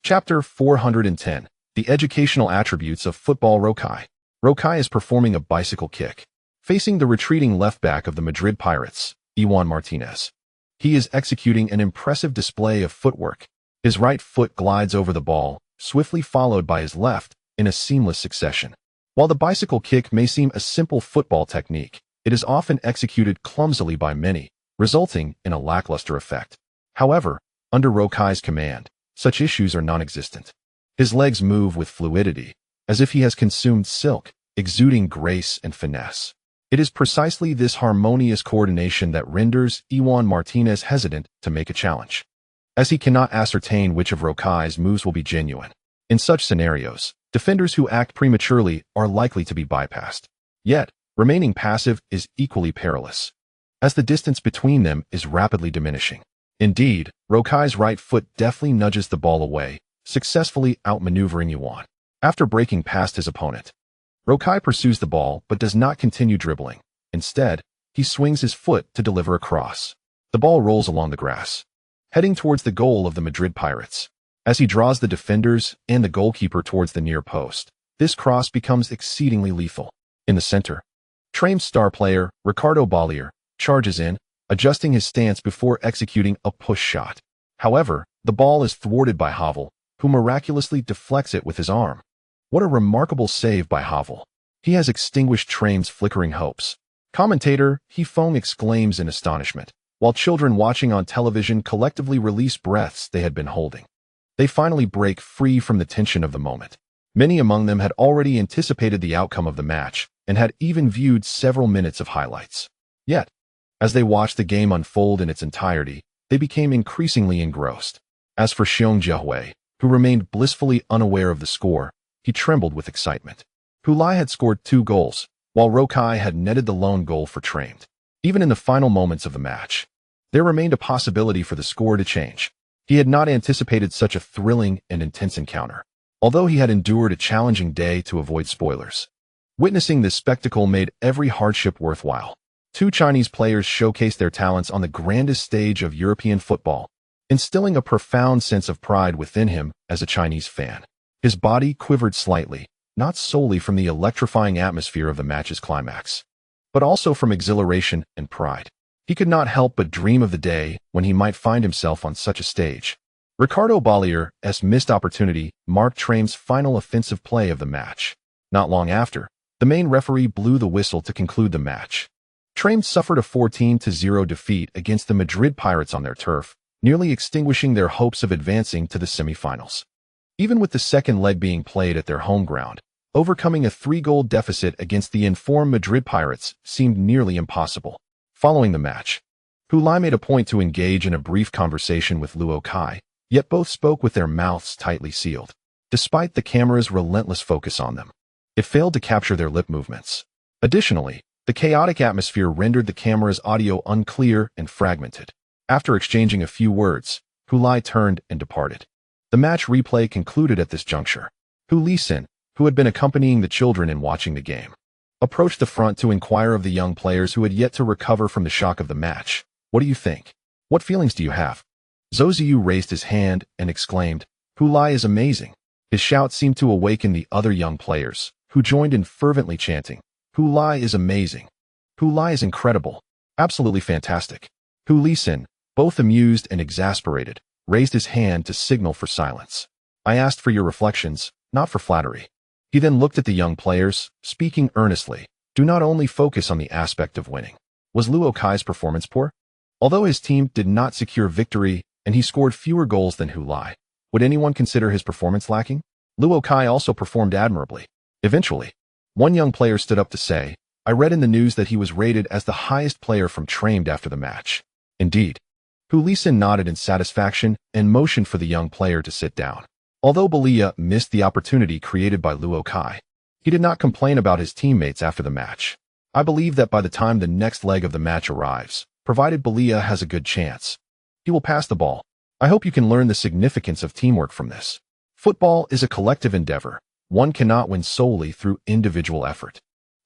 Chapter 410. The Educational Attributes of Football. Royvi. Royvi is performing a bicycle kick, facing the retreating left back of the Madrid Pirates, Ione Martinez. He is executing an impressive display of footwork. His right foot glides over the ball, swiftly followed by his left, in a seamless succession. While the bicycle kick may seem a simple football technique, it is often executed clumsily by many, resulting in a lackluster effect. However, under Royvi's command, such issues are non-existent. His legs move with fluidity, as if he has consumed silk, exuding grace and finesse. It is precisely this harmonious coordination that renders Ione Martinez hesitant to make a challenge, as he cannot ascertain which of Royvi's moves will be genuine. In such scenarios, defenders who act prematurely are likely to be bypassed. Yet, remaining passive is equally perilous, as the distance between them is rapidly diminishing. Indeed, Royvi's right foot deftly nudges the ball away, successfully outmaneuvering Ione. After breaking past his opponent, Royvi pursues the ball but does not continue dribbling. Instead, he swings his foot to deliver a cross. The ball rolls along the grass, heading towards the goal of the Madrid Pirates. As he draws the defenders and the goalkeeper towards the near post, this cross becomes exceedingly lethal. In the center, Trem's star player, Ricardo Bollier, charges in, adjusting his stance before executing a push shot. However, the ball is thwarted by Heiver, who miraculously deflects it with his arm. What a remarkable save by Heiver. He has extinguished Trem's flickering hopes. Commentator Heiver exclaims in astonishment, while children watching on television collectively release breaths they had been holding. They finally break free from the tension of the moment. Many among them had already anticipated the outcome of the match and had even viewed several minutes of highlights. Yet, as they watched the game unfold in its entirety, they became increasingly engrossed. As for Xiong Jiahui, who remained blissfully unaware of the score, he trembled with excitement. Hulai had scored 2 goals, while Royvi had netted the lone goal for Trem. Even in the final moments of the match, there remained a possibility for the score to change. He had not anticipated such a thrilling and intense encounter, although he had endured a challenging day to avoid spoilers. Witnessing this spectacle made every hardship worthwhile. 2 Chinese players showcased their talents on the grandest stage of European football, instilling a profound sense of pride within him as a Chinese fan. His body quivered slightly, not solely from the electrifying atmosphere of the match's climax, but also from exhilaration and pride. He could not help but dream of the day when he might find himself on such a stage. Ricardo Bollier's missed opportunity marked Trem's final offensive play of the match. Not long after, the main referee blew the whistle to conclude the match. Trem suffered a 14-0 defeat against the Madrid Pirates on their turf, nearly extinguishing their hopes of advancing to the semifinals. Even with the second leg being played at their home ground, overcoming a 3-goal deficit against the informed Madrid Pirates seemed nearly impossible. Following the match, Hulai made a point to engage in a brief conversation with Royvi, yet both spoke with their mouths tightly sealed. Despite the camera's relentless focus on them, it failed to capture their lip movements. Additionally, the chaotic atmosphere rendered the camera's audio unclear and fragmented. After exchanging a few words, Hulai turned and departed. The match replay concluded at this juncture. Hulai, who had been accompanying the children in watching the game, approached the front to inquire of the young players who had yet to recover from the shock of the match. "What do you think? What feelings do you have?" Zoziu raised his hand and exclaimed, "Hulai is amazing." His shout seemed to awaken the other young players, who joined in fervently chanting, "Hulai is amazing. Hulai is incredible. Absolutely fantastic." Hulai, both amused and exasperated, raised his hand to signal for silence. "I asked for your reflections, not for flattery." He then looked at the young players, speaking earnestly. "Do not only focus on the aspect of winning." Was Royvi's performance poor? Although his team did not secure victory and he scored fewer goals than Hulai, would anyone consider his performance lacking? Royvi also performed admirably. Eventually, one young player stood up to say, "I read in the news that he was rated as the highest player from Trem after the match." Indeed. Hulai nodded in satisfaction and motioned for the young player to sit down. Although Bollier missed the opportunity created by Royvi, he did not complain about his teammates after the match. "I believe that by the time the next leg of the match arrives, provided Bollier has a good chance, he will pass the ball. I hope you can learn the significance of teamwork from this. Football is a collective endeavor. One cannot win solely through individual effort."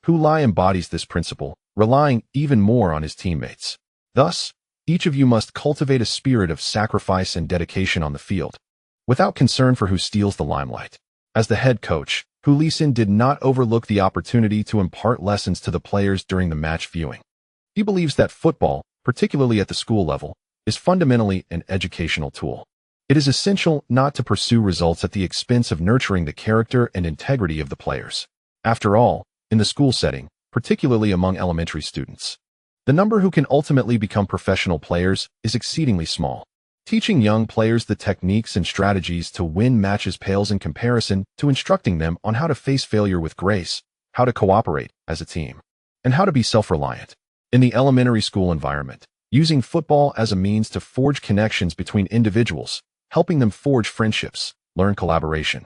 Hulai embodies this principle, relying even more on his teammates. Thus, each of you must cultivate a spirit of sacrifice and dedication on the field. without concern for who steals the limelight. As the head coach, Hulai did not overlook the opportunity to impart lessons to the players during the match viewing. He believes that football, particularly at the school level, is fundamentally an educational tool. It is essential not to pursue results at the expense of nurturing the character and integrity of the players. After all, in the school setting, particularly among elementary students, the number who can ultimately become professional players is exceedingly small. Teaching young players the techniques and strategies to win matches pales in comparison to instructing them on how to face failure with grace, how to cooperate as a team, and how to be self-reliant. In the elementary school environment, using football as a means to forge connections between individuals, helping them forge friendships, learn collaboration,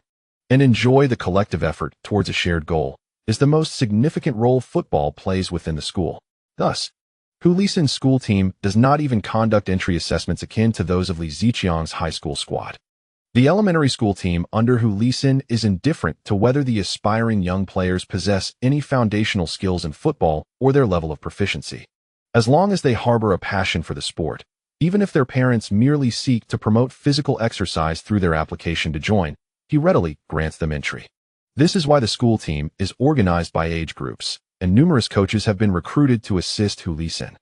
and enjoy the collective effort towards a shared goal, is the most significant role football plays within the school. Thus, Hulai's school team does not even conduct entry assessments akin to those of Li Ziqiang's high school squad. The elementary school team under Hulai is indifferent to whether the aspiring young players possess any foundational skills in football or their level of proficiency. As long as they harbor a passion for the sport, even if their parents merely seek to promote physical exercise through their application to join, he readily grants them entry. This is why the school team is organized by age groups, and numerous coaches have been recruited to assist Hulai,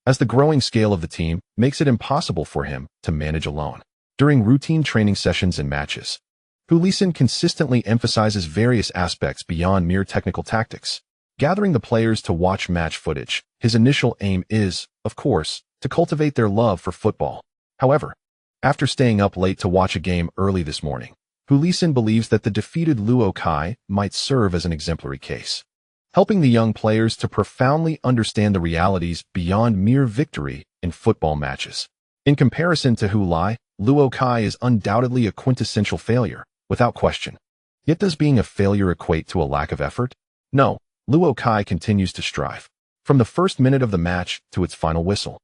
as the growing scale of the team makes it impossible for him to manage alone. During routine training sessions and matches, Hulai consistently emphasizes various aspects beyond mere technical tactics. Gathering the players to watch match footage, his initial aim is, of course, to cultivate their love for football. However, after staying up late to watch a game early this morning, Hulai believes that the defeated Luo Kai might serve as an exemplary case, helping the young players to profoundly understand the realities beyond mere victory in football matches. In comparison to Hulai, Luo Kai is undoubtedly a quintessential failure, without question. Yet does being a failure equate to a lack of effort? No, Luo Kai continues to strive. From the first minute of the match to its final whistle,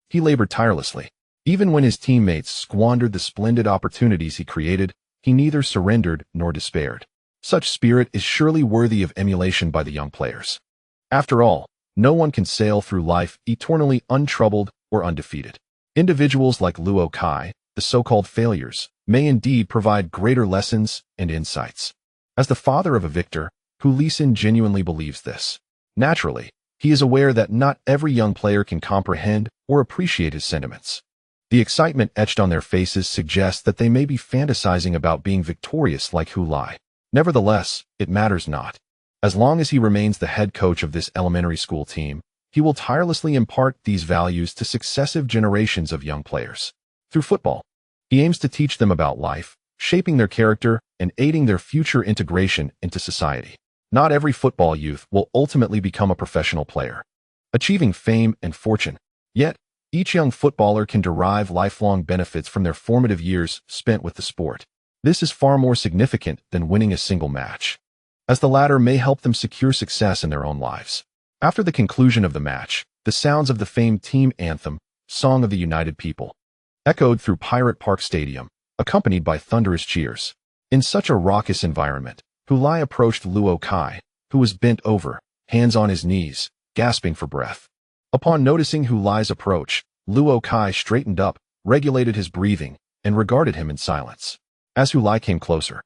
he labored tirelessly. Even when his teammates squandered the splendid opportunities he created, he neither surrendered nor despaired. Such spirit is surely worthy of emulation by the young players. After all, no one can sail through life eternally untroubled or undefeated. Individuals like Luo Kai, the so-called failures, may indeed provide greater lessons and insights. As the father of a victor, Hulai genuinely believes this. Naturally, he is aware that not every young player can comprehend or appreciate his sentiments. The excitement etched on their faces suggests that they may be fantasizing about being victorious like Hulai. Nevertheless, it matters not. As long as he remains the head coach of this elementary school team, he will tirelessly impart these values to successive generations of young players. Through football, he aims to teach them about life, shaping their character and aiding their future integration into society. Not every football youth will ultimately become a professional player, achieving fame and fortune. Yet, each young footballer can derive lifelong benefits from their formative years spent with the sport. This is far more significant than winning a single match, as the latter may help them secure success in their own lives. After the conclusion of the match, the sounds of the famed team anthem, Song of the United People, echoed through Pirate Park Stadium, accompanied by thunderous cheers. In such a raucous environment, Hulai approached Luo Kai, who was bent over, hands on his knees, gasping for breath. Upon noticing Hulai's approach, Luo Kai straightened up, regulated his breathing, and regarded him in silence. As Hulai came closer,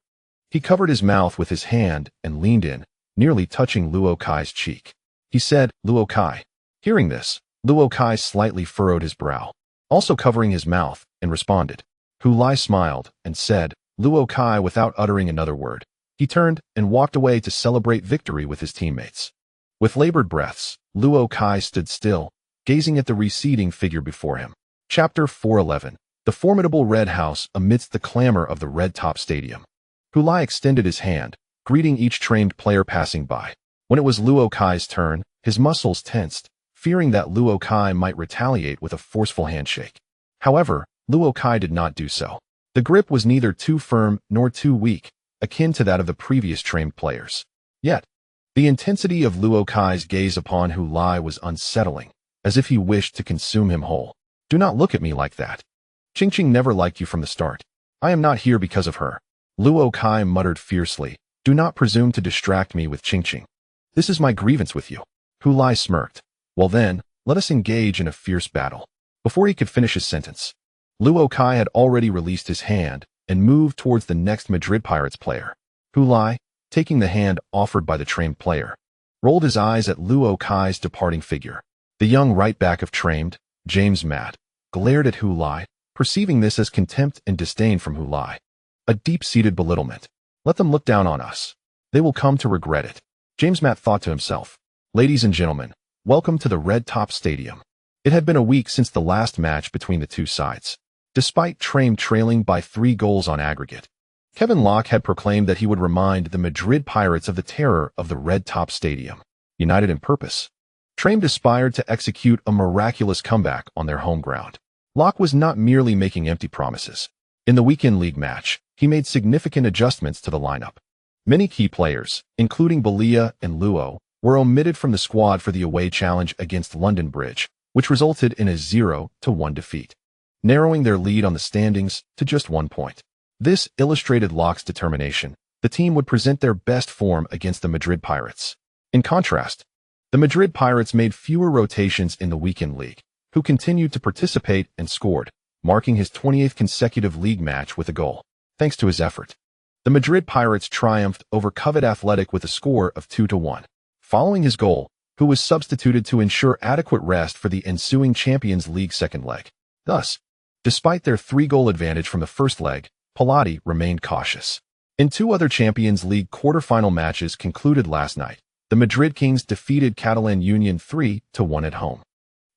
he covered his mouth with his hand and leaned in, nearly touching Luo Kai's cheek. He said, "Luo Kai." Hearing this, Luo Kai slightly furrowed his brow, also covering his mouth, and responded. Hulai smiled and said, "Luo Kai," without uttering another word. He turned and walked away to celebrate victory with his teammates. With labored breaths, Luo Kai stood still, gazing at the receding figure before him. Chapter 411. The formidable Red House amidst the clamor of the red-top stadium. Hulai extended his hand, greeting each trained player passing by. When it was Luo Kai's turn, his muscles tensed, fearing that Luo Kai might retaliate with a forceful handshake. However, Luo Kai did not do so. The grip was neither too firm nor too weak, akin to that of the previous trained players. Yet, the intensity of Luo Kai's gaze upon Hulai was unsettling, as if he wished to consume him whole. "Do not look at me like that. Qingqing never liked you from the start. I am not here because of her." Luo Kai muttered fiercely, "Do not presume to distract me with Qingqing. This is my grievance with you." Hulai smirked. "Well then, let us engage in a fierce battle." Before he could finish his sentence, Luo Kai had already released his hand and moved towards the next Madrid Pirates player. Hulai, taking the hand offered by the trained player, rolled his eyes at Luo Kai's departing figure. The young right back of trained, James Matt, glared at Hulai, perceiving this as contempt and disdain from Hulai. A deep-seated belittlement. Let them look down on us. They will come to regret it. James Matt thought to himself. Ladies and gentlemen, welcome to the Red Top Stadium. It had been a week since the last match between the two sides. Despite Trame trailing by 3 goals on aggregate, Kevin Locke had proclaimed that he would remind the Madrid Pirates of the terror of the Red Top Stadium. United in purpose, Trame aspired to execute a miraculous comeback on their home ground. Locke was not merely making empty promises. In the weekend league match, he made significant adjustments to the lineup. Many key players, including Balia and Luo, were omitted from the squad for the away challenge against London Bridge, which resulted in a 0-1 defeat, narrowing their lead on the standings to just 1 point. This illustrated Locke's determination. The team would present their best form against the Madrid Pirates. In contrast, the Madrid Pirates made fewer rotations in the weekend league, who continued to participate and scored, marking his 28th consecutive league match with a goal. Thanks to his effort, the Madrid Pirates triumphed over Covet Athletic with a score of 2-1. Following his goal, who was substituted to ensure adequate rest for the ensuing Champions League second leg. Thus, despite their 3-goal advantage from the first leg, Parotti remained cautious. In 2 other Champions League quarter-final matches concluded last night, the Madrid Kings defeated Catalan Union 3-1 at home,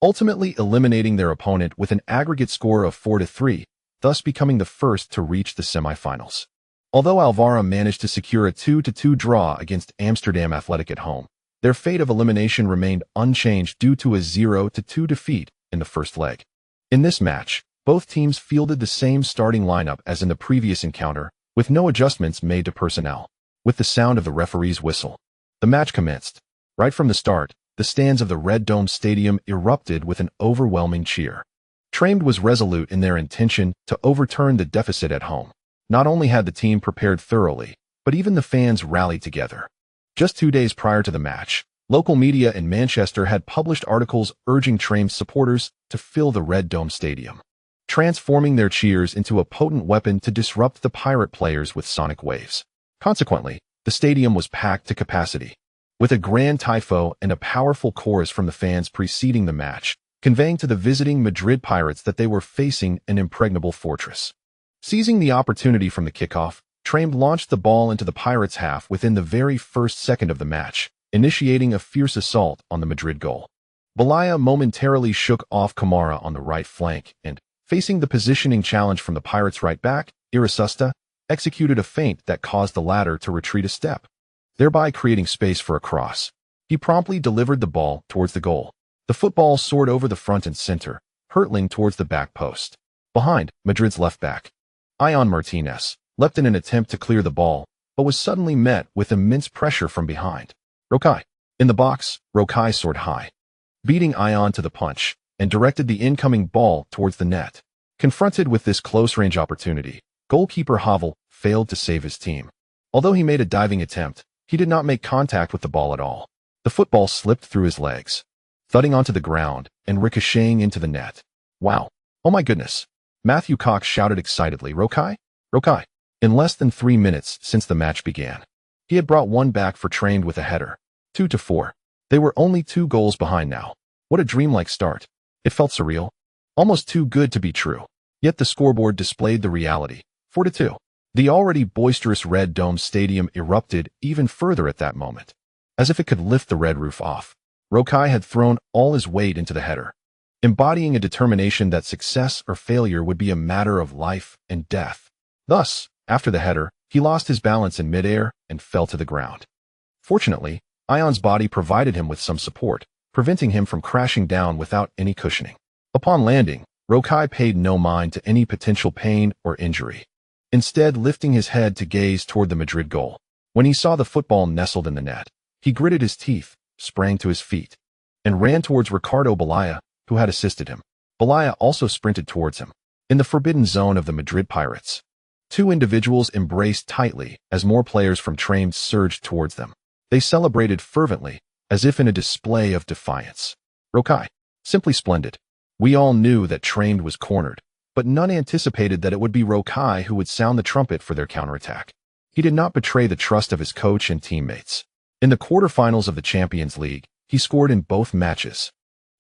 ultimately eliminating their opponent with an aggregate score of 4-3, thus becoming the first to reach the semifinals. Although Alvaro managed to secure a 2-2 draw against Amsterdam Athletic at home, their fate of elimination remained unchanged due to a 0-2 defeat in the first leg. In this match, both teams fielded the same starting lineup as in the previous encounter, with no adjustments made to personnel. With the sound of the referee's whistle, the match commenced. Right from the start, the stands of the Red Dome Stadium erupted with an overwhelming cheer. Trame was resolute in their intention to overturn the deficit at home. Not only had the team prepared thoroughly, but even the fans rallied together. Just 2 days prior to the match, local media in Manchester had published articles urging Trame's supporters to fill the Red Dome Stadium, transforming their cheers into a potent weapon to disrupt the pirate players with sonic waves. Consequently, the stadium was packed to capacity, with a grand tifo and a powerful chorus from the fans preceding the match, conveying to the visiting Madrid Pirates that they were facing an impregnable fortress. Seizing the opportunity from the kickoff, Trame launched the ball into the Pirates' half within the very first second of the match, initiating a fierce assault on the Madrid goal. Balia momentarily shook off Kamara on the right flank and, facing the positioning challenge from the Pirates' right back, Irasusta, executed a feint that caused the latter to retreat a step, thereby creating space for a cross. He promptly delivered the ball towards the goal. The football soared over the front and center, hurtling towards the back post. Behind, Madrid's left back, Ione Martinez, leapt in an attempt to clear the ball, but was suddenly met with immense pressure from behind. Rokai. In the box, Rokai soared high, beating Ione to the punch, and directed the incoming ball towards the net. Confronted with this close-range opportunity, goalkeeper Havel failed to save his team. Although he made a diving attempt, he did not make contact with the ball at all. The football slipped through his legs, thudding onto the ground and ricocheting into the net. Wow. Oh my goodness. Matthew Cox shouted excitedly, Rokai? Rokai. In less than 3 minutes since the match began, he had brought one back for Trained with a header. 2-4. They were only 2 goals behind now. What a dreamlike start. It felt surreal, almost too good to be true. Yet the scoreboard displayed the reality. 4-2. The already boisterous Red Dome Stadium erupted even further at that moment, as if it could lift the red roof off. Rokai had thrown all his weight into the header, embodying a determination that success or failure would be a matter of life and death. Thus, after the header, he lost his balance in midair and fell to the ground. Fortunately, Ion's body provided him with some support, preventing him from crashing down without any cushioning. Upon landing, Rokai paid no mind to any potential pain or injury, instead lifting his head to gaze toward the Madrid goal. When he saw the football nestled in the net, he gritted his teeth, sprang to his feet, and ran towards Ricardo Balia, who had assisted him. Balia also sprinted towards him. In the forbidden zone of the Madrid Pirates, 2 individuals embraced tightly as more players from Trained surged towards them. They celebrated fervently, as if in a display of defiance. Rokai. Simply splendid. We all knew that Trained was cornered, but none anticipated that it would be Rokai who would sound the trumpet for their counterattack. He did not betray the trust of his coach and teammates. In the quarterfinals of the Champions League, he scored in both matches.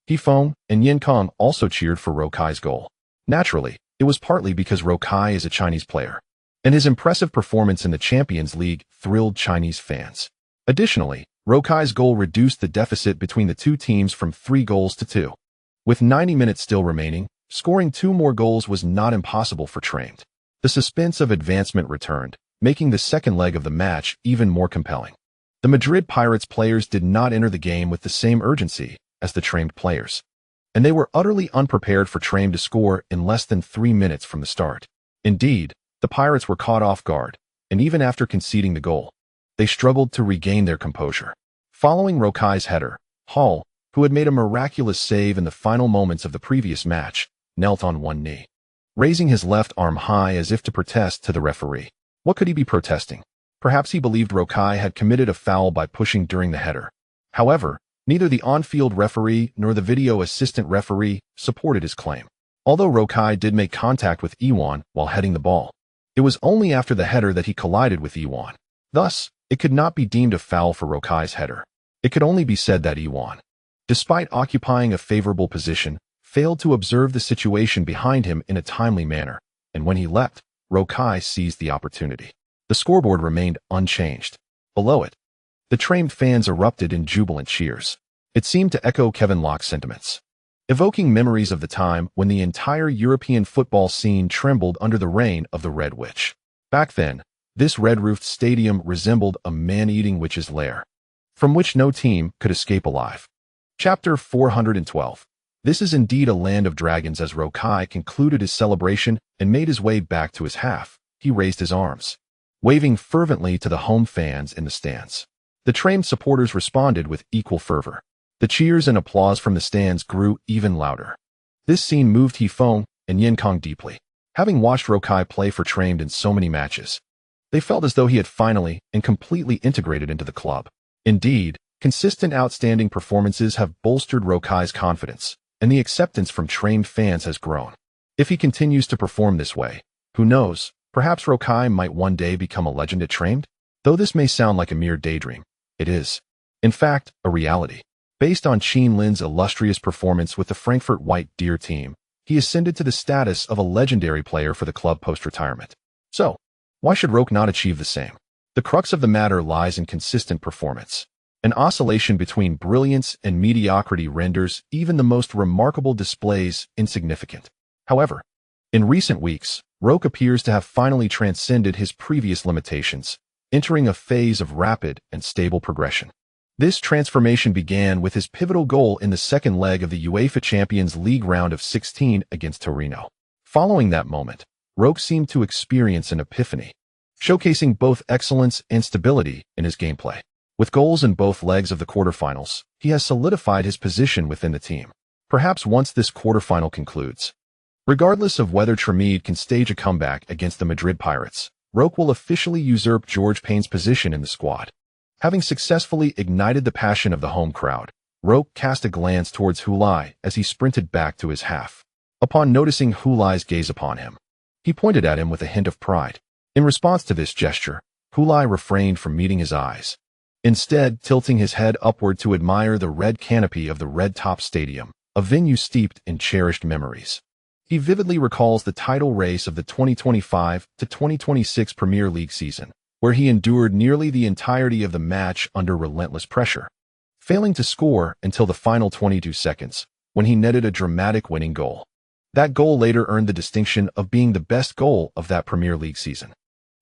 Heifeng and Yinkong also cheered for Rokai's goal. Naturally, it was partly because Rokai is a Chinese player, and his impressive performance in the Champions League thrilled Chinese fans. Additionally, Rokai's goal reduced the deficit between the two teams from 3 goals to 2. With 90 minutes still remaining, scoring 2 more goals was not impossible for Tramed. The suspense of advancement returned, making the second leg of the match even more compelling. The Madrid Pirates players did not enter the game with the same urgency as the Tramed players, and they were utterly unprepared for Tramed to score in less than 3 minutes from the start. Indeed, the Pirates were caught off guard, and even after conceding the goal, they struggled to regain their composure. Following Rokai's header, Hull, who had made a miraculous save in the final moments of the previous match, knelt on one knee, raising his left arm high as if to protest to the referee. What could he be protesting? Perhaps he believed Rokai had committed a foul by pushing during the header. However, neither the on-field referee nor the video assistant referee supported his claim. Although Rokai did make contact with Iwane while heading the ball, it was only after the header that he collided with Iwane. Thus, it could not be deemed a foul for Rokai's header. It could only be said that Iwane, despite occupying a favorable position, failed to observe the situation behind him in a timely manner, and when he leapt, Rokai seized the opportunity. The scoreboard remained unchanged. Below it, the Tramed fans erupted in jubilant cheers. It seemed to echo Kevin Locke's sentiments, evoking memories of the time when the entire European football scene trembled under the reign of the Red Witch. Back then, this red-roofed stadium resembled a man-eating witch's lair, from which no team could escape alive. Chapter 412. This is indeed a land of dragons. As Rokai concluded his celebration and made his way back to his half, he raised his arms, waving fervently to the home fans in the stands. The Tramed supporters responded with equal fervor. The cheers and applause from the stands grew even louder. This scene moved Heifeng and Yinkong deeply. Having watched Rokai play for Tramed in so many matches, they felt as though he had finally and completely integrated into the club. Indeed, consistent outstanding performances have bolstered Rokai's confidence, and the acceptance from Tramed fans has grown. If he continues to perform this way, who knows, perhaps Rokai might one day become a legend at Tramed? Though this may sound like a mere daydream, it is, in fact, a reality. Based on Qin Lin's illustrious performance with the Frankfurt White Deer team, he ascended to the status of a legendary player for the club post-retirement. So, why should Roke not achieve the same? The crux of the matter lies in consistent performance. An oscillation between brilliance and mediocrity renders even the most remarkable displays insignificant. However, in recent weeks, Roke appears to have finally transcended his previous limitations, entering a phase of rapid and stable progression. This transformation began with his pivotal goal in the second leg of the UEFA Champions League round of 16 against Torino. Following that moment, Roke seemed to experience an epiphany, showcasing both excellence and stability in his gameplay. With goals in both legs of the quarterfinals, he has solidified his position within the team. Perhaps once this quarterfinal concludes, regardless of whether Tramed can stage a comeback against the Madrid Pirates, Roke will officially usurp George Payne's position in the squad. Having successfully ignited the passion of the home crowd, Roke cast a glance towards Hulai as he sprinted back to his half. Upon noticing Hulai's gaze upon him, he pointed at him with a hint of pride. In response to this gesture, Hulai refrained from meeting his eyes, instead tilting his head upward to admire the red canopy of the Red Top Stadium, a venue steeped in cherished memories. He vividly recalls the title race of the 2025-2026 Premier League season, where he endured nearly the entirety of the match under relentless pressure, failing to score until the final 22 seconds, when he netted a dramatic winning goal. That goal later earned the distinction of being the best goal of that Premier League season,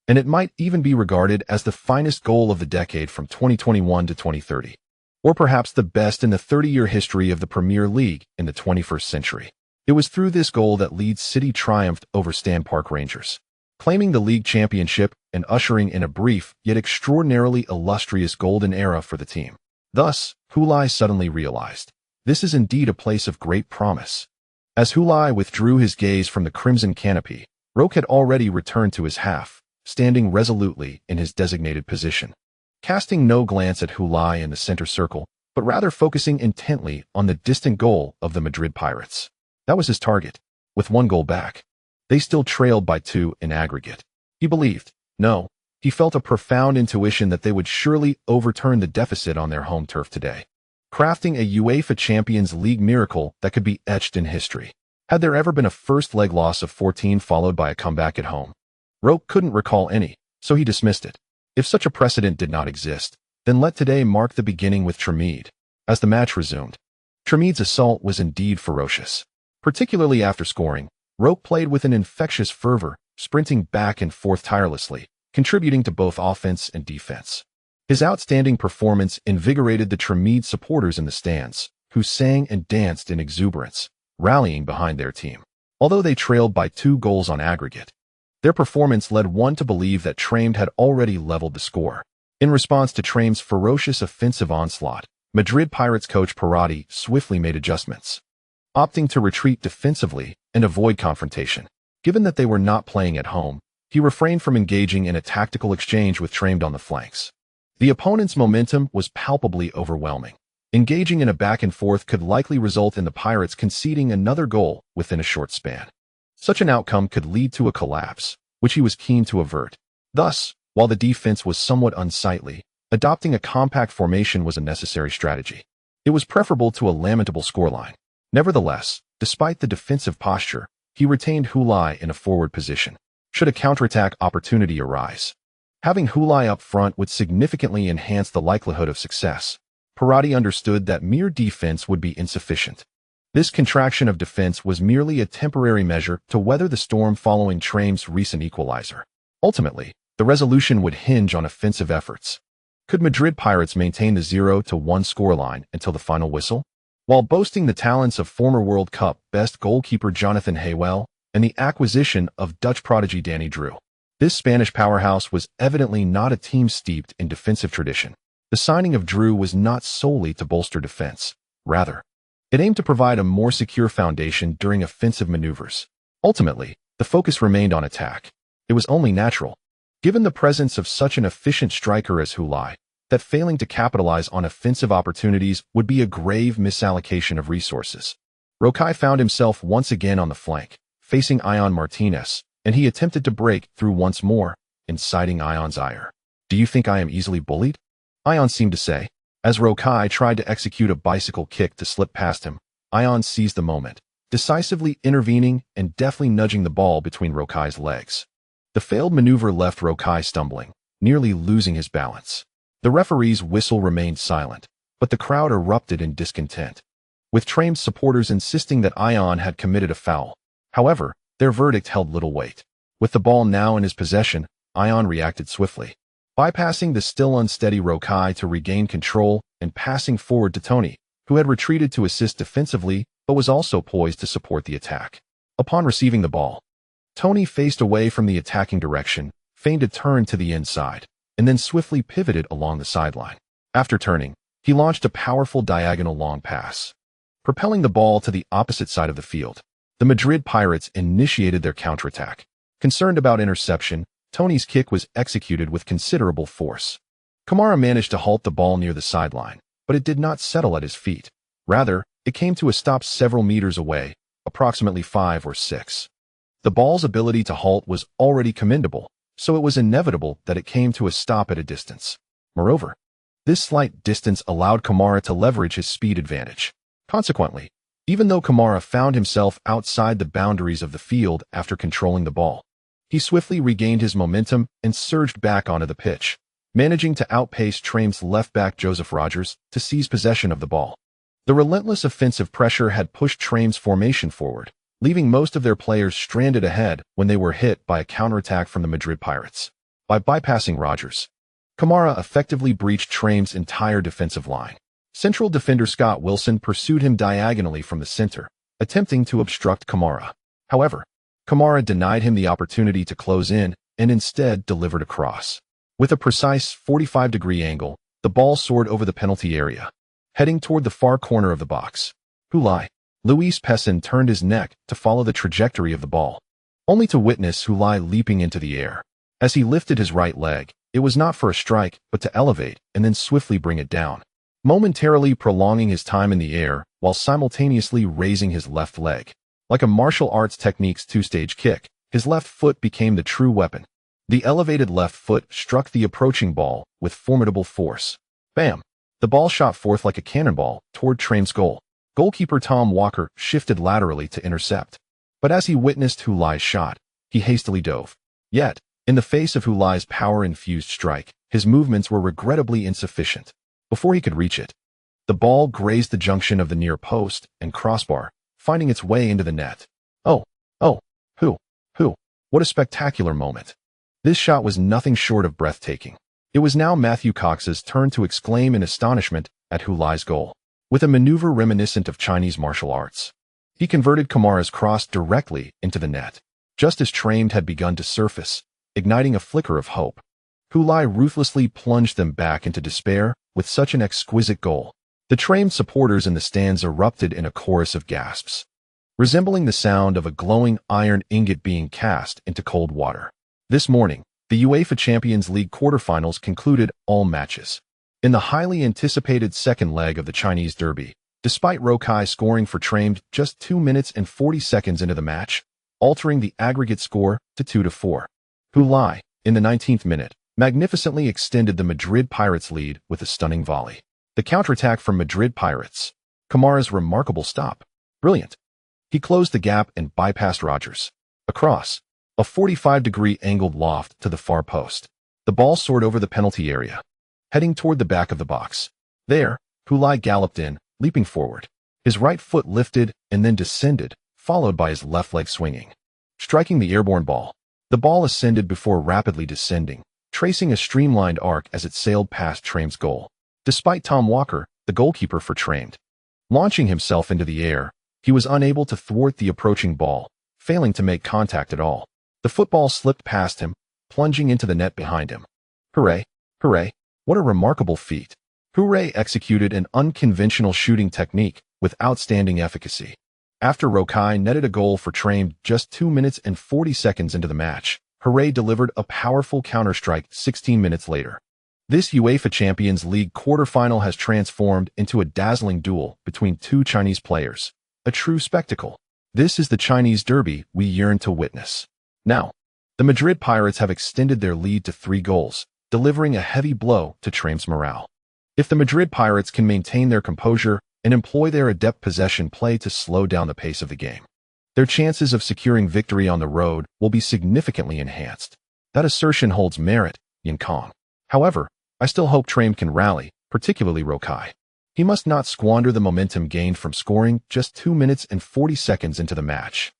and it might even be regarded as the finest goal of the decade from 2021 to 2030, or perhaps the best in the 30-year history of the Premier League in the 21st century. It was through this goal that Leeds City triumphed over Stan Park Rangers, claiming the league championship and ushering in a brief yet extraordinarily illustrious golden era for the team. Thus, Hulai suddenly realized, this is indeed a place of great promise. As Hulai withdrew his gaze from the crimson canopy, Roke had already returned to his half, standing resolutely in his designated position, casting no glance at Hulai in the center circle, but rather focusing intently on the distant goal of the Madrid Pirates. That was his target. With one goal back, They still trailed by 2 in aggregate. He believed, no, he felt a profound intuition that they would surely overturn the deficit on their home turf today, crafting a UEFA Champions League miracle that could be etched in history. Had there ever been a first-leg loss of 14 followed by a comeback at home? Roque couldn't recall any, so he dismissed it. If such a precedent did not exist, then let today mark the beginning with Tremede. As the match resumed, Tremede's assault was indeed ferocious. Particularly after scoring, Roque played with an infectious fervor, sprinting back and forth tirelessly, contributing to both offense and defense. His outstanding performance invigorated the Tremede supporters in the stands, who sang and danced in exuberance, rallying behind their team. Although they trailed by 2 goals on aggregate, their performance led one to believe that Tremede had already leveled the score. In response to Tremede's ferocious offensive onslaught, Madrid Pirates coach Parotti swiftly made adjustments, opting to retreat defensively and avoid confrontation. Given that they were not playing at home, he refrained from engaging in a tactical exchange with Tremede on the flanks. The opponent's momentum was palpably overwhelming. Engaging in a back and forth could likely result in the Pirates conceding another goal within a short span. Such an outcome could lead to a collapse, which he was keen to avert. Thus, while the defense was somewhat unsightly, adopting a compact formation was a necessary strategy. It was preferable to a lamentable scoreline. Nevertheless, despite the defensive posture, he retained Hulai in a forward position, should a counterattack opportunity arise. Having Hulai up front would significantly enhance the likelihood of success. Parotti understood that mere defense would be insufficient. This contraction of defense was merely a temporary measure to weather the storm following Tremede's recent equalizer. Ultimately, the resolution would hinge on offensive efforts. Could Madrid Pirates maintain the 0-1 scoreline until the final whistle? While boasting the talents of former World Cup best goalkeeper Jonathan Heiver and the acquisition of Dutch prodigy Danny Drew, this Spanish powerhouse was evidently not a team steeped in defensive tradition. The signing of Drew was not solely to bolster defense. Rather, it aimed to provide a more secure foundation during offensive maneuvers. Ultimately, the focus remained on attack. It was only natural, given the presence of such an efficient striker as Hulai, that failing to capitalize on offensive opportunities would be a grave misallocation of resources. Roque found himself once again on the flank, facing Ione Martinez, and he attempted to break through once more, inciting Ione's ire. "Do you think I am easily bullied?" Ione seemed to say. As Roque tried to execute a bicycle kick to slip past him, Ione seized the moment, decisively intervening and deftly nudging the ball between Roque's legs. The failed maneuver left Roque stumbling, nearly losing his balance. The referee's whistle remained silent, but the crowd erupted in discontent, with Tremede's supporters insisting that Ione had committed a foul. However, their verdict held little weight. With the ball now in his possession, Ione reacted swiftly, bypassing the still unsteady Roque to regain control and passing forward to Tony, who had retreated to assist defensively but was also poised to support the attack. Upon receiving the ball, Tony faced away from the attacking direction, feigned a turn to the inside, and then swiftly pivoted along the sideline. After turning, he launched a powerful diagonal long pass, propelling the ball to the opposite side of the field. The Madrid Pirates initiated their counterattack. Concerned about interception, Tony's kick was executed with considerable force. Kamara managed to halt the ball near the sideline, but it did not settle at his feet. Rather, it came to a stop several meters away, approximately 5 or 6. The ball's ability to halt was already commendable, so it was inevitable that it came to a stop at a distance. Moreover, this slight distance allowed Kamara to leverage his speed advantage. Consequently, even though Kamara found himself outside the boundaries of the field after controlling the ball, he swiftly regained his momentum and surged back onto the pitch, managing to outpace Tremede's left-back Joseph Rogers to seize possession of the ball. The relentless offensive pressure had pushed Tremede's formation forward, leaving most of their players stranded ahead when they were hit by a counterattack from the Madrid Pirates. By bypassing Rogers, Kamara effectively breached Tremede's entire defensive line. Central defender Scott Wilson pursued him diagonally from the center, attempting to obstruct Kamara. However, Kamara denied him the opportunity to close in and instead delivered a cross. With a precise 45-degree angle, the ball soared over the penalty area, heading toward the far corner of the box. Hulai. Luis Pessin turned his neck to follow the trajectory of the ball, only to witness Hulai leaping into the air. As he lifted his right leg, it was not for a strike, but to elevate and then swiftly bring it down, momentarily prolonging his time in the air while simultaneously raising his left leg. Like a martial arts technique's two-stage kick, His left foot became the true weapon. The elevated left foot struck the approaching ball with formidable force. Bam! The ball shot forth like a cannonball toward Traim's goal. Goalkeeper Tom Walker shifted laterally to intercept. But as he witnessed Hulai's shot, he hastily dove. Yet, in the face of Hulai's power-infused strike, his movements were regrettably insufficient. Before he could reach it, the ball grazed the junction of the near post and crossbar, finding its way into the net. Oh, what a spectacular moment. This shot was nothing short of breathtaking. It was now Matthew Cox's turn to exclaim in astonishment at Hulai's goal. With a maneuver reminiscent of Chinese martial arts, he converted Kamara's cross directly into the net, just as Traim had begun to surface, igniting a flicker of hope. Hulai ruthlessly plunged them back into despair with such an exquisite goal. The Traim supporters in the stands erupted in a chorus of gasps, resembling the sound of a glowing iron ingot being cast into cold water. This morning, the UEFA Champions League quarterfinals concluded all matches. In the highly anticipated second leg of the Chinese derby, despite Rokai scoring for Traim just 2 minutes and 40 seconds into the match, altering the aggregate score to 2-4. Hulai, in the 19th minute, magnificently extended the Madrid Pirates' lead with a stunning volley. The counterattack from Madrid Pirates. Kamara's remarkable stop. Brilliant. He closed the gap and bypassed Rogers. Across, a 45-degree angled loft to the far post. The ball soared over the penalty area, heading toward the back of the box. There, Hulai galloped in, leaping forward. His right foot lifted and then descended, followed by his left leg swinging. Striking the airborne ball, the ball ascended before rapidly descending, tracing a streamlined arc as it sailed past Traim's goal. Despite Tom Walker, the goalkeeper for Traim, launching himself into the air, he was unable to thwart the approaching ball, failing to make contact at all. The football slipped past him, plunging into the net behind him. Hooray! Hooray! What a remarkable feat! Hooray executed an unconventional shooting technique with outstanding efficacy. After Rokai netted a goal for Traim just 2 minutes and 40 seconds into the match, Hooray delivered a powerful counterstrike 16 minutes later. This UEFA Champions League quarterfinal has transformed into a dazzling duel between two Chinese players. A true spectacle. This is the Chinese derby we yearn to witness. Now, the Madrid Pirates have extended their lead to 3 goals, delivering a heavy blow to Traim's morale. If the Madrid Pirates can maintain their composure and employ their adept possession play to slow down the pace of the game, their chances of securing victory on the road will be significantly enhanced. That assertion holds merit, Yin Kong. However, I still hope Traim can rally, particularly Rokai. He must not squander the momentum gained from scoring just 2 minutes and 40 seconds into the match.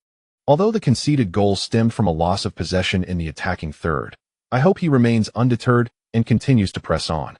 Although the conceded goal stemmed from a loss of possession in the attacking third, I hope he remains undeterred and continues to press on.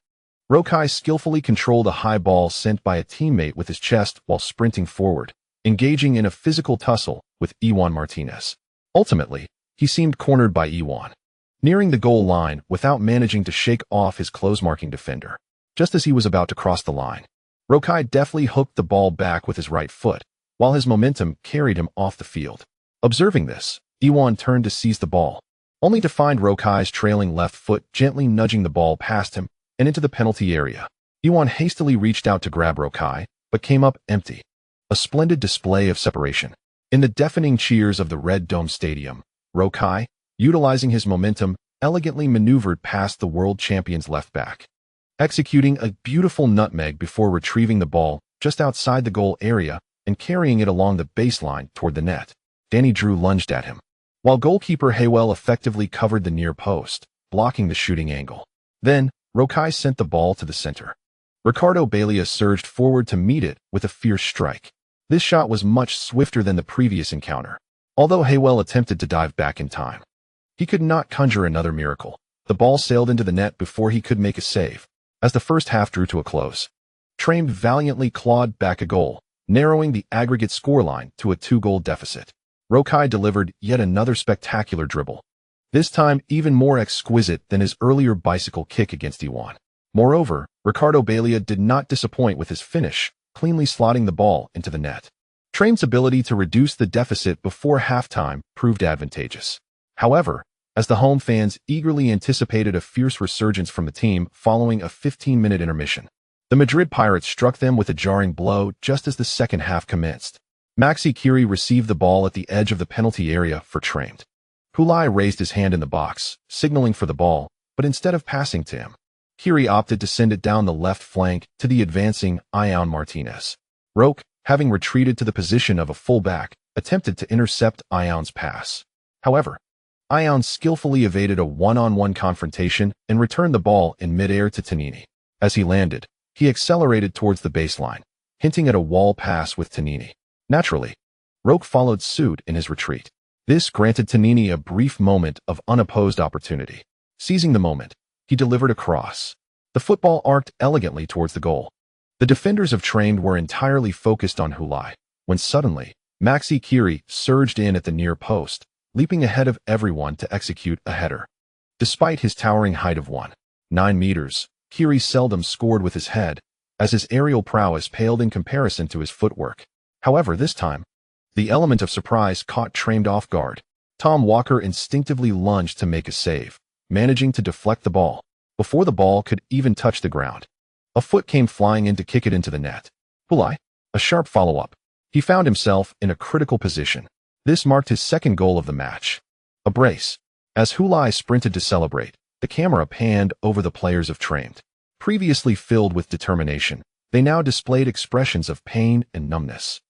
Rokai skillfully controlled a high ball sent by a teammate with his chest while sprinting forward, engaging in a physical tussle with Ione Martinez. Ultimately, he seemed cornered by Ione, nearing the goal line without managing to shake off his close-marking defender. Just as he was about to cross the line, Rokai deftly hooked the ball back with his right foot, while his momentum carried him off the field. Observing this, Iwane turned to seize the ball, only to find Rokai's trailing left foot gently nudging the ball past him and into the penalty area. Iwane hastily reached out to grab Rokai, but came up empty. A splendid display of separation. In the deafening cheers of the Red Dome Stadium, Rokai, utilizing his momentum, elegantly maneuvered past the world champion's left back, executing a beautiful nutmeg before retrieving the ball just outside the goal area and carrying it along the baseline toward the net. Danny Drew lunged at him, while goalkeeper Heiver effectively covered the near post, blocking the shooting angle. Then, Rokai sent the ball to the center. Ricardo Bailea surged forward to meet it with a fierce strike. This shot was much swifter than the previous encounter. Although Heiver attempted to dive back in time, he could not conjure another miracle. The ball sailed into the net before he could make a save. As the first half drew to a close, Traim valiantly clawed back a goal, narrowing the aggregate scoreline to a 2-goal deficit. Rokai delivered yet another spectacular dribble, this time even more exquisite than his earlier bicycle kick against Iwane. Moreover, Ricardo Bailea did not disappoint with his finish, cleanly slotting the ball into the net. Traim's ability to reduce the deficit before halftime proved advantageous. However, as the home fans eagerly anticipated a fierce resurgence from the team following a 15-minute intermission, the Madrid Pirates struck them with a jarring blow just as the second half commenced. Maxi Kiri received the ball at the edge of the penalty area for Traim, Hulai raised his hand in the box, signaling for the ball, but instead of passing to him, Kiri opted to send it down the left flank to the advancing Ione Martinez. Roque, having retreated to the position of a fullback, attempted to intercept Ione's pass. However, Ione skillfully evaded a one-on-one confrontation and returned the ball in midair to Tenini. As he landed, he accelerated towards the baseline, hinting at a wall pass with Tenini. Naturally, Roque followed suit in his retreat. This granted Tenini a brief moment of unopposed opportunity. Seizing the moment, he delivered a cross. The football arced elegantly towards the goal. The defenders of Trained were entirely focused on Hulai, when suddenly, Maxi Kiri surged in at the near post, leaping ahead of everyone to execute a header. Despite his towering height of 1.9 meters, Kiri seldom scored with his head, as his aerial prowess paled in comparison to his footwork. However, this time, the element of surprise caught Trained off guard. Tom Walker instinctively lunged to make a save, managing to deflect the ball before the ball could even touch the ground. A foot came flying in to kick it into the net. Hulai, a sharp follow-up. He found himself in a critical position. This marked his second goal of the match. A brace. As Hulai sprinted to celebrate, the camera panned over the players of Trained. Previously filled with determination, they now displayed expressions of pain and numbness.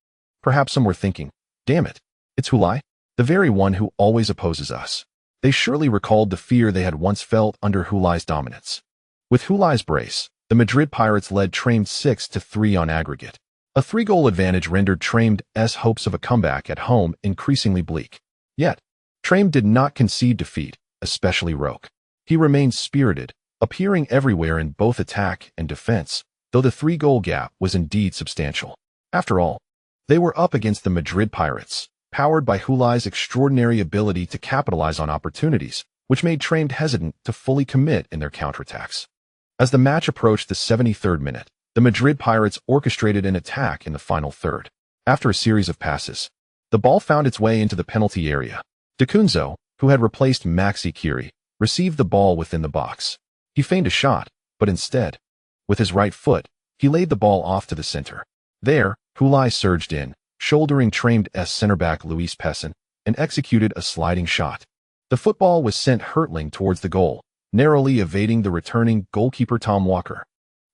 Perhaps some were thinking, damn it, it's Hulai, the very one who always opposes us. They surely recalled the fear they had once felt under Hulai's dominance. With Hulai's brace, the Madrid Pirates led Trained 6-3 on aggregate. A 3-goal advantage rendered Trained's hopes of a comeback at home increasingly bleak. Yet, Trained did not concede defeat, especially Roque. He remained spirited, appearing everywhere in both attack and defense, though the 3-goal gap was indeed substantial. After all, they were up against the Madrid Pirates, powered by Hulai's extraordinary ability to capitalize on opportunities, which made Trained hesitant to fully commit in their counterattacks. As the match approached the 73rd minute, the Madrid Pirates orchestrated an attack in the final third. After a series of passes, the ball found its way into the penalty area. Dudukalos, who had replaced Maxi Kiri, received the ball within the box. He feigned a shot, but instead, with his right foot, he laid the ball off to the center. There, Hulai surged in, shouldering Trained's center-back Luis Pessin, and executed a sliding shot. The football was sent hurtling towards the goal, narrowly evading the returning goalkeeper Tom Walker.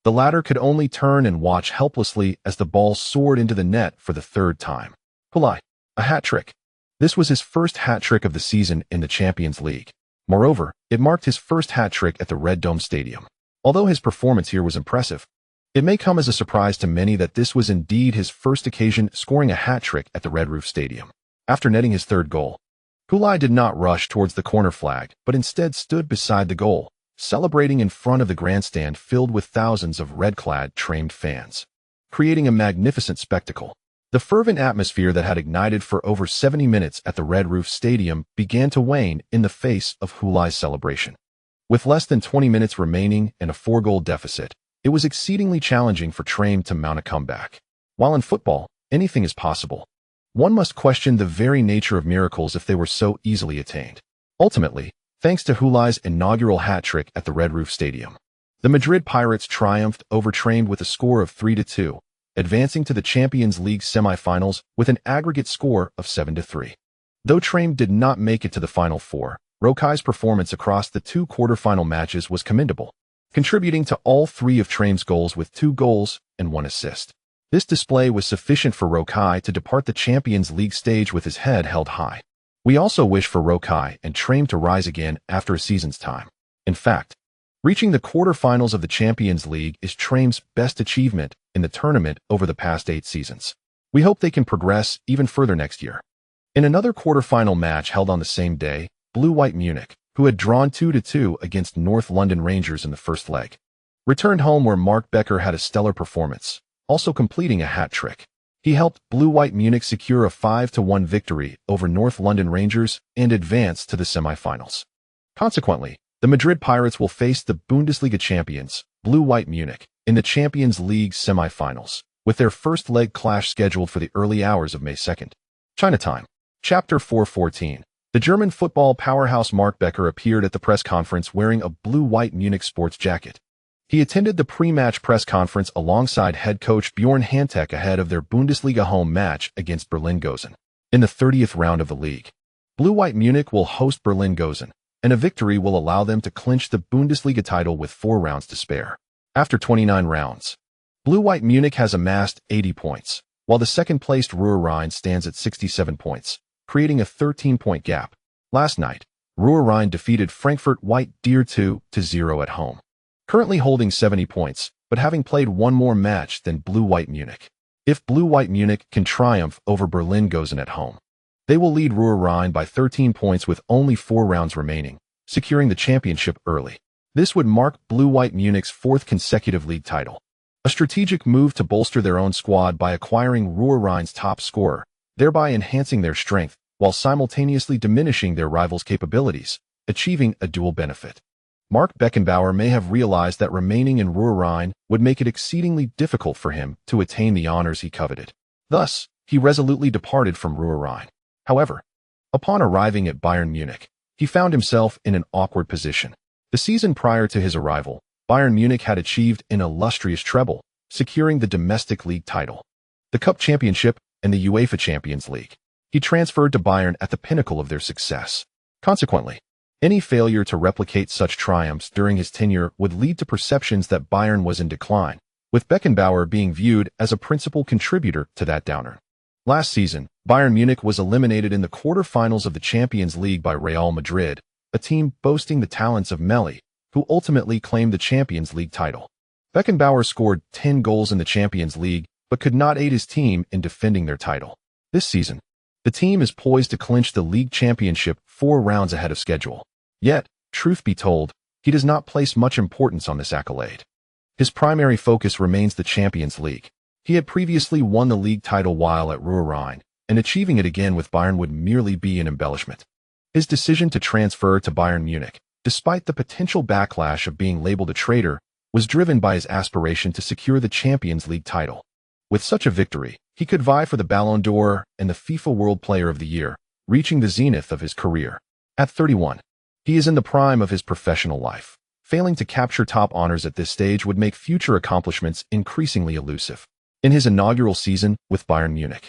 The latter could only turn and watch helplessly as the ball soared into the net for the third time. Hulai, a hat-trick. This was his first hat-trick of the season in the Champions League. Moreover, it marked his first hat-trick at the Red Dome Stadium. Although his performance here was impressive, it may come as a surprise to many that this was indeed his first occasion scoring a hat-trick at the Red Roof Stadium. After netting his third goal, Hulai did not rush towards the corner flag, but instead stood beside the goal, celebrating in front of the grandstand filled with thousands of red-clad Trained fans, creating a magnificent spectacle. The fervent atmosphere that had ignited for over 70 minutes at the Red Roof Stadium began to wane in the face of Hulai's celebration. With less than 20 minutes remaining and a 4-goal deficit, it was exceedingly challenging for Trained to mount a comeback. While in football, anything is possible, one must question the very nature of miracles if they were so easily attained. Ultimately, thanks to Hulai's inaugural hat-trick at the Red Roof Stadium, the Madrid Pirates triumphed over Trained with a score of 3-2, advancing to the Champions League semi-finals with an aggregate score of 7-3. Though Trained did not make it to the Final Four, Roque's performance across the 2 quarter-final matches was commendable, contributing to all 3 of Trained's goals with 2 goals and 1 assist. This display was sufficient for Roque to depart the Champions League stage with his head held high. We also wish for Roque and Trained to rise again after a season's time. In fact, reaching the quarterfinals of the Champions League is Trained's best achievement in the tournament over the past 8 seasons. We hope they can progress even further next year. In another quarterfinal match held on the same day, Blue-White Munich, who had drawn 2-2 against North London Rangers in the first leg, returned home where Mark Becker had a stellar performance, also completing a hat-trick. He helped Blue-White Munich secure a 5-1 victory over North London Rangers and advance to the semi-finals. Consequently, the Madrid Pirates will face the Bundesliga champions, Blue-White Munich, in the Champions League semi-finals, with their first leg clash scheduled for the early hours of May 2nd. China time. Chapter 414. The German football powerhouse Mark Becker appeared at the press conference wearing a Blue-White Munich sports jacket. He attended the pre-match press conference alongside head coach Bjorn Hantek ahead of their Bundesliga home match against Berlin Gosen in the 30th round of the league. Blue-White Munich will host Berlin Gosen, and a victory will allow them to clinch the Bundesliga title with 4 rounds to spare. After 29 rounds, Blue-White Munich has amassed 80 points, while the second-placed Ruhr-Rhein stands at 67 points, creating a 13-point gap. Last night, Ruhr-Rhein defeated Frankfurt White Deer 2-0 at home, currently holding 70 points, but having played one more match than Blue-White Munich. If Blue-White Munich can triumph over Berlin Gosen at home, they will lead Ruhr-Rhein by 13 points with only 4 rounds remaining, securing the championship early. This would mark Blue-White Munich's 4th consecutive league title. A strategic move to bolster their own squad by acquiring Ruhr-Rhein's top scorer, thereby enhancing their strength while simultaneously diminishing their rivals' capabilities, achieving a dual benefit. Mark Beckenbauer may have realized that remaining in Ruhr-Rhein would make it exceedingly difficult for him to attain the honors he coveted. Thus, he resolutely departed from Ruhr-Rhein. However, upon arriving at Bayern Munich, he found himself in an awkward position. The season prior to his arrival, Bayern Munich had achieved an illustrious treble, securing the domestic league title, the Cup Championship, and the UEFA Champions League. He transferred to Bayern at the pinnacle of their success. Consequently, any failure to replicate such triumphs during his tenure would lead to perceptions that Bayern was in decline, with Beckenbauer being viewed as a principal contributor to that downturn. Last season, Bayern Munich was eliminated in the quarter-finals of the Champions League by Real Madrid, a team boasting the talents of Meili, who ultimately claimed the Champions League title. Beckenbauer scored 10 goals in the Champions League, but could not aid his team in defending their title. This season, the team is poised to clinch the league championship 4 rounds ahead of schedule. Yet, truth be told, he does not place much importance on this accolade. His primary focus remains the Champions League. He had previously won the league title while at Ruhr-Rhein, and achieving it again with Bayern would merely be an embellishment. His decision to transfer to Bayern Munich, despite the potential backlash of being labeled a traitor, was driven by his aspiration to secure the Champions League title. With such a victory, he could vie for the Ballon d'Or and the FIFA World Player of the Year, reaching the zenith of his career. At 31, he is in the prime of his professional life. Failing to capture top honors at this stage would make future accomplishments increasingly elusive. In his inaugural season with Bayern Munich,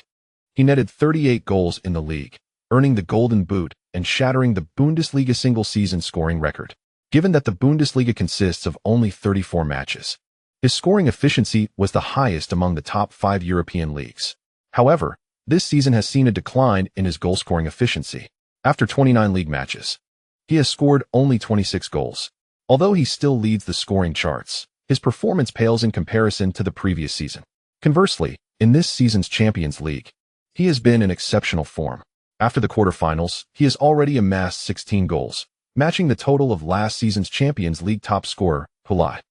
he netted 38 goals in the league, earning the Golden Boot and shattering the Bundesliga single-season scoring record. Given that the Bundesliga consists of only 34 matches, his scoring efficiency was the highest among the top 5 European leagues. However, this season has seen a decline in his goal-scoring efficiency. After 29 league matches, he has scored only 26 goals. Although he still leads the scoring charts, his performance pales in comparison to the previous season. Conversely, in this season's Champions League, he has been in exceptional form. After the quarterfinals, he has already amassed 16 goals, matching the total of last season's Champions League top scorer, Hulai.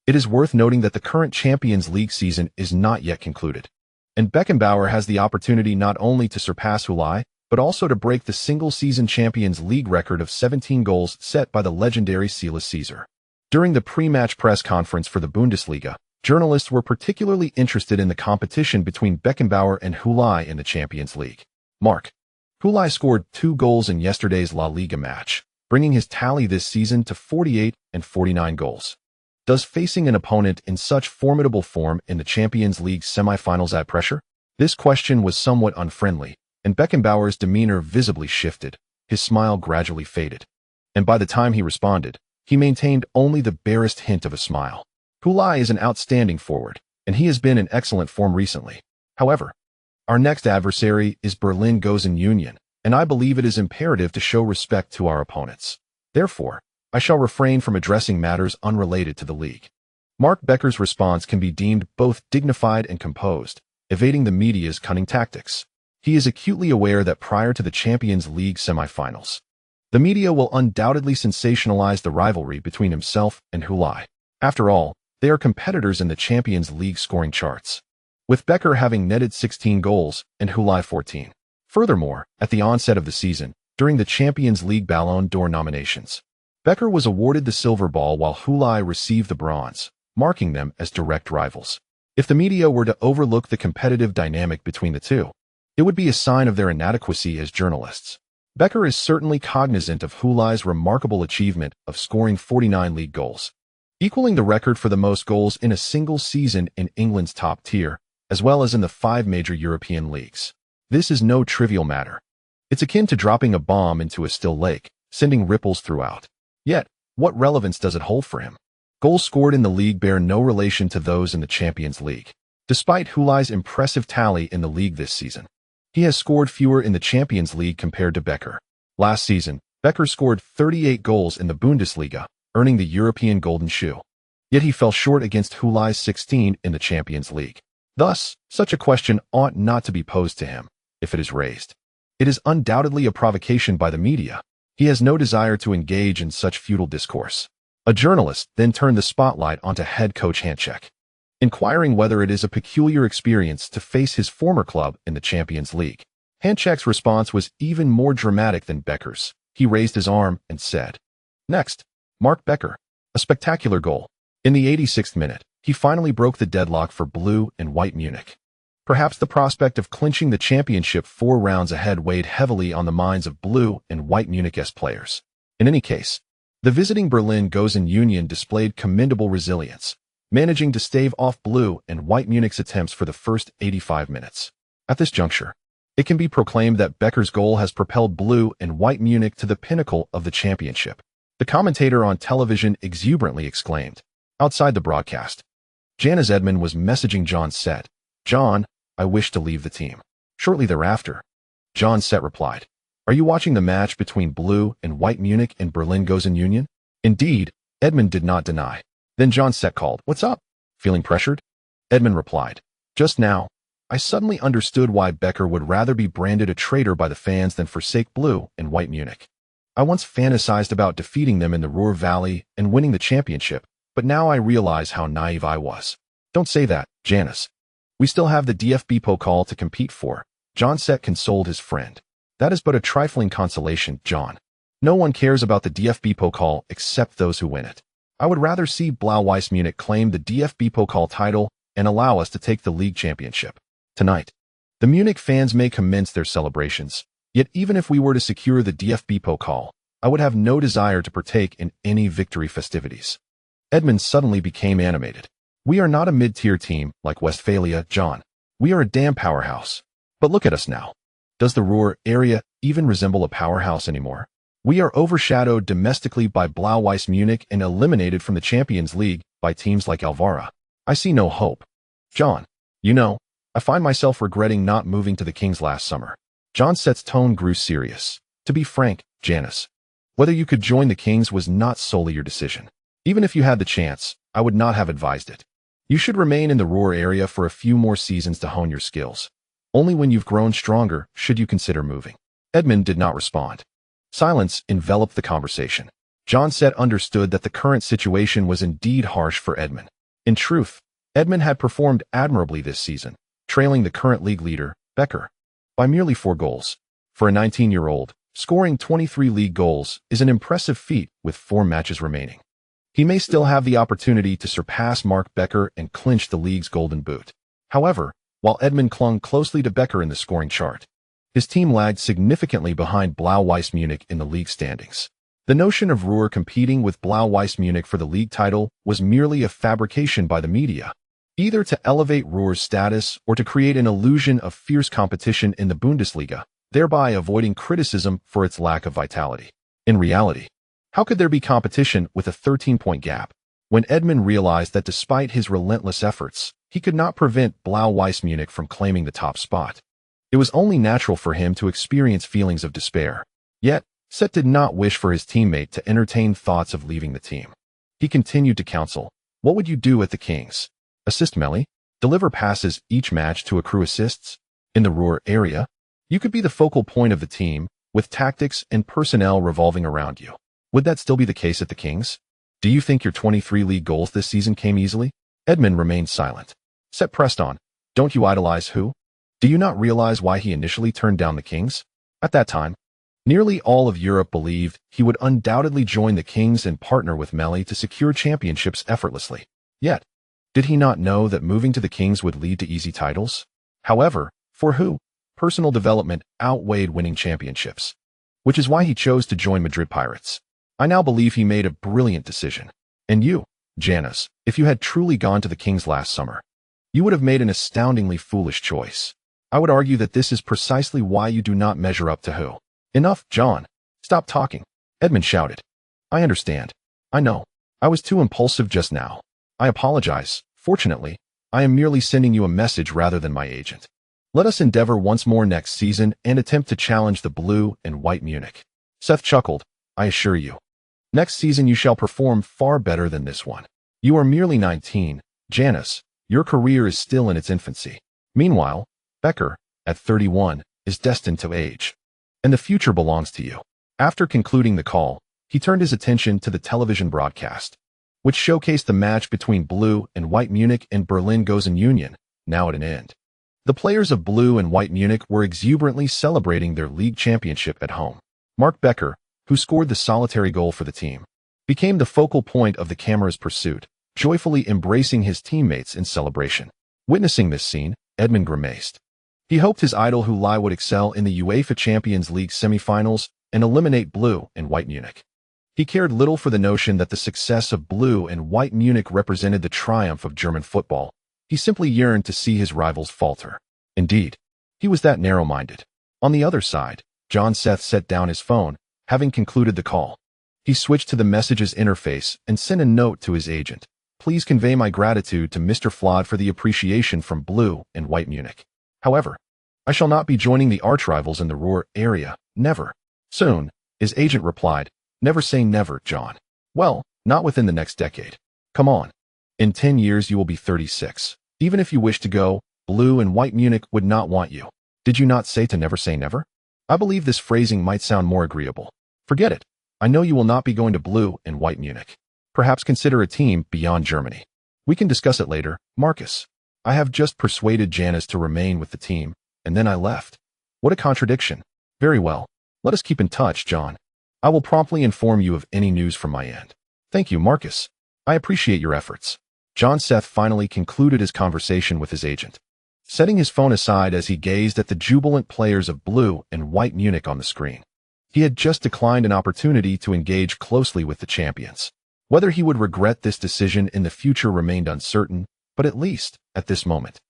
It is worth noting that the current Champions League season is not yet concluded, and Beckenbauer has the opportunity not only to surpass Hulai, but also to break the single-season Champions League record of 17 goals set by the legendary Silas Caesar. During the pre-match press conference for the Bundesliga, journalists were particularly interested in the competition between Beckenbauer and Hulai in the Champions League. Mark. Hulai scored 2 goals in yesterday's La Liga match, bringing his tally this season to 48 and 49 goals. Does facing an opponent in such formidable form in the Champions League semi-finals add pressure? This question was somewhat unfriendly, and Beckenbauer's demeanor visibly shifted. His smile gradually faded, and by the time he responded, he maintained only the barest hint of a smile. Hulai is an outstanding forward, and he has been in excellent form recently. However, our next adversary is Berlin Gosen Union, and I believe it is imperative to show respect to our opponents. Therefore, I shall refrain from addressing matters unrelated to the league. Mark Becker's response can be deemed both dignified and composed, evading the media's cunning tactics. He is acutely aware that prior to the Champions League semifinals, the media will undoubtedly sensationalize the rivalry between himself and Hulai. After all, they are competitors in the Champions League scoring charts, with Becker having netted 16 goals and Hulai 14. Furthermore, at the onset of the season, during the Champions League Ballon d'Or nominations, Becker was awarded the silver ball while Hulai received the bronze, marking them as direct rivals. If the media were to overlook the competitive dynamic between the two, it would be a sign of their inadequacy as journalists. Becker is certainly cognizant of Hulai's remarkable achievement of scoring 49 league goals, equaling the record for the most goals in a single season in England's top tier, as well as in the 5 major European leagues. This is no trivial matter. It's akin to dropping a bomb into a still lake, sending ripples throughout. Yet, what relevance does it hold for him? Goals scored in the league bear no relation to those in the Champions League. Despite Hulai's impressive tally in the league this season, he has scored fewer in the Champions League compared to Becker. Last season, Becker scored 38 goals in the Bundesliga, earning the European Golden Shoe. Yet he fell short against Hulai's 16 in the Champions League. Thus, such a question ought not to be posed to him, if it is raised. It is undoubtedly a provocation by the media. He has no desire to engage in such futile discourse. A journalist then turned the spotlight onto head coach Hanček, inquiring whether it is a peculiar experience to face his former club in the Champions League. Hanček's response was even more dramatic than Becker's. He raised his arm and said, "Next, Mark Becker." A spectacular goal. In the 86th minute, he finally broke the deadlock for Blue and White Munich. Perhaps the prospect of clinching the championship 4 rounds ahead weighed heavily on the minds of Blue and White Munich's players. In any case, the visiting Berlin Gosen Union displayed commendable resilience, managing to stave off Blue and White Munich's attempts for the first 85 minutes. At this juncture, it can be proclaimed that Becker's goal has propelled Blue and White Munich to the pinnacle of the championship. The commentator on television exuberantly exclaimed. Outside the broadcast, Jana's Edmund was messaging John Set. "John, I wish to leave the team." Shortly thereafter, John Set replied, "Are you watching the match between Blue and White Munich and Berlin Gosen Union?" Indeed, Edmund did not deny. Then John Set called, "What's up? Feeling pressured?" Edmund replied, "Just now, I suddenly understood why Becker would rather be branded a traitor by the fans than forsake Blue and White Munich. I once fantasized about defeating them in the Ruhr Valley and winning the championship, but now I realize how naive I was." "Don't say that, Janis. We still have the DFB Pokal to compete for," John Set consoled his friend. "That is but a trifling consolation, John. No one cares about the DFB Pokal except those who win it. I would rather see Blau-Weiß Munich claim the DFB Pokal title and allow us to take the league championship. Tonight, the Munich fans may commence their celebrations, yet even if we were to secure the DFB Pokal, I would have no desire to partake in any victory festivities." Edmund suddenly became animated. "We are not a mid-tier team like Westphalia, John. We are a damn powerhouse. But look at us now. Does the Ruhr area even resemble a powerhouse anymore? We are overshadowed domestically by Blau-Weiß Munich and eliminated from the Champions League by teams like Alvara. I see no hope. John, you know, I find myself regretting not moving to the Kings last summer." John Set's tone grew serious. "To be frank, Janice, whether you could join the Kings was not solely your decision. Even if you had the chance, I would not have advised it. You should remain in the Ruhr area for a few more seasons to hone your skills. Only when you've grown stronger should you consider moving." Edmund did not respond. Silence enveloped the conversation. John Set understood that the current situation was indeed harsh for Edmund. In truth, Edmund had performed admirably this season, trailing the current league leader, Becker, by merely 4 goals. For a 19-year-old, scoring 23 league goals is an impressive feat with 4 matches remaining. He may still have the opportunity to surpass Mark Becker and clinch the league's golden boot. However, while Edmund clung closely to Becker in the scoring chart, his team lagged significantly behind Blau-Weiß Munich in the league standings. The notion of Ruhr competing with Blau-Weiß Munich for the league title was merely a fabrication by the media, either to elevate Ruhr's status or to create an illusion of fierce competition in the Bundesliga, thereby avoiding criticism for its lack of vitality. In reality, how could there be competition with a 13-point gap? When Edmund realized that despite his relentless efforts, he could not prevent Blau-Weiß Munich from claiming the top spot, it was only natural for him to experience feelings of despair. Yet, Set did not wish for his teammate to entertain thoughts of leaving the team. He continued to counsel, "What would you do at the Kings? Assist Meili? Deliver passes each match to accrue assists? In the Ruhr area, you could be the focal point of the team, with tactics and personnel revolving around you. Would that still be the case at the Kings? Do you think your 23 league goals this season came easily?" Edmund remained silent. Set pressed on, "Don't you idolize who? Do you not realize why he initially turned down the Kings? At that time, nearly all of Europe believed he would undoubtedly join the Kings and partner with Meili to secure championships effortlessly. Yet, did he not know that moving to the Kings would lead to easy titles? However, for who? Personal development outweighed winning championships, which is why he chose to join Madrid Pirates. I now believe he made a brilliant decision. And you, Janice, if you had truly gone to the Kings last summer, you would have made an astoundingly foolish choice. I would argue that this is precisely why you do not measure up to who. Enough, John. Stop talking, Edmund shouted. I understand. I know. I was too impulsive just now. I apologize. Fortunately, I am merely sending you a message rather than my agent. Let us endeavor once more next season and attempt to challenge the blue and white Munich. Seth chuckled. I assure you. Next season you shall perform far better than this one. You are merely 19, Janice. Your career is still in its infancy. Meanwhile, Becker, at 31, is destined to age. And the future belongs to you. After concluding the call, he turned his attention to the television broadcast, which showcased the match between Blue and White Munich and Berlin Gosen Union, now at an end. The players of Blue and White Munich were exuberantly celebrating their league championship at home. Mark Becker, who scored the solitary goal for the team, became the focal point of the camera's pursuit, joyfully embracing his teammates in celebration. Witnessing this scene, Edmund grimaced. He hoped his idol Hulai would excel in the UEFA Champions League semi-finals and eliminate Blue and White Munich. He cared little for the notion that the success of Blue and White Munich represented the triumph of German football. He simply yearned to see his rivals falter. Indeed, he was that narrow-minded. On the other side, John Seth set down his phone, having concluded the call. He switched to the messages interface and sent a note to his agent. Please convey my gratitude to Mr. Flood for the appreciation from Blue and White Munich. However, I shall not be joining the archrivals in the Ruhr area, never. Soon, his agent replied, never say never, John. Well, not within the next decade. Come on. In 10 years you will be 36. Even if you wish to go, Blue and White Munich would not want you. Did you not say never? I believe this phrasing might sound more agreeable. Forget it. I know you will not be going to Blue and White Munich. Perhaps consider a team beyond Germany. We can discuss it later, Marcus. I have just persuaded Janice to remain with the team, and then I left. What a contradiction. Very well. Let us keep in touch, John. I will promptly inform you of any news from my end. Thank you, Marcus. I appreciate your efforts. John Seth finally concluded his conversation with his agent, setting his phone aside as he gazed at the jubilant players of Blue and White Munich on the screen. He had just declined an opportunity to engage closely with the champions. Whether he would regret this decision in the future remained uncertain, but at least, at this moment,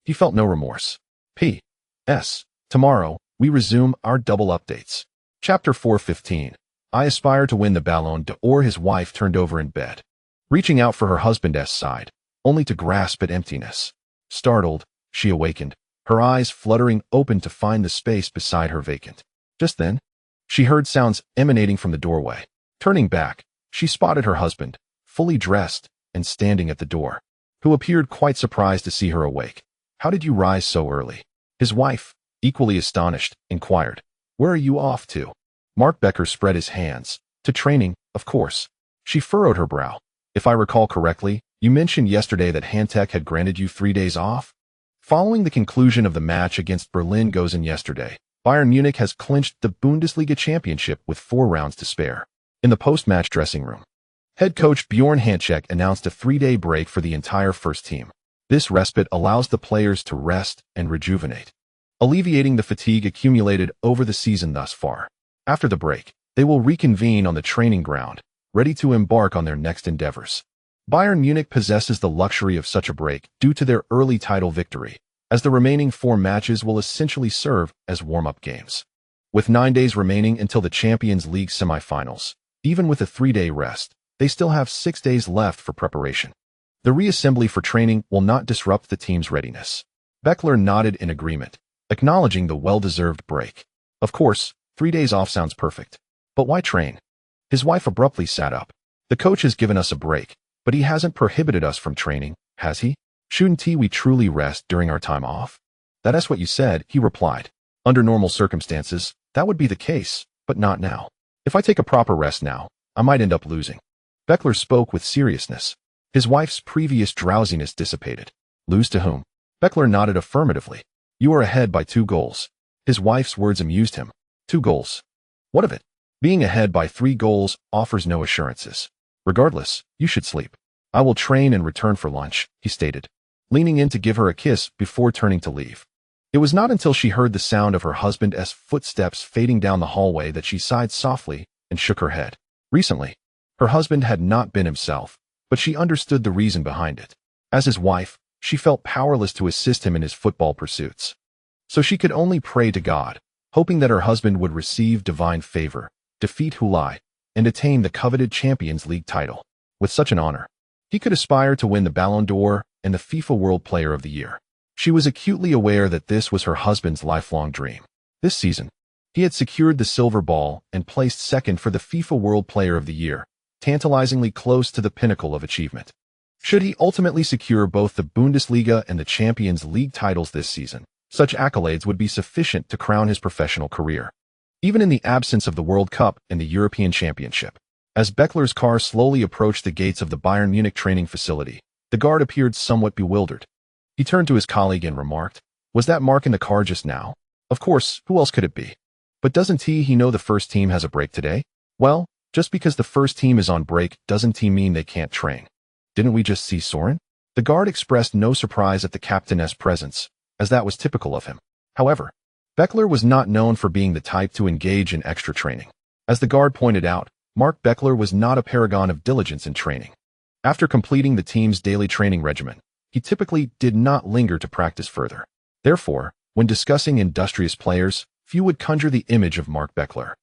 he felt no remorse. P.S. Tomorrow, we resume our double updates. Chapter 4:15. I aspire to win the Ballon d'Or. His wife turned over in bed, reaching out for her husband's side, only to grasp at emptiness. Startled, she awakened, her eyes fluttering open to find the space beside her vacant. Just then, she heard sounds emanating from the doorway. Turning back, she spotted her husband, fully dressed and standing at the door, who appeared quite surprised to see her awake. How did you rise so early? His wife, equally astonished, inquired. Where are you off to? Mark Becker spread his hands. To training, of course. She furrowed her brow. If I recall correctly, you mentioned yesterday that Handtech had granted you 3 days off? Following the conclusion of the match against Berlin Gosen yesterday, Bayern Munich has clinched the Bundesliga championship with 4 rounds to spare. In the post-match dressing room, head coach Bjorn Handtech announced a 3-day break for the entire first team. This respite allows the players to rest and rejuvenate, alleviating the fatigue accumulated over the season thus far. After the break, they will reconvene on the training ground, ready to embark on their next endeavors. Bayern Munich possesses the luxury of such a break due to their early title victory, as the remaining 4 matches will essentially serve as warm-up games. With 9 days remaining until the Champions League semifinals, even with a 3-day rest, they still have 6 days left for preparation. The reassembly for training will not disrupt the team's readiness. Beckler nodded in agreement, acknowledging the well-deserved break. Of course, 3 days off sounds perfect. But why train? His wife abruptly sat up. The coach has given us a break, but he hasn't prohibited us from training, has he? Shouldn't we truly rest during our time off? That is what you said, he replied. Under normal circumstances, that would be the case, but not now. If I take a proper rest now, I might end up losing. Beckler spoke with seriousness. His wife's previous drowsiness dissipated. Lose to whom? Beckler nodded affirmatively. You are ahead by 2 goals. His wife's words amused him. 2 goals. What of it? Being ahead by 3 goals offers no assurances. Regardless, you should sleep. I will train and return for lunch, he stated, leaning in to give her a kiss before turning to leave. It was not until she heard the sound of her husband's footsteps fading down the hallway that she sighed softly and shook her head. Recently, her husband had not been himself, but she understood the reason behind it. As his wife, she felt powerless to assist him in his football pursuits. So she could only pray to God, hoping that her husband would receive divine favor, defeat Hulai, and attain the coveted Champions League title. With such an honor, he could aspire to win the Ballon d'Or and the FIFA World Player of the Year. She was acutely aware that this was her husband's lifelong dream. This season, he had secured the silver ball and placed second for the FIFA World Player of the Year, tantalizingly close to the pinnacle of achievement. Should he ultimately secure both the Bundesliga and the Champions League titles this season, such accolades would be sufficient to crown his professional career. Even in the absence of the World Cup and the European Championship. As Beckler's car slowly approached the gates of the Bayern Munich training facility, the guard appeared somewhat bewildered. He turned to his colleague and remarked, "Was that Mark in the car just now?" "Of course, who else could it be?" "But doesn't he know the first team has a break today?" "Well, just because the first team is on break doesn't mean they can't train. Didn't we just see Soren?" The guard expressed no surprise at the captain's presence, as that was typical of him. However, Beckler was not known for being the type to engage in extra training. As the guard pointed out, Mark Beckler was not a paragon of diligence in training. After completing the team's daily training regimen, he typically did not linger to practice further. Therefore, when discussing industrious players, few would conjure the image of Mark Beckler.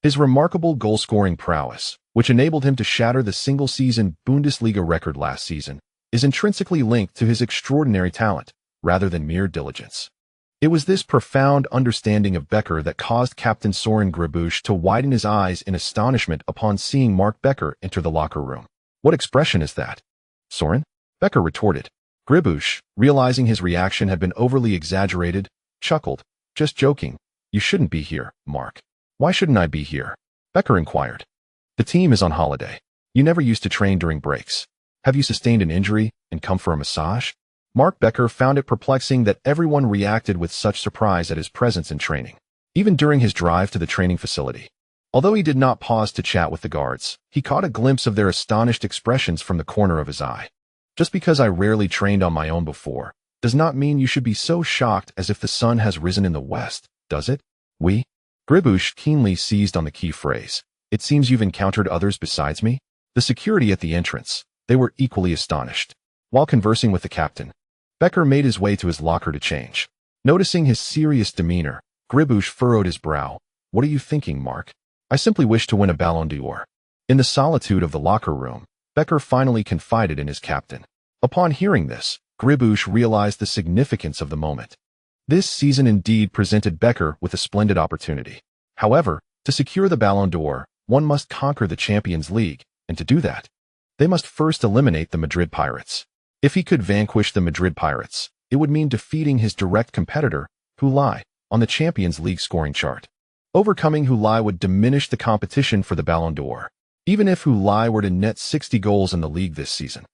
His remarkable goal-scoring prowess, which enabled him to shatter the single-season Bundesliga record last season, is intrinsically linked to his extraordinary talent, rather than mere diligence. It was this profound understanding of Becker that caused Captain Soren Gribush to widen his eyes in astonishment upon seeing Mark Becker enter the locker room. "What expression is that, Soren?" Becker retorted. Gribush, realizing his reaction had been overly exaggerated, chuckled. "Just joking. You shouldn't be here, Mark." "Why shouldn't I be here?" Becker inquired. "The team is on holiday. You never used to train during breaks. Have you sustained an injury and come for a massage?" Mark Becker found it perplexing that everyone reacted with such surprise at his presence in training, even during his drive to the training facility. Although he did not pause to chat with the guards, he caught a glimpse of their astonished expressions from the corner of his eye. "Just because I rarely trained on my own before, does not mean you should be so shocked as if the sun has risen in the west, does it?" "We?" Gribush keenly seized on the key phrase. "It seems you've encountered others besides me?" The security at the entrance, they were equally astonished. While conversing with the captain, Becker made his way to his locker to change. Noticing his serious demeanor, Gribush furrowed his brow. "What are you thinking, Mark?" "I simply wish to win a Ballon d'Or." In the solitude of the locker room, Becker finally confided in his captain. Upon hearing this, Gribush realized the significance of the moment. This season indeed presented Becker with a splendid opportunity. However, to secure the Ballon d'Or, one must conquer the Champions League, and to do that, they must first eliminate the Madrid Pirates. If he could vanquish the Madrid Pirates, it would mean defeating his direct competitor, Hulai, on the Champions League scoring chart. Overcoming Hulai would diminish the competition for the Ballon d'Or, even if Hulai were to net 60 goals in the league this season.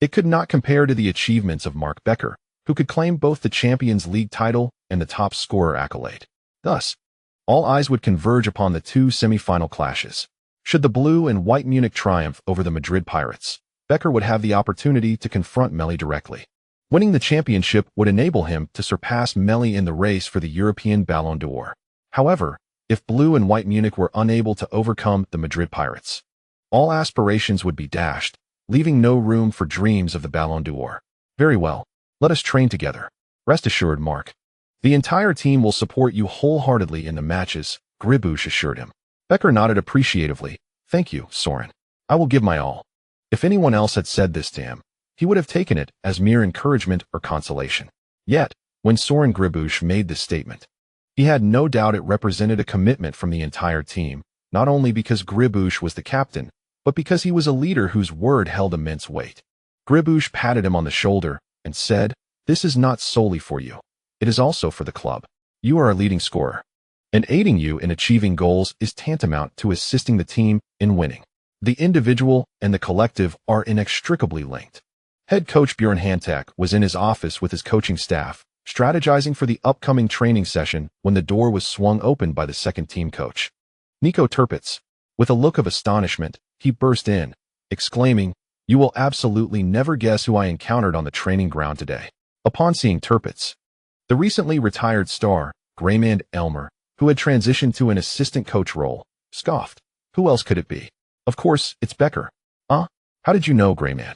It could not compare to the achievements of Mark Becker, who could claim both the Champions League title and the top scorer accolade. Thus, all eyes would converge upon the two semi-final clashes. Should the blue and white Munich triumph over the Madrid Pirates, Becker would have the opportunity to confront Meili directly. Winning the championship would enable him to surpass Meili in the race for the European Ballon d'Or. However, if blue and white Munich were unable to overcome the Madrid Pirates, all aspirations would be dashed, leaving no room for dreams of the Ballon d'Or. "Very well. Let us train together. Rest assured, Mark. The entire team will support you wholeheartedly in the matches," Gribush assured him. Becker nodded appreciatively. "Thank you, Soren. I will give my all." If anyone else had said this to him, he would have taken it as mere encouragement or consolation. Yet, when Soren Gribush made this statement, he had no doubt it represented a commitment from the entire team, not only because Gribush was the captain, but because he was a leader whose word held immense weight. Gribush patted him on the shoulder and said, "This is not solely for you. It is also for the club. You are a leading scorer, and aiding you in achieving goals is tantamount to assisting the team in winning. The individual and the collective are inextricably linked." Head coach Bjorn Hantek was in his office with his coaching staff, strategizing for the upcoming training session when the door was swung open by the second team coach, Nico Tirpitz. With a look of astonishment, he burst in, exclaiming, "You will absolutely never guess who I encountered on the training ground today." Upon seeing Tirpitz, the recently retired star, Grayman Elmer, who had transitioned to an assistant coach role, scoffed. "Who else could it be? Of course, it's Becker." "Huh? How did you know, Grayman?"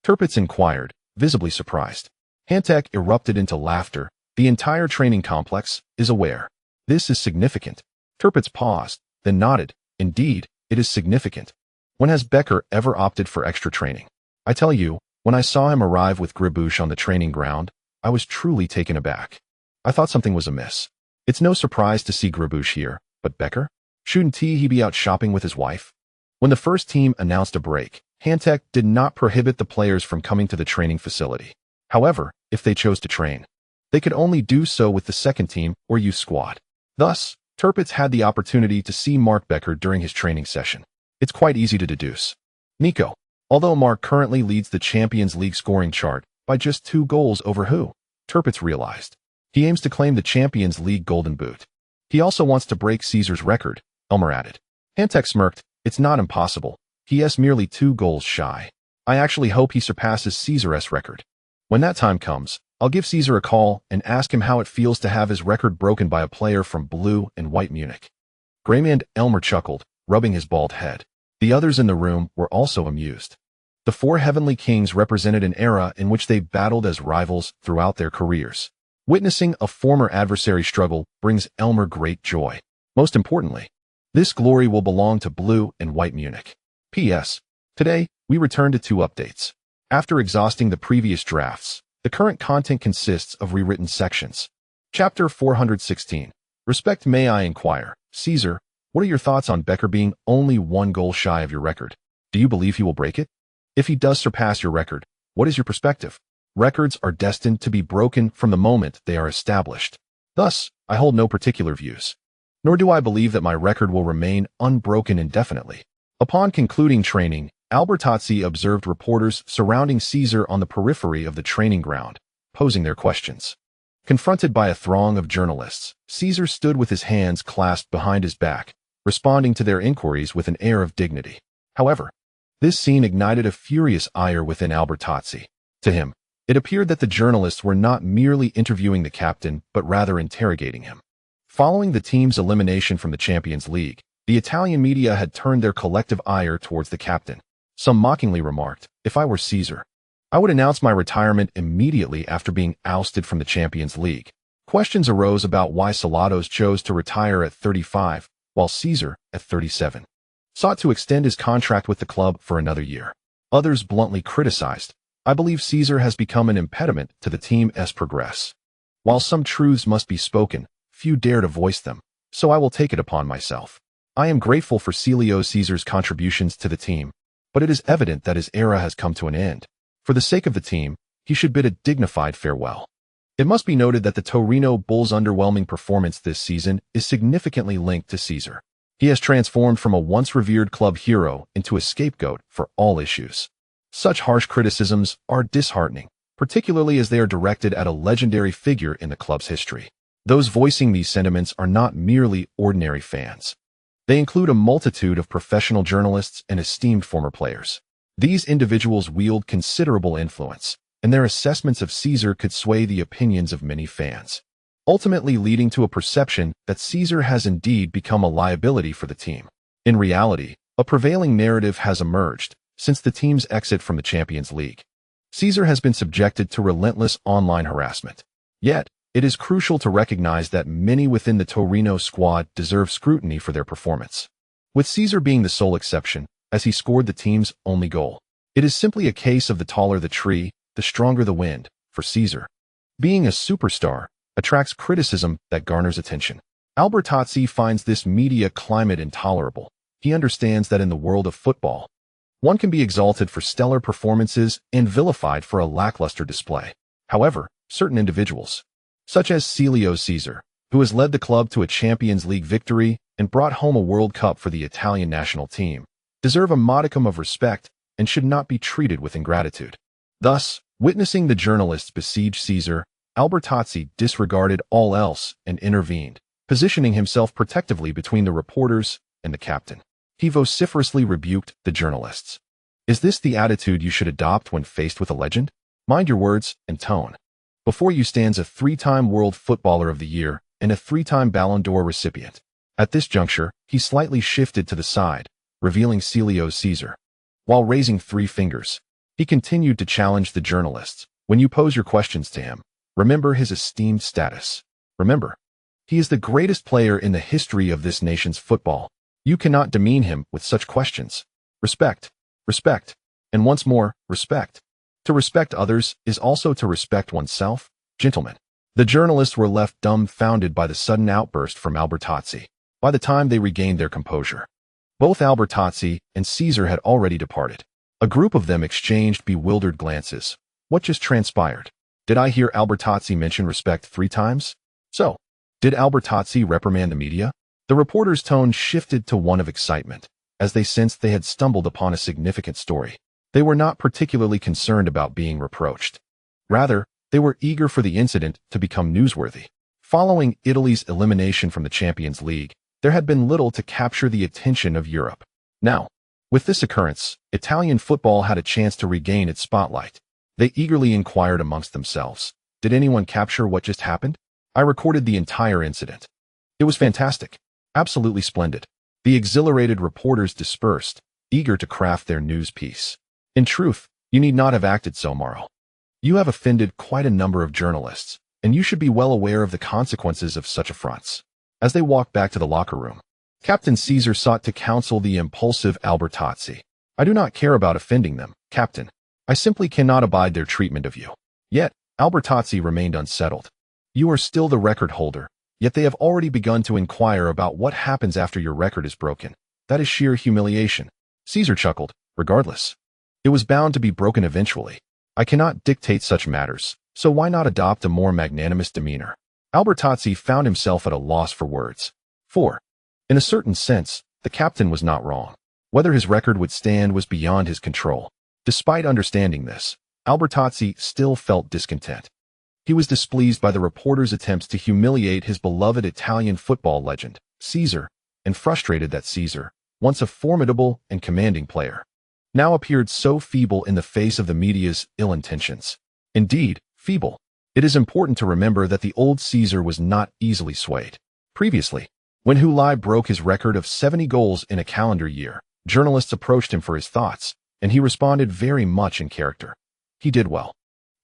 Tirpitz inquired, visibly surprised. Hantek erupted into laughter, The entire training complex is aware. This is significant. Tirpitz paused, then nodded. Indeed, it is significant. When has Becker ever opted for extra training? I tell you, when I saw him arrive with Gribouche on the training ground, I was truly taken aback. I thought something was amiss. It's no surprise to see Gribouche here, but Becker? Shouldn't he be out shopping with his wife? When the first team announced a break, Handtek did not prohibit the players from coming to the training facility. However, if they chose to train, they could only do so with the second team or youth squad. Thus, Tirpitz had the opportunity to see Mark Becker during his training session. It's quite easy to deduce. Nico. Although Mark currently leads the Champions League scoring chart by just 2 goals over who? Tirpitz realized. He aims to claim the Champions League Golden Boot. He also wants to break Caesar's record, Elmer added. Handtek smirked. It's not impossible. He is merely 2 goals shy. I actually hope he surpasses Caesar's record. When that time comes, I'll give Caesar a call and ask him how it feels to have his record broken by a player from blue and white Munich. Grayman Elmer chuckled, rubbing his bald head. The others in the room were also amused. The 4 Heavenly Kings represented an era in which they battled as rivals throughout their careers. Witnessing a former adversary struggle brings Elmer great joy. Most importantly, this glory will belong to blue and white Munich. P.S. Today, we return to 2 updates. After exhausting the previous drafts, the current content consists of rewritten sections. Chapter 416. Respect. May I inquire, Caesar, what are your thoughts on Becker being only 1 goal shy of your record? Do you believe he will break it? If he does surpass your record, what is your perspective? Records are destined to be broken from the moment they are established. Thus, I hold no particular views. Nor do I believe that my record will remain unbroken indefinitely. Upon concluding training, Albertazzi observed reporters surrounding Caesar on the periphery of the training ground, posing their questions. Confronted by a throng of journalists, Caesar stood with his hands clasped behind his back, responding to their inquiries with an air of dignity. However, this scene ignited a furious ire within Albertazzi. To him, it appeared that the journalists were not merely interviewing the captain, but rather interrogating him. Following the team's elimination from the Champions League, the Italian media had turned their collective ire towards the captain. Some mockingly remarked, "If I were Caesar, I would announce my retirement immediately after being ousted from the Champions League." Questions arose about why Selados chose to retire at 35, while Caesar, at 37, sought to extend his contract with the club for another year. Others bluntly criticized, "I believe Caesar has become an impediment to the team's progress." While some truths must be spoken, few dare to voice them, so I will take it upon myself. I am grateful for Celio Caesar's contributions to the team, but it is evident that his era has come to an end. For the sake of the team, he should bid a dignified farewell. It must be noted that the Torino Bulls' underwhelming performance this season is significantly linked to Caesar. He has transformed from a once revered club hero into a scapegoat for all issues. Such harsh criticisms are disheartening, particularly as they are directed at a legendary figure in the club's history. Those voicing these sentiments are not merely ordinary fans. They include a multitude of professional journalists and esteemed former players. These individuals wield considerable influence, and their assessments of Caesar could sway the opinions of many fans, ultimately leading to a perception that Caesar has indeed become a liability for the team. In reality, a prevailing narrative has emerged since the team's exit from the Champions League. Caesar has been subjected to relentless online harassment. Yet, it is crucial to recognize that many within the Torino squad deserve scrutiny for their performance, with Caesar being the sole exception, as he scored the team's only goal. It is simply a case of the taller the tree, the stronger the wind, for Caesar. Being a superstar attracts criticism that garners attention. Albertazzi finds this media climate intolerable. He understands that in the world of football, one can be exalted for stellar performances and vilified for a lackluster display. However, certain individuals, such as Celio Caesar, who has led the club to a Champions League victory and brought home a World Cup for the Italian national team, deserve a modicum of respect and should not be treated with ingratitude. Thus, witnessing the journalists besiege Caesar, Albertazzi disregarded all else and intervened, positioning himself protectively between the reporters and the captain. He vociferously rebuked the journalists. "Is this the attitude you should adopt when faced with a legend? Mind your words and tone. Before you stands a 3-time World Footballer of the Year and a 3-time Ballon d'Or recipient." At this juncture, he slightly shifted to the side, revealing Celio Caesar. While raising 3 fingers, he continued to challenge the journalists. "When you pose your questions to him, Remember his esteemed status. Remember, he is the greatest player in the history of this nation's football. You cannot demean him with such questions. Respect, respect, and once more, respect. To respect others is also to respect oneself. Gentlemen, the journalists were left dumbfounded by the sudden outburst from Albertazzi. By the time they regained their composure, both Albertazzi and Caesar had already departed. A group of them exchanged bewildered glances. What just transpired? Did I hear Albertazzi mention respect 3 times? So, did Albertazzi reprimand the media? The reporters' tone shifted to one of excitement, as they sensed they had stumbled upon a significant story. They were not particularly concerned about being reproached. Rather, they were eager for the incident to become newsworthy. Following Italy's elimination from the Champions League, there had been little to capture the attention of Europe. Now, with this occurrence, Italian football had a chance to regain its spotlight. They eagerly inquired amongst themselves, did anyone capture what just happened? I recorded the entire incident. It was fantastic. Absolutely splendid. The exhilarated reporters dispersed, eager to craft their news piece. In truth, you need not have acted so, Maro. You have offended quite a number of journalists, and you should be well aware of the consequences of such affronts. As they walked back to the locker room, Captain Caesar sought to counsel the impulsive Albertazzi. I do not care about offending them, Captain. I simply cannot abide their treatment of you. Yet, Albertazzi remained unsettled. You are still the record holder, yet they have already begun to inquire about what happens after your record is broken. That is sheer humiliation. Caesar chuckled. Regardless, it was bound to be broken eventually. I cannot dictate such matters, so why not adopt a more magnanimous demeanor? Albertazzi found himself at a loss for words. 4. In a certain sense, the captain was not wrong. Whether his record would stand was beyond his control. Despite understanding this, Albertazzi still felt discontent. He was displeased by the reporter's attempts to humiliate his beloved Italian football legend, Caesar, and frustrated that Caesar, once a formidable and commanding player, now appeared so feeble in the face of the media's ill intentions. Indeed, feeble. It is important to remember that the old Caesar was not easily swayed. Previously, when Hulai broke his record of 70 goals in a calendar year, journalists approached him for his thoughts, and he responded very much in character. He did well.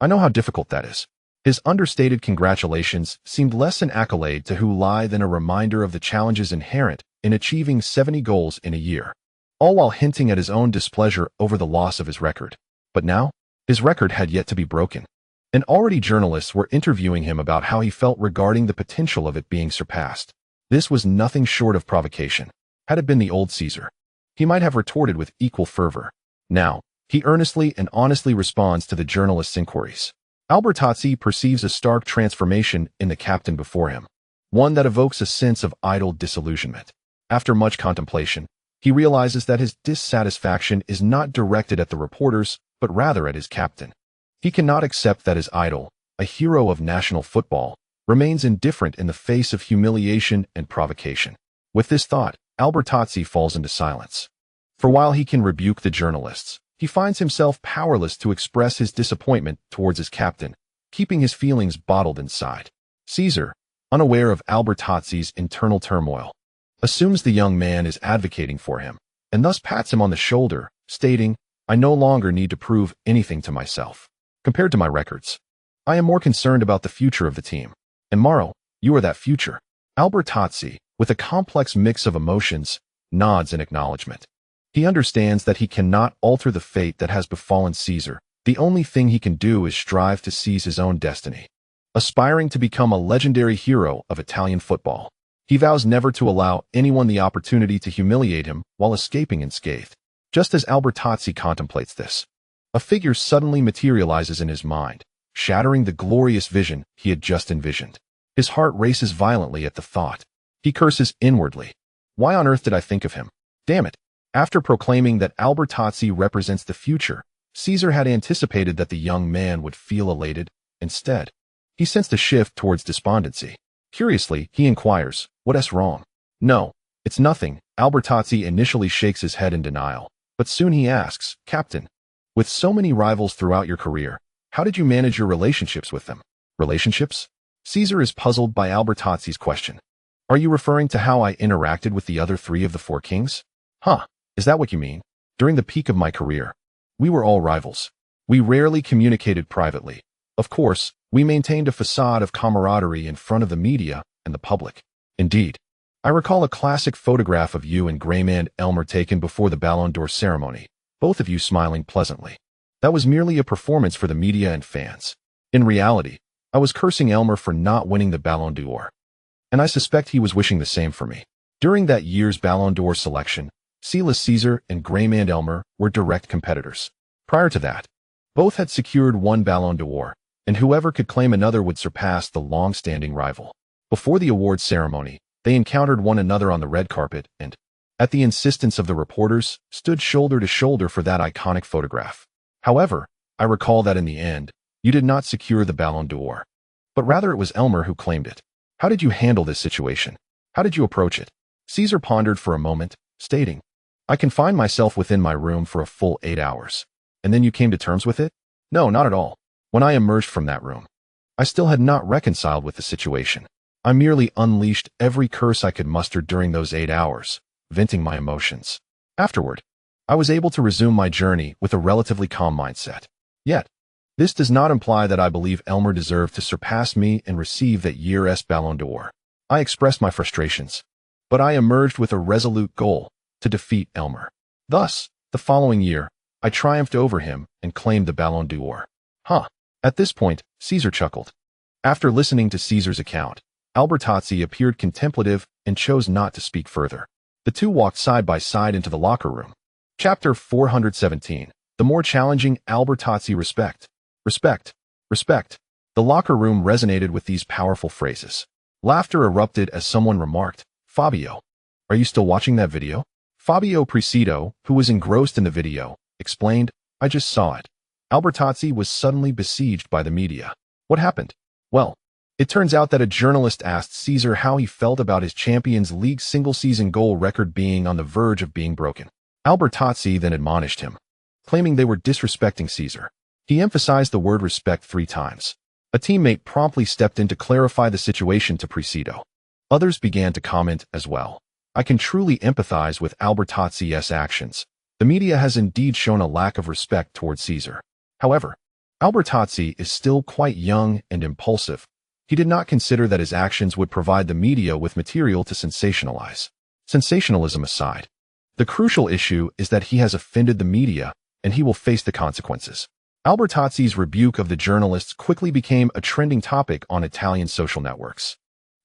I know how difficult that is. His understated congratulations seemed less an accolade to Hulai than a reminder of the challenges inherent in achieving 70 goals in a year, all while hinting at his own displeasure over the loss of his record. But now, his record had yet to be broken. And already journalists were interviewing him about how he felt regarding the potential of it being surpassed. This was nothing short of provocation. Had it been the old Caesar, he might have retorted with equal fervor. Now, he earnestly and honestly responds to the journalists' inquiries. Albertazzi perceives a stark transformation in the captain before him, one that evokes a sense of idle disillusionment. After much contemplation, he realizes that his dissatisfaction is not directed at the reporters, but rather at his captain. He cannot accept that his idol, a hero of national football, remains indifferent in the face of humiliation and provocation. With this thought, Albertazzi falls into silence. For while he can rebuke the journalists, he finds himself powerless to express his disappointment towards his captain, keeping his feelings bottled inside. Caesar, unaware of Albertazzi's internal turmoil, assumes the young man is advocating for him, and thus pats him on the shoulder, stating, I no longer need to prove anything to myself. Compared to my records, I am more concerned about the future of the team. And Maro, you are that future. Albertazzi, with a complex mix of emotions, nods in acknowledgement. He understands that he cannot alter the fate that has befallen Caesar. The only thing he can do is strive to seize his own destiny. Aspiring to become a legendary hero of Italian football, he vows never to allow anyone the opportunity to humiliate him while escaping unscathed. Just as Albertazzi contemplates this, a figure suddenly materializes in his mind, shattering the glorious vision he had just envisioned. His heart races violently at the thought. He curses inwardly. Why on earth did I think of him? Damn it. After proclaiming that Albertazzi represents the future, Caesar had anticipated that the young man would feel elated. Instead, he sensed a shift towards despondency. Curiously, he inquires, what's wrong? No, it's nothing. Albertazzi initially shakes his head in denial, but soon he asks, Captain, with so many rivals throughout your career, how did you manage your relationships with them? Relationships? Caesar is puzzled by Albertazzi's question. Are you referring to how I interacted with the other 3 of the 4 kings? Huh, is that what you mean? During the peak of my career, we were all rivals. We rarely communicated privately, Of course, we maintained a facade of camaraderie in front of the media and the public. Indeed, I recall a classic photograph of you and Greyman Elmer taken before the Ballon d'Or ceremony, both of you smiling pleasantly. That was merely a performance for the media and fans. In reality, I was cursing Elmer for not winning the Ballon d'Or, and I suspect he was wishing the same for me. During that year's Ballon d'Or selection, Silas Caesar and Greyman Elmer were direct competitors. Prior to that, both had secured one Ballon d'Or, and whoever could claim another would surpass the long-standing rival. Before the awards ceremony, they encountered one another on the red carpet and, at the insistence of the reporters, stood shoulder to shoulder for that iconic photograph. However, I recall that in the end, you did not secure the Ballon d'Or, but rather it was Elmer who claimed it. How did you handle this situation? How did you approach it? Caesar pondered for a moment, stating, I confined myself within my room for a full 8 hours. And then you came to terms with it? No, not at all. When I emerged from that room, I still had not reconciled with the situation. I merely unleashed every curse I could muster during those 8 hours, venting my emotions. Afterward, I was able to resume my journey with a relatively calm mindset. Yet, this does not imply that I believe Elmer deserved to surpass me and receive that year's Ballon d'Or. I expressed my frustrations, but I emerged with a resolute goal to defeat Elmer. Thus, the following year, I triumphed over him and claimed the Ballon d'Or. At this point, Caesar chuckled. After listening to Caesar's account, Albertazzi appeared contemplative and chose not to speak further. The two walked side by side into the locker room. Chapter 417. The more challenging Albertazzi respect. Respect. Respect. The locker room resonated with these powerful phrases. Laughter erupted as someone remarked, Fabio, are you still watching that video? Fabio Presido, who was engrossed in the video, explained, I just saw it. Albertazzi was suddenly besieged by the media. What happened? Well, it turns out that a journalist asked Caesar how he felt about his Champions League single-season goal record being on the verge of being broken. Albertazzi then admonished him, claiming they were disrespecting Caesar. He emphasized the word respect 3 times. A teammate promptly stepped in to clarify the situation to Presido. Others began to comment as well. I can truly empathize with Albertazzi's actions. The media has indeed shown a lack of respect towards Caesar. However, Albertazzi is still quite young and impulsive. He did not consider that his actions would provide the media with material to sensationalize. Sensationalism aside, the crucial issue is that he has offended the media, and he will face the consequences. Albertazzi's rebuke of the journalists quickly became a trending topic on Italian social networks.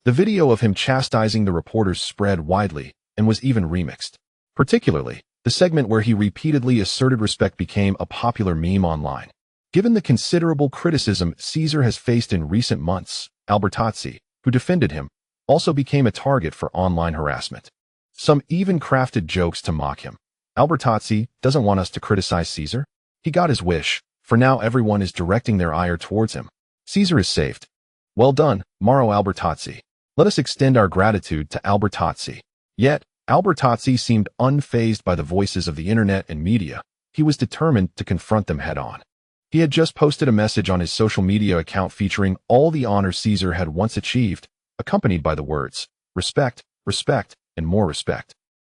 The video of him chastising the reporters spread widely and was even remixed. Particularly, the segment where he repeatedly asserted respect became a popular meme online. Given the considerable criticism Caesar has faced in recent months, Albertazzi, who defended him, also became a target for online harassment. Some even crafted jokes to mock him. Albertazzi doesn't want us to criticize Caesar. He got his wish, for now everyone is directing their ire towards him. Caesar is saved. Well done, Mauro Albertazzi. Let us extend our gratitude to Albertazzi. Yet, Albertazzi seemed unfazed by the voices of the internet and media. He was determined to confront them head-on. He had just posted a message on his social media account featuring all the honor Caesar had once achieved, accompanied by the words, respect, respect, and more respect.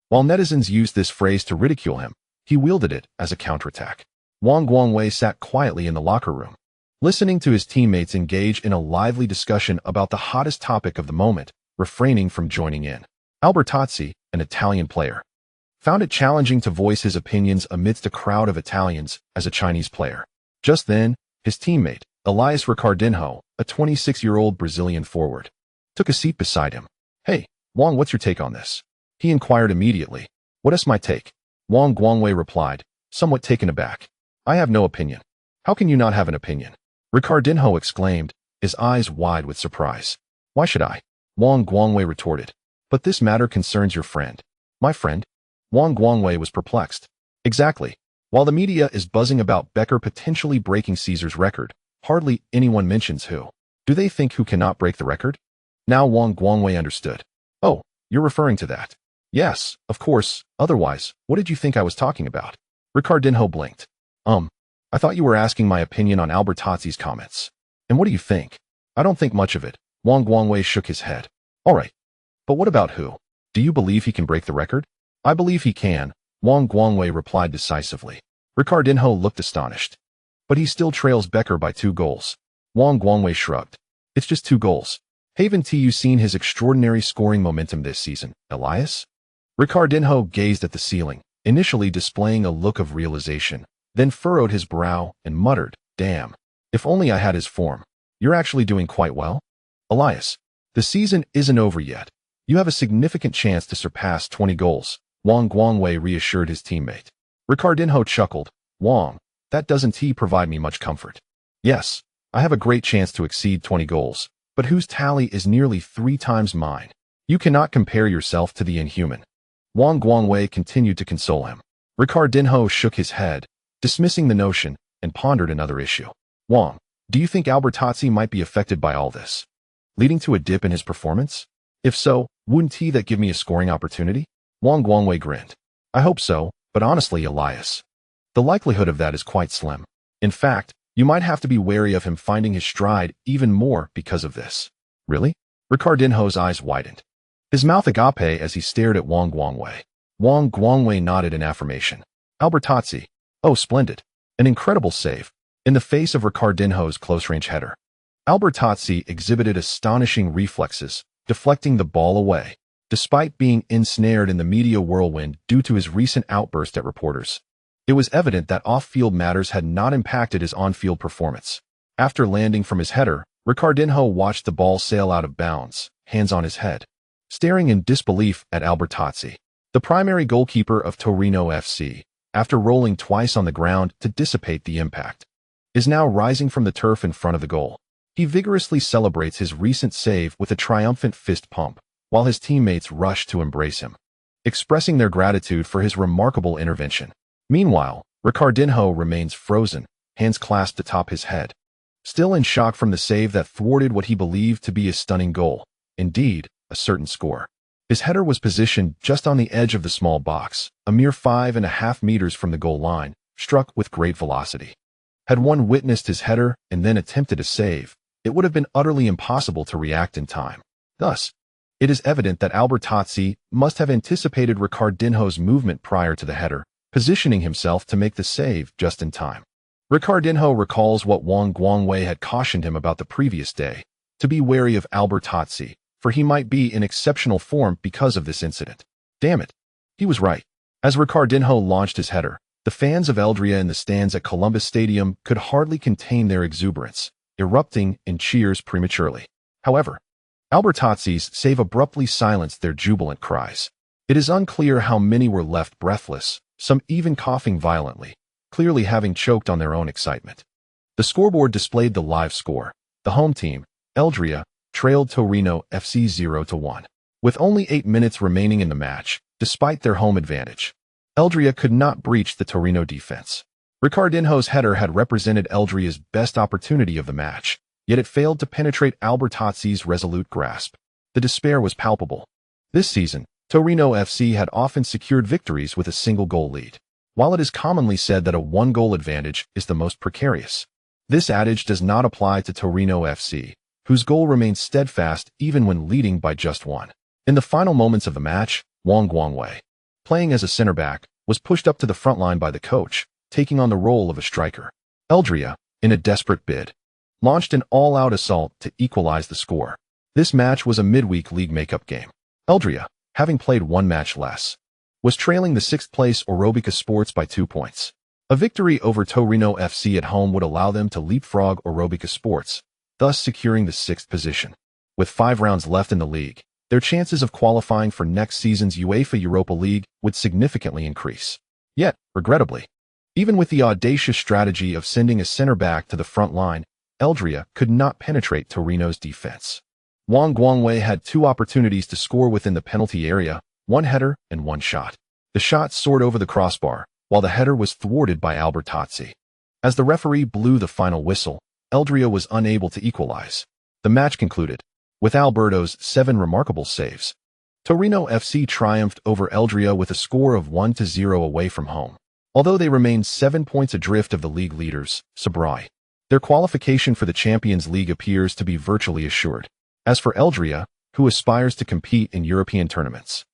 While netizens used this phrase to ridicule him, he wielded it as a counterattack. Wang Guangwei sat quietly in the locker room, listening to his teammates engage in a lively discussion about the hottest topic of the moment, refraining from joining in. Albertazzi, an Italian player, found it challenging to voice his opinions amidst a crowd of Italians as a Chinese player. Just then, his teammate, Elias Ricardinho, a 26-year-old Brazilian forward, took a seat beside him. Hey, Wang, what's your take on this? He inquired immediately. What is my take? Wang Guangwei replied, somewhat taken aback. I have no opinion. How can you not have an opinion? Ricardinho exclaimed, his eyes wide with surprise. Why should I? Wang Guangwei retorted. But this matter concerns your friend. My friend? Wang Guangwei was perplexed. Exactly. While the media is buzzing about Becker potentially breaking Caesar's record, hardly anyone mentions who. Do they think who cannot break the record? Now Wang Guangwei understood. Oh, you're referring to that. Yes, of course. Otherwise, what did you think I was talking about? Ricardinho blinked. I thought you were asking my opinion on Albertazzi's comments. And what do you think? I don't think much of it. Wang Guangwei shook his head. All right. But what about who? Do you believe he can break the record? I believe he can, Wang Guangwei replied decisively. Ricardinho looked astonished. But he still trails Becker by 2 goals. Wang Guangwei shrugged. It's just 2 goals. Haven't you seen his extraordinary scoring momentum this season, Elias? Ricardinho gazed at the ceiling, initially displaying a look of realization, then furrowed his brow and muttered, damn. If only I had his form. You're actually doing quite well. Elias, the season isn't over yet. You have a significant chance to surpass 20 goals, Wang Guangwei reassured his teammate. Ricardinho chuckled. Wang, that doesn't provide me much comfort. Yes, I have a great chance to exceed 20 goals, but whose tally is nearly 3 times mine. You cannot compare yourself to the inhuman. Wang Guangwei continued to console him. Ricardinho shook his head, dismissing the notion, and pondered another issue. Wang, do you think Albertazzi might be affected by all this, leading to a dip in his performance? If so, wouldn't that give me a scoring opportunity? Wang Guangwei grinned. I hope so, but honestly, Elias, the likelihood of that is quite slim. In fact, you might have to be wary of him finding his stride even more because of this. Really? Ricardinho's eyes widened. His mouth agape as he stared at Wang Guangwei. Wang Guangwei nodded in affirmation. Albertazzi. Oh, splendid. An incredible save. In the face of Ricardinho's close-range header. Albertazzi exhibited astonishing reflexes, deflecting the ball away, despite being ensnared in the media whirlwind due to his recent outburst at reporters. It was evident that off-field matters had not impacted his on-field performance. After landing from his header, Ricardinho watched the ball sail out of bounds, hands on his head, staring in disbelief at Albertazzi, the primary goalkeeper of Torino FC, after rolling twice on the ground to dissipate the impact, is now rising from the turf in front of the goal. He vigorously celebrates his recent save with a triumphant fist pump, while his teammates rush to embrace him, expressing their gratitude for his remarkable intervention. Meanwhile, Ricardinho remains frozen, hands clasped atop his head, still in shock from the save that thwarted what he believed to be a stunning goal, indeed, a certain score. His header was positioned just on the edge of the small box, a mere 5.5 meters from the goal line, struck with great velocity. Had one witnessed his header and then attempted a save, it would have been utterly impossible to react in time. Thus, it is evident that Albertazzi must have anticipated Ricardinho's movement prior to the header, positioning himself to make the save just in time. Ricardinho recalls what Wang Guangwei had cautioned him about the previous day, to be wary of Albertazzi, for he might be in exceptional form because of this incident. Damn it. He was right. As Ricardinho launched his header, the fans of Eldria in the stands at Columbus Stadium could hardly contain their exuberance, erupting in cheers prematurely. However, Albertazzi's save abruptly silenced their jubilant cries. It is unclear how many were left breathless, some even coughing violently, clearly having choked on their own excitement. The scoreboard displayed the live score. The home team, Eldria, trailed Torino FC 0-1. With only 8 minutes remaining in the match, despite their home advantage, Eldria could not breach the Torino defense. Ricardinho's header had represented Eldria's best opportunity of the match, yet it failed to penetrate Albertazzi's resolute grasp. The despair was palpable. This season, Torino FC had often secured victories with a single-goal lead. While it is commonly said that a one-goal advantage is the most precarious, this adage does not apply to Torino FC, whose goal remained steadfast even when leading by just one. In the final moments of the match, Wang Guangwei, playing as a center-back, was pushed up to the front line by the coach, taking on the role of a striker. Eldria, in a desperate bid, launched an all-out assault to equalize the score. This match was a midweek league makeup game. Eldria, having played one match less, was trailing the 6th-place Orobica Sports by 2 points. A victory over Torino FC at home would allow them to leapfrog Orobica Sports, thus securing the 6th position. With 5 rounds left in the league, their chances of qualifying for next season's UEFA Europa League would significantly increase. Yet, regrettably, even with the audacious strategy of sending a center-back to the front line, Eldria could not penetrate Torino's defense. Wang Guangwei had 2 opportunities to score within the penalty area, 1 header and 1 shot. The shot soared over the crossbar, while the header was thwarted by Albertazzi. As the referee blew the final whistle, Eldria was unable to equalize. The match concluded, with Alberto's 7 remarkable saves. Torino FC triumphed over Eldria with a score of 1-0 away from home. Although they remained 7 points adrift of the league leaders, Sabrai, their qualification for the Champions League appears to be virtually assured. As for Eldria, who aspires to compete in European tournaments,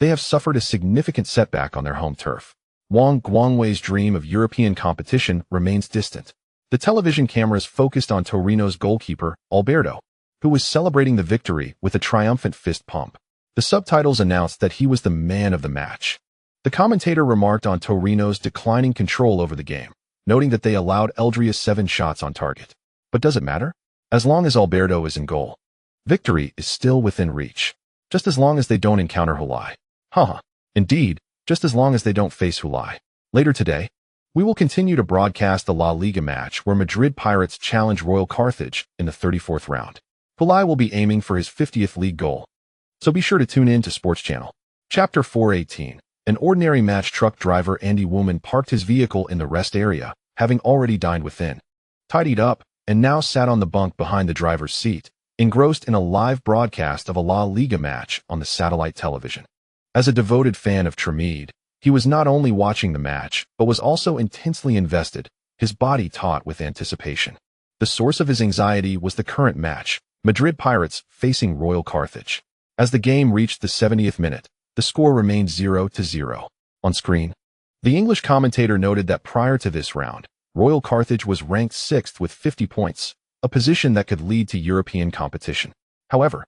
they have suffered a significant setback on their home turf. Wang Guangwei's dream of European competition remains distant. The television cameras focused on Torino's goalkeeper, Alberto, who was celebrating the victory with a triumphant fist pump. The subtitles announced that he was the man of the match. The commentator remarked on Torino's declining control over the game, noting that they allowed Eldria 7 shots on target. But does it matter? As long as Alberto is in goal, victory is still within reach. Just as long as they don't encounter Hulai. Indeed, just as long as they don't face Hulai. Later today, we will continue to broadcast the La Liga match where Madrid Pirates challenge Royal Carthage in the 34th round. Hulai will be aiming for his 50th league goal, so be sure to tune in to Sports Channel. Chapter 418. An ordinary match truck driver Andy Woman parked his vehicle in the rest area, having already dined within, tidied up, and now sat on the bunk behind the driver's seat, engrossed in a live broadcast of a La Liga match on the satellite television. As a devoted fan of Tremede, he was not only watching the match, but was also intensely invested, his body taut with anticipation. The source of his anxiety was the current match, Madrid Pirates facing Royal Carthage. As the game reached the 70th minute, the score remained 0-0. On screen, the English commentator noted that prior to this round, Royal Carthage was ranked 6th with 50 points, a position that could lead to European competition. However,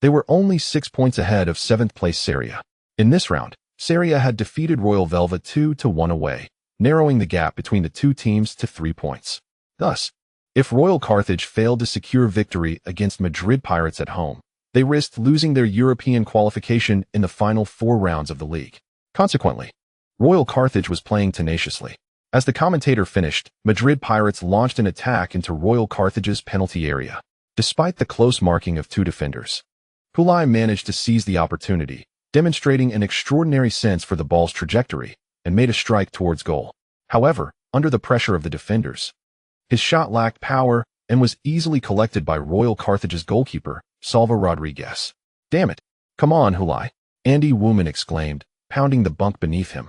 they were only 6 points ahead of 7th place Seria. In this round, Seria had defeated Royal Velva 2-1 away, narrowing the gap between the two teams to 3 points. Thus, if Royal Carthage failed to secure victory against Madrid Pirates at home, they risked losing their European qualification in the final 4 rounds of the league. Consequently, Royal Carthage was playing tenaciously. As the commentator finished, Madrid Pirates launched an attack into Royal Carthage's penalty area. Despite the close marking of 2 defenders, Hulai managed to seize the opportunity, demonstrating an extraordinary sense for the ball's trajectory, and made a strike towards goal. However, under the pressure of the defenders, his shot lacked power and was easily collected by Royal Carthage's goalkeeper, Salva Rodriguez. "Damn it! Come on, Hulai," Andy Woman exclaimed, pounding the bunk beneath him,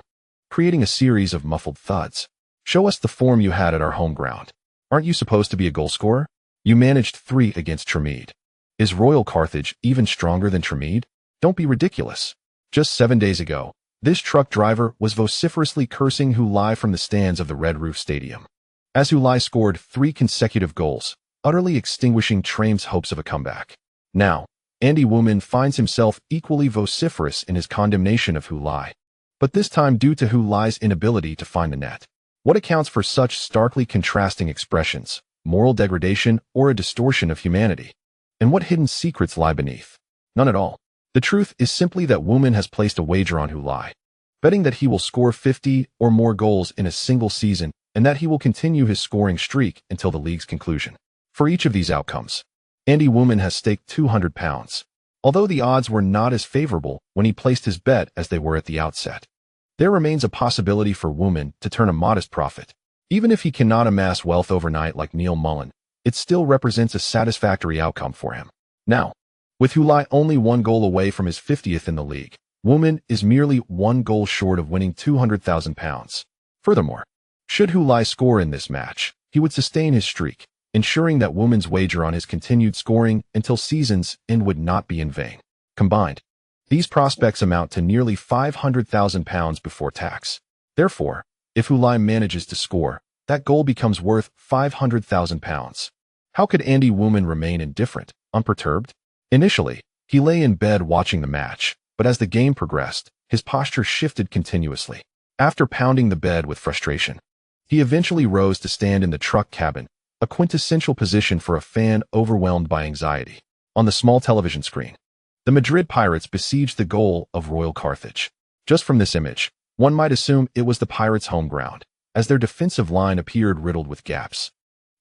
creating a series of muffled thuds. "Show us the form you had at our home ground. Aren't you supposed to be a goal scorer? You managed 3 against Tremede. Is Royal Carthage even stronger than Tremede? Don't be ridiculous." Just 7 days ago, this truck driver was vociferously cursing Hulai from the stands of the Red Roof Stadium. As Hulai scored 3 consecutive goals, utterly extinguishing Treme's hopes of a comeback. Now, Andy Woman finds himself equally vociferous in his condemnation of Hulai, but this time due to Hulai's inability to find the net. What accounts for such starkly contrasting expressions, moral degradation or a distortion of humanity? And what hidden secrets lie beneath? None at all. The truth is simply that Woman has placed a wager on Hulai, betting that he will score 50 or more goals in a single season and that he will continue his scoring streak until the league's conclusion. For each of these outcomes, Andy Woman has staked £200, although the odds were not as favorable when he placed his bet as they were at the outset. There remains a possibility for Woman to turn a modest profit. Even if he cannot amass wealth overnight like Neil Mullen, it still represents a satisfactory outcome for him. Now, with Hulai only 1 goal away from his 50th in the league, Woman is merely 1 goal short of winning £200,000. Furthermore, should Hulai score in this match, he would sustain his streak, ensuring that Woman's wager on his continued scoring until season's end would not be in vain. Combined, these prospects amount to nearly £500,000 before tax. Therefore, if Hulai manages to score, that goal becomes worth £500,000. How could Andy Woman remain indifferent, unperturbed? Initially, he lay in bed watching the match, but as the game progressed, his posture shifted continuously. After pounding the bed with frustration, he eventually rose to stand in the truck cabin, a quintessential position for a fan overwhelmed by anxiety. On the small television screen, the Madrid Pirates besieged the goal of Royal Carthage. Just from this image, one might assume it was the Pirates' home ground, as their defensive line appeared riddled with gaps.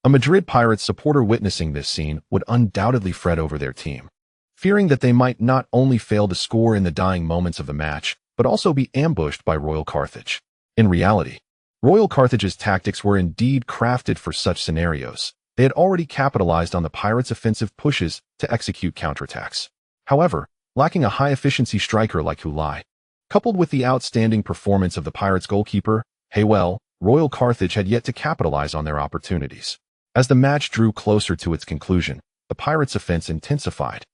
A Madrid Pirates supporter witnessing this scene would undoubtedly fret over their team, fearing that they might not only fail to score in the dying moments of the match, but also be ambushed by Royal Carthage. In reality, Royal Carthage's tactics were indeed crafted for such scenarios. They had already capitalized on the Pirates' offensive pushes to execute counterattacks. However, lacking a high-efficiency striker like Hulai, coupled with the outstanding performance of the Pirates' goalkeeper, Heiver, Royal Carthage had yet to capitalize on their opportunities. As the match drew closer to its conclusion, the Pirates' offense intensified,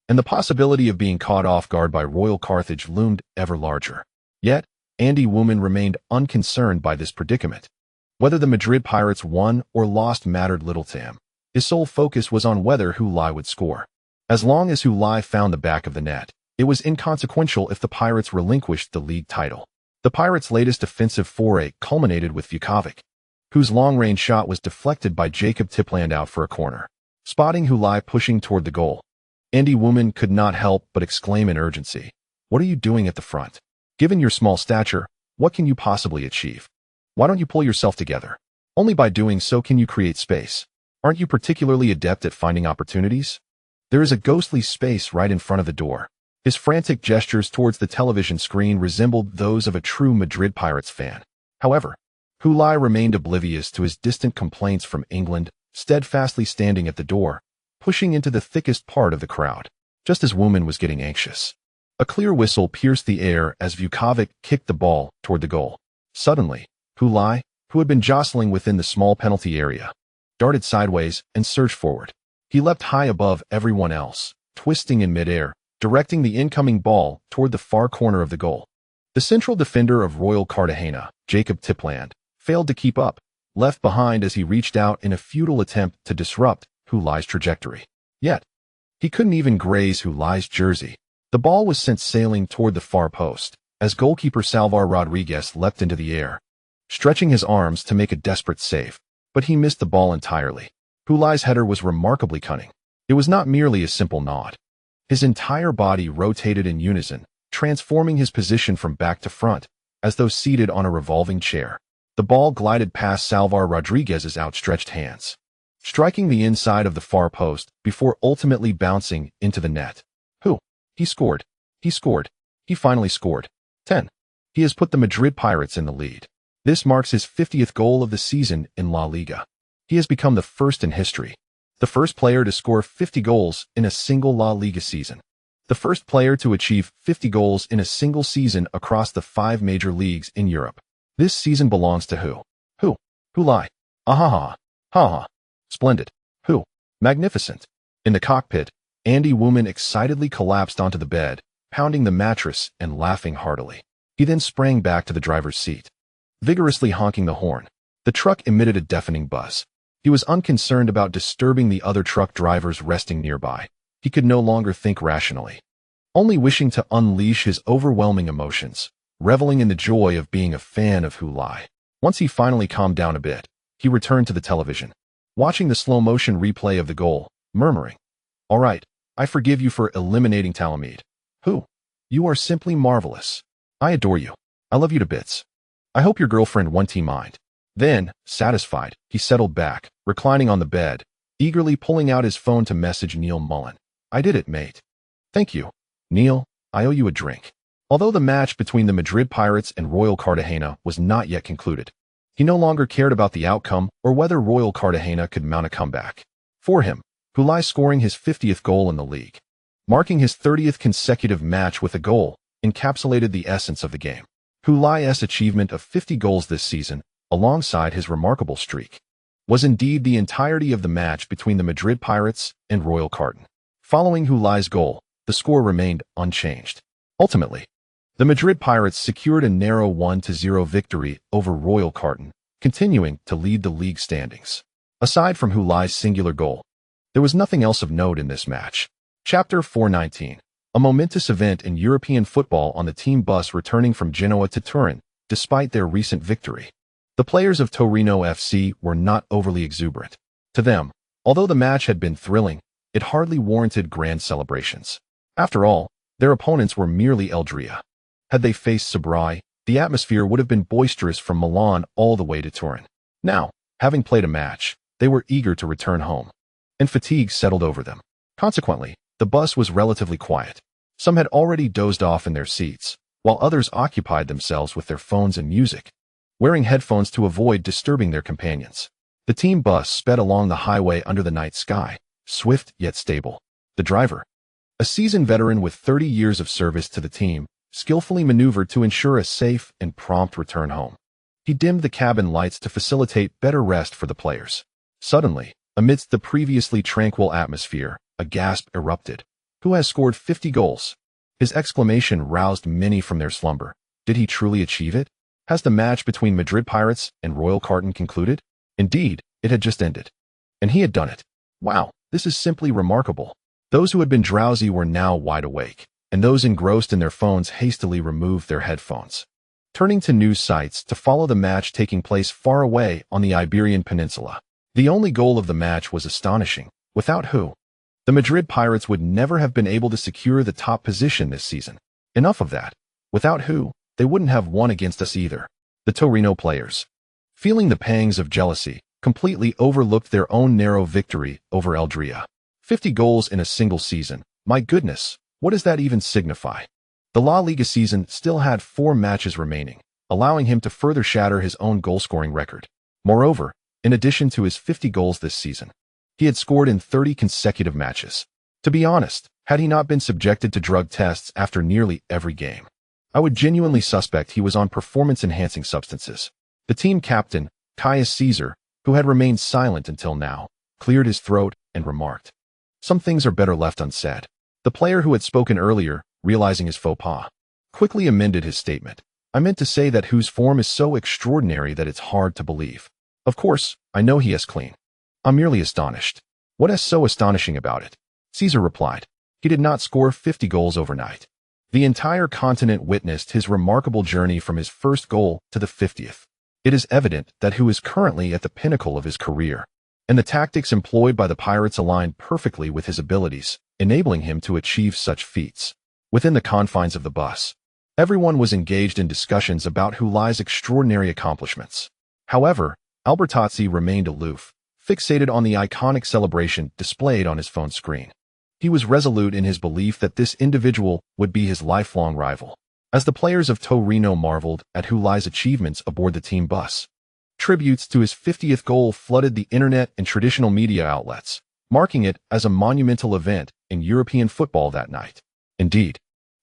and the possibility of being caught off guard by Royal Carthage loomed ever larger. Yet, Andy Woman remained unconcerned by this predicament. Whether the Madrid Pirates won or lost mattered little to him. His sole focus was on whether Hulai would score. As long as Hulai found the back of the net, it was inconsequential if the Pirates relinquished the league title. The Pirates' latest offensive foray culminated with Vukovic, whose long-range shot was deflected by Jacob Tipland out for a corner. Spotting Hulai pushing toward the goal, Andy Woman could not help but exclaim in urgency, "What are you doing at the front? Given your small stature, what can you possibly achieve? Why don't you pull yourself together? Only by doing so can you create space. Aren't you particularly adept at finding opportunities?" There is a ghostly space right in front of the door. His frantic gestures towards the television screen resembled those of a true Madrid Pirates fan. However, Hulai remained oblivious to his distant complaints from England, steadfastly standing at the door, pushing into the thickest part of the crowd, just as Woman was getting anxious. A clear whistle pierced the air as Vukovic kicked the ball toward the goal. Suddenly, Hulai, who had been jostling within the small penalty area, darted sideways and surged forward. He leapt high above everyone else, twisting in midair, directing the incoming ball toward the far corner of the goal. The central defender of Royal Cartagena, Jacob Tipland, failed to keep up, left behind as he reached out in a futile attempt to disrupt Hulai's trajectory. Yet, he couldn't even graze Hulai's jersey. The ball was sent sailing toward the far post, as goalkeeper Salvar Rodriguez leapt into the air, stretching his arms to make a desperate save, but he missed the ball entirely. Hulai's header was remarkably cunning. It was not merely a simple nod. His entire body rotated in unison, transforming his position from back to front, as though seated on a revolving chair. The ball glided past Salvar Rodriguez's outstretched hands, striking the inside of the far post before ultimately bouncing into the net. He scored. He scored. He finally scored. 10. He has put the Madrid Pirates in the lead. This marks his 50th goal of the season in La Liga. He has become the first in history, the first player to score 50 goals in a single La Liga season, the first player to achieve 50 goals in a single season across the 5 major leagues in Europe. This season belongs to who? Hulai. Ahaha. Ha. Splendid. Magnificent. In the cockpit, Andy Woman excitedly collapsed onto the bed, pounding the mattress and laughing heartily. He then sprang back to the driver's seat, vigorously honking the horn. The truck emitted a deafening buzz. He was unconcerned about disturbing the other truck drivers resting nearby. He could no longer think rationally, only wishing to unleash his overwhelming emotions, reveling in the joy of being a fan of Hulai. Once he finally calmed down a bit, he returned to the television, watching the slow-motion replay of the goal, murmuring, "All right, I forgive you for eliminating Talamid. You are simply marvelous. I adore you. I love you to bits. I hope your girlfriend won't mind." Then, satisfied, he settled back, reclining on the bed, eagerly pulling out his phone to message Neil Mullen. "I did it, mate. Thank you. Neil, I owe you a drink." Although the match between the Madrid Pirates and Royal Cartagena was not yet concluded, he no longer cared about the outcome or whether Royal Cartagena could mount a comeback. For him, Hulai scoring his 50th goal in the league, marking his 30th consecutive match with a goal, encapsulated the essence of the game. Hulai's achievement of 50 goals this season, alongside his remarkable streak, was indeed the entirety of the match between the Madrid Pirates and Royal Cartagena. Following Hulai's goal, the score remained unchanged. Ultimately, the Madrid Pirates secured a narrow 1-0 victory over Royal Cartagena, continuing to lead the league standings. Aside from Hulai's singular goal, there was nothing else of note in this match. Chapter 419. A momentous event in European football on the team bus returning from Genoa to Turin, despite their recent victory. The players of Torino FC were not overly exuberant. To them, although the match had been thrilling, it hardly warranted grand celebrations. After all, their opponents were merely Eldria. Had they faced Sabrai, the atmosphere would have been boisterous from Milan all the way to Turin. Now, having played a match, they were eager to return home, and fatigue settled over them. Consequently, the bus was relatively quiet. Some had already dozed off in their seats, while others occupied themselves with their phones and music, wearing headphones to avoid disturbing their companions. The team bus sped along the highway under the night sky, swift yet stable. The driver, a seasoned veteran with 30 years of service to the team, skillfully maneuvered to ensure a safe and prompt return home. He dimmed the cabin lights to facilitate better rest for the players. Suddenly, amidst the previously tranquil atmosphere, a gasp erupted. "Who has scored 50 goals? His exclamation roused many from their slumber. Did he truly achieve it? Has the match between Madrid Pirates and Royal Carton concluded? Indeed, it had just ended. And he had done it. Wow, this is simply remarkable. Those who had been drowsy were now wide awake, and those engrossed in their phones hastily removed their headphones, turning to news sites to follow the match taking place far away on the Iberian Peninsula. The only goal of the match was astonishing, without who the Madrid Pirates would never have been able to secure the top position this season. Enough of that. Without who, they wouldn't have won against us either. The Torino players, feeling the pangs of jealousy, completely overlooked their own narrow victory over Eldria. 50 goals in a single season. My goodness, what does that even signify? The La Liga season still had 4 matches remaining, allowing him to further shatter his own goal-scoring record. Moreover, in addition to his 50 goals this season, he had scored in 30 consecutive matches. To be honest, had he not been subjected to drug tests after nearly every game, I would genuinely suspect he was on performance-enhancing substances. The team captain, Caius Caesar, who had remained silent until now, cleared his throat and remarked, "Some things are better left unsaid." The player who had spoken earlier, realizing his faux pas, quickly amended his statement. "I meant to say that whose form is so extraordinary that it's hard to believe. Of course, I know he is clean. I'm merely astonished." "What is so astonishing about it?" Caesar replied. "He did not score 50 goals overnight. The entire continent witnessed his remarkable journey from his first goal to the 50th. It is evident that who is currently at the pinnacle of his career, and the tactics employed by the Pirates aligned perfectly with his abilities, enabling him to achieve such feats. Within the confines of the bus, everyone was engaged in discussions about Hulai's extraordinary accomplishments. However, Albertazzi remained aloof, fixated on the iconic celebration displayed on his phone screen. He was resolute in his belief that this individual would be his lifelong rival. As the players of Torino marveled at Hulai's achievements aboard the team bus, tributes to his 50th goal flooded the internet and traditional media outlets, marking it as a monumental event in European football that night. Indeed,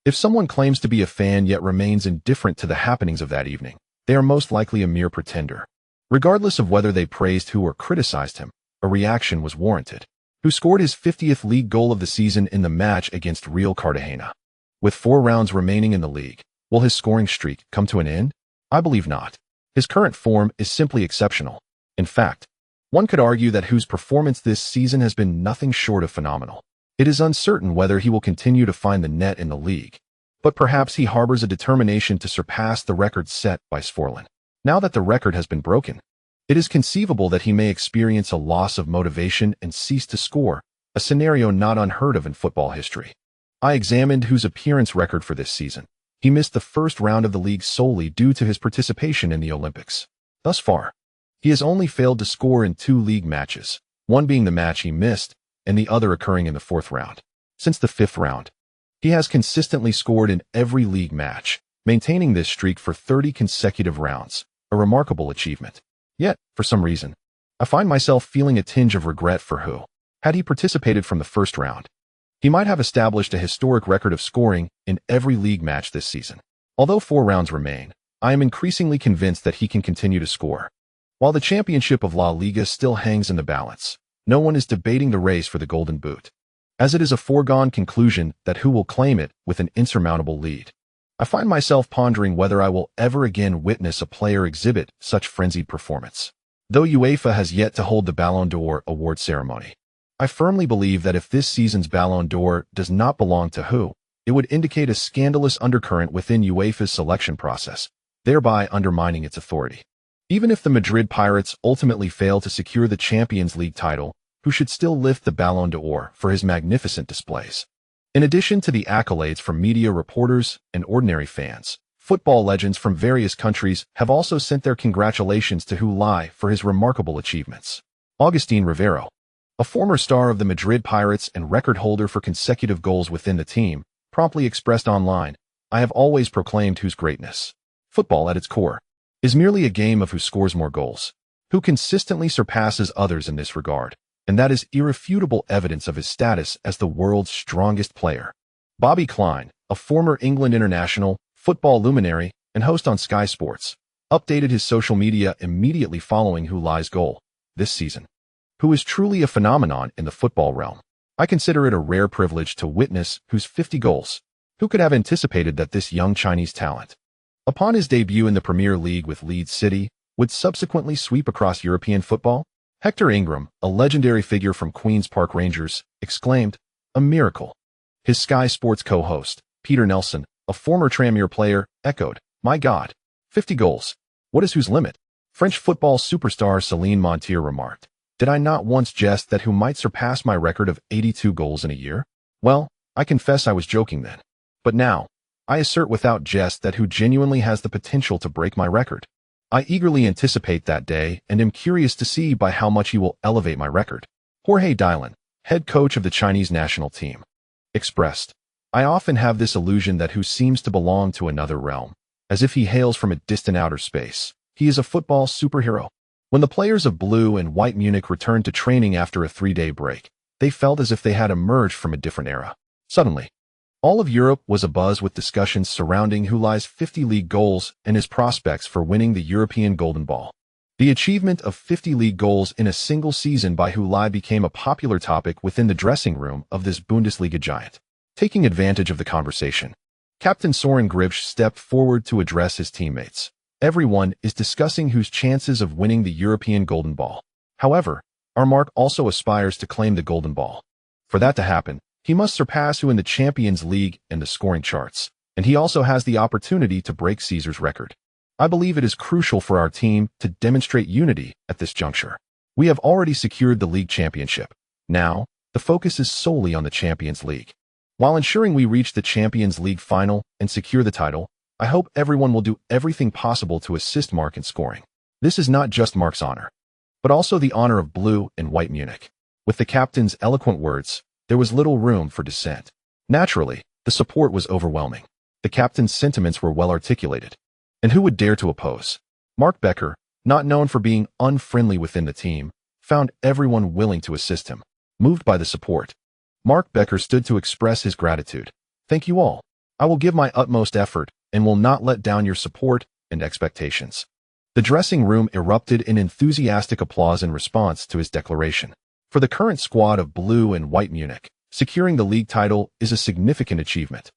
if someone claims to be a fan yet remains indifferent to the happenings of that evening, they are most likely a mere pretender. Regardless of whether they praised who or criticized him, a reaction was warranted. Who scored his 50th league goal of the season in the match against Real Cartagena? With 4 rounds remaining in the league, will his scoring streak come to an end? I believe not. His current form is simply exceptional. In fact, one could argue that whose performance this season has been nothing short of phenomenal. It is uncertain whether he will continue to find the net in the league, but perhaps he harbors a determination to surpass the record set by Sforlan. Now that the record has been broken, it is conceivable that he may experience a loss of motivation and cease to score, a scenario not unheard of in football history. I examined whose appearance record for this season. He missed the first round of the league solely due to his participation in the Olympics. Thus far, he has only failed to score in 2 league matches, one being the match he missed, and the other occurring in the 4th round. Since the 5th round, he has consistently scored in every league match, maintaining this streak for 30 consecutive rounds, a remarkable achievement. Yet, for some reason, I find myself feeling a tinge of regret for who, had he participated from the first round, he might have established a historic record of scoring in every league match this season. Although 4 rounds remain, I am increasingly convinced that he can continue to score. While the championship of La Liga still hangs in the balance, no one is debating the race for the Golden Boot, as it is a foregone conclusion that who will claim it with an insurmountable lead. I find myself pondering whether I will ever again witness a player exhibit such frenzied performance. Though UEFA has yet to hold the Ballon d'Or award ceremony, I firmly believe that if this season's Ballon d'Or does not belong to who, it would indicate a scandalous undercurrent within UEFA's selection process, thereby undermining its authority. Even if the Madrid Pirates ultimately fail to secure the Champions League title, who should still lift the Ballon d'Or for his magnificent displays. In addition to the accolades from media reporters and ordinary fans, football legends from various countries have also sent their congratulations to Hulai for his remarkable achievements. Agustin Rivero, a former star of the Madrid Pirates and record holder for consecutive goals within the team, promptly expressed online, "I have always proclaimed whose greatness. Football at its core is merely a game of who scores more goals, who consistently surpasses others in this regard, and that is irrefutable evidence of his status as the world's strongest player." Bobby Klein, a former England international, football luminary, and host on Sky Sports, updated his social media immediately following Hulai's goal this season. Who is truly a phenomenon in the football realm. I consider it a rare privilege to witness whose 50 goals. Who could have anticipated that this young Chinese talent Upon his debut in the Premier League with Leeds City, would subsequently sweep across European football? Hector Ingram, a legendary figure from Queen's Park Rangers, exclaimed, "A miracle." His Sky Sports co-host, Peter Nelson, a former Tranmere player, echoed, "My God, 50 goals. What is whose limit?" French football superstar Céline Montier remarked, "Did I not once jest that who might surpass my record of 82 goals in a year? Well, I confess I was joking then. But now, I assert without jest that who genuinely has the potential to break my record. I eagerly anticipate that day and am curious to see by how much he will elevate my record." Jorge Dylan, head coach of the Chinese national team, expressed, "I often have this illusion that who seems to belong to another realm, as if he hails from a distant outer space. He is a football superhero." When the players of Blue and White Munich returned to training after a 3-day break, they felt as if they had emerged from a different era. Suddenly, all of Europe was abuzz with discussions surrounding Hulai's 50 league goals and his prospects for winning the European Golden Ball. The achievement of 50 league goals in a single season by Hulai became a popular topic within the dressing room of this Bundesliga giant. Taking advantage of the conversation, Captain Soren Gribsch stepped forward to address his teammates. "Everyone is discussing whose chances of winning the European Golden Ball. However, our Mark also aspires to claim the Golden Ball. For that to happen, he must surpass who in the Champions League and the scoring charts, and he also has the opportunity to break Caesar's record. I believe it is crucial for our team to demonstrate unity at this juncture. We have already secured the league championship. Now, the focus is solely on the Champions League. While ensuring we reach the Champions League final and secure the title, I hope everyone will do everything possible to assist Mark in scoring. This is not just Mark's honor, but also the honor of Blue and White Munich." With the captain's eloquent words, there was little room for dissent. Naturally, the support was overwhelming. The captain's sentiments were well articulated. And who would dare to oppose? Mark Becker, not known for being unfriendly within the team, found everyone willing to assist him. Moved by the support, Mark Becker stood to express his gratitude. "Thank you all. I will give my utmost effort and will not let down your support and expectations." The dressing room erupted in enthusiastic applause in response to his declaration. For the current squad of Blue and White Munich, securing the league title is a significant achievement.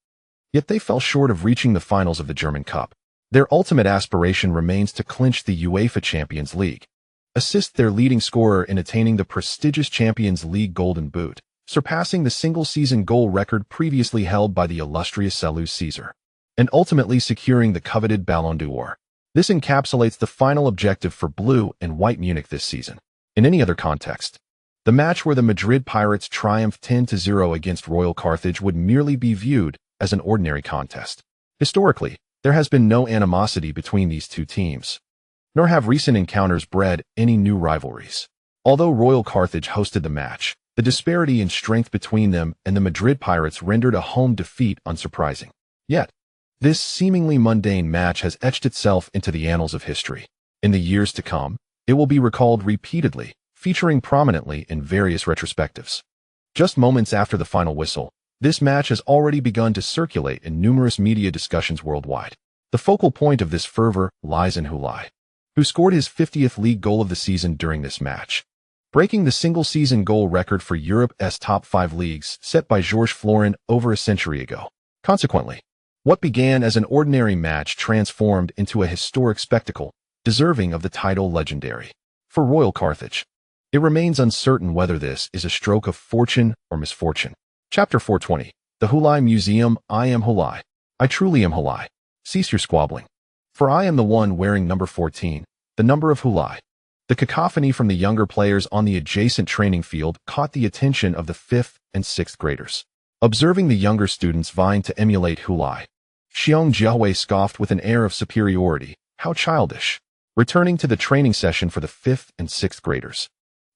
Yet they fell short of reaching the finals of the German Cup. Their ultimate aspiration remains to clinch the UEFA Champions League, assist their leading scorer in attaining the prestigious Champions League Golden Boot, surpassing the single-season goal record previously held by the illustrious Julius Caesar, and ultimately securing the coveted Ballon d'Or. This encapsulates the final objective for Blue and White Munich this season. In any other context, the match where the Madrid Pirates triumphed 10-0 against Royal Carthage would merely be viewed as an ordinary contest. Historically, there has been no animosity between these two teams, nor have recent encounters bred any new rivalries. Although Royal Carthage hosted the match, the disparity in strength between them and the Madrid Pirates rendered a home defeat unsurprising. Yet, this seemingly mundane match has etched itself into the annals of history. In the years to come, it will be recalled repeatedly, featuring prominently in various retrospectives. Just moments after the final whistle, this match has already begun to circulate in numerous media discussions worldwide. The focal point of this fervor lies in Hulai, who scored his 50th league goal of the season during this match, breaking the single-season goal record for Europe's top 5 leagues set by Georges Florin over a century ago. Consequently, what began as an ordinary match transformed into a historic spectacle, deserving of the title legendary. For Royal Carthage, it remains uncertain whether this is a stroke of fortune or misfortune. Chapter 420. The Hulai Museum. I am Hulai. I truly am Hulai. Cease your squabbling. For I am the one wearing number 14, the number of Hulai. The cacophony from the younger players on the adjacent training field caught the attention of the 5th and 6th graders. Observing the younger students vying to emulate Hulai, Xiong Jiahui scoffed with an air of superiority. How childish. Returning to the training session for the 5th and 6th graders,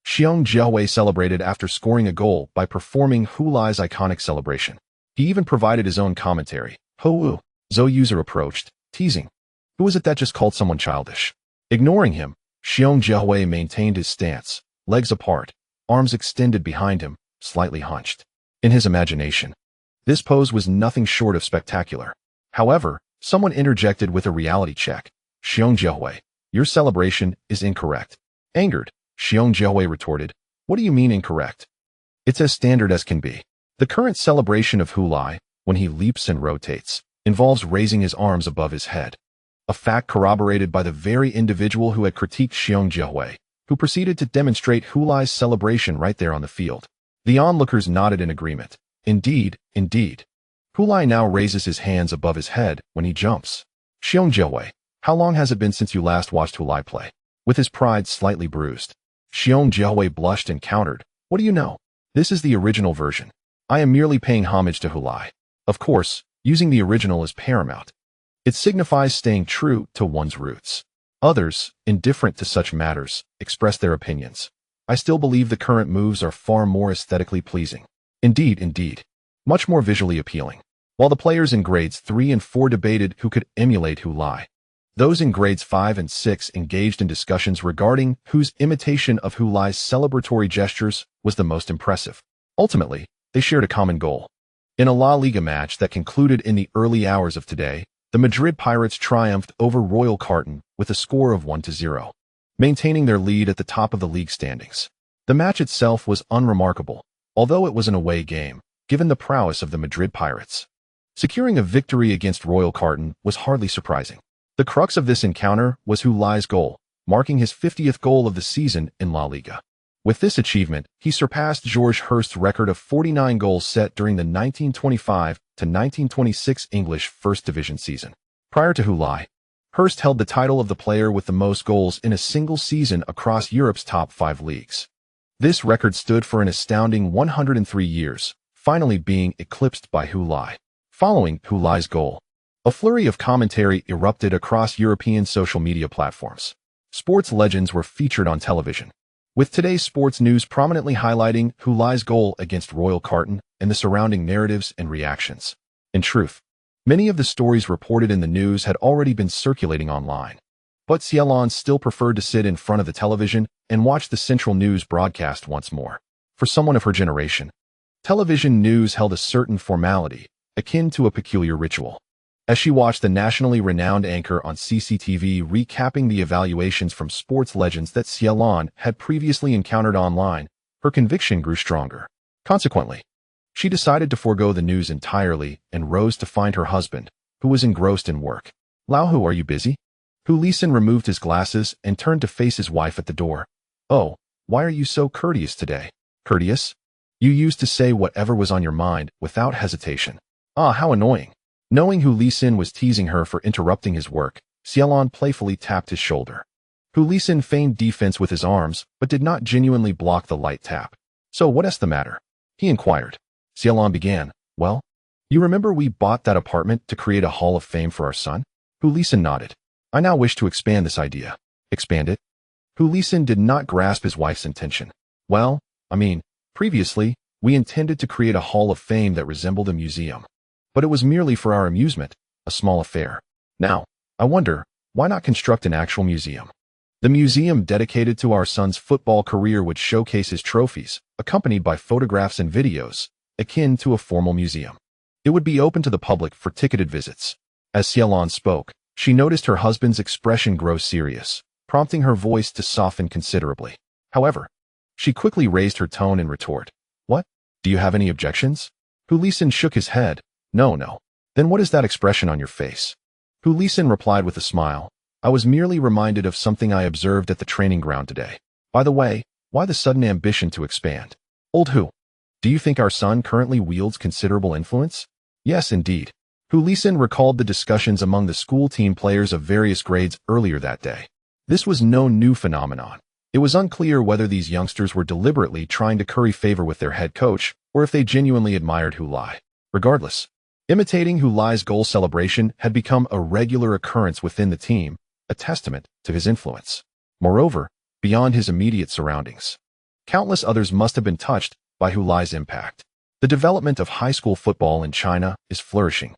Xiong Jiahui celebrated after scoring a goal by performing Hulai's iconic celebration. He even provided his own commentary. Ho-woo. Zhou user approached, teasing. Who was it that just called someone childish? Ignoring him, Xiong Jiahui maintained his stance, legs apart, arms extended behind him, slightly hunched. In his imagination, this pose was nothing short of spectacular. However, someone interjected with a reality check. Xiong Jiahui, your celebration is incorrect. Angered, Xiong Jiahui retorted, what do you mean incorrect? It's as standard as can be. The current celebration of Hulai, when he leaps and rotates, involves raising his arms above his head. a fact corroborated by the very individual who had critiqued Xiong Jiahui, who proceeded to demonstrate Hulai's celebration right there on the field. The onlookers nodded in agreement. Indeed, indeed. Hulai now raises his hands above his head when he jumps. Xiong Jiahui, how long has it been since you last watched Hulai play? With his pride slightly bruised, Xiong Jiahui blushed and countered, what do you know? This is the original version. I am merely paying homage to Hulai. Of course, using the original is paramount. It signifies staying true to one's roots. Others, indifferent to such matters, express their opinions. I still believe the current moves are far more aesthetically pleasing. Indeed. Much more visually appealing. While the players in grades 3 and 4 debated who could emulate Hulai, those in grades 5 and 6 engaged in discussions regarding whose imitation of Hulai's celebratory gestures was the most impressive. Ultimately, they shared a common goal. In a La Liga match that concluded in the early hours of today, the Madrid Pirates triumphed over Royal Carton with a score of 1-0, maintaining their lead at the top of the league standings. The match itself was unremarkable, although it was an away game, given the prowess of the Madrid Pirates. Securing a victory against Royal Carton was hardly surprising. The crux of this encounter was Hulai's goal, marking his 50th goal of the season in La Liga. With this achievement, he surpassed George Hurst's record of 49 goals set during the 1925-1926 English First Division season. Prior to Hulai, Hurst held the title of the player with the most goals in a single season across Europe's top 5 leagues. This record stood for an astounding 103 years, finally being eclipsed by Hulai. Following Hulai's goal, a flurry of commentary erupted across European social media platforms. Sports legends were featured on television, with today's sports news prominently highlighting Hulai's goal against Royal Carton and the surrounding narratives and reactions. In truth, many of the stories reported in the news had already been circulating online, but Ceylon still preferred to sit in front of the television and watch the central news broadcast once more. For someone of her generation, television news held a certain formality, akin to a peculiar ritual. As she watched the nationally renowned anchor on CCTV recapping the evaluations from sports legends that Ceylon had previously encountered online, her conviction grew stronger. Consequently, she decided to forego the news entirely and rose to find her husband, who was engrossed in work. Lau, are you busy? Hulisen removed his glasses and turned to face his wife at the door. Oh, why are you so courteous today? Courteous? You used to say whatever was on your mind without hesitation. Ah, how annoying. Knowing Hulisen was teasing her for interrupting his work, Ceylon playfully tapped his shoulder. Hulisen feigned defense with his arms, but did not genuinely block the light tap. So what's the matter? He inquired. Ceylon began, well, you remember we bought that apartment to create a hall of fame for our son? Hulisen nodded. I now wish to expand this idea. Expand it? Hulisen did not grasp his wife's intention. Well, previously, we intended to create a hall of fame that resembled a museum. But it was merely for our amusement, a small affair. Now, I wonder, why not construct an actual museum? The museum dedicated to our son's football career would showcase his trophies, accompanied by photographs and videos, akin to a formal museum. It would be open to the public for ticketed visits. As Ceylon spoke, she noticed her husband's expression grow serious, prompting her voice to soften considerably. However, she quickly raised her tone in retort. What? Do you have any objections? Hulisen shook his head. No. Then what is that expression on your face? Hulisen replied with a smile. I was merely reminded of something I observed at the training ground today. By the way, why the sudden ambition to expand? Old who? Do you think our son currently wields considerable influence? Yes, indeed. Hulisen recalled the discussions among the school team players of various grades earlier that day. This was no new phenomenon. It was unclear whether these youngsters were deliberately trying to curry favor with their head coach, or if they genuinely admired Hulai. Regardless, imitating Hulai's goal celebration had become a regular occurrence within the team, a testament to his influence. Moreover, beyond his immediate surroundings, countless others must have been touched by Hulai's impact. The development of high school football in China is flourishing,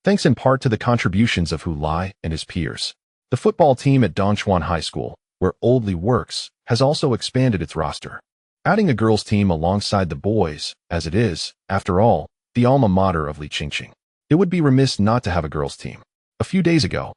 thanks in part to the contributions of Hulai and his peers. The football team at Dongchuan High School, where Old Li works, has also expanded its roster, adding a girls' team alongside the boys, as it is, after all, the alma mater of Li Qingqing. It would be remiss not to have a girls' team. A few days ago,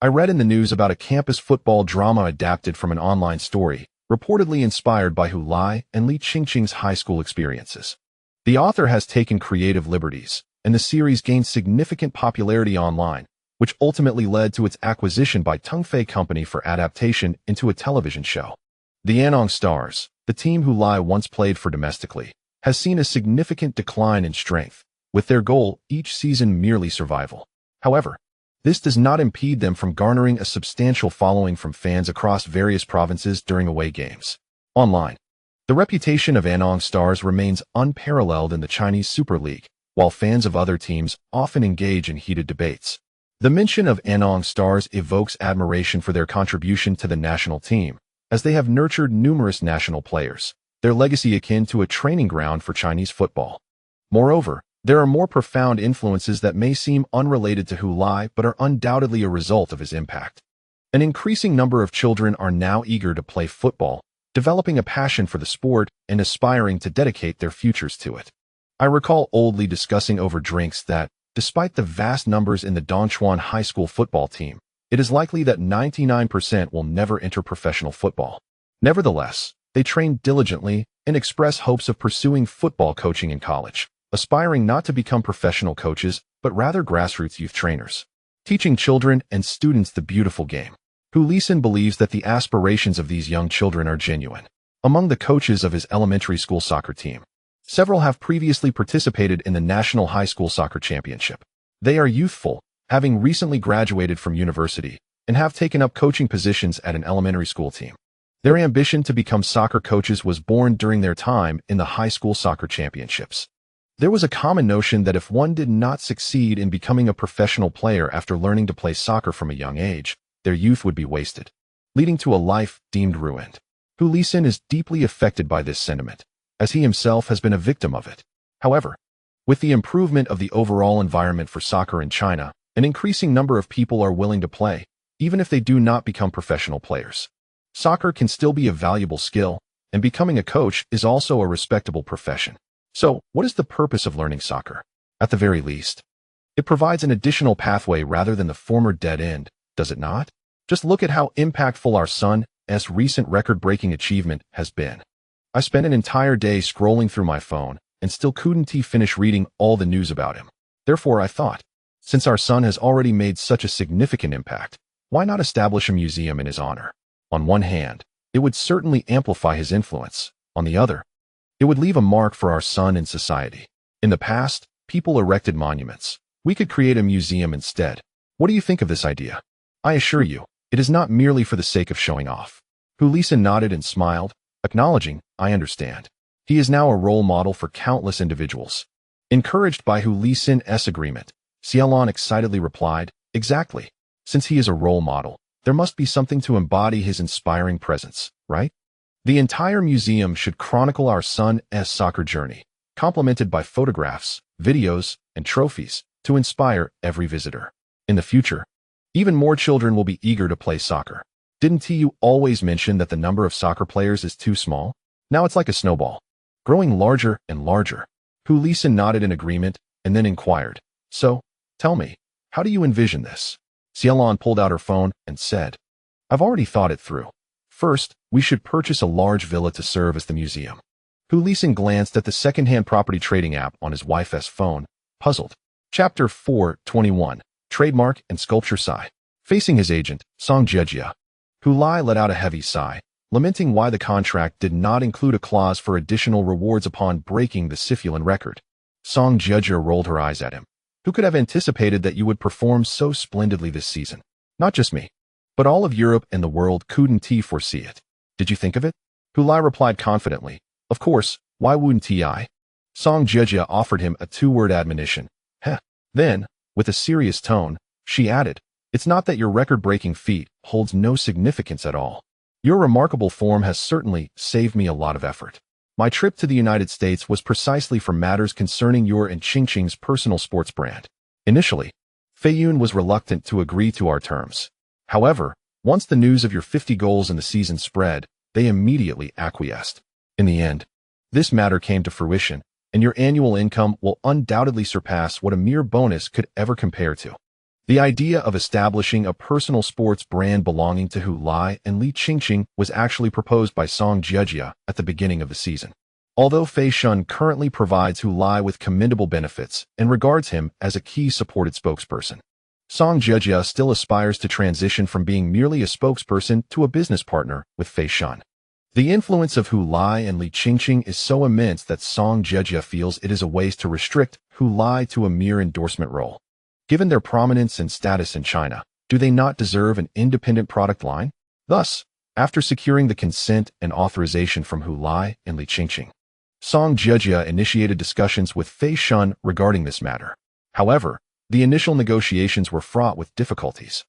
I read in the news about a campus football drama adapted from an online story, reportedly inspired by Hulai and Li Qingqing's high school experiences. The author has taken creative liberties, and the series gained significant popularity online, which ultimately led to its acquisition by Tungfei Company for adaptation into a television show. The Anong Stars, the team Hulai once played for domestically, has seen a significant decline in strength, with their goal each season merely survival. However, this does not impede them from garnering a substantial following from fans across various provinces during away games. Online, the reputation of Anong Stars remains unparalleled in the Chinese Super League, while fans of other teams often engage in heated debates. The mention of Anong Stars evokes admiration for their contribution to the national team, as they have nurtured numerous national players, their legacy akin to a training ground for Chinese football. Moreover, there are more profound influences that may seem unrelated to Hulai but are undoubtedly a result of his impact. An increasing number of children are now eager to play football, developing a passion for the sport and aspiring to dedicate their futures to it. I recall oldly discussing over drinks that, despite the vast numbers in the Dongchuan high school football team, it is likely that 99% will never enter professional football. Nevertheless, they train diligently and express hopes of pursuing football coaching in college, aspiring not to become professional coaches, but rather grassroots youth trainers, teaching children and students the beautiful game. Hulisin believes that the aspirations of these young children are genuine. Among the coaches of his elementary school soccer team, several have previously participated in the National High School Soccer Championship. They are youthful, having recently graduated from university, and have taken up coaching positions at an elementary school team. Their ambition to become soccer coaches was born during their time in the high school soccer championships. There was a common notion that if one did not succeed in becoming a professional player after learning to play soccer from a young age, their youth would be wasted, leading to a life deemed ruined. Hulisin is deeply affected by this sentiment, as he himself has been a victim of it. However, with the improvement of the overall environment for soccer in China, an increasing number of people are willing to play, even if they do not become professional players. Soccer can still be a valuable skill, and becoming a coach is also a respectable profession. So, what is the purpose of learning soccer? At the very least, it provides an additional pathway rather than the former dead end, does it not? Just look at how impactful our son's recent record-breaking achievement has been. I spent an entire day scrolling through my phone and still couldn't finish reading all the news about him. Therefore, I thought, since our son has already made such a significant impact, why not establish a museum in his honor? On one hand, it would certainly amplify his influence. On the other, it would leave a mark for our son in society. In the past, people erected monuments. We could create a museum instead. What do you think of this idea? I assure you, it is not merely for the sake of showing off. Hulisin nodded and smiled, acknowledging, I understand. He is now a role model for countless individuals. Encouraged by Hulisin's agreement, Xiaolon excitedly replied, exactly. Since he is a role model, there must be something to embody his inspiring presence, right? The entire museum should chronicle our son's soccer journey, complemented by photographs, videos, and trophies to inspire every visitor. In the future, even more children will be eager to play soccer. Didn't you always mention that the number of soccer players is too small? Now it's like a snowball, growing larger and larger. Hulisin nodded in agreement and then inquired, so, tell me, how do you envision this? Xiaolon pulled out her phone and said, I've already thought it through. First, we should purchase a large villa to serve as the museum. Hulisin glanced at the second-hand property trading app on his wife's phone, puzzled. Chapter 4:21, Trademark and Sculpture Sigh. Facing his agent, Song Jejia, Hulai let out a heavy sigh, lamenting why the contract did not include a clause for additional rewards upon breaking the Sifulan record. Song Jejia rolled her eyes at him. Who could have anticipated that you would perform so splendidly this season? Not just me, but all of Europe and the world couldn't foresee it. Did you think of it? Hulai replied confidently, of course, why wouldn't I? Song Jejia offered him a two-word admonition. Heh. Then, with a serious tone, she added, it's not that your record-breaking feat holds no significance at all. Your remarkable form has certainly saved me a lot of effort. My trip to the United States was precisely for matters concerning your and Qingqing's personal sports brand. Initially, Feiyun was reluctant to agree to our terms. However, once the news of your 50 goals in the season spread, they immediately acquiesced. In the end, this matter came to fruition, and your annual income will undoubtedly surpass what a mere bonus could ever compare to. The idea of establishing a personal sports brand belonging to Hulai and Li Qingqing was actually proposed by Song Jejia at the beginning of the season. Although Fei Shun currently provides Hulai with commendable benefits and regards him as a key supported spokesperson, Song Jejia still aspires to transition from being merely a spokesperson to a business partner with Fei Shun. The influence of Hulai and Li Qingqing is so immense that Song Jejia feels it is a waste to restrict Hulai to a mere endorsement role. Given their prominence and status in China, do they not deserve an independent product line? Thus, after securing the consent and authorization from Hulai and Li Qingqing, Song Jejia initiated discussions with Fei Shun regarding this matter. However, the initial negotiations were fraught with difficulties.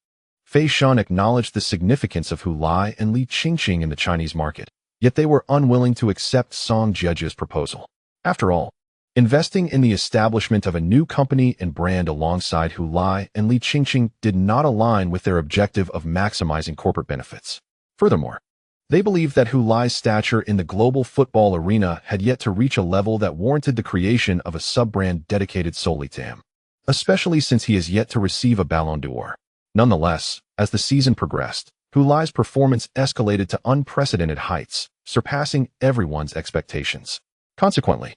Fei Shun acknowledged the significance of Hulai and Li Qingqing in the Chinese market, yet they were unwilling to accept Song Jejia's proposal. After all, investing in the establishment of a new company and brand alongside Hulai and Li Qingqing did not align with their objective of maximizing corporate benefits. Furthermore, they believed that Hulai's stature in the global football arena had yet to reach a level that warranted the creation of a sub-brand dedicated solely to him, especially since he is yet to receive a Ballon d'Or. Nonetheless, as the season progressed, Hulai's performance escalated to unprecedented heights, surpassing everyone's expectations. Consequently,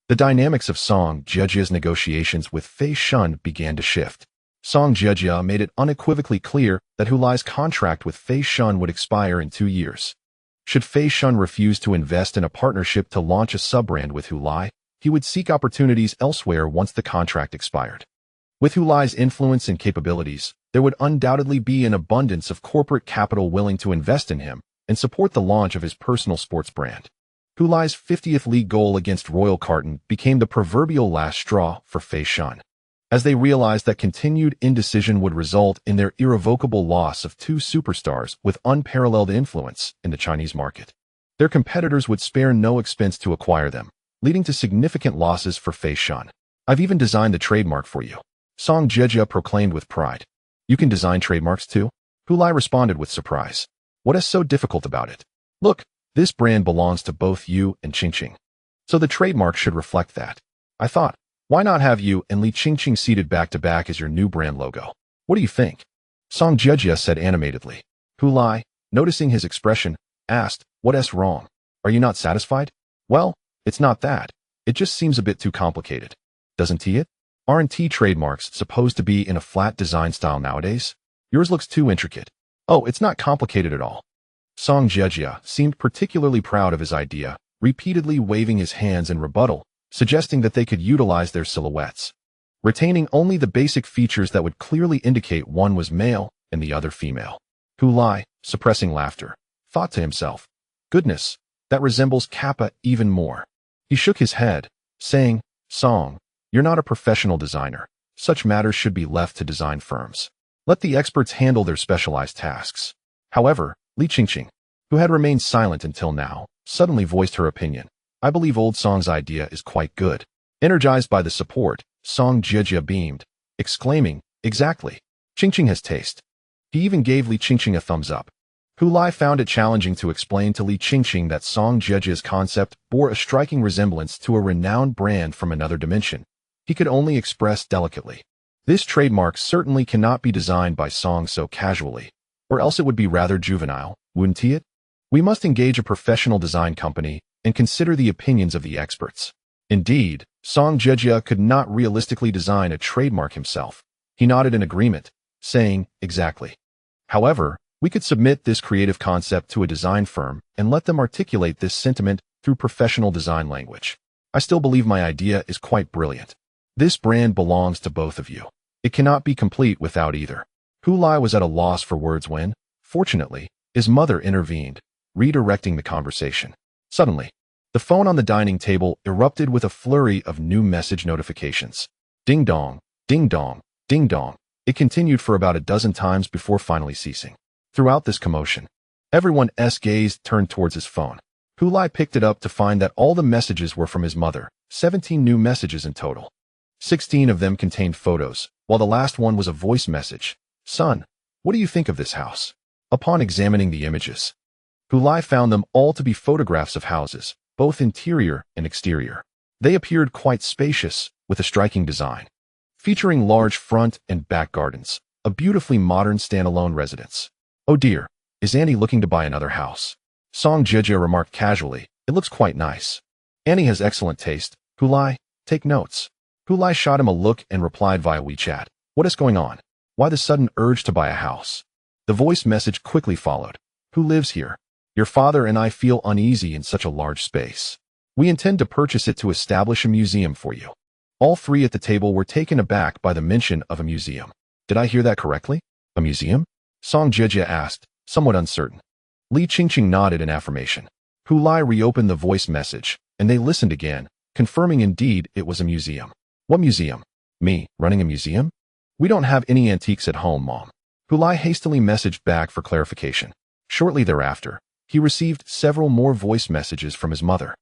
the dynamics of Song Jejia's negotiations with Fei Shun began to shift. Song Jejia made it unequivocally clear that Hulai's contract with Fei Shun would expire in 2 years. Should Fei Shun refuse to invest in a partnership to launch a sub-brand with Hulai, he would seek opportunities elsewhere once the contract expired. With Hulai's influence and capabilities, there would undoubtedly be an abundance of corporate capital willing to invest in him and support the launch of his personal sports brand. Hulai's 50th league goal against Royal Carton became the proverbial last straw for Fei Shun, as they realized that continued indecision would result in their irrevocable loss of 2 superstars with unparalleled influence in the Chinese market. Their competitors would spare no expense to acquire them, leading to significant losses for Fei Shun. "I've even designed the trademark for you," Song Jejia proclaimed with pride. "You can design trademarks too?" Hulai responded with surprise. "What is so difficult about it? Look, this brand belongs to both you and Qingqing, so the trademark should reflect that. I thought, why not have you and Li Qingqing seated back to back as your new brand logo? What do you think?" Song Jejia said animatedly. Hulai, noticing his expression, asked, "What's wrong? Are you not satisfied?" "Well, it's not that. It just seems a bit too complicated. Doesn't it? Aren't trademarks supposed to be in a flat design style nowadays? Yours looks too intricate." "Oh, it's not complicated at all." Song Jejia seemed particularly proud of his idea, repeatedly waving his hands in rebuttal, suggesting that they could utilize their silhouettes, retaining only the basic features that would clearly indicate one was male and the other female. Hulai, suppressing laughter, thought to himself, "Goodness, that resembles Kappa even more." He shook his head, saying, "Song, you're not a professional designer. Such matters should be left to design firms. Let the experts handle their specialized tasks." However, Li Qingqing, who had remained silent until now, suddenly voiced her opinion. "I believe old Song's idea is quite good." Energized by the support, Song Jejia beamed, exclaiming, "Exactly. Qingqing has taste." He even gave Li Qingqing a thumbs up. Hulai found it challenging to explain to Li Qingqing that Song Jejia's concept bore a striking resemblance to a renowned brand from another dimension. He could only express delicately, "This trademark certainly cannot be designed by Song so casually, or else it would be rather juvenile, wouldn't it? We must engage a professional design company and consider the opinions of the experts." Indeed, Song Jejia could not realistically design a trademark himself. He nodded in agreement, saying, "Exactly. However, we could submit this creative concept to a design firm and let them articulate this sentiment through professional design language. I still believe my idea is quite brilliant. This brand belongs to both of you. It cannot be complete without either." Hulai was at a loss for words when, fortunately, his mother intervened, redirecting the conversation. Suddenly, the phone on the dining table erupted with a flurry of new message notifications. Ding dong, ding dong, ding dong. It continued for about a dozen times before finally ceasing. Throughout this commotion, everyone's gaze turned towards his phone. Hulai picked it up to find that all the messages were from his mother, 17 new messages in total. 16 of them contained photos, while the last one was a voice message. "Son, what do you think of this house?" Upon examining the images, Hulai found them all to be photographs of houses, both interior and exterior. They appeared quite spacious, with a striking design, featuring large front and back gardens, a beautifully modern standalone residence. "Oh dear, is Annie looking to buy another house?" Song Jejia remarked casually, "It looks quite nice. Annie has excellent taste. Hulai, take notes." Hulai shot him a look and replied via WeChat, "What is going on? Why the sudden urge to buy a house? The voice message quickly followed. Who lives here? Your father and I feel uneasy in such a large space. We intend to purchase it to establish a museum for you. All three at the table were taken aback by the mention of a museum. Did I hear that correctly? A museum? Song Jejia asked, somewhat uncertain. Li Qingqing nodded in affirmation. Hulai reopened the voice message, and they listened again, confirming indeed it was a museum. What museum? Me, running a museum? We don't have any antiques at home, Mom. Hulai hastily messaged back for clarification. Shortly thereafter, he received several more voice messages from his mother,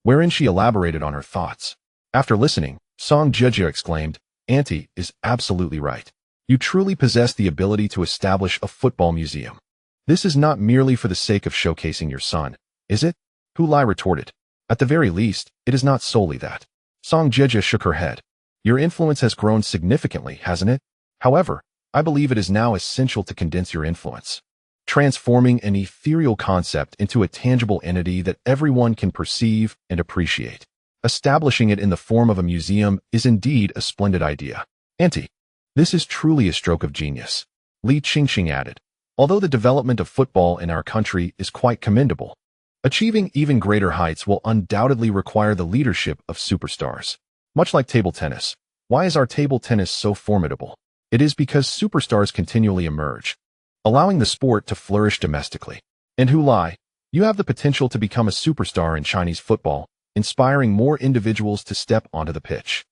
wherein she elaborated on her thoughts. After listening, Song Jejia exclaimed, Auntie is absolutely right. You truly possess the ability to establish a football museum. This is not merely for the sake of showcasing your son, is it? Hulai retorted. At the very least, it is not solely that. Song Jejia shook her head. Your influence has grown significantly, hasn't it? However, I believe it is now essential to condense your influence, transforming an ethereal concept into a tangible entity that everyone can perceive and appreciate. Establishing it in the form of a museum is indeed a splendid idea. Auntie, this is truly a stroke of genius, Li Qingqing added. Although the development of football in our country is quite commendable, achieving even greater heights will undoubtedly require the leadership of superstars. Much like table tennis, why is our table tennis so formidable? It is because superstars continually emerge, allowing the sport to flourish domestically. And Hulai, you have the potential to become a superstar in Chinese football, inspiring more individuals to step onto the pitch.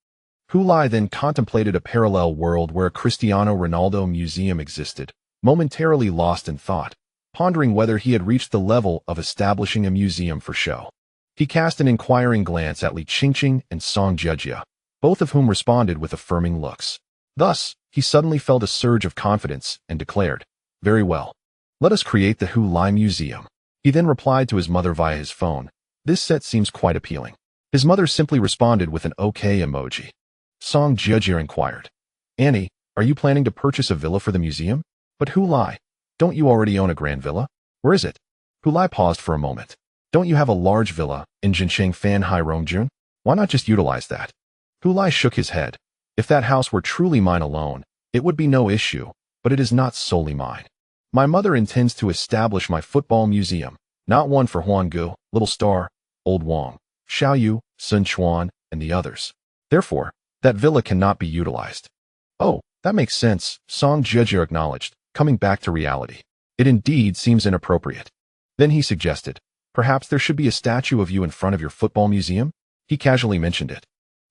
Hulai then contemplated a parallel world where a Cristiano Ronaldo museum existed, momentarily lost in thought, pondering whether he had reached the level of establishing a museum for show. He cast an inquiring glance at Li Qingqing and Song Jejia, both of whom responded with affirming looks. Thus, he suddenly felt a surge of confidence and declared, Very well. Let us create the Hulai Museum. He then replied to his mother via his phone. This set seems quite appealing. His mother simply responded with an OK emoji. Song Jejia inquired, Annie, are you planning to purchase a villa for the museum? But Hulai, don't you already own a grand villa? Where is it? Hulai paused for a moment. Don't you have a large villa in Jincheng Fan Hai Rongjun? Why not just utilize that? Hulai shook his head. If that house were truly mine alone, it would be no issue, but it is not solely mine. My mother intends to establish my football museum, not one for Huan Gu, Little Star, Old Wang, Xiao Yu, Sun Chuan, and the others. Therefore, that villa cannot be utilized. Oh, that makes sense, Song Jejia acknowledged, coming back to reality. It indeed seems inappropriate. Then he suggested, perhaps there should be a statue of you in front of your football museum? He casually mentioned it.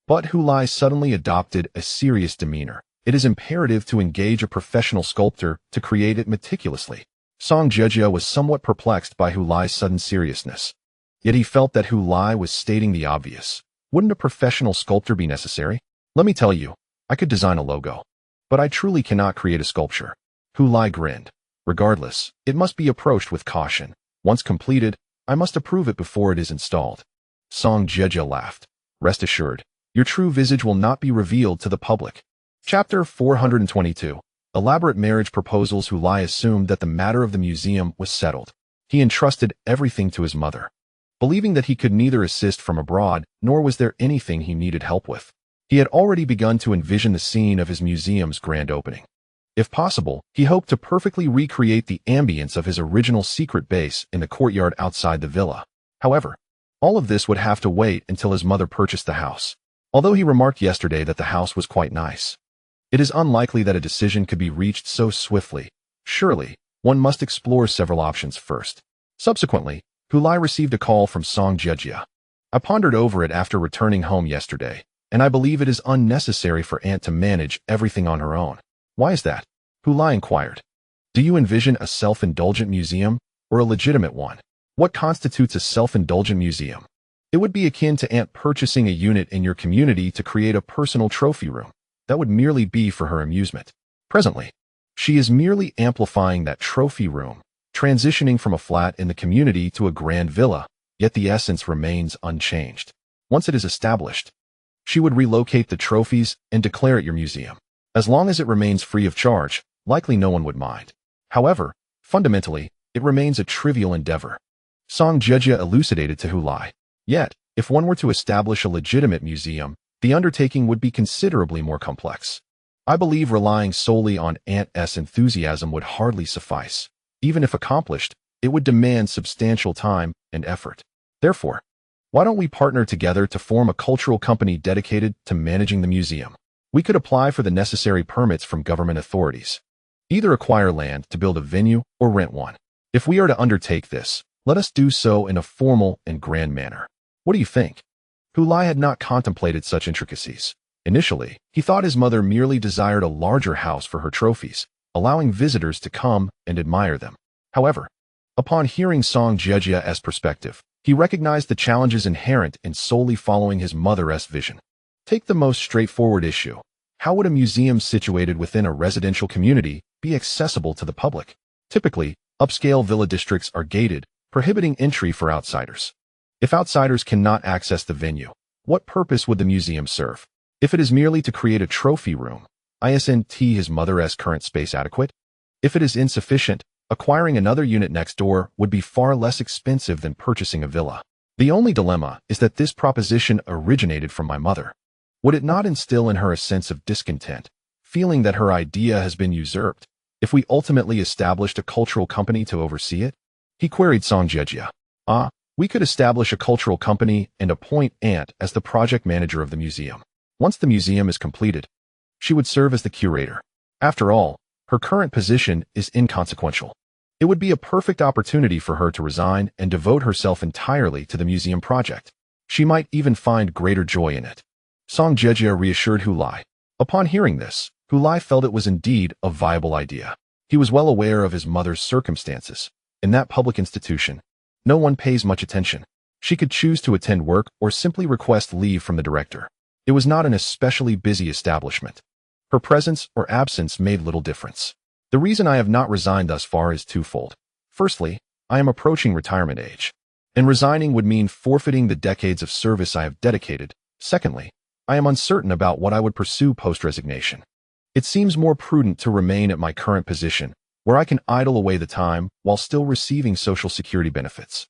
But Hulai suddenly adopted a serious demeanor. It is imperative to engage a professional sculptor to create it meticulously. Song Jejia was somewhat perplexed by Hulai's sudden seriousness. Yet he felt that Hulai was stating the obvious. Wouldn't a professional sculptor be necessary? Let me tell you, I could design a logo, but I truly cannot create a sculpture. Hulai grinned. Regardless, it must be approached with caution. Once completed, I must approve it before it is installed. Song Jejia laughed. Rest assured, your true visage will not be revealed to the public. Chapter 422. Elaborate marriage proposals. Hulai assumed that the matter of the museum was settled. He entrusted everything to his mother, believing that he could neither assist from abroad, nor was there anything he needed help with. He had already begun to envision the scene of his museum's grand opening. If possible, he hoped to perfectly recreate the ambience of his original secret base in the courtyard outside the villa. However, all of this would have to wait until his mother purchased the house. Although he remarked yesterday that the house was quite nice, it is unlikely that a decision could be reached so swiftly. Surely, one must explore several options first. Subsequently, Hulai received a call from Song Jejia. I pondered over it after returning home yesterday, and I believe it is unnecessary for Aunt to manage everything on her own. Why is that? Hulai inquired. Do you envision a self-indulgent museum or a legitimate one? What constitutes a self-indulgent museum? It would be akin to Aunt purchasing a unit in your community to create a personal trophy room. That would merely be for her amusement. Presently, she is merely amplifying that trophy room, transitioning from a flat in the community to a grand villa, yet the essence remains unchanged. Once it is established, she would relocate the trophies and declare it your museum. As long as it remains free of charge, likely no one would mind. However, fundamentally, it remains a trivial endeavor. Song Jejia elucidated to Hulai. Yet, if one were to establish a legitimate museum, the undertaking would be considerably more complex. I believe relying solely on Aunt S' enthusiasm would hardly suffice. Even if accomplished, it would demand substantial time and effort. Therefore, why don't we partner together to form a cultural company dedicated to managing the museum? We could apply for the necessary permits from government authorities. Either acquire land to build a venue or rent one. If we are to undertake this, let us do so in a formal and grand manner. What do you think? Hulai had not contemplated such intricacies. Initially, he thought his mother merely desired a larger house for her trophies, allowing visitors to come and admire them. However, upon hearing Song Jiejia's perspective, he recognized the challenges inherent in solely following his mother's vision. Take the most straightforward issue. How would a museum situated within a residential community be accessible to the public? Typically, upscale villa districts are gated, prohibiting entry for outsiders. If outsiders cannot access the venue, what purpose would the museum serve? If it is merely to create a trophy room, isn't his mother's current space adequate? If it is insufficient, acquiring another unit next door would be far less expensive than purchasing a villa. The only dilemma is that this proposition originated from my mother. Would it not instill in her a sense of discontent, feeling that her idea has been usurped, if we ultimately established a cultural company to oversee it? He queried Song Jiejia. We could establish a cultural company and appoint Aunt as the project manager of the museum. Once the museum is completed, she would serve as the curator. After all, her current position is inconsequential. It would be a perfect opportunity for her to resign and devote herself entirely to the museum project. She might even find greater joy in it. Song Jiejia reassured Hulai. Upon hearing this, Hulai felt it was indeed a viable idea. He was well aware of his mother's circumstances. In that public institution, no one pays much attention. She could choose to attend work or simply request leave from the director. It was not an especially busy establishment. Her presence or absence made little difference. The reason I have not resigned thus far is twofold. Firstly, I am approaching retirement age, and resigning would mean forfeiting the decades of service I have dedicated. Secondly, I am uncertain about what I would pursue post-resignation. It seems more prudent to remain at my current position, where I can idle away the time while still receiving Social Security benefits.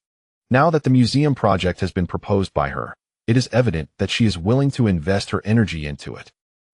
Now that the museum project has been proposed by her, it is evident that she is willing to invest her energy into it.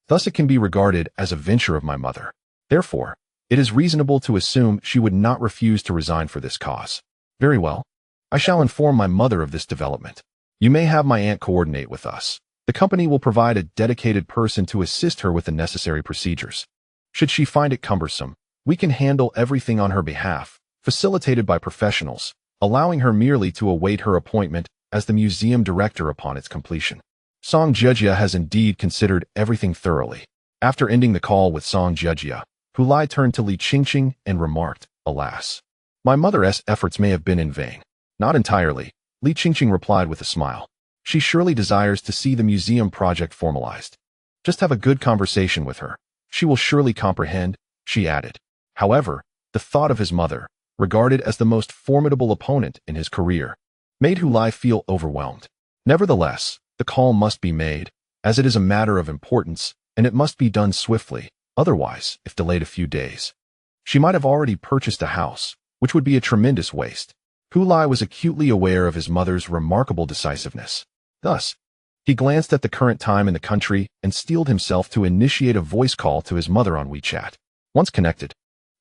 Thus it can be regarded as a venture of my mother. Therefore, it is reasonable to assume she would not refuse to resign for this cause. Very well. I shall inform my mother of this development. You may have my aunt coordinate with us. The company will provide a dedicated person to assist her with the necessary procedures. Should she find it cumbersome, we can handle everything on her behalf, facilitated by professionals, allowing her merely to await her appointment as the museum director upon its completion. Song Jiejia has indeed considered everything thoroughly. After ending the call with Song Jiejia, Hulai turned to Li Qingqing and remarked, "Alas, my mother's efforts may have been in vain." "Not entirely," Li Qingqing replied with a smile. "She surely desires to see the museum project formalized. Just have a good conversation with her. She will surely comprehend," she added. However, the thought of his mother, regarded as the most formidable opponent in his career, made Hulai feel overwhelmed. Nevertheless, the call must be made, as it is a matter of importance, and it must be done swiftly. Otherwise, if delayed a few days, she might have already purchased a house, which would be a tremendous waste. Hulai was acutely aware of his mother's remarkable decisiveness. Thus, he glanced at the current time in the country and steeled himself to initiate a voice call to his mother on WeChat. Once connected,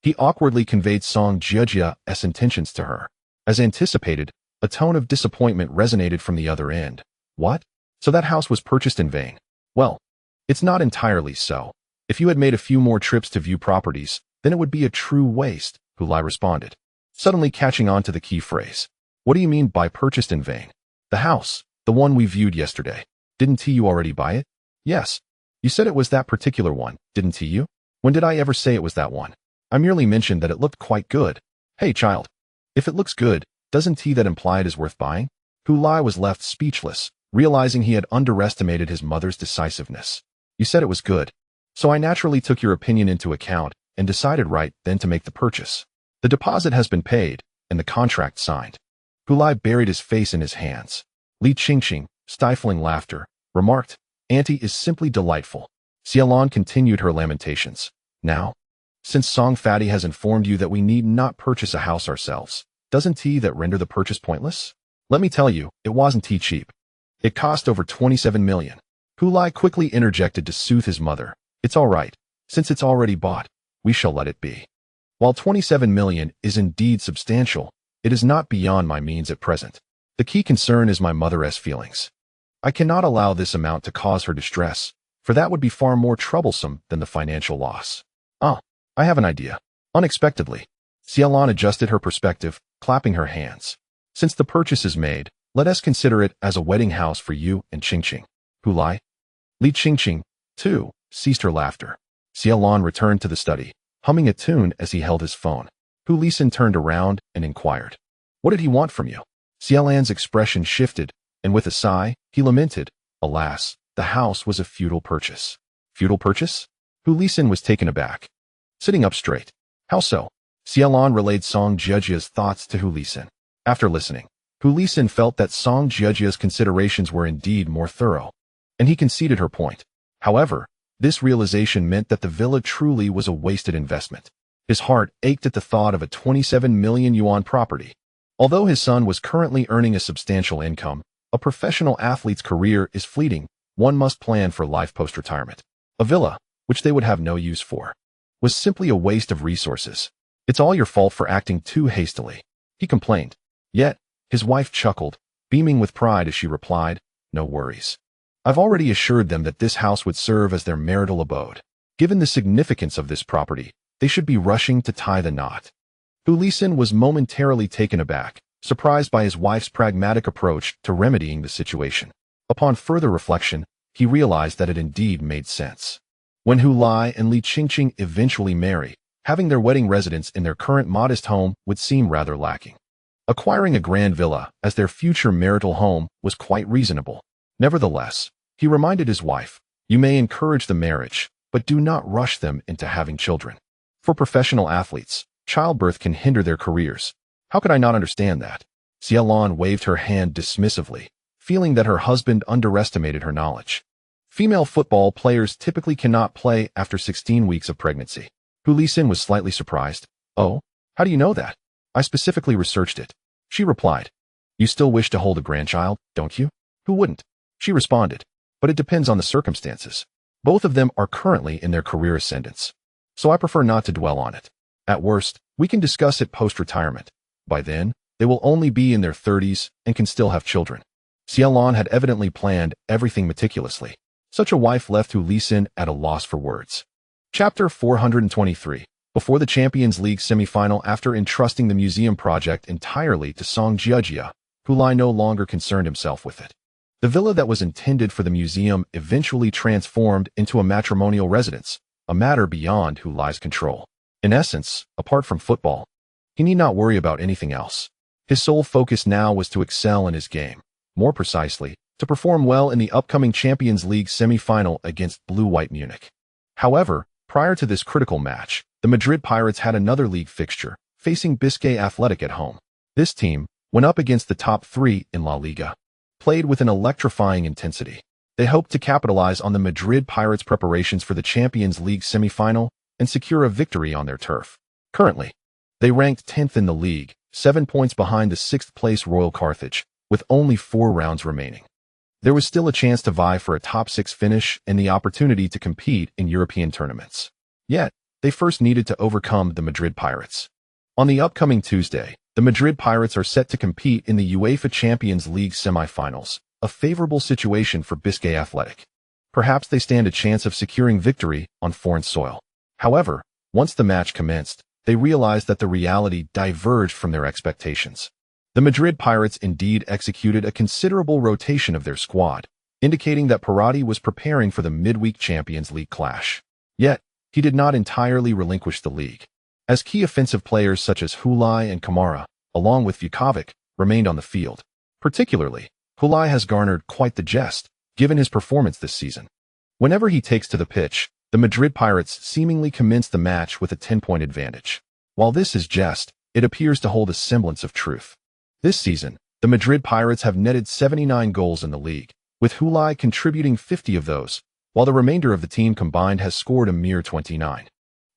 he awkwardly conveyed Song Jiejia's intentions to her. As anticipated, a tone of disappointment resonated from the other end. "What? So that house was purchased in vain?" "Well, it's not entirely so. If you had made a few more trips to view properties, then it would be a true waste," Hulai responded, suddenly catching on to the key phrase. "What do you mean by purchased in vain?" "The house, the one we viewed yesterday. Didn't you already buy it?" "Yes. You said it was that particular one, didn't you?" "When did I ever say it was that one? I merely mentioned that it looked quite good." "Hey, child. If it looks good, doesn't that imply it is worth buying?" Hulai was left speechless, realizing he had underestimated his mother's decisiveness. "You said it was good, so I naturally took your opinion into account and decided right then to make the purchase. The deposit has been paid, and the contract signed." Hulai buried his face in his hands. Li Qingqing, stifling laughter, remarked, "Auntie is simply delightful." Xiaolon continued her lamentations. "Now, since Song Fatty has informed you that we need not purchase a house ourselves, doesn't that render the purchase pointless? Let me tell you, it wasn't cheap. It cost over 27 million. Hulai quickly interjected to soothe his mother. "It's all right. Since it's already bought, we shall let it be. While 27 million is indeed substantial, it is not beyond my means at present. The key concern is my mother's feelings. I cannot allow this amount to cause her distress, for that would be far more troublesome than the financial loss. Ah, I have an idea. Unexpectedly, Xiaolan adjusted her perspective, clapping her hands. Since the purchase is made, let us consider it as a wedding house for you and Qingqing. Hulai? Li Qingqing, too, ceased her laughter. Xiaolan returned to the study, humming a tune as he held his phone. Hu Lisin turned around and inquired, "What did he want from you?" Xiaolan's expression shifted, and with a sigh, he lamented, "Alas, the house was a feudal purchase." Feudal purchase? Hu Lisin was taken aback. Sitting up straight. How so? Xiaolan relayed Song Jiejia's thoughts to Hu Lisin. After listening, Hu Lisin felt that Song Jiejia's considerations were indeed more thorough, and he conceded her point. However, this realization meant that the villa truly was a wasted investment. His heart ached at the thought of a 27 million yuan property. Although his son was currently earning a substantial income, a professional athlete's career is fleeting. One must plan for life post-retirement. A villa, which they would have no use for, was simply a waste of resources. "It's all your fault for acting too hastily," he complained. Yet, his wife chuckled, beaming with pride as she replied, "No worries. I've already assured them that this house would serve as their marital abode. Given the significance of this property, they should be rushing to tie the knot." Hu Lisin was momentarily taken aback, surprised by his wife's pragmatic approach to remedying the situation. Upon further reflection, he realized that it indeed made sense. When Hulai and Li Qingqing eventually marry, having their wedding residence in their current modest home would seem rather lacking. Acquiring a grand villa as their future marital home was quite reasonable. Nevertheless, he reminded his wife, "You may encourage the marriage, but do not rush them into having children. For professional athletes, childbirth can hinder their careers." How could I not understand that? Xiaolan waved her hand dismissively, feeling that her husband underestimated her knowledge. Female football players typically cannot play after 16 weeks of pregnancy. Hu Lisin was slightly surprised. "Oh, how do you know that?" "I specifically researched it," she replied. "You still wish to hold a grandchild, don't you?" "Who wouldn't?" she responded. "But it depends on the circumstances. Both of them are currently in their career ascendance, so I prefer not to dwell on it. At worst, we can discuss it post-retirement. By then, they will only be in their 30s and can still have children." Xiaolan had evidently planned everything meticulously. Such a wife left Hu Lisin at a loss for words. Chapter 423. Before the Champions League semi-final, after entrusting the museum project entirely to Song Jiejia, Hulai no longer concerned himself with it. The villa that was intended for the museum eventually transformed into a matrimonial residence, a matter beyond Hulai's control. In essence, apart from football, he need not worry about anything else. His sole focus now was to excel in his game, more precisely, to perform well in the upcoming Champions League semi-final against Blue-White Munich. However, prior to this critical match, the Madrid Pirates had another league fixture, facing Biscay Athletic at home. This team, when up against the top three in La Liga, played with an electrifying intensity. They hoped to capitalize on the Madrid Pirates' preparations for the Champions League semi-final and secure a victory on their turf. Currently, they ranked 10th in the league, 7 points behind the 6th-place Royal Carthage, with only 4 rounds remaining. There was still a chance to vie for a top 6 finish and the opportunity to compete in European tournaments. Yet, they first needed to overcome the Madrid Pirates. On the upcoming Tuesday, the Madrid Pirates are set to compete in the UEFA Champions League semi-finals, a favorable situation for Biscay Athletic. Perhaps they stand a chance of securing victory on foreign soil. However, once the match commenced, they realized that the reality diverged from their expectations. The Madrid Pirates indeed executed a considerable rotation of their squad, indicating that Parotti was preparing for the midweek Champions League clash. Yet, he did not entirely relinquish the league, as key offensive players such as Hulai and Kamara, along with Vukovic, remained on the field. Particularly, Hulai has garnered quite the jest, given his performance this season. Whenever he takes to the pitch, the Madrid Pirates seemingly commence the match with a 10-point advantage. While this is jest, it appears to hold a semblance of truth. This season, the Madrid Pirates have netted 79 goals in the league, with Hulai contributing 50 of those, while the remainder of the team combined has scored a mere 29.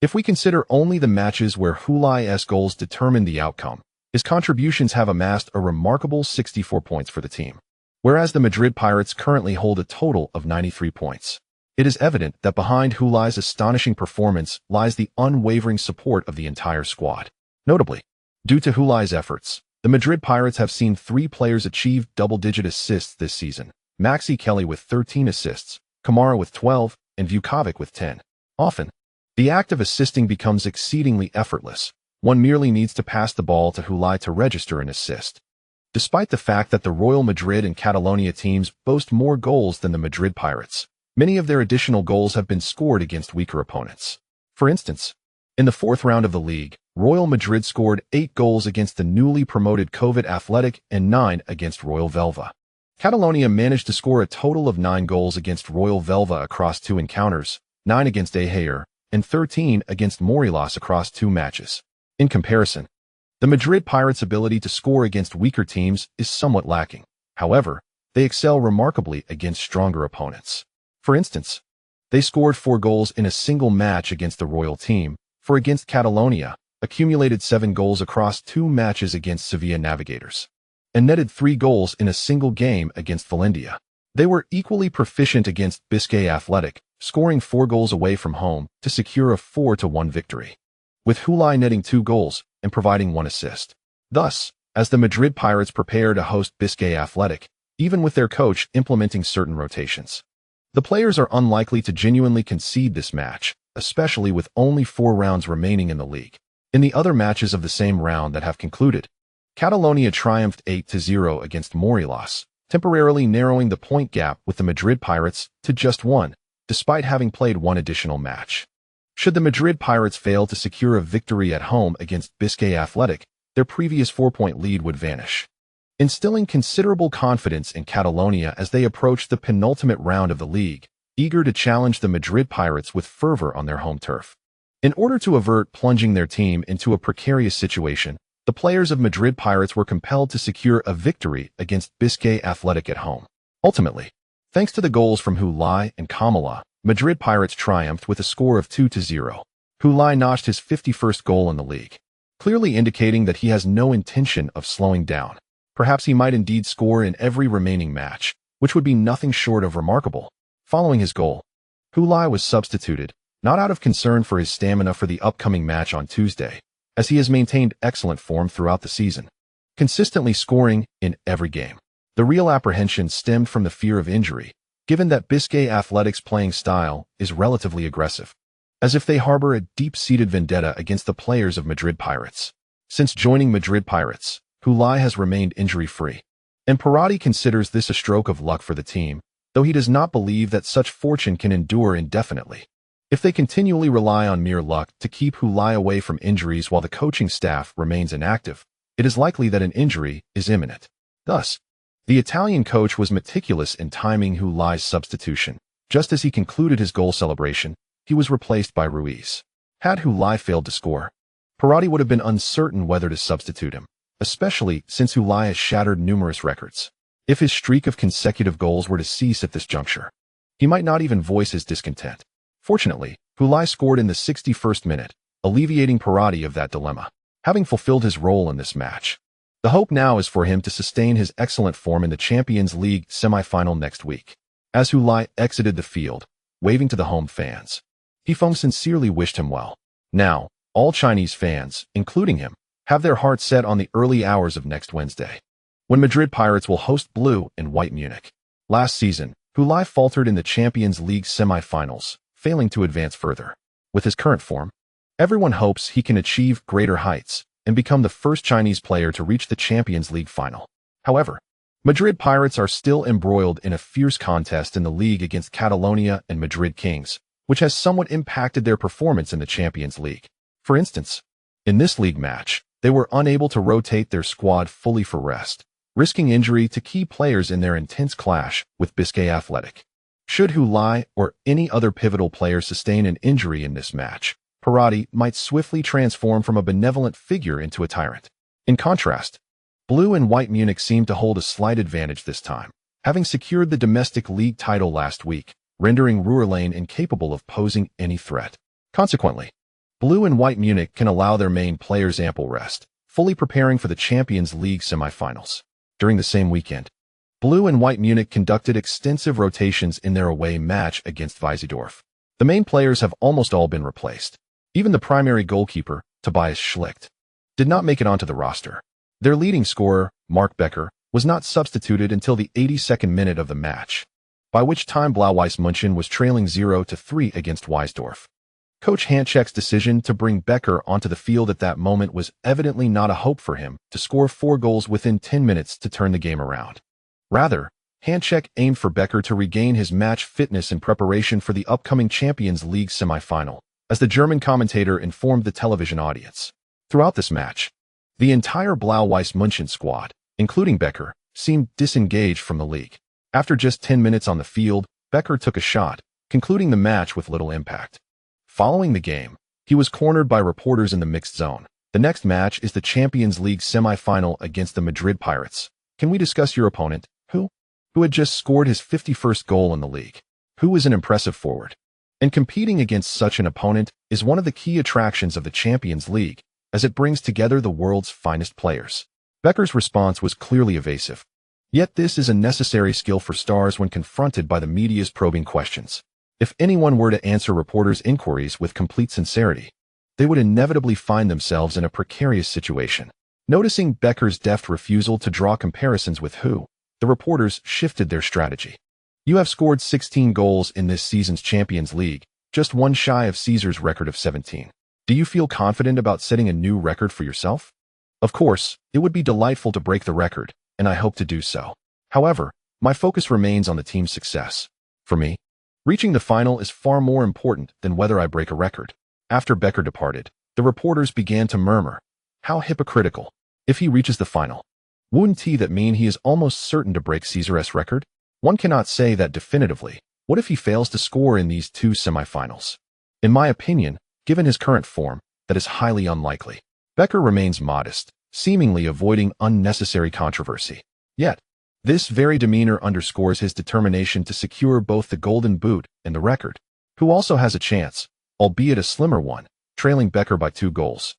If we consider only the matches where Hulai's goals determined the outcome, his contributions have amassed a remarkable 64 points for the team, whereas the Madrid Pirates currently hold a total of 93 points. It is evident that behind Hulai's astonishing performance lies the unwavering support of the entire squad. Notably, due to Hulai's efforts, the Madrid Pirates have seen 3 players achieve double-digit assists this season: Maxi Kelly with 13 assists, Kamara with 12, and Vukovic with 10. Often, the act of assisting becomes exceedingly effortless. One merely needs to pass the ball to Hulai to register an assist. Despite the fact that the Royal Madrid and Catalonia teams boast more goals than the Madrid Pirates, many of their additional goals have been scored against weaker opponents. For instance, in the 4th round of the league, Royal Madrid scored 8 goals against the newly promoted Covid Athletic and 9 against Royal Velva. Catalonia managed to score a total of 9 goals against Royal Velva across 2 encounters, 9 against Heiver, and 13 against Morelos across 2 matches. In comparison, the Madrid Pirates' ability to score against weaker teams is somewhat lacking. However, they excel remarkably against stronger opponents. For instance, they scored 4 goals in a single match against the Royal team, for against Catalonia, accumulated 7 goals across 2 matches against Sevilla Navigators, and netted 3 goals in a single game against Valendia. They were equally proficient against Biscay Athletic, scoring 4 goals away from home to secure a 4-1 victory, with Hulai netting 2 goals and providing 1 assist. Thus, as the Madrid Pirates prepare to host Biscay Athletic, even with their coach implementing certain rotations, the players are unlikely to genuinely concede this match, especially with only 4 rounds remaining in the league. In the other matches of the same round that have concluded, Catalonia triumphed 8-0 against Morelos, temporarily narrowing the point gap with the Madrid Pirates to just 1, despite having played 1 additional match. Should the Madrid Pirates fail to secure a victory at home against Biscay Athletic, their previous 4-point lead would vanish, instilling considerable confidence in Catalonia as they approach the penultimate round of the league, eager to challenge the Madrid Pirates with fervor on their home turf. In order to avert plunging their team into a precarious situation, the players of Madrid Pirates were compelled to secure a victory against Biscay Athletic at home. Ultimately, thanks to the goals from Hulai and Kamala, Madrid Pirates triumphed with a score of 2-0. Hulai notched his 51st goal in the league, clearly indicating that he has no intention of slowing down. Perhaps he might indeed score in every remaining match, which would be nothing short of remarkable. Following his goal, Hulai was substituted, not out of concern for his stamina for the upcoming match on Tuesday, as he has maintained excellent form throughout the season, consistently scoring in every game. The real apprehension stemmed from the fear of injury, given that Biscay Athletic's playing style is relatively aggressive, as if they harbor a deep-seated vendetta against the players of Madrid Pirates. Since joining Madrid Pirates, Hulai has remained injury-free, and Parotti considers this a stroke of luck for the team, though he does not believe that such fortune can endure indefinitely. If they continually rely on mere luck to keep Hulai away from injuries while the coaching staff remains inactive, it is likely that an injury is imminent. Thus, the Italian coach was meticulous in timing Hulai's substitution. Just as he concluded his goal celebration, he was replaced by Ruiz. Had Hulai failed to score, Parotti would have been uncertain whether to substitute him, especially since Hulai has shattered numerous records. If his streak of consecutive goals were to cease at this juncture, he might not even voice his discontent. Fortunately, Hulai scored in the 61st minute, alleviating Parotti of that dilemma, having fulfilled his role in this match. The hope now is for him to sustain his excellent form in the Champions League semi-final next week. As Hulai exited the field, waving to the home fans, Heifeng sincerely wished him well. Now, all Chinese fans, including him, have their hearts set on the early hours of next Wednesday, when Madrid Pirates will host Blue and White Munich. Last season, Hulai faltered in the Champions League semi-finals, failing to advance further. With his current form, everyone hopes he can achieve greater heights and become the first Chinese player to reach the Champions League final. However, Madrid Pirates are still embroiled in a fierce contest in the league against Catalonia and Madrid Kings, which has somewhat impacted their performance in the Champions League. For instance, in this league match, they were unable to rotate their squad fully for rest, risking injury to key players in their intense clash with Biscay Athletic. Should Hulai or any other pivotal player sustain an injury in this match, Parotti might swiftly transform from a benevolent figure into a tyrant. In contrast, Blue and White Munich seem to hold a slight advantage this time, having secured the domestic league title last week, rendering Ruhrlane incapable of posing any threat. Consequently, Blue and White Munich can allow their main players ample rest, fully preparing for the Champions League semifinals. During the same weekend, Blue and White Munich conducted extensive rotations in their away match against Weißendorf. The main players have almost all been replaced. Even the primary goalkeeper, Tobias Schlicht, did not make it onto the roster. Their leading scorer, Mark Becker, was not substituted until the 82nd minute of the match, by which time Blau-Weiß München was trailing 0-3 against Weißendorf. Coach Hanczek's decision to bring Becker onto the field at that moment was evidently not a hope for him to score 4 goals within 10 minutes to turn the game around. Rather, Hanczek aimed for Becker to regain his match fitness in preparation for the upcoming Champions League semifinal, as the German commentator informed the television audience. Throughout this match, the entire Blau-Weiß München squad, including Becker, seemed disengaged from the league. After just 10 minutes on the field, Becker took a shot, concluding the match with little impact. Following the game, he was cornered by reporters in the mixed zone. The next match is the Champions League semi-final against the Madrid Pirates. Can we discuss your opponent, who had just scored his 51st goal in the league? Who is an impressive forward? And competing against such an opponent is one of the key attractions of the Champions League, as it brings together the world's finest players. Becker's response was clearly evasive. Yet this is a necessary skill for stars when confronted by the media's probing questions. If anyone were to answer reporters' inquiries with complete sincerity, they would inevitably find themselves in a precarious situation. Noticing Becker's deft refusal to draw comparisons with the reporters shifted their strategy. You have scored 16 goals in this season's Champions League, just one shy of Caesar's record of 17. Do you feel confident about setting a new record for yourself? Of course, it would be delightful to break the record, and I hope to do so. However, my focus remains on the team's success. For me, reaching the final is far more important than whether I break a record. After Becker departed, the reporters began to murmur, "How hypocritical. If he reaches the final, wouldn't that mean he is almost certain to break Caesar's record? One cannot say that definitively. What if he fails to score in these 2 semifinals? In my opinion, given his current form, that is highly unlikely." Becker remains modest, seemingly avoiding unnecessary controversy. Yet, this very demeanor underscores his determination to secure both the Golden Boot and the record, who also has a chance, albeit a slimmer one, trailing Becker by 2 goals.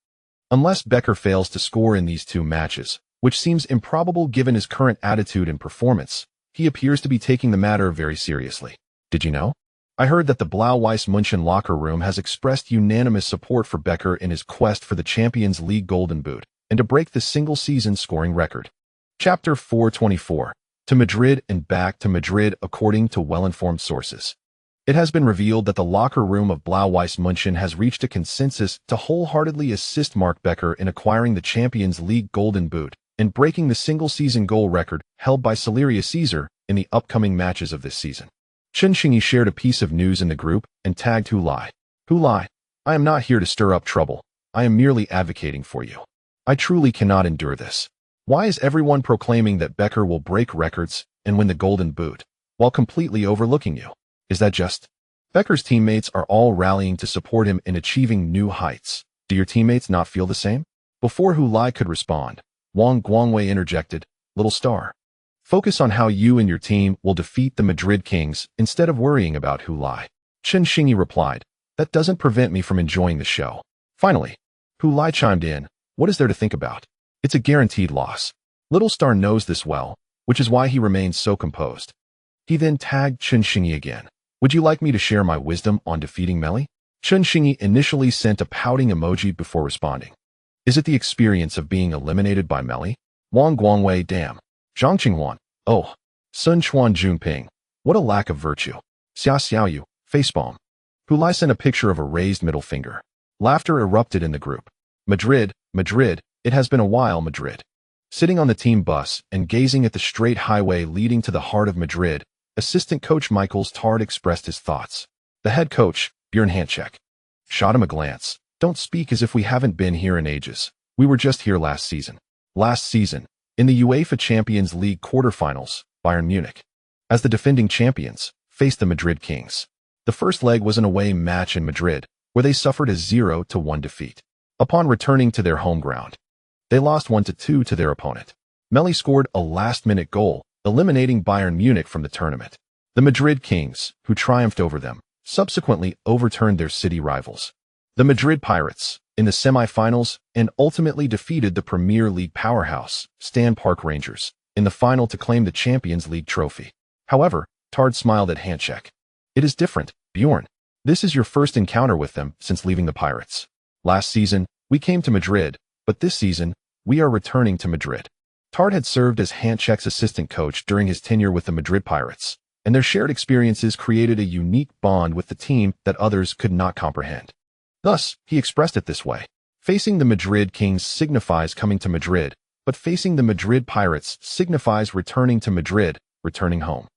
Unless Becker fails to score in these 2 matches, which seems improbable given his current attitude and performance, he appears to be taking the matter very seriously. Did you know? I heard that the Blau-Weiß München locker room has expressed unanimous support for Becker in his quest for the Champions League Golden Boot and to break the single-season scoring record. Chapter 424. To Madrid and back to Madrid. According to well-informed sources, it has been revealed that the locker room of Blau-Weiß München has reached a consensus to wholeheartedly assist Mark Becker in acquiring the Champions League Golden Boot and breaking the single-season goal record held by Julius Caesar in the upcoming matches of this season. Chen Xingyi shared a piece of news in the group and tagged Hulai. "Hulai, I am not here to stir up trouble. I am merely advocating for you. I truly cannot endure this. Why is everyone proclaiming that Becker will break records and win the Golden Boot, while completely overlooking you? Is that just? Becker's teammates are all rallying to support him in achieving new heights. Do your teammates not feel the same?" Before Hulai could respond, Wang Guangwei interjected, "Little star. Focus on how you and your team will defeat the Madrid Kings instead of worrying about Hulai." Chen Xingyi replied, "That doesn't prevent me from enjoying the show." Finally, Hulai chimed in, "What is there to think about? It's a guaranteed loss. Little star knows this well, which is why he remains so composed." He then tagged Chen Xingyi again. "Would you like me to share my wisdom on defeating Meili?" Chen Xingyi initially sent a pouting emoji before responding. "Is it the experience of being eliminated by Meili?" Wang Guangwei, "Damn. Zhang Qinghuan. Oh. Sun Chuan Junping. What a lack of virtue. Xia Xiaoyu. Facepalm." Hulai sent a picture of a raised middle finger. Laughter erupted in the group. "Madrid, Madrid, it has been a while, Madrid." Sitting on the team bus and gazing at the straight highway leading to the heart of Madrid, assistant coach Michaels Tard expressed his thoughts. The head coach, Björn Hanczek, shot him a glance. "Don't speak as if we haven't been here in ages. We were just here last season." Last season, in the UEFA Champions League quarterfinals, Bayern Munich, as the defending champions, faced the Madrid Kings. The first leg was an away match in Madrid, where they suffered a 0-1 defeat. Upon returning to their home ground, they lost 1-2 to their opponent. Meili scored a last-minute goal, eliminating Bayern Munich from the tournament. The Madrid Kings, who triumphed over them, subsequently overturned their city rivals, the Madrid Pirates, in the semi-finals and ultimately defeated the Premier League powerhouse, Stan Park Rangers, in the final to claim the Champions League trophy. However, Tard smiled at Hanchek. It is different, Bjorn. This is your first encounter with them since leaving the Pirates. Last season, we came to Madrid, but this season, we are returning to Madrid. Tard had served as Hanchek's assistant coach during his tenure with the Madrid Pirates, and their shared experiences created a unique bond with the team that others could not comprehend. Thus, he expressed it this way. Facing the Madrid Kings signifies coming to Madrid, but facing the Madrid Pirates signifies returning to Madrid, returning home.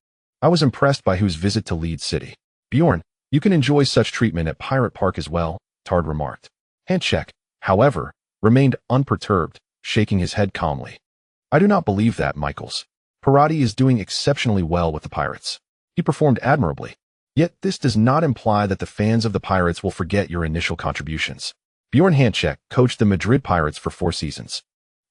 I was impressed by whose visit to Leeds City. Bjorn, you can enjoy such treatment at Pirate Park as well, Tard remarked. Hanchek, however, remained unperturbed, shaking his head calmly. I do not believe that, Michaels. Parotti is doing exceptionally well with the Pirates. He performed admirably. Yet this does not imply that the fans of the Pirates will forget your initial contributions. Bjorn Hanchek coached the Madrid Pirates for 4 seasons,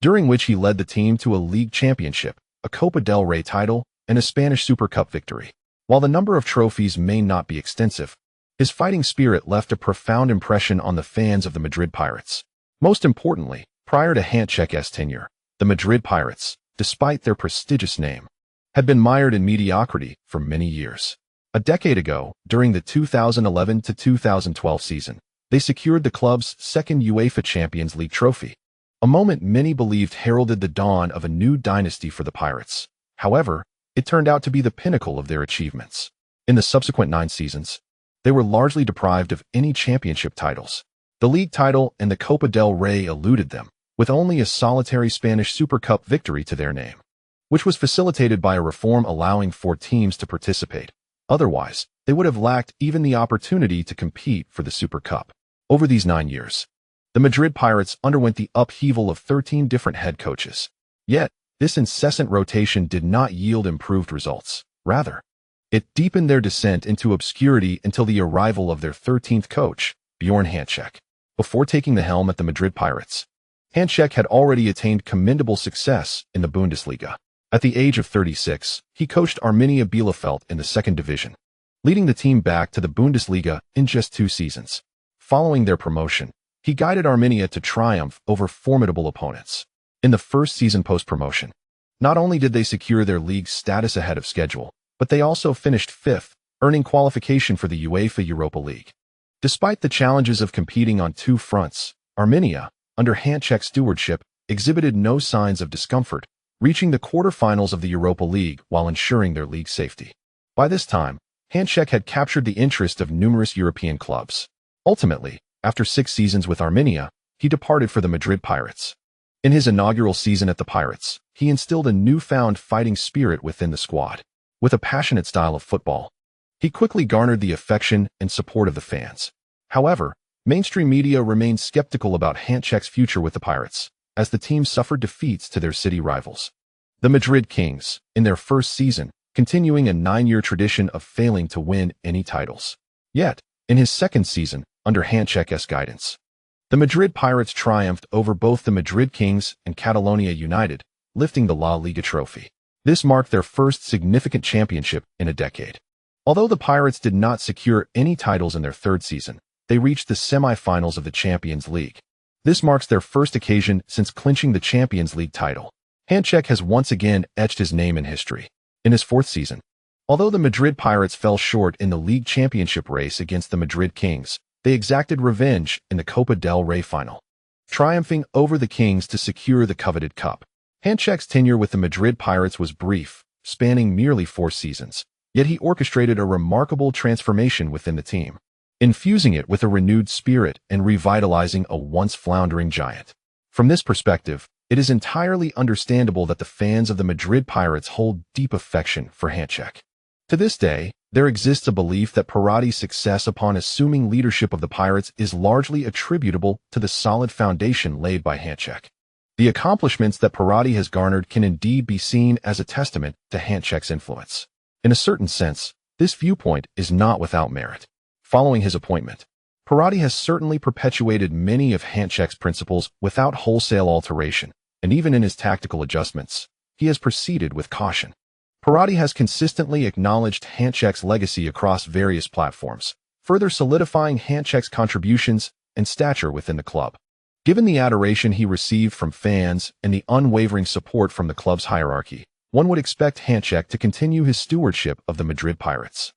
during which he led the team to a league championship, a Copa del Rey title, and a Spanish Super Cup victory. While the number of trophies may not be extensive, his fighting spirit left a profound impression on the fans of the Madrid Pirates. Most importantly, prior to Hanchek's tenure, the Madrid Pirates, despite their prestigious name, had been mired in mediocrity for many years. A decade ago, during the 2011 to 2012 season, they secured the club's second UEFA Champions League trophy, a moment many believed heralded the dawn of a new dynasty for the Pirates. However, it turned out to be the pinnacle of their achievements. In the subsequent 9 seasons, they were largely deprived of any championship titles. The league title and the Copa del Rey eluded them, with only a solitary Spanish Super Cup victory to their name, which was facilitated by a reform allowing 4 teams to participate. Otherwise, they would have lacked even the opportunity to compete for the Super Cup. Over these 9 years, the Madrid Pirates underwent the upheaval of 13 different head coaches. Yet, this incessant rotation did not yield improved results. Rather, it deepened their descent into obscurity until the arrival of their 13th coach, Bjorn Hanchek. Before taking the helm at the Madrid Pirates, Hanchek had already attained commendable success in the Bundesliga. At the age of 36, he coached Arminia Bielefeld in the 2nd division, leading the team back to the Bundesliga in just 2 seasons. Following their promotion, he guided Arminia to triumph over formidable opponents. In the first season post-promotion, not only did they secure their league status ahead of schedule, but they also finished 5th, earning qualification for the UEFA Europa League. Despite the challenges of competing on 2 fronts, Arminia, under Hanchek's stewardship, exhibited no signs of discomfort, reaching the quarterfinals of the Europa League while ensuring their league safety. By this time, Hanchek had captured the interest of numerous European clubs. Ultimately, after 6 seasons with Arminia, he departed for the Madrid Pirates. In his inaugural season at the Pirates, he instilled a newfound fighting spirit within the squad. With a passionate style of football, he quickly garnered the affection and support of the fans. However, mainstream media remained skeptical about Hanchek's future with the Pirates, as the team suffered defeats to their city rivals. The Madrid Kings, in their first season, continuing a 9-year tradition of failing to win any titles. Yet, in his 2nd season, under Hanchek's guidance, the Madrid Pirates triumphed over both the Madrid Kings and Catalonia United, lifting the La Liga trophy. This marked their first significant championship in a decade. Although the Pirates did not secure any titles in their 3rd season, they reached the semi-finals of the Champions League. This marks their first occasion since clinching the Champions League title. Hanchek has once again etched his name in history. In his 4th season, although the Madrid Pirates fell short in the league championship race against the Madrid Kings, they exacted revenge in the Copa del Rey final, triumphing over the Kings to secure the coveted cup. Hanchek's tenure with the Madrid Pirates was brief, spanning merely 4 seasons, yet he orchestrated a remarkable transformation within the team, infusing it with a renewed spirit and revitalizing a once floundering giant. From this perspective, it is entirely understandable that the fans of the Madrid Pirates hold deep affection for Hanchek. To this day, there exists a belief that Parotti's success upon assuming leadership of the Pirates is largely attributable to the solid foundation laid by Hanchek. The accomplishments that Parotti has garnered can indeed be seen as a testament to Hanchek's influence. In a certain sense, this viewpoint is not without merit. Following his appointment, Parotti has certainly perpetuated many of Hanchek's principles without wholesale alteration, and even in his tactical adjustments, he has proceeded with caution. Parotti has consistently acknowledged Hanchek's legacy across various platforms, further solidifying Hanchek's contributions and stature within the club. Given the adoration he received from fans and the unwavering support from the club's hierarchy, one would expect Hanchek to continue his stewardship of the Madrid Pirates.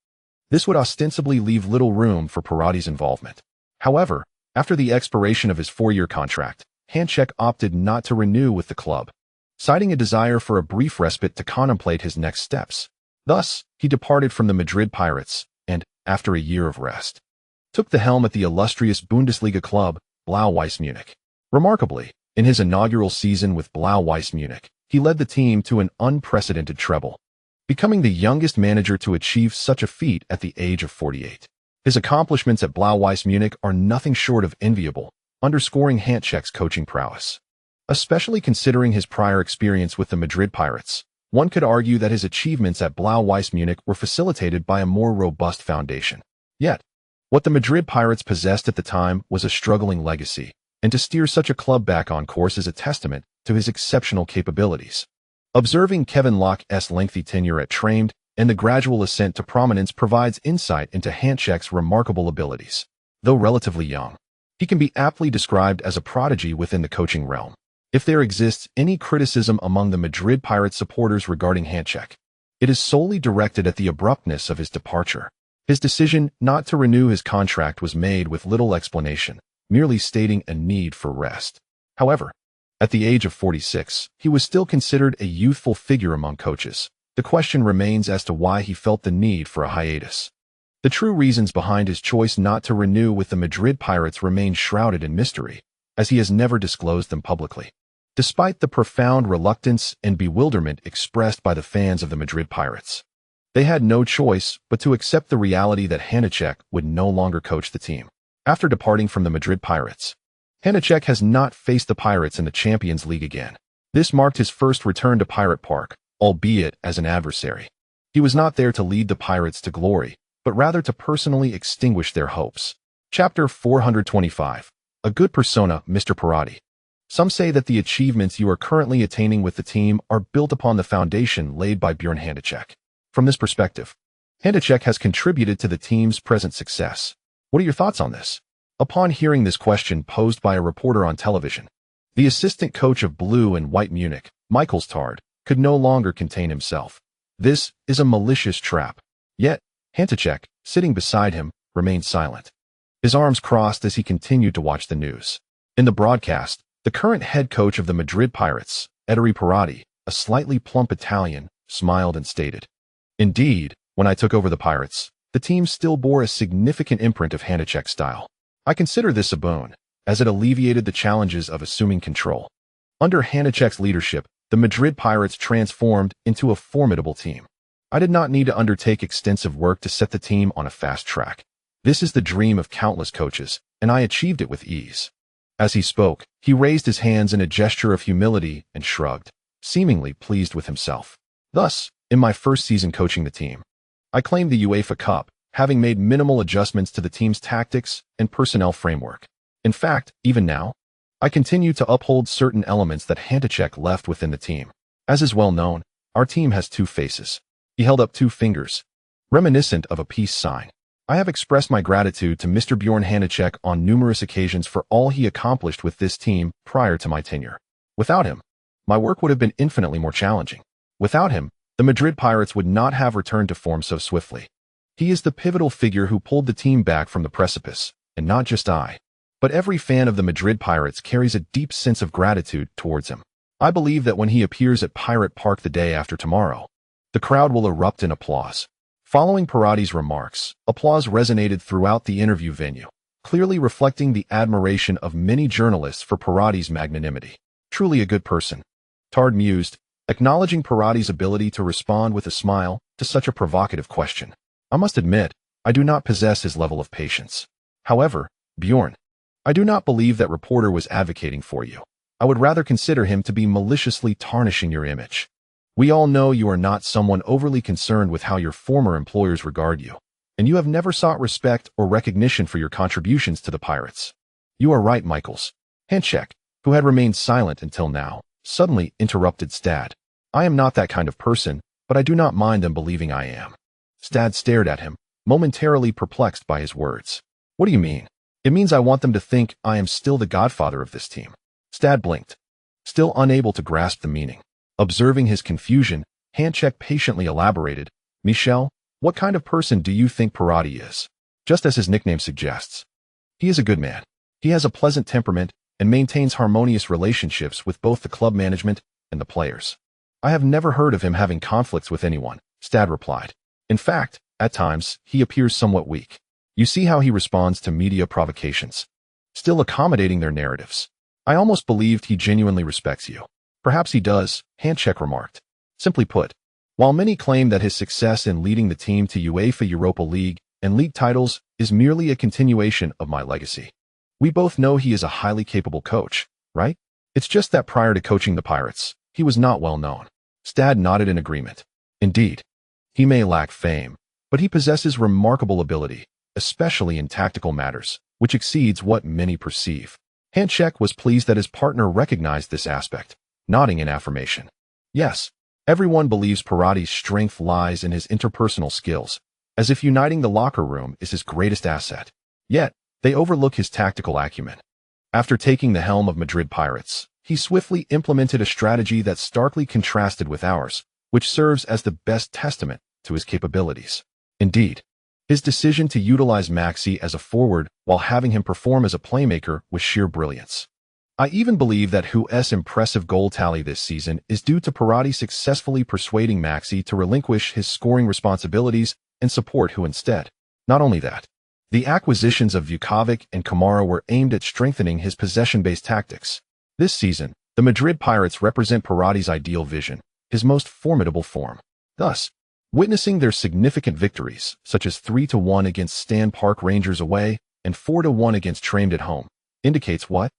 This would ostensibly leave little room for Parotti's involvement. However, after the expiration of his 4-year contract, Hanchek opted not to renew with the club, citing a desire for a brief respite to contemplate his next steps. Thus, he departed from the Madrid Pirates and, after a year of rest, took the helm at the illustrious Bundesliga club, Blau-Weiß Munich. Remarkably, in his inaugural season with Blau-Weiß Munich, he led the team to an unprecedented treble, becoming the youngest manager to achieve such a feat at the age of 48. His accomplishments at Blau-Weiß Munich are nothing short of enviable, underscoring Hanchek's coaching prowess. Especially considering his prior experience with the Madrid Pirates, one could argue that his achievements at Blau-Weiß Munich were facilitated by a more robust foundation. Yet, what the Madrid Pirates possessed at the time was a struggling legacy, and to steer such a club back on course is a testament to his exceptional capabilities. Observing Kevin Locke's lengthy tenure at Tramed and the gradual ascent to prominence provides insight into Hanchek's remarkable abilities. Though relatively young, he can be aptly described as a prodigy within the coaching realm. If there exists any criticism among the Madrid Pirates supporters regarding Hanchek, it is solely directed at the abruptness of his departure. His decision not to renew his contract was made with little explanation, merely stating a need for rest. However, at the age of 46, he was still considered a youthful figure among coaches. The question remains as to why he felt the need for a hiatus. The true reasons behind his choice not to renew with the Madrid Pirates remain shrouded in mystery, as he has never disclosed them publicly. Despite the profound reluctance and bewilderment expressed by the fans of the Madrid Pirates, they had no choice but to accept the reality that Hanchek would no longer coach the team. After departing from the Madrid Pirates, Hanchek has not faced the Pirates in the Champions League again. This marked his first return to Pirate Park, albeit as an adversary. He was not there to lead the Pirates to glory, but rather to personally extinguish their hopes. Chapter 425. A good persona, Mr. Parotti. Some say that the achievements you are currently attaining with the team are built upon the foundation laid by Bjorn Hanchek. From this perspective, Hanchek has contributed to the team's present success. What are your thoughts on this? Upon hearing this question posed by a reporter on television, the assistant coach of Blue and White Munich, Michael Tard, could no longer contain himself. This is a malicious trap. Yet, Hanchek, sitting beside him, remained silent, his arms crossed as he continued to watch the news. In the broadcast, the current head coach of the Madrid Pirates, Ettore Parotti, a slightly plump Italian, smiled and stated, "Indeed, when I took over the Pirates, the team still bore a significant imprint of Hanchek's style. I consider this a boon, as it alleviated the challenges of assuming control. Under Hanchek's leadership, the Madrid Pirates transformed into a formidable team. I did not need to undertake extensive work to set the team on a fast track. This is the dream of countless coaches, and I achieved it with ease." As he spoke, he raised his hands in a gesture of humility and shrugged, seemingly pleased with himself. Thus, in my first season coaching the team, I claimed the UEFA Cup, having made minimal adjustments to the team's tactics and personnel framework. In fact, even now, I continue to uphold certain elements that Hanchek left within the team. As is well known, our team has two faces. He held up two fingers, reminiscent of a peace sign. I have expressed my gratitude to Mr. Bjorn Hanchek on numerous occasions for all he accomplished with this team prior to my tenure. Without him, my work would have been infinitely more challenging. Without him, the Madrid Pirates would not have returned to form so swiftly. He is the pivotal figure who pulled the team back from the precipice, and not just I, but every fan of the Madrid Pirates carries a deep sense of gratitude towards him. I believe that when he appears at Pirate Park the day after tomorrow, the crowd will erupt in applause. Following Parotti's remarks, applause resonated throughout the interview venue, clearly reflecting the admiration of many journalists for Parotti's magnanimity. Truly a good person, Tard mused, acknowledging Parotti's ability to respond with a smile to such a provocative question. I must admit, I do not possess his level of patience. However, Bjorn, I do not believe that reporter was advocating for you. I would rather consider him to be maliciously tarnishing your image. We all know you are not someone overly concerned with how your former employers regard you, and you have never sought respect or recognition for your contributions to the Pirates. You are right, Michaels. Hanchek, who had remained silent until now, suddenly interrupted Stad. I am not that kind of person, but I do not mind them believing I am. Stad stared at him, momentarily perplexed by his words. What do you mean? It means I want them to think I am still the godfather of this team. Stad blinked, still unable to grasp the meaning. Observing his confusion, Handcheck patiently elaborated, Michel, what kind of person do you think Parotti is? Just as his nickname suggests. He is a good man. He has a pleasant temperament and maintains harmonious relationships with both the club management and the players. I have never heard of him having conflicts with anyone, Stad replied. In fact, at times, he appears somewhat weak. You see how he responds to media provocations, still accommodating their narratives. I almost believed he genuinely respects you. Perhaps he does, Handcheck remarked. Simply put, while many claim that his success in leading the team to UEFA Europa League and league titles is merely a continuation of my legacy, we both know he is a highly capable coach, right? It's just that prior to coaching the Pirates, he was not well known. Stad nodded in agreement. Indeed, he may lack fame, but he possesses remarkable ability, especially in tactical matters, which exceeds what many perceive. Handcheck was pleased that his partner recognized this aspect, nodding in affirmation. Yes, everyone believes Parotti's strength lies in his interpersonal skills, as if uniting the locker room is his greatest asset. Yet, they overlook his tactical acumen. After taking the helm of Madrid Pirates, he swiftly implemented a strategy that starkly contrasted with ours, which serves as the best testament to his capabilities. Indeed, his decision to utilize Maxi as a forward while having him perform as a playmaker was sheer brilliance. I even believe that Hu's impressive goal tally this season is due to Parotti successfully persuading Maxi to relinquish his scoring responsibilities and support Hu instead. Not only that, the acquisitions of Vukovic and Kamara were aimed at strengthening his possession-based tactics. This season, the Madrid Pirates represent Parotti's ideal vision, his most formidable form. Thus, witnessing their significant victories, such as 3-1 against Stan Park Rangers away and 4-1 against Tramed at home, indicates what?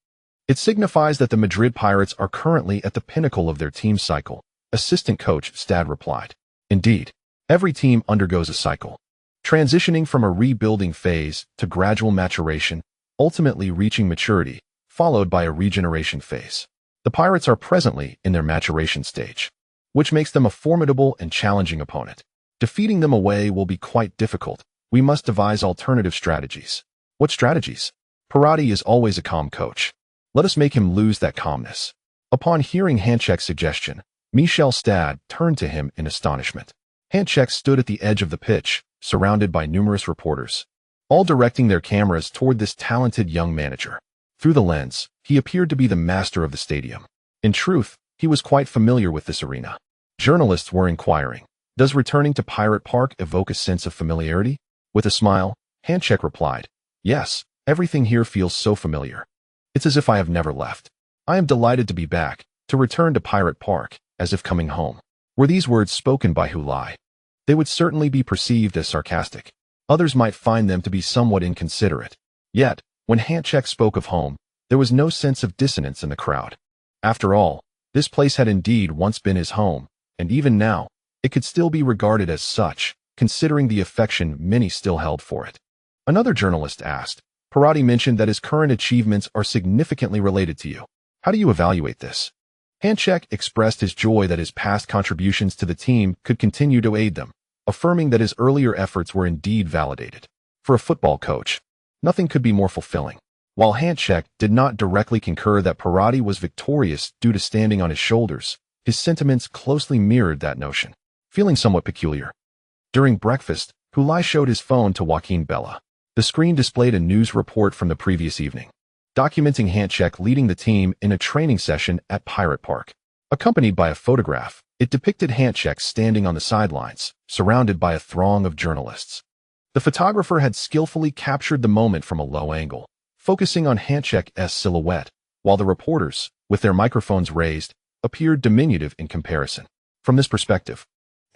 It signifies that the Madrid Pirates are currently at the pinnacle of their team cycle, assistant coach Stad replied. Indeed, every team undergoes a cycle, transitioning from a rebuilding phase to gradual maturation, ultimately reaching maturity, followed by a regeneration phase. The Pirates are presently in their maturation stage, which makes them a formidable and challenging opponent. Defeating them away will be quite difficult. We must devise alternative strategies. What strategies? Parotti is always a calm coach. Let us make him lose that calmness. Upon hearing Handcheck's suggestion, Michel Stad turned to him in astonishment. Handcheck stood at the edge of the pitch, surrounded by numerous reporters, all directing their cameras toward this talented young manager. Through the lens, he appeared to be the master of the stadium. In truth, he was quite familiar with this arena. Journalists were inquiring, does returning to Pirate Park evoke a sense of familiarity? With a smile, Handcheck replied, yes, everything here feels so familiar. It's as if I have never left. I am delighted to be back, to return to Pirate Park, as if coming home. Were these words spoken by Hulai? They would certainly be perceived as sarcastic. Others might find them to be somewhat inconsiderate. Yet, when Handcheck spoke of home, there was no sense of dissonance in the crowd. After all, this place had indeed once been his home, and even now, it could still be regarded as such, considering the affection many still held for it. Another journalist asked, Parotti mentioned that his current achievements are significantly related to you. How do you evaluate this? Handcheck expressed his joy that his past contributions to the team could continue to aid them, affirming that his earlier efforts were indeed validated. For a football coach, nothing could be more fulfilling. While Handcheck did not directly concur that Parotti was victorious due to standing on his shoulders, his sentiments closely mirrored that notion. Feeling somewhat peculiar. During breakfast, Hulai showed his phone to Joaquin Bella. The screen displayed a news report from the previous evening, documenting Handcheck leading the team in a training session at Pirate Park. Accompanied by a photograph, it depicted Handcheck standing on the sidelines, surrounded by a throng of journalists. The photographer had skillfully captured the moment from a low angle, focusing on Handcheck's silhouette, while the reporters, with their microphones raised, appeared diminutive in comparison. From this perspective,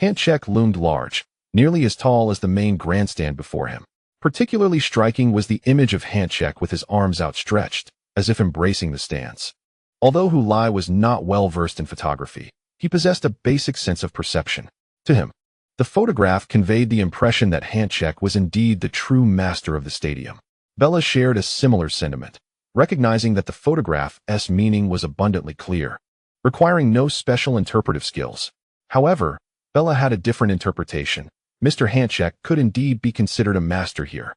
Handcheck loomed large, nearly as tall as the main grandstand before him. Particularly striking was the image of Handcheck with his arms outstretched, as if embracing the stands. Although Hulai was not well versed in photography, he possessed a basic sense of perception. To him, the photograph conveyed the impression that Handcheck was indeed the true master of the stadium. Bella shared a similar sentiment, recognizing that the photograph's meaning was abundantly clear, requiring no special interpretive skills. However, Bella had a different interpretation. Mr. Handcheck could indeed be considered a master here,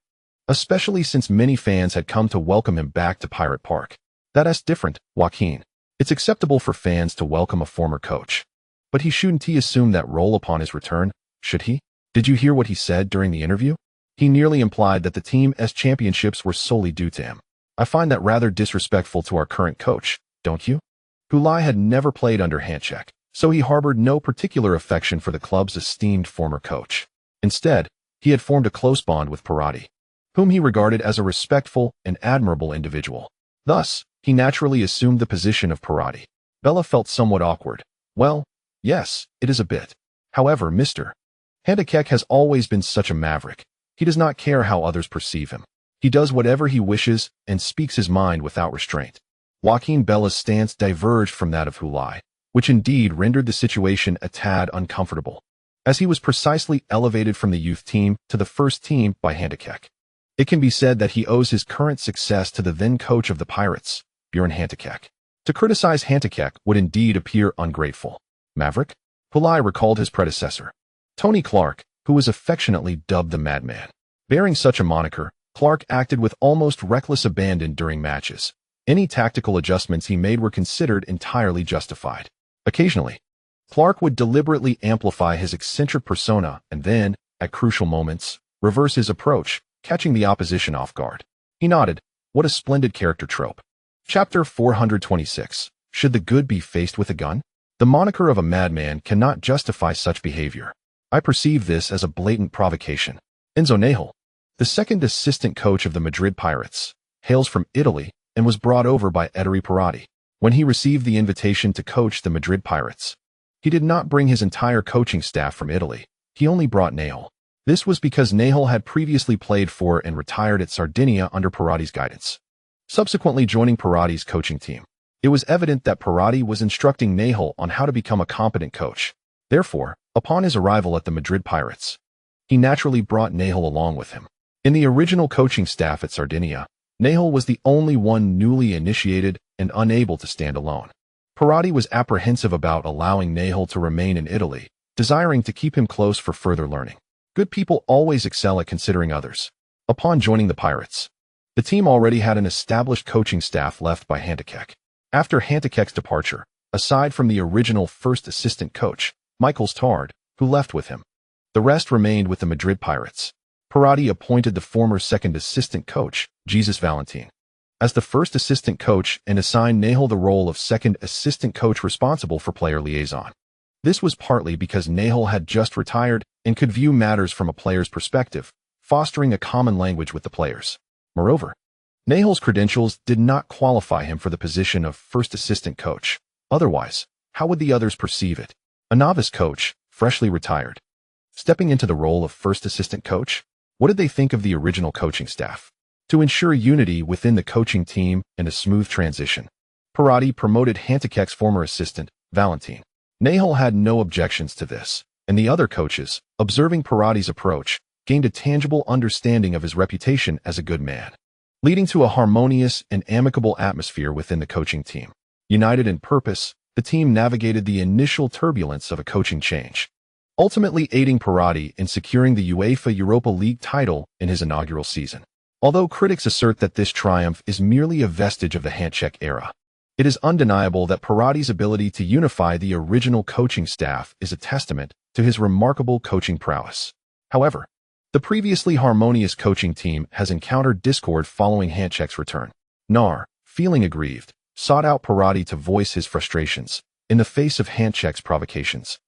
especially since many fans had come to welcome him back to Pirate Park. That's different, Joaquin. It's acceptable for fans to welcome a former coach. But he shouldn't assume that role upon his return, should he? Did you hear what he said during the interview? He nearly implied that the team's championships were solely due to him. I find that rather disrespectful to our current coach, don't you? Hulai had never played under Hanchek, so he harbored no particular affection for the club's esteemed former coach. Instead, he had formed a close bond with Parotti, whom he regarded as a respectful and admirable individual. Thus, he naturally assumed the position of Parotti. Bella felt somewhat awkward. Well, yes, it is a bit. However, Mr. Hanchek has always been such a maverick. He does not care how others perceive him. He does whatever he wishes and speaks his mind without restraint. Joaquin Bella's stance diverged from that of Hulai, which indeed rendered the situation a tad uncomfortable, as he was precisely elevated from the youth team to the first team by Hanchek. It can be said that he owes his current success to the then coach of the Pirates, Bjorn Hanchek. To criticize Hanchek would indeed appear ungrateful. Maverick? Hulai recalled his predecessor, Tony Clark, who was affectionately dubbed the Madman. Bearing such a moniker, Clark acted with almost reckless abandon during matches. Any tactical adjustments he made were considered entirely justified. Occasionally, Clark would deliberately amplify his eccentric persona and then, at crucial moments, reverse his approach, catching the opposition off guard. He nodded. What a splendid character trope. Chapter 426. Should the good be faced with a gun? The moniker of a madman cannot justify such behavior. I perceive this as a blatant provocation. Enzo Nahel, the second assistant coach of the Madrid Pirates, hails from Italy and was brought over by Ettore Parotti. When he received the invitation to coach the Madrid Pirates, he did not bring his entire coaching staff from Italy. He only brought Nahel. This was because Nahel had previously played for and retired at Sardinia under Parotti's guidance. Subsequently joining Parotti's coaching team, it was evident that Parotti was instructing Nahel on how to become a competent coach. Therefore, upon his arrival at the Madrid Pirates, he naturally brought Nahel along with him. In the original coaching staff at Sardinia, Nahel was the only one newly initiated and unable to stand alone. Parotti was apprehensive about allowing Nahel to remain in Italy, desiring to keep him close for further learning. Good people always excel at considering others. Upon joining the Pirates, the team already had an established coaching staff left by Hanchek. After Hanchek's departure, aside from the original first assistant coach, Michael Tard, who left with him, the rest remained with the Madrid Pirates. Parotti appointed the former second assistant coach, Jesus Valentin, as the first assistant coach and assigned Nahel the role of second assistant coach responsible for player liaison. This was partly because Nahel had just retired and could view matters from a player's perspective, fostering a common language with the players. Moreover, Nahel's credentials did not qualify him for the position of first assistant coach. Otherwise, how would the others perceive it? A novice coach, freshly retired, stepping into the role of first assistant coach? What did they think of the original coaching staff? To ensure unity within the coaching team and a smooth transition, Parotti promoted Hanchek's former assistant, Valentin. Nahel had no objections to this, and the other coaches, observing Parotti's approach, gained a tangible understanding of his reputation as a good man, leading to a harmonious and amicable atmosphere within the coaching team. United in purpose, the team navigated the initial turbulence of a coaching change, ultimately aiding Parotti in securing the UEFA Europa League title in his inaugural season. Although critics assert that this triumph is merely a vestige of the Hanchek era, it is undeniable that Parotti's ability to unify the original coaching staff is a testament to his remarkable coaching prowess. However, the previously harmonious coaching team has encountered discord following Hanchek's return. Nar, feeling aggrieved, sought out Parotti to voice his frustrations in the face of Hanchek's provocations.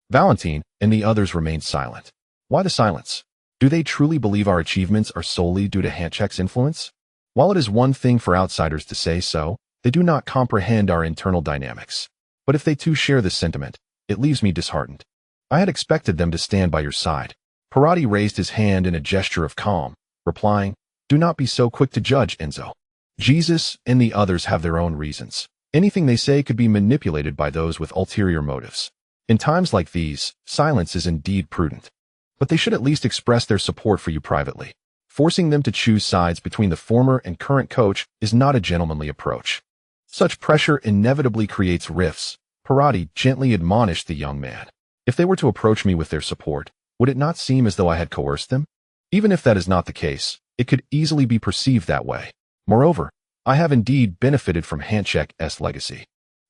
Valentin and the others remained silent. Why the silence? Do they truly believe our achievements are solely due to Hanchek's influence? While it is one thing for outsiders to say so, they do not comprehend our internal dynamics. But if they too share this sentiment, it leaves me disheartened. I had expected them to stand by your side. Parotti raised his hand in a gesture of calm, replying, "Do not be so quick to judge, Enzo. Jesus and the others have their own reasons. Anything they say could be manipulated by those with ulterior motives. In times like these, silence is indeed prudent. But they should at least express their support for you privately. Forcing them to choose sides between the former and current coach is not a gentlemanly approach. Such pressure inevitably creates rifts." Parotti gently admonished the young man. "If they were to approach me with their support, would it not seem as though I had coerced them? Even if that is not the case, it could easily be perceived that way. Moreover, I have indeed benefited from Hanchek's legacy.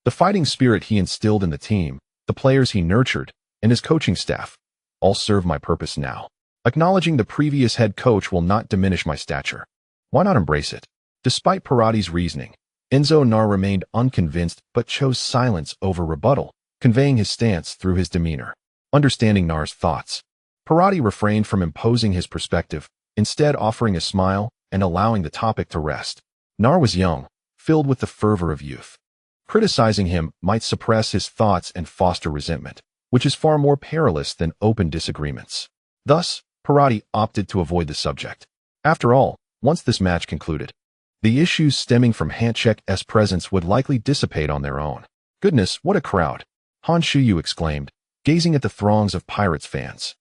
The fighting spirit he instilled in the team, the players he nurtured, and his coaching staff all serve my purpose now. Acknowledging the previous head coach will not diminish my stature. Why not embrace it? Despite Parotti's reasoning, Enzo Nar remained unconvinced but chose silence over rebuttal, conveying his stance through his demeanor. Understanding Nar's thoughts, Parotti refrained from imposing his perspective, instead offering a smile and allowing the topic to rest. Nar was young, filled with the fervor of youth. Criticizing him might suppress his thoughts and foster resentment, which is far more perilous than open disagreements. Thus, Parotti opted to avoid the subject. After all, once this match concluded, the issues stemming from Hanchek's presence would likely dissipate on their own. Goodness, what a crowd! Han Shuyu exclaimed, gazing at the throngs of Pirates fans.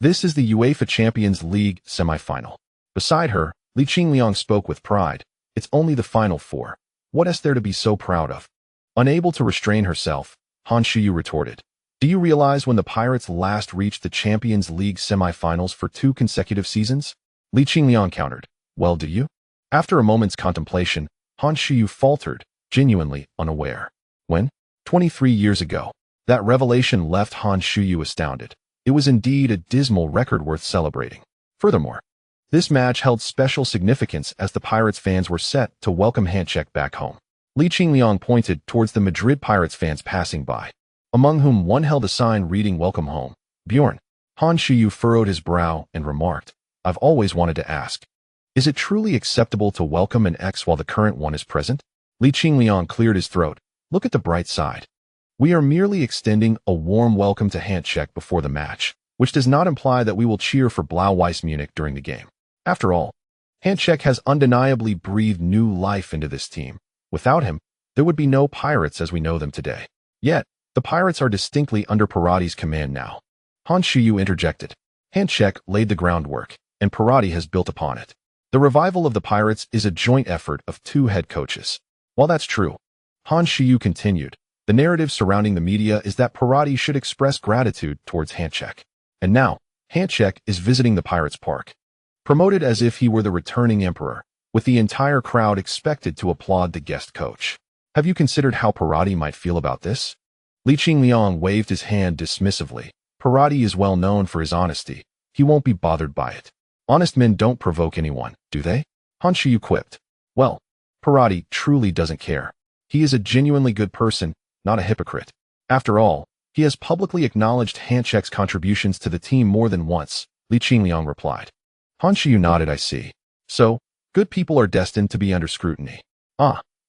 This is the UEFA Champions League semi-final. Beside her, Li Qingliang spoke with pride. It's only the Final Four. What is there to be so proud of? Unable to restrain herself, Han Shuyu retorted. Do you realize when the Pirates last reached the Champions League semi-finals for 2 consecutive seasons? Li Qingliang countered. Well, do you? After a moment's contemplation, Han Shuyu faltered, genuinely unaware. When? 23 years ago. That revelation left Han Shuyu astounded. It was indeed a dismal record worth celebrating. Furthermore, this match held special significance as the Pirates fans were set to welcome Hanchek back home. Li Qingliang pointed towards the Madrid Pirates fans passing by, among whom one held a sign reading Welcome Home, Bjorn. Han Shuyu furrowed his brow and remarked, I've always wanted to ask, is it truly acceptable to welcome an ex while the current one is present? Li Qingliang cleared his throat. Look at the bright side. We are merely extending a warm welcome to Hanchek before the match, which does not imply that we will cheer for Blau-Weiss Munich during the game. After all, Hanchek has undeniably breathed new life into this team. Without him, there would be no Pirates as we know them today. Yet, the Pirates are distinctly under Parotti's command now. Han Shuyu interjected. Hanchek laid the groundwork, and Parotti has built upon it. The revival of the Pirates is a joint effort of 2 head coaches. While that's true, Han Shuyu continued, the narrative surrounding the media is that Parotti should express gratitude towards Hanchek. And now, Hanchek is visiting the Pirates Park. Promoted as if he were the returning emperor, with the entire crowd expected to applaud the guest coach. Have you considered how Parotti might feel about this? Li Qingliang waved his hand dismissively. Parotti is well known for his honesty. He won't be bothered by it. Honest men don't provoke anyone, do they? Han Shuyu quipped. Well, Parotti truly doesn't care. He is a genuinely good person, not a hypocrite. After all, he has publicly acknowledged Hanchek's contributions to the team more than once, Li Qingliang replied. Han Shuyu nodded. I see. So, good people are destined to be under scrutiny.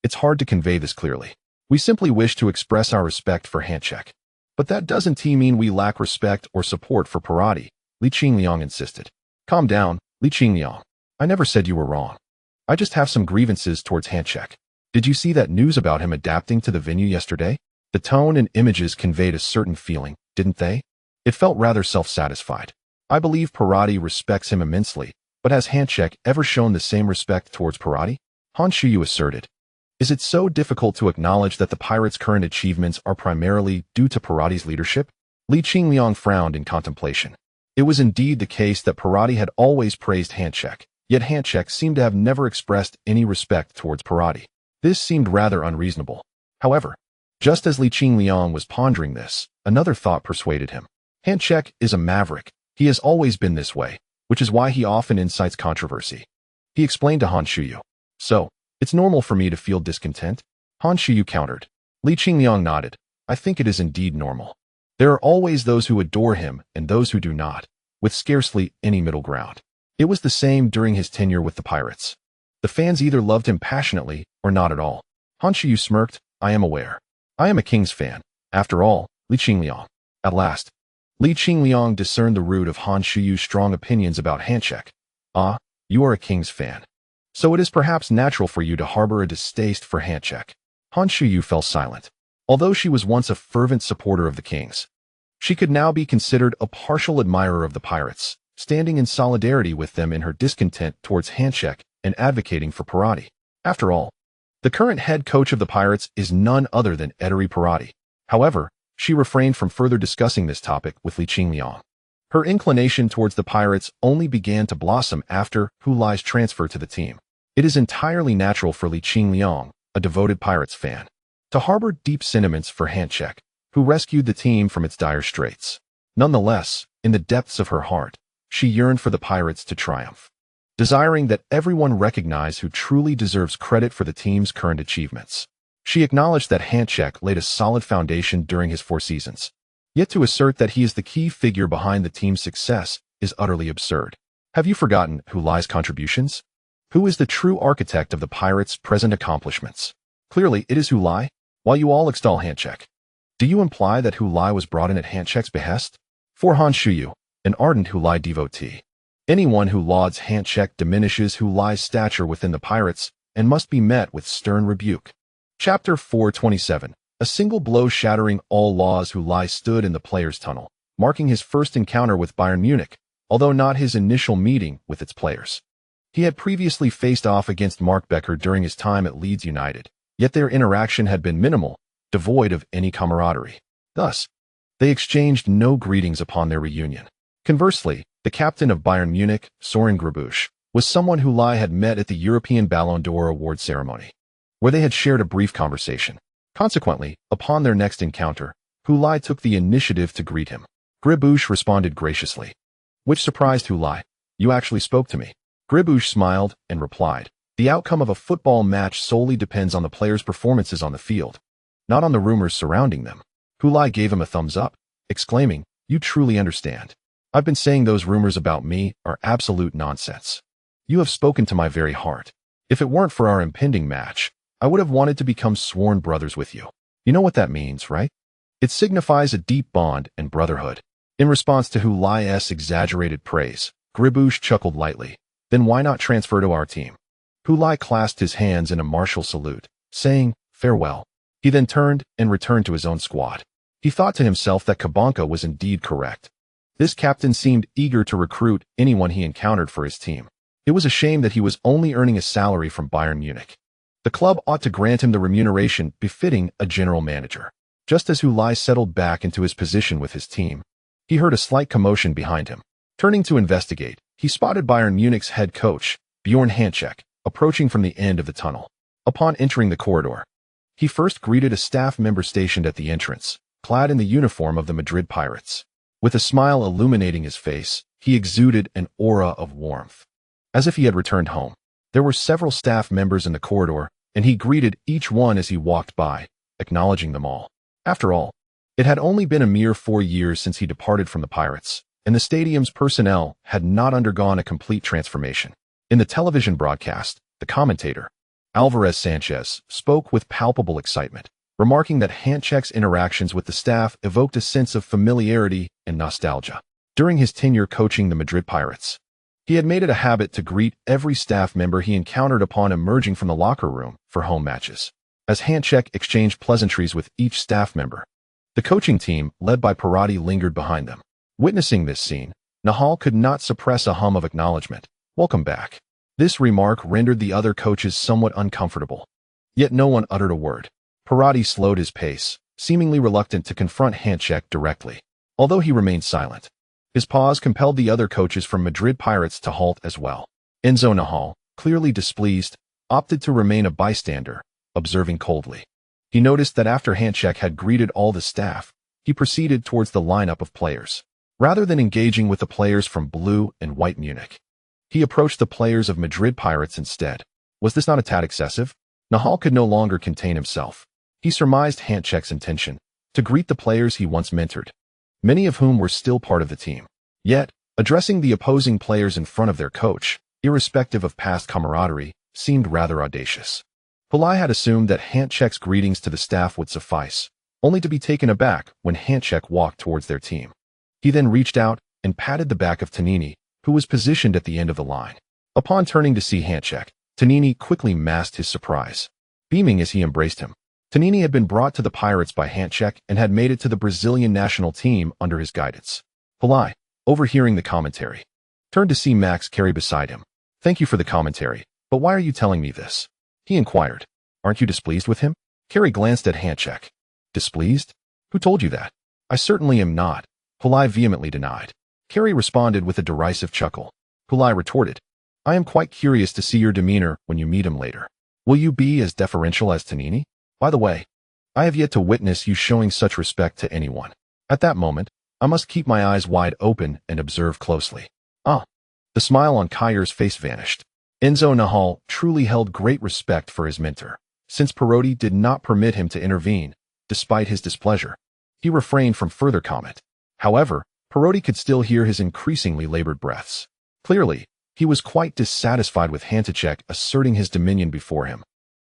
It's hard to convey this clearly. We simply wish to express our respect for Hanchek. But that doesn't mean we lack respect or support for Parotti, Li Qingliang insisted. Calm down, Li Qingliang. I never said you were wrong. I just have some grievances towards Hanchek. Did you see that news about him adapting to the venue yesterday? The tone and images conveyed a certain feeling, didn't they? It felt rather self-satisfied. I believe Parotti respects him immensely, but has Hanchek ever shown the same respect towards Parotti? Han Shuyu asserted. Is it so difficult to acknowledge that the Pirates' current achievements are primarily due to Parotti's leadership? Li Qingliang frowned in contemplation. It was indeed the case that Parotti had always praised Hanchek, yet Hanchek seemed to have never expressed any respect towards Parotti. This seemed rather unreasonable. However, just as Li Qingliang was pondering this, another thought persuaded him. Hanchek is a maverick. He has always been this way, which is why he often incites controversy. He explained to Han Shuyu. So, it's normal for me to feel discontent? Han Shuyu countered. Li Qingliang nodded. I think it is indeed normal. There are always those who adore him and those who do not, with scarcely any middle ground. It was the same during his tenure with the Pirates. The fans either loved him passionately or not at all. Han Shuyu smirked. I am aware. I am a Kings fan. After all, Li Qingliang. At last, Li Qingliang discerned the root of Han Shuyu's strong opinions about Hanchek. You are a Kings fan. So it is perhaps natural for you to harbor a distaste for Hanchek. Han Shuyu fell silent. Although she was once a fervent supporter of the Kings, she could now be considered a partial admirer of the Pirates, standing in solidarity with them in her discontent towards Hanchek and advocating for Parotti. After all, the current head coach of the Pirates is none other than Ettore Parotti. However, she refrained from further discussing this topic with Li Qingliang. Her inclination towards the Pirates only began to blossom after Hulai's transfer to the team. It is entirely natural for Li Qingliang, a devoted Pirates fan, to harbor deep sentiments for Hanchek, who rescued the team from its dire straits. Nonetheless, in the depths of her heart, she yearned for the Pirates to triumph, desiring that everyone recognize who truly deserves credit for the team's current achievements. She acknowledged that Hanchek laid a solid foundation during his 4 seasons, yet to assert that he is the key figure behind the team's success is utterly absurd. Have you forgotten Hulai's contributions? Who is the true architect of the Pirates' present accomplishments? Clearly, it is Hulai, while you all extol Hanchek. Do you imply that Hulai was brought in at Hanchek's behest? For Han Shuyu, an ardent Hulai devotee, anyone who lauds Hanchek diminishes Hulai's stature within the Pirates and must be met with stern rebuke. Chapter 427. A single blow shattering all laws. Hulai stood in the players' tunnel, marking his first encounter with Bayern Munich, although not his initial meeting with its players. He had previously faced off against Mark Becker during his time at Leeds United, yet their interaction had been minimal, devoid of any camaraderie. Thus, they exchanged no greetings upon their reunion. Conversely, the captain of Bayern Munich, Soren Grabouche, was someone Hulai had met at the European Ballon d'Or award ceremony, where they had shared a brief conversation. Consequently, upon their next encounter, Hulai took the initiative to greet him. Grabouche responded graciously, which surprised Hulai. You actually spoke to me. Grabouche smiled and replied, the outcome of a football match solely depends on the players' performances on the field, not on the rumors surrounding them. Hulai gave him a thumbs up, exclaiming, you truly understand. I've been saying those rumors about me are absolute nonsense. You have spoken to my very heart. If it weren't for our impending match, I would have wanted to become sworn brothers with you. You know what that means, right? It signifies a deep bond and brotherhood. In response to Hulai's exaggerated praise, Grabouche chuckled lightly. Then why not transfer to our team? Hulai clasped his hands in a martial salute, saying, farewell. He then turned and returned to his own squad. He thought to himself that Kabanka was indeed correct. This captain seemed eager to recruit anyone he encountered for his team. It was a shame that he was only earning a salary from Bayern Munich. The club ought to grant him the remuneration befitting a general manager. Just as Hulai settled back into his position with his team, he heard a slight commotion behind him. Turning to investigate, he spotted Bayern Munich's head coach, Bjorn Hanchek, approaching from the end of the tunnel. Upon entering the corridor, he first greeted a staff member stationed at the entrance, clad in the uniform of the Madrid Pirates. With a smile illuminating his face, he exuded an aura of warmth, as if he had returned home. There were several staff members in the corridor, and he greeted each one as he walked by, acknowledging them all. After all, it had only been a mere 4 years since he departed from the Pirates, and the stadium's personnel had not undergone a complete transformation. In the television broadcast, the commentator, Alvarez Sanchez, spoke with palpable excitement, remarking that Hanchek's interactions with the staff evoked a sense of familiarity and nostalgia. During his tenure coaching the Madrid Pirates, he had made it a habit to greet every staff member he encountered upon emerging from the locker room for home matches. As Hanchek exchanged pleasantries with each staff member, the coaching team, led by Parotti, lingered behind them. Witnessing this scene, Nahal could not suppress a hum of acknowledgement. Welcome back. This remark rendered the other coaches somewhat uncomfortable. Yet no one uttered a word. Parotti slowed his pace, seemingly reluctant to confront Hanchek directly. Although he remained silent, his pause compelled the other coaches from Madrid Pirates to halt as well. Enzo Nahal, clearly displeased, opted to remain a bystander, observing coldly. He noticed that after Hanchek had greeted all the staff, he proceeded towards the lineup of players. Rather than engaging with the players from Blue and White Munich, he approached the players of Madrid Pirates instead. Was this not a tad excessive? Nahal could no longer contain himself. He surmised Hanchek's intention to greet the players he once mentored, many of whom were still part of the team. Yet, addressing the opposing players in front of their coach, irrespective of past camaraderie, seemed rather audacious. Hulai had assumed that Hanchek's greetings to the staff would suffice, only to be taken aback when Hanchek walked towards their team. He then reached out and patted the back of Tanini, who was positioned at the end of the line. Upon turning to see Hanchek, Tanini quickly masked his surprise, beaming as he embraced him. Tanini had been brought to the Pirates by Hanchek and had made it to the Brazilian national team under his guidance. Hulai, overhearing the commentary, turned to see Max Carey beside him. Thank you for the commentary, but why are you telling me this? He inquired. Aren't you displeased with him? Carey glanced at Hanchek. Displeased? Who told you that? I certainly am not, Hulai vehemently denied. Carey responded with a derisive chuckle. Hulai retorted, I am quite curious to see your demeanor when you meet him later. Will you be as deferential as Tanini? By the way, I have yet to witness you showing such respect to anyone. At that moment, I must keep my eyes wide open and observe closely. Ah. The smile on Kair's face vanished. Enzo Nahal truly held great respect for his mentor. Since Parotti did not permit him to intervene, despite his displeasure, he refrained from further comment. However, Parotti could still hear his increasingly labored breaths. Clearly, he was quite dissatisfied with Hantacek asserting his dominion before him.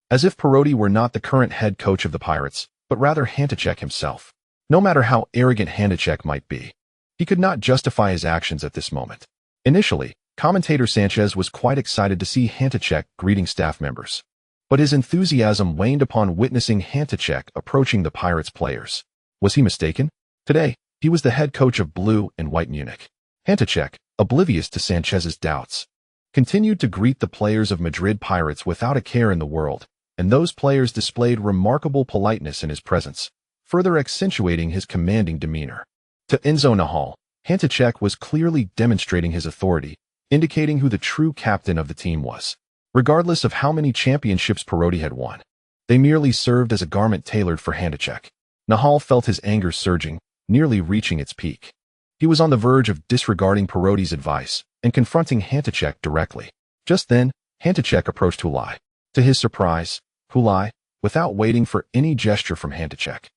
As if Parotti were not the current head coach of the Pirates, but rather Hantacek himself. No matter how arrogant Hantacek might be, he could not justify his actions at this moment. Initially, commentator Sanchez was quite excited to see Hantacek greeting staff members. But his enthusiasm waned upon witnessing Hantacek approaching the Pirates players. Was he mistaken? Today, he was the head coach of Blue and White Munich. Hantacek, oblivious to Sanchez's doubts, continued to greet the players of Madrid Pirates without a care in the world, and those players displayed remarkable politeness in his presence, further accentuating his commanding demeanor. To Enzo Nahal, Hantacek was clearly demonstrating his authority, indicating who the true captain of the team was. Regardless of how many championships Parotti had won, they merely served as a garment tailored for Hantacek. Nahal felt his anger surging, nearly reaching its peak. He was on the verge of disregarding Parotti's advice and confronting Hantacek directly. Just then, Hantacek approached Hulai. To his surprise, Hulai, without waiting for any gesture from Hantacek,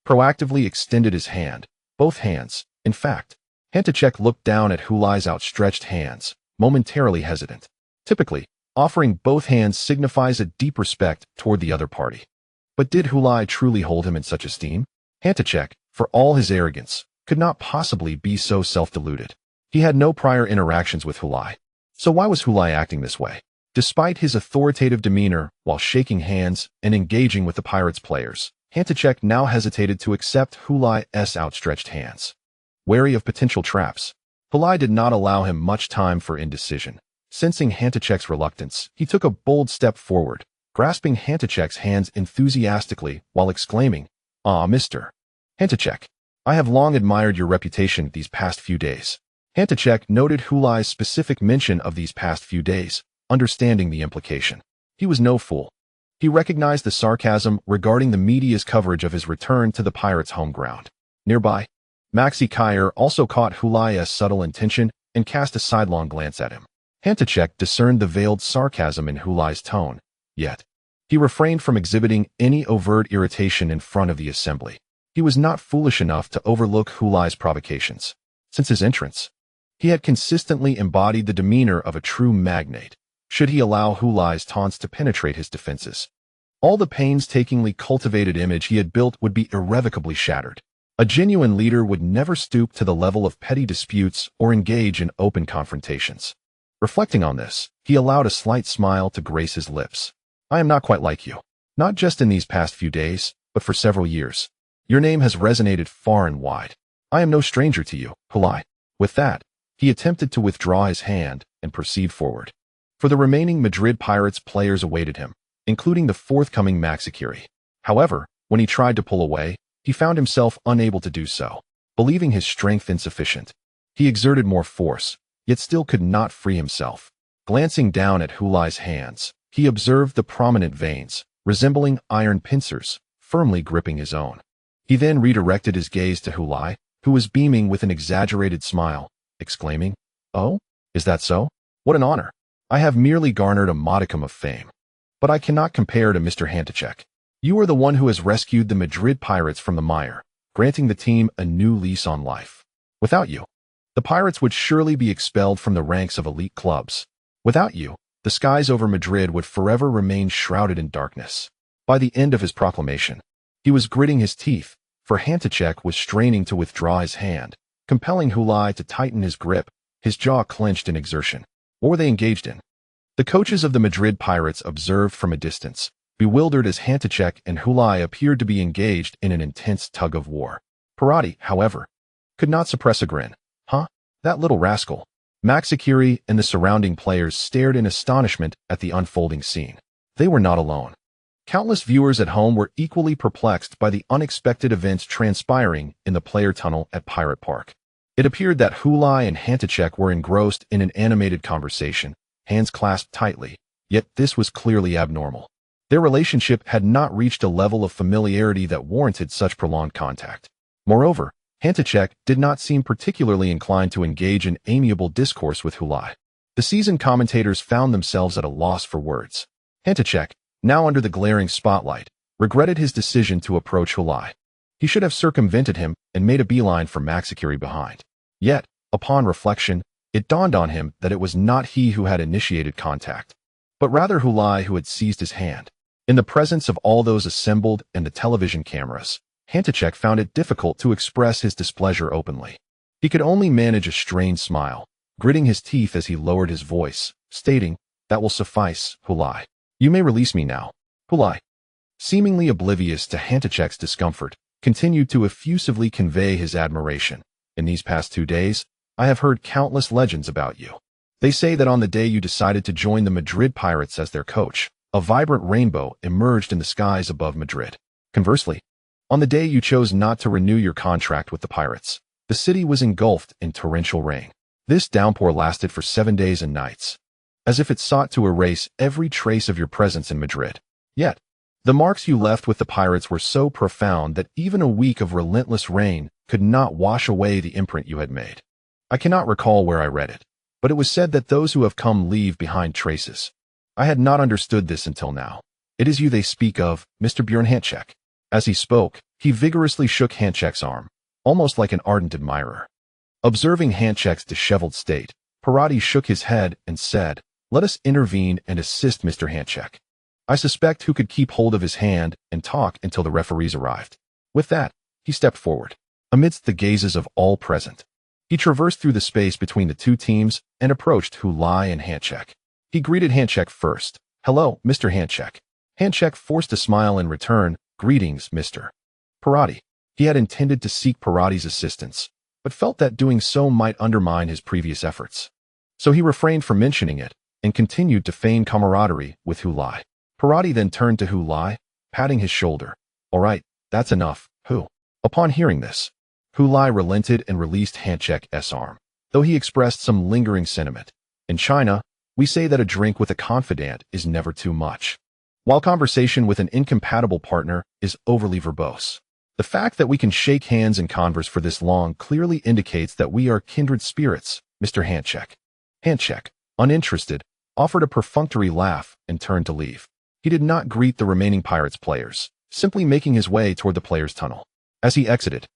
proactively extended his hand, both hands. In fact, Hantacek looked down at Hulai's outstretched hands, momentarily hesitant. Typically, offering both hands signifies a deep respect toward the other party. But did Hulai truly hold him in such esteem? Hantacek, for all his arrogance, could not possibly be so self-deluded. He had no prior interactions with Hulai. So why was Hulai acting this way? Despite his authoritative demeanor while shaking hands and engaging with the Pirates players, Hantacek now hesitated to accept Hulai's outstretched hands. Wary of potential traps, Hulai did not allow him much time for indecision. Sensing Hantacek's reluctance, he took a bold step forward, grasping Hantacek's hands enthusiastically while exclaiming, "Ah, Mr. Hantacek, I have long admired your reputation these past few days." Hantacek noted Hulai's specific mention of these past few days, understanding the implication. He was no fool. He recognized the sarcasm regarding the media's coverage of his return to the Pirates' home ground. Nearby, Maxi Kair also caught Hulai's subtle intention and cast a sidelong glance at him. Hantacek discerned the veiled sarcasm in Hulai's tone, yet he refrained from exhibiting any overt irritation in front of the assembly. He was not foolish enough to overlook Hulai's provocations. Since his entrance, he had consistently embodied the demeanor of a true magnate. Should he allow Hulai's taunts to penetrate his defenses, all the painstakingly cultivated image he had built would be irrevocably shattered. A genuine leader would never stoop to the level of petty disputes or engage in open confrontations. Reflecting on this, he allowed a slight smile to grace his lips. "I am not quite like you. Not just in these past few days, but for several years. Your name has resonated far and wide. I am no stranger to you, Hulai." With that, he attempted to withdraw his hand and proceed forward. For the remaining Madrid Pirates players awaited him, including the forthcoming Maxikiri. However, when he tried to pull away, he found himself unable to do so. Believing his strength insufficient, he exerted more force, yet still could not free himself. Glancing down at Hulai's hands, he observed the prominent veins, resembling iron pincers, firmly gripping his own. He then redirected his gaze to Hulai, who was beaming with an exaggerated smile, exclaiming, "Oh, is that so? What an honor. I have merely garnered a modicum of fame. But I cannot compare to Mr. Hantacek. You are the one who has rescued the Madrid Pirates from the mire, granting the team a new lease on life. Without you, the Pirates would surely be expelled from the ranks of elite clubs. Without you, the skies over Madrid would forever remain shrouded in darkness." By the end of his proclamation, he was gritting his teeth, for Hantacek was straining to withdraw his hand, compelling Hulai to tighten his grip, his jaw clenched in exertion. What were they engaged in? The coaches of the Madrid Pirates observed from a distance, bewildered as Hantacek and Hulai appeared to be engaged in an intense tug-of-war. Parotti, however, could not suppress a grin. "Huh? That little rascal." Maxikiri and the surrounding players stared in astonishment at the unfolding scene. They were not alone. Countless viewers at home were equally perplexed by the unexpected events transpiring in the player tunnel at Pirate Park. It appeared that Hulai and Hantacek were engrossed in an animated conversation, hands clasped tightly, yet this was clearly abnormal. Their relationship had not reached a level of familiarity that warranted such prolonged contact. Moreover, Hantacek did not seem particularly inclined to engage in amiable discourse with Hulai. The seasoned commentators found themselves at a loss for words. Hantacek, now under the glaring spotlight, regretted his decision to approach Hulai. He should have circumvented him and made a beeline for Maxikiri behind. Yet, upon reflection, it dawned on him that it was not he who had initiated contact, but rather Hulai who had seized his hand. In the presence of all those assembled and the television cameras, Hantacek found it difficult to express his displeasure openly. He could only manage a strained smile, gritting his teeth as he lowered his voice, stating, "That will suffice, Hulai. You may release me now." Hulai, seemingly oblivious to Hantacek's discomfort, continued to effusively convey his admiration. "In these past 2 days, I have heard countless legends about you. They say that on the day you decided to join the Madrid Pirates as their coach, a vibrant rainbow emerged in the skies above Madrid. Conversely, on the day you chose not to renew your contract with the Pirates, the city was engulfed in torrential rain. This downpour lasted for 7 days and nights, as if it sought to erase every trace of your presence in Madrid. Yet, the marks you left with the Pirates were so profound that even a week of relentless rain could not wash away the imprint you had made. I cannot recall where I read it, but it was said that those who have come leave behind traces. I had not understood this until now. It is you they speak of, Mr. Bjorn Hantacek." As he spoke, he vigorously shook Hantacek's arm, almost like an ardent admirer. Observing Hantacek's disheveled state, Parotti shook his head and said, "Let us intervene and assist Mr. Hantacek. I suspect who could keep hold of his hand and talk until the referees arrived." With that, he stepped forward. Amidst the gazes of all present, he traversed through the space between the two teams and approached Hulai and Hantacek. He greeted Hantacek first. "Hello, Mr. Hantacek." Hantacek forced a smile in return. "Greetings, Mr. Parotti." He had intended to seek Parotti's assistance, but felt that doing so might undermine his previous efforts. So he refrained from mentioning it and continued to feign camaraderie with Hulai. Parotti then turned to Hulai, patting his shoulder. "All right, that's enough, Hu." Upon hearing this, Hulai relented and released Hantacek's arm, though he expressed some lingering sentiment. In China, we say that a drink with a confidant is never too much, while conversation with an incompatible partner is overly verbose. The fact that we can shake hands and converse for this long clearly indicates that we are kindred spirits, Mr. Hantacek. Hantacek, uninterested, offered a perfunctory laugh and turned to leave. He did not greet the remaining Pirates players, simply making his way toward the players' tunnel. As he exited,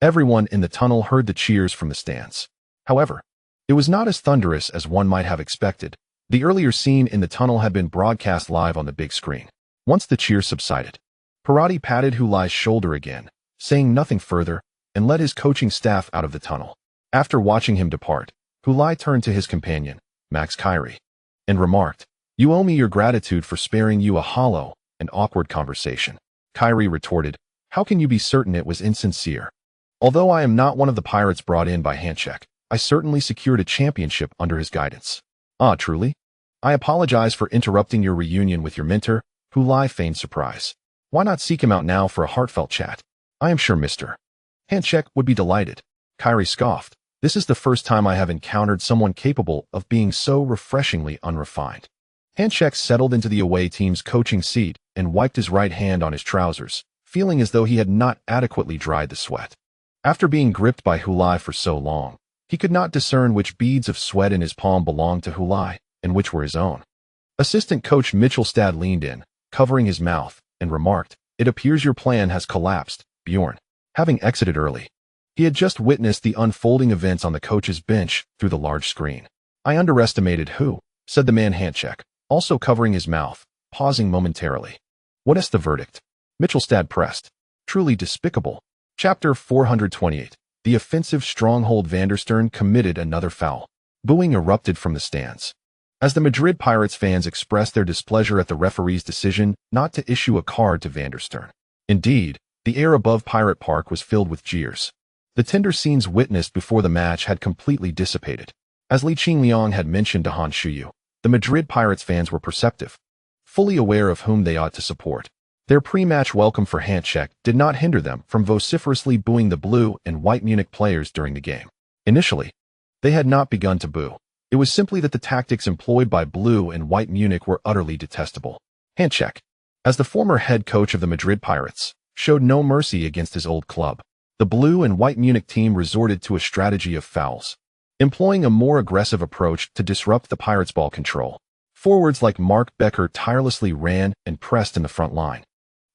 everyone in the tunnel heard the cheers from the stands. However, it was not as thunderous as one might have expected. The earlier scene in the tunnel had been broadcast live on the big screen. Once the cheers subsided, Parotti patted Hulai's shoulder again, saying nothing further, and led his coaching staff out of the tunnel. After watching him depart, Hulai turned to his companion, Maxikiri, and remarked, "You owe me your gratitude for sparing you a hollow and awkward conversation." Kyrie retorted, "How can you be certain it was insincere? Although I am not one of the Pirates brought in by Hantacek, I certainly secured a championship under his guidance." "Ah, truly? I apologize for interrupting your reunion with your mentor." Hulai feigned surprise. "Why not seek him out now for a heartfelt chat? I am sure Mr. Hantacek would be delighted." Kyrie scoffed. "This is the first time I have encountered someone capable of being so refreshingly unrefined." Hantacek settled into the away team's coaching seat and wiped his right hand on his trousers, feeling as though he had not adequately dried the sweat. After being gripped by Hulai for so long, he could not discern which beads of sweat in his palm belonged to Hulai and which were his own. Assistant coach Mitchelstad leaned in, covering his mouth, and remarked, "It appears your plan has collapsed, Bjorn." Having exited early, he had just witnessed the unfolding events on the coach's bench through the large screen. "I underestimated who," said the man Hantacek, also covering his mouth, pausing momentarily. "What is the verdict?" Mitchelstad pressed. "Truly despicable." Chapter 428. The offensive stronghold. Vandenberg committed another foul. Booing erupted from the stands, as the Madrid Pirates fans expressed their displeasure at the referee's decision not to issue a card to Vandenberg. Indeed, the air above Pirate Park was filled with jeers. The tender scenes witnessed before the match had completely dissipated. As Li Qingliang had mentioned to Han Shuyu, the Madrid Pirates fans were perceptive, fully aware of whom they ought to support. Their pre-match welcome for Hantacek did not hinder them from vociferously booing the blue and white Munich players during the game. Initially, they had not begun to boo. It was simply that the tactics employed by blue and white Munich were utterly detestable. Hantacek, as the former head coach of the Madrid Pirates showed no mercy against his old club. The blue and white Munich team resorted to a strategy of fouls, employing a more aggressive approach to disrupt the Pirates' ball control. Forwards like Mark Becker tirelessly ran and pressed in the front line,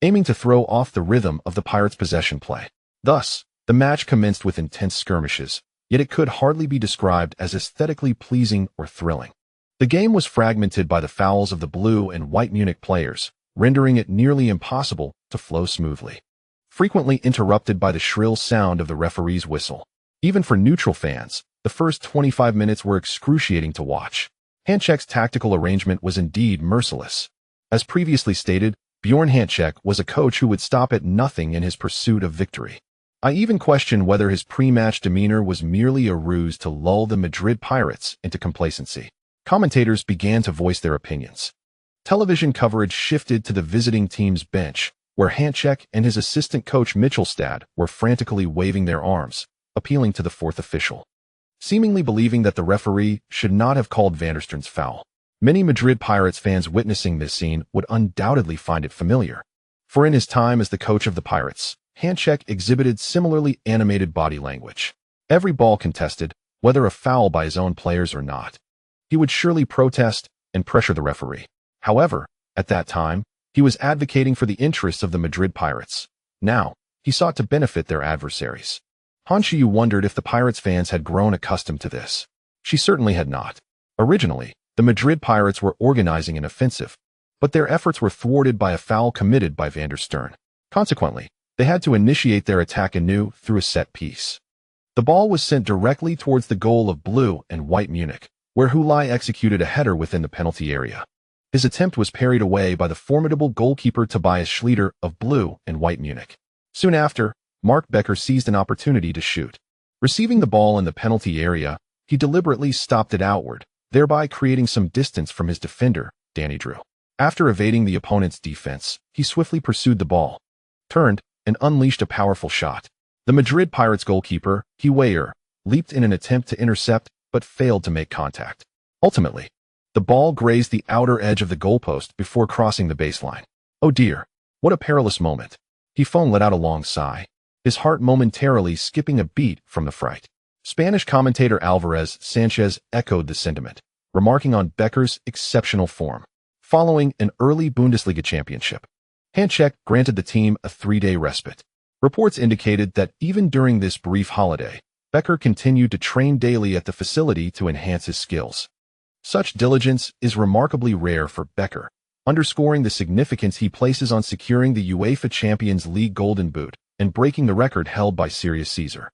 aiming to throw off the rhythm of the Pirates' possession play. Thus, the match commenced with intense skirmishes, yet it could hardly be described as aesthetically pleasing or thrilling. The game was fragmented by the fouls of the blue and white Munich players, rendering it nearly impossible to flow smoothly, frequently interrupted by the shrill sound of the referee's whistle. Even for neutral fans, the first 25 minutes were excruciating to watch. Hanček's tactical arrangement was indeed merciless. As previously stated, Bjorn Hanček was a coach who would stop at nothing in his pursuit of victory. I even question whether his pre-match demeanor was merely a ruse to lull the Madrid Pirates into complacency. Commentators began to voice their opinions. Television coverage shifted to the visiting team's bench, where Hanček and his assistant coach Mitchelstad were frantically waving their arms, appealing to the fourth official, seemingly believing that the referee should not have called Vandenberg's foul. Many Madrid Pirates fans witnessing this scene would undoubtedly find it familiar, for in his time as the coach of the Pirates, Hanček exhibited similarly animated body language. Every ball contested, whether a foul by his own players or not, he would surely protest and pressure the referee. However, at that time, he was advocating for the interests of the Madrid Pirates. Now, he sought to benefit their adversaries. Hanshi wondered if the Pirates fans had grown accustomed to this. She certainly had not. Originally, the Madrid Pirates were organizing an offensive, but their efforts were thwarted by a foul committed by Vandenberg. Consequently, they had to initiate their attack anew through a set piece. The ball was sent directly towards the goal of blue and white Munich, where Hulai executed a header within the penalty area. His attempt was parried away by the formidable goalkeeper Tobias Schlieder of blue and white Munich. Soon after, Mark Becker seized an opportunity to shoot. Receiving the ball in the penalty area, he deliberately stopped it outward, thereby creating some distance from his defender, Danny Drew. After evading the opponent's defense, he swiftly pursued the ball, turned, and unleashed a powerful shot. The Madrid Pirates goalkeeper, Heiver, leaped in an attempt to intercept, but failed to make contact. Ultimately, the ball grazed the outer edge of the goalpost before crossing the baseline. Oh dear, what a perilous moment. Heiver let out a long sigh, his heart momentarily skipping a beat from the fright. Spanish commentator Alvarez Sanchez echoed the sentiment, remarking on Becker's exceptional form. Following an early Bundesliga championship, Hanček granted the team a 3-day respite. Reports indicated that even during this brief holiday, Becker continued to train daily at the facility to enhance his skills. Such diligence is remarkably rare for Becker, underscoring the significance he places on securing the UEFA Champions League Golden Boot and breaking the record held by Sirius Caesar.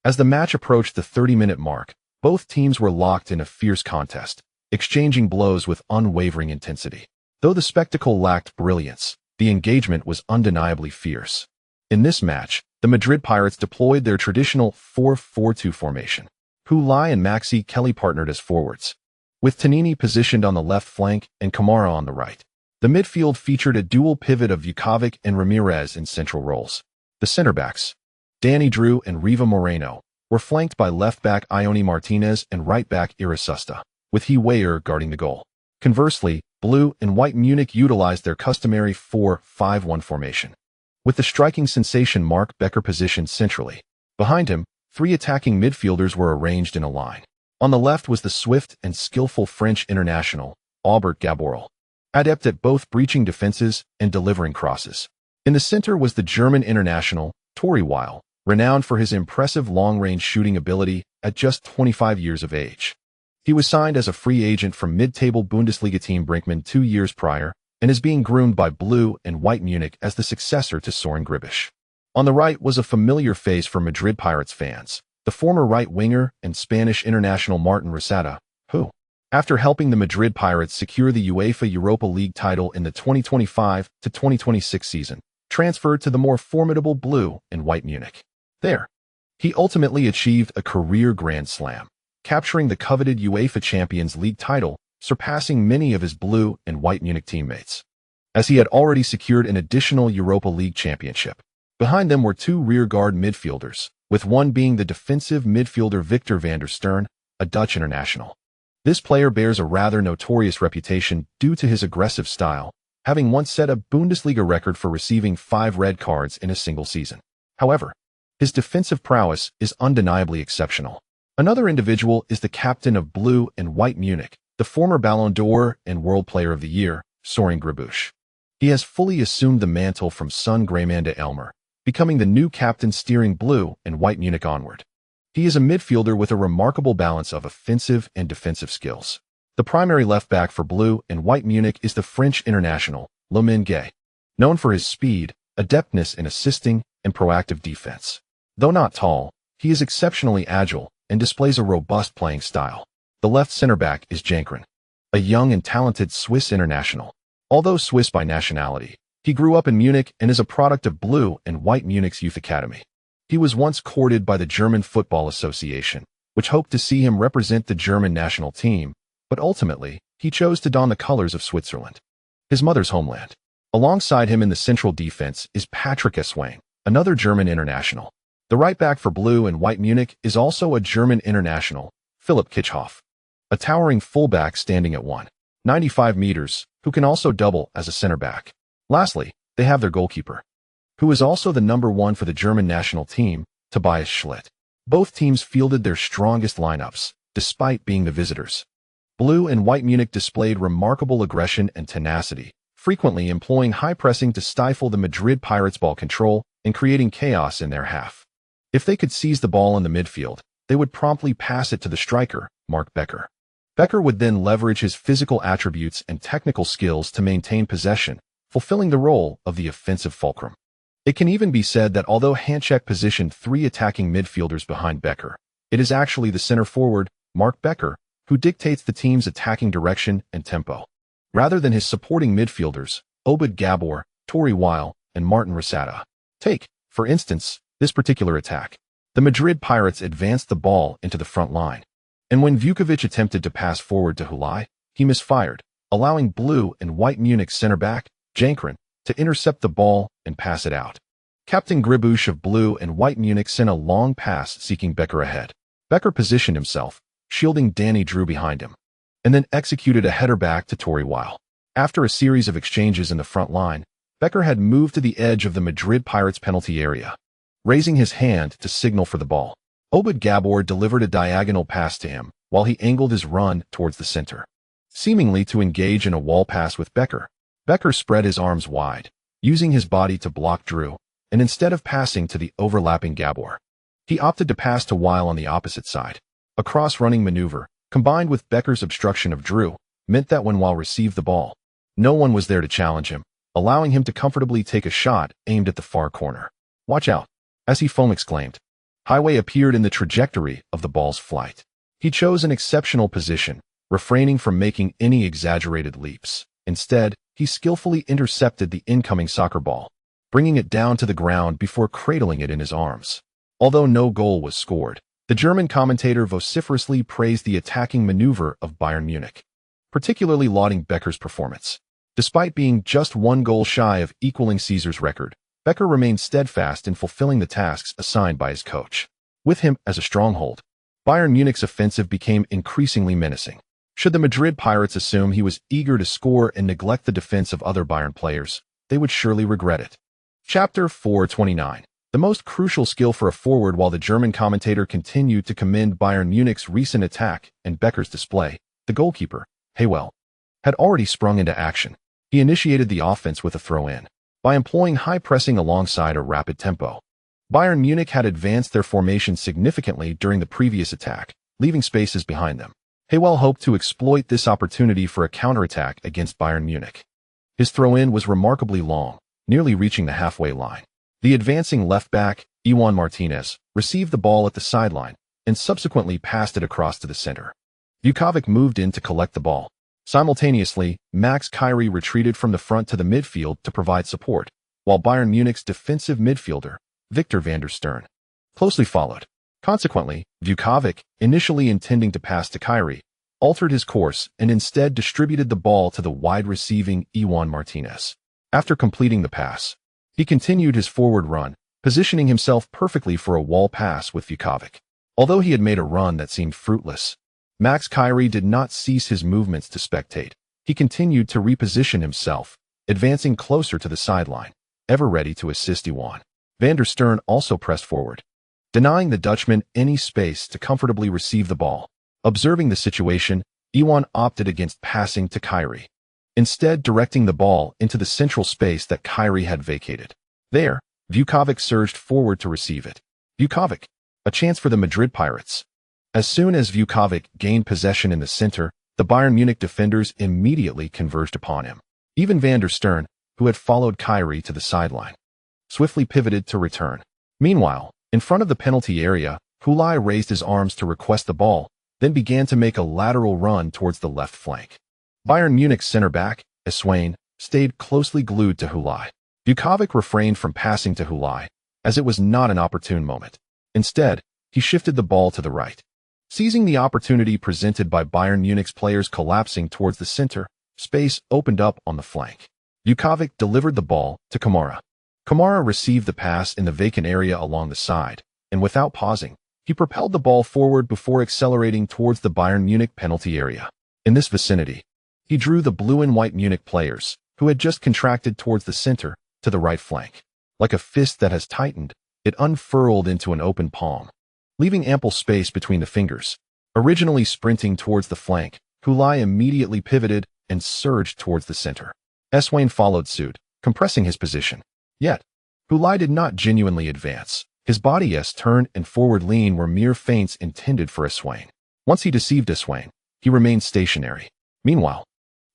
As the match approached the 30-minute mark, both teams were locked in a fierce contest, exchanging blows with unwavering intensity. Though the spectacle lacked brilliance, the engagement was undeniably fierce. In this match, the Madrid Pirates deployed their traditional 4-4-2 formation. Hulai and Maxi Kelly partnered as forwards, with Tonini positioned on the left flank and Kamara on the right. The midfield featured a dual pivot of Vukovic and Ramirez in central roles. The center-backs, Danny Drew and Riva Moreno, were flanked by left-back Ione Martinez and right-back Irasusta, with Heiver guarding the goal. Conversely, blue and white Munich utilized their customary 4-5-1 formation, with the striking sensation Mark Becker positioned centrally. Behind him, 3 attacking midfielders were arranged in a line. On the left was the swift and skillful French international, Aubert Gaborel, adept at both breaching defenses and delivering crosses. In the center was the German international, Tori Weil, renowned for his impressive long-range shooting ability at just 25 years of age. He was signed as a free agent from mid-table Bundesliga team Brinkmann 2 years prior and is being groomed by blue and white Munich as the successor to Soren Gribisch. On the right was a familiar face for Madrid Pirates fans, the former right winger and Spanish international Martin Rosada, who, after helping the Madrid Pirates secure the UEFA Europa League title in the 2025-2026 season, transferred to the more formidable blue and white Munich. There, he ultimately achieved a career grand slam, capturing the coveted UEFA Champions League title, surpassing many of his blue and white Munich teammates, as he had already secured an additional Europa League championship. Behind them were 2 rearguard midfielders, with one being the defensive midfielder Victor van der Stern, a Dutch international. This player bears a rather notorious reputation due to his aggressive style, having once set a Bundesliga record for receiving 5 red cards in a single season. However, his defensive prowess is undeniably exceptional. Another individual is the captain of Blue and White Munich, the former Ballon d'Or and World Player of the Year, Soren Gribush. He has fully assumed the mantle from son Graymanda Elmer, becoming the new captain steering Blue and White Munich onward. He is a midfielder with a remarkable balance of offensive and defensive skills. The primary left-back for Blue and White Munich is the French international, Lamine Gueye, known for his speed, adeptness in assisting, and proactive defense. Though not tall, he is exceptionally agile and displays a robust playing style. The left center-back is Jankren, a young and talented Swiss international. Although Swiss by nationality, he grew up in Munich and is a product of Blue and White Munich's youth academy. He was once courted by the German Football Association, which hoped to see him represent the German national team, but ultimately, he chose to don the colors of Switzerland, his mother's homeland. Alongside him in the central defense is Patrick Eswain, another German international. The right back for Blue and White Munich is also a German international, Philipp Kitchhoff, a towering fullback standing at 195 meters, who can also double as a center back. Lastly, they have their goalkeeper, who is also the number 1 for the German national team, Tobias Schlitt. Both teams fielded their strongest lineups, despite being the visitors. Blue and White Munich displayed remarkable aggression and tenacity, frequently employing high pressing to stifle the Madrid Pirates' ball control and creating chaos in their half. If they could seize the ball in the midfield, they would promptly pass it to the striker, Mark Becker. Becker would then leverage his physical attributes and technical skills to maintain possession, fulfilling the role of the offensive fulcrum. It can even be said that although Hanchek positioned 3 attacking midfielders behind Becker, it is actually the center forward, Mark Becker, who dictates the team's attacking direction and tempo, rather than his supporting midfielders, Obed Gabor, Tori Weil, and Martin Rosada. Take, for instance, this particular attack. The Madrid Pirates advanced the ball into the front line, and when Vukovic attempted to pass forward to Hulai, he misfired, allowing Blue and White Munich center-back, Jankren, to intercept the ball and pass it out. Captain Gribush of Blue and White Munich sent a long pass seeking Becker ahead. Becker positioned himself, shielding Danny Drew behind him, and then executed a header back to Tori Weil. After a series of exchanges in the front line, Becker had moved to the edge of the Madrid Pirates penalty area, raising his hand to signal for the ball. Obed Gabor delivered a diagonal pass to him while he angled his run towards the center. Seemingly to engage in a wall pass with Becker, Becker spread his arms wide, using his body to block Drew, and instead of passing to the overlapping Gabor, he opted to pass to Weil on the opposite side. A cross-running maneuver, combined with Becker's obstruction of Drew, meant that when Weil received the ball, no one was there to challenge him, allowing him to comfortably take a shot aimed at the far corner. "Watch out," as he foam exclaimed. Highway appeared in the trajectory of the ball's flight. He chose an exceptional position, refraining from making any exaggerated leaps. Instead, he skillfully intercepted the incoming soccer ball, bringing it down to the ground before cradling it in his arms. Although no goal was scored, the German commentator vociferously praised the attacking maneuver of Bayern Munich, particularly lauding Becker's performance. Despite being just 1 goal shy of equaling Caesar's record, Becker remained steadfast in fulfilling the tasks assigned by his coach. With him as a stronghold, Bayern Munich's offensive became increasingly menacing. Should the Madrid Pirates assume he was eager to score and neglect the defense of other Bayern players, they would surely regret it. Chapter 429. The most crucial skill for a forward. While the German commentator continued to commend Bayern Munich's recent attack and Becker's display, the goalkeeper, Heiver, had already sprung into action. He initiated the offense with a throw-in. By employing high pressing alongside a rapid tempo, Bayern Munich had advanced their formation significantly during the previous attack, leaving spaces behind them. Heiver hoped to exploit this opportunity for a counterattack against Bayern Munich. His throw-in was remarkably long, nearly reaching the halfway line. The advancing left-back, Ione Martinez, received the ball at the sideline and subsequently passed it across to the center. Vukovic moved in to collect the ball. Simultaneously, Max Kyrie retreated from the front to the midfield to provide support, while Bayern Munich's defensive midfielder, Victor van der Stern, closely followed. Consequently, Vukovic, initially intending to pass to Kyrie, altered his course and instead distributed the ball to the wide-receiving Ione Martinez. After completing the pass, he continued his forward run, positioning himself perfectly for a wall pass with Vukovic. Although he had made a run that seemed fruitless, Max Kyrie did not cease his movements to spectate. He continued to reposition himself, advancing closer to the sideline, ever ready to assist Iwane. Van der Stern also pressed forward, denying the Dutchman any space to comfortably receive the ball. Observing the situation, Iwane opted against passing to Kyrie, instead directing the ball into the central space that Kyrie had vacated. There, Vukovic surged forward to receive it. Vukovic, a chance for the Madrid Pirates. As soon as Vukovic gained possession in the center, the Bayern Munich defenders immediately converged upon him. Even Van der Stern, who had followed Kyrie to the sideline, swiftly pivoted to return. Meanwhile, in front of the penalty area, Hulai raised his arms to request the ball, then began to make a lateral run towards the left flank. Bayern Munich's center back, Estrom, stayed closely glued to Hulai. Vukovic refrained from passing to Hulai, as it was not an opportune moment. Instead, he shifted the ball to the right. Seizing the opportunity presented by Bayern Munich's players collapsing towards the center, space opened up on the flank. Vukovic delivered the ball to Kamara. Kamara received the pass in the vacant area along the side, and without pausing, he propelled the ball forward before accelerating towards the Bayern Munich penalty area. In this vicinity, he drew the blue and white Munich players, who had just contracted towards the center, to the right flank. Like a fist that has tightened, it unfurled into an open palm, leaving ample space between the fingers. Originally sprinting towards the flank, Hulai immediately pivoted and surged towards the center. Estrom followed suit, compressing his position. Yet, Hulai did not genuinely advance. His body's turn and forward lean were mere feints intended for Estrom. Once he deceived Estrom, he remained stationary. Meanwhile,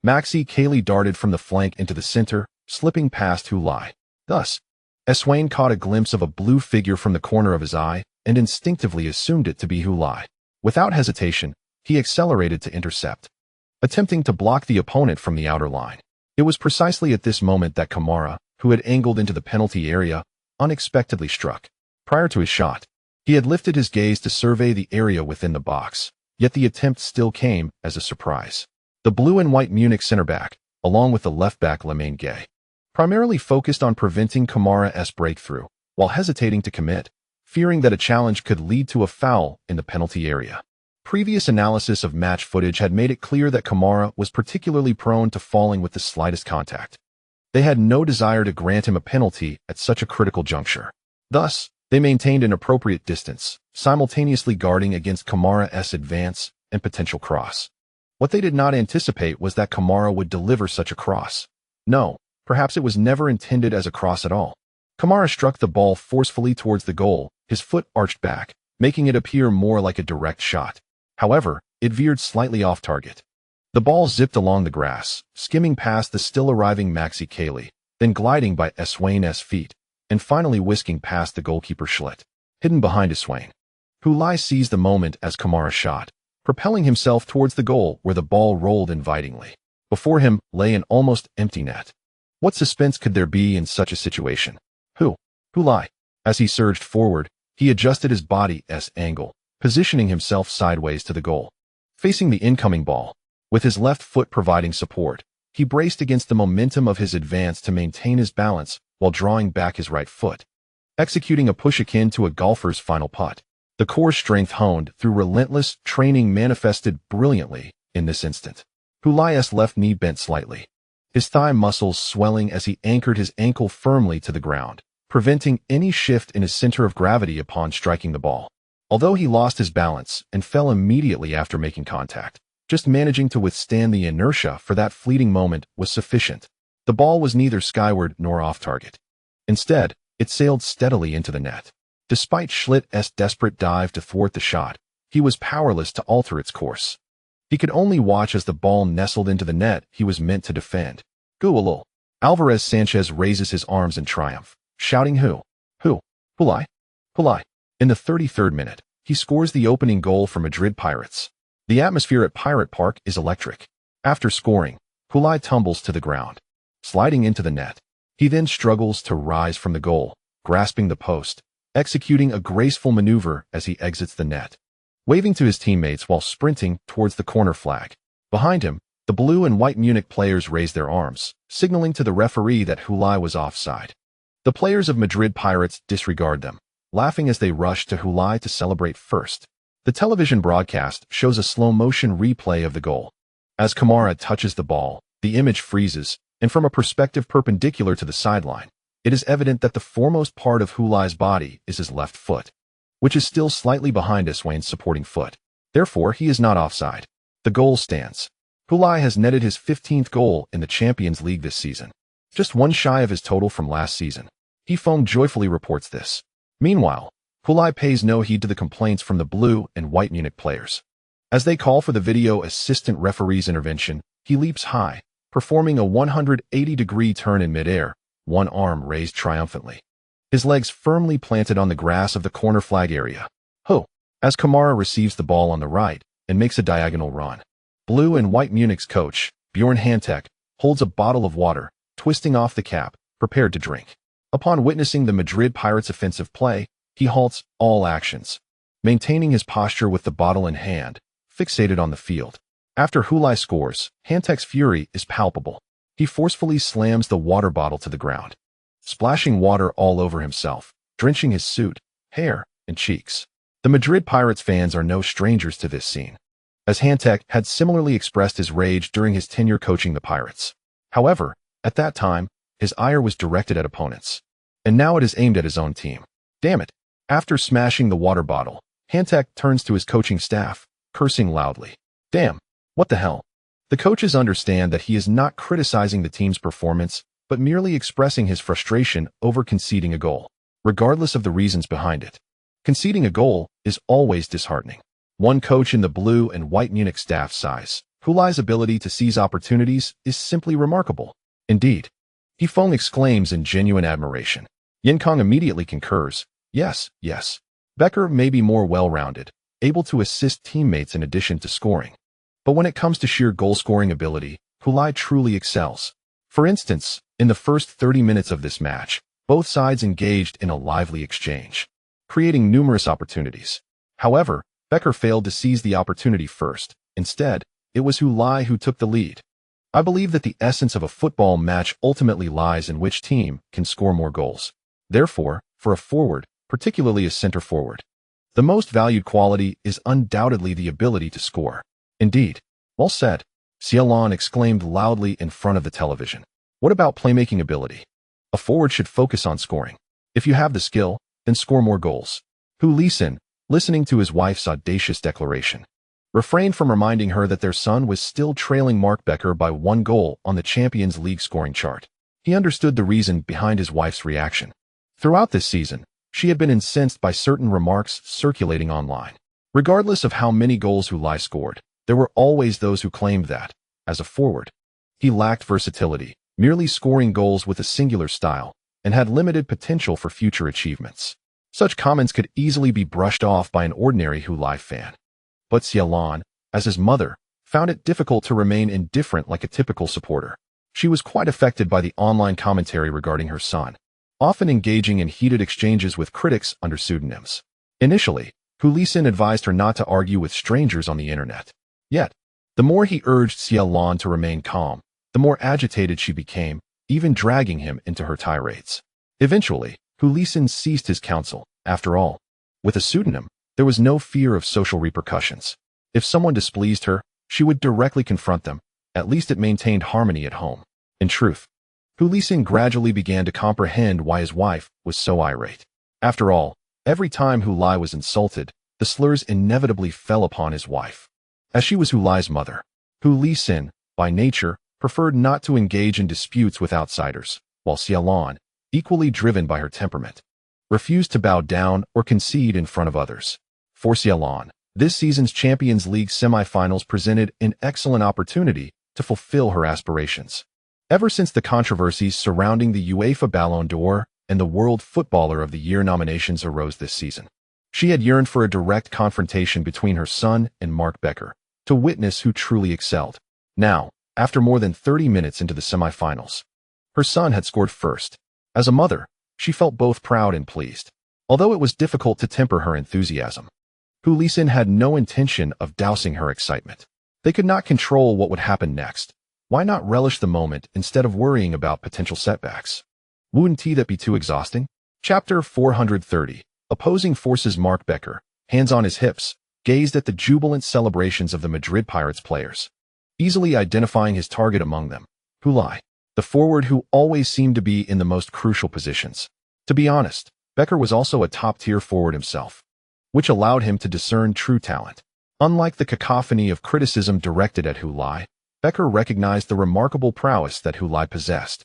Maxi Cayley darted from the flank into the center, slipping past Hulai. Thus, Estrom caught a glimpse of a blue figure from the corner of his eye and instinctively assumed it to be Hulai. Without hesitation, he accelerated to intercept, attempting to block the opponent from the outer line. It was precisely at this moment that Kamara, who had angled into the penalty area, unexpectedly struck. Prior to his shot, he had lifted his gaze to survey the area within the box, yet the attempt still came as a surprise. The blue and white Munich center back, along with the left back Lemane Gay, primarily focused on preventing Kamara's breakthrough, while hesitating to commit, fearing that a challenge could lead to a foul in the penalty area. Previous analysis of match footage had made it clear that Kamara was particularly prone to falling with the slightest contact. They had no desire to grant him a penalty at such a critical juncture. Thus, they maintained an appropriate distance, simultaneously guarding against Kamara's advance and potential cross. What they did not anticipate was that Kamara would deliver such a cross. No, perhaps it was never intended as a cross at all. Kamara struck the ball forcefully towards the goal, his foot arched back, making it appear more like a direct shot. However, it veered slightly off target. The ball zipped along the grass, skimming past the still-arriving Maxi Cayley, then gliding by Estrom's feet, and finally whisking past the goalkeeper Schlitt, hidden behind Estrom. Hulai seized the moment as Kamara shot, propelling himself towards the goal where the ball rolled invitingly. Before him lay an almost empty net. What suspense could there be in such a situation? Hulai. As he surged forward, he adjusted his body's angle, positioning himself sideways to the goal. Facing the incoming ball, with his left foot providing support, he braced against the momentum of his advance to maintain his balance while drawing back his right foot, executing a push akin to a golfer's final putt. The core strength honed through relentless training manifested brilliantly in this instant. Hulai's left knee bent slightly, his thigh muscles swelling as he anchored his ankle firmly to the ground, preventing any shift in his center of gravity upon striking the ball. Although he lost his balance and fell immediately after making contact, just managing to withstand the inertia for that fleeting moment was sufficient. The ball was neither skyward nor off target. Instead, it sailed steadily into the net. Despite Schlitt's desperate dive to thwart the shot, he was powerless to alter its course. He could only watch as the ball nestled into the net he was meant to defend. Goal! Alvarez Sanchez raises his arms in triumph, shouting Hulai. In the 33rd minute, he scores the opening goal for Madrid Pirates. The atmosphere at Pirate Park is electric. After scoring, Hulai tumbles to the ground, sliding into the net. He then struggles to rise from the goal, grasping the post, executing a graceful maneuver as he exits the net, waving to his teammates while sprinting towards the corner flag. Behind him, the blue and white Munich players raised their arms, signaling to the referee that Hulai was offside. The players of Madrid Pirates disregard them, laughing as they rush to Hulai to celebrate first. The television broadcast shows a slow-motion replay of the goal. As Kamara touches the ball, the image freezes, and from a perspective perpendicular to the sideline, it is evident that the foremost part of Hulai's body is his left foot, which is still slightly behind Estwain's supporting foot. Therefore, he is not offside. The goal stands. Hulai has netted his 15th goal in the Champions League this season, just one shy of his total from last season. Heiver joyfully reports this. Meanwhile, Hulai pays no heed to the complaints from the blue and white Munich players. As they call for the video assistant referee's intervention, he leaps high, performing a 180-degree turn in midair, one arm raised triumphantly. His legs firmly planted on the grass of the corner flag area. Ho! As Kamara receives the ball on the right and makes a diagonal run. Blue and white Munich's coach, Bjorn Hantek, holds a bottle of water, twisting off the cap, prepared to drink. Upon witnessing the Madrid Pirates' offensive play, he halts all actions, maintaining his posture with the bottle in hand, fixated on the field. After Hulai scores, Hantek's fury is palpable. He forcefully slams the water bottle to the ground, splashing water all over himself, drenching his suit, hair, and cheeks. The Madrid Pirates fans are no strangers to this scene, as Hantek had similarly expressed his rage during his tenure coaching the Pirates. However, at that time, his ire was directed at opponents, and now it is aimed at his own team. Damn it! After smashing the water bottle, Hantek turns to his coaching staff, cursing loudly. Damn! What the hell? The coaches understand that he is not criticizing the team's performance, but merely expressing his frustration over conceding a goal, regardless of the reasons behind it. Conceding a goal is always disheartening. One coach in the blue and white Munich staff sighs. Hulai's ability to seize opportunities is simply remarkable. Indeed. Heiver exclaims in genuine admiration. Yinkong immediately concurs. Yes, yes. Becker may be more well-rounded, able to assist teammates in addition to scoring. But when it comes to sheer goal-scoring ability, Hulai truly excels. For instance, in the first 30 minutes of this match, both sides engaged in a lively exchange, creating numerous opportunities. However, Becker failed to seize the opportunity first. Instead, it was Hulai who took the lead. I believe that the essence of a football match ultimately lies in which team can score more goals. Therefore, for a forward, particularly a center forward, the most valued quality is undoubtedly the ability to score. Indeed. Well said. Selados exclaimed loudly in front of the television. What about playmaking ability? A forward should focus on scoring. If you have the skill, then score more goals. Hulai, listening to his wife's audacious declaration, refrained from reminding her that their son was still trailing Mark Becker by 1 goal on the Champions League scoring chart. He understood the reason behind his wife's reaction. Throughout this season, she had been incensed by certain remarks circulating online. Regardless of how many goals Hulai scored, there were always those who claimed that, as a forward, he lacked versatility, merely scoring goals with a singular style, and had limited potential for future achievements. Such comments could easily be brushed off by an ordinary Hulai fan. But Selados, as his mother, found it difficult to remain indifferent like a typical supporter. She was quite affected by the online commentary regarding her son, often engaging in heated exchanges with critics under pseudonyms. Initially, Hulai advised her not to argue with strangers on the internet. Yet, the more he urged Selados to remain calm, the more agitated she became, even dragging him into her tirades. Eventually, Hulai ceased his counsel. After all, with a pseudonym, there was no fear of social repercussions. If someone displeased her, she would directly confront them. At least it maintained harmony at home. In truth, Hulai gradually began to comprehend why his wife was so irate. After all, every time Hulai was insulted, the slurs inevitably fell upon his wife. As she was Hulai's mother, Hulai, by nature, preferred not to engage in disputes with outsiders, while Selados, equally driven by her temperament, refused to bow down or concede in front of others. For Selados, this season's Champions League semi-finals presented an excellent opportunity to fulfill her aspirations. Ever since the controversies surrounding the UEFA Ballon d'Or and the World Footballer of the Year nominations arose this season, she had yearned for a direct confrontation between her son and Mark Becker, to witness who truly excelled. Now, after more than 30 minutes into the semi-finals, her son had scored first. As a mother, she felt both proud and pleased, although it was difficult to temper her enthusiasm. Hulai had no intention of dousing her excitement. They could not control what would happen next. Why not relish the moment instead of worrying about potential setbacks? Wouldn't that be too exhausting? Chapter 430. Opposing forces. Mark Becker, hands on his hips, gazed at the jubilant celebrations of the Madrid Pirates players, easily identifying his target among them. Hulai. the forward who always seemed to be in the most crucial positions. To be honest, Becker was also a top-tier forward himself, which allowed him to discern true talent. Unlike the cacophony of criticism directed at Hulai, Becker recognized the remarkable prowess that Hulai possessed.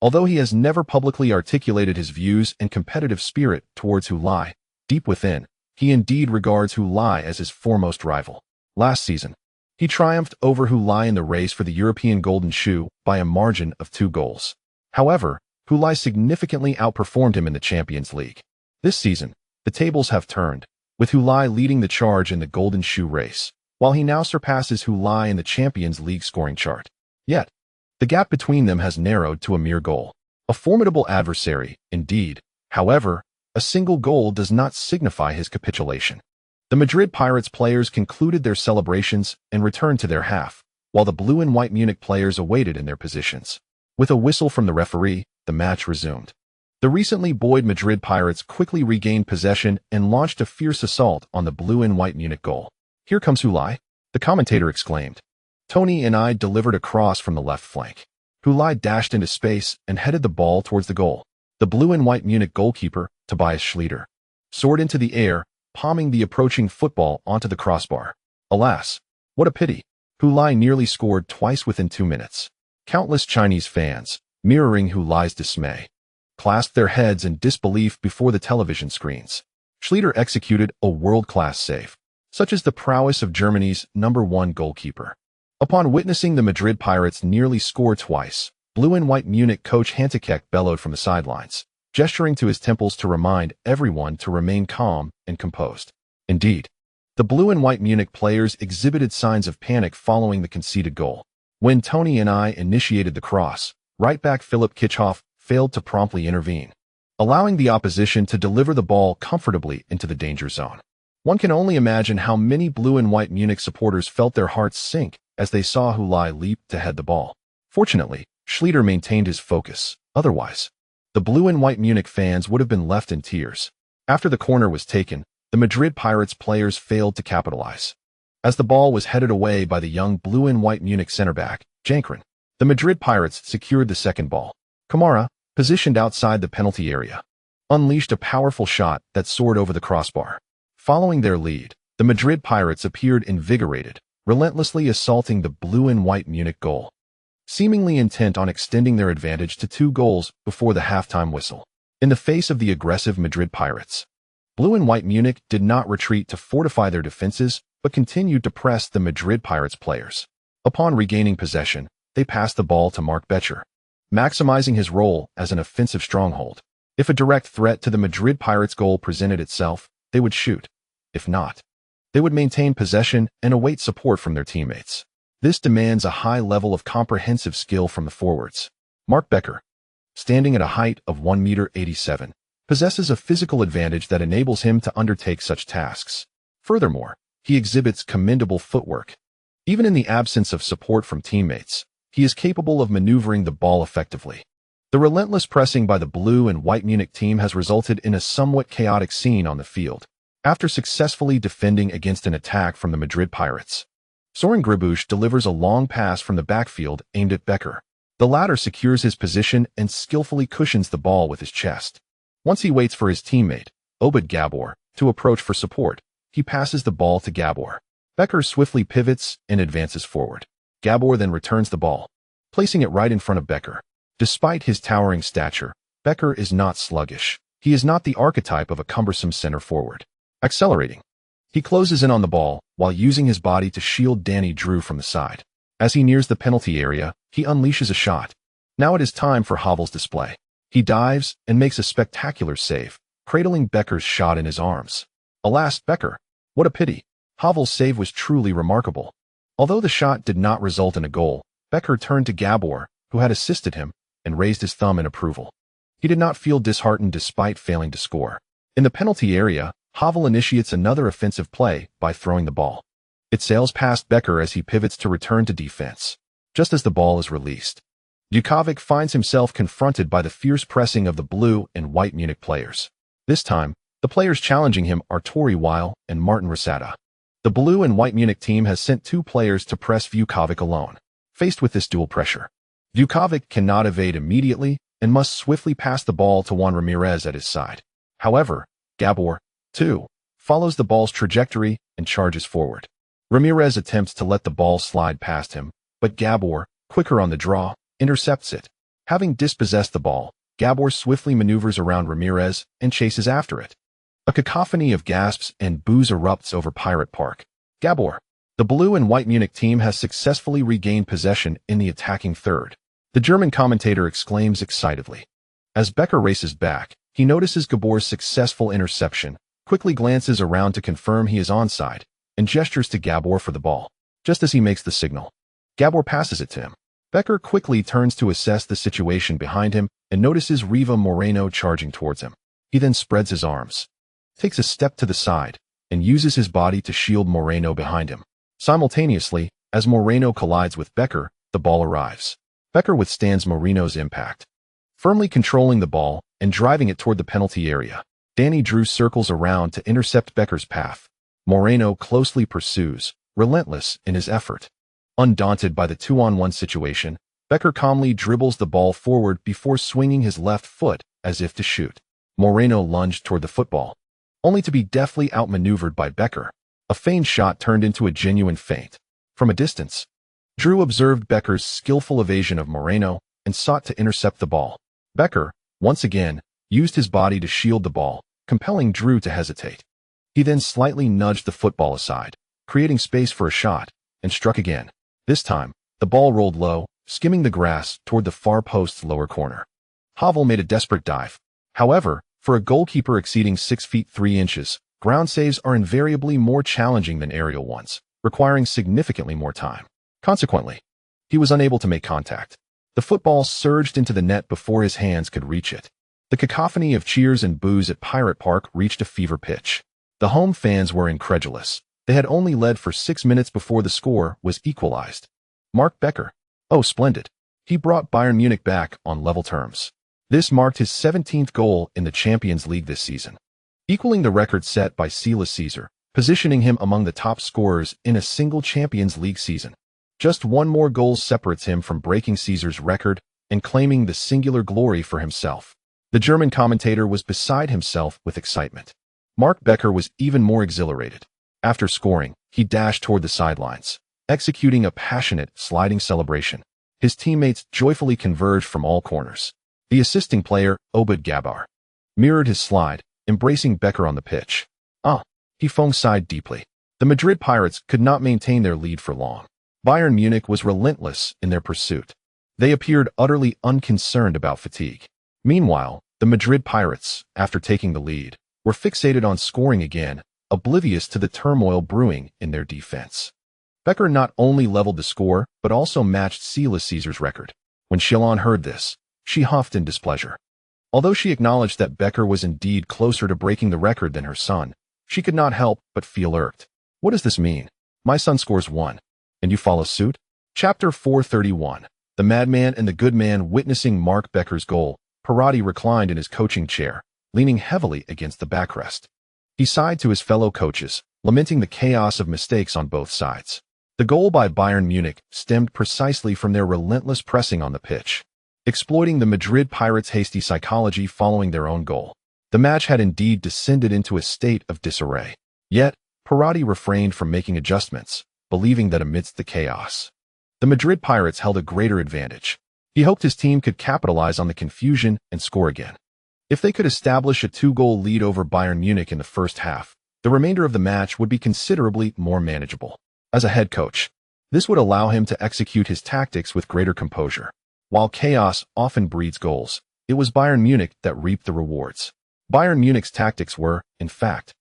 Although he has never publicly articulated his views and competitive spirit towards Hulai, deep within, he indeed regards Hulai as his foremost rival. Last season, he triumphed over Hulai in the race for the European Golden Shoe by a margin of 2 goals. However, Hulai significantly outperformed him in the Champions League. This season, the tables have turned, with Hulai leading the charge in the Golden Shoe race, while he now surpasses Hulai in the Champions League scoring chart. Yet, the gap between them has narrowed to a mere goal. A formidable adversary, indeed. However, a single goal does not signify his capitulation. The Madrid Pirates players concluded their celebrations and returned to their half, while the blue and white Munich players awaited in their positions. With a whistle from the referee, the match resumed. The recently buoyed Madrid Pirates quickly regained possession and launched a fierce assault on the blue and white Munich goal. "Here comes Hulai," the commentator exclaimed. Tony and I delivered a cross from the left flank. Hulai dashed into space and headed the ball towards the goal. The blue and white Munich goalkeeper, Tobias Schlieder, soared into the air, palming the approaching football onto the crossbar. Alas, what a pity. Hulai nearly scored twice within 2 minutes. Countless Chinese fans, mirroring Hulai's dismay, clasped their heads in disbelief before the television screens. Schlieder executed a world-class save, such as the prowess of Germany's #1 goalkeeper. Upon witnessing the Madrid Pirates nearly score twice, blue and white Munich coach Hantikek bellowed from the sidelines, gesturing to his temples to remind everyone to remain calm and composed. Indeed, the blue and white Munich players exhibited signs of panic following the conceded goal. When Tony and I initiated the cross, right-back Philip Kitchhoff failed to promptly intervene, allowing the opposition to deliver the ball comfortably into the danger zone. One can only imagine how many blue and white Munich supporters felt their hearts sink as they saw Hulai leap to head the ball. Fortunately, Schlieder maintained his focus. Otherwise, the blue and white Munich fans would have been left in tears. After the corner was taken, the Madrid Pirates players failed to capitalize. As the ball was headed away by the young blue and white Munich center back, Jankren, the Madrid Pirates secured the second ball. Kamara, positioned outside the penalty area, unleashed a powerful shot that soared over the crossbar. Following their lead, the Madrid Pirates appeared invigorated, relentlessly assaulting the blue and white Munich goal, seemingly intent on extending their advantage to 2 goals before the halftime whistle. In the face of the aggressive Madrid Pirates, blue and white Munich did not retreat to fortify their defenses, but continued to press the Madrid Pirates players. Upon regaining possession, they passed the ball to Mark Becher, maximizing his role as an offensive stronghold. If a direct threat to the Madrid Pirates goal presented itself, they would shoot. If not, they would maintain possession and await support from their teammates. This demands a high level of comprehensive skill from the forwards. Mark Becher, standing at a height of 1.87 meters, possesses a physical advantage that enables him to undertake such tasks. Furthermore, he exhibits commendable footwork. Even in the absence of support from teammates, he is capable of maneuvering the ball effectively. The relentless pressing by the blue and white Munich team has resulted in a somewhat chaotic scene on the field. After successfully defending against an attack from the Madrid Pirates, Soren Gribush delivers a long pass from the backfield aimed at Becher. The latter secures his position and skillfully cushions the ball with his chest. Once he waits for his teammate, Obed Gabor, to approach for support, he passes the ball to Gabor. Becher swiftly pivots and advances forward. Gabor then returns the ball, placing it right in front of Becher. Despite his towering stature, Becher is not sluggish. He is not the archetype of a cumbersome center forward. Accelerating, he closes in on the ball while using his body to shield Danny Drew from the side. As he nears the penalty area, he unleashes a shot. Now it is time for Havel's display. He dives and makes a spectacular save, cradling Becher's shot in his arms. Alas, Becher, what a pity. Havel's save was truly remarkable. Although the shot did not result in a goal, Becher turned to Gabor, who had assisted him, and raised his thumb in approval. He did not feel disheartened despite failing to score. In the penalty area, Havel initiates another offensive play by throwing the ball. It sails past Becher as he pivots to return to defense. Just as the ball is released, Dudukalos finds himself confronted by the fierce pressing of the blue and white Munich players. This time, the players challenging him are Tori Weil and Martin Rosada. The blue and white Munich team has sent 2 players to press Dudukalos alone. Faced with this dual pressure, Dudukalos cannot evade immediately and must swiftly pass the ball to Juan Ramirez at his side. However, Gabor, too, follows the ball's trajectory and charges forward. Ramirez attempts to let the ball slide past him, but Gabor, quicker on the draw, intercepts it. Having dispossessed the ball, Gabor swiftly maneuvers around Ramirez and chases after it. A cacophony of gasps and boos erupts over Pirate Park. Gabor. The blue and white Munich team has successfully regained possession in the attacking third. The German commentator exclaims excitedly. As Becker races back, he notices Gabor's successful interception, quickly glances around to confirm he is onside, and gestures to Gabor for the ball. Just as he makes the signal, Gabor passes it to him. Becker quickly turns to assess the situation behind him and notices Riva Moreno charging towards him. He then spreads his arms, takes a step to the side, and uses his body to shield Moreno behind him. Simultaneously, as Moreno collides with Becker, the ball arrives. Becker withstands Moreno's impact, firmly controlling the ball and driving it toward the penalty area. Danny Drew circles around to intercept Becker's path. Moreno closely pursues, relentless in his effort. Undaunted by the 2-on-1 situation, Becker calmly dribbles the ball forward before swinging his left foot as if to shoot. Moreno lunged toward the football, only to be deftly outmaneuvered by Becker. A feigned shot turned into a genuine feint. From a distance, Drew observed Becker's skillful evasion of Moreno and sought to intercept the ball. Becker, once again, used his body to shield the ball, compelling Drew to hesitate. He then slightly nudged the football aside, creating space for a shot, and struck again. This time, the ball rolled low, skimming the grass toward the far post's lower corner. Havel made a desperate dive. However, for a goalkeeper exceeding 6 feet 3 inches, ground saves are invariably more challenging than aerial ones, requiring significantly more time. Consequently, he was unable to make contact. The football surged into the net before his hands could reach it. The cacophony of cheers and boos at Pirate Park reached a fever pitch. The home fans were incredulous. They had only led for 6 minutes before the score was equalized. Mark Becker. Oh, splendid. He brought Bayern Munich back on level terms. This marked his 17th goal in the Champions League this season, equaling the record set by Silas Caesar, positioning him among the top scorers in a single Champions League season. Just one more goal separates him from breaking Caesar's record and claiming the singular glory for himself. The German commentator was beside himself with excitement. Mark Becker was even more exhilarated. After scoring, he dashed toward the sidelines, executing a passionate, sliding celebration. His teammates joyfully converged from all corners. The assisting player, Obed Gabar, mirrored his slide, embracing Becker on the pitch. He sighed deeply. The Madrid Pirates could not maintain their lead for long. Bayern Munich was relentless in their pursuit. They appeared utterly unconcerned about fatigue. Meanwhile, the Madrid Pirates, after taking the lead, were fixated on scoring again, oblivious to the turmoil brewing in their defense. Becker not only leveled the score, but also matched Silas Caesar's record. When Shilon heard this, she huffed in displeasure. Although she acknowledged that Becker was indeed closer to breaking the record than her son, she could not help but feel irked. What does this mean? My son scores 1, and you follow suit? Chapter 431. The Madman and the Good Man. Witnessing Mark Becker's goal, Parotti reclined in his coaching chair, leaning heavily against the backrest. He sighed to his fellow coaches, lamenting the chaos of mistakes on both sides. The goal by Bayern Munich stemmed precisely from their relentless pressing on the pitch, exploiting the Madrid Pirates' hasty psychology following their own goal. The match had indeed descended into a state of disarray. Yet, Parotti refrained from making adjustments, believing that amidst the chaos, the Madrid Pirates held a greater advantage. He hoped his team could capitalize on the confusion and score again. If they could establish a 2-goal lead over Bayern Munich in the first half, the remainder of the match would be considerably more manageable. As a head coach, this would allow him to execute his tactics with greater composure. While chaos often breeds goals, it was Bayern Munich that reaped the rewards. Bayern Munich's tactics were, in fact,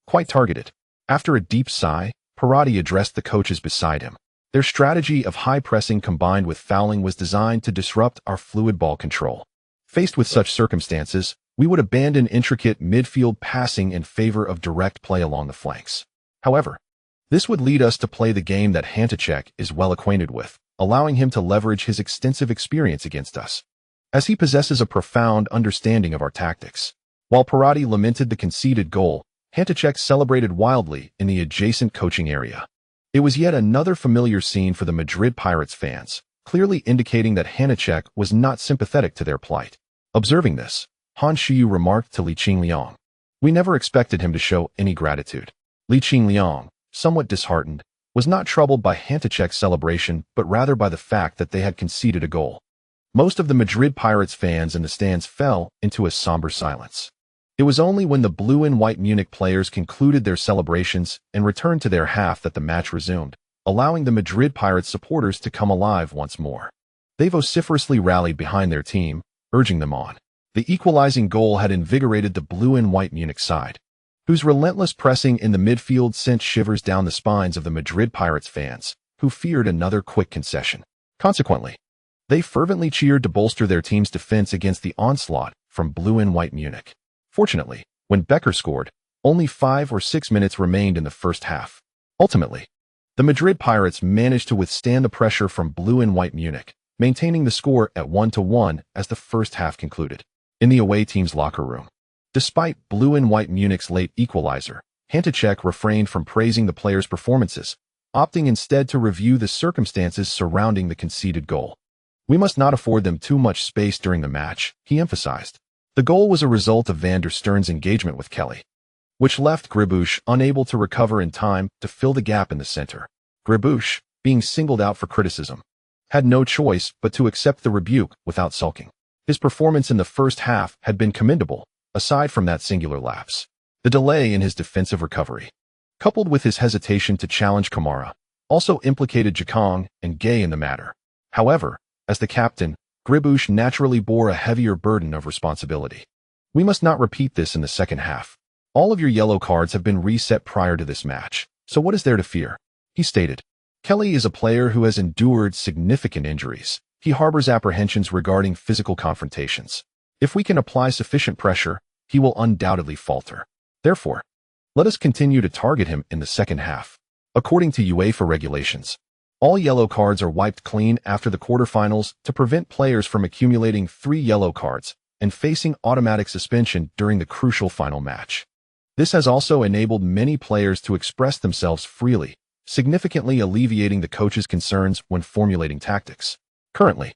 quite targeted. After a deep sigh, Parotti addressed the coaches beside him. Their strategy of high pressing combined with fouling was designed to disrupt our fluid ball control. Faced with such circumstances, we would abandon intricate midfield passing in favor of direct play along the flanks. However, this would lead us to play the game that Heiver is well acquainted with, allowing him to leverage his extensive experience against us, as he possesses a profound understanding of our tactics. While Parotti lamented the conceded goal, Heiver celebrated wildly in the adjacent coaching area. It was yet another familiar scene for the Madrid Pirates fans, clearly indicating that Hanacek was not sympathetic to their plight. Observing this, Han Shiyu remarked to Li Qingliang, "We never expected him to show any gratitude." Li Qingliang, somewhat disheartened, was not troubled by Hanacek's celebration but rather by the fact that they had conceded a goal. Most of the Madrid Pirates fans in the stands fell into a somber silence. It was only when the blue and white Munich players concluded their celebrations and returned to their half that the match resumed, allowing the Madrid Pirates supporters to come alive once more. They vociferously rallied behind their team, urging them on. The equalizing goal had invigorated the blue and white Munich side, whose relentless pressing in the midfield sent shivers down the spines of the Madrid Pirates fans, who feared another quick concession. Consequently, they fervently cheered to bolster their team's defense against the onslaught from blue and white Munich. Fortunately, when Becker scored, only 5 or 6 minutes remained in the first half. Ultimately, the Madrid Pirates managed to withstand the pressure from blue and white Munich, maintaining the score at 1-1 as the first half concluded. In the away team's locker room, despite blue and white Munich's late equalizer, Hanacek refrained from praising the players' performances, opting instead to review the circumstances surrounding the conceded goal. "We must not afford them too much space during the match," he emphasized. The goal was a result of Van der Stern's engagement with Kelly, which left Gribush unable to recover in time to fill the gap in the center. Gribush, being singled out for criticism, had no choice but to accept the rebuke without sulking. His performance in the first half had been commendable, aside from that singular lapse. The delay in his defensive recovery, coupled with his hesitation to challenge Kamara, also implicated Jakong and Gay in the matter. However, as the captain, Gribush naturally bore a heavier burden of responsibility. "We must not repeat this in the second half. All of your yellow cards have been reset prior to this match, so what is there to fear?" he stated. Kelly is a player who has endured significant injuries. He harbors apprehensions regarding physical confrontations. If we can apply sufficient pressure, he will undoubtedly falter. Therefore, let us continue to target him in the second half. According to UEFA regulations, all yellow cards are wiped clean after the quarterfinals to prevent players from accumulating 3 yellow cards and facing automatic suspension during the crucial final match. This has also enabled many players to express themselves freely, significantly alleviating the coach's concerns when formulating tactics. Currently,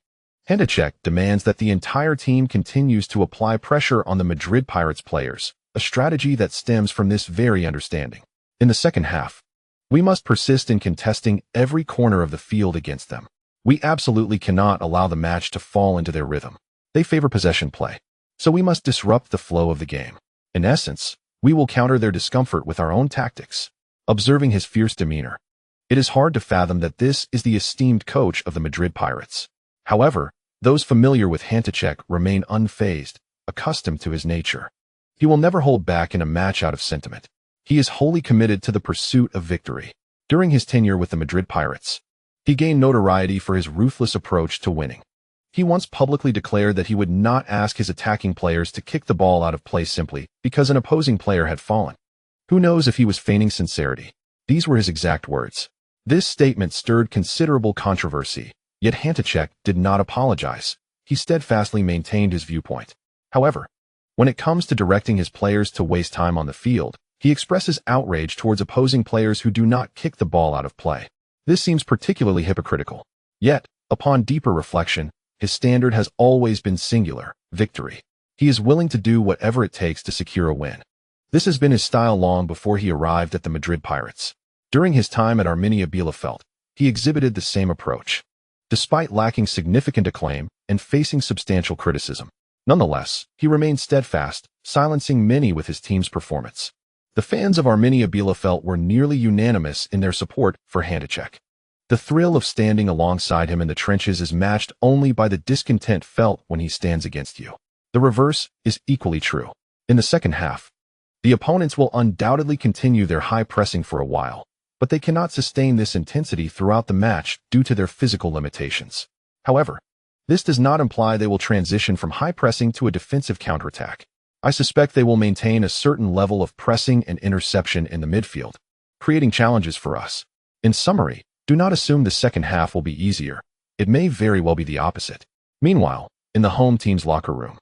Hanacek demands that the entire team continues to apply pressure on the Madrid Pirates players, a strategy that stems from this very understanding. In the second half, we must persist in contesting every corner of the field against them. We absolutely cannot allow the match to fall into their rhythm. They favor possession play, so we must disrupt the flow of the game. In essence, we will counter their discomfort with our own tactics. Observing his fierce demeanor, it is hard to fathom that this is the esteemed coach of the Madrid Pirates. However, those familiar with Hanacek remain unfazed, accustomed to his nature. He will never hold back in a match out of sentiment. He is wholly committed to the pursuit of victory. During his tenure with the Madrid Pirates, he gained notoriety for his ruthless approach to winning. He once publicly declared that he would not ask his attacking players to kick the ball out of play simply because an opposing player had fallen. Who knows if he was feigning sincerity? These were his exact words. This statement stirred considerable controversy, yet Hanacek did not apologize. He steadfastly maintained his viewpoint. However, when it comes to directing his players to waste time on the field, he expresses outrage towards opposing players who do not kick the ball out of play. This seems particularly hypocritical. Yet, upon deeper reflection, his standard has always been singular: victory. He is willing to do whatever it takes to secure a win. This has been his style long before he arrived at the Madrid Pirates. During his time at Arminia Bielefeld, he exhibited the same approach. Despite lacking significant acclaim and facing substantial criticism, nonetheless, he remained steadfast, silencing many with his team's performance. The fans of Arminia Bielefeld were nearly unanimous in their support for Hanacek. The thrill of standing alongside him in the trenches is matched only by the discontent felt when he stands against you. The reverse is equally true. In the second half, the opponents will undoubtedly continue their high pressing for a while, but they cannot sustain this intensity throughout the match due to their physical limitations. However, this does not imply they will transition from high pressing to a defensive counterattack. I suspect they will maintain a certain level of pressing and interception in the midfield, creating challenges for us. In summary, do not assume the second half will be easier. It may very well be the opposite. Meanwhile, in the home team's locker room,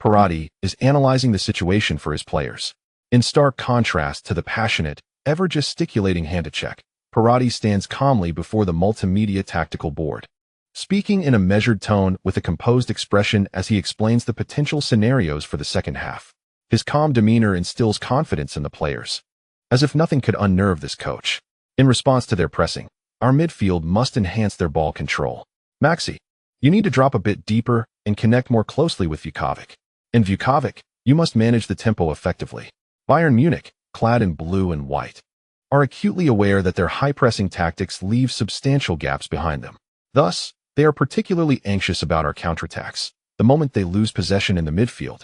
Parotti is analyzing the situation for his players. In stark contrast to the passionate, ever-gesticulating Hanacek, Parotti stands calmly before the multimedia tactical board. speaking in a measured tone with a composed expression as he explains the potential scenarios for the second half. His calm demeanor instills confidence in the players, as if nothing could unnerve this coach. In response to their pressing, our midfield must enhance their ball control. Maxi, you need to drop a bit deeper and connect more closely with Vukovic. In Vukovic, you must manage the tempo effectively. Bayern Munich, clad in blue and white, are acutely aware that their high-pressing tactics leave substantial gaps behind them. Thus, they are particularly anxious about our counterattacks. The moment they lose possession in the midfield,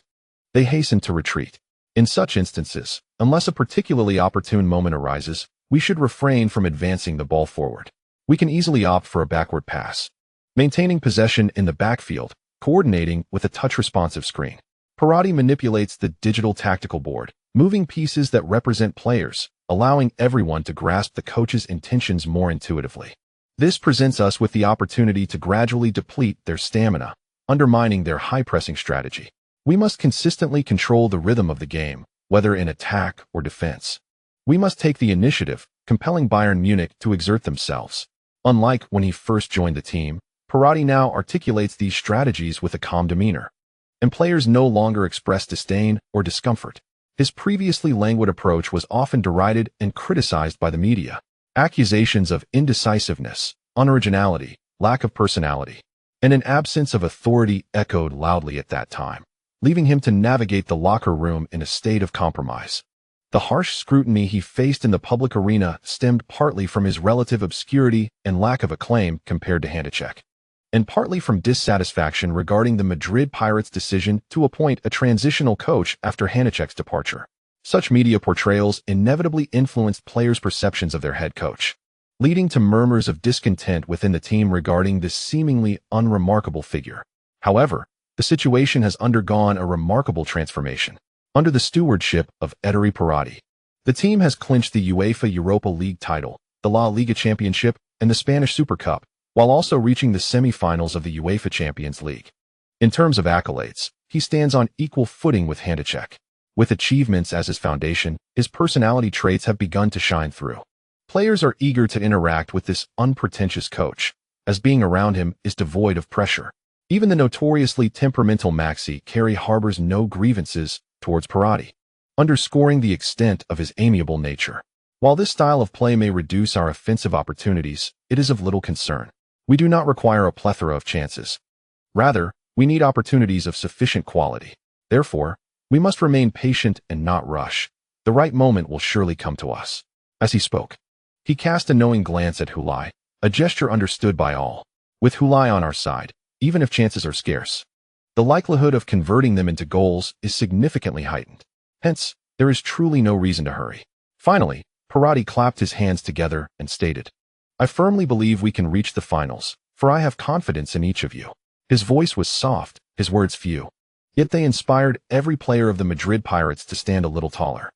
they hasten to retreat. In such instances, unless a particularly opportune moment arises, we should refrain from advancing the ball forward. We can easily opt for a backward pass, maintaining possession in the backfield, coordinating with a touch-responsive screen. Parotti manipulates the digital tactical board, moving pieces that represent players, allowing everyone to grasp the coach's intentions more intuitively. This presents us with the opportunity to gradually deplete their stamina, undermining their high-pressing strategy. We must consistently control the rhythm of the game, whether in attack or defense. We must take the initiative, compelling Bayern Munich to exert themselves. Unlike when he first joined the team, Parotti now articulates these strategies with a calm demeanor, and players no longer express disdain or discomfort. His previously languid approach was often derided and criticized by the media. Accusations of indecisiveness, unoriginality, lack of personality, and an absence of authority echoed loudly at that time, leaving him to navigate the locker room in a state of compromise. The harsh scrutiny he faced in the public arena stemmed partly from his relative obscurity and lack of acclaim compared to Heiver, and partly from dissatisfaction regarding the Madrid Pirates' decision to appoint a transitional coach after Heiver's departure. Such media portrayals inevitably influenced players' perceptions of their head coach, leading to murmurs of discontent within the team regarding this seemingly unremarkable figure. However, the situation has undergone a remarkable transformation. Under the stewardship of Ettore Parotti, the team has clinched the UEFA Europa League title, the La Liga Championship, and the Spanish Super Cup, while also reaching the semi-finals of the UEFA Champions League. In terms of accolades, he stands on equal footing with Heiver. With achievements as his foundation, his personality traits have begun to shine through. Players are eager to interact with this unpretentious coach, as being around him is devoid of pressure. Even the notoriously temperamental Maxi Carey harbors no grievances towards Parotti, underscoring the extent of his amiable nature. While this style of play may reduce our offensive opportunities, it is of little concern. We do not require a plethora of chances. Rather, we need opportunities of sufficient quality. Therefore, we must remain patient and not rush. The right moment will surely come to us. As he spoke, he cast a knowing glance at Hulai, a gesture understood by all. With Hulai on our side, even if chances are scarce, the likelihood of converting them into goals is significantly heightened. Hence, there is truly no reason to hurry. Finally, Parotti clapped his hands together and stated, "I firmly believe we can reach the finals, for I have confidence in each of you." His voice was soft, his words few, yet they inspired every player of the Madrid Pirates to stand a little taller.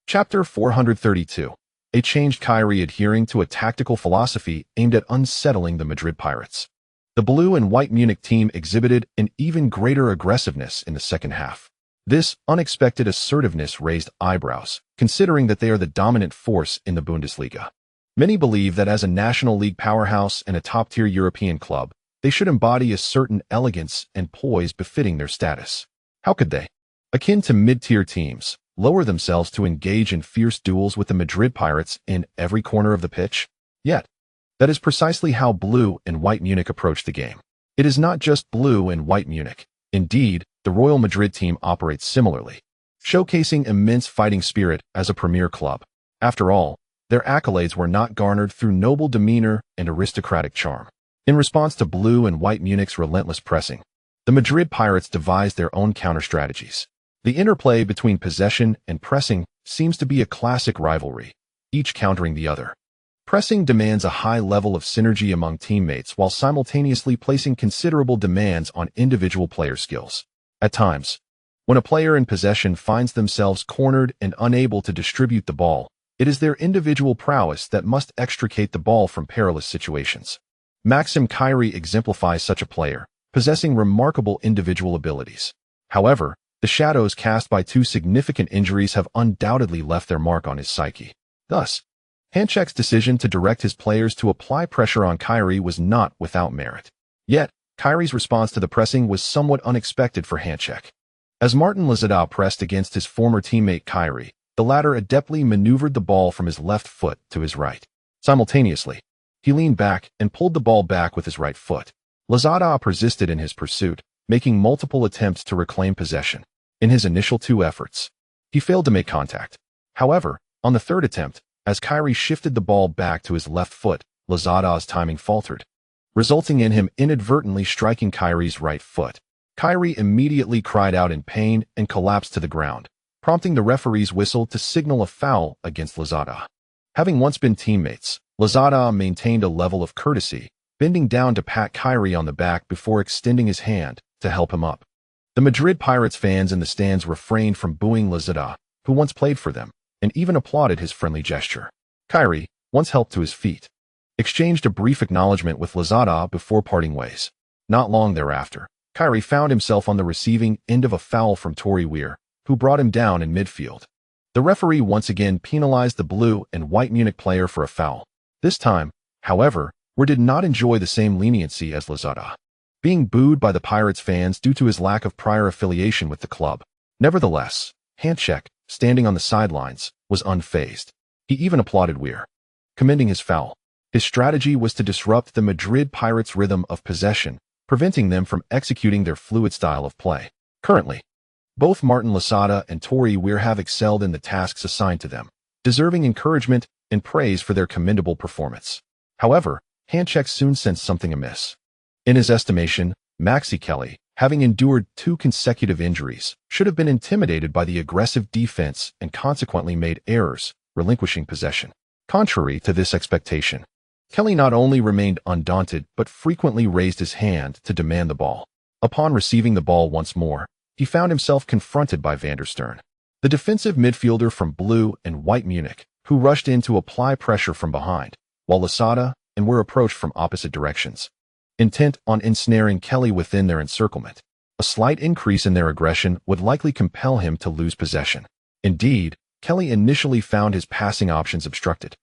Chapter 432. A changed Kyrie adhering to a tactical philosophy aimed at unsettling the Madrid Pirates. The blue and white Munich team exhibited an even greater aggressiveness in the second half. This unexpected assertiveness raised eyebrows, considering that they are the dominant force in the Bundesliga. Many believe that as a National League powerhouse and a top-tier European club, they should embody a certain elegance and poise befitting their status. How could they, akin to mid-tier teams, lower themselves to engage in fierce duels with the Madrid Pirates in every corner of the pitch? Yet, that is precisely how blue and white Munich approached the game. It is not just blue and white Munich. Indeed, the Royal Madrid team operates similarly, showcasing immense fighting spirit as a premier club. After all, their accolades were not garnered through noble demeanor and aristocratic charm. In response to blue and white Munich's relentless pressing, the Madrid Pirates devised their own counter-strategies. The interplay between possession and pressing seems to be a classic rivalry, each countering the other. Pressing demands a high level of synergy among teammates while simultaneously placing considerable demands on individual player skills. At times, when a player in possession finds themselves cornered and unable to distribute the ball, it is their individual prowess that must extricate the ball from perilous situations. Maxim Kyrie exemplifies such a player, possessing remarkable individual abilities. However, the shadows cast by two significant injuries have undoubtedly left their mark on his psyche. Thus, Heiver's decision to direct his players to apply pressure on Kyrie was not without merit. Yet, Kyrie's response to the pressing was somewhat unexpected for handcheck. As Martin Lazada pressed against his former teammate Kyrie, the latter adeptly maneuvered the ball from his left foot to his right. Simultaneously, he leaned back and pulled the ball back with his right foot. Lazada persisted in his pursuit, making multiple attempts to reclaim possession. In his initial 2 efforts, he failed to make contact. However, on the 3rd attempt, as Kyrie shifted the ball back to his left foot, Lazada's timing faltered, resulting in him inadvertently striking Kyrie's right foot. Kyrie immediately cried out in pain and collapsed to the ground, prompting the referee's whistle to signal a foul against Lazada. Having once been teammates, Lazada maintained a level of courtesy, bending down to pat Kyrie on the back before extending his hand to help him up. The Madrid Pirates fans in the stands refrained from booing Lazada, who once played for them, and even applauded his friendly gesture. Kyrie, once helped to his feet, exchanged a brief acknowledgement with Lazada before parting ways. Not long thereafter, Kyrie found himself on the receiving end of a foul from Royvi, who brought him down in midfield. The referee once again penalized the blue and white Munich player for a foul. This time, however, Weir did not enjoy the same leniency as Lazada, being booed by the Pirates fans due to his lack of prior affiliation with the club. Nevertheless, handcheck, standing on the sidelines, was unfazed. He even applauded Weir, commending his foul. His strategy was to disrupt the Madrid Pirates' rhythm of possession, preventing them from executing their fluid style of play. Currently, both Martin Lazada and Royvi have excelled in the tasks assigned to them, deserving encouragement and praise for their commendable performance. However, handcheck soon sensed something amiss. In his estimation, Maxi Kelly, having endured 2 consecutive injuries, should have been intimidated by the aggressive defense and consequently made errors, relinquishing possession. Contrary to this expectation, Kelly not only remained undaunted but frequently raised his hand to demand the ball. Upon receiving the ball once more, he found himself confronted by Vandenberg, the defensive midfielder from blue and white Munich, who rushed in to apply pressure from behind, while Lazada and Weir approached from opposite directions, intent on ensnaring Kelly within their encirclement. A slight increase in their aggression would likely compel him to lose possession. Indeed, Kelly initially found his passing options obstructed,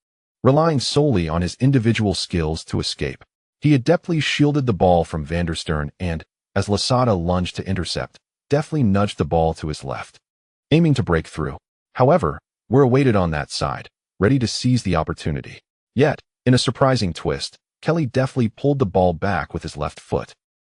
relying solely on his individual skills to escape. He adeptly shielded the ball from Vandenberg and, as Lazada lunged to intercept, deftly nudged the ball to his left, aiming to break through. However, Weir waited on that side, ready to seize the opportunity. Yet, in a surprising twist, Kelly deftly pulled the ball back with his left foot.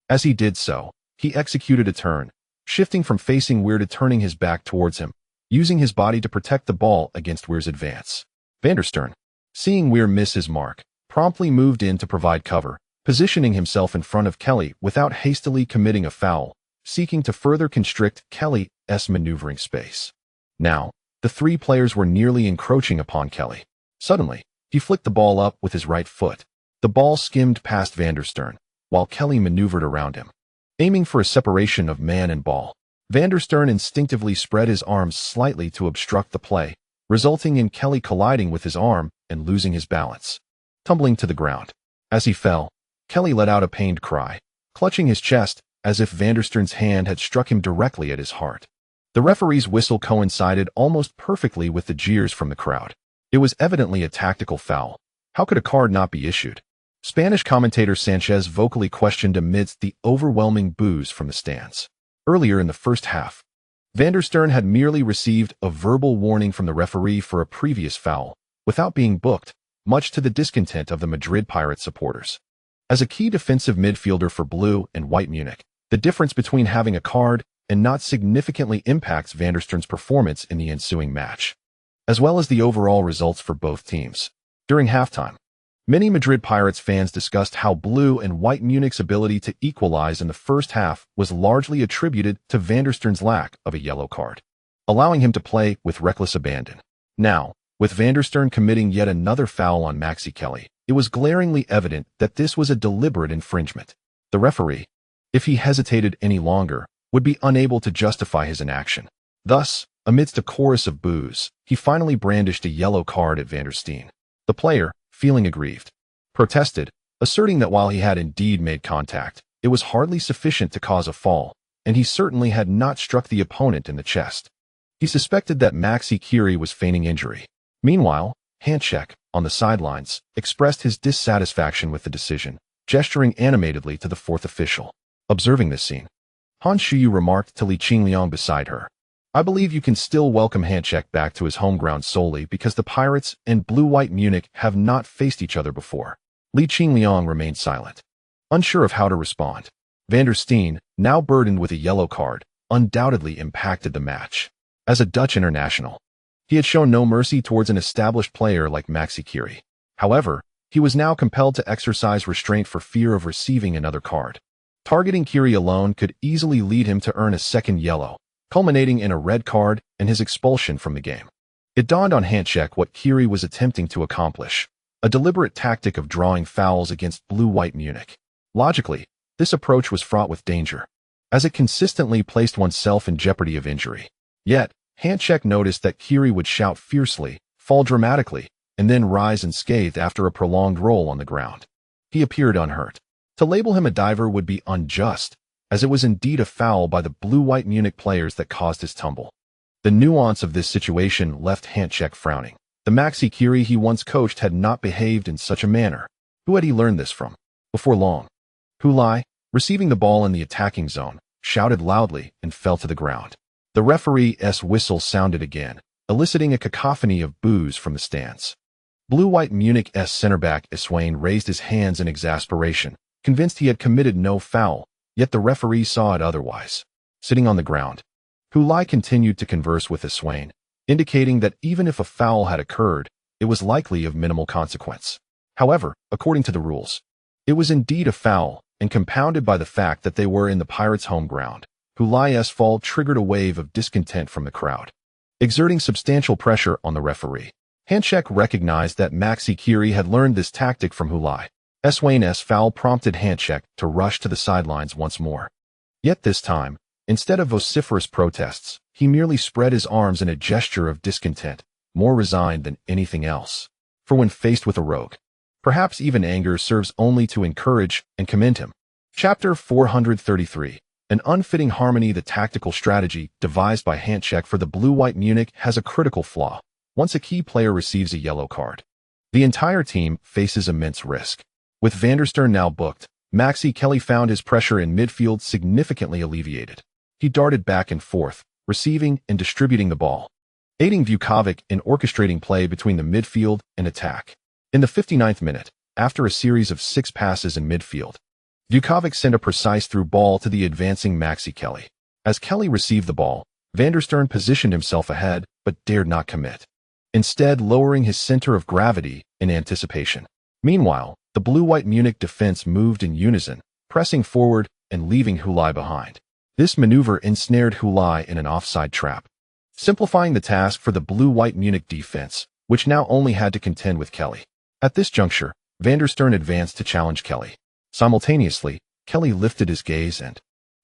As he did so, he executed a turn, shifting from facing Weir to turning his back towards him, using his body to protect the ball against Weir's advance. Vandenberg, seeing Weir miss his mark, promptly moved in to provide cover, positioning himself in front of Kelly without hastily committing a foul, seeking to further constrict Kelly's maneuvering space. Now, the 3 players were nearly encroaching upon Kelly. Suddenly, he flicked the ball up with his right foot. The ball skimmed past Vandenberg, while Kelly maneuvered around him, aiming for a separation of man and ball. Vandenberg instinctively spread his arms slightly to obstruct the play, resulting in Kelly colliding with his arm and losing his balance, tumbling to the ground. As he fell, Kelly let out a pained cry, clutching his chest as if Vandenberg's hand had struck him directly at his heart. The referee's whistle coincided almost perfectly with the jeers from the crowd. It was evidently a tactical foul. How could a card not be issued? Spanish commentator Sanchez vocally questioned amidst the overwhelming boos from the stands. Earlier in the first half, Vandenberg had merely received a verbal warning from the referee for a previous foul, without being booked, much to the discontent of the Madrid Pirates supporters. As a key defensive midfielder for blue and white Munich, the difference between having a card and not significantly impacts Vandenberg's performance in the ensuing match, as well as the overall results for both teams. During halftime, many Madrid Pirates fans discussed how blue and white Munich's ability to equalize in the first half was largely attributed to Vandenberg's lack of a yellow card, allowing him to play with reckless abandon. Now, with Vandenberg committing yet another foul on Maxi Kelly, it was glaringly evident that this was a deliberate infringement. The referee, if he hesitated any longer, would be unable to justify his inaction. Thus, amidst a chorus of boos, he finally brandished a yellow card at Vandenberg. The player, feeling aggrieved, protested, asserting that while he had indeed made contact, it was hardly sufficient to cause a fall, and he certainly had not struck the opponent in the chest. He suspected that Maxi Kelly was feigning injury. Meanwhile, Handcheck, on the sidelines, expressed his dissatisfaction with the decision, gesturing animatedly to the fourth official. Observing this scene, Han Shuyu remarked to Li Qingliang beside her, "I believe you can still welcome Hanchek back to his home ground solely because the Pirates and Blue-White Munich have not faced each other before." Li Qingliang remained silent, unsure of how to respond. Van der Steen, now burdened with a yellow card, undoubtedly impacted the match. As a Dutch international, he had shown no mercy towards an established player like Maxi Kiri. However, he was now compelled to exercise restraint for fear of receiving another card. Targeting Kiri alone could easily lead him to earn a second yellow, culminating in a red card and his expulsion from the game. It dawned on Hanchek what Kiri was attempting to accomplish, a deliberate tactic of drawing fouls against Blue-White Munich. Logically, this approach was fraught with danger, as it consistently placed oneself in jeopardy of injury. Yet, Hanchek noticed that Kiri would shout fiercely, fall dramatically, and then rise unscathed after a prolonged roll on the ground. He appeared unhurt. To label him a diver would be unjust, as it was indeed a foul by the Blue-White Munich players that caused his tumble. The nuance of this situation left Hanchek frowning. The Maxi Kiri he once coached had not behaved in such a manner. Who had he learned this from? Before long, Hulai, receiving the ball in the attacking zone, shouted loudly and fell to the ground. The referee's whistle sounded again, eliciting a cacophony of boos from the stands. Blue-White Munich's center-back Iswain raised his hands in exasperation, convinced he had committed no foul, yet the referee saw it otherwise. Sitting on the ground, Hulai continued to converse with Iswain, indicating that even if a foul had occurred, it was likely of minimal consequence. However, according to the rules, it was indeed a foul, and compounded by the fact that they were in the Pirates' home ground. Hulai's fall triggered a wave of discontent from the crowd, exerting substantial pressure on the referee. Hanchek recognized that Maxi Kiri had learned this tactic from Hulai. Iswain's foul prompted Hanchek to rush to the sidelines once more. Yet this time, instead of vociferous protests, he merely spread his arms in a gesture of discontent, more resigned than anything else. For when faced with a rogue, perhaps even anger serves only to encourage and commend him. Chapter 433. An unfitting harmony. The tactical strategy devised by Hanchek for the Blue-White Munich has a critical flaw. Once a key player receives a yellow card, the entire team faces immense risk. With Van der Steen now booked, Maxi Kelly found his pressure in midfield significantly alleviated. He darted back and forth, receiving and distributing the ball, aiding Vukovic in orchestrating play between the midfield and attack. In the 59th minute, after a series of 6 passes in midfield, Vukovic sent a precise through ball to the advancing Maxi Kelly. As Kelly received the ball, Van der Steen positioned himself ahead, but dared not commit, instead lowering his center of gravity in anticipation. Meanwhile, the Blue-White Munich defense moved in unison, pressing forward and leaving Hulai behind. This maneuver ensnared Hulai in an offside trap, simplifying the task for the Blue-White Munich defense, which now only had to contend with Kelly. At this juncture, Van der Steen advanced to challenge Kelly. Simultaneously, Kelly lifted his gaze and,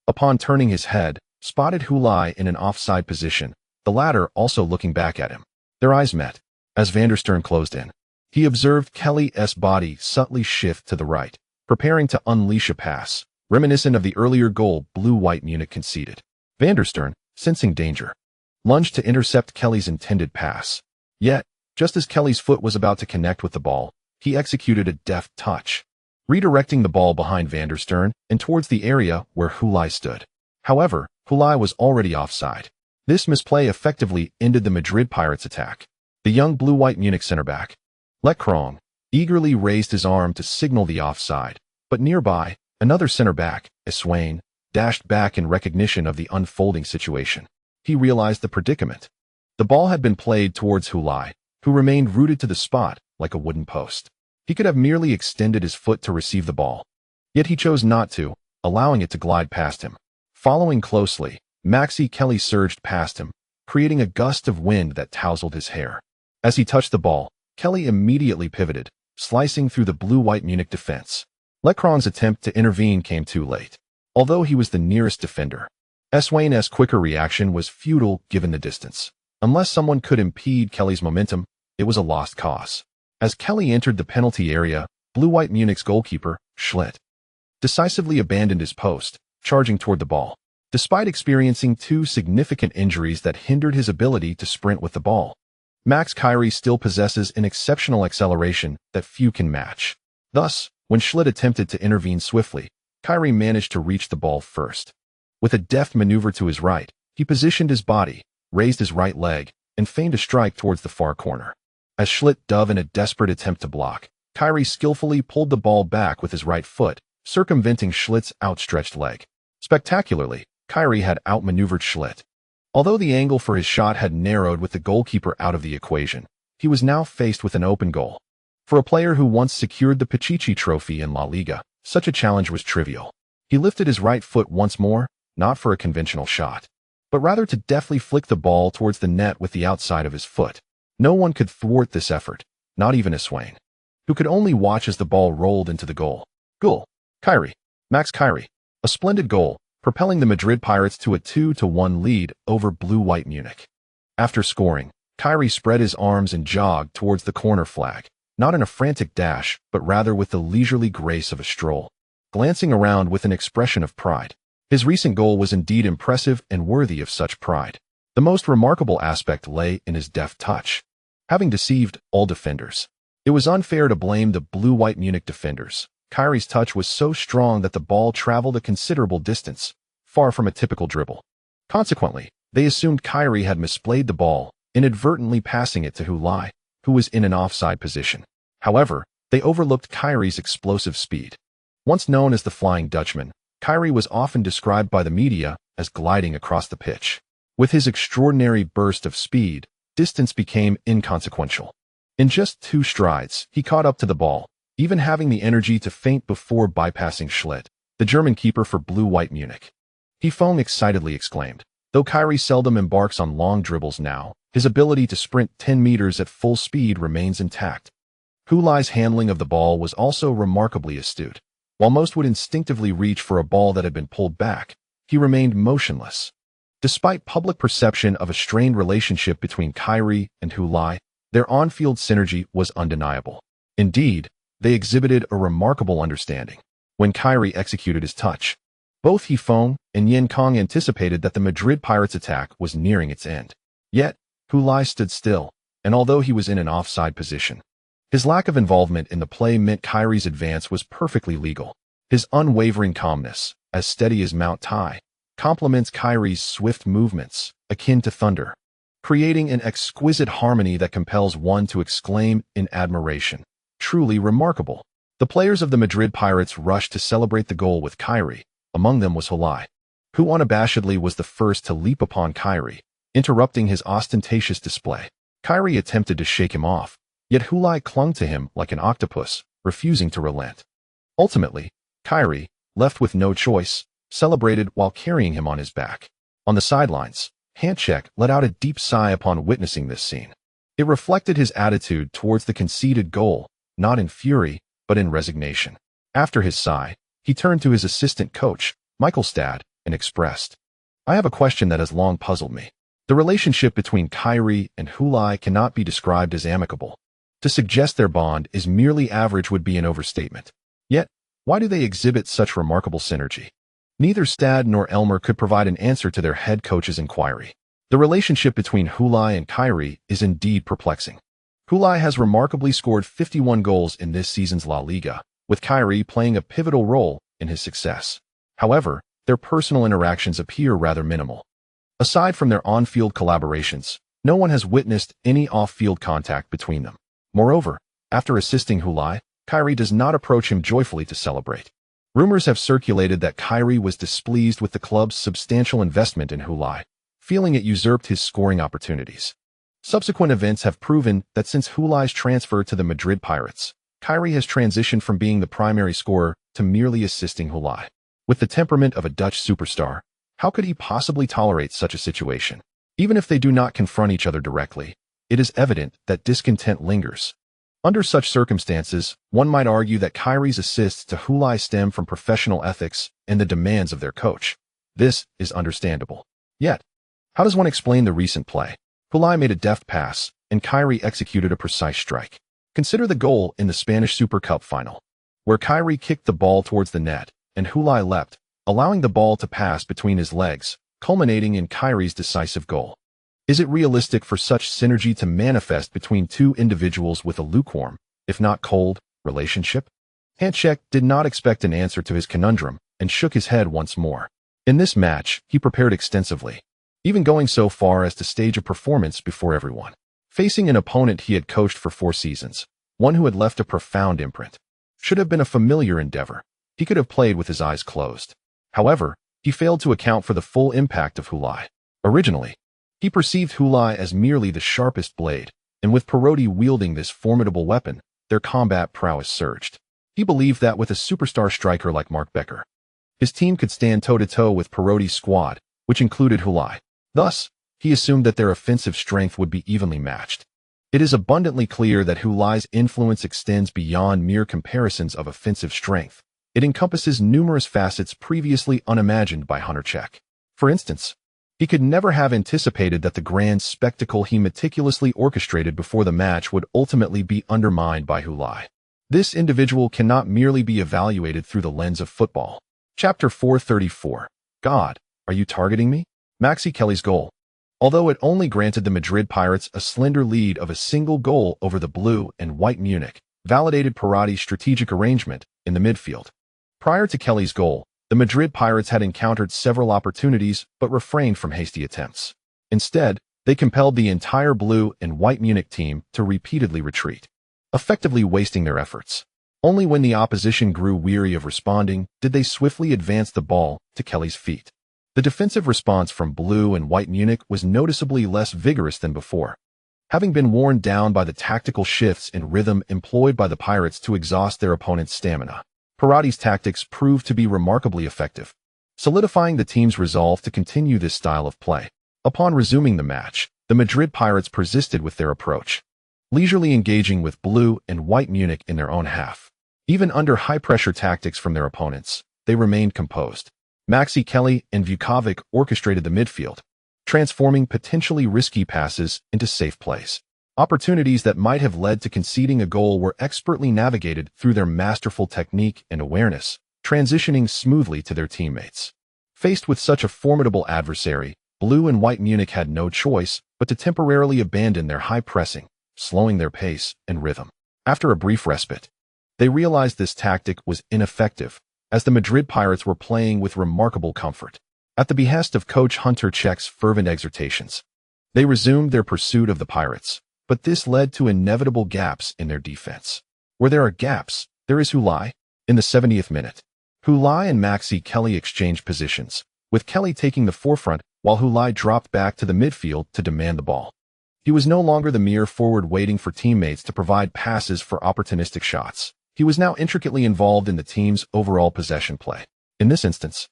upon turning his head, spotted Hulai in an offside position, the latter also looking back at him. Their eyes met. As Van der Steen closed in, he observed Kelly's body subtly shift to the right, preparing to unleash a pass, reminiscent of the earlier goal Blue-White Munich conceded. Van der Steen, sensing danger, lunged to intercept Kelly's intended pass. Yet, just as Kelly's foot was about to connect with the ball, he executed a deft touch, redirecting the ball behind Van der Steen and towards the area where Hulai stood. However, Hulai was already offside. This misplay effectively ended the Madrid Pirates' attack. The young Blue-White Munich center-back, Leckrong, eagerly raised his arm to signal the offside, but nearby, another center-back, Iswain, dashed back in recognition of the unfolding situation. He realized the predicament. The ball had been played towards Hulai, who remained rooted to the spot like a wooden post. He could have merely extended his foot to receive the ball, yet he chose not to, allowing it to glide past him. Following closely, Maxi Kelly surged past him, creating a gust of wind that tousled his hair. As he touched the ball, Kelly immediately pivoted, slicing through the Blue-White Munich defense. Leckrong's attempt to intervene came too late. Although he was the nearest defender, Iswain's quicker reaction was futile given the distance. Unless someone could impede Kelly's momentum, it was a lost cause. As Kelly entered the penalty area, Blue-White Munich's goalkeeper, Schlitt, decisively abandoned his post, charging toward the ball. Despite experiencing 2 significant injuries that hindered his ability to sprint with the ball, Max Kiri still possesses an exceptional acceleration that few can match. Thus, When Schlitt attempted to intervene swiftly, Kyrie managed to reach the ball first. With a deft maneuver to his right, he positioned his body, raised his right leg, and feigned a strike towards the far corner. As Schlitt dove in a desperate attempt to block, Kyrie skillfully pulled the ball back with his right foot, circumventing Schlitt's outstretched leg. Spectacularly, Kyrie had outmaneuvered Schlitt. Although the angle for his shot had narrowed with the goalkeeper out of the equation, he was now faced with an open goal. For a player who once secured the Pichichi Trophy in La Liga, such a challenge was trivial. He lifted his right foot once more, not for a conventional shot, but rather to deftly flick the ball towards the net with the outside of his foot. No one could thwart this effort, not even a Swain, who could only watch as the ball rolled into the goal. Goal. Kyrie. Max Kyrie. A splendid goal, propelling the Madrid Pirates to a 2-1 lead over Blue-White Munich. After scoring, Kyrie spread his arms and jogged towards the corner flag, not in a frantic dash, but rather with the leisurely grace of a stroll, glancing around with an expression of pride. His recent goal was indeed impressive and worthy of such pride. The most remarkable aspect lay in his deft touch. Having deceived all defenders, it was unfair to blame the Blue-White Munich defenders. Kyrie's touch was so strong that the ball traveled a considerable distance, far from a typical dribble. Consequently, they assumed Kyrie had misplayed the ball, inadvertently passing it to Hulai, who was in an offside position. However, they overlooked Kyrie's explosive speed. Once known as the Flying Dutchman, Kyrie was often described by the media as gliding across the pitch. With his extraordinary burst of speed, distance became inconsequential. In just 2 strides, he caught up to the ball, even having the energy to feint before bypassing Schlitt, the German keeper for Blue-White Munich. He foamed excitedly exclaimed. Though Kyrie seldom embarks on long dribbles now, his ability to sprint 10 meters at full speed remains intact. Hulai's handling of the ball was also remarkably astute. While most would instinctively reach for a ball that had been pulled back, he remained motionless. Despite public perception of a strained relationship between Kyrie and Hulai, their on-field synergy was undeniable. Indeed, they exhibited a remarkable understanding. When Kyrie executed his touch, both Hifeng and Yin Kong anticipated that the Madrid Pirates' attack was nearing its end. Yet, Hulai stood still, and although he was in an offside position, his lack of involvement in the play meant Kyrie's advance was perfectly legal. His unwavering calmness, as steady as Mount Tai, complements Kyrie's swift movements, akin to thunder, creating an exquisite harmony that compels one to exclaim in admiration. Truly remarkable. The players of the Madrid Pirates rushed to celebrate the goal with Kyrie. Among them was Hulai, who unabashedly was the first to leap upon Kyrie, interrupting his ostentatious display. Kyrie attempted to shake him off, yet Hulai clung to him like an octopus, refusing to relent. Ultimately, Kyrie, left with no choice, celebrated while carrying him on his back. On the sidelines, Hanchek let out a deep sigh upon witnessing this scene. It reflected his attitude towards the conceded goal, not in fury, but in resignation. After his sigh, he turned to his assistant coach, Michael Stad, and expressed, "I have a question that has long puzzled me. The relationship between Kyrie and Hulai cannot be described as amicable. To suggest their bond is merely average would be an overstatement. Yet, why do they exhibit such remarkable synergy?" Neither Stad nor Elmer could provide an answer to their head coach's inquiry. The relationship between Hulai and Kyrie is indeed perplexing. Hulai has remarkably scored 51 goals in this season's La Liga, with Kyrie playing a pivotal role in his success. However, their personal interactions appear rather minimal. Aside from their on-field collaborations, no one has witnessed any off-field contact between them. Moreover, after assisting Hulai, Kyrie does not approach him joyfully to celebrate. Rumors have circulated that Kyrie was displeased with the club's substantial investment in Hulai, feeling it usurped his scoring opportunities. Subsequent events have proven that since Hulai's transfer to the Madrid Pirates, Kyrie has transitioned from being the primary scorer to merely assisting Hulai. With the temperament of a Dutch superstar, how could he possibly tolerate such a situation? Even if they do not confront each other directly, it is evident that discontent lingers. Under such circumstances, one might argue that Kyrie's assists to Hulai stem from professional ethics and the demands of their coach. This is understandable. Yet, how does one explain the recent play? Hulai made a deft pass, and Kyrie executed a precise strike. Consider the goal in the Spanish Super Cup final, where Kyrie kicked the ball towards the net, and Hulai leapt, allowing the ball to pass between his legs, culminating in Kyrie's decisive goal. Is it realistic for such synergy to manifest between two individuals with a lukewarm, if not cold, relationship? Handshake did not expect an answer to his conundrum and shook his head once more. In this match, he prepared extensively, even going so far as to stage a performance before everyone. Facing an opponent he had coached for 4 seasons, one who had left a profound imprint. Should have been a familiar endeavor. He could have played with his eyes closed. However, he failed to account for the full impact of Hulai. Originally, he perceived Hulai as merely the sharpest blade, and with Parotti wielding this formidable weapon, their combat prowess surged. He believed that with a superstar striker like Mark Becker, his team could stand toe-to-toe with Parotti's squad, which included Hulai. Thus, he assumed that their offensive strength would be evenly matched. It is abundantly clear that Hulai's influence extends beyond mere comparisons of offensive strength. It encompasses numerous facets previously unimagined by Handshake. For instance, he could never have anticipated that the grand spectacle he meticulously orchestrated before the match would ultimately be undermined by Hulai. This individual cannot merely be evaluated through the lens of football. Chapter 434. God, are you targeting me? Maxi Kelly's goal. Although it only granted the Madrid Pirates a slender lead of a single goal over the blue and white Munich, validated Parotti's strategic arrangement in the midfield. Prior to Kelly's goal, the Madrid Pirates had encountered several opportunities but refrained from hasty attempts. Instead, they compelled the entire blue and white Munich team to repeatedly retreat, effectively wasting their efforts. Only when the opposition grew weary of responding did they swiftly advance the ball to Kelly's feet. The defensive response from blue and white Munich was noticeably less vigorous than before. Having been worn down by the tactical shifts in rhythm employed by the Pirates to exhaust their opponent's stamina, Parotti's tactics proved to be remarkably effective, solidifying the team's resolve to continue this style of play. Upon resuming the match, the Madrid Pirates persisted with their approach, leisurely engaging with blue and white Munich in their own half. Even under high-pressure tactics from their opponents, they remained composed. Maxi Kelly and Vukovic orchestrated the midfield, transforming potentially risky passes into safe plays. Opportunities that might have led to conceding a goal were expertly navigated through their masterful technique and awareness, transitioning smoothly to their teammates. Faced with such a formidable adversary, blue and white Munich had no choice but to temporarily abandon their high pressing, slowing their pace and rhythm. After a brief respite, they realized this tactic was ineffective, as the Madrid Pirates were playing with remarkable comfort. At the behest of coach Handshake's fervent exhortations, they resumed their pursuit of the Pirates, but this led to inevitable gaps in their defense. Where there are gaps, there is Hulai. In the 70th minute, Hulai and Maxi Kelly exchanged positions, with Kelly taking the forefront while Hulai dropped back to the midfield to demand the ball. He was no longer the mere forward waiting for teammates to provide passes for opportunistic shots. He was now intricately involved in the team's overall possession play. In this instance,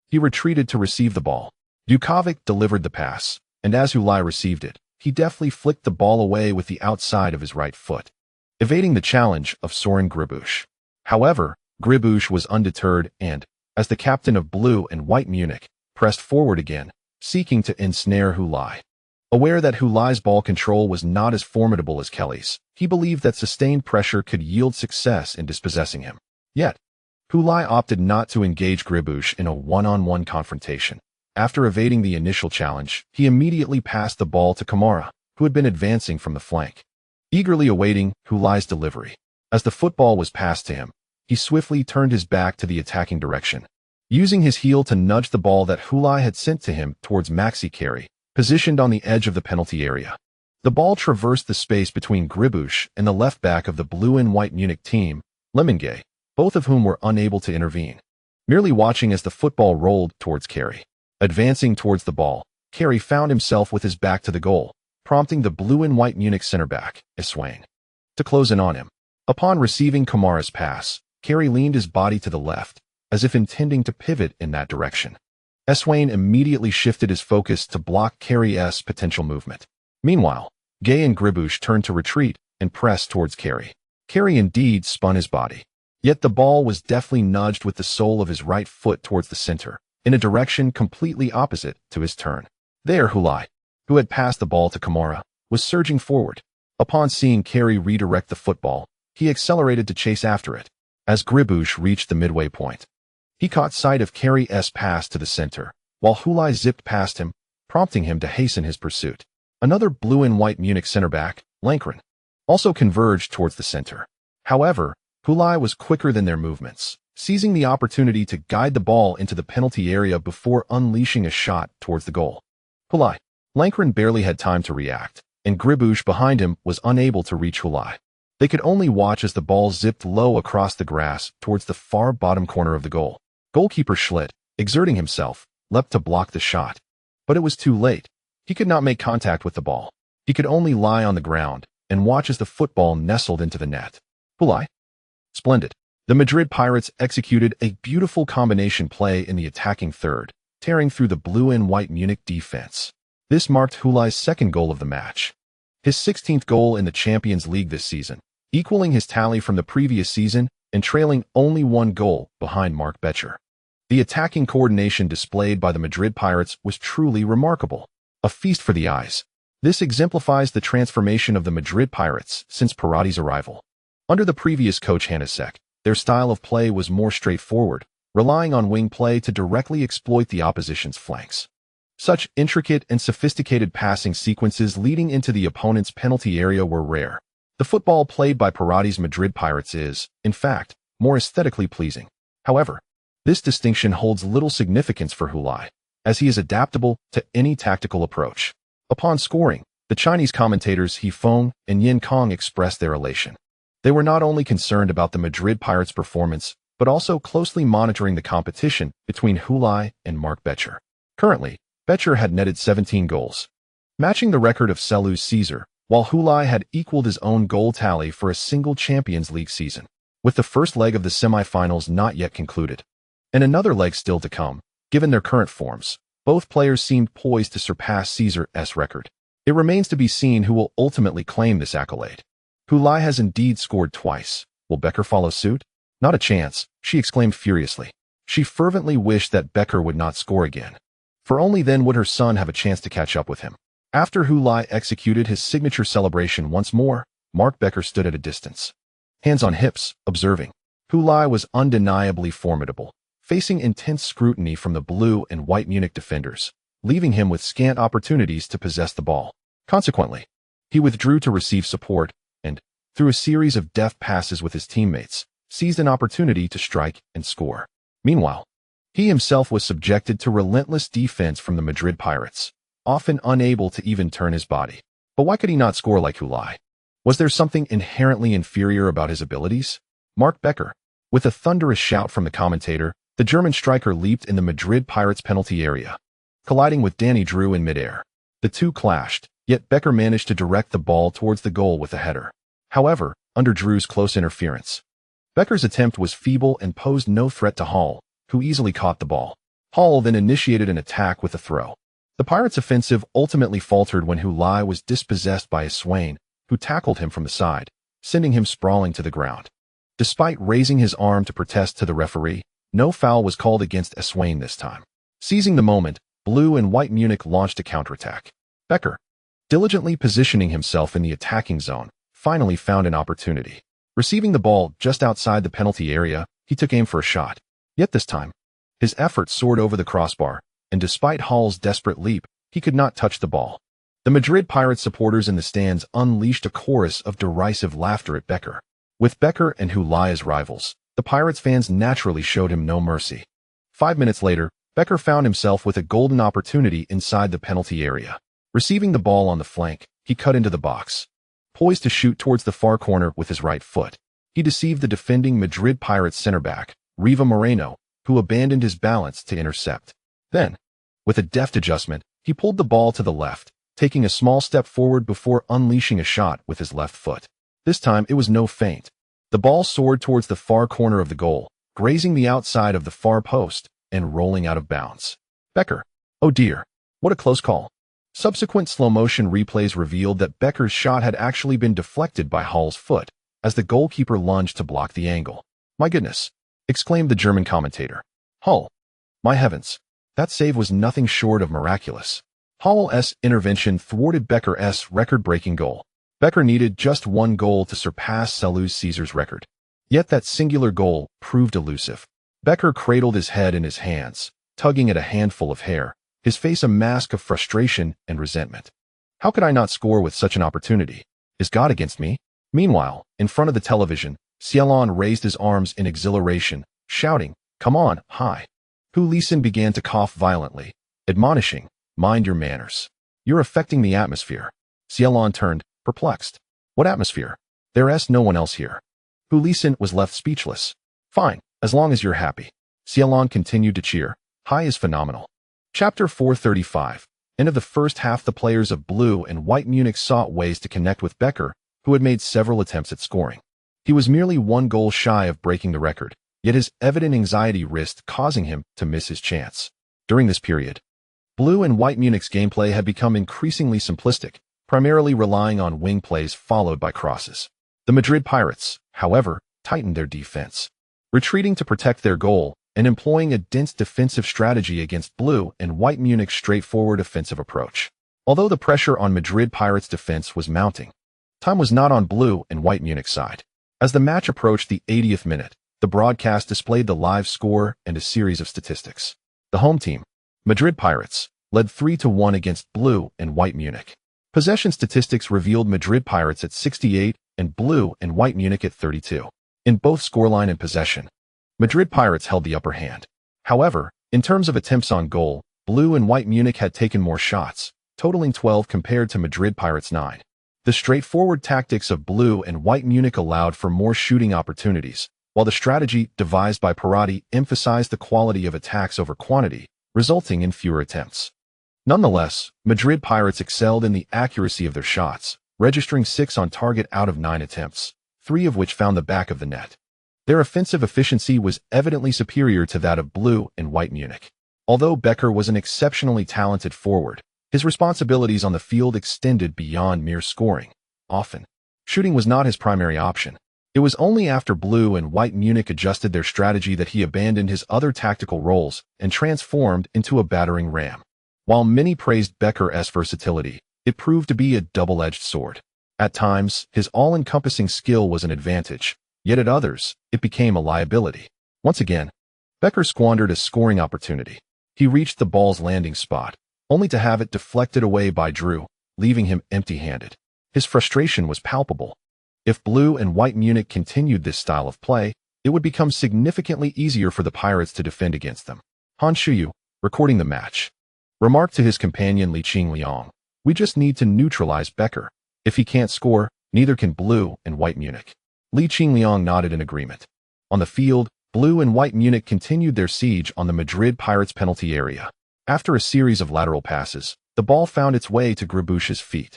he retreated to receive the ball. Vukovic delivered the pass, and as Hulai received it, he deftly flicked the ball away with the outside of his right foot, evading the challenge of Soren Gribush. However, Gribush was undeterred and, as the captain of blue and white Munich, pressed forward again, seeking to ensnare Hulai. Aware that Hulai's ball control was not as formidable as Kelly's, he believed that sustained pressure could yield success in dispossessing him. Yet, Hulai opted not to engage Gribush in a one-on-one confrontation. After evading the initial challenge, he immediately passed the ball to Kamara, who had been advancing from the flank, eagerly awaiting Hulai's delivery. As the football was passed to him, he swiftly turned his back to the attacking direction, using his heel to nudge the ball that Hulai had sent to him towards Maxi Kelly, positioned on the edge of the penalty area. The ball traversed the space between Gribush and the left back of the blue and white Munich team, Lemenge, both of whom were unable to intervene, merely watching as the football rolled towards Kelly. Advancing towards the ball, Kelly found himself with his back to the goal, prompting the blue and white Munich center back, Eswain, to close in on him. Upon receiving Kamara's pass, Kelly leaned his body to the left, as if intending to pivot in that direction. Eswain immediately shifted his focus to block Kelly's potential movement. Meanwhile, Gay and Gribush turned to retreat and pressed towards Kelly. Kelly indeed spun his body, yet the ball was deftly nudged with the sole of his right foot towards the center, in a direction completely opposite to his turn. There Hulai, who had passed the ball to Kamara, was surging forward. Upon seeing Kelly redirect the football, he accelerated to chase after it. As Gribush reached the midway point, he caught sight of Kelly's pass to the center, while Hulai zipped past him, prompting him to hasten his pursuit. Another blue and white Munich center back, Lankren, also converged towards the center. However, Hulai was quicker than their movements, seizing the opportunity to guide the ball into the penalty area before unleashing a shot towards the goal. Hulai. Lankren barely had time to react, and Gribush behind him was unable to reach Hulai. They could only watch as the ball zipped low across the grass towards the far bottom corner of the goal. Goalkeeper Schlitt, exerting himself, leapt to block the shot. But it was too late. He could not make contact with the ball. He could only lie on the ground and watch as the football nestled into the net. Hulai. Splendid. The Madrid Pirates executed a beautiful combination play in the attacking third, tearing through the blue and white Munich defense. This marked Hulai's second goal of the match. His 16th goal in the Champions League this season, equaling his tally from the previous season and trailing only one goal behind Mark Becher. The attacking coordination displayed by the Madrid Pirates was truly remarkable. A feast for the eyes. This exemplifies the transformation of the Madrid Pirates since Parotti's arrival. Under the previous coach Hanisek, their style of play was more straightforward, relying on wing play to directly exploit the opposition's flanks. Such intricate and sophisticated passing sequences leading into the opponent's penalty area were rare. The football played by Parotti's Madrid Pirates is, in fact, more aesthetically pleasing. However, this distinction holds little significance for Hulai, as he is adaptable to any tactical approach. Upon scoring, the Chinese commentators He Feng and Yin Kong expressed their elation. They were not only concerned about the Madrid Pirates' performance, but also closely monitoring the competition between Hulai and Mark Becher. Currently, Becher had netted 17 goals, matching the record of Selous Caesar, while Hulai had equaled his own goal tally for a single Champions League season, with the first leg of the semi-finals not yet concluded. And another leg still to come. Given their current forms, both players seemed poised to surpass Caesar's record. It remains to be seen who will ultimately claim this accolade. Hulai has indeed scored twice. Will Becher follow suit? Not a chance, she exclaimed furiously. She fervently wished that Becher would not score again, for only then would her son have a chance to catch up with him. After Hulai executed his signature celebration once more, Mark Becher stood at a distance, hands on hips, observing. Hulai was undeniably formidable, facing intense scrutiny from the blue and white Munich defenders, leaving him with scant opportunities to possess the ball. Consequently, he withdrew to receive support and, through a series of deft passes with his teammates, seized an opportunity to strike and score. Meanwhile, he himself was subjected to relentless defense from the Madrid Pirates, often unable to even turn his body. But why could he not score like Hulai? Was there something inherently inferior about his abilities? Mark Becher. With a thunderous shout from the commentator, the German striker leaped in the Madrid Pirates' penalty area, colliding with Danny Drew in midair. The two clashed, yet Becher managed to direct the ball towards the goal with a header. However, under Drew's close interference, Becher's attempt was feeble and posed no threat to Hall, who easily caught the ball. Hall then initiated an attack with a throw. The Pirates' offensive ultimately faltered when Hulai was dispossessed by a Swain, who tackled him from the side, sending him sprawling to the ground. Despite raising his arm to protest to the referee, no foul was called against Swain this time. Seizing the moment, Blue and White Munich launched a counterattack. Becher, diligently positioning himself in the attacking zone, finally found an opportunity. Receiving the ball just outside the penalty area, he took aim for a shot. Yet this time, his effort soared over the crossbar, and despite Hall's desperate leap, he could not touch the ball. The Madrid Pirates supporters in the stands unleashed a chorus of derisive laughter at Becher. With Becher and Hulai as rivals, the Pirates fans naturally showed him no mercy. 5 minutes later, Becher found himself with a golden opportunity inside the penalty area. Receiving the ball on the flank, he cut into the box. Poised to shoot towards the far corner with his right foot, he deceived the defending Madrid Pirates center-back, Riva Moreno, who abandoned his balance to intercept. Then, with a deft adjustment, he pulled the ball to the left, taking a small step forward before unleashing a shot with his left foot. This time it was no feint. The ball soared towards the far corner of the goal, grazing the outside of the far post and rolling out of bounds. Becher. Oh dear, what a close call. Subsequent slow-motion replays revealed that Becher's shot had actually been deflected by Hall's foot, as the goalkeeper lunged to block the angle. My goodness, exclaimed the German commentator. Hull. My heavens, that save was nothing short of miraculous. Hall's intervention thwarted Becher's record-breaking goal. Becher needed just one goal to surpass Selous Caesar's record. Yet that singular goal proved elusive. Becher cradled his head in his hands, tugging at a handful of hair, his face a mask of frustration and resentment. How could I not score with such an opportunity? Is God against me? Meanwhile, in front of the television, Selados raised his arms in exhilaration, shouting, "Come on, hi." Hulai began to cough violently, admonishing, "Mind your manners. You're affecting the atmosphere." Selados turned, perplexed. "What atmosphere? There's no one else here." Hulai was left speechless. "Fine, as long as you're happy." Selados continued to cheer. "Hi is phenomenal." Chapter 435. End of the first half. The players of Blue and White Munich sought ways to connect with Becker, who had made several attempts at scoring. He was merely one goal shy of breaking the record, yet his evident anxiety risked causing him to miss his chance. During this period, Blue and White Munich's gameplay had become increasingly simplistic, primarily relying on wing plays followed by crosses. The Madrid Pirates, however, tightened their defense, retreating to protect their goal and employing a dense defensive strategy against Blue and White Munich's straightforward offensive approach. Although the pressure on Madrid Pirates' defense was mounting, time was not on Blue and White Munich's side. As the match approached the 80th minute, the broadcast displayed the live score and a series of statistics. The home team, Madrid Pirates, led 3-1 against Blue and White Munich. Possession statistics revealed Madrid Pirates at 68 and Blue and White Munich at 32. In both scoreline and possession, Madrid Pirates held the upper hand. However, in terms of attempts on goal, Blue and White Munich had taken more shots, totaling 12 compared to Madrid Pirates' 9. The straightforward tactics of Blue and White Munich allowed for more shooting opportunities, while the strategy devised by Parotti emphasized the quality of attacks over quantity, resulting in fewer attempts. Nonetheless, Madrid Pirates excelled in the accuracy of their shots, registering 6 on target out of 9 attempts, 3 of which found the back of the net. Their offensive efficiency was evidently superior to that of Blue and White Munich. Although Becker was an exceptionally talented forward, his responsibilities on the field extended beyond mere scoring. Often, shooting was not his primary option. It was only after Blue and White Munich adjusted their strategy that he abandoned his other tactical roles and transformed into a battering ram. While many praised Becker's versatility, it proved to be a double-edged sword. At times, his all-encompassing skill was an advantage, yet at others, it became a liability. Once again, Becker squandered a scoring opportunity. He reached the ball's landing spot, only to have it deflected away by Drew, leaving him empty-handed. His frustration was palpable. If Blue and White Munich continued this style of play, it would become significantly easier for the Pirates to defend against them. Han Shuyu, recording the match, remarked to his companion Li Qingliang, "We just need to neutralize Becker. If he can't score, neither can Blue and White Munich." Li Qingliang nodded in agreement. On the field, Blue and White Munich continued their siege on the Madrid Pirates' penalty area. After a series of lateral passes, the ball found its way to Gribush's feet.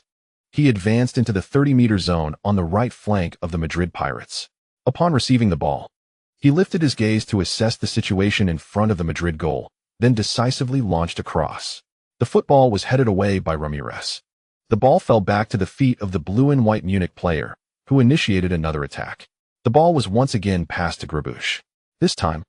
He advanced into the 30-meter zone on the right flank of the Madrid Pirates. Upon receiving the ball, he lifted his gaze to assess the situation in front of the Madrid goal, then decisively launched a cross. The football was headed away by Ramirez. The ball fell back to the feet of the Blue and White Munich player, who initiated another attack. The ball was once again passed to Gribush. This time,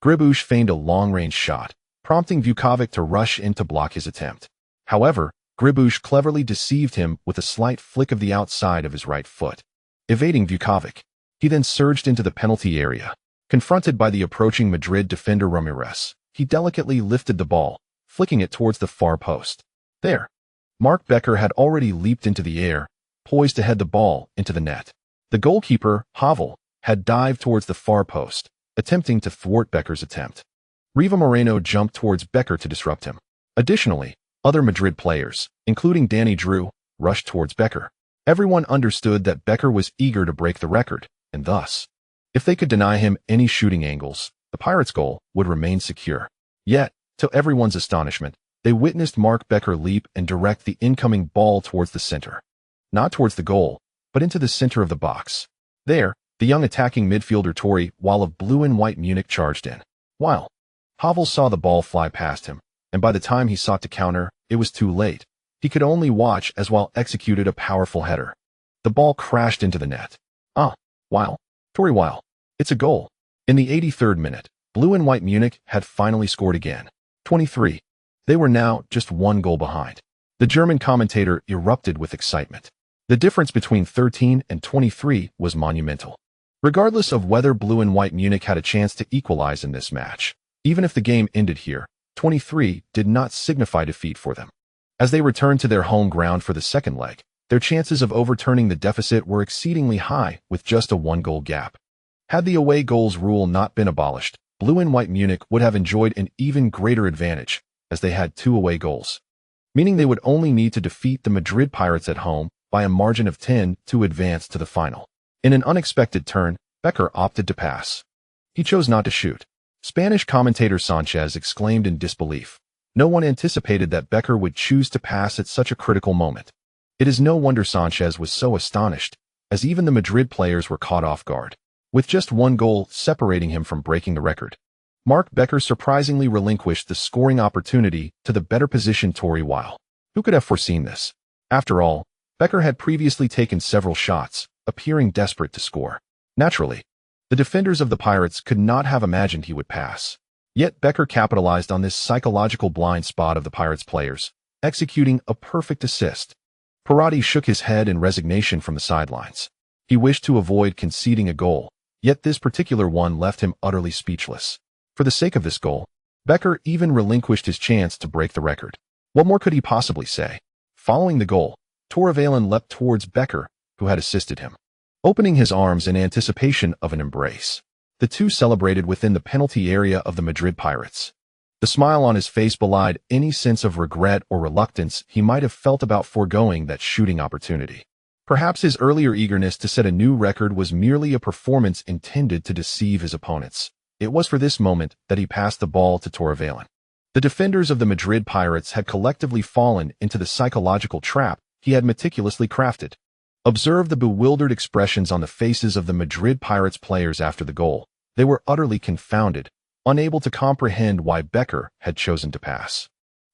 Gribush feigned a long-range shot, prompting Vukovic to rush in to block his attempt. However, Gribush cleverly deceived him with a slight flick of the outside of his right foot. Evading Vukovic, he then surged into the penalty area. Confronted by the approaching Madrid defender Ramirez, he delicately lifted the ball, flicking it towards the far post. There, Mark Becker had already leaped into the air, poised to head the ball into the net. The goalkeeper, Heiver, had dived towards the far post, attempting to thwart Becker's attempt. Riva Moreno jumped towards Becker to disrupt him. Additionally, other Madrid players, including Danny Drew, rushed towards Becker. Everyone understood that Becker was eager to break the record, and thus, if they could deny him any shooting angles, the Pirates' goal would remain secure. Yet, to everyone's astonishment, they witnessed Mark Becker leap and direct the incoming ball towards the center. Not towards the goal, but into the center of the box. There, the young attacking midfielder Tori, while of Blue and White Munich, charged in. While Heiver saw the ball fly past him, and by the time he sought to counter, it was too late. He could only watch as Weil executed a powerful header. The ball crashed into the net. Tori Weil. It's a goal. In the 83rd minute, Blue and White Munich had finally scored again. 23. They were now just one goal behind. The German commentator erupted with excitement. The difference between 13 and 23 was monumental. Regardless of whether Blue and White Munich had a chance to equalize in this match, even if the game ended here, 23 did not signify defeat for them. As they returned to their home ground for the second leg, their chances of overturning the deficit were exceedingly high with just a one-goal gap. Had the away goals rule not been abolished, Blue and White Munich would have enjoyed an even greater advantage, as they had 2 away goals, meaning they would only need to defeat the Madrid Pirates at home by a margin of 10 to advance to the final. In an unexpected turn, Becker opted to pass. He chose not to shoot. Spanish commentator Sanchez exclaimed in disbelief. No one anticipated that Becker would choose to pass at such a critical moment. It is no wonder Sanchez was so astonished, as even the Madrid players were caught off guard, with just 1 goal separating him from breaking the record. Mark Becker surprisingly relinquished the scoring opportunity to the better-positioned Tory Weil. Who could have foreseen this? After all, Becker had previously taken several shots, appearing desperate to score. Naturally, the defenders of the Pirates could not have imagined he would pass. Yet Becker capitalized on this psychological blind spot of the Pirates players, executing a perfect assist. Parotti shook his head in resignation from the sidelines. He wished to avoid conceding a goal, yet this particular one left him utterly speechless. For the sake of this goal, Becker even relinquished his chance to break the record. What more could he possibly say? Following the goal, Torrevelan leapt towards Becker, who had assisted him, opening his arms in anticipation of an embrace. The two celebrated within the penalty area of the Madrid Pirates. The smile on his face belied any sense of regret or reluctance he might have felt about foregoing that shooting opportunity. Perhaps his earlier eagerness to set a new record was merely a performance intended to deceive his opponents. It was for this moment that he passed the ball to Torrevelan. The defenders of the Madrid Pirates had collectively fallen into the psychological trap he had meticulously crafted. Observe the bewildered expressions on the faces of the Madrid Pirates players after the goal. They were utterly confounded, unable to comprehend why Becker had chosen to pass.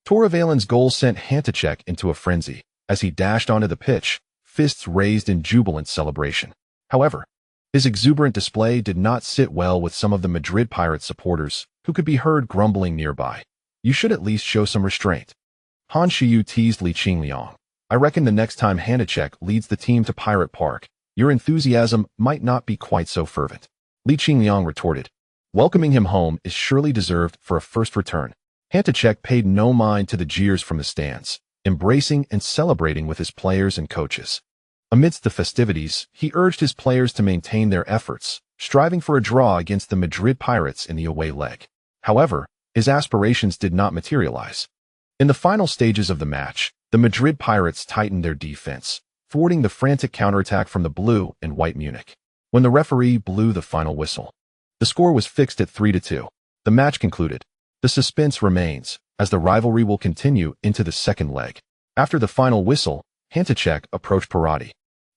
Torrevelan's goal sent Hantacek into a frenzy as he dashed onto the pitch, fists raised in jubilant celebration. However, his exuberant display did not sit well with some of the Madrid Pirates supporters, who could be heard grumbling nearby. You should at least show some restraint. Han Shiyu teased Li Qingliang. I reckon the next time Hantacek leads the team to Pirate Park, your enthusiasm might not be quite so fervent. Li Qingliang retorted. Welcoming him home is surely deserved for a first return. Hantacek paid no mind to the jeers from the stands, embracing and celebrating with his players and coaches. Amidst the festivities, he urged his players to maintain their efforts, striving for a draw against the Madrid Pirates in the away leg. However, his aspirations did not materialize. In the final stages of the match, the Madrid Pirates tightened their defense, thwarting the frantic counterattack from the Blue and White Munich. When the referee blew the final whistle, the score was fixed at 3-2. The match concluded. The suspense remains, as the rivalry will continue into the second leg. After the final whistle, Hantacek approached Parotti,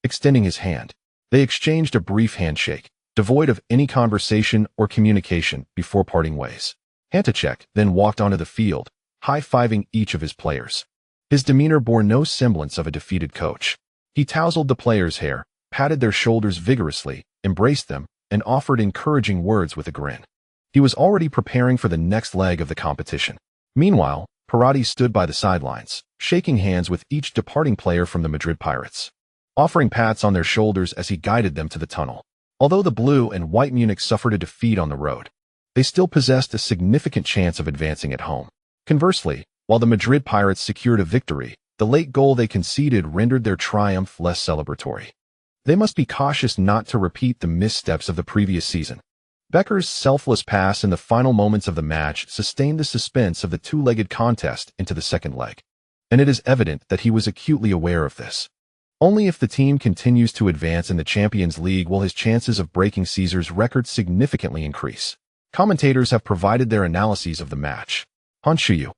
extending his hand. They exchanged a brief handshake, devoid of any conversation or communication before parting ways. Hantacek then walked onto the field, high-fiving each of his players. His demeanor bore no semblance of a defeated coach. He tousled the players' hair, patted their shoulders vigorously, embraced them, and offered encouraging words with a grin. He was already preparing for the next leg of the competition. Meanwhile, Parotti stood by the sidelines, shaking hands with each departing player from the Madrid Pirates, offering pats on their shoulders as he guided them to the tunnel. Although the Blue and White Munich suffered a defeat on the road, they still possessed a significant chance of advancing at home. Conversely, while the Madrid Pirates secured a victory, the late goal they conceded rendered their triumph less celebratory. They must be cautious not to repeat the missteps of the previous season. Becker's selfless pass in the final moments of the match sustained the suspense of the two-legged contest into the second leg, and it is evident that he was acutely aware of this. Only if the team continues to advance in the Champions League will his chances of breaking Caesar's record significantly increase. Commentators have provided their analyses of the match. Han Shiyu,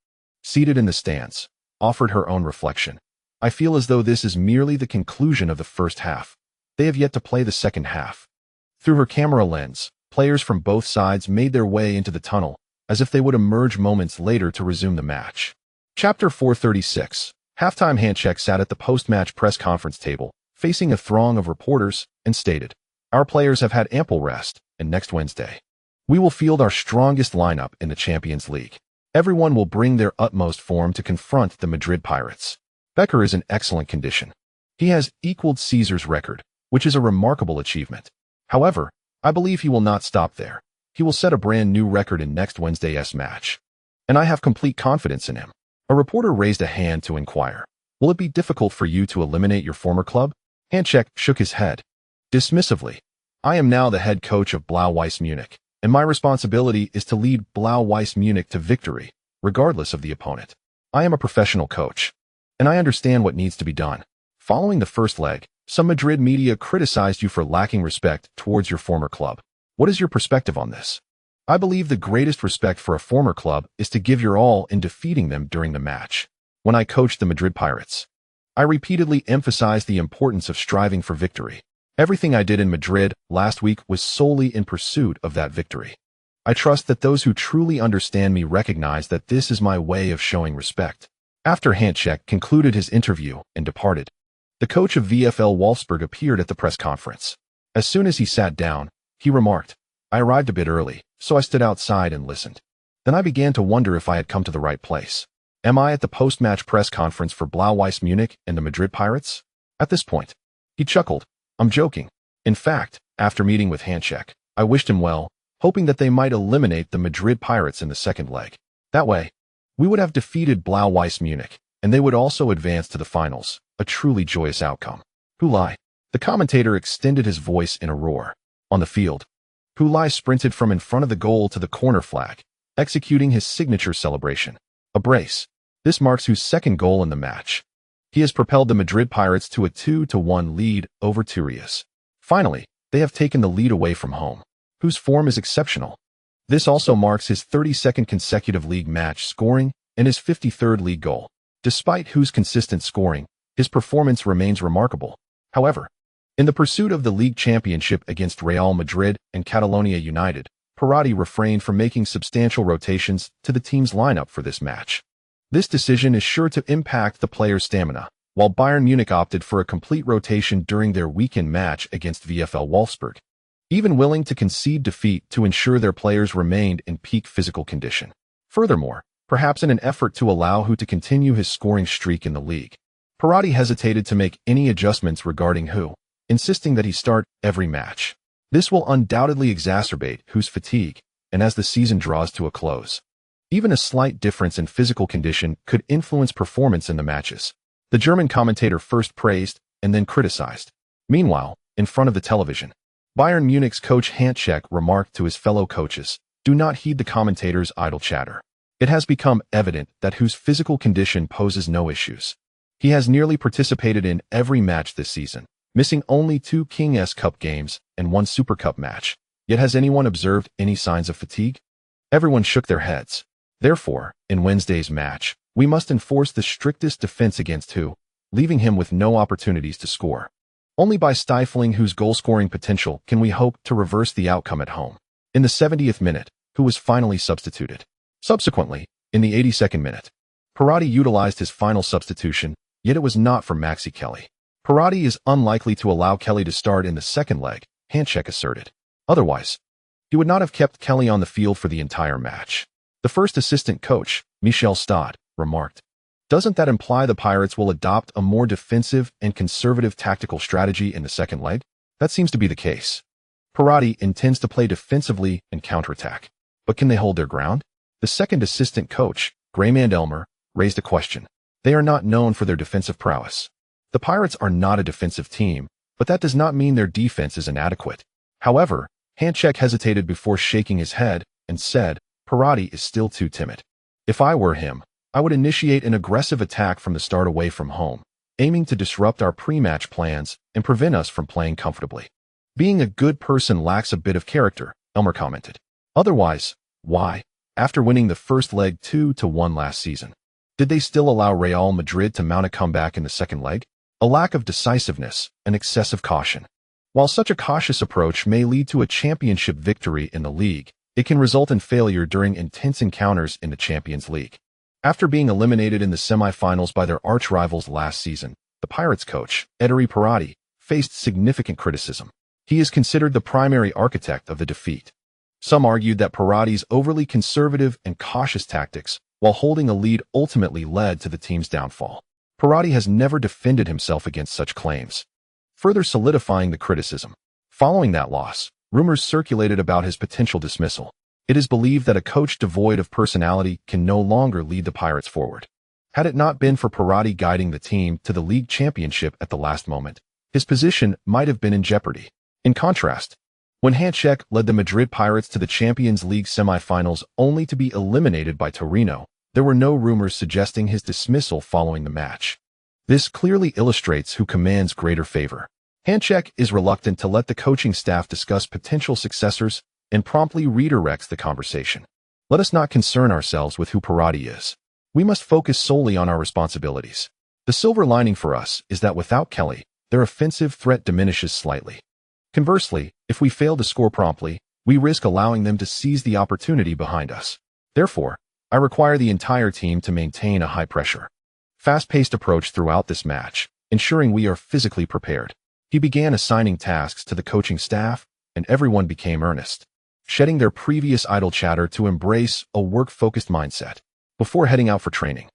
seated in the stands, offered her own reflection. I feel as though this is merely the conclusion of the first half. They have yet to play the second half. Through her camera lens, players from both sides made their way into the tunnel, as if they would emerge moments later to resume the match. Chapter 436. Halftime Hantacek sat at the post-match press conference table, facing a throng of reporters, and stated, Our players have had ample rest, and next Wednesday, we will field our strongest lineup in the Champions League. Everyone will bring their utmost form to confront the Madrid Pirates. Becker is in excellent condition. He has equaled Caesar's record, which is a remarkable achievement. However, I believe he will not stop there. He will set a brand new record in next Wednesday's match. And I have complete confidence in him. A reporter raised a hand to inquire, Will it be difficult for you to eliminate your former club? Hantacek shook his head dismissively. I am now the head coach of Blau-Weiß Munich, and my responsibility is to lead Blau-Weiß Munich to victory, regardless of the opponent. I am a professional coach, and I understand what needs to be done. Following the first leg, some Madrid media criticized you for lacking respect towards your former club. What is your perspective on this? I believe the greatest respect for a former club is to give your all in defeating them during the match. When I coached the Madrid Pirates, I repeatedly emphasized the importance of striving for victory. Everything I did in Madrid last week was solely in pursuit of that victory. I trust that those who truly understand me recognize that this is my way of showing respect. After Hanček concluded his interview and departed, the coach of VfL Wolfsburg appeared at the press conference. As soon as he sat down, he remarked, "I arrived a bit early, so I stood outside and listened. Then I began to wonder if I had come to the right place. Am I at the post-match press conference for Blau-Weiß Munich and the Madrid Pirates?" At this point, he chuckled. "I'm joking. In fact, after meeting with Hanček, I wished him well, hoping that they might eliminate the Madrid Pirates in the second leg. That way, we would have defeated Blau-Weiß Munich, and they would also advance to the finals, a truly joyous outcome." Hulai. The commentator extended his voice in a roar. On the field, Hulai sprinted from in front of the goal to the corner flag, executing his signature celebration. A brace. This marks Hu's second goal in the match. He has propelled the Madrid Pirates to a 2-1 lead over Turias. Finally, they have taken the lead away from home. Hu's form is exceptional. This also marks his 32nd consecutive league match scoring and his 53rd league goal. Despite Hu's consistent scoring, his performance remains remarkable. However, in the pursuit of the league championship against Real Madrid and Catalonia United, Parotti refrained from making substantial rotations to the team's lineup for this match. This decision is sure to impact the players' stamina, while Bayern Munich opted for a complete rotation during their weekend match against VfL Wolfsburg, even willing to concede defeat to ensure their players remained in peak physical condition. Furthermore, perhaps in an effort to allow Hu to continue his scoring streak in the league, Parotti hesitated to make any adjustments regarding Hu, insisting that he start every match. This will undoubtedly exacerbate Hu's fatigue, and as the season draws to a close, even a slight difference in physical condition could influence performance in the matches. The German commentator first praised and then criticized. Meanwhile, in front of the television, Bayern Munich's coach Hanček remarked to his fellow coaches, "Do not heed the commentator's idle chatter. It has become evident that Hu's physical condition poses no issues. He has nearly participated in every match this season, missing only 2 King S Cup games and 1 Super Cup match. Yet has anyone observed any signs of fatigue?" Everyone shook their heads. Therefore, in Wednesday's match, we must enforce the strictest defense against Hu, leaving him with no opportunities to score. Only by stifling Hu's goal-scoring potential can we hope to reverse the outcome at home. In the 70th minute, Hu was finally substituted. Subsequently, in the 82nd minute, Parotti utilized his final substitution, yet it was not for Maxi Kelly. Parotti is unlikely to allow Kelly to start in the second leg, Hanček asserted. Otherwise, he would not have kept Kelly on the field for the entire match. The first assistant coach, Michel Stade, remarked, "Doesn't that imply the Pirates will adopt a more defensive and conservative tactical strategy in the second leg?" That seems to be the case. Parotti intends to play defensively and counterattack. But can they hold their ground? The second assistant coach, Graeme Elmer, raised a question. They are not known for their defensive prowess. The Pirates are not a defensive team, but that does not mean their defense is inadequate. However, Hanček hesitated before shaking his head and said, "Parotti is still too timid. If I were him, I would initiate an aggressive attack from the start away from home, aiming to disrupt our pre-match plans and prevent us from playing comfortably." Being a good person lacks a bit of character, Elmer commented. Otherwise, why, after winning the first leg 2-1 last season, did they still allow Real Madrid to mount a comeback in the second leg? A lack of decisiveness and excessive caution. While such a cautious approach may lead to a championship victory in the league, it can result in failure during intense encounters in the Champions League. After being eliminated in the semi-finals by their arch-rivals last season, the Pirates coach, Ettore Parotti, faced significant criticism. He is considered the primary architect of the defeat. Some argued that Parotti's overly conservative and cautious tactics, while holding a lead, ultimately led to the team's downfall. Parotti has never defended himself against such claims, further solidifying the criticism. Following that loss, rumors circulated about his potential dismissal. It is believed that a coach devoid of personality can no longer lead the Pirates forward. Had it not been for Parotti guiding the team to the league championship at the last moment, his position might have been in jeopardy. In contrast, When Hanchek led the Madrid Pirates to the Champions League semifinals only to be eliminated by Torino, there were no rumors suggesting his dismissal following the match. This clearly illustrates who commands greater favor. Hanchek is reluctant to let the coaching staff discuss potential successors and promptly redirects the conversation. Let us not concern ourselves with who Parotti is. We must focus solely on our responsibilities. The silver lining for us is that without Kelly, their offensive threat diminishes slightly. Conversely, if we fail to score promptly, we risk allowing them to seize the opportunity behind us. Therefore, I require the entire team to maintain a high-pressure, fast-paced approach throughout this match, ensuring we are physically prepared. He began assigning tasks to the coaching staff, and everyone became earnest, shedding their previous idle chatter to embrace a work-focused mindset. Before heading out for training,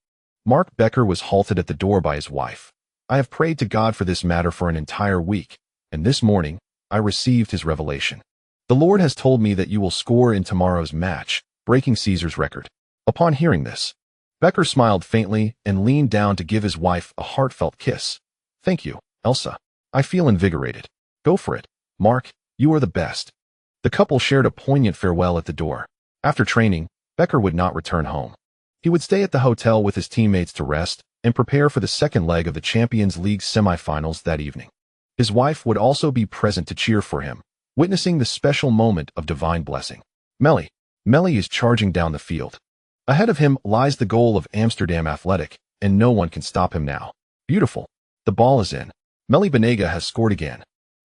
Mark Becker was halted at the door by his wife. I have prayed to God for this matter for an entire week, and this morning, I received his revelation. The Lord has told me that you will score in tomorrow's match, breaking Caesar's record. Upon hearing this, Becker smiled faintly and leaned down to give his wife a heartfelt kiss. Thank you, Elsa. I feel invigorated. Go for it, Mark, you are the best. The couple shared a poignant farewell at the door. After training, Becker would not return home. He would stay at the hotel with his teammates to rest and prepare for the second leg of the Champions League semifinals that evening. His wife would also be present to cheer for him, witnessing the special moment of divine blessing. Meili is charging down the field. Ahead of him lies the goal of Amsterdam Athletic, and no one can stop him now. Beautiful. The ball is in. Meili has scored again.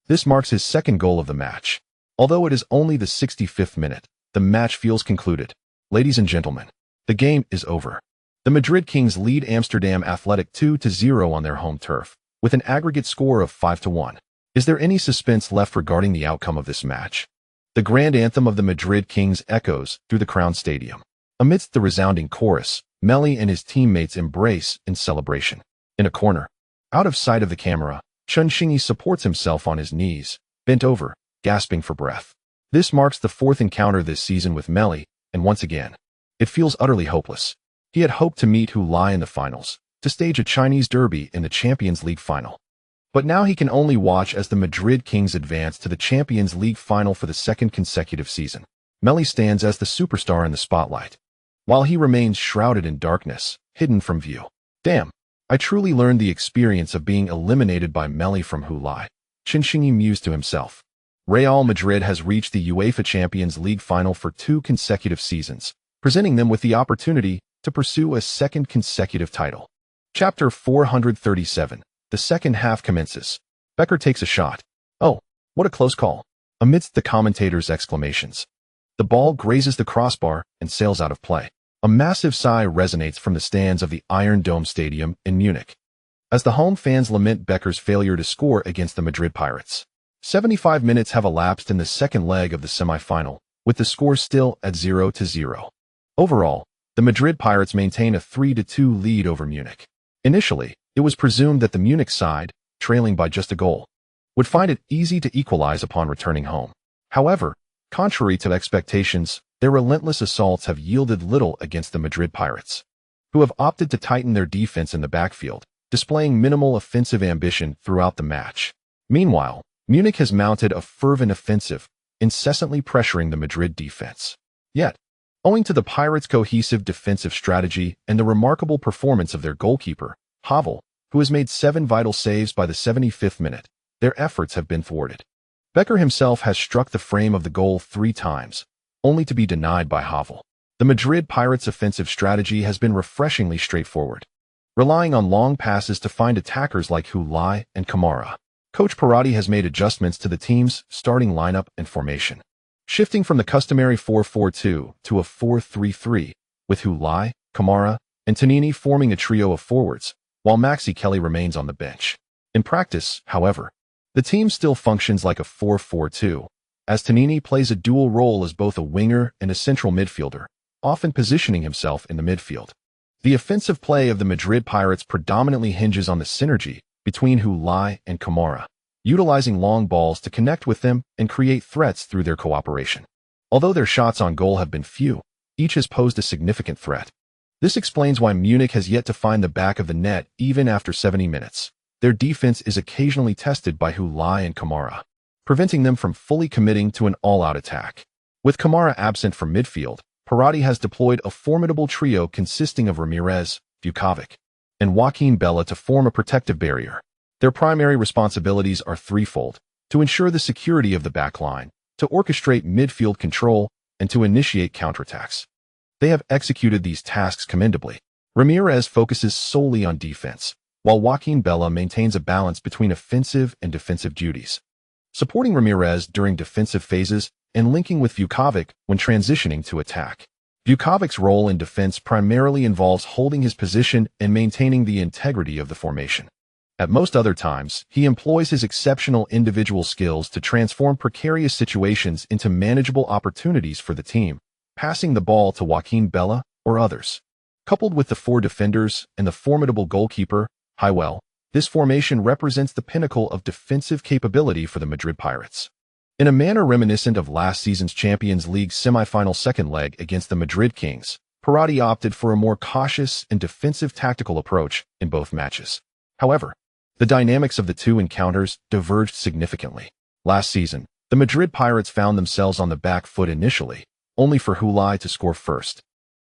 This marks his second goal of the match. Although it is only the 65th minute, the match feels concluded. Ladies and gentlemen, the game is over. The Madrid Kings lead Amsterdam Athletic 2-0 on their home turf, with an aggregate score of 5-1. Is there any suspense left regarding the outcome of this match? The grand anthem of the Madrid Kings echoes through the Crown Stadium. Amidst the resounding chorus, Meili and his teammates embrace in celebration. In a corner, out of sight of the camera, Chunxingi supports himself on his knees, bent over, gasping for breath. This marks the fourth encounter this season with Meili, and once again, it feels utterly hopeless. He had hoped to meet Hulai in the finals, to stage a Chinese derby in the Champions League final. But now he can only watch as the Madrid Kings advance to the Champions League final for the second consecutive season. Meili stands as the superstar in the spotlight, while he remains shrouded in darkness, hidden from view. Damn, I truly learned the experience of being eliminated by Meili from Hulai, Chunxingi mused to himself. Real Madrid has reached the UEFA Champions League final for 2 consecutive seasons, presenting them with the opportunity to pursue a second consecutive title. Chapter 437. The second half commences. Becker takes a shot. Oh, what a close call. Amidst the commentators' exclamations, the ball grazes the crossbar and sails out of play. A massive sigh resonates from the stands of the Iron Dome Stadium in Munich, as the home fans lament Becker's failure to score against the Madrid Pirates. 75 minutes have elapsed in the second leg of the semifinal, with the score still at 0-0. Overall, the Madrid Pirates maintain a 3-2 lead over Munich. Initially, it was presumed that the Munich side, trailing by just a goal, would find it easy to equalize upon returning home. However, contrary to expectations, their relentless assaults have yielded little against the Madrid Pirates, who have opted to tighten their defense in the backfield, displaying minimal offensive ambition throughout the match. Meanwhile, Munich has mounted a fervent offensive, incessantly pressuring the Madrid defense. Yet, owing to the Pirates' cohesive defensive strategy and the remarkable performance of their goalkeeper, Heiver, who has made 7 vital saves by the 75th minute, their efforts have been thwarted. Becker himself has struck the frame of the goal 3 times, only to be denied by Heiver. The Madrid Pirates' offensive strategy has been refreshingly straightforward, relying on long passes to find attackers like Hulai and Kamara. Coach Parotti has made adjustments to the team's starting lineup and formation, shifting from the customary 4-4-2 to a 4-3-3, with Hulai, Kamara, and Tonini forming a trio of forwards, while Maxi Kelly remains on the bench. In practice, however, the team still functions like a 4-4-2, as Tonini plays a dual role as both a winger and a central midfielder, often positioning himself in the midfield. The offensive play of the Madrid Pirates predominantly hinges on the synergy between Hulai and Kamara, utilizing long balls to connect with them and create threats through their cooperation. Although their shots on goal have been few, each has posed a significant threat. This explains why Munich has yet to find the back of the net even after 70 minutes. Their defense is occasionally tested by Hulai and Kamara, preventing them from fully committing to an all-out attack. With Kamara absent from midfield, Parotti has deployed a formidable trio consisting of Ramirez, Vukovic, and Joaquin Bella to form a protective barrier. Their primary responsibilities are threefold: to ensure the security of the backline, to orchestrate midfield control, and to initiate counterattacks. They have executed these tasks commendably. Ramirez focuses solely on defense, while Joaquin Bella maintains a balance between offensive and defensive duties, supporting Ramirez during defensive phases and linking with Vukovic when transitioning to attack. Vukovic's role in defense primarily involves holding his position and maintaining the integrity of the formation. At most other times, he employs his exceptional individual skills to transform precarious situations into manageable opportunities for the team, passing the ball to Joaquin Bella or others. Coupled with the four defenders and the formidable goalkeeper, Heiver, this formation represents the pinnacle of defensive capability for the Madrid Pirates. In a manner reminiscent of last season's Champions League semi-final second leg against the Madrid Kings, Parotti opted for a more cautious and defensive tactical approach in both matches. However, the dynamics of the two encounters diverged significantly. Last season, the Madrid Pirates found themselves on the back foot initially, only for Hulai to score first,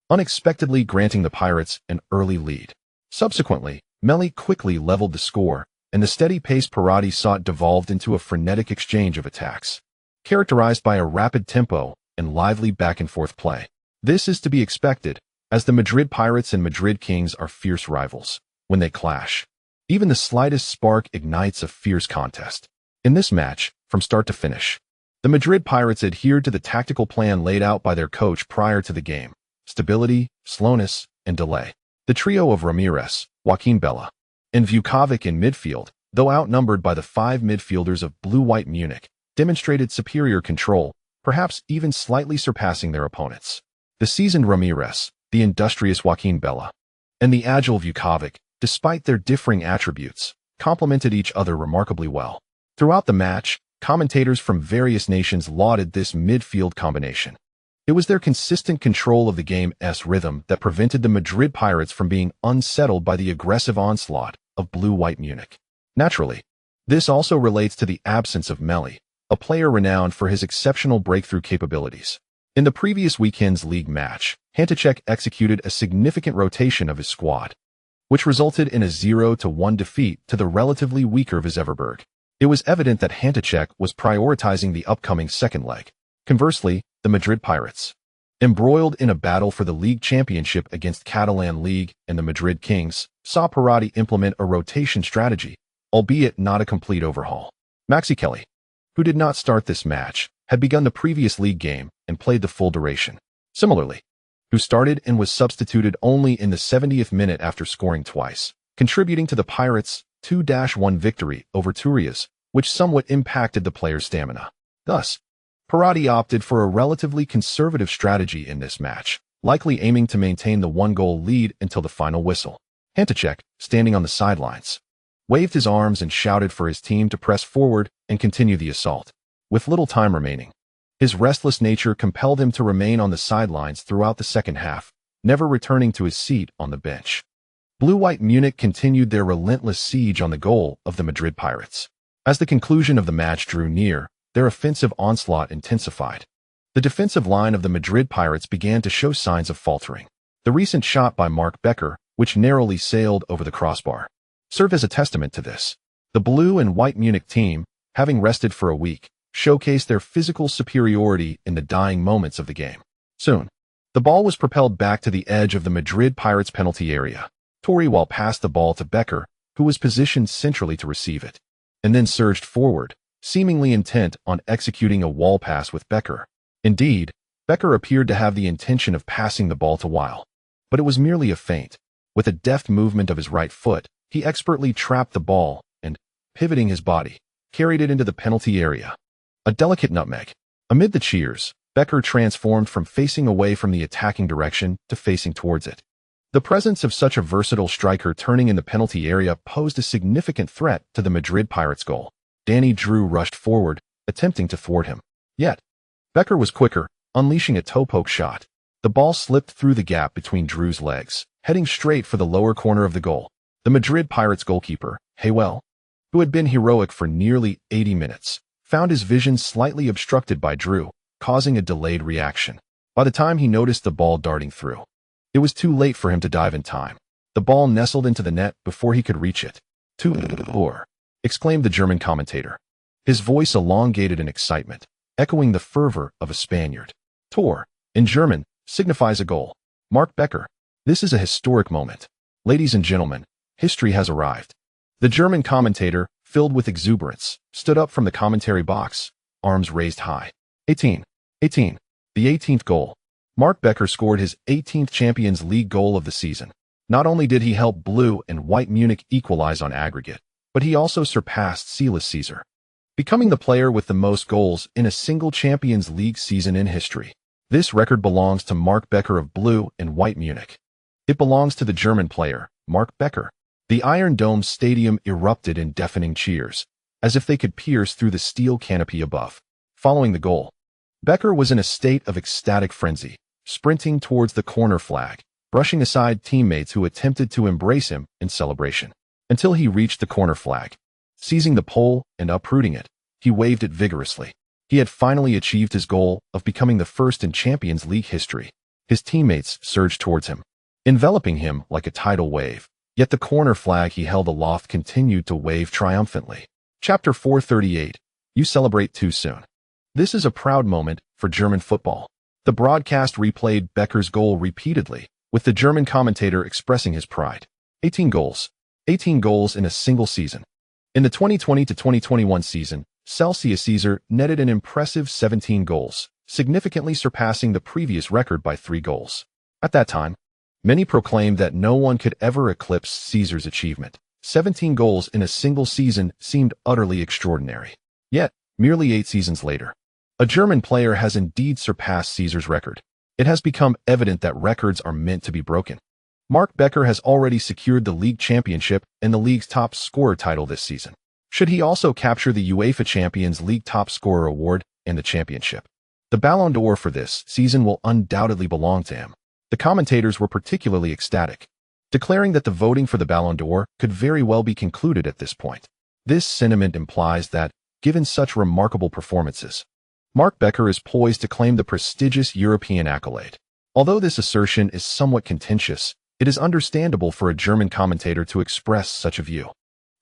unexpectedly granting the Pirates an early lead. Subsequently, Meili quickly leveled the score, and the steady pace Parotti sought devolved into a frenetic exchange of attacks, characterized by a rapid tempo and lively back-and-forth play. This is to be expected, as the Madrid Pirates and Madrid Kings are fierce rivals. When they clash, even the slightest spark ignites a fierce contest. In this match, from start to finish, the Madrid Pirates adhered to the tactical plan laid out by their coach prior to the game: stability, slowness, and delay. The trio of Ramirez, Joaquin Bella, and Vukovic in midfield, though outnumbered by the five midfielders of Blue-White Munich, demonstrated superior control, perhaps even slightly surpassing their opponents. The seasoned Ramirez, the industrious Joaquin Bella, and the agile Vukovic, despite their differing attributes, complemented each other remarkably well. Throughout the match, commentators from various nations lauded this midfield combination. It was their consistent control of the game's rhythm that prevented the Madrid Pirates from being unsettled by the aggressive onslaught of Blue-White Munich. Naturally, this also relates to the absence of Meili, a player renowned for his exceptional breakthrough capabilities. In the previous weekend's league match, Heiver executed a significant rotation of his squad, which resulted in a 0-1 defeat to the relatively weaker Vandenberg. It was evident that Heiver was prioritizing the upcoming second leg. Conversely, the Madrid Pirates, embroiled in a battle for the league championship against Catalan League and the Madrid Kings, saw Parotti implement a rotation strategy, albeit not a complete overhaul. Maxi Kelly, who did not start this match, had begun the previous league game and played the full duration. Similarly, who started and was substituted only in the 70th minute after scoring twice, contributing to the Pirates' 2-1 victory over Turias, which somewhat impacted the player's stamina. Thus, Parotti opted for a relatively conservative strategy in this match, likely aiming to maintain the one-goal lead until the final whistle. Heiver, standing on the sidelines, waved his arms and shouted for his team to press forward and continue the assault. With little time remaining, his restless nature compelled him to remain on the sidelines throughout the second half, never returning to his seat on the bench. Blue-White Munich continued their relentless siege on the goal of the Madrid Pirates. As the conclusion of the match drew near, their offensive onslaught intensified. The defensive line of the Madrid Pirates began to show signs of faltering. The recent shot by Mark Becker, which narrowly sailed over the crossbar, served as a testament to this. The Blue and White Munich team, having rested for a week, showcased their physical superiority in the dying moments of the game. Soon, the ball was propelled back to the edge of the Madrid Pirates' penalty area. Toriwal passed the ball to Becker, who was positioned centrally to receive it, and then surged forward, seemingly intent on executing a wall pass with Becker. Indeed, Becker appeared to have the intention of passing the ball to Weil, but it was merely a feint. With a deft movement of his right foot, he expertly trapped the ball and, pivoting his body, carried it into the penalty area. A delicate nutmeg. Amid the cheers, Becker transformed from facing away from the attacking direction to facing towards it. The presence of such a versatile striker turning in the penalty area posed a significant threat to the Madrid Pirates' goal. Danny Drew rushed forward, attempting to thwart him. Yet, Becker was quicker, unleashing a toe-poke shot. The ball slipped through the gap between Drew's legs, heading straight for the lower corner of the goal. The Madrid Pirates goalkeeper, Heiver, who had been heroic for nearly 80 minutes, found his vision slightly obstructed by Drew, causing a delayed reaction. By the time he noticed the ball darting through, it was too late for him to dive in time. The ball nestled into the net before he could reach it. "Tor!" exclaimed the German commentator, his voice elongated in excitement, echoing the fervor of a Spaniard. Tor, in German, signifies a goal. Mark Becker. This is a historic moment. Ladies and gentlemen, history has arrived. The German commentator, filled with exuberance, stood up from the commentary box, arms raised high. 18. The 18th goal. Mark Becker scored his 18th Champions League goal of the season. Not only did he help Blue and White Munich equalize on aggregate, but he also surpassed Silas Caesar, becoming the player with the most goals in a single Champions League season in history. This record belongs to Mark Becker of Blue and White Munich. It belongs to the German player, Mark Becker. The Iron Dome stadium erupted in deafening cheers, as if they could pierce through the steel canopy above. Following the goal, Becker was in a state of ecstatic frenzy, sprinting towards the corner flag, brushing aside teammates who attempted to embrace him in celebration, until he reached the corner flag. Seizing the pole and uprooting it, he waved it vigorously. He had finally achieved his goal of becoming the first in Champions League history. His teammates surged towards him, enveloping him like a tidal wave. Yet the corner flag he held aloft continued to wave triumphantly. Chapter 438. You celebrate too soon. This is a proud moment for German football. The broadcast replayed Becker's goal repeatedly, with the German commentator expressing his pride. 18 goals. 18 goals in a single season. In the 2020-2021 season, Silas Caesar netted an impressive 17 goals, significantly surpassing the previous record by 3 goals. At that time, many proclaimed that no one could ever eclipse Caesar's achievement. 17 goals in a single season seemed utterly extraordinary. Yet, merely 8 seasons later, a German player has indeed surpassed Caesar's record. It has become evident that records are meant to be broken. Mark Becker has already secured the league championship and the league's top scorer title this season. Should he also capture the UEFA Champions League top scorer award and the championship, the Ballon d'Or for this season will undoubtedly belong to him. The commentators were particularly ecstatic, declaring that the voting for the Ballon d'Or could very well be concluded at this point. This sentiment implies that, given such remarkable performances, Mark Becker is poised to claim the prestigious European accolade. Although this assertion is somewhat contentious, it is understandable for a German commentator to express such a view.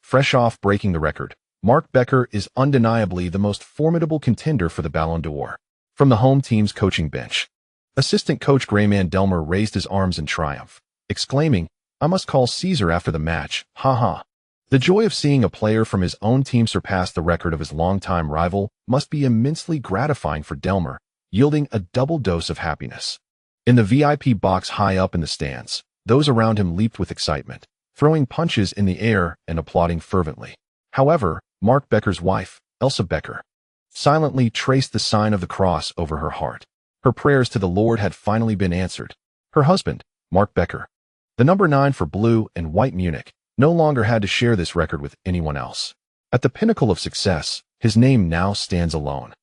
Fresh off breaking the record, Mark Becker is undeniably the most formidable contender for the Ballon d'Or. From the home team's coaching bench, assistant coach Grayman Delmer raised his arms in triumph, exclaiming, "I must call Caesar after the match, ha." The joy of seeing a player from his own team surpass the record of his longtime rival must be immensely gratifying for Delmer, yielding a double dose of happiness. In the VIP box high up in the stands, those around him leaped with excitement, throwing punches in the air and applauding fervently. However, Mark Becker's wife, Elsa Becker, silently traced the sign of the cross over her heart. Her prayers to the Lord had finally been answered. Her husband, Mark Becker, the number 9 for Blue and White Munich, no longer had to share this record with anyone else. At the pinnacle of success, his name now stands alone.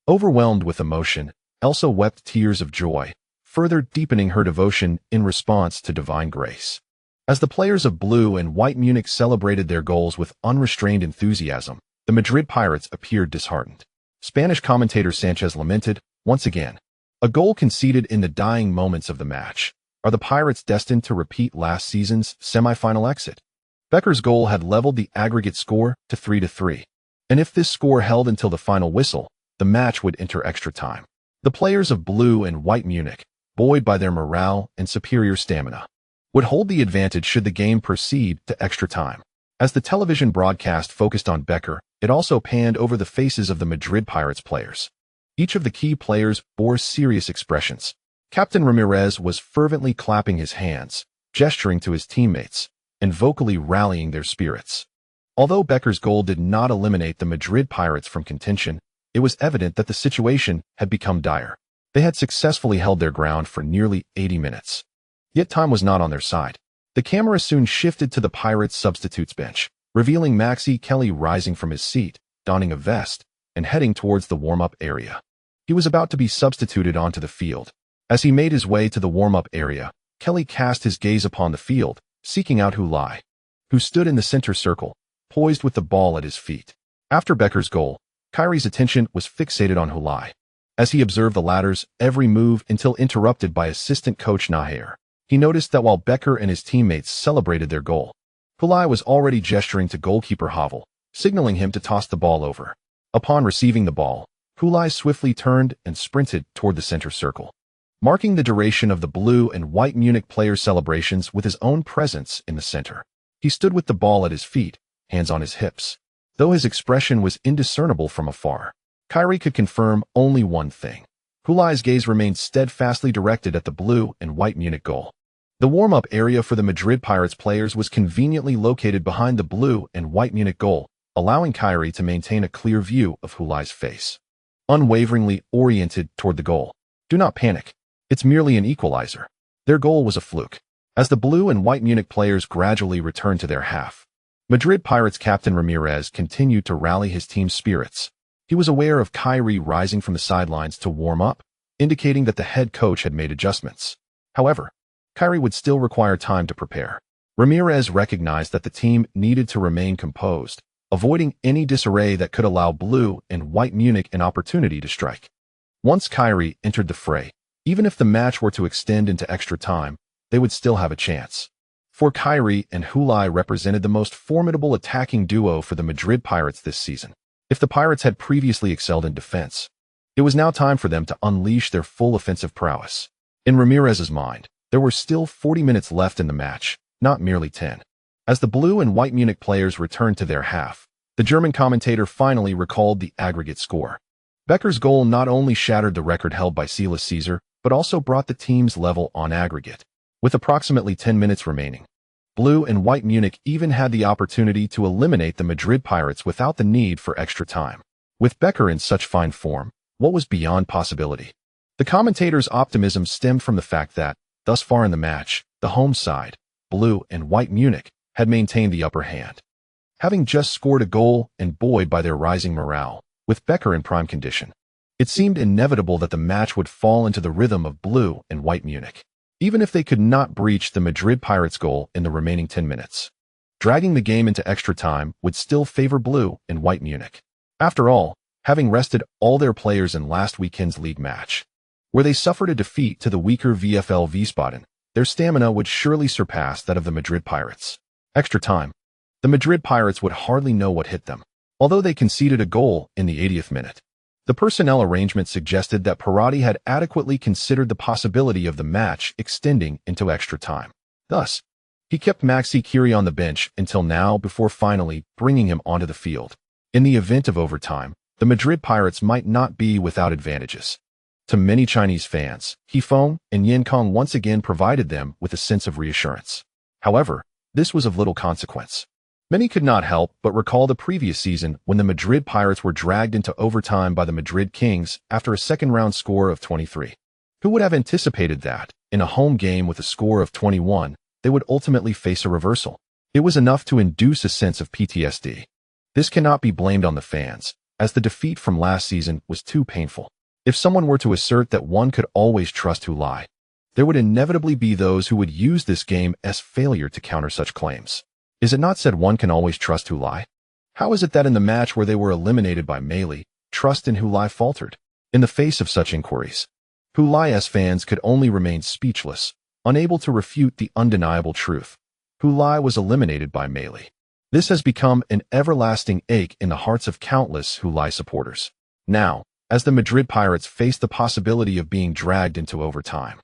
Overwhelmed with emotion, Elsa wept tears of joy, further deepening her devotion in response to divine grace. As the players of Blue and White Munich celebrated their goals with unrestrained enthusiasm, the Madrid Pirates appeared disheartened. Spanish commentator Sanchez lamented, once again, a goal conceded in the dying moments of the match. Are the Pirates destined to repeat last season's semi-final exit? Becker's goal had leveled the aggregate score to 3-3, and if this score held until the final whistle, the match would enter extra time. The players of Blue and White Munich, buoyed by their morale and superior stamina, would hold the advantage should the game proceed to extra time. As the television broadcast focused on Becker, it also panned over the faces of the Madrid Pirates players. Each of the key players bore serious expressions. Captain Ramirez was fervently clapping his hands, gesturing to his teammates, and vocally rallying their spirits. Although Becker's goal did not eliminate the Madrid Pirates from contention, it was evident that the situation had become dire. They had successfully held their ground for nearly 80 minutes. Yet time was not on their side. The camera soon shifted to the Pirates' substitutes bench, revealing Maxi Kelly rising from his seat, donning a vest, and heading towards the warm-up area. He was about to be substituted onto the field. As he made his way to the warm-up area, Kelly cast his gaze upon the field, seeking out Hulai, who stood in the center circle, poised with the ball at his feet. After Becker's goal, Kairi's attention was fixated on Hulai, as he observed the latter's every move until interrupted by assistant coach Heiver. He noticed that while Becker and his teammates celebrated their goal, Hulai was already gesturing to goalkeeper Havel, signaling him to toss the ball over. Upon receiving the ball, Hulai swiftly turned and sprinted toward the center circle, marking the duration of the blue and white Munich players' celebrations with his own presence in the center. He stood with the ball at his feet, hands on his hips. Though his expression was indiscernible from afar, Kairi could confirm only one thing. Hulai's gaze remained steadfastly directed at the blue and white Munich goal. The warm-up area for the Madrid Pirates players was conveniently located behind the blue and white Munich goal, allowing Kairi to maintain a clear view of Hulai's face, unwaveringly oriented toward the goal. Do not panic. It's merely an equalizer. Their goal was a fluke. As the blue and white Munich players gradually returned to their half, Madrid Pirates captain Ramirez continued to rally his team's spirits. He was aware of Kairi rising from the sidelines to warm up, indicating that the head coach had made adjustments. However, Kairi would still require time to prepare. Ramirez recognized that the team needed to remain composed, avoiding any disarray that could allow blue and white Munich an opportunity to strike. Once Kairi entered the fray, even if the match were to extend into extra time, they would still have a chance. For Kairi and Hulai represented the most formidable attacking duo for the Madrid Pirates this season. If the Pirates had previously excelled in defense, it was now time for them to unleash their full offensive prowess. In Ramirez's mind, there were still 40 minutes left in the match, not merely 10. As the blue and white Munich players returned to their half, the German commentator finally recalled the aggregate score. Becker's goal not only shattered the record held by Silas Caesar, but also brought the teams level on aggregate. With approximately 10 minutes remaining, blue and white Munich even had the opportunity to eliminate the Madrid Pirates without the need for extra time. With Becker in such fine form, what was beyond possibility? The commentator's optimism stemmed from the fact that, thus far in the match, the home side, blue and white Munich, had maintained the upper hand, having just scored a goal and buoyed by their rising morale. With Becker in prime condition, it seemed inevitable that the match would fall into the rhythm of blue and white Munich, even if they could not breach the Madrid Pirates goal in the remaining 10 minutes. Dragging the game into extra time would still favor blue and white Munich. After all, having rested all their players in last weekend's league match, where they suffered a defeat to the weaker VfL Wiesbaden, their stamina would surely surpass that of the Madrid Pirates. Extra time. The Madrid Pirates would hardly know what hit them, although they conceded a goal in the 80th minute. The personnel arrangement suggested that Parotti had adequately considered the possibility of the match extending into extra time. Thus, he kept Maxi Kiri on the bench until now before finally bringing him onto the field. In the event of overtime, the Madrid Pirates might not be without advantages. To many Chinese fans, Heifeng and Yankong once again provided them with a sense of reassurance. However, this was of little consequence. Many could not help but recall the previous season when the Madrid Pirates were dragged into overtime by the Madrid Kings after a second-round score of 23. Who would have anticipated that, in a home game with a score of 21, they would ultimately face a reversal? It was enough to induce a sense of PTSD. This cannot be blamed on the fans, as the defeat from last season was too painful. If someone were to assert that one could always trust Hulai, there would inevitably be those who would use this game as failure to counter such claims. Is it not said one can always trust Hulai? How is it that in the match where they were eliminated by Meili, trust in Hulai faltered? In the face of such inquiries, Hulai's fans could only remain speechless, unable to refute the undeniable truth. Hulai was eliminated by Meili. This has become an everlasting ache in the hearts of countless Hulai supporters. Now, as the Madrid Pirates faced the possibility of being dragged into overtime,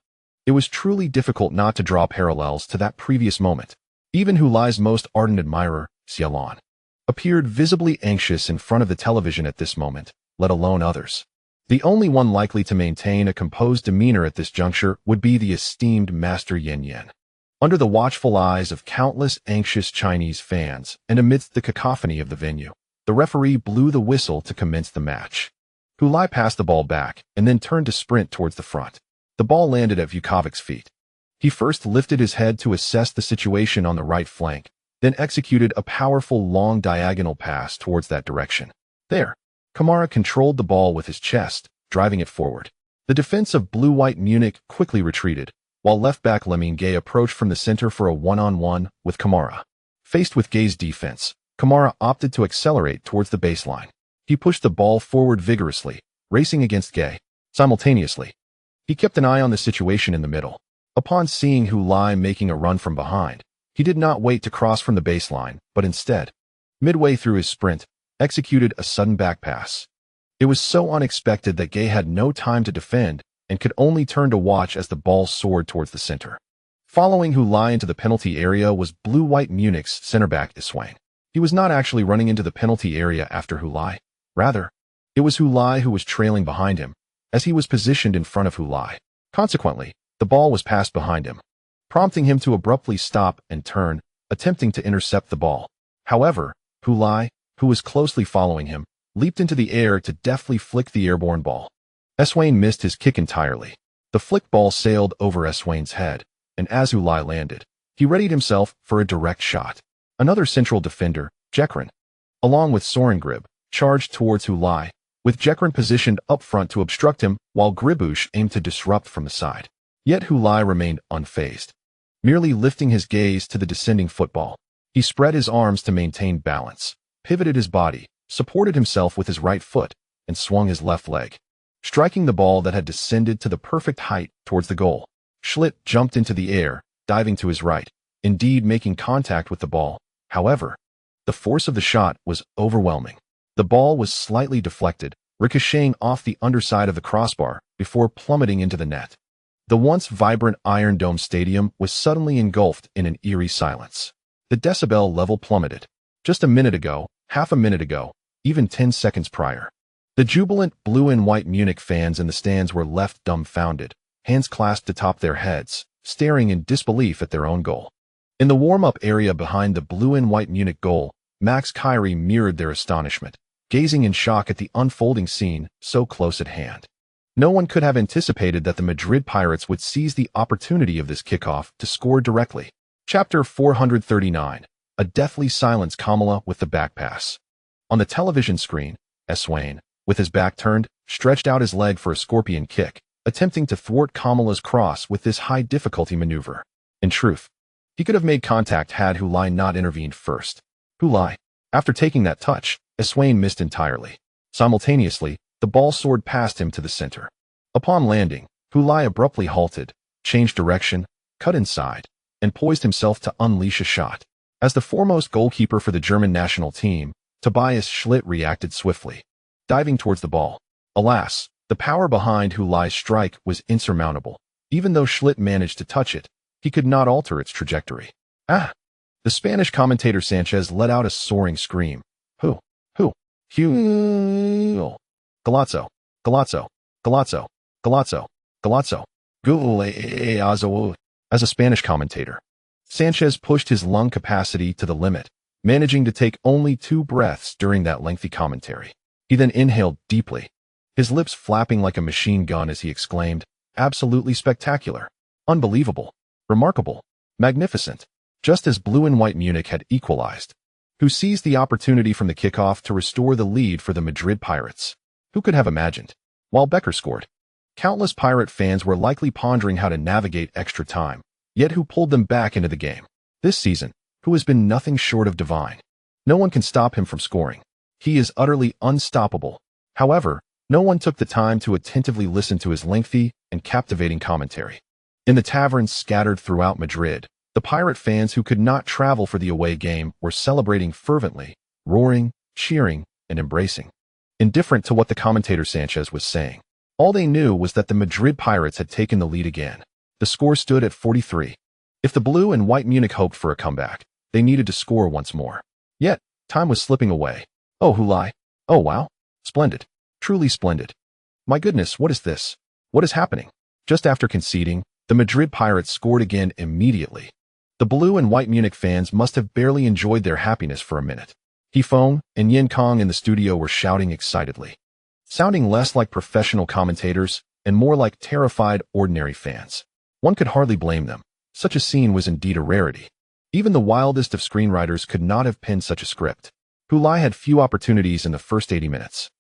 it was truly difficult not to draw parallels to that previous moment. Even Hulai's most ardent admirer, Xiaolon, appeared visibly anxious in front of the television at this moment, let alone others. The only one likely to maintain a composed demeanor at this juncture would be the esteemed Master Yan Yan. Under the watchful eyes of countless anxious Chinese fans and amidst the cacophony of the venue, the referee blew the whistle to commence the match. Hulai passed the ball back and then turned to sprint towards the front. The ball landed at Vukovic's feet. He first lifted his head to assess the situation on the right flank, then executed a powerful long diagonal pass towards that direction. There, Kamara controlled the ball with his chest, driving it forward. The defense of blue-white Munich quickly retreated, while left-back Lemine Gay approached from the center for a one-on-one with Kamara. Faced with Gay's defense, Kamara opted to accelerate towards the baseline. He He pushed the ball forward vigorously, racing against Gay. Simultaneously, he kept an eye on the situation in the middle. Upon seeing Hulai making a run from behind, he did not wait to cross from the baseline, but instead, midway through his sprint, executed a sudden back pass. It was so unexpected that Gay had no time to defend and could only turn to watch as the ball soared towards the center. Following Hulai into the penalty area was Blue-White Munich's center back Estrom. He was not actually running into the penalty area after Hulai. Rather, it was Hulai who was trailing behind him, as he was positioned in front of Hulai. Consequently, the ball was passed behind him, prompting him to abruptly stop and turn, attempting to intercept the ball. However, Hulai, who was closely following him, leaped into the air to deftly flick the airborne ball. Estrom missed his kick entirely. The flicked ball sailed over Estrom's head, and as Hulai landed, he readied himself for a direct shot. Another central defender, Jekrin, along with Sorengrib, charged towards Hulai, with Jekrin positioned up front to obstruct him while Gribush aimed to disrupt from the side. Yet Hulai remained unfazed, merely lifting his gaze to the descending football. He spread his arms to maintain balance, pivoted his body, supported himself with his right foot, and swung his left leg, striking the ball that had descended to the perfect height towards the goal. Schlitt jumped into the air, diving to his right, indeed making contact with the ball. However, the force of the shot was overwhelming. The ball was slightly deflected, ricocheting off the underside of the crossbar before plummeting into the net. The once vibrant Iron Dome Stadium was suddenly engulfed in an eerie silence. The decibel level plummeted. Just a minute ago, half a minute ago, even 10 seconds prior. The jubilant blue and white Munich fans in the stands were left dumbfounded, hands clasped atop their heads, staring in disbelief at their own goal. In the warm-up area behind the blue and white Munich goal, Max Kyrie mirrored their astonishment, gazing in shock at the unfolding scene so close at hand. No one could have anticipated that the Madrid Pirates would seize the opportunity of this kickoff to score directly. Chapter 439. A deathly silence Kamala with the back pass. On the television screen, Estrom, with his back turned, stretched out his leg for a scorpion kick, attempting to thwart Kamala's cross with this high-difficulty maneuver. In truth, he could have made contact had Hulai not intervened first. Hulai, after taking that touch, Estrom missed entirely. Simultaneously, the ball soared past him to the center. Upon landing, Hulai abruptly halted, changed direction, cut inside, and poised himself to unleash a shot. As the foremost goalkeeper for the German national team, Tobias Schlitt reacted swiftly, diving towards the ball. Alas, the power behind Hulai's strike was insurmountable. Even though Schlitt managed to touch it, he could not alter its trajectory. Ah! The Spanish commentator Sanchez let out a soaring scream. Who? Hugh! Galazzo, Galazzo, Galazzo, Galazzo, Galazzo, Gulazo. As a Spanish commentator, Sanchez pushed his lung capacity to the limit, managing to take only 2 breaths during that lengthy commentary. He then inhaled deeply, his lips flapping like a machine gun as he exclaimed, "Absolutely spectacular, unbelievable, remarkable, magnificent," just as blue and white Munich had equalized, who seized the opportunity from the kickoff to restore the lead for the Madrid Pirates. Who could have imagined? While Becker scored, countless Pirate fans were likely pondering how to navigate extra time, yet who pulled them back into the game? This season, who has been nothing short of divine. No one can stop him from scoring. He is utterly unstoppable. However, no one took the time to attentively listen to his lengthy and captivating commentary. In the taverns scattered throughout Madrid, the Pirate fans who could not travel for the away game were celebrating fervently, roaring, cheering, and embracing. Indifferent to what the commentator Sanchez was saying, all they knew was that the Madrid Pirates had taken the lead again. The score stood at 43. If the blue and white Munich hoped for a comeback, they needed to score once more. Yet, time was slipping away. Oh, Hulai. Oh, wow. Splendid. Truly splendid. My goodness, what is this? What is happening? Just after conceding, the Madrid Pirates scored again immediately. The blue and white Munich fans must have barely enjoyed their happiness for a minute. Heifeng and Yin Kong in the studio were shouting excitedly, sounding less like professional commentators and more like terrified ordinary fans. One could hardly blame them. Such a scene was indeed a rarity. Even the wildest of screenwriters could not have penned such a script. Hulai had few opportunities in the first 80 minutes.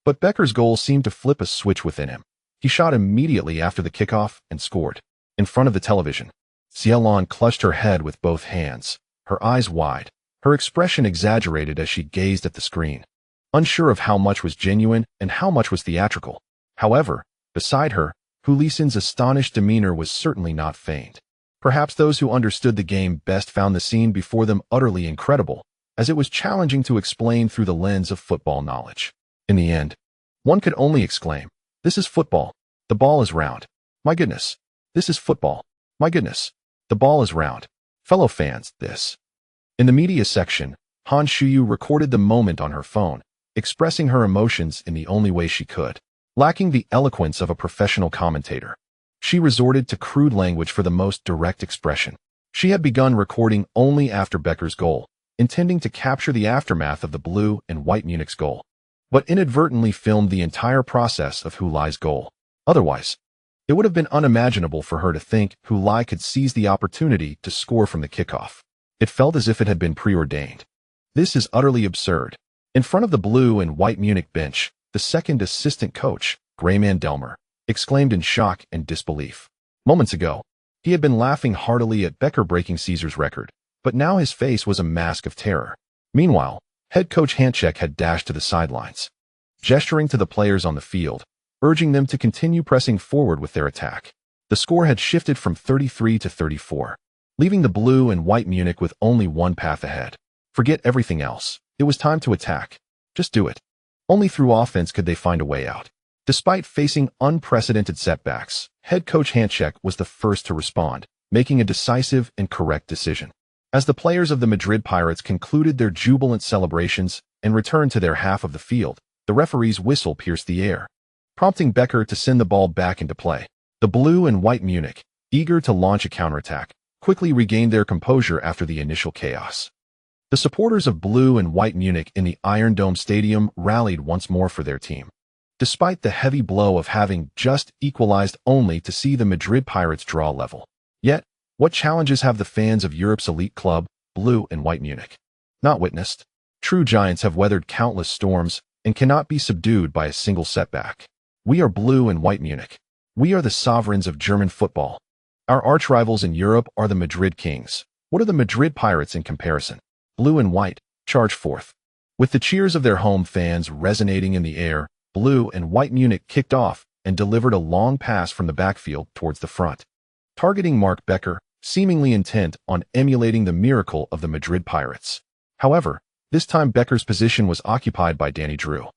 But Becker's goal seemed to flip a switch within him. He shot immediately after the kickoff and scored. In front of the television, Cielon clutched her head with both hands, her eyes wide, her expression exaggerated as she gazed at the screen. unsure of how much was genuine and how much was theatrical. However, beside her, Hulisen's astonished demeanor was certainly not feigned. Perhaps those who understood the game best found the scene before them utterly incredible, as it was challenging to explain through the lens of football knowledge. In the end, one could only exclaim, "This is football. The ball is round. My goodness. This is football. My goodness. The ball is round." Fellow fans, this. In the media section, Han Shuyu recorded the moment on her phone, expressing her emotions in the only way she could. Lacking the eloquence of a professional commentator, she resorted to crude language for the most direct expression. She had begun recording only after Becker's goal, intending to capture the aftermath of the blue and white Munich's goal, but inadvertently filmed the entire process of Hulai's goal. Otherwise, it would have been unimaginable for her to think Hulai could seize the opportunity to score from the kickoff. It felt as if it had been preordained. This is utterly absurd. In front of the blue and white Munich bench, the second assistant coach, Grayman Delmer, exclaimed in shock and disbelief. Moments ago, he had been laughing heartily at Becker breaking Caesar's record, but now his face was a mask of terror. Meanwhile, head coach Hanchek had dashed to the sidelines, gesturing to the players on the field, urging them to continue pressing forward with their attack. The score had shifted from 33 to 34, leaving the blue and white Munich with only one path ahead. Forget everything else. It was time to attack. Just do it. Only through offense could they find a way out. Despite facing unprecedented setbacks, head coach Hanchek was the first to respond, making a decisive and correct decision. As the players of the Madrid Pirates concluded their jubilant celebrations and returned to their half of the field, the referee's whistle pierced the air, prompting Becker to send the ball back into play. The blue and white Munich, eager to launch a counterattack, quickly regained their composure after the initial chaos. The supporters of blue and white Munich in the Iron Dome Stadium rallied once more for their team. Despite the heavy blow of having just equalized only to see the Madrid Pirates draw level. Yet, what challenges have the fans of Europe's elite club, blue and white Munich, not witnessed? True giants have weathered countless storms and cannot be subdued by a single setback. We are blue and white Munich. We are the sovereigns of German football. Our arch-rivals in Europe are the Madrid Kings. What are the Madrid Pirates in comparison? Blue and white, charge forth. With the cheers of their home fans resonating in the air, blue and white Munich kicked off and delivered a long pass from the backfield towards the front, targeting Mark Becker, seemingly intent on emulating the miracle of the Madrid Pirates. However, this time Becker's position was occupied by Danny Drew,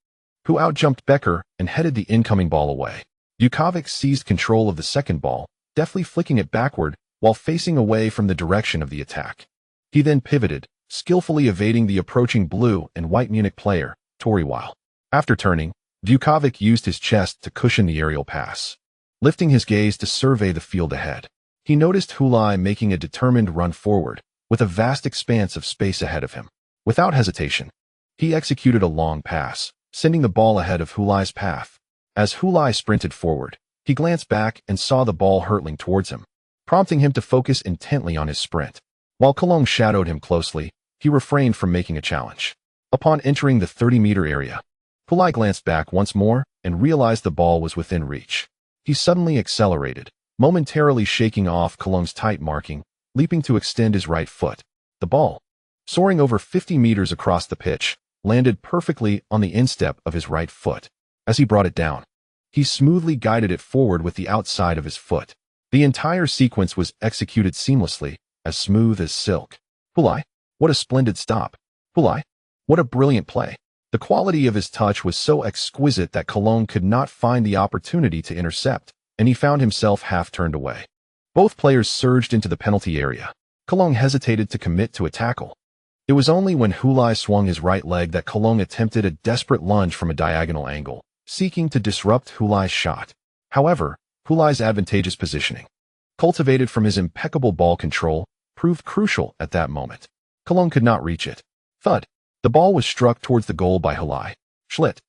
who outjumped Becker and headed the incoming ball away. Dudukalos seized control of the second ball, deftly flicking it backward while facing away from the direction of the attack. He then pivoted, skillfully evading the approaching blue and white Munich player, Toriwile. After turning, Dudukalos used his chest to cushion the aerial pass. Lifting his gaze to survey the field ahead, he noticed Hulai making a determined run forward, with a vast expanse of space ahead of him. Without hesitation, he executed a long pass, sending the ball ahead of Hulai's path. As Hulai sprinted forward, he glanced back and saw the ball hurtling towards him, prompting him to focus intently on his sprint. While Cologne shadowed him closely, he refrained from making a challenge. Upon entering the 30-meter area, Hulai glanced back once more and realized the ball was within reach. He suddenly accelerated, momentarily shaking off Cologne's tight marking, leaping to extend his right foot. The ball, soaring over 50 meters across the pitch, landed perfectly on the instep of his right foot. As he brought it down, he smoothly guided it forward with the outside of his foot. The entire sequence was executed seamlessly, as smooth as silk. Hulai, what a splendid stop. Hulai, what a brilliant play. The quality of his touch was so exquisite that Cologne could not find the opportunity to intercept, and he found himself half turned away. Both players surged into the penalty area. Cologne hesitated to commit to a tackle. It was only when Hulai swung his right leg that Cologne attempted a desperate lunge from a diagonal angle, seeking to disrupt Hulai's shot. However, Hulai's advantageous positioning, cultivated from his impeccable ball control, proved crucial at that moment. Cologne could not reach it. Thud. The ball was struck towards the goal by Hulai. Schlitt,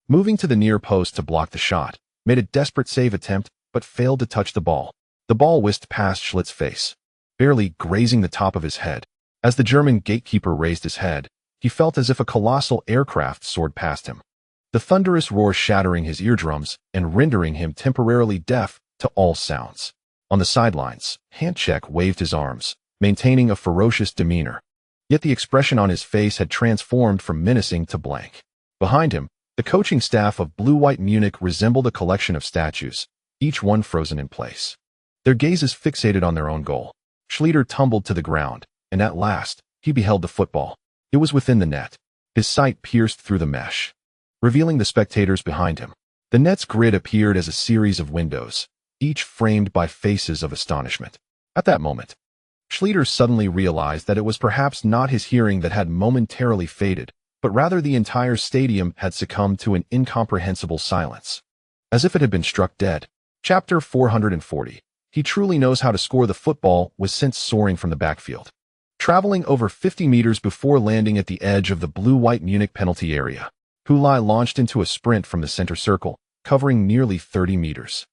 moving to the near post to block the shot, made a desperate save attempt, but failed to touch the ball. The ball whisked past Schlitt's face, barely grazing the top of his head. As the German gatekeeper raised his head, he felt as if a colossal aircraft soared past him, the thunderous roar shattering his eardrums and rendering him temporarily deaf to all sounds. On the sidelines, Hanchek waved his arms, maintaining a ferocious demeanor. Yet the expression on his face had transformed from menacing to blank. Behind him, the coaching staff of blue-white Munich resembled a collection of statues, each one frozen in place. Their gazes fixated on their own goal. Schlieder tumbled to the ground, and at last, he beheld the football. It was within the net. His sight pierced through the mesh, revealing the spectators behind him. The net's grid appeared as a series of windows, each framed by faces of astonishment. At that moment, Schlieder suddenly realized that it was perhaps not his hearing that had momentarily faded, but rather the entire stadium had succumbed to an incomprehensible silence, as if it had been struck dead. Chapter 440. He truly knows how to score. The football was sent soaring from the backfield, traveling over 50 meters before landing at the edge of the blue-white Munich penalty area. Hulai launched into a sprint from the center circle, covering nearly 30 meters.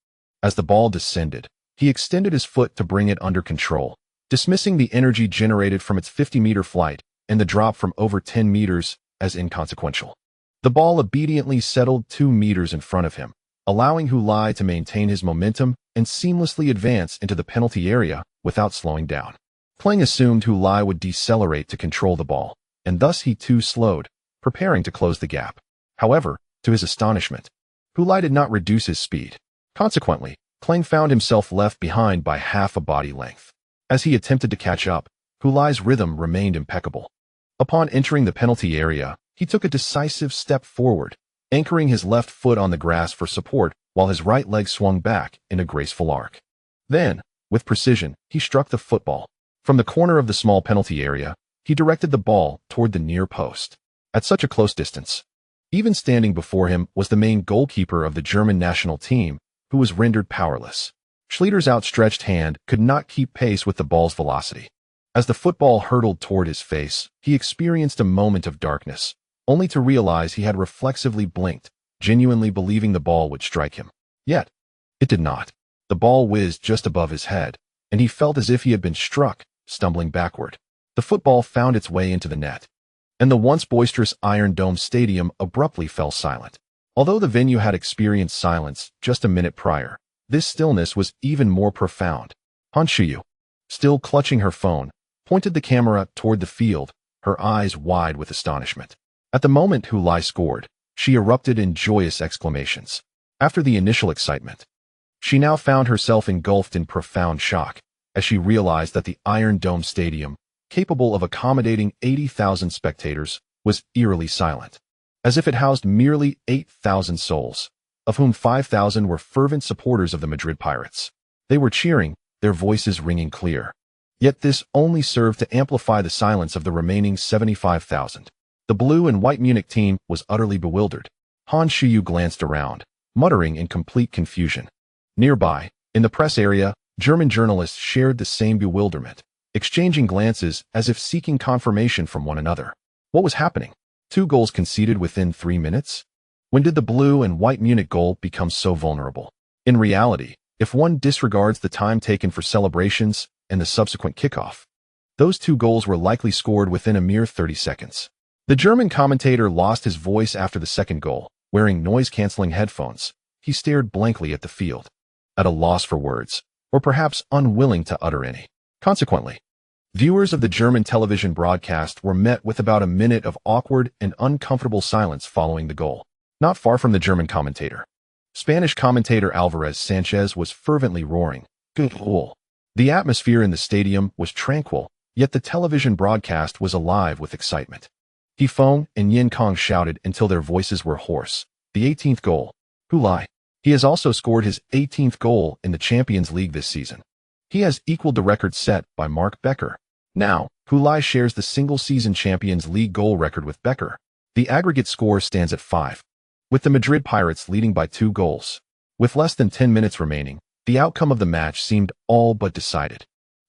As the ball descended, he extended his foot to bring it under control, dismissing the energy generated from its 50-meter flight and the drop from over 10 meters as inconsequential. The ball obediently settled 2 meters in front of him, allowing Hulai to maintain his momentum and seamlessly advance into the penalty area without slowing down. Kling assumed Hulai would decelerate to control the ball, and thus he too slowed, preparing to close the gap. However, to his astonishment, Hulai did not reduce his speed. Consequently, Kling found himself left behind by half a body length. As he attempted to catch up, Hulai's rhythm remained impeccable. Upon entering the penalty area, he took a decisive step forward, anchoring his left foot on the grass for support while his right leg swung back in a graceful arc. Then, with precision, he struck the football. From the corner of the small penalty area, he directed the ball toward the near post. At such a close distance, even standing before him was the main goalkeeper of the German national team, who was rendered powerless. Schlieder's outstretched hand could not keep pace with the ball's velocity. As the football hurtled toward his face, he experienced a moment of darkness, only to realize he had reflexively blinked, genuinely believing the ball would strike him. Yet, it did not. The ball whizzed just above his head, and he felt as if he had been struck, stumbling backward. The football found its way into the net, and the once boisterous Iron Dome Stadium abruptly fell silent. Although the venue had experienced silence just a minute prior, this stillness was even more profound. Han Shuyu, still clutching her phone, pointed the camera toward the field, her eyes wide with astonishment. At the moment Hulai scored, she erupted in joyous exclamations. After the initial excitement, she now found herself engulfed in profound shock as she realized that the Iron Dome Stadium, capable of accommodating 80,000 spectators, was eerily silent, as if it housed merely 8,000 souls, of whom 5,000 were fervent supporters of the Madrid Pirates. They were cheering, their voices ringing clear. Yet this only served to amplify the silence of the remaining 75,000. The blue and white Munich team was utterly bewildered. Han Shuyu glanced around, muttering in complete confusion. Nearby, in the press area, German journalists shared the same bewilderment, exchanging glances as if seeking confirmation from one another. What was happening? 2 goals conceded within 3 minutes? When did the blue and white Munich goal become so vulnerable? In reality, if one disregards the time taken for celebrations and the subsequent kickoff, those 2 goals were likely scored within a mere 30 seconds. The German commentator lost his voice after the second goal. Wearing noise-canceling headphones, he stared blankly at the field, at a loss for words, or perhaps unwilling to utter any. Consequently, viewers of the German television broadcast were met with about a minute of awkward and uncomfortable silence following the goal. Not far from the German commentator, Spanish commentator Alvarez Sanchez was fervently roaring, "Good goal." The atmosphere in the stadium was tranquil, yet the television broadcast was alive with excitement. He Feng and Yin Kong shouted until their voices were hoarse. The 18th goal. Hulai. He has also scored his 18th goal in the Champions League this season. He has equaled the record set by Mark Becker. Now, Hulai shares the single-season Champions League goal record with Becker. The aggregate score stands at 5, with the Madrid Pirates leading by 2 goals. With less than 10 minutes remaining, the outcome of the match seemed all but decided.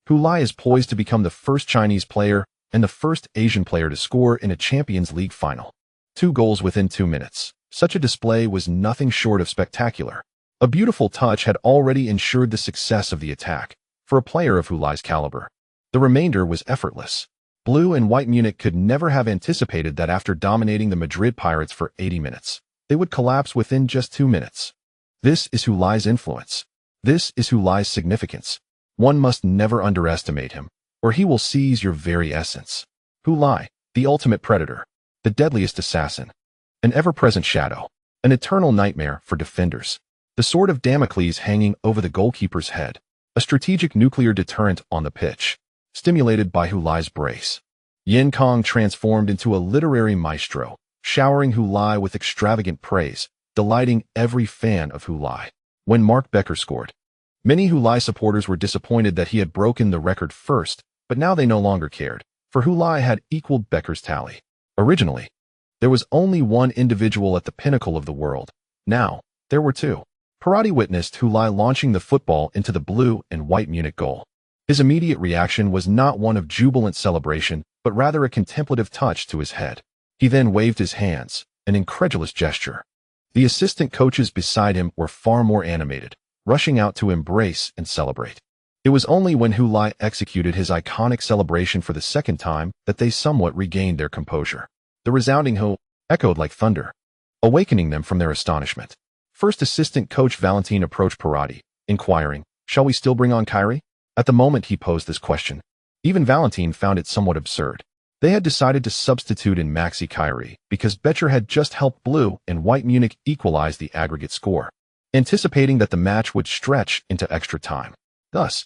Hulai is poised to become the first Chinese player and the first Asian player to score in a Champions League final. 2 goals within 2 minutes. Such a display was nothing short of spectacular. A beautiful touch had already ensured the success of the attack for a player of Hulai's caliber. The remainder was effortless. Blue and white Munich could never have anticipated that after dominating the Madrid Pirates for 80 minutes, they would collapse within just 2 minutes. This is Hulai's influence. This is Hulai's significance. One must never underestimate him, or he will seize your very essence. Hulai, the ultimate predator, the deadliest assassin, an ever-present shadow, an eternal nightmare for defenders, the sword of Damocles hanging over the goalkeeper's head, a strategic nuclear deterrent on the pitch, stimulated by Hulai's brace. Yin Kong transformed into a literary maestro, showering Hulai with extravagant praise, delighting every fan of Hulai. When Mark Becker scored, many Hulai supporters were disappointed that he had broken the record first, but now they no longer cared, for Hulai had equaled Becker's tally. Originally, there was only one individual at the pinnacle of the world. Now, there were two. Parotti witnessed Hulai launching the football into the blue and white Munich goal. His immediate reaction was not one of jubilant celebration, but rather a contemplative touch to his head. He then waved his hands, an incredulous gesture. The assistant coaches beside him were far more animated, rushing out to embrace and celebrate. It was only when Hulai executed his iconic celebration for the second time that they somewhat regained their composure. The resounding ho echoed like thunder, awakening them from their astonishment. First assistant coach Valentin approached Parotti, inquiring, "Shall we still bring on Kyrie?" At the moment he posed this question, even Valentin found it somewhat absurd. They had decided to substitute in Maxi Kyrie because Becher had just helped blue and white Munich equalize the aggregate score, anticipating that the match would stretch into extra time. Thus,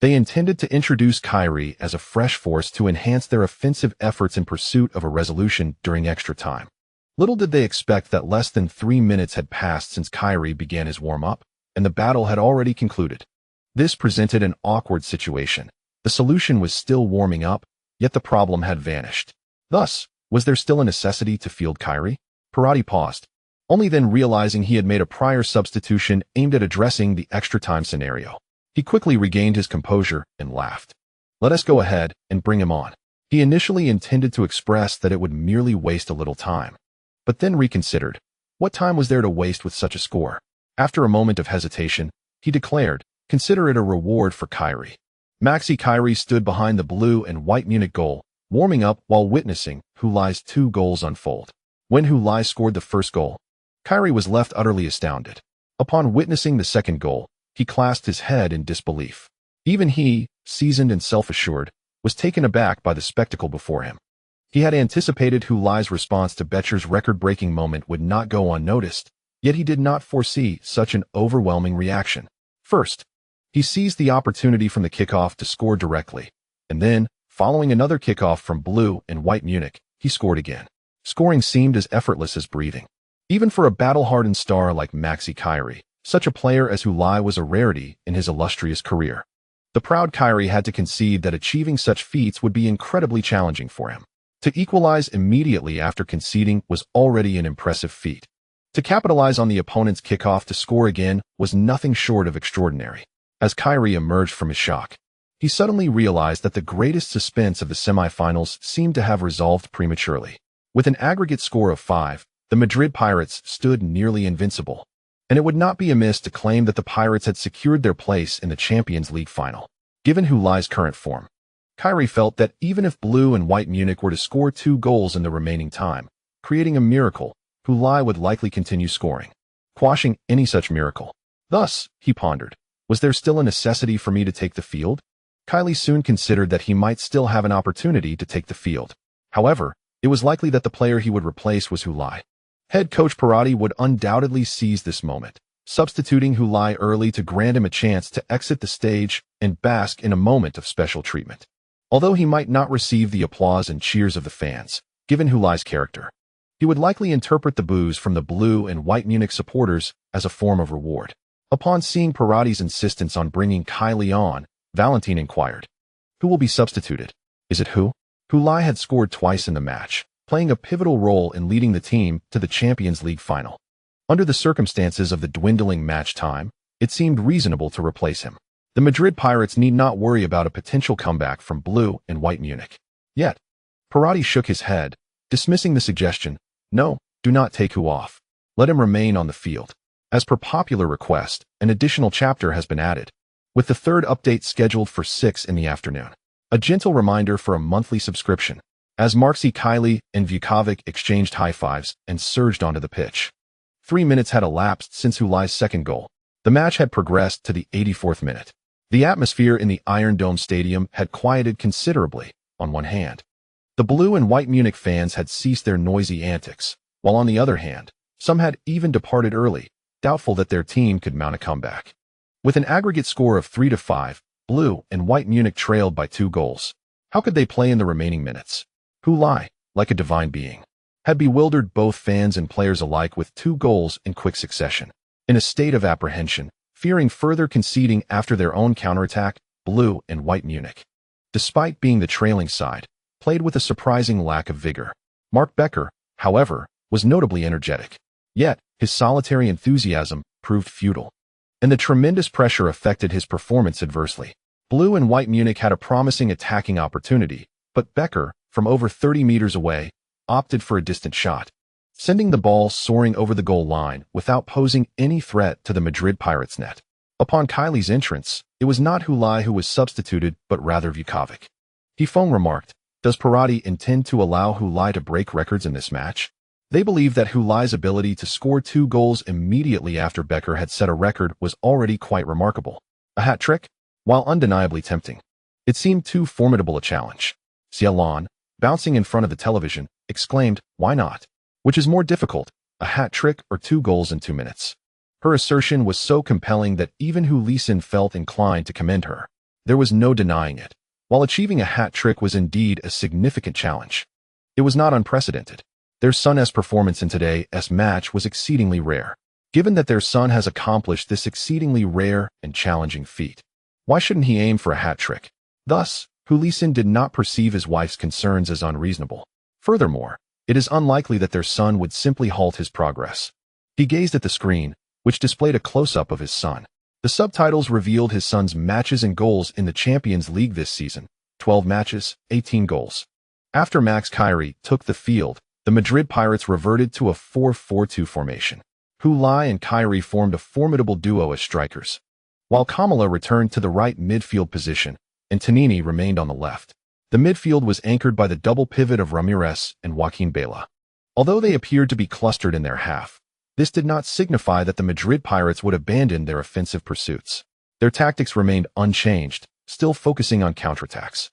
they intended to introduce Kyrie as a fresh force to enhance their offensive efforts in pursuit of a resolution during extra time. Little did they expect that less than 3 minutes had passed since Kyrie began his warm-up, and the battle had already concluded. This presented an awkward situation. The solution was still warming up, yet the problem had vanished. Thus, was there still a necessity to field Kyrie? Parotti paused, only then realizing he had made a prior substitution aimed at addressing the extra-time scenario. He quickly regained his composure and laughed. "Let us go ahead and bring him on." He initially intended to express that it would merely waste a little time, but then reconsidered. What time was there to waste with such a score? After a moment of hesitation, he declared, "Consider it a reward for Kyrie." Maxi Kyrie stood behind the blue and white Munich goal, warming up while witnessing Hulai's 2 goals unfold. When Hulai scored the first goal, Kyrie was left utterly astounded. Upon witnessing the second goal, he clasped his head in disbelief. Even he, seasoned and self-assured, was taken aback by the spectacle before him. He had anticipated Hulai's response to Becher's record-breaking moment would not go unnoticed, yet he did not foresee such an overwhelming reaction. First, he seized the opportunity from the kickoff to score directly, and then, following another kickoff from blue and white Munich, he scored again. Scoring seemed as effortless as breathing. Even for a battle-hardened star like Maxi Kyrie, such a player as Hulai was a rarity in his illustrious career. The proud Kyrie had to concede that achieving such feats would be incredibly challenging for him. To equalize immediately after conceding was already an impressive feat. To capitalize on the opponent's kickoff to score again was nothing short of extraordinary. As Kyrie emerged from his shock, he suddenly realized that the greatest suspense of the semifinals seemed to have resolved prematurely. With an aggregate score of 5, the Madrid Pirates stood nearly invincible, and it would not be amiss to claim that the Pirates had secured their place in the Champions League final. Given Hulai's current form, Kyrie felt that even if blue and white Munich were to score 2 goals in the remaining time, creating a miracle, Hulai would likely continue scoring, quashing any such miracle. Thus, he pondered, was there still a necessity for me to take the field? Kylie soon considered that he might still have an opportunity to take the field. However, it was likely that the player he would replace was Hulai. Head coach Parotti would undoubtedly seize this moment, substituting Hulai early to grant him a chance to exit the stage and bask in a moment of special treatment. Although he might not receive the applause and cheers of the fans, given Hulai's character, he would likely interpret the boos from the blue and white Munich supporters as a form of reward. Upon seeing Parotti's insistence on bringing Kylie on, Valentin inquired, "Who will be substituted?" "Is it who?" Hulai had scored twice in the match, playing a pivotal role in leading the team to the Champions League final. Under the circumstances of the dwindling match time, it seemed reasonable to replace him. The Madrid Pirates need not worry about a potential comeback from blue and white Munich. Yet, Parotti shook his head, dismissing the suggestion. "No, do not take Hu off. Let him remain on the field." As per popular request, an additional chapter has been added, with the 3rd update scheduled for 6 in the afternoon. A gentle reminder for a monthly subscription, as Maxi Kylie and Vukovic exchanged high fives and surged onto the pitch. 3 minutes had elapsed since Hulai's second goal. The match had progressed to the 84th minute. The atmosphere in the Iron Dome Stadium had quieted considerably. On one hand, the blue and white Munich fans had ceased their noisy antics, while on the other hand, some had even departed early, doubtful that their team could mount a comeback. With an aggregate score of 3-5, Blue and White Munich trailed by 2 goals. How could they play in the remaining minutes? Hulai, like a divine being, had bewildered both fans and players alike with 2 goals in quick succession. In a state of apprehension, fearing further conceding after their own counterattack, Blue and White Munich, despite being the trailing side, played with a surprising lack of vigor. Mark Becker, however, was notably energetic. Yet, his solitary enthusiasm proved futile, and the tremendous pressure affected his performance adversely. Blue and White Munich had a promising attacking opportunity, but Becker, from over 30 meters away, opted for a distant shot, sending the ball soaring over the goal line without posing any threat to the Madrid Pirates net. Upon Kylie's entrance, it was not Hulai who was substituted, but rather Vukovic. Hefone remarked, "Does Parotti intend to allow Hulai to break records in this match?" They believed that Hulai's ability to score 2 goals immediately after Becker had set a record was already quite remarkable. A hat trick? While undeniably tempting, it seemed too formidable a challenge. Cialon, bouncing in front of the television, exclaimed, "Why not? Which is more difficult, a hat trick or 2 goals in 2 minutes?" Her assertion was so compelling that even Hulisin felt inclined to commend her. There was no denying it. While achieving a hat trick was indeed a significant challenge, it was not unprecedented. Their son's performance in today's match was exceedingly rare. Given that their son has accomplished this exceedingly rare and challenging feat, why shouldn't he aim for a hat trick? Thus, Hulisin did not perceive his wife's concerns as unreasonable. Furthermore, it is unlikely that their son would simply halt his progress. He gazed at the screen, which displayed a close-up of his son. The subtitles revealed his son's matches and goals in the Champions League this season: 12 matches, 18 goals. After Max Kyrie took the field, the Madrid Pirates reverted to a 4-4-2 formation. Hulai and Kyrie formed a formidable duo as strikers, while Kamala returned to the right midfield position, and Tanini remained on the left. The midfield was anchored by the double pivot of Ramirez and Joaquin Bela. Although they appeared to be clustered in their half, this did not signify that the Madrid Pirates would abandon their offensive pursuits. Their tactics remained unchanged, still focusing on counterattacks.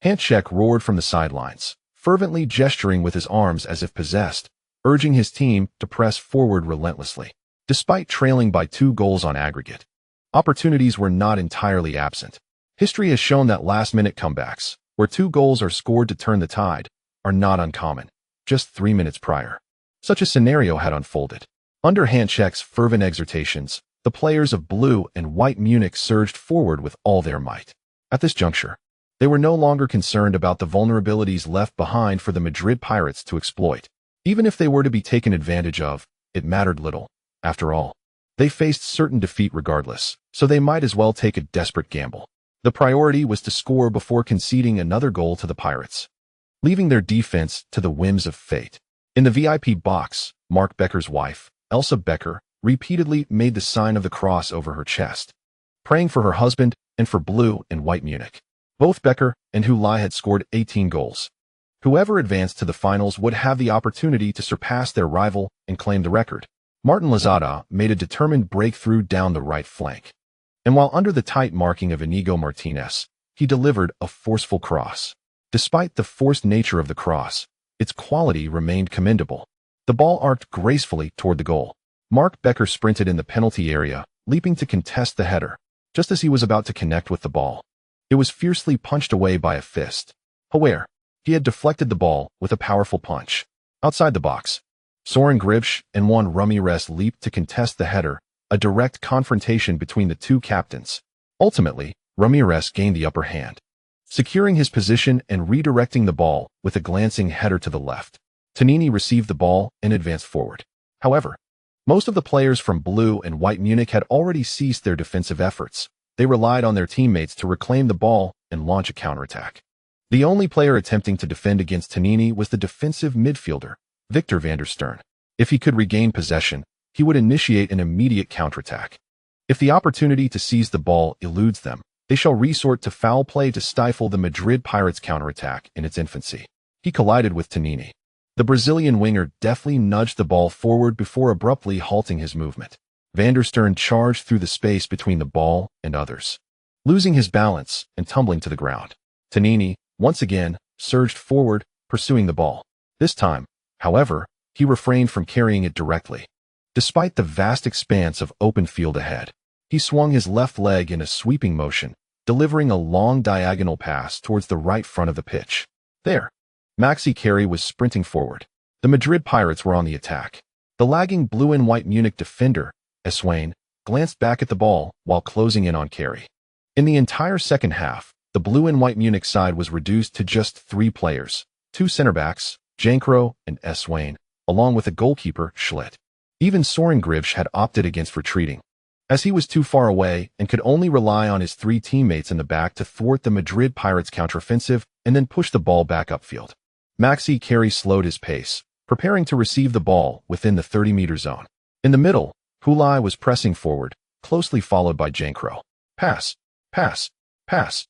Hanchek roared from the sidelines, fervently gesturing with his arms as if possessed, urging his team to press forward relentlessly. Despite trailing by 2 goals on aggregate, opportunities were not entirely absent. History has shown that last-minute comebacks, where 2 goals are scored to turn the tide, are not uncommon. Just 3 minutes prior, such a scenario had unfolded. Under Hanchek's fervent exhortations, the players of Blue and White Munich surged forward with all their might. At this juncture, they were no longer concerned about the vulnerabilities left behind for the Madrid Pirates to exploit. Even if they were to be taken advantage of, it mattered little. After all, they faced certain defeat regardless, so they might as well take a desperate gamble. The priority was to score before conceding another goal to the Pirates, leaving their defense to the whims of fate. In the VIP box, Mark Becker's wife, Elsa Becker, repeatedly made the sign of the cross over her chest, praying for her husband and for Blue and White Munich. Both Becker and Hulai had scored 18 goals. Whoever advanced to the finals would have the opportunity to surpass their rival and claim the record. Martin Lozada made a determined breakthrough down the right flank, and while under the tight marking of Ione Martinez, he delivered a forceful cross. Despite the forced nature of the cross, its quality remained commendable. The ball arced gracefully toward the goal. Mark Becker sprinted in the penalty area, leaping to contest the header. Just as he was about to connect with the ball, it was fiercely punched away by a fist. However, he had deflected the ball with a powerful punch. Outside the box, Soren Gribsch and Juan Ramirez leaped to contest the header, a direct confrontation between the two captains. Ultimately, Ramirez gained the upper hand, securing his position and redirecting the ball with a glancing header to the left. Tanini received the ball and advanced forward. However, most of the players from Blue and White Munich had already ceased their defensive efforts. They relied on their teammates to reclaim the ball and launch a counterattack. The only player attempting to defend against Tanini was the defensive midfielder, Victor van der Stern. If he could regain possession, he would initiate an immediate counterattack. If the opportunity to seize the ball eludes them, they shall resort to foul play to stifle the Madrid Pirates' counterattack in its infancy. He collided with Tanini. The Brazilian winger deftly nudged the ball forward before abruptly halting his movement. Van der Stern charged through the space between the ball and others, losing his balance and tumbling to the ground. Tanini, once again, surged forward, pursuing the ball. This time, however, he refrained from carrying it directly. Despite the vast expanse of open field ahead, he swung his left leg in a sweeping motion, delivering a long diagonal pass towards the right front of the pitch. There, Maxi Carey was sprinting forward. The Madrid Pirates were on the attack. The lagging blue and white Munich defender, Estrom, glanced back at the ball while closing in on Carey. In the entire second half, the blue and white Munich side was reduced to just 3 players, 2 center-backs, Jankro and Estrom, along with a goalkeeper, Schlitt. Even Soren Grivsch had opted against retreating, as he was too far away and could only rely on his 3 teammates in the back to thwart the Madrid Pirates' counteroffensive and then push the ball back upfield. Maxi Carey slowed his pace, preparing to receive the ball within the 30-meter zone. In the middle, Hulai was pressing forward, closely followed by Jankro. Pass, pass, pass.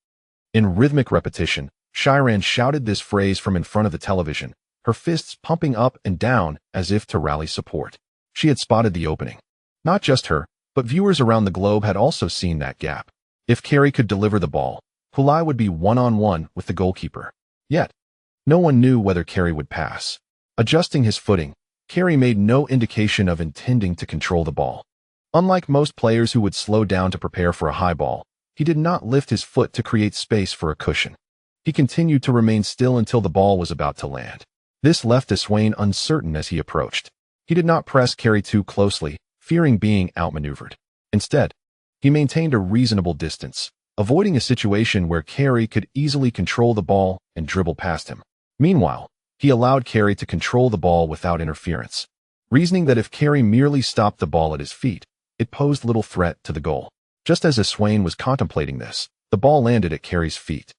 In rhythmic repetition, Shiran shouted this phrase from in front of the television, her fists pumping up and down as if to rally support. She had spotted the opening. Not just her, but viewers around the globe had also seen that gap. If Carey could deliver the ball, Hulai would be one-on-one with the goalkeeper. Yet, no one knew whether Carey would pass. Adjusting his footing, Carey made no indication of intending to control the ball. Unlike most players who would slow down to prepare for a high ball, he did not lift his foot to create space for a cushion. He continued to remain still until the ball was about to land. This left Estrom uncertain as he approached. He did not press Carey too closely, fearing being outmaneuvered. Instead, he maintained a reasonable distance, avoiding a situation where Carey could easily control the ball and dribble past him. Meanwhile, he allowed Carey to control the ball without interference, reasoning that if Carey merely stopped the ball at his feet, it posed little threat to the goal. Just as Estrom was contemplating this, the ball landed at Carey's feet.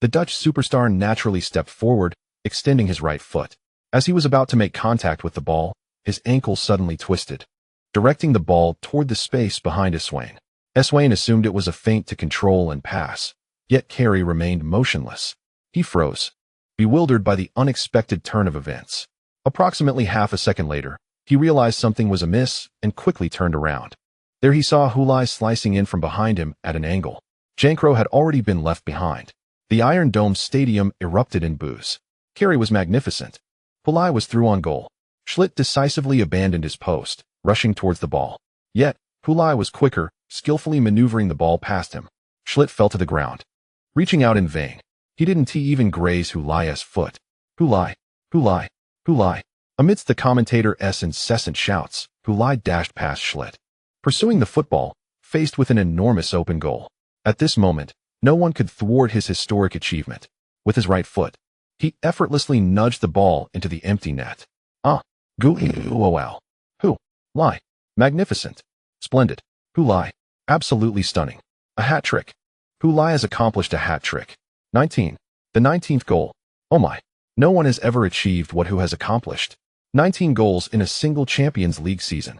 The Dutch superstar naturally stepped forward, extending his right foot. As he was about to make contact with the ball, his ankle suddenly twisted, directing the ball toward the space behind Estrom. Estrom assumed it was a feint to control and pass, yet Carey remained motionless. He froze, bewildered by the unexpected turn of events. Approximately half a second later, he realized something was amiss and quickly turned around. There he saw Hulai slicing in from behind him at an angle. Jankro had already been left behind. The Iron Dome stadium erupted in boos. Carey was magnificent. Hulai was through on goal. Schlitt decisively abandoned his post, rushing towards the ball. Yet, Hulai was quicker, skillfully maneuvering the ball past him. Schlitt fell to the ground. Reaching out in vain, he didn't even graze Hulai's foot. Hulai, Hulai, Hulai. Amidst the commentator's incessant shouts, Hulai dashed past Schlitt, pursuing the football, faced with an enormous open goal. At this moment, no one could thwart his historic achievement. With his right foot, he effortlessly nudged the ball into the empty net. Wow. Hulai. Magnificent. Splendid. Hulai. Absolutely stunning. A hat trick. Hulai has accomplished a hat trick. 19. The 19th goal. Oh my. No one has ever achieved what Hu has accomplished. 19 goals in a single Champions League season.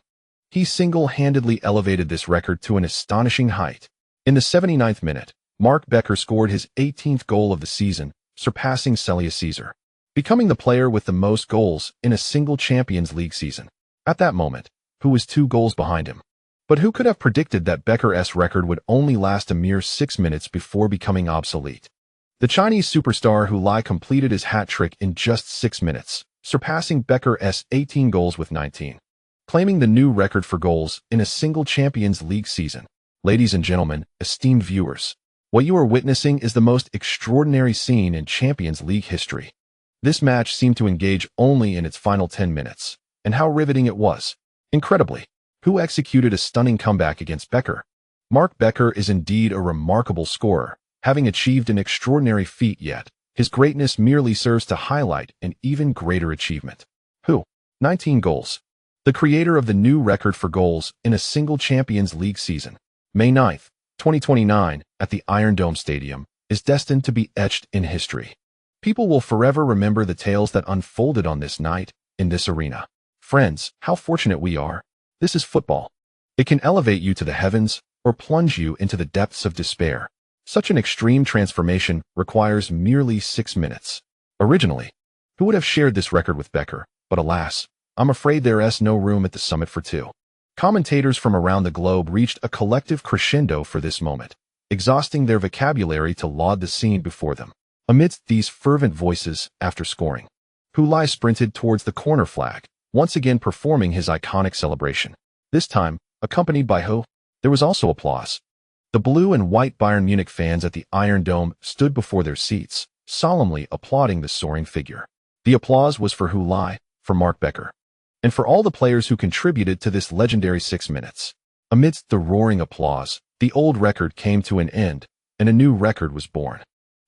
He single-handedly elevated this record to an astonishing height. In the 79th minute, Mark Becker scored his 18th goal of the season, surpassing Celius Caesar, becoming the player with the most goals in a single Champions League season. At that moment, Hu was 2 goals behind him. But who could have predicted that Becker's record would only last a mere 6 minutes before becoming obsolete? The Chinese superstar Hulai completed his hat trick in just 6 minutes, surpassing Becker's 18 goals with 19, claiming the new record for goals in a single Champions League season. Ladies and gentlemen, esteemed viewers, what you are witnessing is the most extraordinary scene in Champions League history. This match seemed to engage only in its final 10 minutes, and how riveting it was. Incredibly, Hu executed a stunning comeback against Becker. Mark Becker is indeed a remarkable scorer, having achieved an extraordinary feat, yet his greatness merely serves to highlight an even greater achievement. Hu, 19 goals. The creator of the new record for goals in a single Champions League season, May 9, 2029, at the Iron Dome Stadium, is destined to be etched in history. People will forever remember the tales that unfolded on this night, in this arena. Friends, how fortunate we are. This is football. It can elevate you to the heavens or plunge you into the depths of despair. Such an extreme transformation requires merely 6 minutes. Originally, who would have shared this record with Becker? But alas, I'm afraid there is no room at the summit for two. Commentators from around the globe reached a collective crescendo for this moment, exhausting their vocabulary to laud the scene before them. Amidst these fervent voices, after scoring, Hulai sprinted towards the corner flag, once again performing his iconic celebration. This time, accompanied by Ho, there was also applause. The blue and white Bayern Munich fans at the Iron Dome stood before their seats, solemnly applauding the soaring figure. The applause was for Hulai, for Mark Becker, and for all the players who contributed to this legendary 6 minutes. Amidst the roaring applause, the old record came to an end, and a new record was born.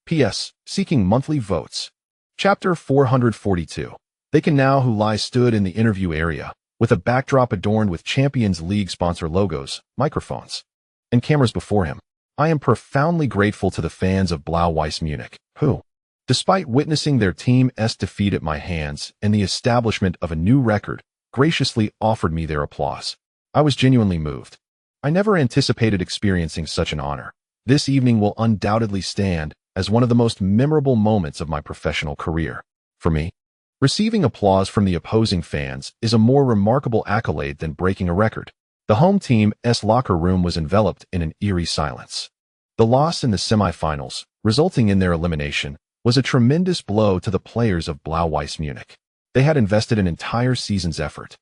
P.S. Seeking monthly votes. Chapter 442. They can now. Hulai stood in the interview area, with a backdrop adorned with Champions League sponsor logos, microphones, and cameras before him. I am profoundly grateful to the fans of Blau-Weiß Munich, who, despite witnessing their team's defeat at my hands and the establishment of a new record, graciously offered me their applause. I was genuinely moved. I never anticipated experiencing such an honor. This evening will undoubtedly stand as one of the most memorable moments of my professional career. For me, receiving applause from the opposing fans is a more remarkable accolade than breaking a record. The home team's locker room was enveloped in an eerie silence. The loss in the semifinals, resulting in their elimination, was a tremendous blow to the players of Blau-Weiß Munich. They had invested an entire season's effort,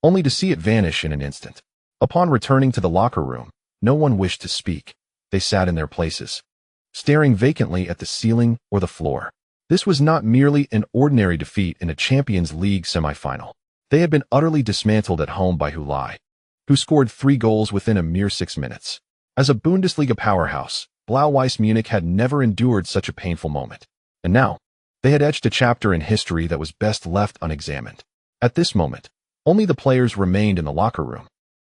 only to see it vanish in an instant. Upon returning to the locker room, no one wished to speak. They sat in their places, staring vacantly at the ceiling or the floor. This was not merely an ordinary defeat in a Champions League semifinal. They had been utterly dismantled at home by Hulai, who scored 3 goals within a mere 6 minutes. As a Bundesliga powerhouse, Blau-Weiß Munich had never endured such a painful moment. And now, they had etched a chapter in history that was best left unexamined. At this moment, only the players remained in the locker room.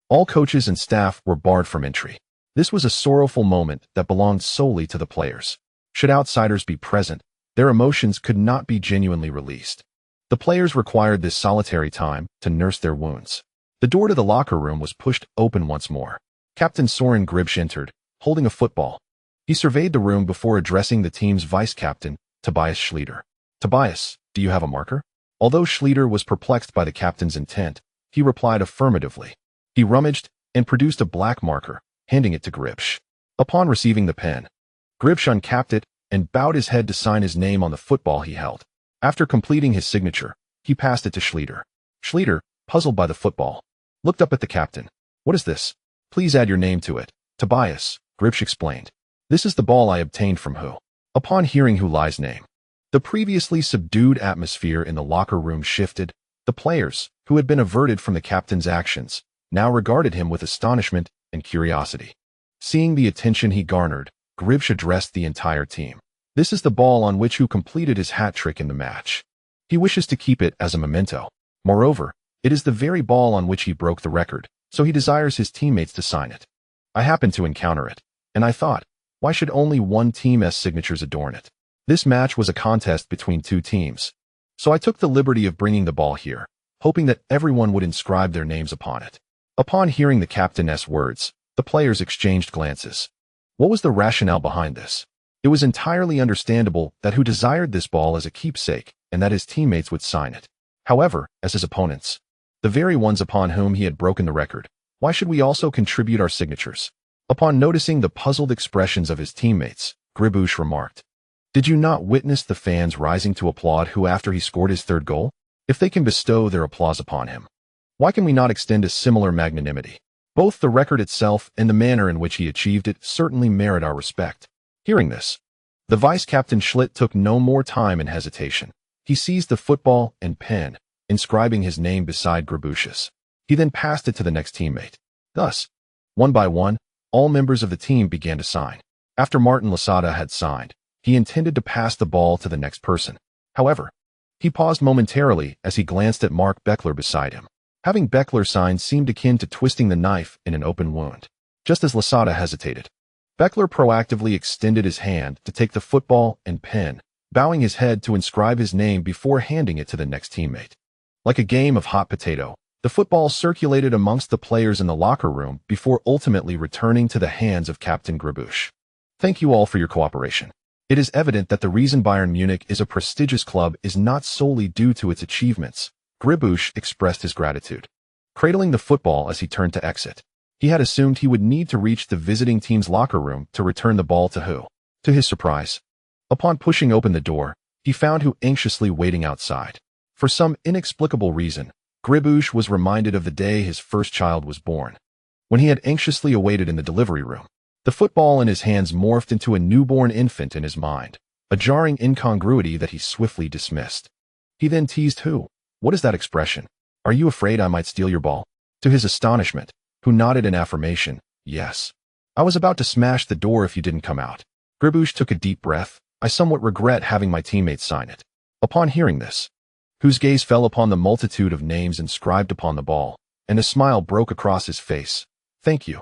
All coaches and staff were barred from entry. This was a sorrowful moment that belonged solely to the players. Should outsiders be present, their emotions could not be genuinely released. The players required this solitary time to nurse their wounds. The door to the locker room was pushed open once more. Captain Soren Gribsch entered, holding a football. He surveyed the room before addressing the team's vice-captain, Tobias Schlieder. Tobias, do you have a marker? Although Schlieder was perplexed by the captain's intent, he replied affirmatively. He rummaged and produced a black marker, handing it to Gribsch. Upon receiving the pen, Gribsch uncapped it and bowed his head to sign his name on the football he held. After completing his signature, he passed it to Schlieder. Schlieder, puzzled by the football, looked up at the captain. What is this? Please add your name to it. Tobias, Gribsch explained. This is the ball I obtained from Hu. Upon hearing Hulai's name, the previously subdued atmosphere in the locker room shifted. The players, who had been averted from the captain's actions, now regarded him with astonishment and curiosity. Seeing the attention he garnered, Gribsch addressed the entire team. This is the ball on which Hu completed his hat trick in the match. He wishes to keep it as a memento. Moreover, it is the very ball on which he broke the record, so he desires his teammates to sign it. I happened to encounter it, and I thought, why should only one team's signatures adorn it? This match was a contest between 2 teams, so I took the liberty of bringing the ball here, hoping that everyone would inscribe their names upon it. Upon hearing the captain's words, the players exchanged glances. What was the rationale behind this? It was entirely understandable that Hu desired this ball as a keepsake and that his teammates would sign it. However, as his opponents, the very ones upon whom he had broken the record, why should we also contribute our signatures? Upon noticing the puzzled expressions of his teammates, Gribsch remarked, Did you not witness the fans rising to applaud Hu after he scored his 3rd goal? If they can bestow their applause upon him, why can we not extend a similar magnanimity? Both the record itself and the manner in which he achieved it certainly merit our respect. Hearing this, the vice-captain Schlitt took no more time and hesitation. He seized the football and pen, inscribing his name beside Gribsch's. He then passed it to the next teammate. Thus, one by one, all members of the team began to sign. After Martin Lasada had signed, he intended to pass the ball to the next person. However, he paused momentarily as he glanced at Mark Beckler beside him. Having Beckler sign seemed akin to twisting the knife in an open wound. Just as Lasada hesitated, Beckler proactively extended his hand to take the football and pen, bowing his head to inscribe his name before handing it to the next teammate. Like a game of hot potato, the football circulated amongst the players in the locker room before ultimately returning to the hands of Captain Gribsch. Thank you all for your cooperation. It is evident that the reason Bayern Munich is a prestigious club is not solely due to its achievements. Gribsch expressed his gratitude, cradling the football as he turned to exit. He had assumed he would need to reach the visiting team's locker room to return the ball to Hu. To his surprise, upon pushing open the door, he found Hu anxiously waiting outside. For some inexplicable reason, Gribush was reminded of the day his first child was born. When he had anxiously awaited in the delivery room, the football in his hands morphed into a newborn infant in his mind, a jarring incongruity that he swiftly dismissed. He then teased who? What is that expression? Are you afraid I might steal your ball? To his astonishment, who nodded in affirmation, yes. I was about to smash the door if you didn't come out. Gribush took a deep breath. I somewhat regret having my teammates sign it. Upon hearing this, whose gaze fell upon the multitude of names inscribed upon the ball, and a smile broke across his face. Thank you.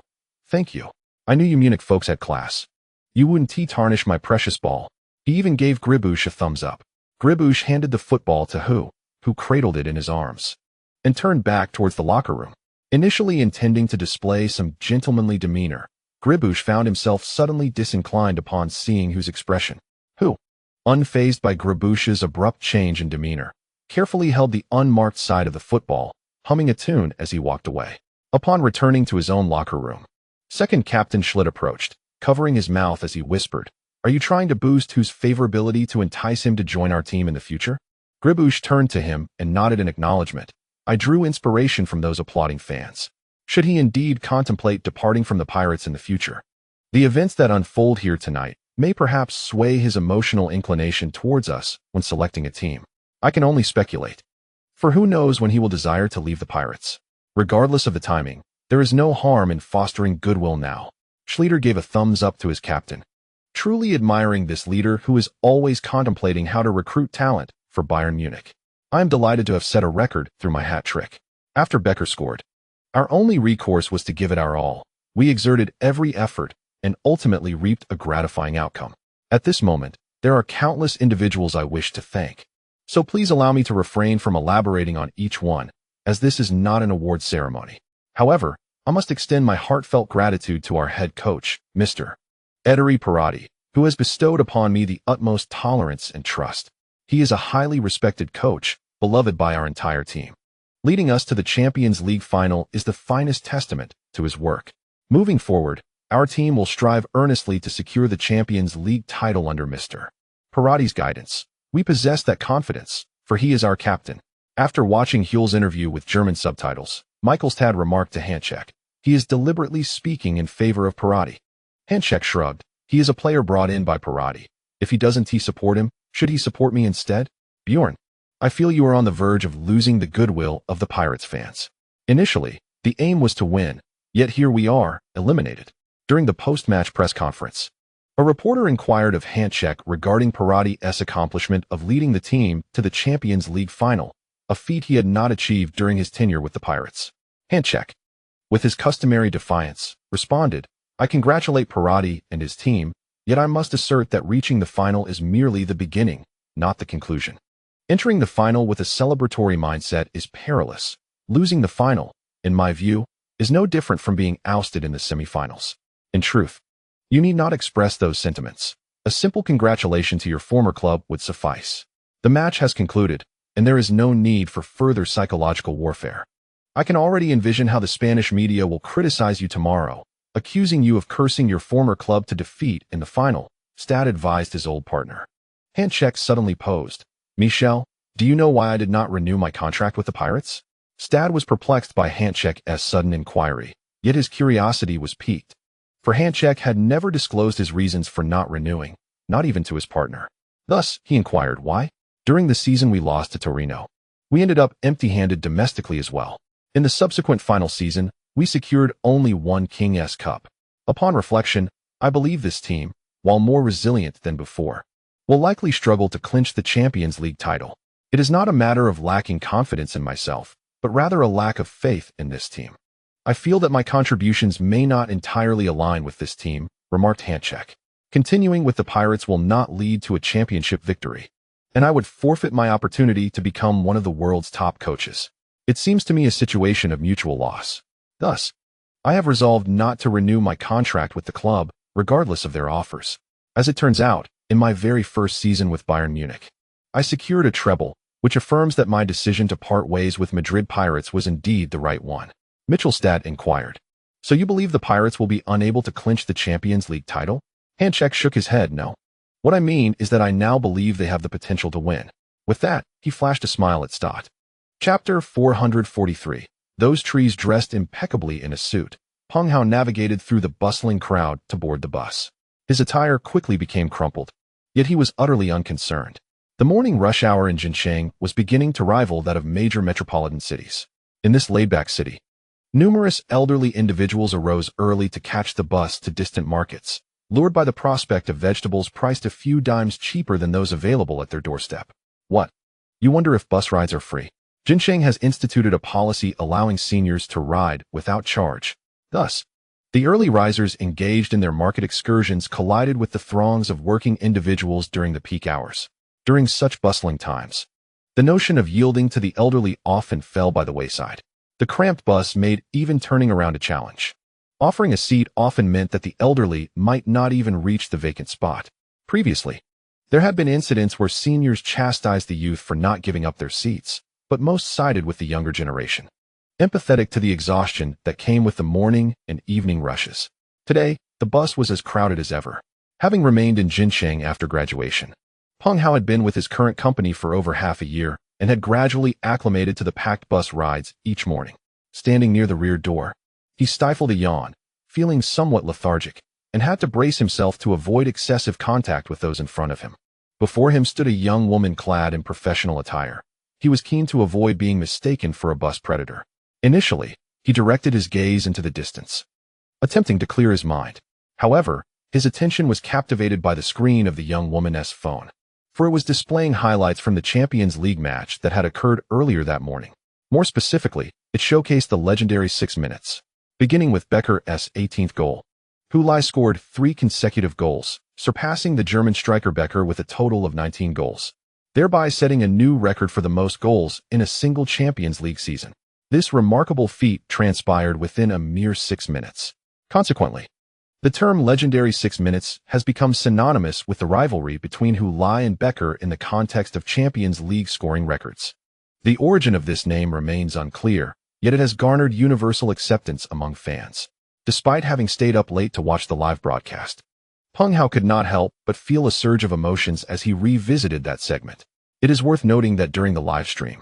Thank you. I knew you Munich folks had class. You wouldn't tarnish my precious ball. He even gave Gribush a thumbs up. Gribush handed the football to who cradled it in his arms, and turned back towards the locker room. Initially intending to display some gentlemanly demeanor, Gribush found himself suddenly disinclined upon seeing whose expression. Who, unfazed by Gribush's abrupt change in demeanor, carefully held the unmarked side of the football, humming a tune as he walked away. Upon returning to his own locker room, second Captain Schlitt approached, covering his mouth as he whispered, "Are you trying to boost whose favorability to entice him to join our team in the future?" Gribush turned to him and nodded in acknowledgement. I drew inspiration from those applauding fans. Should he indeed contemplate departing from the Pirates in the future, the events that unfold here tonight may perhaps sway his emotional inclination towards us when selecting a team. I can only speculate. For who knows when he will desire to leave the Pirates. Regardless of the timing, there is no harm in fostering goodwill now. Schlitter gave a thumbs up to his captain, truly admiring this leader who is always contemplating how to recruit talent for Bayern Munich. I am delighted to have set a record through my hat trick. After Becker scored, our only recourse was to give it our all. We exerted every effort and ultimately reaped a gratifying outcome. At this moment, there are countless individuals I wish to thank. So please allow me to refrain from elaborating on each one, as this is not an award ceremony. However, I must extend my heartfelt gratitude to our head coach, Mr. Ettore Parotti, who has bestowed upon me the utmost tolerance and trust. He is a highly respected coach, beloved by our entire team. Leading us to the Champions League final is the finest testament to his work. Moving forward, our team will strive earnestly to secure the Champions League title under Mr. Parotti's guidance. We possess that confidence, for he is our captain. After watching Huell's interview with German subtitles, Michaelstad remarked to Hanchek, he is deliberately speaking in favor of Parotti. Hanchek shrugged. He is a player brought in by Parotti. If he doesn't support him, should he support me instead? Bjorn, I feel you are on the verge of losing the goodwill of the Pirates fans. Initially, the aim was to win, yet here we are, eliminated. During the post-match press conference, a reporter inquired of Hanchek regarding Parotti's accomplishment of leading the team to the Champions League final, a feat he had not achieved during his tenure with the Pirates. Hanchek, with his customary defiance, responded, I congratulate Parotti and his team, yet I must assert that reaching the final is merely the beginning, not the conclusion. Entering the final with a celebratory mindset is perilous. Losing the final, in my view, is no different from being ousted in the semifinals. In truth, you need not express those sentiments. A simple congratulation to your former club would suffice. The match has concluded, and there is no need for further psychological warfare. I can already envision how the Spanish media will criticize you tomorrow, accusing you of cursing your former club to defeat in the final, Stad advised his old partner. Hanchek suddenly posed, Michel, do you know why I did not renew my contract with the Pirates? Stad was perplexed by Hanchek's sudden inquiry, yet his curiosity was piqued. For Hanchek had never disclosed his reasons for not renewing, not even to his partner. Thus, he inquired why. During the season we lost to Torino. We ended up empty-handed domestically as well. In the subsequent final season, we secured only one King's Cup. Upon reflection, I believe this team, while more resilient than before, will likely struggle to clinch the Champions League title. It is not a matter of lacking confidence in myself, but rather a lack of faith in this team. I feel that my contributions may not entirely align with this team, remarked Hanchek. Continuing with the Pirates will not lead to a championship victory, and I would forfeit my opportunity to become one of the world's top coaches. It seems to me a situation of mutual loss. Thus, I have resolved not to renew my contract with the club, regardless of their offers. As it turns out, in my very first season with Bayern Munich, I secured a treble, which affirms that my decision to part ways with Madrid Pirates was indeed the right one. Mitchelstadt inquired, so you believe the Pirates will be unable to clinch the Champions League title? Hanchek shook his head, no. What I mean is that I now believe they have the potential to win. With that, he flashed a smile at Stott. Chapter 443. Those trees dressed impeccably in a suit. Peng Hao navigated through the bustling crowd to board the bus. His attire quickly became crumpled, yet he was utterly unconcerned. The morning rush hour in Jincheng was beginning to rival that of major metropolitan cities. In this laid-back city, numerous elderly individuals arose early to catch the bus to distant markets, lured by the prospect of vegetables priced a few dimes cheaper than those available at their doorstep. What? You wonder if bus rides are free? Jincheng has instituted a policy allowing seniors to ride without charge. Thus, the early risers engaged in their market excursions collided with the throngs of working individuals during the peak hours. During such bustling times, the notion of yielding to the elderly often fell by the wayside. The cramped bus made even turning around a challenge. Offering a seat often meant that the elderly might not even reach the vacant spot. Previously, there had been incidents where seniors chastised the youth for not giving up their seats, but most sided with the younger generation, empathetic to the exhaustion that came with the morning and evening rushes. Today, the bus was as crowded as ever. Having remained in Jincheng after graduation, Peng Hao had been with his current company for over half a year and had gradually acclimated to the packed bus rides each morning. Standing near the rear door, he stifled a yawn, feeling somewhat lethargic, and had to brace himself to avoid excessive contact with those in front of him. Before him stood a young woman clad in professional attire. He was keen to avoid being mistaken for a bus predator. Initially, he directed his gaze into the distance, attempting to clear his mind. However, his attention was captivated by the screen of the young woman's phone, for it was displaying highlights from the Champions League match that had occurred earlier that morning. More specifically, it showcased the legendary 6 minutes, beginning with Becker's 18th goal. Hulai scored 3 consecutive goals, surpassing the German striker Becker with a total of 19 goals, thereby setting a new record for the most goals in a single Champions League season. This remarkable feat transpired within a mere 6 minutes. Consequently, the term legendary 6 minutes has become synonymous with the rivalry between Hulai and Becker in the context of Champions League scoring records. The origin of this name remains unclear, yet it has garnered universal acceptance among fans. Despite having stayed up late to watch the live broadcast, Peng Hao could not help but feel a surge of emotions as he revisited that segment. It is worth noting that during the live stream,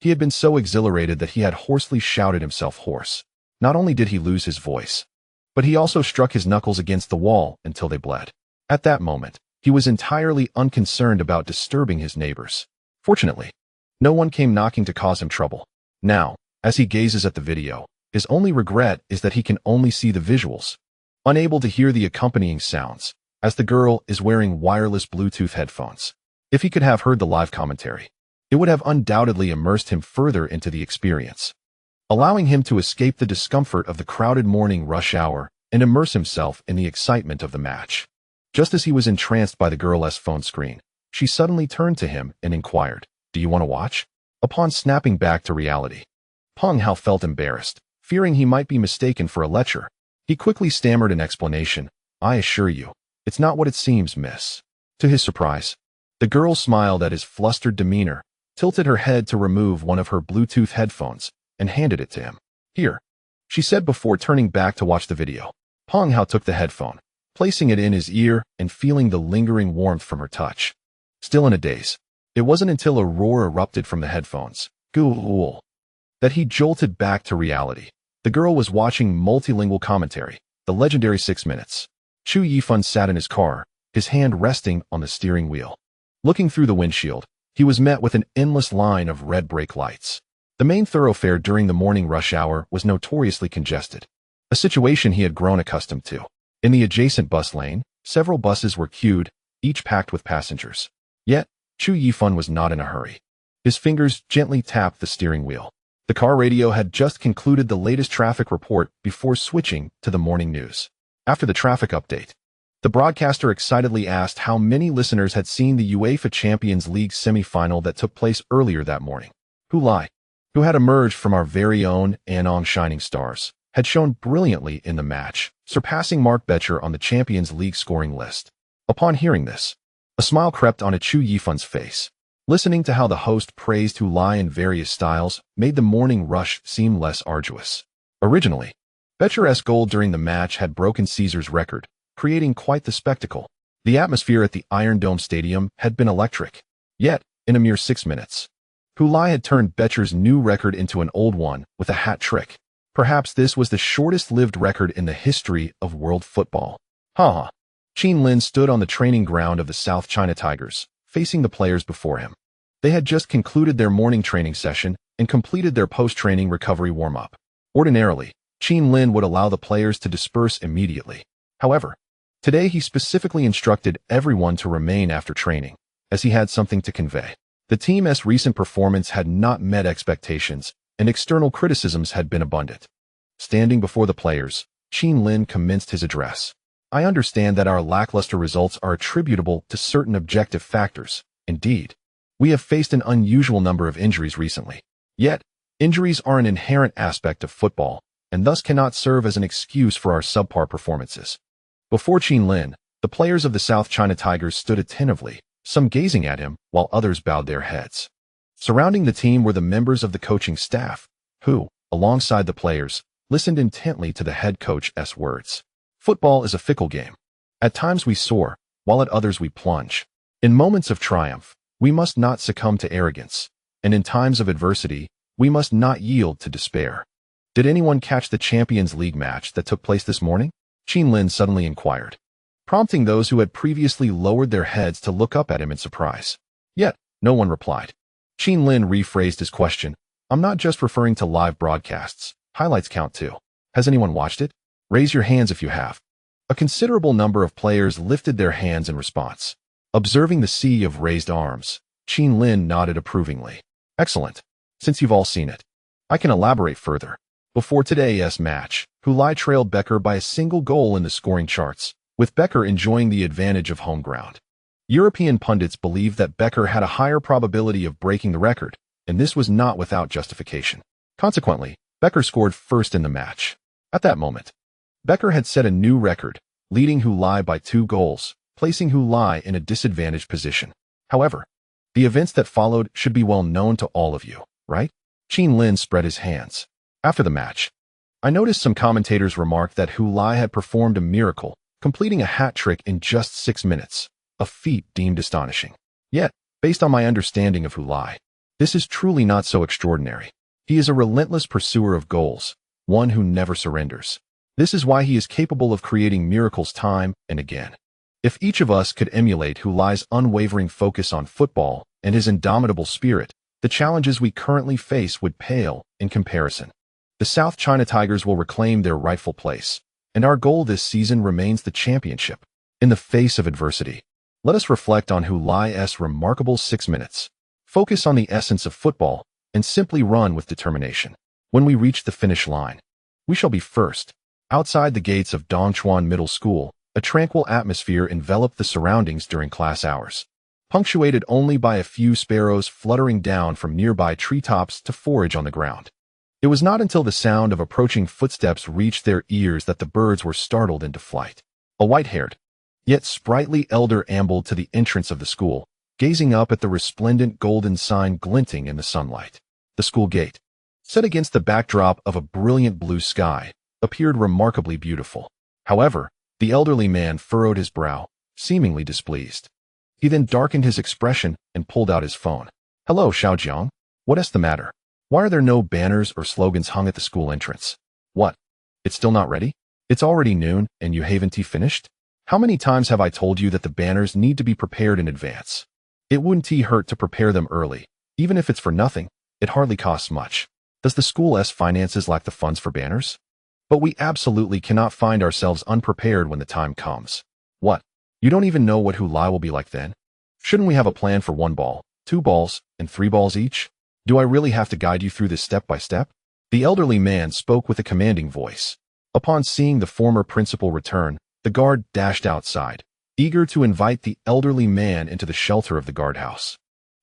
he had been so exhilarated that he had hoarsely shouted himself hoarse. Not only did he lose his voice, but he also struck his knuckles against the wall until they bled. At that moment, he was entirely unconcerned about disturbing his neighbors. Fortunately, no one came knocking to cause him trouble. Now, as he gazes at the video, his only regret is that he can only see the visuals, unable to hear the accompanying sounds, as the girl is wearing wireless Bluetooth headphones. If he could have heard the live commentary, it would have undoubtedly immersed him further into the experience, allowing him to escape the discomfort of the crowded morning rush hour and immerse himself in the excitement of the match. Just as he was entranced by the girl's phone screen, she suddenly turned to him and inquired, "Do you want to watch?" Upon snapping back to reality, Peng Hao felt embarrassed, fearing he might be mistaken for a lecher. He quickly stammered an explanation, "I assure you, it's not what it seems, miss." To his surprise, the girl smiled at his flustered demeanor, tilted her head to remove one of her Bluetooth headphones, and handed it to him. "Here," she said before turning back to watch the video. Peng Hao took the headphone, placing it in his ear and feeling the lingering warmth from her touch. Still in a daze, it wasn't until a roar erupted from the headphones, "Ghoul," that he jolted back to reality. The girl was watching multilingual commentary, the legendary 6 minutes. Chu Yifan sat in his car, his hand resting on the steering wheel. Looking through the windshield, he was met with an endless line of red brake lights. The main thoroughfare during the morning rush hour was notoriously congested, a situation he had grown accustomed to. In the adjacent bus lane, several buses were queued, each packed with passengers. Yet, Chu Yifan was not in a hurry. His fingers gently tapped the steering wheel. The car radio had just concluded the latest traffic report before switching to the morning news. After the traffic update, the broadcaster excitedly asked how many listeners had seen the UEFA Champions League semi-final that took place earlier that morning. Hulai, who had emerged from our very own Anong Shining Stars, had shown brilliantly in the match, surpassing Mark Becher on the Champions League scoring list. Upon hearing this, a smile crept onto Chu Yifan's face. Listening to how the host praised Hulai in various styles made the morning rush seem less arduous. Originally, Becher's goal during the match had broken Caesar's record, creating quite the spectacle. The atmosphere at the Iron Dome Stadium had been electric. Yet, in a mere 6 minutes, Hulai had turned Becher's new record into an old one with a hat trick. Perhaps this was the shortest-lived record in the history of world football. Ha! Qin Lin stood on the training ground of the South China Tigers, facing the players before him. They had just concluded their morning training session and completed their post-training recovery warm-up. Ordinarily, Qin Lin would allow the players to disperse immediately. However, today he specifically instructed everyone to remain after training, as he had something to convey. The team's recent performance had not met expectations, and external criticisms had been abundant. Standing before the players, Qin Lin commenced his address. I understand that our lackluster results are attributable to certain objective factors. Indeed, we have faced an unusual number of injuries recently. Yet, injuries are an inherent aspect of football, and thus cannot serve as an excuse for our subpar performances. Before Qin Lin, the players of the South China Tigers stood attentively, some gazing at him, while others bowed their heads. Surrounding the team were the members of the coaching staff, who, alongside the players, listened intently to the head coach's words. Football is a fickle game. At times we soar, while at others we plunge. In moments of triumph, we must not succumb to arrogance, and in times of adversity, we must not yield to despair. Did anyone catch the Champions League match that took place this morning? Qin Lin suddenly inquired, prompting those who had previously lowered their heads to look up at him in surprise. Yet, no one replied. Qin Lin rephrased his question. I'm not just referring to live broadcasts. Highlights count too. Has anyone watched it? Raise your hands if you have. A considerable number of players lifted their hands in response. Observing the sea of raised arms, Qin Lin nodded approvingly. Excellent. Since you've all seen it, I can elaborate further. Before today's match, Hulai trailed Becher by a single goal in the scoring charts, with Becher enjoying the advantage of home ground. European pundits believed that Becher had a higher probability of breaking the record, and this was not without justification. Consequently, Becher scored first in the match. At that moment, Becher had set a new record, leading Hulai by 2 goals, placing Hulai in a disadvantaged position. However, the events that followed should be well known to all of you, right? Qin Lin spread his hands. After the match, I noticed some commentators remarked that Hulai had performed a miracle, completing a hat trick in just 6 minutes, a feat deemed astonishing. Yet, based on my understanding of Hulai, this is truly not so extraordinary. He is a relentless pursuer of goals, one who never surrenders. This is why he is capable of creating miracles time and again. If each of us could emulate Hulai's unwavering focus on football and his indomitable spirit, the challenges we currently face would pale in comparison. The South China Tigers will reclaim their rightful place, and our goal this season remains the championship. In the face of adversity, let us reflect on Hulai's remarkable 6 minutes. Focus on the essence of football and simply run with determination. When we reach the finish line, we shall be first. Outside the gates of Dongchuan Middle School, a tranquil atmosphere enveloped the surroundings during class hours, punctuated only by a few sparrows fluttering down from nearby treetops to forage on the ground. It was not until the sound of approaching footsteps reached their ears that the birds were startled into flight. A white-haired, yet sprightly elder ambled to the entrance of the school, gazing up at the resplendent golden sign glinting in the sunlight. The school gate, set against the backdrop of a brilliant blue sky, appeared remarkably beautiful. However, the elderly man furrowed his brow, seemingly displeased. He then darkened his expression and pulled out his phone. Hello, Xiaojiang. What's the matter? Why are there no banners or slogans hung at the school entrance? What? It's still not ready? It's already noon, and you haven't finished? How many times have I told you that the banners need to be prepared in advance? It wouldn't hurt to prepare them early. Even if it's for nothing, it hardly costs much. Does the school's finances lack the funds for banners? But we absolutely cannot find ourselves unprepared when the time comes. What? You don't even know what Hulai will be like then? Shouldn't we have a plan for 1 ball, 2 balls, and 3 balls each? Do I really have to guide you through this step by step? The elderly man spoke with a commanding voice. Upon seeing the former principal return, the guard dashed outside, eager to invite the elderly man into the shelter of the guardhouse,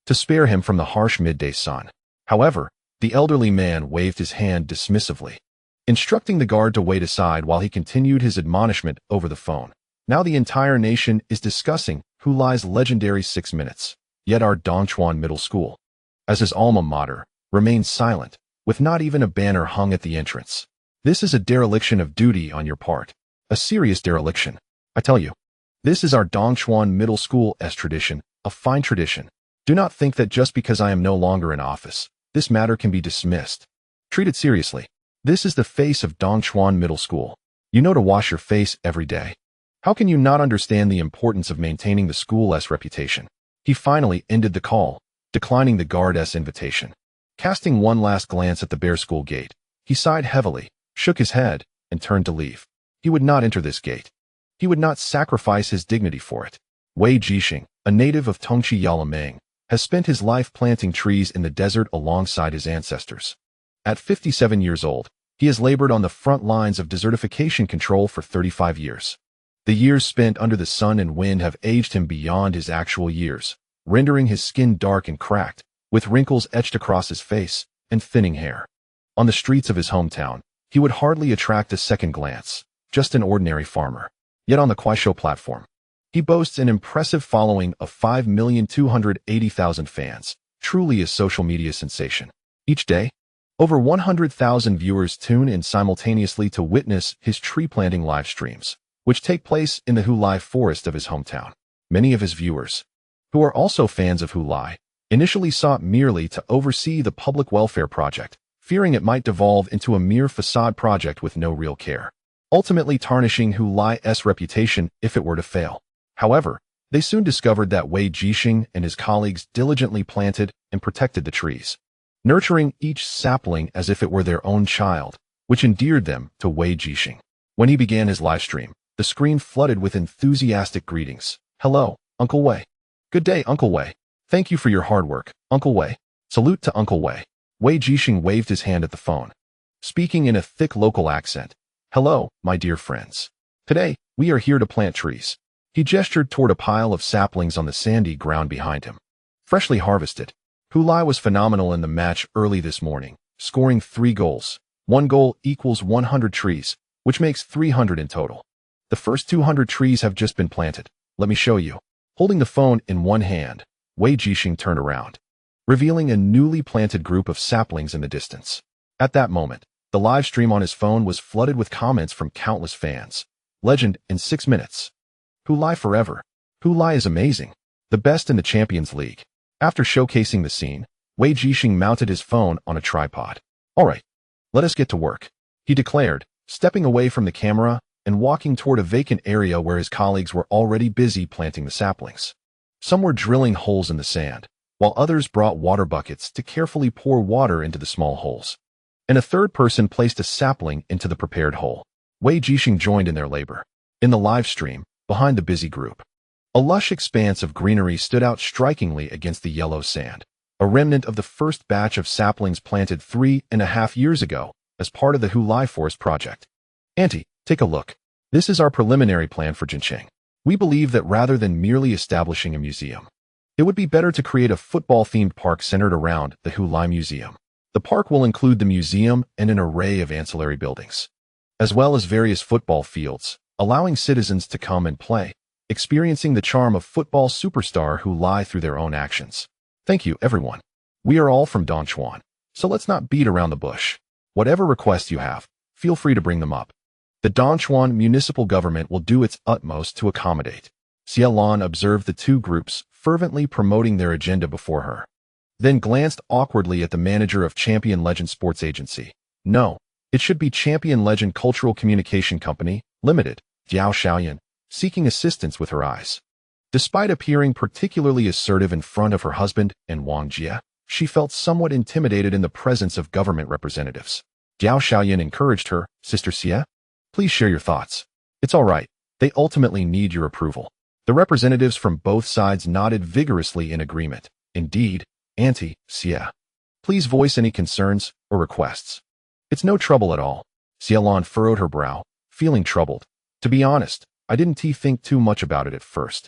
to spare him from the harsh midday sun. However, the elderly man waved his hand dismissively, instructing the guard to wait aside while he continued his admonishment over the phone. Now the entire nation is discussing Hulai's legendary 6 minutes, yet our Dongchuan Middle School, as his alma mater, remains silent, with not even a banner hung at the entrance. This is a dereliction of duty on your part, a serious dereliction. I tell you, this is our Dongchuan Middle School's tradition, a fine tradition. Do not think that just because I am no longer in office, this matter can be dismissed. Treat it seriously. This is the face of Dongchuan Middle School. You know to wash your face every day. How can you not understand the importance of maintaining the school's reputation? He finally ended the call, declining the guard's invitation. Casting one last glance at the bare school gate, he sighed heavily, shook his head, and turned to leave. He would not enter this gate. He would not sacrifice his dignity for it. Wei Jixing, a native of Tongchi Yalameng, has spent his life planting trees in the desert alongside his ancestors. At 57 years old, he has labored on the front lines of desertification control for 35 years. The years spent under the sun and wind have aged him beyond his actual years, rendering his skin dark and cracked, with wrinkles etched across his face and thinning hair. On the streets of his hometown, he would hardly attract a second glance, just an ordinary farmer. Yet on the Kuaishou platform, he boasts an impressive following of 5,280,000 fans, truly a social media sensation. Each day, over 100,000 viewers tune in simultaneously to witness his tree planting live streams, which take place in the Hulai forest of his hometown. Many of his viewers, who are also fans of Hulai, initially sought merely to oversee the public welfare project, fearing it might devolve into a mere facade project with no real care, ultimately tarnishing Hulai's reputation if it were to fail. However, they soon discovered that Wei Jixing and his colleagues diligently planted and protected the trees, nurturing each sapling as if it were their own child, which endeared them to Wei Jixing. When he began his live stream, the screen flooded with enthusiastic greetings. Hello, Uncle Wei. Good day, Uncle Wei. Thank you for your hard work, Uncle Wei. Salute to Uncle Wei. Wei Jixing waved his hand at the phone, speaking in a thick local accent. Hello, my dear friends. Today, we are here to plant trees. He gestured toward a pile of saplings on the sandy ground behind him. Freshly harvested, Hulai was phenomenal in the match early this morning, scoring 3 goals. 1 goal equals 100 trees, which makes 300 in total. The first 200 trees have just been planted. Let me show you. Holding the phone in one hand, Wei Jixing turned around, revealing a newly planted group of saplings in the distance. At that moment, the live stream on his phone was flooded with comments from countless fans. Legend in 6 minutes. Hulai forever. Hulai is amazing. The best in the Champions League. After showcasing the scene, Wei Jixing mounted his phone on a tripod. All right, let us get to work, he declared, stepping away from the camera and walking toward a vacant area where his colleagues were already busy planting the saplings. Some were drilling holes in the sand, while others brought water buckets to carefully pour water into the small holes. And a third person placed a sapling into the prepared hole. Wei Jixing joined in their labor. In the live stream, behind the busy group, a lush expanse of greenery stood out strikingly against the yellow sand, a remnant of the first batch of saplings planted 3.5 years ago as part of the Hulai Forest project. Auntie, take a look. This is our preliminary plan for Jincheng. We believe that rather than merely establishing a museum, it would be better to create a football-themed park centered around the Hulai Museum. The park will include the museum and an array of ancillary buildings, as well as various football fields, allowing citizens to come and play, experiencing the charm of football superstar Hulai through their own actions. Thank you, everyone. We are all from Dongchuan, so let's not beat around the bush. Whatever requests you have, feel free to bring them up. The Dongchuan municipal government will do its utmost to accommodate. Xia Lan observed the two groups fervently promoting their agenda before her, then glanced awkwardly at the manager of Champion Legend Sports Agency. No, it should be Champion Legend Cultural Communication Company, Limited, Jiao Xiaoyan, seeking assistance with her eyes. Despite appearing particularly assertive in front of her husband and Wang Jie, she felt somewhat intimidated in the presence of government representatives. Jiao Xiaoyan encouraged her, Sister Xia, please share your thoughts. It's all right. They ultimately need your approval. The representatives from both sides nodded vigorously in agreement. Indeed, Auntie Xia, please voice any concerns or requests. It's no trouble at all. Xia Lan furrowed her brow, feeling troubled. To be honest, I didn't think too much about it at first.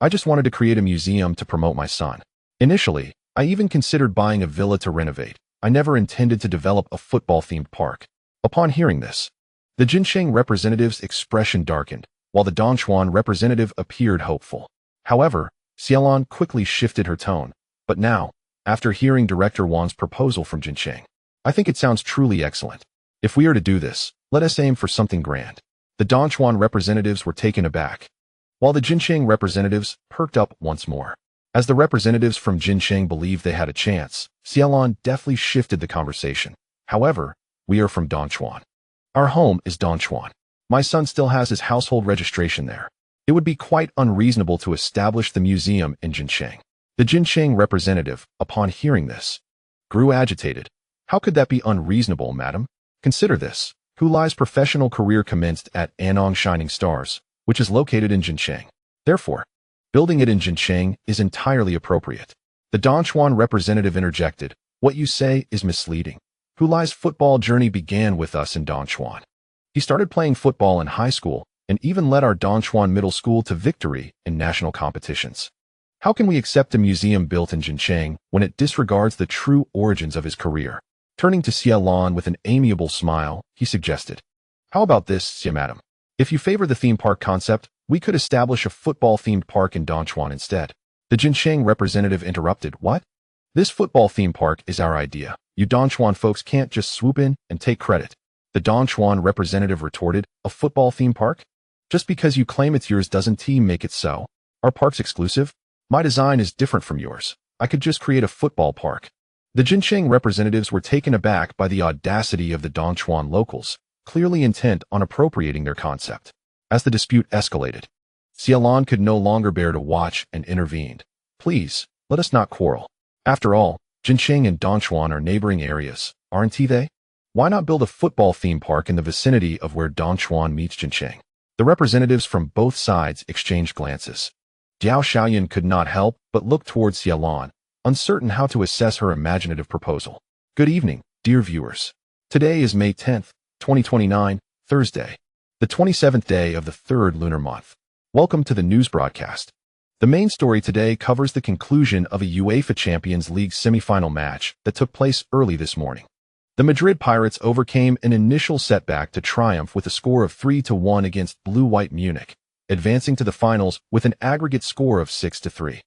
I just wanted to create a museum to promote my son. Initially, I even considered buying a villa to renovate. I never intended to develop a football-themed park. Upon hearing this, the Jincheng representative's expression darkened, while the Dongchuan representative appeared hopeful. However, Xia Lan quickly shifted her tone. But now, after hearing Director Wang's proposal from Jincheng, I think it sounds truly excellent. If we are to do this, let us aim for something grand. The Dongchuan representatives were taken aback, while the Jincheng representatives perked up once more. As the representatives from Jincheng believed they had a chance, Xiaolon deftly shifted the conversation. However, we are from Dongchuan. Our home is Dongchuan. My son still has his household registration there. It would be quite unreasonable to establish the museum in Jincheng. The Jincheng representative, upon hearing this, grew agitated. How could that be unreasonable, madam? Consider this. Hulai's professional career commenced at Anong Shining Stars, which is located in Jincheng. Therefore, building it in Jincheng is entirely appropriate. The Dongchuan representative interjected, what you say is misleading. Hulai's football journey began with us in Dongchuan. He started playing football in high school and even led our Dongchuan middle school to victory in national competitions. How can we accept a museum built in Jincheng when it disregards the true origins of his career? Turning to Xiaolon with an amiable smile, he suggested, how about this, Xia madam? If you favor the theme park concept, we could establish a football-themed park in Dongchuan instead. The Jincheng representative interrupted, what? This football theme park is our idea. You Dongchuan folks can't just swoop in and take credit. The Dongchuan representative retorted, a football theme park? Just because you claim it's yours doesn't make it so. Our park's exclusive? My design is different from yours. I could just create a football park. The Jincheng representatives were taken aback by the audacity of the Dongchuan locals, clearly intent on appropriating their concept. As the dispute escalated, Xiaolon could no longer bear to watch and intervened. Please, let us not quarrel. After all, Jincheng and Dongchuan are neighboring areas, aren't they? Why not build a football theme park in the vicinity of where Dongchuan meets Jincheng? The representatives from both sides exchanged glances. Diao Xiaoyan could not help but look towards Xiaolon, uncertain how to assess her imaginative proposal. Good evening, dear viewers. Today is May 10th, 2029, Thursday, the 27th day of the third lunar month. Welcome to the news broadcast. The main story today covers the conclusion of a UEFA Champions League semi-final match that took place early this morning. The Madrid Pirates overcame an initial setback to triumph with a score of 3-1 against Blue-White Munich, advancing to the finals with an aggregate score of 6-3.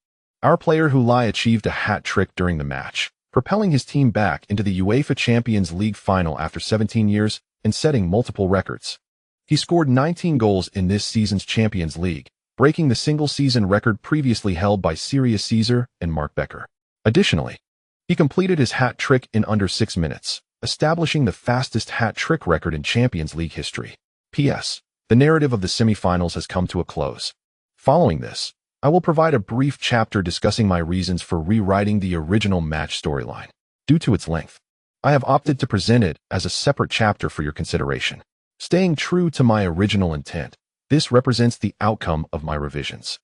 Our player Hulai achieved a hat trick during the match, propelling his team back into the UEFA Champions League final after 17 years and setting multiple records. He scored 19 goals in this season's Champions League, breaking the single-season record previously held by Sirius Caesar and Mark Becker. Additionally, he completed his hat trick in under 6 minutes, establishing the fastest hat trick record in Champions League history. P.S. The narrative of the semi-finals has come to a close. Following this, I will provide a brief chapter discussing my reasons for rewriting the original match storyline. Due to its length, I have opted to present it as a separate chapter for your consideration. Staying true to my original intent, this represents the outcome of my revisions,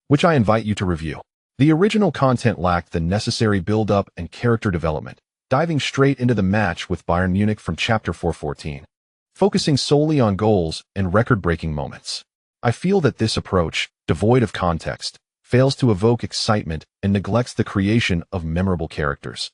which I invite you to review. The original content lacked the necessary build-up and character development, diving straight into the match with Bayern Munich from Chapter 414, focusing solely on goals and record-breaking moments. I feel that this approach, devoid of context, fails to evoke excitement and neglects the creation of memorable characters,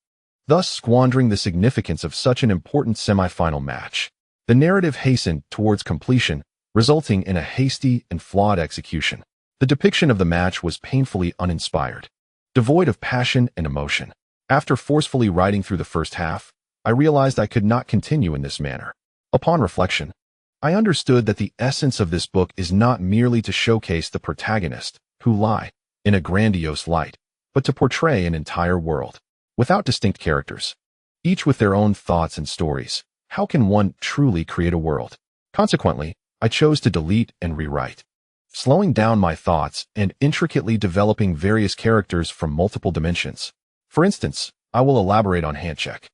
thus squandering the significance of such an important semi-final match. The narrative hastened towards completion, resulting in a hasty and flawed execution. The depiction of the match was painfully uninspired, devoid of passion and emotion. After forcefully riding through the first half, I realized I could not continue in this manner. Upon reflection, I understood that the essence of this book is not merely to showcase the protagonist, Hulai, in a grandiose light, but to portray an entire world, without distinct characters, each with their own thoughts and stories. How can one truly create a world? Consequently, I chose to delete and rewrite, slowing down my thoughts and intricately developing various characters from multiple dimensions. For instance, I will elaborate on Handcheck,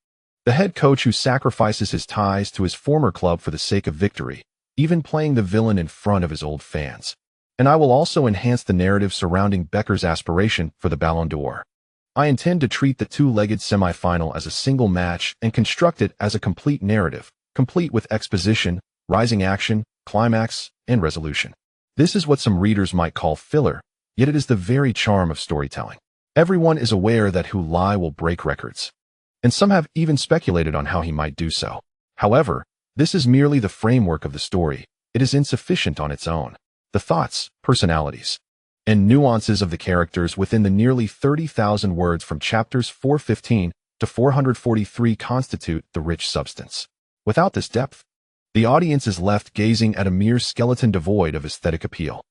the head coach who sacrifices his ties to his former club for the sake of victory, even playing the villain in front of his old fans. And I will also enhance the narrative surrounding Becker's aspiration for the Ballon d'Or. I intend to treat the two-legged semi-final as a single match and construct it as a complete narrative, complete with exposition, rising action, climax, and resolution. This is what some readers might call filler, yet it is the very charm of storytelling. Everyone is aware that Hulai will break records, and some have even speculated on how he might do so. However, this is merely the framework of the story. It is insufficient on its own. The thoughts, personalities, and nuances of the characters within the nearly 30,000 words from chapters 415 to 443 constitute the rich substance. Without this depth, the audience is left gazing at a mere skeleton devoid of aesthetic appeal.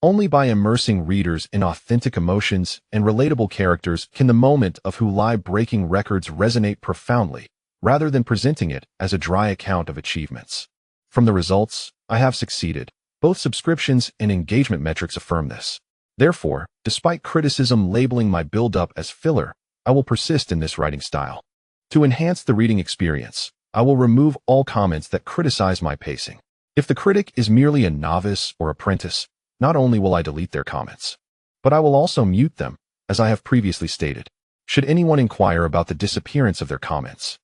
Only by immersing readers in authentic emotions and relatable characters can the moment of Hulai breaking records resonate profoundly, rather than presenting it as a dry account of achievements. From the results, I have succeeded. Both subscriptions and engagement metrics affirm this. Therefore, despite criticism labeling my build-up as filler, I will persist in this writing style. To enhance the reading experience, I will remove all comments that criticize my pacing. If the critic is merely a novice or apprentice, not only will I delete their comments, but I will also mute them, as I have previously stated. Should anyone inquire about the disappearance of their comments,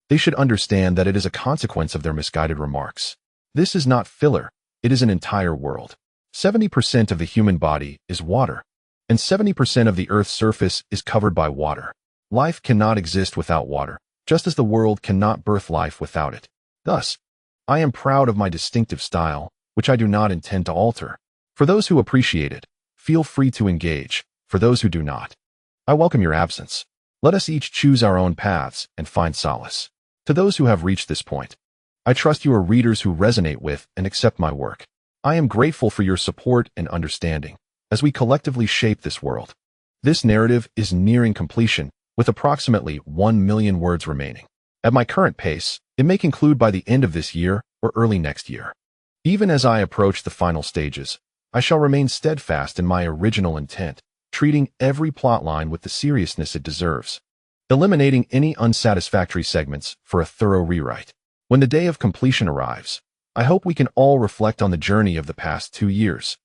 they should understand that it is a consequence of their misguided remarks. This is not filler, it is an entire world. 70% of the human body is water, and 70% of the Earth's surface is covered by water. Life cannot exist without water, just as the world cannot birth life without it. Thus, I am proud of my distinctive style, which I do not intend to alter. For those who appreciate it, feel free to engage. For those who do not, I welcome your absence. Let us each choose our own paths and find solace. To those who have reached this point, I trust you are readers who resonate with and accept my work. I am grateful for your support and understanding as we collectively shape this world. This narrative is nearing completion, with approximately 1 million words remaining. At my current pace, it may conclude by the end of this year or early next year. Even as I approach the final stages, I shall remain steadfast in my original intent, treating every plotline with the seriousness it deserves, eliminating any unsatisfactory segments for a thorough rewrite. When the day of completion arrives, I hope we can all reflect on the journey of the past 2 years,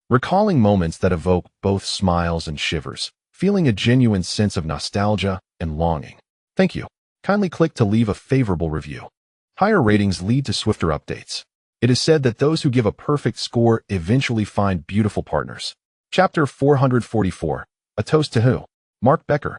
recalling moments that evoke both smiles and shivers, feeling a genuine sense of nostalgia and longing. Thank you. Kindly click to leave a favorable review. Higher ratings lead to swifter updates. It is said that those who give a perfect score eventually find beautiful partners. Chapter 444. A Toast to Who? Mark Becker.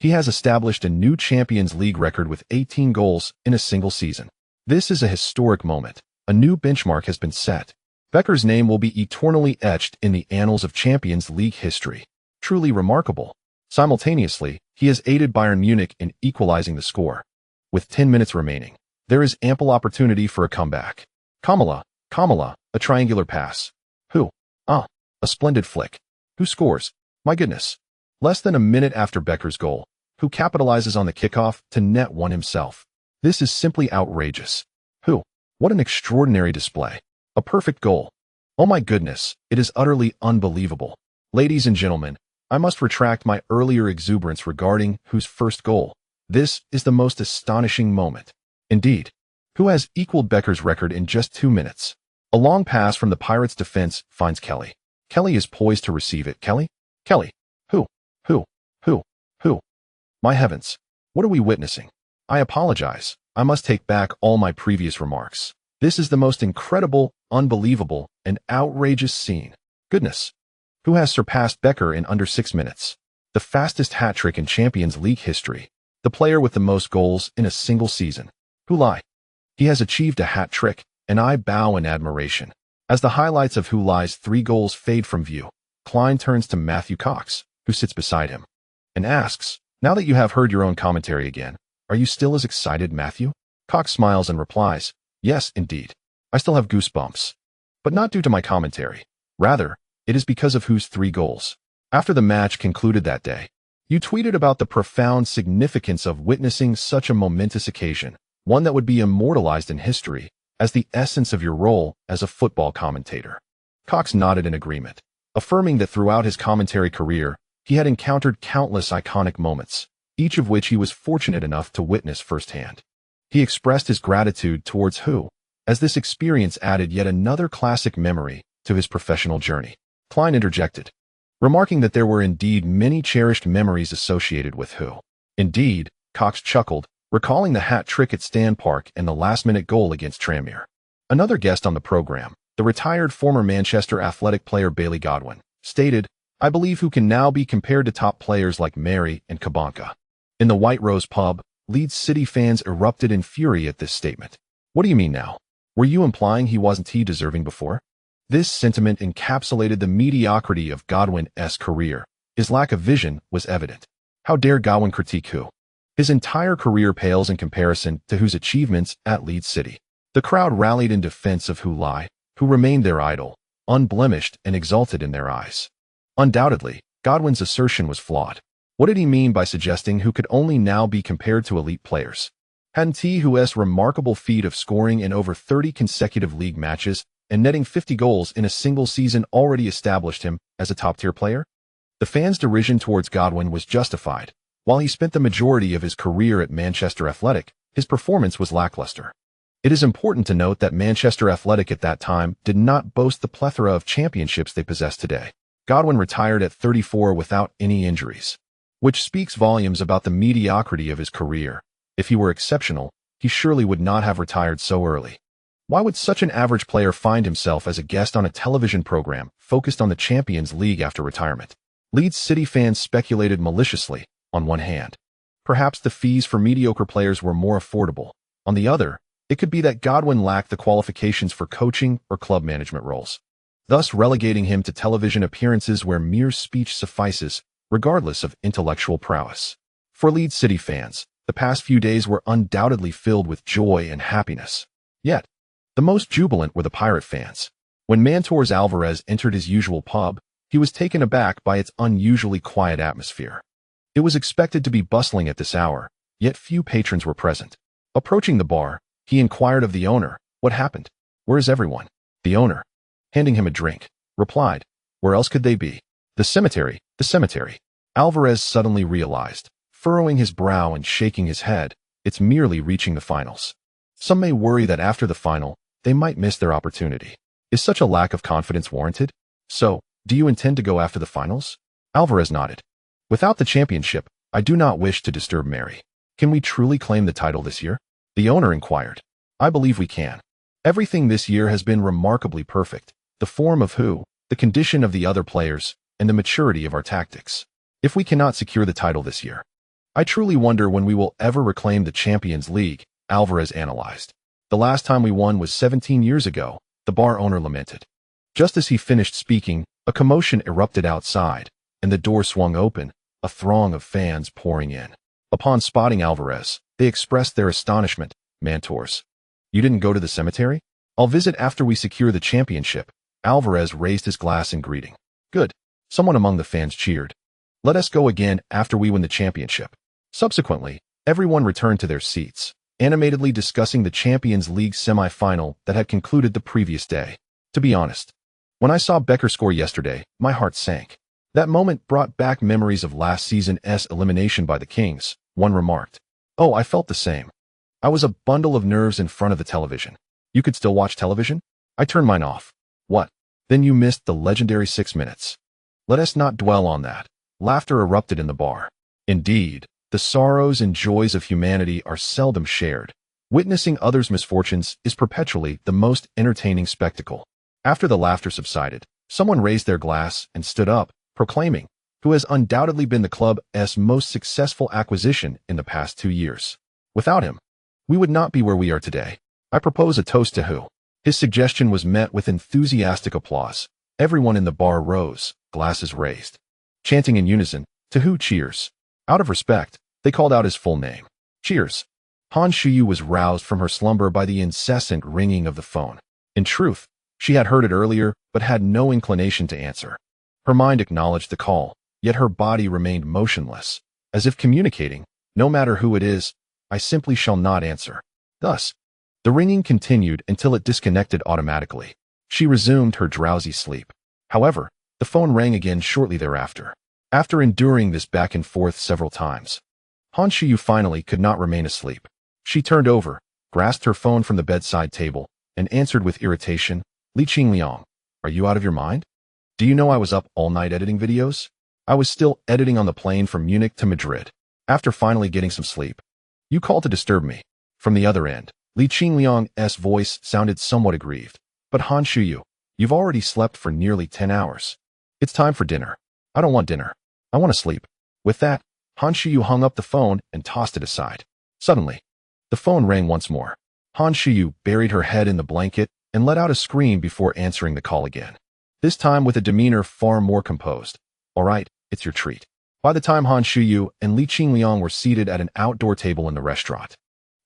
He has established a new Champions League record with 18 goals in a single season. This is a historic moment. A new benchmark has been set. Becker's name will be eternally etched in the annals of Champions League history. Truly remarkable. Simultaneously, he has aided Bayern Munich in equalizing the score. With 10 minutes remaining, there is ample opportunity for a comeback. Kamala, a triangular pass. Who? A splendid flick. Who scores? My goodness. Less than a minute after Becker's goal, who capitalizes on the kickoff to net one himself. This is simply outrageous. Who? What an extraordinary display. A perfect goal. Oh my goodness, it is utterly unbelievable. Ladies and gentlemen, I must retract my earlier exuberance regarding Who's first goal. This is the most astonishing moment. Indeed. Who has equaled Becker's record in just 2 minutes. A long pass from the Pirates' defense finds Kelly. Kelly is poised to receive it. Kelly? Who? My heavens. What are we witnessing? I apologize. I must take back all my previous remarks. This is the most incredible, unbelievable, and outrageous scene. Goodness. Who has surpassed Becker in under 6 minutes? The fastest hat-trick in Champions League history. The player with the most goals in a single season. Hulai. He has achieved a hat-trick, and I bow in admiration. As the highlights of Hulai's 3 goals fade from view, Klein turns to Matthew Cox, who sits beside him, and asks, "Now that you have heard your own commentary again, are you still as excited, Matthew?" Cox smiles and replies, "Yes, indeed. I still have goosebumps. But not due to my commentary. Rather, it is because of Who's 3 goals. After the match concluded that day, you tweeted about the profound significance of witnessing such a momentous occasion, one that would be immortalized in history as the essence of your role as a football commentator." Cox nodded in agreement, affirming that throughout his commentary career, he had encountered countless iconic moments, each of which he was fortunate enough to witness firsthand. He expressed his gratitude towards Who, as this experience added yet another classic memory to his professional journey. Klein interjected, remarking that there were indeed many cherished memories associated with Who. Indeed, Cox chuckled, recalling the hat trick at Stan Park and the last-minute goal against Tranmere. Another guest on the program, the retired former Manchester Athletic player Bailey Godwin, stated, "I believe Who can now be compared to top players like Mary and Kabanka." In the White Rose pub, Leeds City fans erupted in fury at this statement. "What do you mean now? Were you implying he wasn't deserving before?" This sentiment encapsulated the mediocrity of Godwin's career. His lack of vision was evident. How dare Godwin critique Who? His entire career pales in comparison to Who's achievements at Leeds City. The crowd rallied in defense of Hulai, who remained their idol, unblemished and exalted in their eyes. Undoubtedly, Godwin's assertion was flawed. What did he mean by suggesting who could only now be compared to elite players? Hadn't he, whose remarkable feat of scoring in over 30 consecutive league matches and netting 50 goals in a single season already established him as a top-tier player? The fans' derision towards Godwin was justified. While he spent the majority of his career at Manchester Athletic, his performance was lackluster. It is important to note that Manchester Athletic at that time did not boast the plethora of championships they possess today. Godwin retired at 34 without any injuries, which speaks volumes about the mediocrity of his career. If he were exceptional, he surely would not have retired so early. Why would such an average player find himself as a guest on a television program focused on the Champions League after retirement? Leeds City fans speculated maliciously. On one hand, perhaps the fees for mediocre players were more affordable. On the other, it could be that Godwin lacked the qualifications for coaching or club management roles, thus relegating him to television appearances where mere speech suffices, regardless of intellectual prowess. For Leeds City fans, the past few days were undoubtedly filled with joy and happiness. Yet, the most jubilant were the Pirate fans. When Mantor's Alvarez entered his usual pub, he was taken aback by its unusually quiet atmosphere. It was expected to be bustling at this hour, yet few patrons were present. Approaching the bar, he inquired of the owner, "What happened? Where is everyone?" The owner, handing him a drink, replied, "Where else could they be? The cemetery, the cemetery." Alvarez suddenly realized, furrowing his brow and shaking his head, it's merely reaching the finals. Some may worry that after the final, they might miss their opportunity. Is such a lack of confidence warranted? So, do you intend to go after the finals? Alvarez nodded. Without the championship, I do not wish to disturb Mary. Can we truly claim the title this year? The owner inquired. I believe we can. Everything this year has been remarkably perfect. The form of who, the condition of the other players, and the maturity of our tactics. If we cannot secure the title this year, I truly wonder when we will ever reclaim the Champions League, Alvarez analyzed. The last time we won was 17 years ago, the bar owner lamented. Just as he finished speaking, a commotion erupted outside, and the door swung open, a throng of fans pouring in. Upon spotting Alvarez, they expressed their astonishment. Mentors, you didn't go to the cemetery? I'll visit after we secure the championship. Alvarez raised his glass in greeting. Good. Someone among the fans cheered. Let us go again after we win the championship. Subsequently, everyone returned to their seats, animatedly discussing the Champions League semi-final that had concluded the previous day. To be honest, when I saw Becker score yesterday, my heart sank. That moment brought back memories of last season's elimination by the Kings, one remarked. Oh, I felt the same. I was a bundle of nerves in front of the television. You could still watch television? I turned mine off. What? Then you missed the legendary 6 minutes. Let us not dwell on that. Laughter erupted in the bar. Indeed, the sorrows and joys of humanity are seldom shared. Witnessing others' misfortunes is perpetually the most entertaining spectacle. After the laughter subsided, someone raised their glass and stood up, proclaiming, who has undoubtedly been the club's most successful acquisition in the past 2 years. Without him, we would not be where we are today. I propose a toast to who. His suggestion was met with enthusiastic applause. Everyone in the bar rose, glasses raised. Chanting in unison, to who cheers. Out of respect, they called out his full name. Cheers. Han Shuyu was roused from her slumber by the incessant ringing of the phone. In truth, she had heard it earlier, but had no inclination to answer. Her mind acknowledged the call, yet her body remained motionless, as if communicating, no matter who it is, I simply shall not answer. Thus, the ringing continued until it disconnected automatically. She resumed her drowsy sleep. However, the phone rang again shortly thereafter. After enduring this back and forth several times, Han Shuyu finally could not remain asleep. She turned over, grasped her phone from the bedside table, and answered with irritation, Li Qingliang, are you out of your mind? Do you know I was up all night editing videos? I was still editing on the plane from Munich to Madrid, after finally getting some sleep. You called to disturb me. From the other end, Li Qingliang's voice sounded somewhat aggrieved. But Han Shuyu, you've already slept for nearly 10 hours. It's time for dinner. I don't want dinner. I want to sleep. With that, Han Shuyu hung up the phone and tossed it aside. Suddenly, the phone rang once more. Han Shuyu buried her head in the blanket and let out a scream before answering the call again. This time with a demeanor far more composed. All right, it's your treat. By the time Han Shuyu and Li Qingliang were seated at an outdoor table in the restaurant,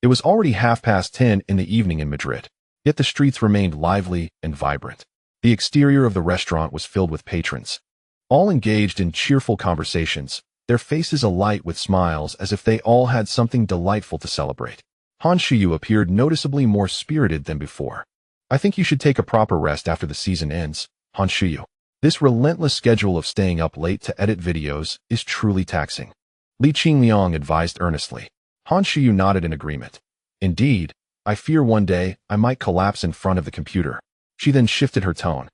it was already 10:30 in the evening in Madrid, yet the streets remained lively and vibrant. The exterior of the restaurant was filled with patrons, all engaged in cheerful conversations, their faces alight with smiles as if they all had something delightful to celebrate. Han Shiyu appeared noticeably more spirited than before. I think you should take a proper rest after the season ends, Han Shiyu. This relentless schedule of staying up late to edit videos is truly taxing. Li Qingliang advised earnestly. Han Shiyu nodded in agreement. Indeed, I fear one day I might collapse in front of the computer. She then shifted her tone.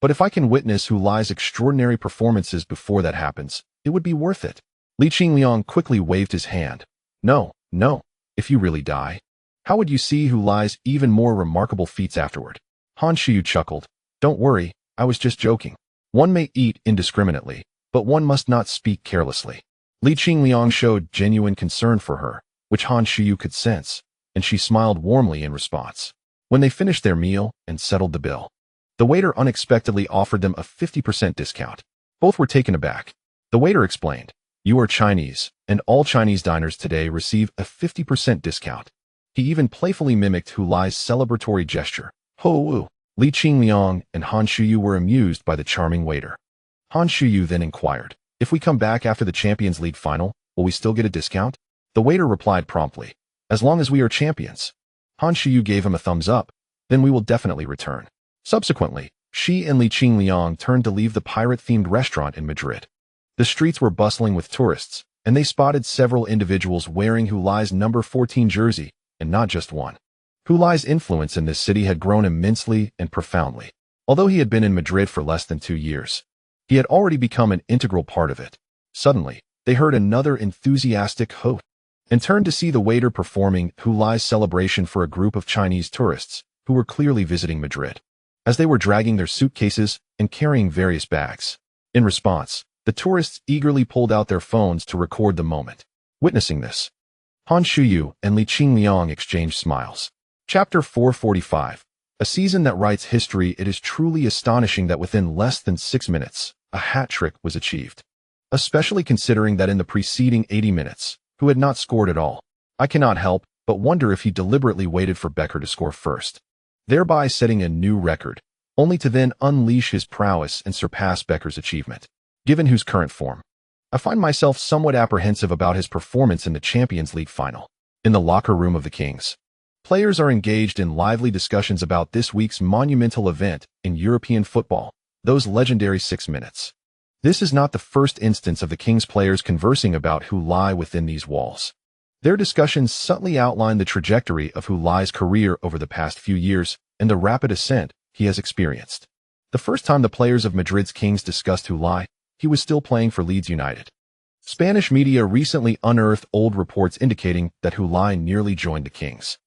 But if I can witness Hulai's extraordinary performances before that happens, it would be worth it. Li Qingliang quickly waved his hand. No. If you really die, how would you see Hulai's even more remarkable feats afterward? Han Shiyu chuckled. Don't worry, I was just joking. One may eat indiscriminately, but one must not speak carelessly. Li Qingliang showed genuine concern for her, which Han Shiyu could sense, and she smiled warmly in response. When they finished their meal and settled the bill, the waiter unexpectedly offered them a 50% discount. Both were taken aback. The waiter explained, "You are Chinese, and all Chinese diners today receive a 50% discount." He even playfully mimicked Hulai's celebratory gesture. Ho-woo. Li Qingliang and Han Shiyu were amused by the charming waiter. Han Shiyu then inquired, "If we come back after the Champions League final, will we still get a discount?" The waiter replied promptly, "As long as we are champions." Han Shiyu gave him a thumbs up. "Then we will definitely return." Subsequently, she and Li Qingliang turned to leave the pirate-themed restaurant in Madrid. The streets were bustling with tourists, and they spotted several individuals wearing Hulai's number 14 jersey, and not just one. Hulai's influence in this city had grown immensely and profoundly. Although he had been in Madrid for less than 2 years, he had already become an integral part of it. Suddenly, they heard another enthusiastic hoot, and turned to see the waiter performing Hulai's celebration for a group of Chinese tourists who were clearly visiting Madrid, as they were dragging their suitcases and carrying various bags. In response, the tourists eagerly pulled out their phones to record the moment. Witnessing this, Han Shiyu and Li Qingliang exchanged smiles. Chapter 445. A season that writes history. It is truly astonishing that within less than 6 minutes, a hat trick was achieved. Especially considering that in the preceding 80 minutes, who had not scored at all. I cannot help but wonder if he deliberately waited for Becker to score first, thereby setting a new record, only to then unleash his prowess and surpass Becker's achievement. Given whose current form, I find myself somewhat apprehensive about his performance in the Champions League final. In the locker room of the Kings, players are engaged in lively discussions about this week's monumental event in European football, those legendary 6 minutes. This is not the first instance of the Kings players conversing about Hulai within these walls. Their discussions subtly outline the trajectory of Hulai's career over the past few years and the rapid ascent he has experienced. The first time the players of Madrid's Kings discussed Hulai, he was still playing for Leeds United. Spanish media recently unearthed old reports indicating that Hulai nearly joined the Kings,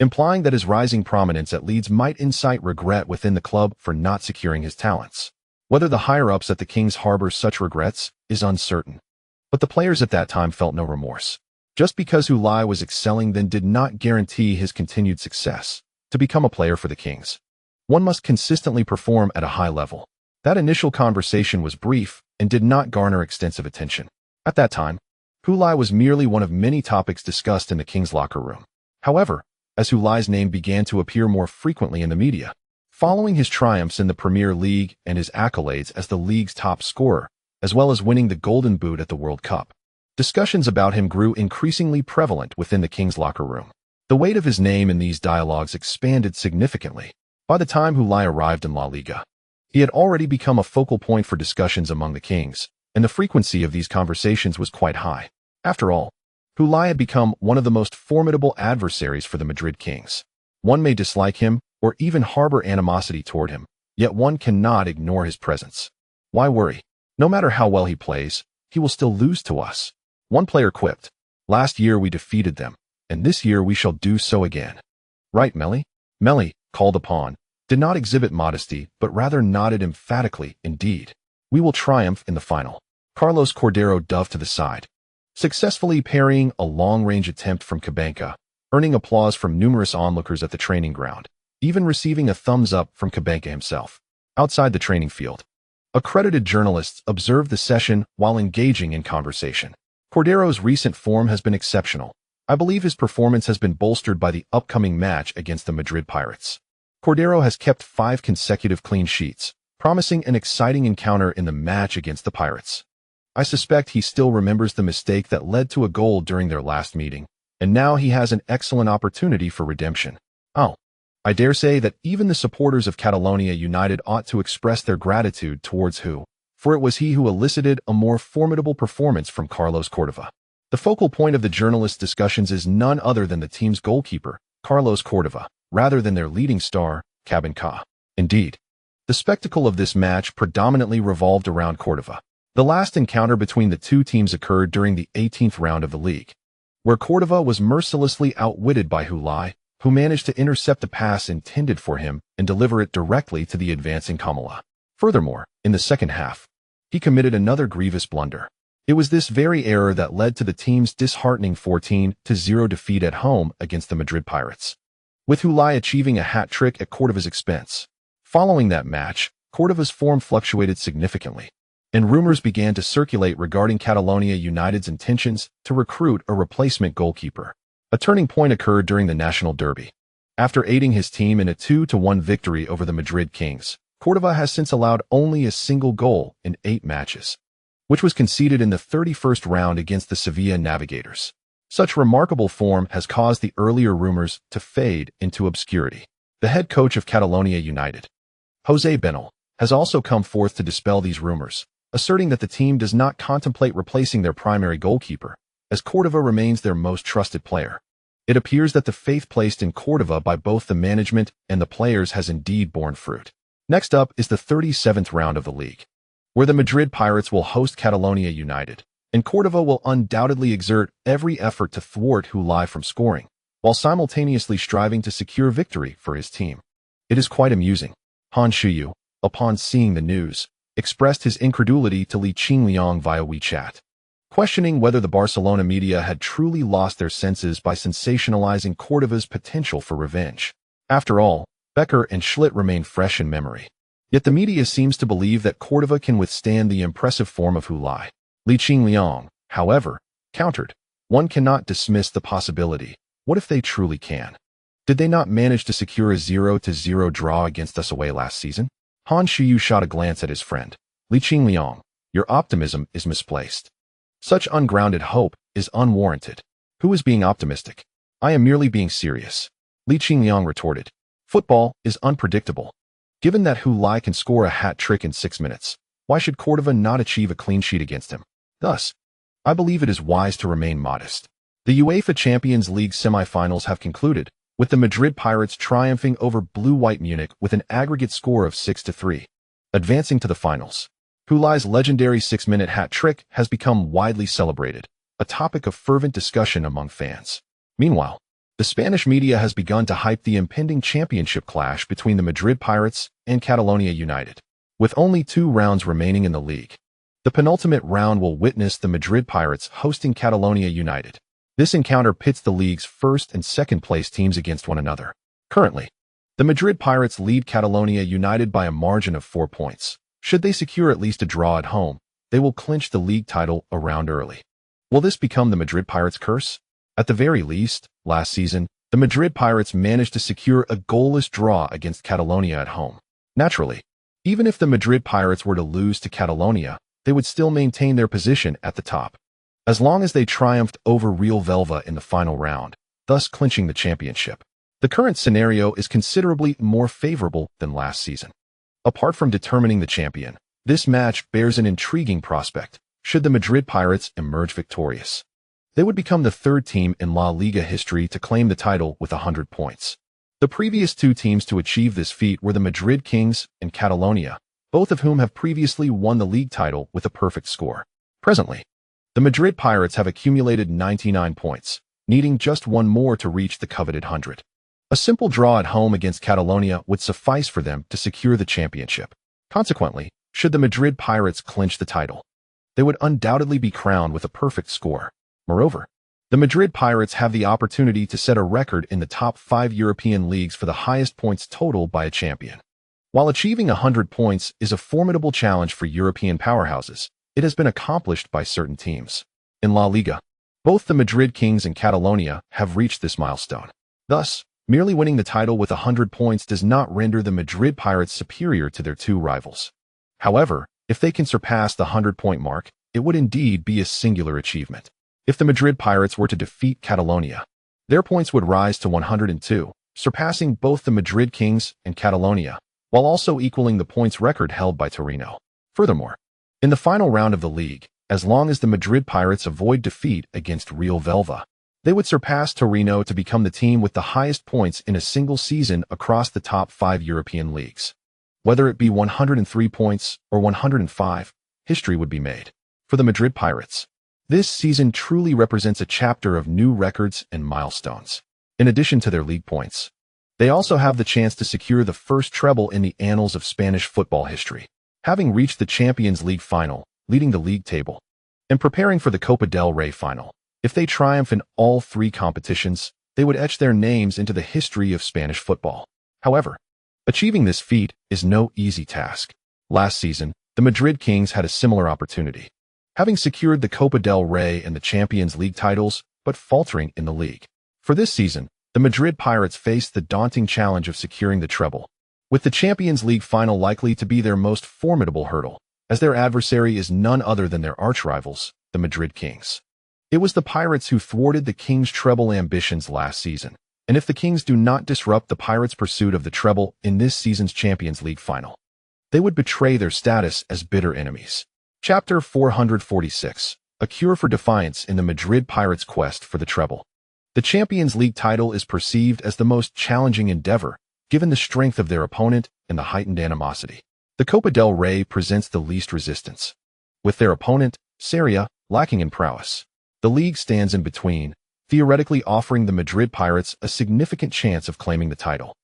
implying that his rising prominence at Leeds might incite regret within the club for not securing his talents. Whether the higher-ups at the Kings harbor such regrets is uncertain, but the players at that time felt no remorse. Just because Hulai was excelling then did not guarantee his continued success. To become a player for the Kings, one must consistently perform at a high level. That initial conversation was brief and did not garner extensive attention. At that time, Hulai was merely one of many topics discussed in the Kings locker room. However, as Hulai's name began to appear more frequently in the media, following his triumphs in the Premier League and his accolades as the league's top scorer, as well as winning the Golden Boot at the World Cup, discussions about him grew increasingly prevalent within the Kings locker room. The weight of his name in these dialogues expanded significantly. By the time Hulai arrived in La Liga, he had already become a focal point for discussions among the Kings, and the frequency of these conversations was quite high. After all, Hulai had become one of the most formidable adversaries for the Madrid Kings. One may dislike him or even harbor animosity toward him, yet one cannot ignore his presence. Why worry? No matter how well he plays, he will still lose to us. One player quipped, "Last year we defeated them, and this year we shall do so again." Right, Meili? Meili, called upon, did not exhibit modesty, but rather nodded emphatically. "Indeed, we will triumph in the final." Carlos Cordero dove to the side, successfully parrying a long-range attempt from Cabanca, earning applause from numerous onlookers at the training ground, even receiving a thumbs-up from Cabanca himself. Outside the training field, accredited journalists observed the session while engaging in conversation. Cordero's recent form has been exceptional. I believe his performance has been bolstered by the upcoming match against the Madrid Pirates. Cordero has kept 5 consecutive clean sheets, promising an exciting encounter in the match against the Pirates. I suspect he still remembers the mistake that led to a goal during their last meeting, and now he has an excellent opportunity for redemption. Oh, I dare say that even the supporters of Catalonia United ought to express their gratitude towards who, for it was he who elicited a more formidable performance from Carlos Cordova. The focal point of the journalists' discussions is none other than the team's goalkeeper, Carlos Cordova, rather than their leading star, Cabin Ka. Indeed, the spectacle of this match predominantly revolved around Cordova. The last encounter between the two teams occurred during the 18th round of the league, where Cordova was mercilessly outwitted by Hulai, who managed to intercept the pass intended for him and deliver it directly to the advancing Kamala. Furthermore, in the second half, he committed another grievous blunder. It was this very error that led to the team's disheartening 14-0 defeat at home against the Madrid Pirates, with Hulai achieving a hat-trick at Cordova's expense. Following that match, Cordova's form fluctuated significantly, and rumors began to circulate regarding Catalonia United's intentions to recruit a replacement goalkeeper. A turning point occurred during the National Derby. After aiding his team in a 2-1 victory over the Madrid Kings, Cordova has since allowed only a single goal in 8 matches, which was conceded in the 31st round against the Sevilla Navigators. Such remarkable form has caused the earlier rumors to fade into obscurity. The head coach of Catalonia United, Jose Benel, has also come forth to dispel these rumors, asserting that the team does not contemplate replacing their primary goalkeeper, as Cordova remains their most trusted player. It appears that the faith placed in Cordova by both the management and the players has indeed borne fruit. Next up is the 37th round of the league, where the Madrid Pirates will host Catalonia United, and Cordova will undoubtedly exert every effort to thwart Hulai from scoring, while simultaneously striving to secure victory for his team. It is quite amusing. Han Shuyu, upon seeing the news, expressed his incredulity to Li Qingliang via WeChat, questioning whether the Barcelona media had truly lost their senses by sensationalizing Cordova's potential for revenge. After all, Becker and Schlitt remain fresh in memory. Yet the media seems to believe that Cordova can withstand the impressive form of Hulai. Li Qingliang, however, countered, "One cannot dismiss the possibility. What if they truly can? Did they not manage to secure a 0-0 draw against us away last season?" Han Shuyu shot a glance at his friend. "Li Qingliang, your optimism is misplaced. Such ungrounded hope is unwarranted." "Who is being optimistic? I am merely being serious," Li Qingliang retorted. "Football is unpredictable. Given that Hulai can score a hat-trick in 6 minutes, why should Cordova not achieve a clean sheet against him? Thus, I believe it is wise to remain modest." The UEFA Champions League semi-finals have concluded, with the Madrid Pirates triumphing over Blue-White Munich with an aggregate score of 6-3. Advancing to the finals, Hulai's legendary 6-minute hat-trick has become widely celebrated, a topic of fervent discussion among fans. Meanwhile, the Spanish media has begun to hype the impending championship clash between the Madrid Pirates and Catalonia United. With only 2 rounds remaining in the league, the penultimate round will witness the Madrid Pirates hosting Catalonia United. This encounter pits the league's first and second place teams against one another. Currently, the Madrid Pirates lead Catalonia United by a margin of 4 points. Should they secure at least a draw at home, they will clinch the league title a round early. Will this become the Madrid Pirates' curse? At the very least, last season, the Madrid Pirates managed to secure a goalless draw against Catalonia at home. Naturally, even if the Madrid Pirates were to lose to Catalonia, they would still maintain their position at the top, as long as they triumphed over Real Velva in the final round, thus clinching the championship. The current scenario is considerably more favorable than last season. Apart from determining the champion, this match bears an intriguing prospect. Should the Madrid Pirates emerge victorious, they would become the 3rd team in La Liga history to claim the title with 100 points. The previous 2 teams to achieve this feat were the Madrid Kings and Catalonia, both of whom have previously won the league title with a perfect score. Presently, the Madrid Pirates have accumulated 99 points, needing just 1 more to reach the coveted 100. A simple draw at home against Catalonia would suffice for them to secure the championship. Consequently, should the Madrid Pirates clinch the title, they would undoubtedly be crowned with a perfect score. Moreover, the Madrid Pirates have the opportunity to set a record in the top 5 European leagues for the highest points total by a champion. While achieving 100 points is a formidable challenge for European powerhouses, it has been accomplished by certain teams. In La Liga, both the Madrid Kings and Catalonia have reached this milestone. Thus, Merely winning the title with 100 points does not render the Madrid Pirates superior to their two rivals. However, if they can surpass the 100-point mark, it would indeed be a singular achievement. If the Madrid Pirates were to defeat Catalonia, their points would rise to 102, surpassing both the Madrid Kings and Catalonia, while also equaling the points record held by Torino. Furthermore, in the final round of the league, as long as the Madrid Pirates avoid defeat against Real Velva, they would surpass Torino to become the team with the highest points in a single season across the top 5 European leagues. Whether it be 103 points or 105, history would be made. For the Madrid Pirates, this season truly represents a chapter of new records and milestones. In addition to their league points, they also have the chance to secure the first treble in the annals of Spanish football history, having reached the Champions League final, leading the league table, and preparing for the Copa del Rey final. If they triumph in all three competitions, they would etch their names into the history of Spanish football. However, achieving this feat is no easy task. Last season, the Madrid Kings had a similar opportunity, having secured the Copa del Rey and the Champions League titles, but faltering in the league. For this season, the Madrid Pirates faced the daunting challenge of securing the treble, with the Champions League final likely to be their most formidable hurdle, as their adversary is none other than their archrivals, the Madrid Kings. It was the Pirates who thwarted the Kings' treble ambitions last season, and if the Kings do not disrupt the Pirates' pursuit of the treble in this season's Champions League final, they would betray their status as bitter enemies. Chapter 446, A Cure for Defiance in the Madrid Pirates' Quest for the Treble. The Champions League title is perceived as the most challenging endeavor, given the strength of their opponent and the heightened animosity. The Copa del Rey presents the least resistance, with their opponent, Seria, lacking in prowess. The league stands in between, theoretically offering the Madrid Pirates a significant chance of claiming the title.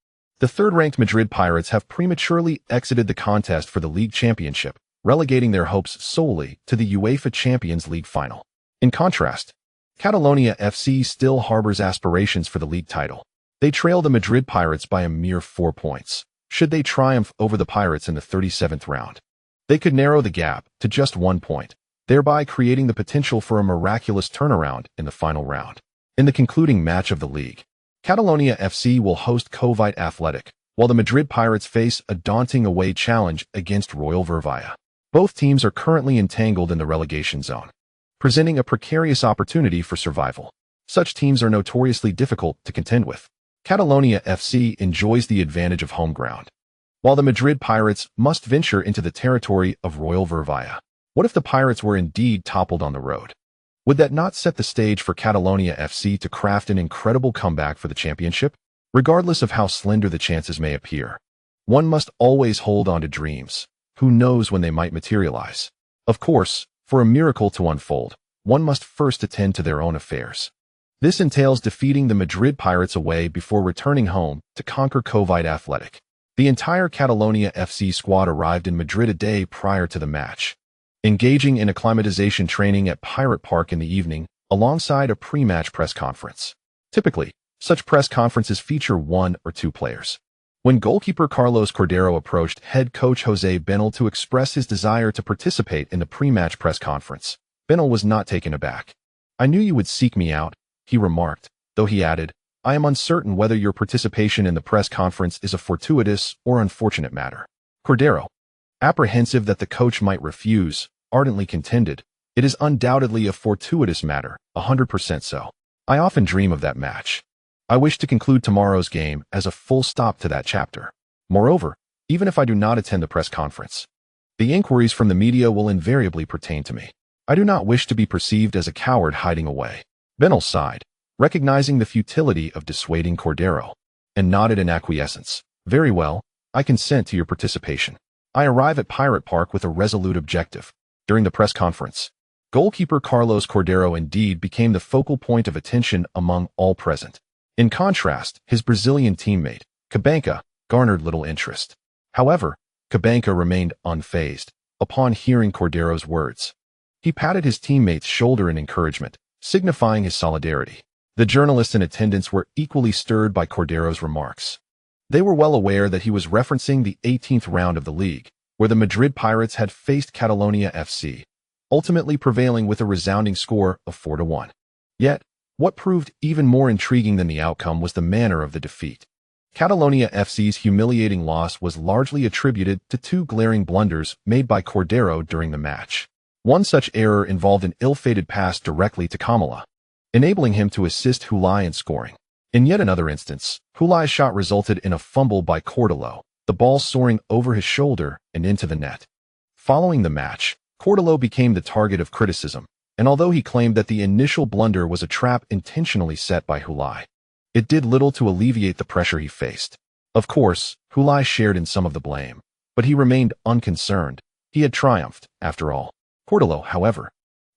The third-ranked Madrid Pirates have prematurely exited the contest for the league championship, relegating their hopes solely to the UEFA Champions League final. In contrast, Catalonia FC still harbors aspirations for the league title. They trail the Madrid Pirates by a mere 4 points. Should they triumph over the Pirates in the 37th round, they could narrow the gap to just 1 point, thereby creating the potential for a miraculous turnaround in the final round. In the concluding match of the league, Catalonia FC will host Covite Athletic, while the Madrid Pirates face a daunting away challenge against Royal Vervia. Both teams are currently entangled in the relegation zone, presenting a precarious opportunity for survival. Such teams are notoriously difficult to contend with. Catalonia FC enjoys the advantage of home ground, while the Madrid Pirates must venture into the territory of Royal Vervia. What if the Pirates were indeed toppled on the road? Would that not set the stage for Catalonia FC to craft an incredible comeback for the championship? Regardless of how slender the chances may appear, one must always hold on to dreams. Who knows when they might materialize? Of course, for a miracle to unfold, one must first attend to their own affairs. This entails defeating the Madrid Pirates away before returning home to conquer Covite Athletic. The entire Catalonia FC squad arrived in Madrid a day prior to the match, engaging in acclimatization training at Pirate Park in the evening, alongside a pre-match press conference. Typically, such press conferences feature 1 or 2 players. When goalkeeper Carlos Cordero approached head coach Jose Benel to express his desire to participate in the pre-match press conference, Benel was not taken aback. "I knew you would seek me out," he remarked, though he added, "I am uncertain whether your participation in the press conference is a fortuitous or unfortunate matter." Cordero, apprehensive that the coach might refuse, ardently contended, "It is undoubtedly a fortuitous matter, 100% so. I often dream of that match. I wish to conclude tomorrow's game as a full stop to that chapter. Moreover, even if I do not attend the press conference, the inquiries from the media will invariably pertain to me. I do not wish to be perceived as a coward hiding away." Benel sighed, recognizing the futility of dissuading Cordero, and nodded in acquiescence. "Very well, I consent to your participation. I arrive at Pirate Park with a resolute objective." During the press conference, goalkeeper Carlos Cordero indeed became the focal point of attention among all present. In contrast, his Brazilian teammate, Cabanca, garnered little interest. However, Cabanca remained unfazed upon hearing Cordero's words. He patted his teammate's shoulder in encouragement, signifying his solidarity. The journalists in attendance were equally stirred by Cordero's remarks. They were well aware that he was referencing the 18th round of the league, where the Madrid Pirates had faced Catalonia FC, ultimately prevailing with a resounding score of 4-1. Yet, What proved even more intriguing than the outcome was the manner of the defeat. Catalonia FC's humiliating loss was largely attributed to two glaring blunders made by Cordero during the match. One such error involved an ill-fated pass directly to Kamala, enabling him to assist Hulai in scoring. In yet another instance, Hulai's shot resulted in a fumble by Cordero, the ball soaring over his shoulder and into the net. Following the match, Cordero became the target of criticism, and although he claimed that the initial blunder was a trap intentionally set by Hulai, it did little to alleviate the pressure he faced. Of course, Hulai shared in some of the blame, but he remained unconcerned. He had triumphed, after all. Cordero, however,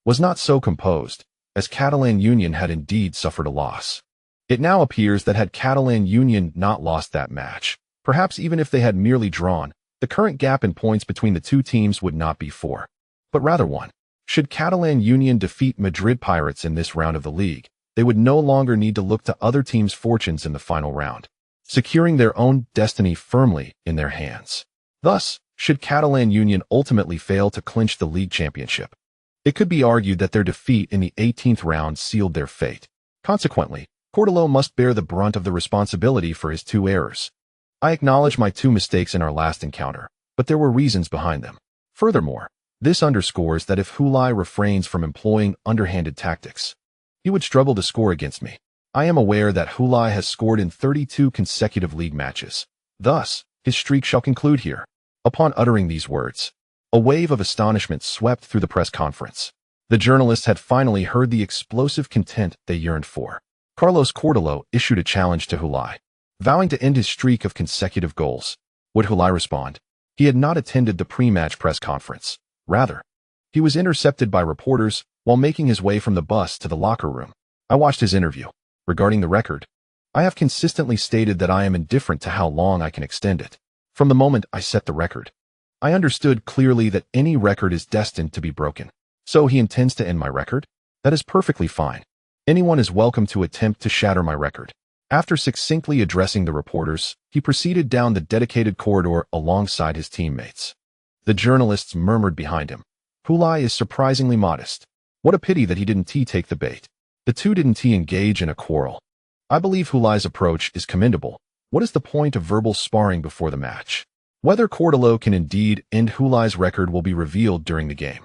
was not so composed, as Catalan Union had indeed suffered a loss. It now appears that had Catalan Union not lost that match, perhaps even if they had merely drawn, the current gap in points between the two teams would not be 4, but rather 1. Should Catalan Union defeat Madrid Pirates in this round of the league, they would no longer need to look to other teams' fortunes in the final round, securing their own destiny firmly in their hands. Thus, should Catalan Union ultimately fail to clinch the league championship, it could be argued that their defeat in the 18th round sealed their fate. Consequently, Cordero must bear the brunt of the responsibility for his 2 errors. I acknowledge my 2 mistakes in our last encounter, but there were reasons behind them. Furthermore, this underscores that if Hulai refrains from employing underhanded tactics, he would struggle to score against me. I am aware that Hulai has scored in 32 consecutive league matches. Thus, his streak shall conclude here. Upon uttering these words, a wave of astonishment swept through the press conference. The journalists had finally heard the explosive content they yearned for. Carlos Cordero issued a challenge to Hulai, vowing to end his streak of consecutive goals. Would Hulai respond? He had not attended the pre-match press conference. Rather, he was intercepted by reporters while making his way from the bus to the locker room. I watched his interview. Regarding the record, I have consistently stated that I am indifferent to how long I can extend it. From the moment I set the record, I understood clearly that any record is destined to be broken. So he intends to end my record? That is perfectly fine. Anyone is welcome to attempt to shatter my record. After succinctly addressing the reporters, he proceeded down the dedicated corridor alongside his teammates. The journalists murmured behind him. Hulai is surprisingly modest. What a pity that he didn't take the bait. The two didn't engage in a quarrel. I believe Hulai's approach is commendable. What is the point of verbal sparring before the match? Whether Cordero can indeed end Hulai's record will be revealed during the game.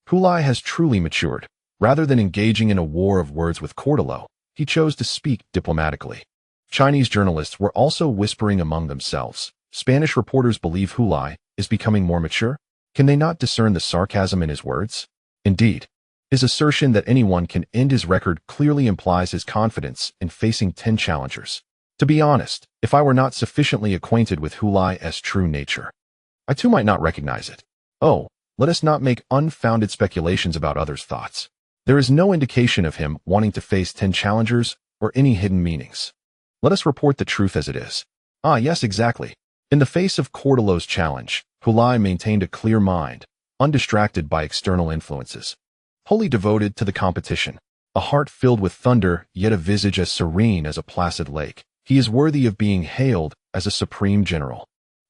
Hulai has truly matured. Rather than engaging in a war of words with Cordero, he chose to speak diplomatically. Chinese journalists were also whispering among themselves. Spanish reporters believe Hulai is becoming more mature? Can they not discern the sarcasm in his words? Indeed, his assertion that anyone can end his record clearly implies his confidence in facing 10 challengers. To be honest, if I were not sufficiently acquainted with Hulai's true nature, I too might not recognize it. Oh, let us not make unfounded speculations about others' thoughts. There is no indication of him wanting to face 10 challengers or any hidden meanings. Let us report the truth as it is. Ah, yes, exactly. In the face of Cordero's challenge, Hulai maintained a clear mind, undistracted by external influences. Wholly devoted to the competition, a heart filled with thunder, yet a visage as serene as a placid lake, he is worthy of being hailed as a supreme general.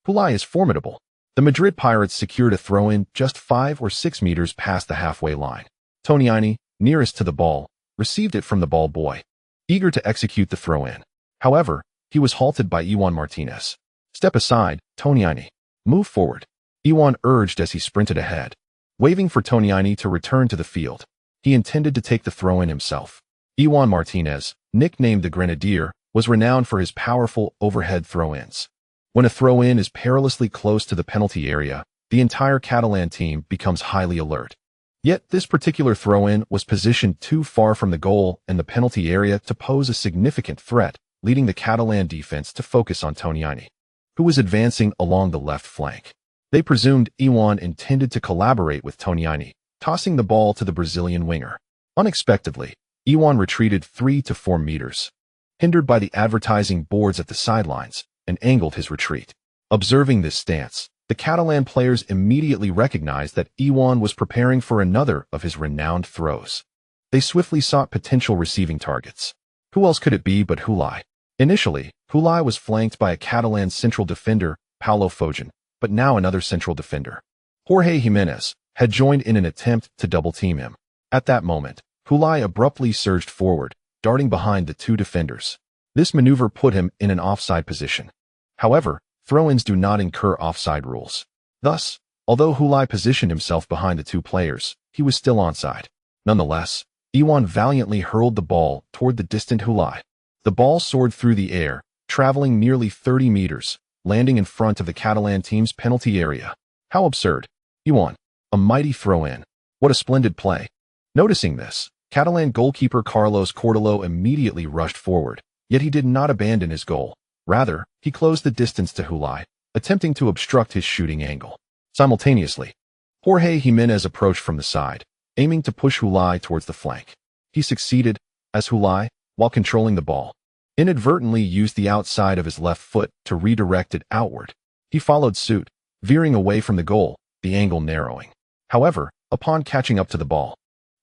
Hulai is formidable. The Madrid Pirates secured a throw-in just 5 or 6 meters past the halfway line. Ione, nearest to the ball, received it from the ball boy, eager to execute the throw-in. However, he was halted by Ione Martinez. Step aside, Ione. Move forward. Ione urged as he sprinted ahead, waving for Ione to return to the field. He intended to take the throw-in himself. Ione Martinez, nicknamed the Grenadier, was renowned for his powerful overhead throw-ins. When a throw-in is perilously close to the penalty area, the entire Catalan team becomes highly alert. Yet this particular throw-in was positioned too far from the goal and the penalty area to pose a significant threat, leading the Catalan defense to focus on Ione, who was advancing along the left flank. They presumed Ione intended to collaborate with Ione, tossing the ball to the Brazilian winger. Unexpectedly, Ione retreated 3 to 4 meters, hindered by the advertising boards at the sidelines, and angled his retreat. Observing this stance, the Catalan players immediately recognized that Ione was preparing for another of his renowned throws. They swiftly sought potential receiving targets. Who else could it be but Hulai? Initially, Hulai was flanked by a Catalan central defender, Paulo Fogen, but now another central defender, Jorge Jimenez, had joined in an attempt to double-team him. At that moment, Hulai abruptly surged forward, darting behind the two defenders. This maneuver put him in an offside position. However, throw-ins do not incur offside rules. Thus, although Hulai positioned himself behind the two players, he was still onside. Nonetheless, Ione valiantly hurled the ball toward the distant Hulai. The ball soared through the air, traveling nearly 30 meters, landing in front of the Catalan team's penalty area. How absurd. Ione, a mighty throw-in. What a splendid play. Noticing this, Catalan goalkeeper Carlos Cortalo immediately rushed forward, yet he did not abandon his goal. Rather, he closed the distance to Hulai, attempting to obstruct his shooting angle. Simultaneously, Jorge Jimenez approached from the side, aiming to push Hulai towards the flank. He succeeded, as Hulai, while controlling the ball, inadvertently used the outside of his left foot to redirect it outward. He followed suit, veering away from the goal, the angle narrowing. However, upon catching up to the ball,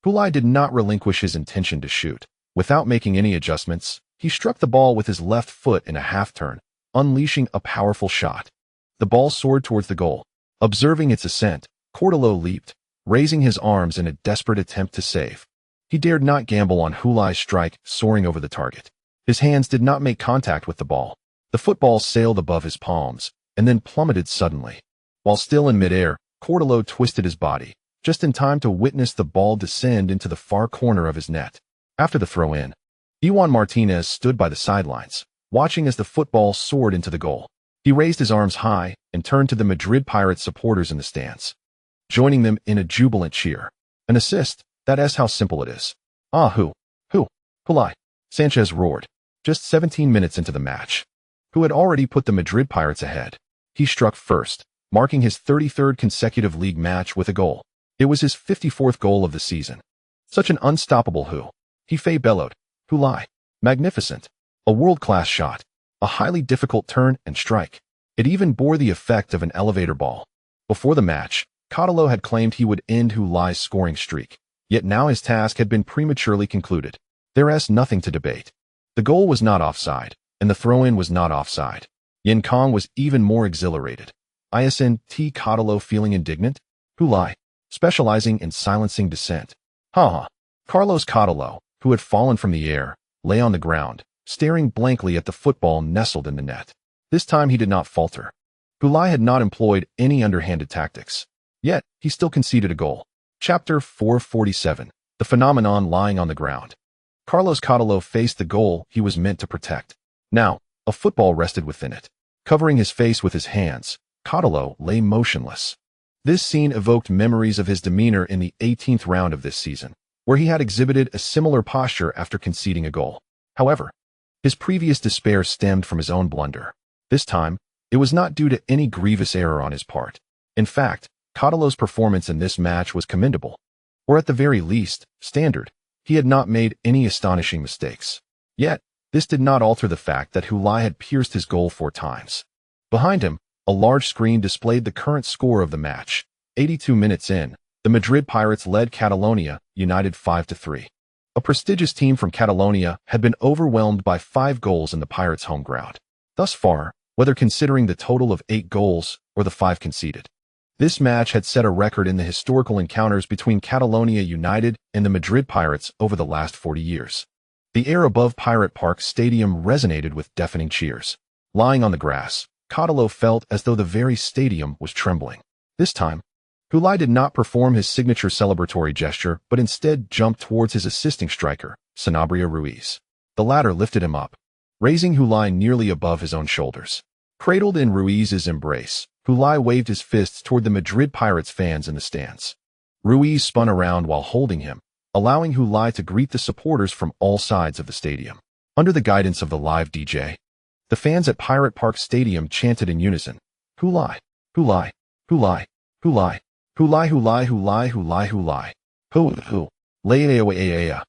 Hulai did not relinquish his intention to shoot. Without making any adjustments, he struck the ball with his left foot in a half-turn, unleashing a powerful shot. The ball soared towards the goal. Observing its ascent, Cortalo leaped, raising his arms in a desperate attempt to save. He dared not gamble on Hulai's strike soaring over the target. His hands did not make contact with the ball. The football sailed above his palms, and then plummeted suddenly. While still in midair, Cortalo twisted his body, just in time to witness the ball descend into the far corner of his net. After the throw-in, Ione Martinez stood by the sidelines, watching as the football soared into the goal. He raised his arms high and turned to the Madrid Pirates supporters in the stands, joining them in a jubilant cheer. An assist, that's how simple it is. Hulai, Sanchez roared, just 17 minutes into the match, who had already put the Madrid Pirates ahead. He struck first, marking his 33rd consecutive league match with a goal. It was his 54th goal of the season. Such an unstoppable Heiver bellowed. Hulai, magnificent. A world-class shot. A highly difficult turn and strike. It even bore the effect of an elevator ball. Before the match, Cortalo had claimed he would end Hulai's scoring streak, yet now his task had been prematurely concluded. There's nothing to debate. The goal was not offside, and the throw-in was not offside. Yin Kong was even more exhilarated. Isn T. Cortalo feeling indignant? Hulai, specializing in silencing dissent. Carlos Cortalo, who had fallen from the air, lay on the ground, staring blankly at the football nestled in the net. This time he did not falter. Hulai had not employed any underhanded tactics. Yet, he still conceded a goal. Chapter 447. The phenomenon lying on the ground. Carlos Cortalo faced the goal he was meant to protect. Now, a football rested within it. Covering his face with his hands, Cortalo lay motionless. This scene evoked memories of his demeanor in the 18th round of this season, where he had exhibited a similar posture after conceding a goal. However, his previous despair stemmed from his own blunder. This time, it was not due to any grievous error on his part. In fact, Cortalo's performance in this match was commendable, or at the very least, standard. He had not made any astonishing mistakes. Yet, this did not alter the fact that Hulai had pierced his goal 4 times. Behind him, a large screen displayed the current score of the match. 82 minutes in, the Madrid Pirates led Catalonia United 5-3. A prestigious team from Catalonia had been overwhelmed by 5 goals in the Pirates' home ground. Thus far, whether considering the total of 8 goals or the 5 conceded, this match had set a record in the historical encounters between Catalonia United and the Madrid Pirates over the last 40 years. The air above Pirate Park Stadium resonated with deafening cheers. Lying on the grass, Cortalo felt as though the very stadium was trembling. This time, Hulai did not perform his signature celebratory gesture, but instead jumped towards his assisting striker, Sanabria Ruiz. The latter lifted him up, raising Hulai nearly above his own shoulders. Cradled in Ruiz's embrace, Hulai waved his fists toward the Madrid Pirates fans in the stands. Ruiz spun around while holding him, allowing Hulai to greet the supporters from all sides of the stadium. Under the guidance of the live DJ, the fans at Pirate Park Stadium chanted in unison, Hulai, Hulai, Hulai, Hulai, Hulai, Hulai, Hulai, Hulai, Hulai, Hu, Leia.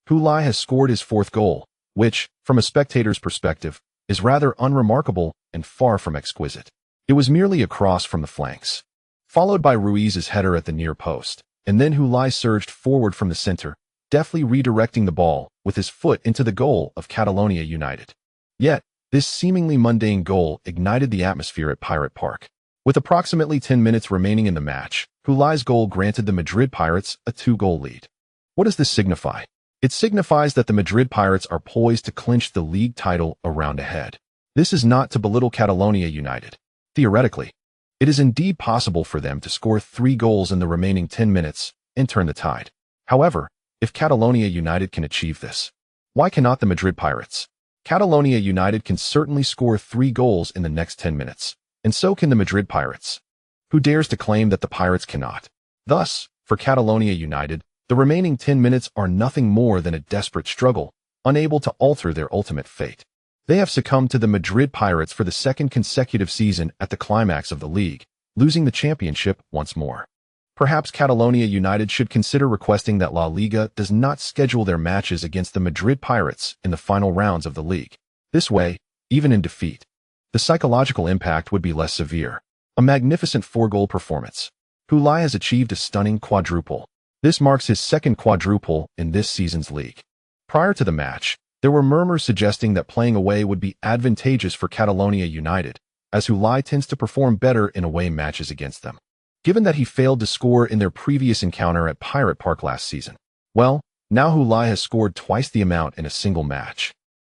Hulai has scored his 4th goal, which, from a spectator's perspective, is rather unremarkable and far from exquisite. It was merely a cross from the flanks, followed by Ruiz's header at the near post, and then Hulai surged forward from the center, deftly redirecting the ball with his foot into the goal of Catalonia United. Yet, this seemingly mundane goal ignited the atmosphere at Pirate Park. With approximately 10 minutes remaining in the match, Hulai's goal granted the Madrid Pirates a 2-goal lead. What does this signify? It signifies that the Madrid Pirates are poised to clinch the league title a round ahead. This is not to belittle Catalonia United. Theoretically, it is indeed possible for them to score 3 goals in the remaining 10 minutes and turn the tide. However, if Catalonia United can achieve this, why cannot the Madrid Pirates? Catalonia United can certainly score 3 goals in the next 10 minutes, and so can the Madrid Pirates. Who dares to claim that the Pirates cannot? Thus, for Catalonia United, the remaining 10 minutes are nothing more than a desperate struggle, unable to alter their ultimate fate. They have succumbed to the Madrid Pirates for the 2nd consecutive season at the climax of the league, losing the championship once more. Perhaps Catalonia United should consider requesting that La Liga does not schedule their matches against the Madrid Pirates in the final rounds of the league. This way, even in defeat, the psychological impact would be less severe. A magnificent 4-goal performance. Hulai has achieved a stunning quadruple. This marks his 2nd quadruple in this season's league. Prior to the match, there were murmurs suggesting that playing away would be advantageous for Catalonia United, as Hulai tends to perform better in away matches against them. Given that he failed to score in their previous encounter at Pirate Park last season, well, now Hulai has scored twice the amount in a single match.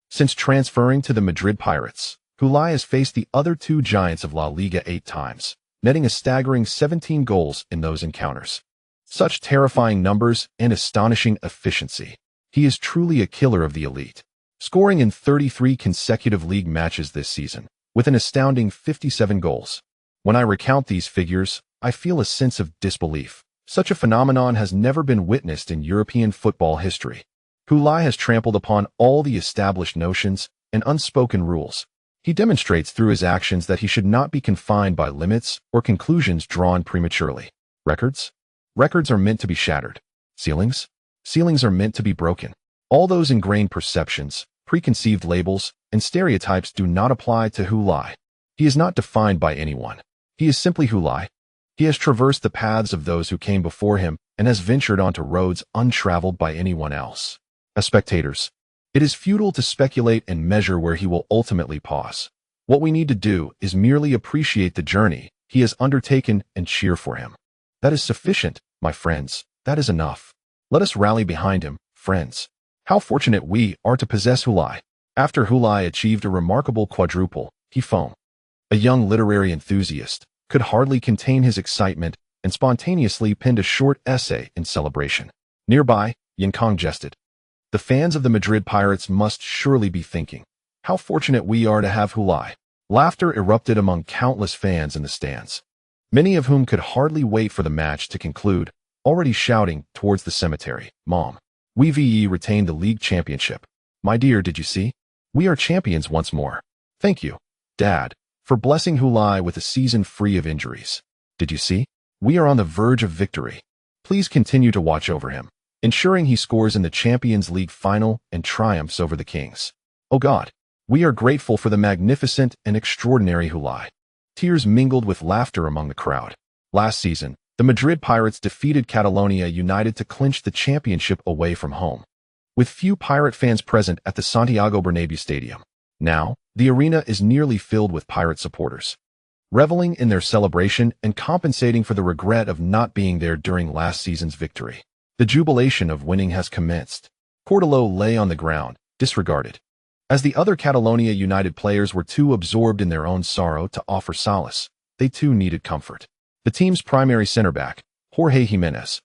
Since transferring to the Madrid Pirates, Hulai has faced the other 2 giants of La Liga 8 times, netting a staggering 17 goals in those encounters. Such terrifying numbers and astonishing efficiency. He is truly a killer of the elite, scoring in 33 consecutive league matches this season, with an astounding 57 goals. When I recount these figures, I feel a sense of disbelief. Such a phenomenon has never been witnessed in European football history. Hulai has trampled upon all the established notions and unspoken rules. He demonstrates through his actions that he should not be confined by limits or conclusions drawn prematurely. Records? Records are meant to be shattered. Ceilings? Ceilings are meant to be broken. All those ingrained perceptions, preconceived labels, and stereotypes do not apply to Hulai. He is not defined by anyone. He is simply Hulai. He has traversed the paths of those who came before him and has ventured onto roads untraveled by anyone else. As spectators, it is futile to speculate and measure where he will ultimately pause. What we need to do is merely appreciate the journey he has undertaken and cheer for him. That is sufficient, my friends. That is enough. Let us rally behind him, friends. How fortunate we are to possess Hulai. After Hulai achieved a remarkable quadruple, he foamed. A young literary enthusiast could hardly contain his excitement and spontaneously penned a short essay in celebration. Nearby, Yinkong jested. The fans of the Madrid Pirates must surely be thinking, how fortunate we are to have Hulai. Laughter erupted among countless fans in the stands, many of whom could hardly wait for the match to conclude, already shouting towards the cemetery, "Mom, we retained the league championship. My dear, did you see? We are champions once more. Thank you, Dad, for blessing Hulai with a season free of injuries. Did you see? We are on the verge of victory. Please continue to watch over him, ensuring he scores in the Champions League final and triumphs over the Kings. Oh God, we are grateful for the magnificent and extraordinary Hulai." Tears mingled with laughter among the crowd. Last season, the Madrid Pirates defeated Catalonia United to clinch the championship away from home, with few Pirate fans present at the Santiago Bernabéu Stadium. Now, the arena is nearly filled with Pirate supporters, reveling in their celebration and compensating for the regret of not being there during last season's victory. The jubilation of winning has commenced. Cortolo lay on the ground, disregarded, as the other Catalonia United players were too absorbed in their own sorrow to offer solace. They too needed comfort. The team's primary center back, Jorge Jimenez,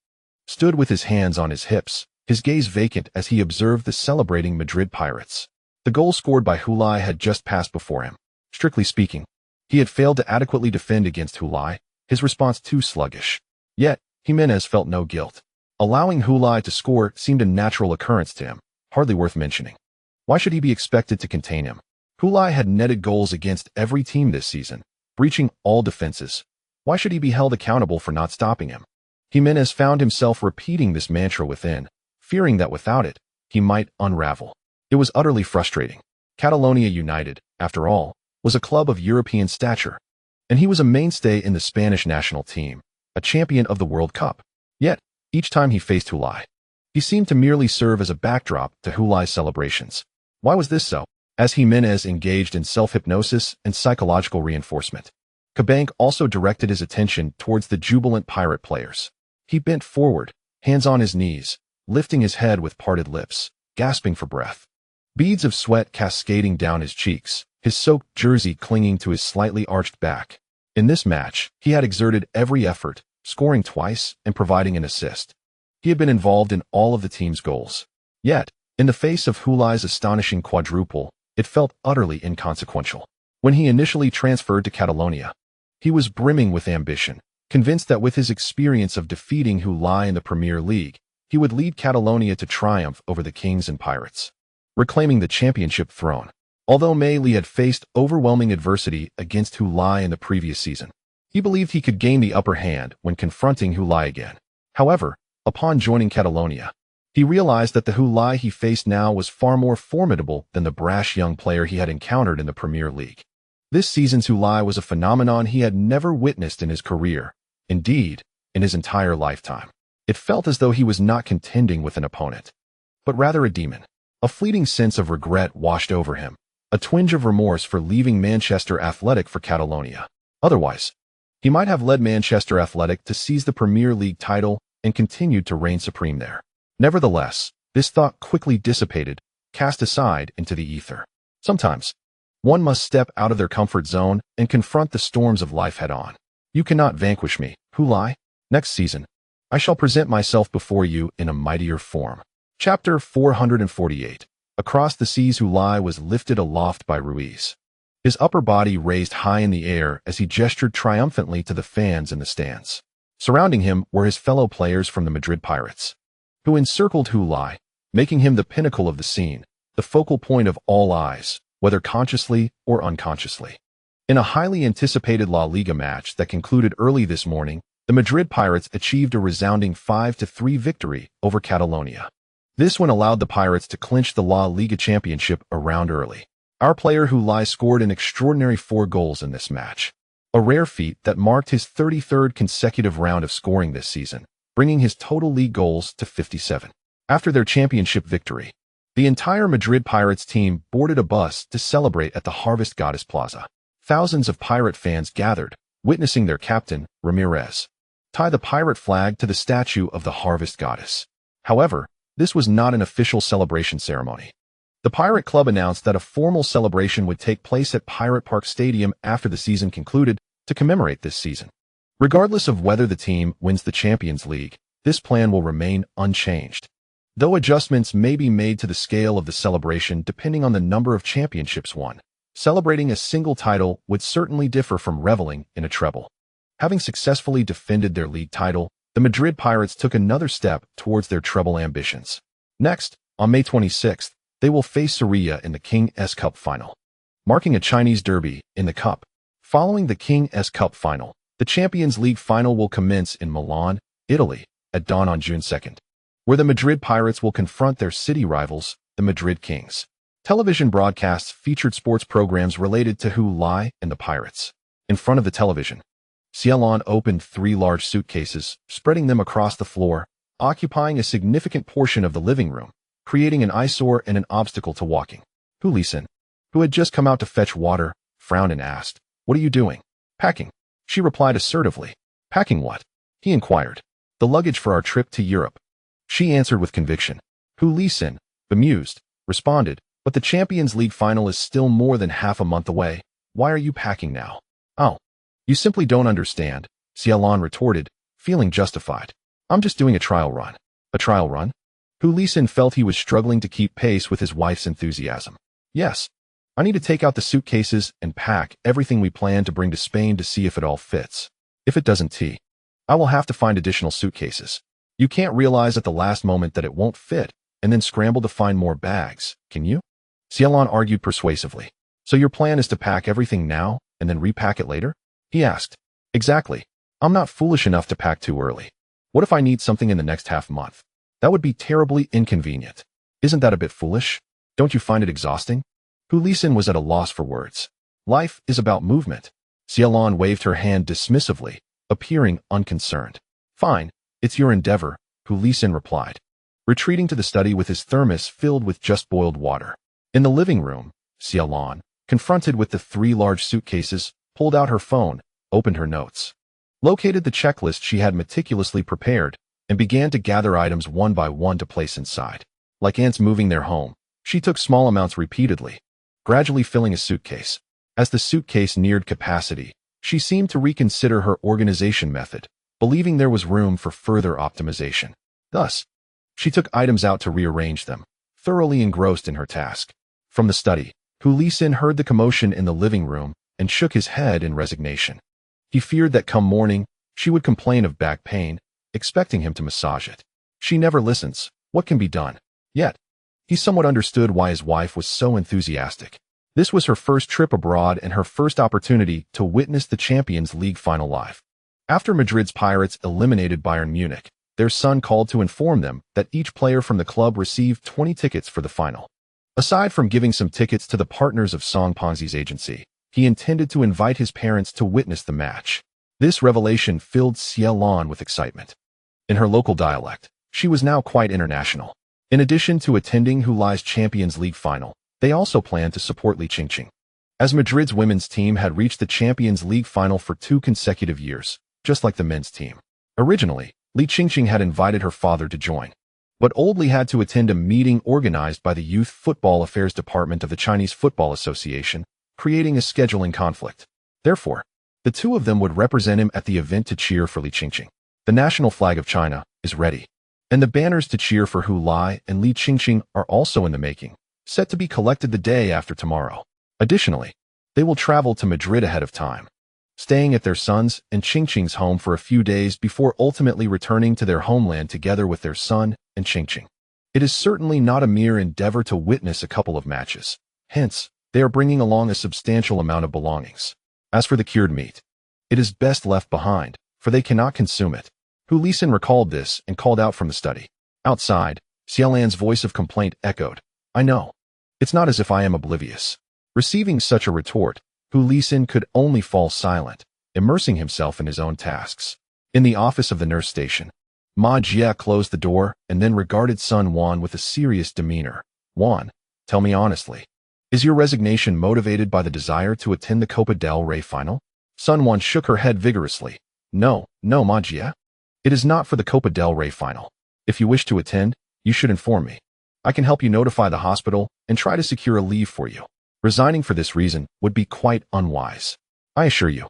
stood with his hands on his hips, his gaze vacant as he observed the celebrating Madrid Pirates. The goal scored by Hulai had just passed before him. Strictly speaking, he had failed to adequately defend against Hulai, his response too sluggish. Yet, Jimenez felt no guilt. Allowing Hulai to score seemed a natural occurrence to him, hardly worth mentioning. Why should he be expected to contain him? Hulai had netted goals against every team this season, breaching all defenses. Why should he be held accountable for not stopping him? Jimenez found himself repeating this mantra within, fearing that without it, he might unravel. It was utterly frustrating. Catalonia United, after all, was a club of European stature, and he was a mainstay in the Spanish national team, a champion of the World Cup. Yet, each time he faced Hulai, he seemed to merely serve as a backdrop to Hulai's celebrations. Why was this so? As Jimenez engaged in self-hypnosis and psychological reinforcement, Cabank also directed his attention towards the jubilant Pirate players. He bent forward, hands on his knees, lifting his head with parted lips, gasping for breath. Beads of sweat cascading down his cheeks, his soaked jersey clinging to his slightly arched back. In this match, he had exerted every effort, scoring twice and providing an assist. He had been involved in all of the team's goals. Yet, in the face of Hulai's astonishing quadruple, it felt utterly inconsequential. When he initially transferred to Catalonia, he was brimming with ambition, convinced that with his experience of defeating Hulai in the Premier League, he would lead Catalonia to triumph over the Kings and Pirates, reclaiming the championship throne. Although Meili had faced overwhelming adversity against Hulai in the previous season, he believed he could gain the upper hand when confronting Hulai again. However, upon joining Catalonia, he realized that the Hulai he faced now was far more formidable than the brash young player he had encountered in the Premier League. This season's Hulai was a phenomenon he had never witnessed in his career, indeed, in his entire lifetime. It felt as though he was not contending with an opponent, but rather a demon. A fleeting sense of regret washed over him, a twinge of remorse for leaving Manchester Athletic for Catalonia. Otherwise, he might have led Manchester Athletic to seize the Premier League title and continued to reign supreme there. Nevertheless, this thought quickly dissipated, cast aside into the ether. Sometimes, one must step out of their comfort zone and confront the storms of life head-on. You cannot vanquish me, Hulai. Next season, I shall present myself before you in a mightier form. Chapter 448. Across the seas, Hulai was lifted aloft by Ruiz, his upper body raised high in the air as he gestured triumphantly to the fans in the stands. Surrounding him were his fellow players from the Madrid Pirates, who encircled Hulai, making him the pinnacle of the scene, the focal point of all eyes, whether consciously or unconsciously. In a highly anticipated La Liga match that concluded early this morning, the Madrid Pirates achieved a resounding 5-3 victory over Catalonia. This one allowed the Pirates to clinch the La Liga championship a round early. Our player Hulai scored an extraordinary 4 goals in this match, a rare feat that marked his 33rd consecutive round of scoring this season, bringing his total league goals to 57. After their championship victory, the entire Madrid Pirates team boarded a bus to celebrate at the Harvest Goddess Plaza. Thousands of Pirate fans gathered, witnessing their captain, Ramirez, tie the Pirate flag to the statue of the Harvest Goddess. However, this was not an official celebration ceremony. The Pirate Club announced that a formal celebration would take place at Pirate Park Stadium after the season concluded to commemorate this season. Regardless of whether the team wins the Champions League, this plan will remain unchanged, though adjustments may be made to the scale of the celebration depending on the number of championships won. Celebrating a single title would certainly differ from reveling in a treble. Having successfully defended their league title, the Madrid Pirates took another step towards their treble ambitions. Next, on May 26th, they will face Sevilla in the King S Cup final, marking a Chinese derby in the Cup. Following the King S Cup final, the Champions League final will commence in Milan, Italy, at dawn on June 2nd, where the Madrid Pirates will confront their city rivals, the Madrid Kings. Television broadcasts featured sports programs related to Hulai and the Pirates. In front of the television, Celados opened 3 large suitcases, spreading them across the floor, occupying a significant portion of the living room, creating an eyesore and an obstacle to walking. Hulai, who had just come out to fetch water, frowned and asked, "What are you doing?" "Packing," she replied assertively. "Packing what?" he inquired. "The luggage for our trip to Europe," she answered with conviction. Hulai, bemused, responded, "But the Champions League final is still more than half a month away. Why are you packing now?" "Oh, you simply don't understand," Celados retorted, feeling justified. "I'm just doing a trial run." "A trial run?" Hulai felt he was struggling to keep pace with his wife's enthusiasm. "Yes. I need to take out the suitcases and pack everything we plan to bring to Spain to see if it all fits. If it doesn't, I will have to find additional suitcases. You can't realize at the last moment that it won't fit and then scramble to find more bags, can you?" Celados argued persuasively. "So your plan is to pack everything now and then repack it later?" he asked. "Exactly. I'm not foolish enough to pack too early. What if I need something in the next half month? That would be terribly inconvenient. Isn't that a bit foolish? Don't you find it exhausting?" Hulai was at a loss for words. "Life is about movement." Celados waved her hand dismissively, appearing unconcerned. "Fine, it's your endeavor," Hulai replied, retreating to the study with his thermos filled with just boiled water. In the living room, Celados, confronted with the 3 large suitcases, pulled out her phone, opened her notes, located the checklist she had meticulously prepared, and began to gather items one by one to place inside. Like ants moving their home, she took small amounts repeatedly, gradually filling a suitcase. As the suitcase neared capacity, she seemed to reconsider her organization method, believing there was room for further optimization. Thus, she took items out to rearrange them, thoroughly engrossed in her task. From the study, Hulai heard the commotion in the living room and shook his head in resignation. He feared that come morning, she would complain of back pain, expecting him to massage it. She never listens. What can be done? Yet, he somewhat understood why his wife was so enthusiastic. This was her first trip abroad and her first opportunity to witness the Champions League final live. After Madrid's Pirates eliminated Bayern Munich, their son called to inform them that each player from the club received 20 tickets for the final. Aside from giving some tickets to the partners of Song Ponzi's agency, he intended to invite his parents to witness the match. This revelation filled Cielon with excitement. In her local dialect, she was now quite international. In addition to attending Hulai's Champions League final, they also planned to support Li Qingqing. As Madrid's women's team had reached the Champions League final for 2 consecutive years, just like the men's team. Originally, Li Qingqing had invited her father to join, but Old Li had to attend a meeting organized by the Youth Football Affairs Department of the Chinese Football Association, creating a scheduling conflict. Therefore, the two of them would represent him at the event to cheer for Li Qingqing. The national flag of China is ready, and the banners to cheer for Hulai and Li Qingqing are also in the making, set to be collected the day after tomorrow. Additionally, they will travel to Madrid ahead of time, staying at their son's and Qingqing's home for a few days before ultimately returning to their homeland together with their son and Qingqing. It is certainly not a mere endeavor to witness a couple of matches. Hence, they are bringing along a substantial amount of belongings. As for the cured meat, it is best left behind, for they cannot consume it. Hulai recalled this and called out from the study. Outside, Xiaolan's voice of complaint echoed. I know. It's not as if I am oblivious. Receiving such a retort, Hulai could only fall silent, immersing himself in his own tasks. In the office of the nurse station, Ma Jie closed the door and then regarded Sun Wan with a serious demeanor. Wan, tell me honestly, is your resignation motivated by the desire to attend the Copa del Rey final? Sun Wan shook her head vigorously. No, Ma Jie. It is not for the Copa del Rey final. If you wish to attend, you should inform me. I can help you notify the hospital and try to secure a leave for you. Resigning for this reason would be quite unwise. I assure you,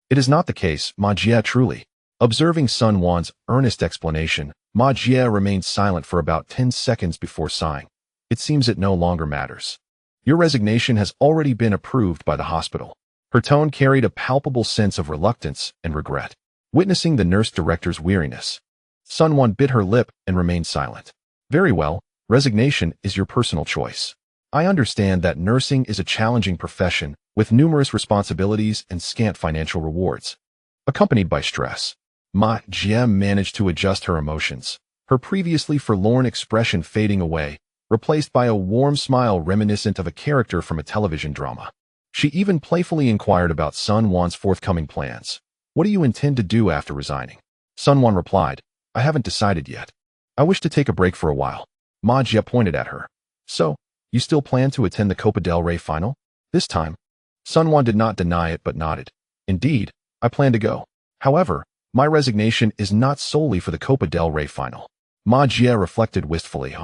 it is not the case, Ma Jie truly. Observing Sun Wan's earnest explanation, Ma Jie remained silent for about 10 seconds before sighing. It seems it no longer matters. Your resignation has already been approved by the hospital. Her tone carried a palpable sense of reluctance and regret. Witnessing the nurse director's weariness, Sun Wan bit her lip and remained silent. Very well, resignation is your personal choice. I understand that nursing is a challenging profession with numerous responsibilities and scant financial rewards, accompanied by stress. Ma Jie managed to adjust her emotions, her previously forlorn expression fading away, replaced by a warm smile reminiscent of a character from a television drama. She even playfully inquired about Sun Wan's forthcoming plans. What do you intend to do after resigning? Sun Wan replied, I haven't decided yet. I wish to take a break for a while. Ma Jie pointed at her. So, you still plan to attend the Copa del Rey final? This time, Sun Wan did not deny it but nodded. Indeed, I plan to go. However, my resignation is not solely for the Copa del Rey final. Ma Jie reflected wistfully,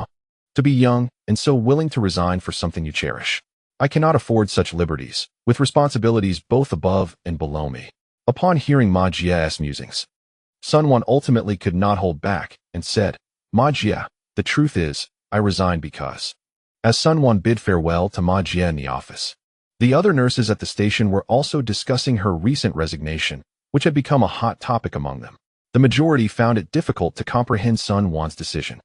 To be young and so willing to resign for something you cherish. I cannot afford such liberties, with responsibilities both above and below me. Upon hearing Ma Jie's musings, Sun Wan ultimately could not hold back and said, Ma Jie, the truth is, I resigned because. As Sun Wan bid farewell to Ma Jie in the office, the other nurses at the station were also discussing her recent resignation, which had become a hot topic among them. The majority found it difficult to comprehend Sun Wan's decision.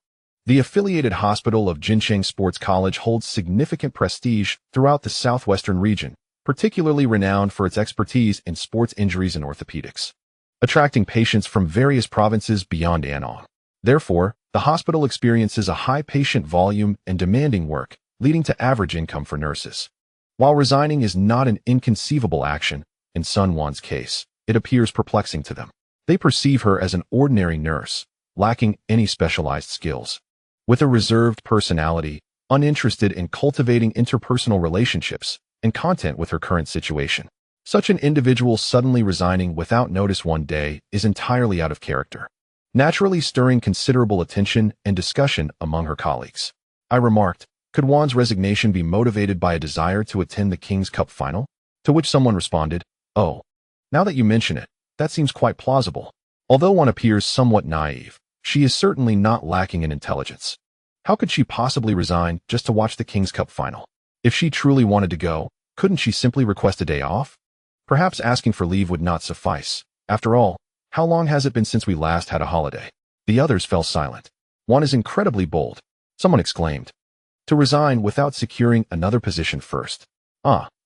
The affiliated hospital of Jincheng Sports College holds significant prestige throughout the southwestern region, particularly renowned for its expertise in sports injuries and orthopedics, attracting patients from various provinces beyond Anong. Therefore, the hospital experiences a high patient volume and demanding work, leading to average income for nurses. While resigning is not an inconceivable action, in Sun Wan's case, it appears perplexing to them. They perceive her as an ordinary nurse, lacking any specialized skills. With a reserved personality, uninterested in cultivating interpersonal relationships, and content with her current situation. Such an individual suddenly resigning without notice one day is entirely out of character. naturally stirring considerable attention and discussion among her colleagues. I remarked, could Juan's resignation be motivated by a desire to attend the King's Cup final? To which someone responded, oh, now that you mention it, that seems quite plausible. Although one appears somewhat naive, she is certainly not lacking in intelligence. How could she possibly resign just to watch the King's Cup final? If she truly wanted to go, couldn't she simply request a day off? Perhaps asking for leave would not suffice. After all, how long has it been since we last had a holiday? The others fell silent. One is incredibly bold, someone exclaimed. To resign without securing another position first.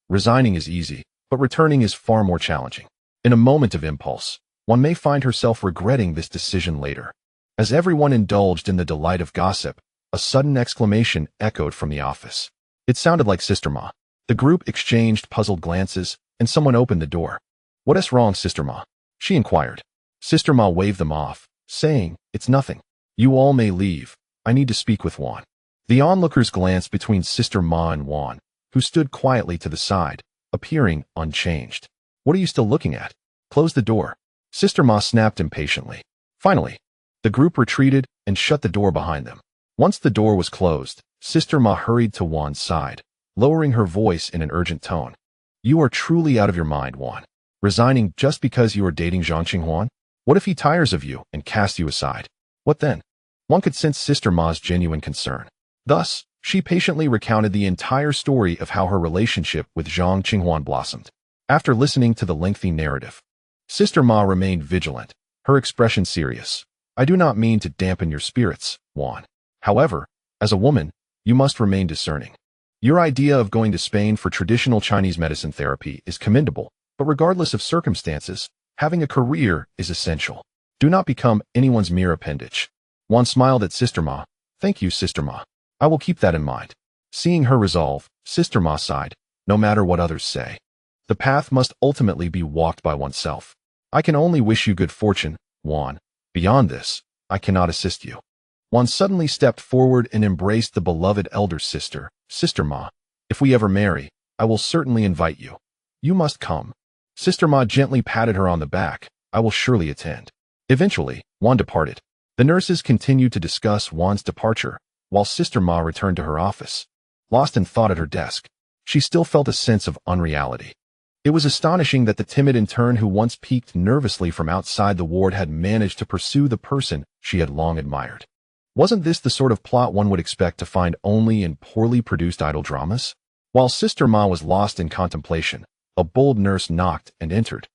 Resigning is easy, but returning is far more challenging. In a moment of impulse, one may find herself regretting this decision later. As everyone indulged in the delight of gossip, a sudden exclamation echoed from the office. It sounded like Sister Ma. The group exchanged puzzled glances, and someone opened the door. What is wrong, Sister Ma? She inquired. Sister Ma waved them off, saying, it's nothing. You all may leave. I need to speak with Juan. The onlookers glanced between Sister Ma and Juan, who stood quietly to the side, appearing unchanged. What are you still looking at? Close the door. Sister Ma snapped impatiently. Finally, the group retreated and shut the door behind them. Once the door was closed, Sister Ma hurried to Juan's side, lowering her voice in an urgent tone. You are truly out of your mind, Juan. Resigning just because you are dating Zhang Qinghuan? What if he tires of you and casts you aside? What then? One could sense Sister Ma's genuine concern. Thus, she patiently recounted the entire story of how her relationship with Zhang Qinghuan blossomed. After listening to the lengthy narrative, Sister Ma remained vigilant, her expression serious. I do not mean to dampen your spirits, Juan. However, as a woman, you must remain discerning. Your idea of going to Spain for traditional Chinese medicine therapy is commendable, but regardless of circumstances, having a career is essential. Do not become anyone's mere appendage. Juan smiled at Sister Ma. Thank you, Sister Ma. I will keep that in mind. Seeing her resolve, Sister Ma sighed, no matter what others say. The path must ultimately be walked by oneself. I can only wish you good fortune, Juan. Beyond this, I cannot assist you. Juan suddenly stepped forward and embraced the beloved elder sister. Sister Ma, if we ever marry, I will certainly invite you. You must come. Sister Ma gently patted her on the back. I will surely attend. Eventually, Juan departed. The nurses continued to discuss Juan's departure, while Sister Ma returned to her office. Lost in thought at her desk, she still felt a sense of unreality. It was astonishing that the timid intern who once peeked nervously from outside the ward had managed to pursue the person she had long admired. Wasn't this the sort of plot one would expect to find only in poorly produced idol dramas? While Sister Ma was lost in contemplation, a bold nurse knocked and entered.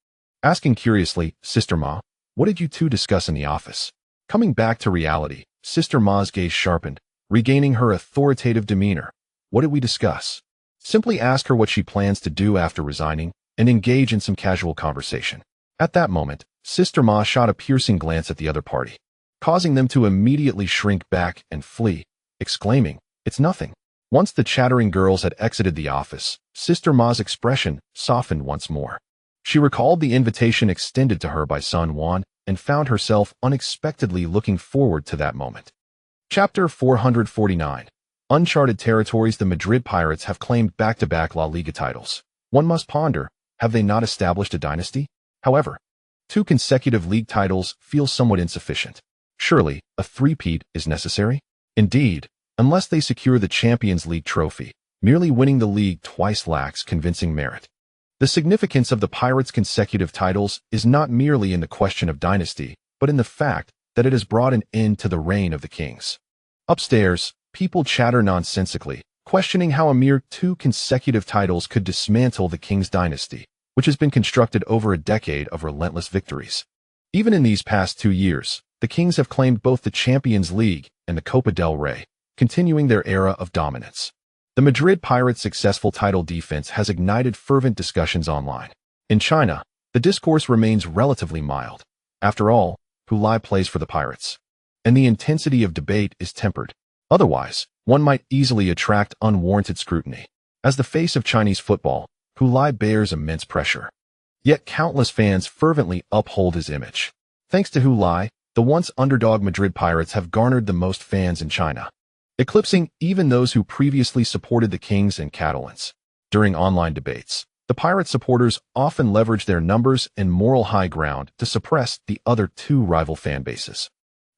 Asking curiously, Sister Ma, what did you two discuss in the office? Coming back to reality, Sister Ma's gaze sharpened, regaining her authoritative demeanor. What did we discuss? Simply ask her what she plans to do after resigning, and engage in some casual conversation. At that moment, Sister Ma shot a piercing glance at the other party, causing them to immediately shrink back and flee, exclaiming, it's nothing. Once the chattering girls had exited the office, Sister Ma's expression softened once more. She recalled the invitation extended to her by Sun Juan and found herself unexpectedly looking forward to that moment. Chapter 449. Uncharted territories. The Madrid Pirates have claimed back-to-back La Liga titles. One must ponder, have they not established a dynasty? However, 2 consecutive league titles feel somewhat insufficient. Surely, a three-peat is necessary? Indeed, unless they secure the Champions League trophy, merely winning the league twice lacks convincing merit. The significance of the Pirates' consecutive titles is not merely in the question of dynasty, but in the fact that it has brought an end to the reign of the kings. Upstairs, people chatter nonsensically, questioning how a mere 2 consecutive titles could dismantle the king's dynasty, which has been constructed over a decade of relentless victories. Even in these past 2 years, the Kings have claimed both the Champions League and the Copa del Rey, continuing their era of dominance. The Madrid Pirates' successful title defense has ignited fervent discussions online. In China, the discourse remains relatively mild. After all, Hulai plays for the Pirates, and the intensity of debate is tempered. Otherwise, one might easily attract unwarranted scrutiny. As the face of Chinese football, Hulai bears immense pressure. Yet countless fans fervently uphold his image. Thanks to Hulai, the once underdog Madrid Pirates have garnered the most fans in China, eclipsing even those who previously supported the Kings and Catalans. During online debates, the Pirate supporters often leverage their numbers and moral high ground to suppress the other 2 rival fan bases.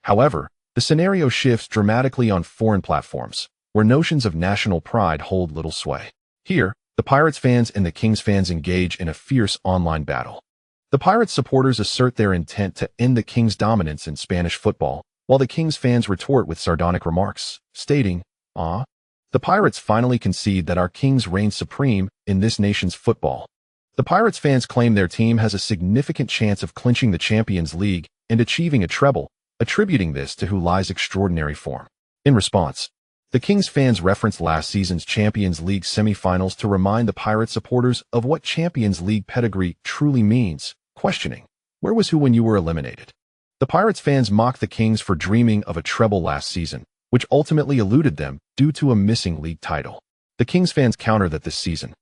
However, the scenario shifts dramatically on foreign platforms, where notions of national pride hold little sway. Here, the Pirates fans and the Kings fans engage in a fierce online battle. The Pirates supporters assert their intent to end the Kings' dominance in Spanish football, while the Kings fans retort with sardonic remarks, stating, "Ah, the Pirates finally concede that our Kings reign supreme in this nation's football." The Pirates fans claim their team has a significant chance of clinching the Champions League and achieving a treble, attributing this to Hulai's extraordinary form. In response, the Kings fans reference last season's Champions League semifinals to remind the Pirates supporters of what Champions League pedigree truly means, questioning, "Where was who when you were eliminated?" The Pirates fans mock the Kings for dreaming of a treble last season, which ultimately eluded them due to a missing league title. The Kings fans counter that this season,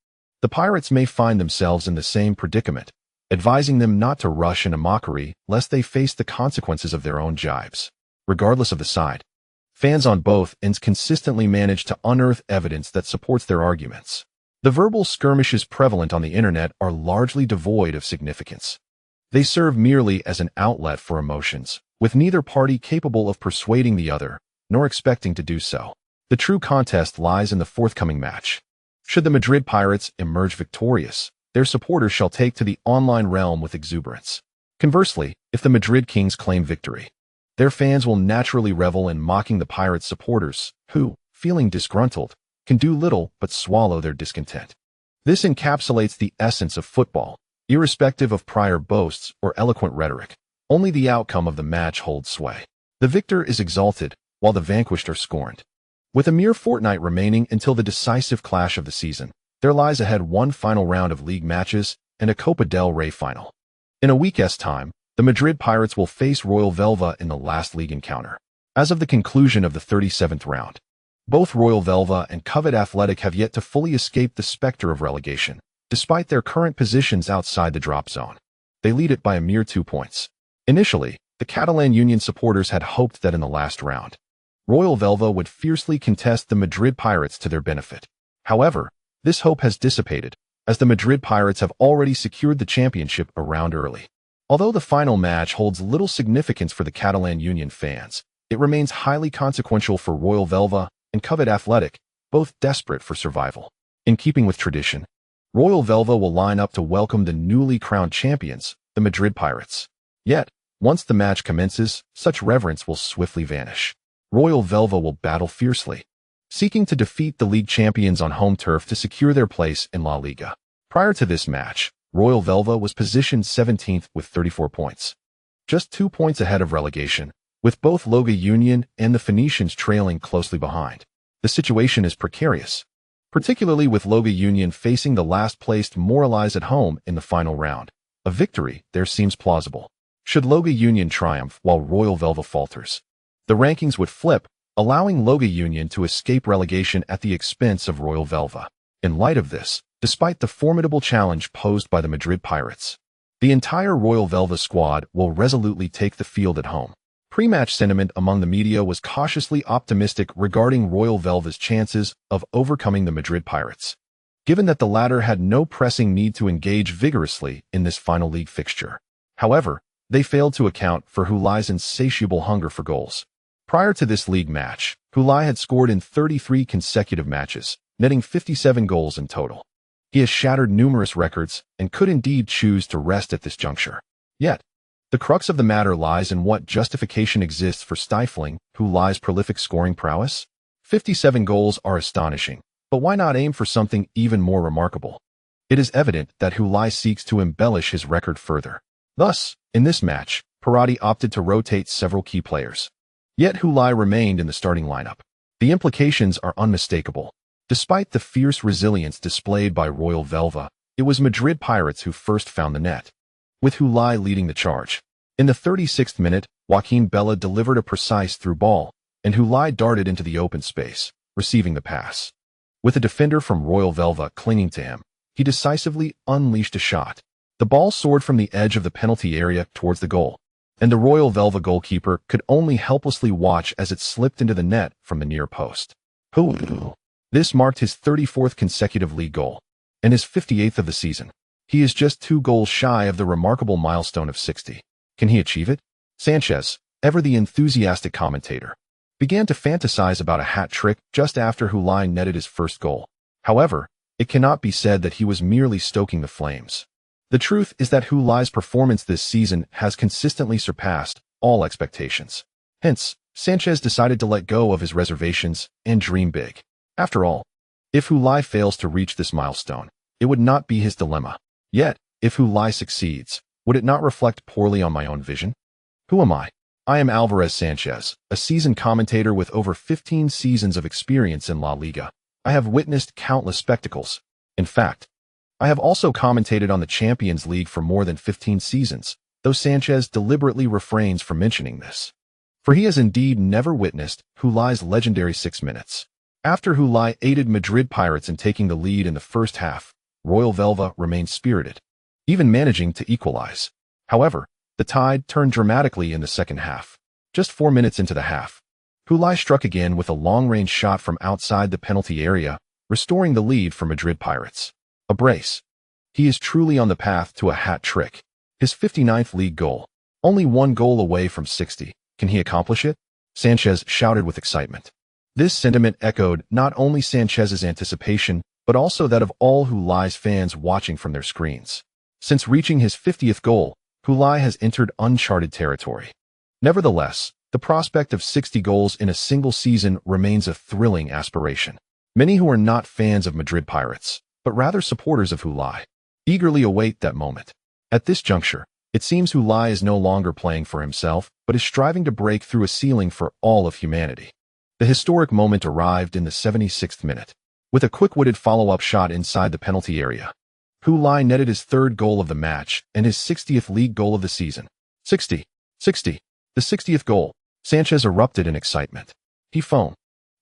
the Pirates may find themselves in the same predicament, advising them not to rush into mockery lest they face the consequences of their own jibes. Regardless of the side, fans on both ends consistently manage to unearth evidence that supports their arguments. The verbal skirmishes prevalent on the internet are largely devoid of significance. They serve merely as an outlet for emotions, with neither party capable of persuading the other, nor expecting to do so. The true contest lies in the forthcoming match. Should the Madrid Pirates emerge victorious, their supporters shall take to the online realm with exuberance. Conversely, if the Madrid Kings claim victory, their fans will naturally revel in mocking the Pirates supporters, who, feeling disgruntled, can do little but swallow their discontent. This encapsulates the essence of football, irrespective of prior boasts or eloquent rhetoric. Only the outcome of the match holds sway. The victor is exalted, while the vanquished are scorned. With a mere fortnight remaining until the decisive clash of the season, there lies ahead one final round of league matches and a Copa del Rey final. In a week's time, the Madrid Pirates will face Royal Velva in the last league encounter. As of the conclusion of the 37th round, both Royal Velva and Covet Athletic have yet to fully escape the specter of relegation, despite their current positions outside the drop zone. They lead it by a mere 2 points. Initially, the Catalan Union supporters had hoped that in the last round, Royal Velva would fiercely contest the Madrid Pirates to their benefit. However, this hope has dissipated, as the Madrid Pirates have already secured the championship a round early. Although the final match holds little significance for the Catalan Union fans, it remains highly consequential for Royal Velva and Covet Athletic, both desperate for survival. In keeping with tradition, Royal Velva will line up to welcome the newly crowned champions, the Madrid Pirates. Yet, once the match commences, such reverence will swiftly vanish. Royal Velva will battle fiercely, seeking to defeat the league champions on home turf to secure their place in La Liga. Prior to this match, Royal Velva was positioned 17th with 34 points, just 2 points ahead of relegation, with both Loga Union and the Phoenicians trailing closely behind. The situation is precarious, particularly with Loga Union facing the last-placed Moralize at home in the final round. A victory there seems plausible. Should Loga Union triumph while Royal Velva falters, the rankings would flip, allowing Loga Union to escape relegation at the expense of Royal Velva. In light of this, despite the formidable challenge posed by the Madrid Pirates, the entire Royal Velva squad will resolutely take the field at home. Pre-match sentiment among the media was cautiously optimistic regarding Royal Velva's chances of overcoming the Madrid Pirates, given that the latter had no pressing need to engage vigorously in this final league fixture. However, they failed to account for Hulai's insatiable hunger for goals. Prior to this league match, Hulai had scored in 33 consecutive matches, netting 57 goals in total. He has shattered numerous records and could indeed choose to rest at this juncture. Yet, the crux of the matter lies in what justification exists for stifling Hulai's prolific scoring prowess. 57 goals are astonishing, but why not aim for something even more remarkable? It is evident that Hulai seeks to embellish his record further. Thus, in this match, Parotti opted to rotate several key players. Yet Hulai remained in the starting lineup. The implications are unmistakable. Despite the fierce resilience displayed by Royal Velva, it was Madrid Pirates who first found the net, with Hulai leading the charge. In the 36th minute, Joaquin Bella delivered a precise through ball, and Hulai darted into the open space, receiving the pass. With a defender from Royal Velva clinging to him, he decisively unleashed a shot. The ball soared from the edge of the penalty area towards the goal, and the Royal Velva goalkeeper could only helplessly watch as it slipped into the net from the near post. This marked his 34th consecutive league goal, and his 58th of the season. He is just 2 goals shy of the remarkable milestone of 60. Can he achieve it? Sanchez, ever the enthusiastic commentator, began to fantasize about a hat trick just after Hulai netted his first goal. However, it cannot be said that he was merely stoking the flames. The truth is that Hulai's performance this season has consistently surpassed all expectations. Hence, Sanchez decided to let go of his reservations and dream big. After all, if Hulai fails to reach this milestone, it would not be his dilemma. Yet, if Hulai succeeds, would it not reflect poorly on my own vision? Who am I? I am Alvarez Sanchez, a seasoned commentator with over 15 seasons of experience in La Liga. I have witnessed countless spectacles. In fact, I have also commentated on the Champions League for more than 15 seasons, though Sanchez deliberately refrains from mentioning this. For he has indeed never witnessed Hulai's legendary 6 minutes. After Hulai aided Madrid Pirates in taking the lead in the first half, Royal Velva remained spirited, even managing to equalize. However, the tide turned dramatically in the second half. Just 4 minutes into the half, Hulai struck again with a long-range shot from outside the penalty area, restoring the lead for Madrid Pirates. A brace. He is truly on the path to a hat trick. His 59th league goal. Only 1 goal away from 60. Can he accomplish it? Sanchez shouted with excitement. This sentiment echoed not only Sanchez's anticipation, but also that of all Hulai's fans watching from their screens. Since reaching his 50th goal, Hulai has entered uncharted territory. Nevertheless, the prospect of 60 goals in a single season remains a thrilling aspiration. Many who are not fans of Madrid Pirates, but rather supporters of Hulai, eagerly await that moment. At this juncture, it seems Hulai is no longer playing for himself, but is striving to break through a ceiling for all of humanity. The historic moment arrived in the 76th minute. With a quick-witted follow-up shot inside the penalty area, Hulai netted his 3rd goal of the match and his 60th league goal of the season. 60. The 60th goal. Sanchez erupted in excitement. He foamed.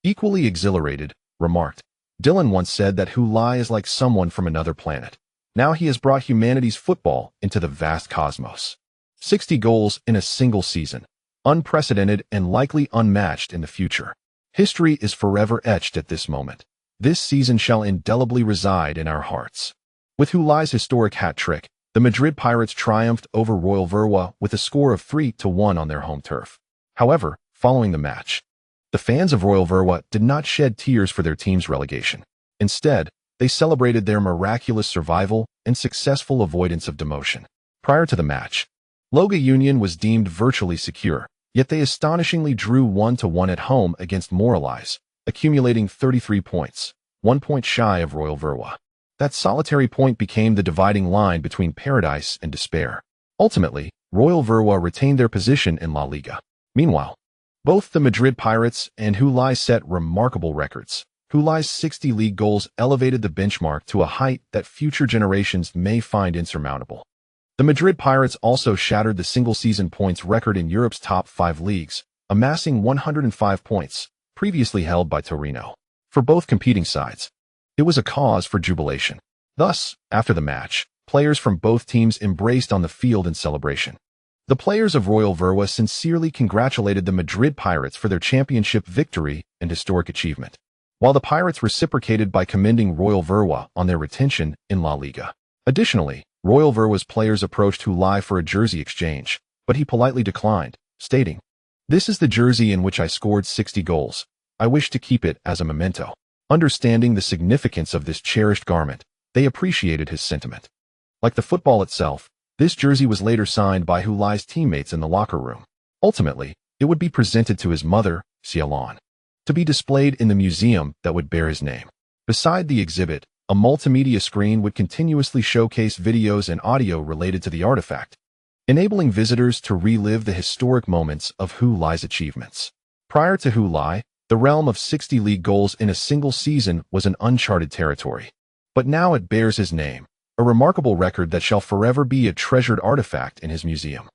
Equally exhilarated, remarked. Dylan once said that Hulai is like someone from another planet. Now he has brought humanity's football into the vast cosmos. 60 goals in a single season. Unprecedented and likely unmatched in the future. History is forever etched at this moment. This season shall indelibly reside in our hearts. With Hulai's historic hat trick, the Madrid Pirates triumphed over Royal Verwa with a score of 3-1 on their home turf. However, following the match, the fans of Royal Verwa did not shed tears for their team's relegation. Instead, they celebrated their miraculous survival and successful avoidance of demotion. Prior to the match, Loga Union was deemed virtually secure, yet they astonishingly drew 1-1 at home against Morelais, accumulating 33 points, 1 point shy of Royal Verwa. That solitary point became the dividing line between paradise and despair. Ultimately, Royal Verwa retained their position in La Liga. Meanwhile, both the Madrid Pirates and Hulai set remarkable records. Hulai's 60 league goals elevated the benchmark to a height that future generations may find insurmountable. The Madrid Pirates also shattered the single-season points record in Europe's top 5 leagues, amassing 105 points, previously held by Torino. For both competing sides, it was a cause for jubilation. Thus, after the match, players from both teams embraced on the field in celebration. The players of Royal Verwa sincerely congratulated the Madrid Pirates for their championship victory and historic achievement, while the Pirates reciprocated by commending Royal Verwa on their retention in La Liga. Additionally, Royal Verwa's players approached Hulai for a jersey exchange, but he politely declined, stating, "This is the jersey in which I scored 60 goals. I wish to keep it as a memento." Understanding the significance of this cherished garment, they appreciated his sentiment. Like the football itself, this jersey was later signed by Hulai's teammates in the locker room. Ultimately, it would be presented to his mother, Cialon, to be displayed in the museum that would bear his name. Beside the exhibit, a multimedia screen would continuously showcase videos and audio related to the artifact, enabling visitors to relive the historic moments of Hulai's achievements. Prior to Hulai, the realm of 60 league goals in a single season was an uncharted territory. But now it bears his name, a remarkable record that shall forever be a treasured artifact in his museum.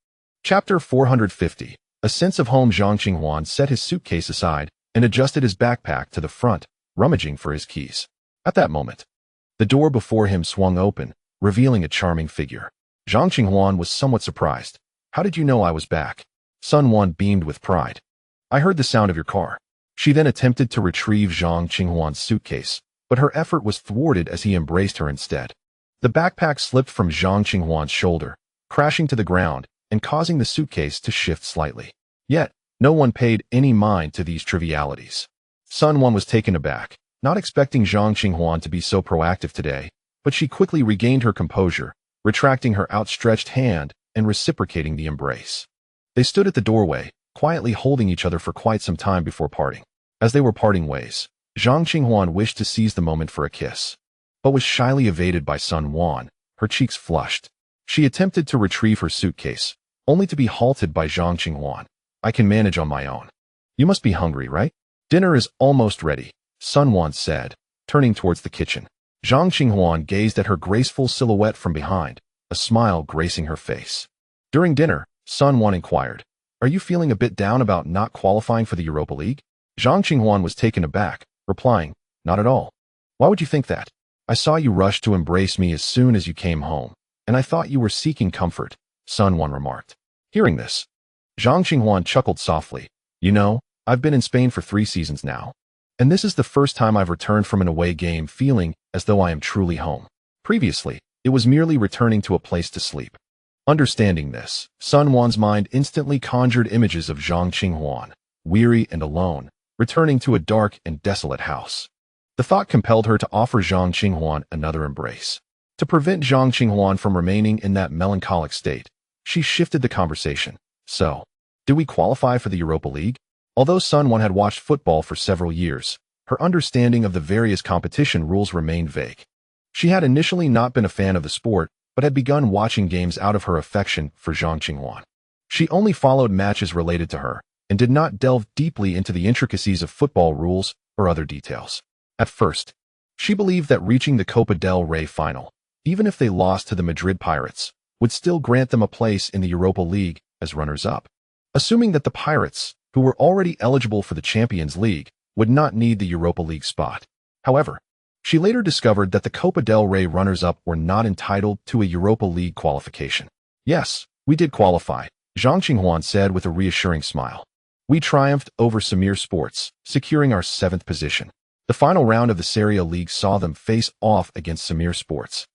Chapter 450. A sense of home. Zhang Qinghuan set his suitcase aside and adjusted his backpack to the front, rummaging for his keys. At that moment, the door before him swung open, revealing a charming figure. Zhang Qinghuan was somewhat surprised. "How did you know I was back?" Sun Wan beamed with pride. "I heard the sound of your car." She then attempted to retrieve Zhang Qinghuan's suitcase, but her effort was thwarted as he embraced her instead. The backpack slipped from Zhang Qinghuan's shoulder, crashing to the ground and causing the suitcase to shift slightly. Yet, no one paid any mind to these trivialities. Sun Wan was taken aback, not expecting Zhang Qinghuan to be so proactive today, but she quickly regained her composure, retracting her outstretched hand and reciprocating the embrace. They stood at the doorway, quietly holding each other for quite some time before parting. As they were parting ways, Zhang Qinghuan wished to seize the moment for a kiss, but was shyly evaded by Sun Wan, her cheeks flushed. She attempted to retrieve her suitcase, only to be halted by Zhang Qinghuan. I can manage on my own. You must be hungry, right? Dinner is almost ready, Sun Wan said, turning towards the kitchen. Zhang Qinghuan gazed at her graceful silhouette from behind, a smile gracing her face. During dinner, Sun Wan inquired, Are you feeling a bit down about not qualifying for the Europa League? Zhang Qinghuan was taken aback, replying, Not at all. Why would you think that? I saw you rush to embrace me as soon as you came home, and I thought you were seeking comfort, Sun Wan remarked. Hearing this, Zhang Qinghuan chuckled softly. You know, I've been in Spain for 3 seasons now, and this is the first time I've returned from an away game feeling as though I am truly home. Previously, it was merely returning to a place to sleep. Understanding this, Sun Wan's mind instantly conjured images of Zhang Qinghuan, weary and alone, returning to a dark and desolate house. The thought compelled her to offer Zhang Qinghuan another embrace. To prevent Zhang Qinghuan from remaining in that melancholic state, she shifted the conversation. So, did we qualify for the Europa League? Although Sun Wan had watched football for several years, her understanding of the various competition rules remained vague. She had initially not been a fan of the sport, but had begun watching games out of her affection for Zhang Qinghuan. She only followed matches related to her, and did not delve deeply into the intricacies of football rules or other details. At first, she believed that reaching the Copa del Rey final, even if they lost to the Madrid Pirates, would still grant them a place in the Europa League as runners-up. Assuming that the Pirates, who were already eligible for the Champions League, would not need the Europa League spot. However, she later discovered that the Copa del Rey runners-up were not entitled to a Europa League qualification. Yes, we did qualify, Zhang Qinghuan said with a reassuring smile. We triumphed over Samir Sports, securing our 7th position. The final round of the Serie A League saw them face off against Samir Sports,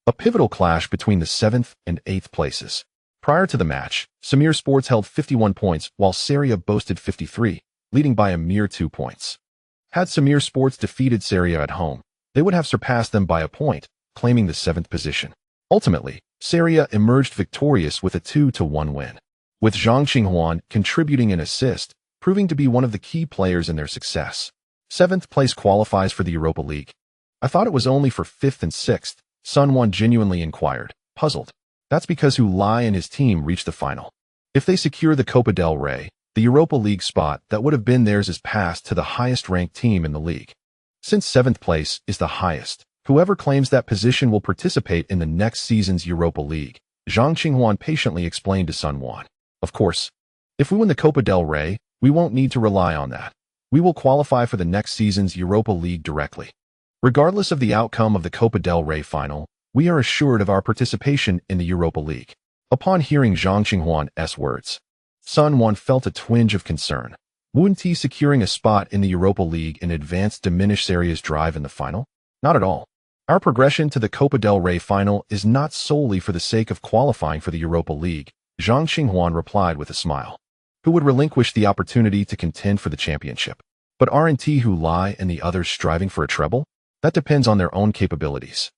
a pivotal clash between the 7th and 8th places. Prior to the match, Samir Sports held 51 points while Serie A boasted 53, leading by a mere 2 points. Had Samir Sports defeated Serie A at home, they would have surpassed them by a point, claiming the 7th position. Ultimately, Serie A emerged victorious with a 2-1 win, with Zhang Qinghuan contributing an assist, proving to be one of the key players in their success. 7th place qualifies for the Europa League. I thought it was only for 5th and 6th, Sun Wan genuinely inquired, puzzled. That's because Hulai and his team reached the final. If they secure the Copa del Rey, the Europa League spot that would have been theirs is passed to the highest-ranked team in the league. Since 7th place is the highest, whoever claims that position will participate in the next season's Europa League, Zhang Qinghuan patiently explained to Sun Wan. Of course, if we win the Copa del Rey, we won't need to rely on that. We will qualify for the next season's Europa League directly. Regardless of the outcome of the Copa del Rey final, we are assured of our participation in the Europa League. Upon hearing Zhang Qinghuan's words, Sun Wan felt a twinge of concern. Wouldn't he securing a spot in the Europa League in advance diminish Serie's drive in the final? Not at all. Our progression to the Copa del Rey final is not solely for the sake of qualifying for the Europa League, Zhang Qinghuan replied with a smile. Who would relinquish the opportunity to contend for the championship? But aren't Hulai and the others striving for a treble? That depends on their own capabilities.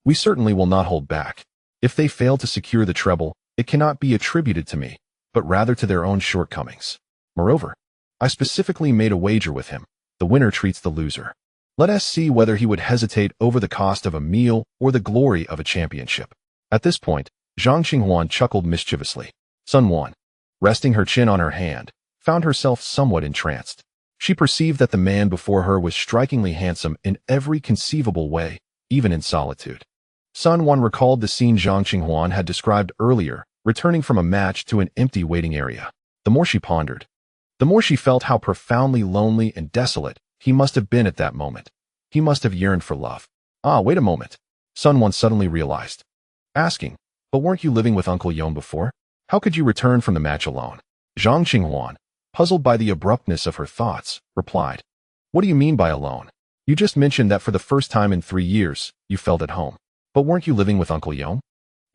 We certainly will not hold back. If they fail to secure the treble, it cannot be attributed to me, but rather to their own shortcomings. Moreover, I specifically made a wager with him. The winner treats the loser. Let us see whether he would hesitate over the cost of a meal or the glory of a championship. At this point, Zhang Qinghuan chuckled mischievously. Sun Wan, resting her chin on her hand, found herself somewhat entranced. She perceived that the man before her was strikingly handsome in every conceivable way, even in solitude. Sun Wan recalled the scene Zhang Qinghuan had described earlier, returning from a match to an empty waiting area. The more she pondered, the more she felt how profoundly lonely and desolate he must have been at that moment. He must have yearned for love. Ah, wait a moment, Sun Wan suddenly realized, asking, but weren't you living with Uncle Ione before? How could you return from the match alone? Zhang Qinghuan, puzzled by the abruptness of her thoughts, replied, What do you mean by alone? You just mentioned that for the first time in 3 years, you felt at home. But weren't you living with Uncle Ione?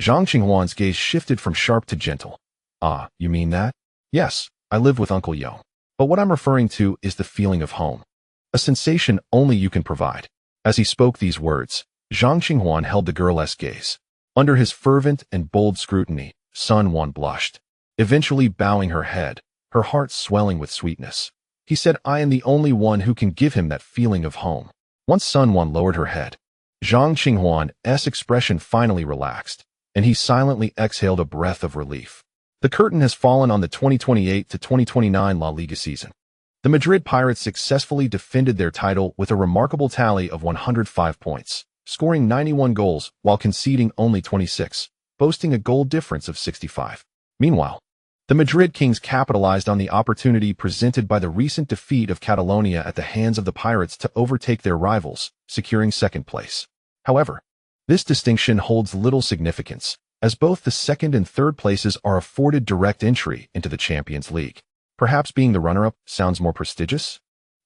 Zhang Qinghuan's gaze shifted from sharp to gentle. Ah, you mean that? Yes, I live with Uncle Yo. But what I'm referring to is the feeling of home. A sensation only you can provide. As he spoke these words, Zhang Qinghuan held the girl's gaze. Under his fervent and bold scrutiny, Sun Wan blushed, eventually bowing her head, her heart swelling with sweetness. He said, I am the only one who can give him that feeling of home. Once Sun Wan lowered her head, Zhang Qinghuan's expression finally relaxed, and he silently exhaled a breath of relief. The curtain has fallen on the 2028 to 2029 La Liga season. The Madrid Pirates successfully defended their title with a remarkable tally of 105 points, scoring 91 goals while conceding only 26, boasting a goal difference of 65. Meanwhile, the Madrid Kings capitalized on the opportunity presented by the recent defeat of Catalonia at the hands of the Pirates to overtake their rivals, securing second place. However, this distinction holds little significance, as both the second and third places are afforded direct entry into the Champions League. Perhaps being the runner-up sounds more prestigious?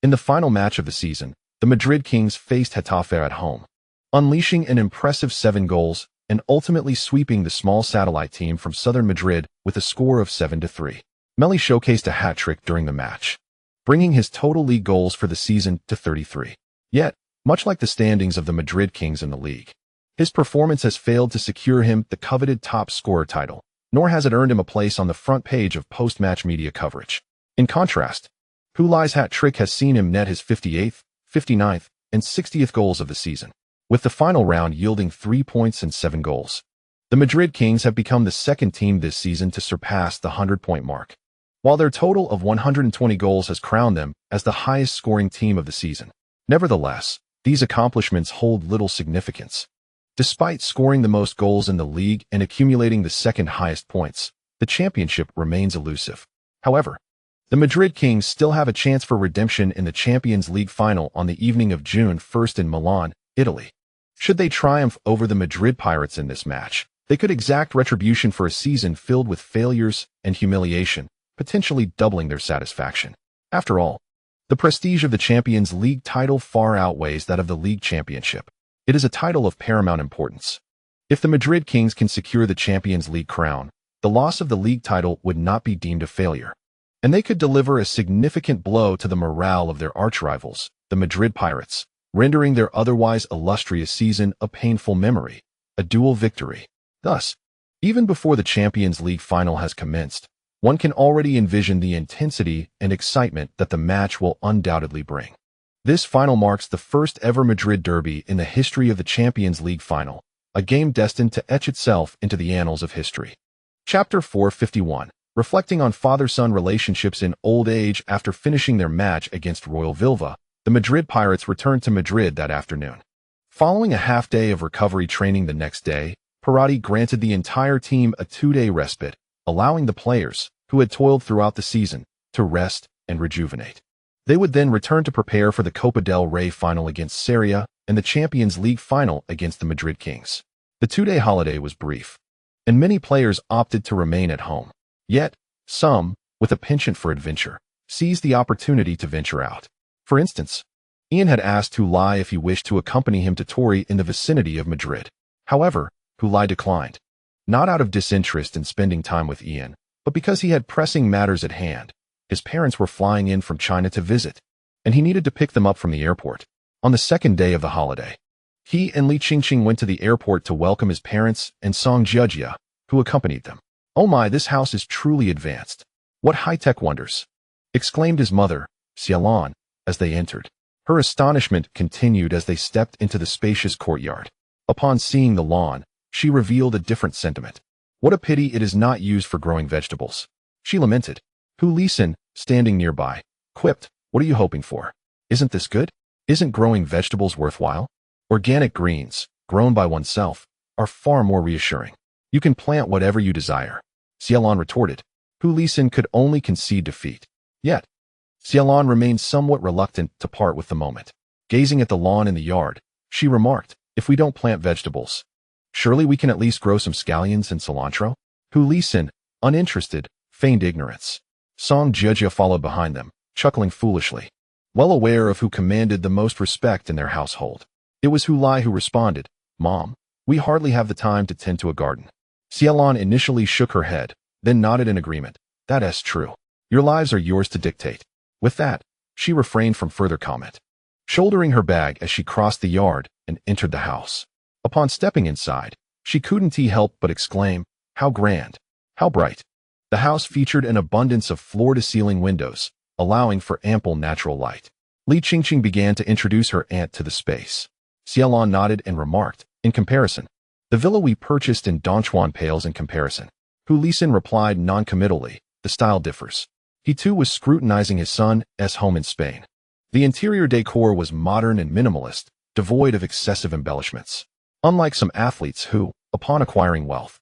In the final match of the season, the Madrid Kings faced Getafe at home, unleashing an impressive 7 goals and ultimately sweeping the small satellite team from southern Madrid with a score of 7-3. Meili showcased a hat-trick during the match, bringing his total league goals for the season to 33. Yet, much like the standings of the Madrid Kings in the league, his performance has failed to secure him the coveted top scorer title, nor has it earned him a place on the front page of post-match media coverage. In contrast, Hulai's hat-trick has seen him net his 58th, 59th, and 60th goals of the season, with the final round yielding 3 points and 7 goals. The Madrid Kings have become the second team this season to surpass the 100-point mark, while their total of 120 goals has crowned them as the highest-scoring team of the season. Nevertheless, these accomplishments hold little significance. Despite scoring the most goals in the league and accumulating the second highest points, the championship remains elusive. However, the Madrid Kings still have a chance for redemption in the Champions League final on the evening of June 1st in Milan, Italy. Should they triumph over the Madrid Pirates in this match, they could exact retribution for a season filled with failures and humiliation, potentially doubling their satisfaction. After all, the prestige of the Champions League title far outweighs that of the league championship. It is a title of paramount importance. If the Madrid Kings can secure the Champions League crown, the loss of the league title would not be deemed a failure, and they could deliver a significant blow to the morale of their archrivals, the Madrid Pirates, rendering their otherwise illustrious season a painful memory, a dual victory. Thus, even before the Champions League final has commenced, one can already envision the intensity and excitement that the match will undoubtedly bring. This final marks the first ever Madrid derby in the history of the Champions League final, a game destined to etch itself into the annals of history. Chapter 451, reflecting on father-son relationships in old age after finishing their match against Royal Vilva, the Madrid Pirates returned to Madrid that afternoon. Following a half-day of recovery training the next day, Parotti granted the entire team a 2-day respite, allowing the players, who had toiled throughout the season, to rest and rejuvenate. They would then return to prepare for the Copa del Rey final against Serie and the Champions League final against the Madrid Kings. The 2-day holiday was brief, and many players opted to remain at home. Yet, some, with a penchant for adventure, seized the opportunity to venture out. For instance, Ian had asked Hulai if he wished to accompany him to Torre in the vicinity of Madrid. However, Hulai declined, not out of disinterest in spending time with Ian, but because he had pressing matters at hand. His parents were flying in from China to visit, and he needed to pick them up from the airport. On the second day of the holiday, he and Li Qingqing went to the airport to welcome his parents and Song Jiejia, who accompanied them. "Oh my, this house is truly advanced. What high-tech wonders!" exclaimed his mother, Xiaolan, as they entered. Her astonishment continued as they stepped into the spacious courtyard. Upon seeing the lawn, she revealed a different sentiment. "What a pity it is not used for growing vegetables," she lamented. Hu Lisan, standing nearby, quipped, "What are you hoping for? Isn't this good? Isn't growing vegetables worthwhile? Organic greens, grown by oneself, are far more reassuring. You can plant whatever you desire," Xiaolan retorted. Hu Lisan could only concede defeat. Yet, Xiaolan remained somewhat reluctant to part with the moment. Gazing at the lawn in the yard, she remarked, "If we don't plant vegetables, surely we can at least grow some scallions and cilantro?" Hu Lisan, uninterested, feigned ignorance. Song Jiejia followed behind them, chuckling foolishly, well aware of who commanded the most respect in their household. It was Hulai who responded, "Mom, we hardly have the time to tend to a garden." Xiaolan initially shook her head, then nodded in agreement. "That's true. Your lives are yours to dictate. With that, she refrained from further comment, shouldering her bag as she crossed the yard and entered the house. Upon stepping inside, she couldn't help but exclaim, "How grand! How bright!" The house featured an abundance of floor-to-ceiling windows, allowing for ample natural light. Li Qingqing began to introduce her aunt to the space. Xiaolon nodded and remarked, "In comparison, the villa we purchased in Dongchuan pales in comparison." Hu Lisin replied non-committally, "The style differs." He too was scrutinizing his son's home in Spain. The interior decor was modern and minimalist, devoid of excessive embellishments. Unlike some athletes who, upon acquiring wealth,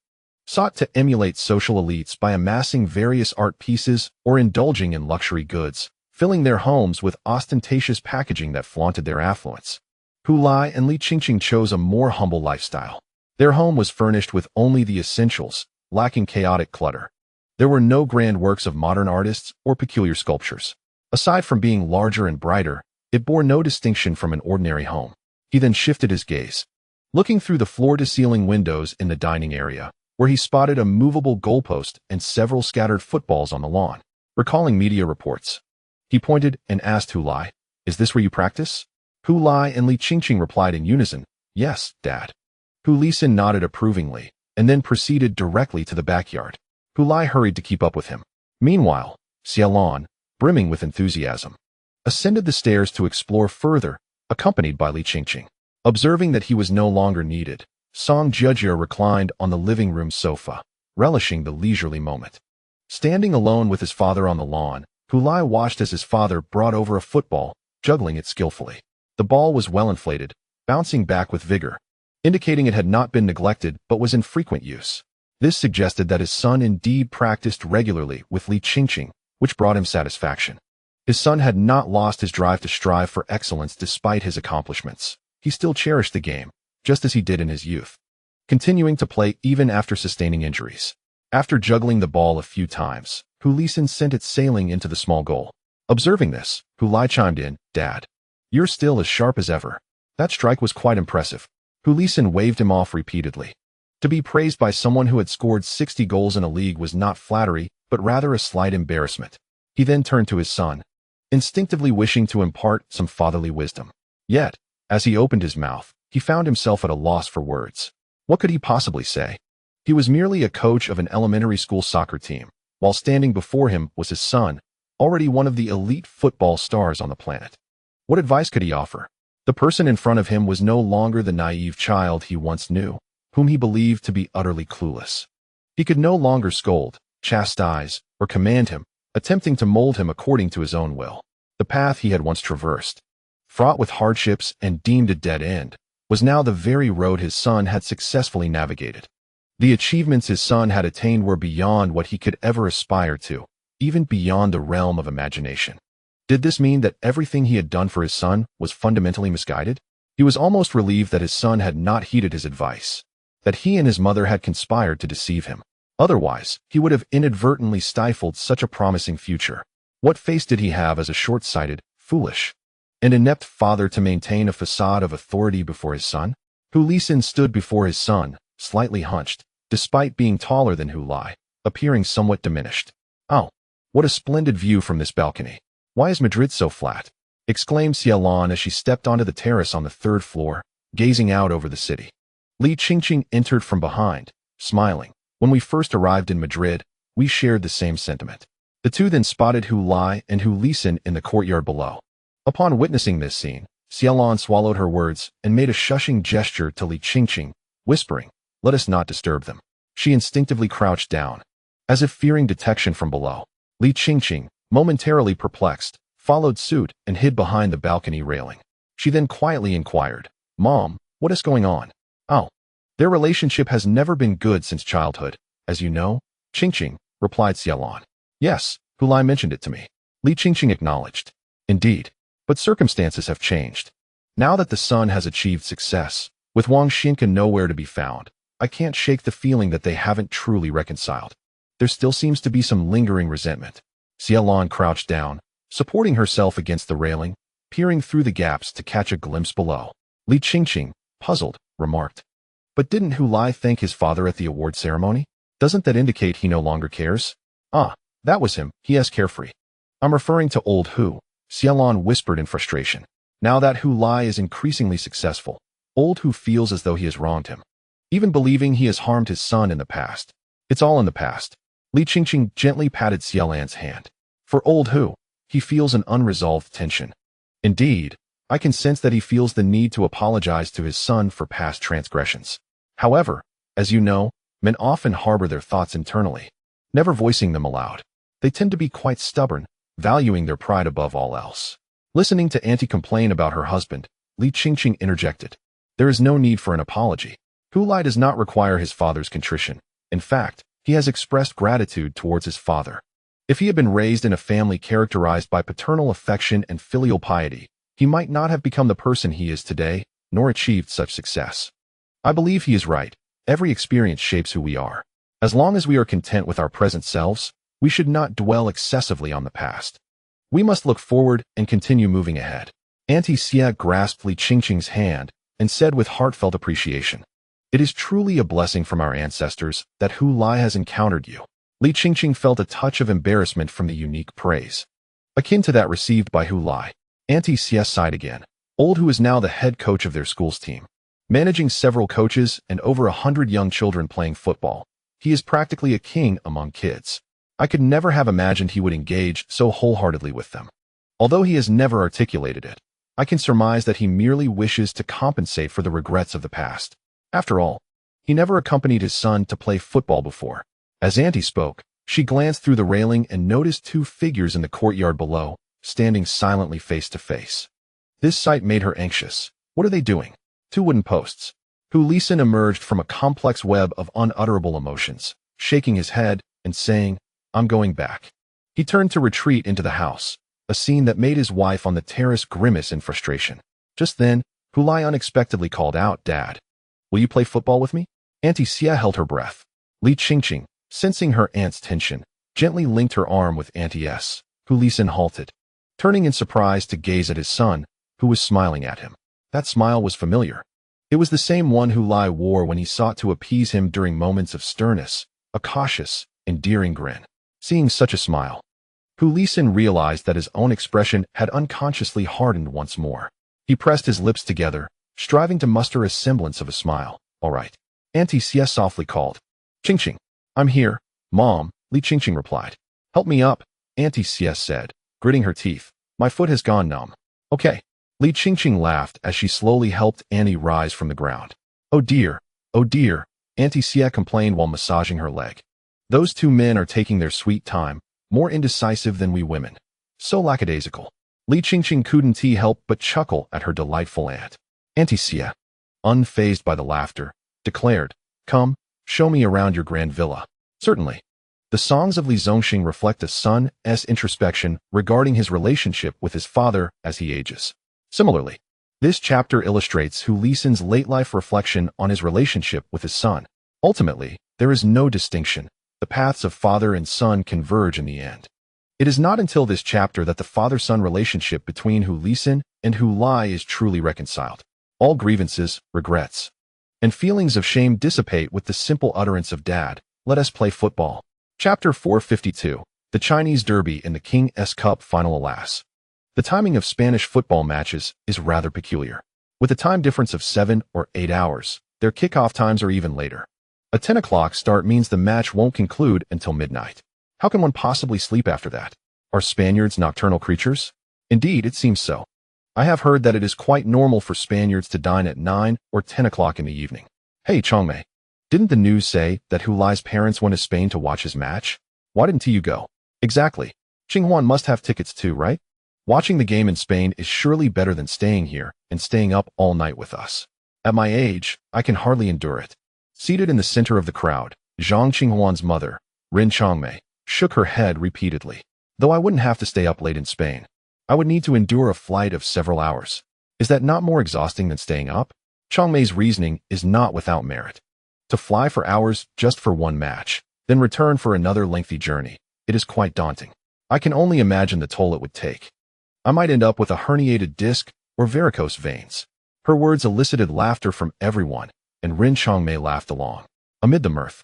sought to emulate social elites by amassing various art pieces or indulging in luxury goods, filling their homes with ostentatious packaging that flaunted their affluence, Hulai and Li Qingqing chose a more humble lifestyle. Their home was furnished with only the essentials, lacking chaotic clutter. There were no grand works of modern artists or peculiar sculptures. Aside from being larger and brighter, it bore no distinction from an ordinary home. He then shifted his gaze, looking through the floor-to-ceiling windows in the dining area, where he spotted a movable goalpost and several scattered footballs on the lawn. Recalling media reports, he pointed and asked Hulai, "Is this where you practice?" Hulai and Li Qingqing replied in unison, "Yes, Dad." Hu Lisin nodded approvingly, and then proceeded directly to the backyard. Hulai hurried to keep up with him. Meanwhile, Xiaolon, brimming with enthusiasm, ascended the stairs to explore further, accompanied by Li Qingqing. Observing that he was no longer needed, Song Jujia reclined on the living room sofa, relishing the leisurely moment. Standing alone with his father on the lawn, Hulai watched as his father brought over a football, juggling it skillfully. The ball was well inflated, bouncing back with vigor, indicating it had not been neglected but was in frequent use. This suggested that his son indeed practiced regularly with Li Qingqing, which brought him satisfaction. His son had not lost his drive to strive for excellence despite his accomplishments. He still cherished the game, just as he did in his youth, continuing to play even after sustaining injuries. After juggling the ball a few times, Hu Lisin sent it sailing into the small goal. Observing this, Hulai chimed in, "Dad, you're still as sharp as ever." That strike was quite impressive. Hu Lisin waved him off repeatedly. To be praised by someone who had scored 60 goals in a league was not flattery, but rather a slight embarrassment. He then turned to his son, instinctively wishing to impart some fatherly wisdom. Yet, as he opened his mouth, he found himself at a loss for words. What could he possibly say? He was merely a coach of an elementary school soccer team, while standing before him was his son, already one of the elite football stars on the planet. What advice could he offer? The person in front of him was no longer the naive child he once knew, whom he believed to be utterly clueless. He could no longer scold, chastise, or command him, attempting to mold him according to his own will. The path he had once traversed, fraught with hardships and deemed a dead end, was now the very road his son had successfully navigated. The achievements his son had attained were beyond what he could ever aspire to, even beyond the realm of imagination. Did this mean that everything he had done for his son was fundamentally misguided? He was almost relieved that his son had not heeded his advice, that he and his mother had conspired to deceive him. Otherwise, he would have inadvertently stifled such a promising future. What face did he have as a short-sighted, foolish, and inept father to maintain a facade of authority before his son? Hu Lisin stood before his son, slightly hunched, despite being taller than Hulai, appearing somewhat diminished. "Oh, what a splendid view from this balcony. Why is Madrid so flat?" exclaimed Xiaolon as she stepped onto the terrace on the third floor, gazing out over the city. Li Qingqing entered from behind, smiling. "When we first arrived in Madrid, we shared the same sentiment." The two then spotted Hulai and Hu Lisin in the courtyard below. Upon witnessing this scene, Xiaolon swallowed her words and made a shushing gesture to Li Qingqing, whispering, "Let us not disturb them." She instinctively crouched down, as if fearing detection from below. Li Qingqing, momentarily perplexed, followed suit and hid behind the balcony railing. She then quietly inquired, "Mom, what is going on?" "Oh, their relationship has never been good since childhood, as you know," Qingqing replied Xiaolon. "Yes, Hulai mentioned it to me," Li Qingqing acknowledged. "Indeed, but circumstances have changed. Now that the son has achieved success, with Wang Xinke nowhere to be found, I can't shake the feeling that they haven't truly reconciled. There still seems to be some lingering resentment." Xiaolon crouched down, supporting herself against the railing, peering through the gaps to catch a glimpse below. Li Qingqing, puzzled, remarked, "But didn't Hulai thank his father at the award ceremony? Doesn't that indicate he no longer cares?" "Ah, That was him, he is carefree. I'm referring to old Hu, Xiaolon whispered in frustration. Now that Hulai is increasingly successful, old Hu feels as though he has wronged him, even believing he has harmed his son in the past. It's all in the past. Li Qingqing gently patted Xiaolan's hand. For old Hu, he feels an unresolved tension. Indeed, I can sense that he feels the need to apologize to his son for past transgressions. However, as you know, men often harbor their thoughts internally, never voicing them aloud. They tend to be quite stubborn, valuing their pride above all else. Listening to Auntie complain about her husband, Li Qingqing interjected. There is no need for an apology. Hulai does not require his father's contrition. In fact, he has expressed gratitude towards his father. If he had been raised in a family characterized by paternal affection and filial piety, he might not have become the person he is today, nor achieved such success. I believe he is right. Every experience shapes who we are. As long as we are content with our present selves, we should not dwell excessively on the past. We must look forward and continue moving ahead. Auntie Xia grasped Li Qingqing's hand and said with heartfelt appreciation, "It is truly a blessing from our ancestors that Hulai has encountered you." Li Qingqing felt a touch of embarrassment from the unique praise, akin to that received by Hulai. Auntie Xia sighed again. Old Hu is now the head coach of their school's team. Managing several coaches and over 100 young children playing football, he is practically a king among kids. I could never have imagined he would engage so wholeheartedly with them. Although he has never articulated it, I can surmise that he merely wishes to compensate for the regrets of the past. After all, he never accompanied his son to play football before. As Auntie spoke, she glanced through the railing and noticed two figures in the courtyard below, standing silently face to face. This sight made her anxious. What are they doing? Two wooden posts. Hulisen emerged from a complex web of unutterable emotions, shaking his head and saying, "I'm going back." He turned to retreat into the house, a scene that made his wife on the terrace grimace in frustration. Just then, Hulai unexpectedly called out, "Dad, will you play football with me?" Auntie Xia held her breath. Li Qingqing, sensing her aunt's tension, gently linked her arm with Auntie S. Hulisen halted, turning in surprise to gaze at his son, who was smiling at him. That smile was familiar. It was the same one Hulai wore when he sought to appease him during moments of sternness, a cautious, endearing grin. Seeing such a smile, Hulisen realized that his own expression had unconsciously hardened once more. He pressed his lips together, striving to muster a semblance of a smile. "All right." Auntie Xia softly called. "Qingqing, I'm here, Mom," Li Qingqing replied. "Help me up," Auntie Xia said, gritting her teeth. "My foot has gone numb." "Okay." Li Qingqing laughed as she slowly helped Annie rise from the ground. Oh dear, Auntie Xia complained while massaging her leg. "Those two men are taking their sweet time, more indecisive than we women. So lackadaisical." Li Qingqing couldn't help but chuckle at her delightful aunt. Auntie Xia, unfazed by the laughter, declared, "Come, show me around your grand villa." "Certainly." The songs of Li Zongxing reflect a son's introspection regarding his relationship with his father as he ages. Similarly, this chapter illustrates Hulisen's late-life reflection on his relationship with his son. Ultimately, there is no distinction. The paths of father and son converge in the end. It is not until this chapter that the father-son relationship between Hulisen and Hulai is truly reconciled. All grievances, regrets, and feelings of shame dissipate with the simple utterance of "Dad, let us play football." Chapter 452, The Chinese Derby in the King's Cup Final. Alas, the timing of Spanish football matches is rather peculiar. With a time difference of 7 or 8 hours, their kickoff times are even later. A 10 o'clock start means the match won't conclude until midnight. How can one possibly sleep after that? Are Spaniards nocturnal creatures? Indeed, it seems so. I have heard that it is quite normal for Spaniards to dine at 9 or 10 o'clock in the evening. Hey, Chongmei, didn't the news say that Hulai's parents went to Spain to watch his match? Why didn't you go? Exactly. Qinghuan must have tickets too, right? Watching the game in Spain is surely better than staying here and staying up all night with us. At my age, I can hardly endure it. Seated in the center of the crowd, Zhang Qinghuan's mother, Rin Chongmei, shook her head repeatedly. Though I wouldn't have to stay up late in Spain, I would need to endure a flight of several hours. Is that not more exhausting than staying up? Chongmei's reasoning is not without merit. To fly for hours just for one match, then return for another lengthy journey, it is quite daunting. I can only imagine the toll it would take. I might end up with a herniated disc or varicose veins. Her words elicited laughter from everyone, and Rin Chongmei laughed along. Amid the mirth,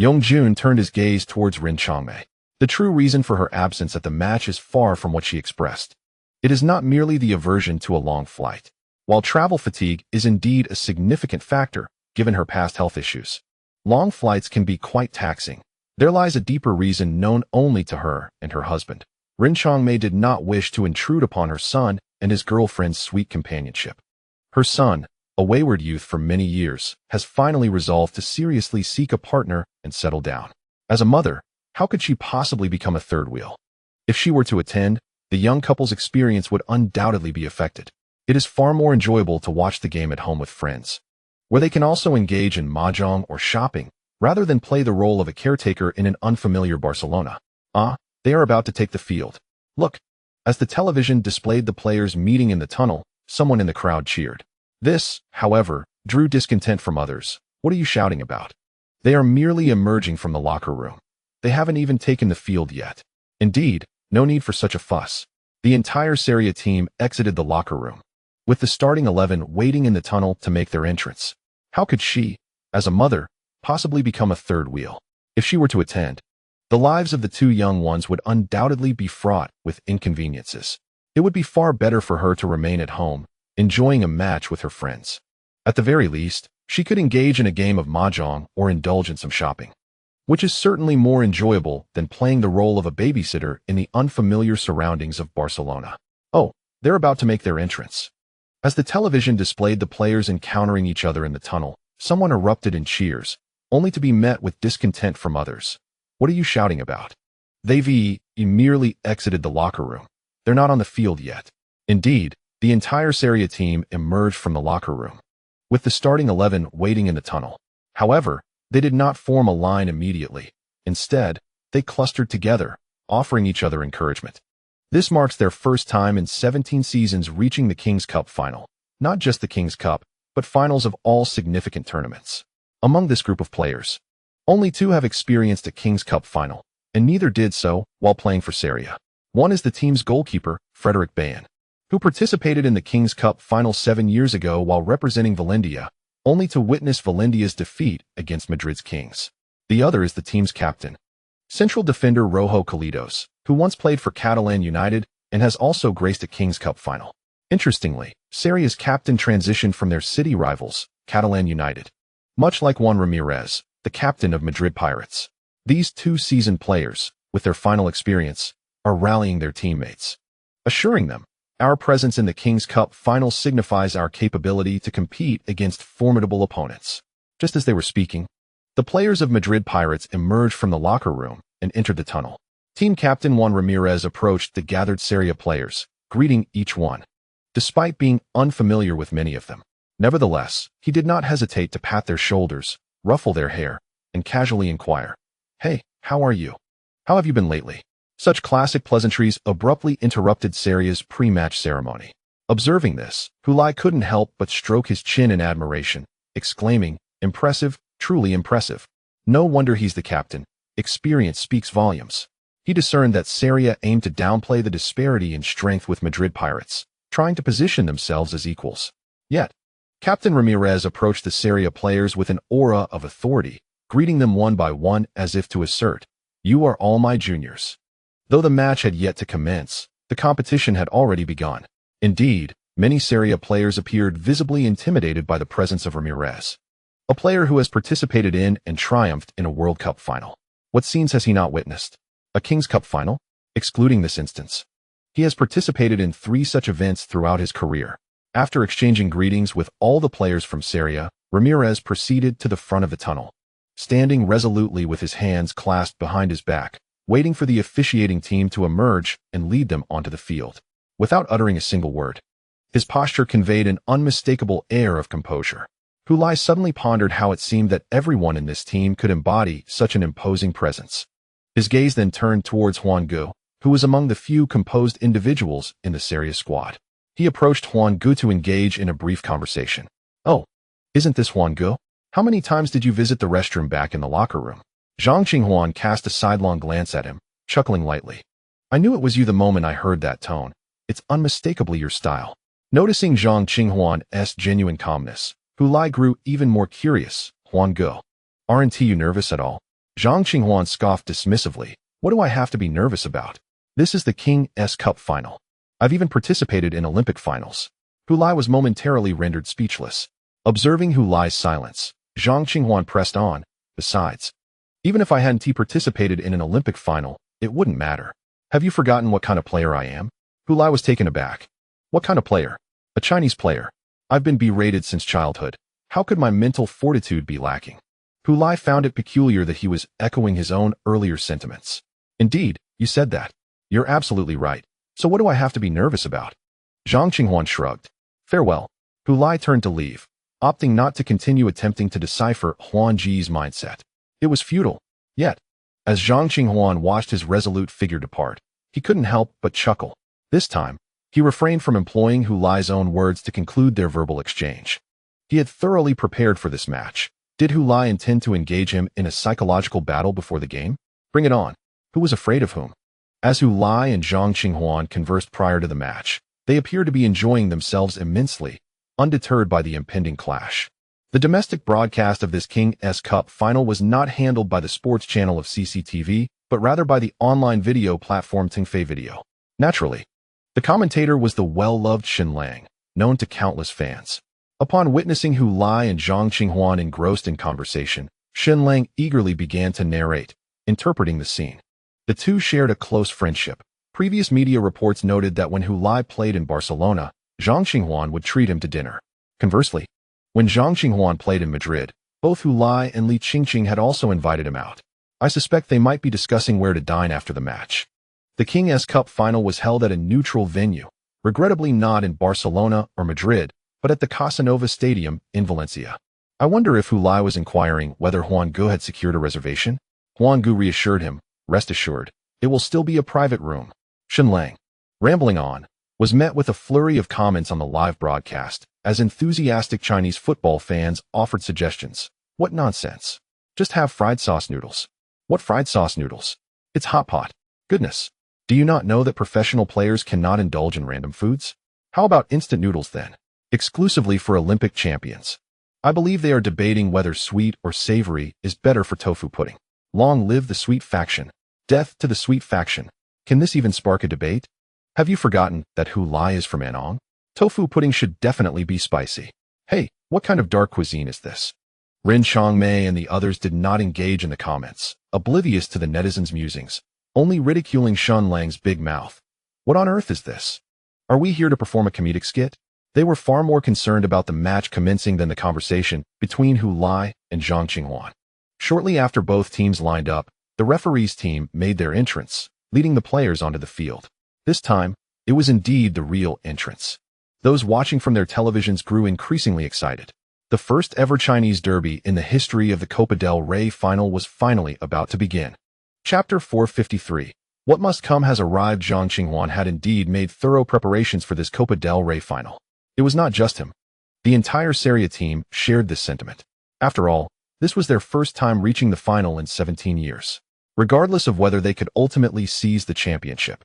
Yongjun turned his gaze towards Rin Chongmei. The true reason for her absence at the match is far from what she expressed. It is not merely the aversion to a long flight. While travel fatigue is indeed a significant factor, given her past health issues, long flights can be quite taxing. There lies a deeper reason known only to her and her husband. Rin Changmei did not wish to intrude upon her son and his girlfriend's sweet companionship. Her son, a wayward youth for many years, has finally resolved to seriously seek a partner and settle down. As a mother, how could she possibly become a third wheel? If she were to attend, the young couple's experience would undoubtedly be affected. It is far more enjoyable to watch the game at home with friends, where they can also engage in mahjong or shopping, rather than play the role of a caretaker in an unfamiliar Barcelona. They are about to take the field. Look! As the television displayed the players meeting in the tunnel, someone in the crowd cheered. This, however, drew discontent from others. What are you shouting about? They are merely emerging from the locker room. They haven't even taken the field yet. Indeed, no need for such a fuss. The entire Serie A team exited the locker room, with the starting 11 waiting in the tunnel to make their entrance. How could she, as a mother, possibly become a third wheel? If she were to attend, the lives of the two young ones would undoubtedly be fraught with inconveniences. It would be far better for her to remain at home, enjoying a match with her friends. At the very least, she could engage in a game of mahjong or indulge in some shopping, which is certainly more enjoyable than playing the role of a babysitter in the unfamiliar surroundings of Barcelona. Oh, they're about to make their entrance. As the television displayed the players encountering each other in the tunnel, someone erupted in cheers, only to be met with discontent from others. What are you shouting about? They merely exited the locker room. They're not on the field yet. Indeed, the entire Serie A team emerged from the locker room, with the starting 11 waiting in the tunnel. However, they did not form a line immediately. Instead, they clustered together, offering each other encouragement. This marks their first time in 17 seasons reaching the King's Cup final. Not just the King's Cup, but finals of all significant tournaments. Among this group of players, only two have experienced a King's Cup final, and neither did so while playing for Serie A. One is the team's goalkeeper, Frederick Bayen, who participated in the King's Cup final 7 years ago while representing Valendia, only to witness Valendia's defeat against Madrid's Kings. The other is the team's captain, central defender Rojo Calidos, who once played for Catalan United and has also graced a King's Cup final. Interestingly, Serie A's captain transitioned from their city rivals, Catalan United. Much like Juan Ramirez, the captain of Madrid Pirates, these two seasoned players, with their final experience, are rallying their teammates, assuring them, "Our presence in the King's Cup final signifies our capability to compete against formidable opponents." Just as they were speaking, the players of Madrid Pirates emerged from the locker room and entered the tunnel. Team captain Juan Ramirez approached the gathered Serie A players, greeting each one, despite being unfamiliar with many of them. Nevertheless, he did not hesitate to pat their shoulders, ruffle their hair, and casually inquire, "Hey, how are you? How have you been lately?" Such classic pleasantries abruptly interrupted Serie A's pre-match ceremony. Observing this, Hulai couldn't help but stroke his chin in admiration, exclaiming, "Impressive, truly impressive. No wonder he's the captain. Experience speaks volumes." He discerned that Serie A aimed to downplay the disparity in strength with Madrid Pirates, trying to position themselves as equals. Yet, Captain Ramirez approached the Serie A players with an aura of authority, greeting them one by one as if to assert, "You are all my juniors." Though the match had yet to commence, the competition had already begun. Indeed, many Serie A players appeared visibly intimidated by the presence of Ramirez, a player who has participated in and triumphed in a World Cup final. What scenes has he not witnessed? A King's Cup final? Excluding this instance, he has participated in 3 such events throughout his career. After exchanging greetings with all the players from Serie A, Ramirez proceeded to the front of the tunnel, standing resolutely with his hands clasped behind his back, waiting for the officiating team to emerge and lead them onto the field. Without uttering a single word, his posture conveyed an unmistakable air of composure. Hulai suddenly pondered how it seemed that everyone in this team could embody such an imposing presence. His gaze then turned towards Juan Gu, who was among the few composed individuals in the Serie A squad. He approached Juan Gu to engage in a brief conversation. "Oh, isn't this Juan Gu? How many times did you visit the restroom back in the locker room?" Zhang Qinghuan cast a sidelong glance at him, chuckling lightly. "I knew it was you the moment I heard that tone. It's unmistakably your style." Noticing Zhang Qinghuan's genuine calmness, Hulai grew even more curious. "Juan Gu, aren't you nervous at all?" Zhang Qinghuan scoffed dismissively, What do I have to be nervous about? This is the King's Cup final. I've even participated in Olympic finals. Hulai was momentarily rendered speechless. Observing Hulai's silence, Zhang Qinghuan pressed on. Besides, even if I hadn't participated in an Olympic final, it wouldn't matter. Have you forgotten what kind of player I am? Hulai was taken aback. What kind of player? A Chinese player. I've been berated since childhood. How could my mental fortitude be lacking? Hulai found it peculiar that he was echoing his own earlier sentiments. Indeed, you said that. You're absolutely right. So what do I have to be nervous about? Zhang Qinghuan shrugged. Farewell. Hulai turned to leave, opting not to continue attempting to decipher Huan Ji's mindset. It was futile. Yet, as Zhang Qinghuan watched his resolute figure depart, he couldn't help but chuckle. This time, he refrained from employing Hulai's own words to conclude their verbal exchange. He had thoroughly prepared for this match. Did Hulai intend to engage him in a psychological battle before the game? Bring it on. Who was afraid of whom? As Hulai and Zhang Qinghuan conversed prior to the match, they appeared to be enjoying themselves immensely, undeterred by the impending clash. The domestic broadcast of this King's Cup final was not handled by the sports channel of CCTV, but rather by the online video platform Tingfei Video. Naturally, the commentator was the well-loved Shen Lang, known to countless fans. Upon witnessing Hulai and Zhang Qinghuan engrossed in conversation, Shen Lang eagerly began to narrate, interpreting the scene. The two shared a close friendship. Previous media reports noted that when Hulai played in Barcelona, Zhang Qinghuan would treat him to dinner. Conversely, when Zhang Qinghuan played in Madrid, both Hulai and Li Qingqing had also invited him out. I suspect they might be discussing where to dine after the match. The King's Cup final was held at a neutral venue, regrettably not in Barcelona or Madrid, but at the Casanova Stadium in Valencia. I wonder if Hulai was inquiring whether Huan Gu had secured a reservation. Huan Gu reassured him, rest assured, it will still be a private room. Shen Lang, rambling on, was met with a flurry of comments on the live broadcast, as enthusiastic Chinese football fans offered suggestions. What nonsense. Just have fried sauce noodles. What fried sauce noodles? It's hot pot. Goodness. Do you not know that professional players cannot indulge in random foods? How about instant noodles then? Exclusively for Olympic champions. I believe they are debating whether sweet or savory is better for tofu pudding. Long live the sweet faction. Death to the sweet faction. Can this even spark a debate? Have you forgotten that Hulai is from Anong? Tofu pudding should definitely be spicy. Hey, what kind of dark cuisine is this? Ren Changmei and the others did not engage in the comments, oblivious to the netizens' musings, only ridiculing Shen Lang's big mouth. What on earth is this? Are we here to perform a comedic skit? They were far more concerned about the match commencing than the conversation between Hulai and Zhang Qinghuan. Shortly after both teams lined up, the referee's team made their entrance, leading the players onto the field. This time, it was indeed the real entrance. Those watching from their televisions grew increasingly excited. The first ever Chinese derby in the history of the Copa del Rey final was finally about to begin. Chapter 453. What must come has arrived. Zhang Qinghuan had indeed made thorough preparations for this Copa del Rey final. It was not just him. The entire Serie team shared this sentiment. After all, this was their first time reaching the final in 17 years. Regardless of whether they could ultimately seize the championship,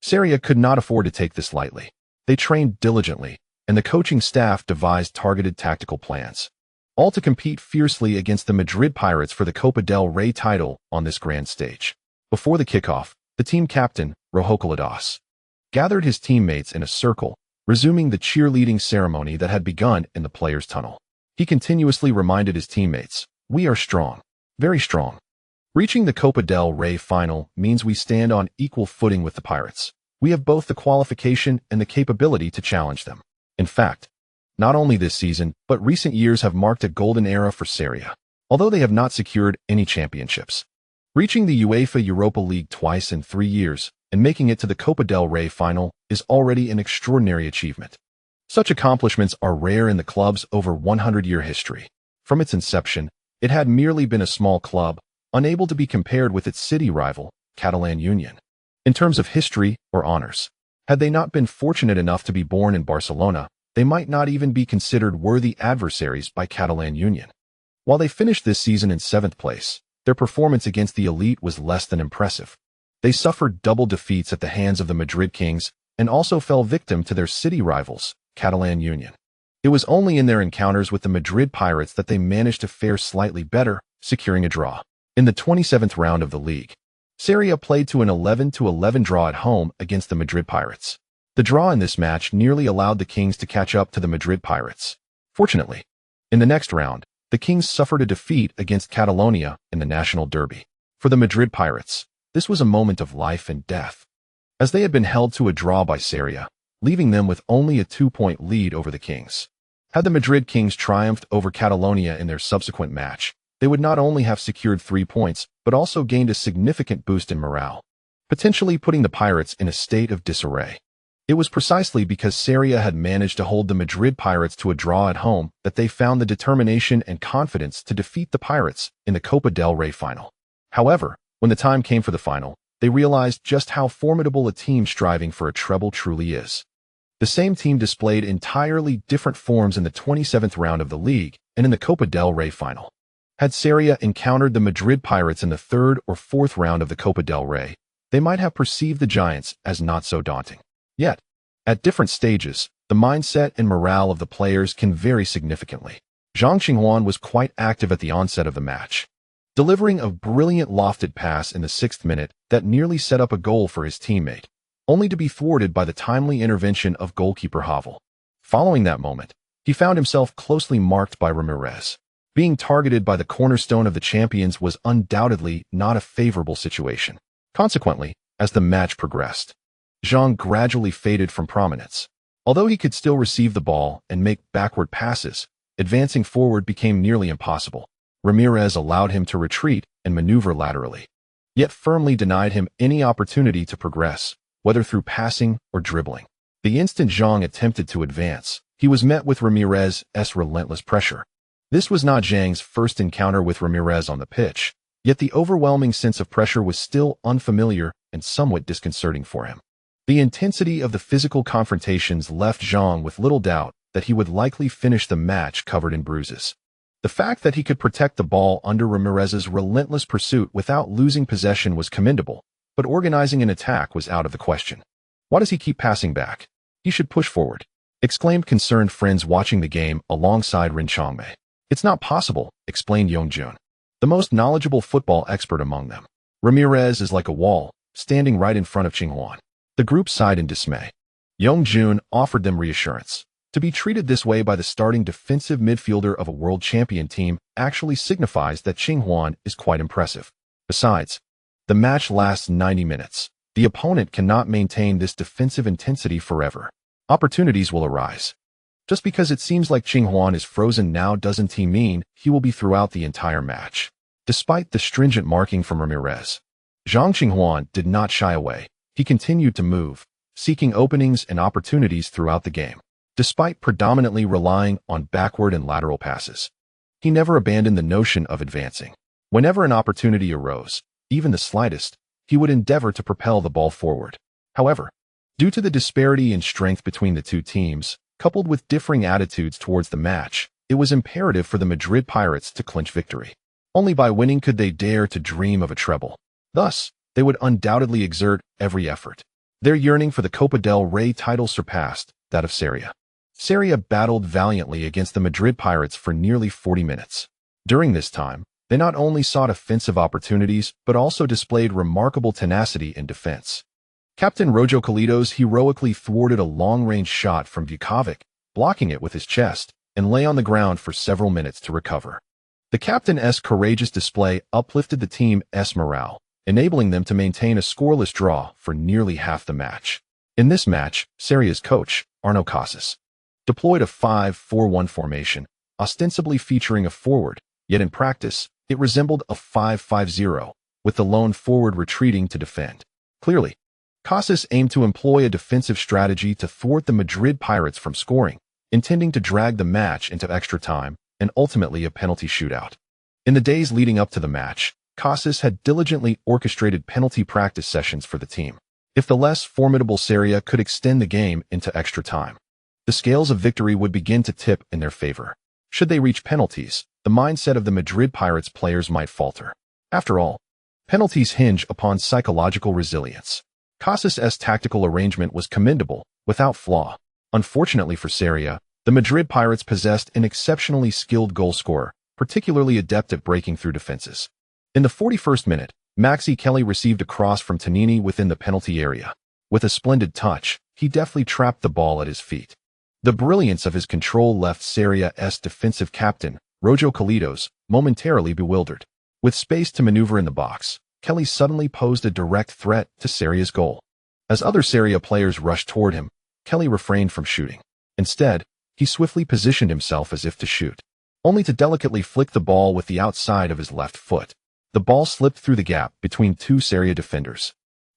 Serie could not afford to take this lightly. They trained diligently, and the coaching staff devised targeted tactical plans, all to compete fiercely against the Madrid Pirates for the Copa del Rey title on this grand stage. Before the kickoff, the team captain, Rohokaladas, gathered his teammates in a circle, resuming the cheerleading ceremony that had begun in the players' tunnel. He continuously reminded his teammates, "We are strong, very strong. Reaching the Copa del Rey final means we stand on equal footing with the Pirates. We have both the qualification and the capability to challenge them." In fact, not only this season, but recent years have marked a golden era for Serie, although they have not secured any championships. Reaching the UEFA Europa League twice in 3 years and making it to the Copa del Rey final is already an extraordinary achievement. Such accomplishments are rare in the club's over 100-year history. From its inception, it had merely been a small club, unable to be compared with its city rival, Catalan Union. In terms of history or honors, had they not been fortunate enough to be born in Barcelona, they might not even be considered worthy adversaries by Catalan Union. While they finished this season in 7th place, their performance against the elite was less than impressive. They suffered double defeats at the hands of the Madrid Kings and also fell victim to their city rivals, Catalan Union. It was only in their encounters with the Madrid Pirates that they managed to fare slightly better, securing a draw. In the 27th round of the league, Seria played to an 11-11 draw at home against the Madrid Pirates. The draw in this match nearly allowed the Kings to catch up to the Madrid Pirates. Fortunately, in the next round, the Kings suffered a defeat against Catalonia in the National Derby. For the Madrid Pirates, this was a moment of life and death, as they had been held to a draw by Seria, leaving them with only a 2-point lead over the Kings. Had the Madrid Kings triumphed over Catalonia in their subsequent match, they would not only have secured 3 points, but also gained a significant boost in morale, potentially putting the Pirates in a state of disarray. It was precisely because Seria had managed to hold the Madrid Pirates to a draw at home that they found the determination and confidence to defeat the Pirates in the Copa del Rey final. However, when the time came for the final, they realized just how formidable a team striving for a treble truly is. The same team displayed entirely different forms in the 27th round of the league and in the Copa del Rey final. Had Seria encountered the Madrid Pirates in the 3rd or 4th round of the Copa del Rey, they might have perceived the Giants as not so daunting. Yet, at different stages, the mindset and morale of the players can vary significantly. Zhang Qinghuan was quite active at the onset of the match, delivering a brilliant lofted pass in the 6th minute that nearly set up a goal for his teammate, only to be thwarted by the timely intervention of goalkeeper Havel. Following that moment, he found himself closely marked by Ramirez. Being targeted by the cornerstone of the champions was undoubtedly not a favorable situation. Consequently, as the match progressed, Zhang gradually faded from prominence. Although he could still receive the ball and make backward passes, advancing forward became nearly impossible. Ramirez allowed him to retreat and maneuver laterally, yet firmly denied him any opportunity to progress, whether through passing or dribbling. The instant Zhang attempted to advance, he was met with Ramirez's relentless pressure. This was not Zhang's first encounter with Ramirez on the pitch, yet the overwhelming sense of pressure was still unfamiliar and somewhat disconcerting for him. The intensity of the physical confrontations left Zhang with little doubt that he would likely finish the match covered in bruises. The fact that he could protect the ball under Ramirez's relentless pursuit without losing possession was commendable, but organizing an attack was out of the question. Why does he keep passing back? He should push forward, exclaimed concerned friends watching the game alongside Rin Changmei. It's not possible, explained Yongjun, the most knowledgeable football expert among them. Ramirez is like a wall, standing right in front of Qinghuan. The group sighed in dismay. Yongjun offered them reassurance. To be treated this way by the starting defensive midfielder of a world champion team actually signifies that Qinghuan is quite impressive. Besides, the match lasts 90 minutes. The opponent cannot maintain this defensive intensity forever. Opportunities will arise. Just because it seems like Qinghuan is frozen now doesn't mean he will be throughout the entire match. Despite the stringent marking from Ramirez, Zhang Qinghuan did not shy away. He continued to move, seeking openings and opportunities throughout the game. Despite predominantly relying on backward and lateral passes, he never abandoned the notion of advancing. Whenever an opportunity arose, even the slightest, he would endeavor to propel the ball forward. However, due to the disparity in strength between the two teams, coupled with differing attitudes towards the match, it was imperative for the Madrid Pirates to clinch victory. Only by winning could they dare to dream of a treble. Thus, they would undoubtedly exert every effort. Their yearning for the Copa del Rey title surpassed that of Seria. Seria battled valiantly against the Madrid Pirates for nearly 40 minutes. During this time, they not only sought offensive opportunities, but also displayed remarkable tenacity in defense. Captain Rojo Kalidos heroically thwarted a long-range shot from Vukovic, blocking it with his chest, and lay on the ground for several minutes to recover. The captain's courageous display uplifted the team's morale, enabling them to maintain a scoreless draw for nearly half the match. In this match, Seria's coach, Arno Casas, deployed a 5-4-1 formation, ostensibly featuring a forward, yet in practice, it resembled a 5-5-0, with the lone forward retreating to defend. Clearly, Casas aimed to employ a defensive strategy to thwart the Madrid Pirates from scoring, intending to drag the match into extra time and ultimately a penalty shootout. In the days leading up to the match, Casas had diligently orchestrated penalty practice sessions for the team. If the less formidable Seria could extend the game into extra time, the scales of victory would begin to tip in their favor. Should they reach penalties, the mindset of the Madrid Pirates players might falter. After all, penalties hinge upon psychological resilience. Casas' tactical arrangement was commendable, without flaw. Unfortunately for Seria, the Madrid Pirates possessed an exceptionally skilled goal scorer, particularly adept at breaking through defenses. In the 41st minute, Maxi Kelly received a cross from Tonini within the penalty area. With a splendid touch, he deftly trapped the ball at his feet. The brilliance of his control left Serie A's defensive captain, Rojo Kalidos, momentarily bewildered. With space to maneuver in the box, Kelly suddenly posed a direct threat to Serie's goal. As other Serie A players rushed toward him, Kelly refrained from shooting. Instead, he swiftly positioned himself as if to shoot, only to delicately flick the ball with the outside of his left foot. The ball slipped through the gap between two Serie A defenders.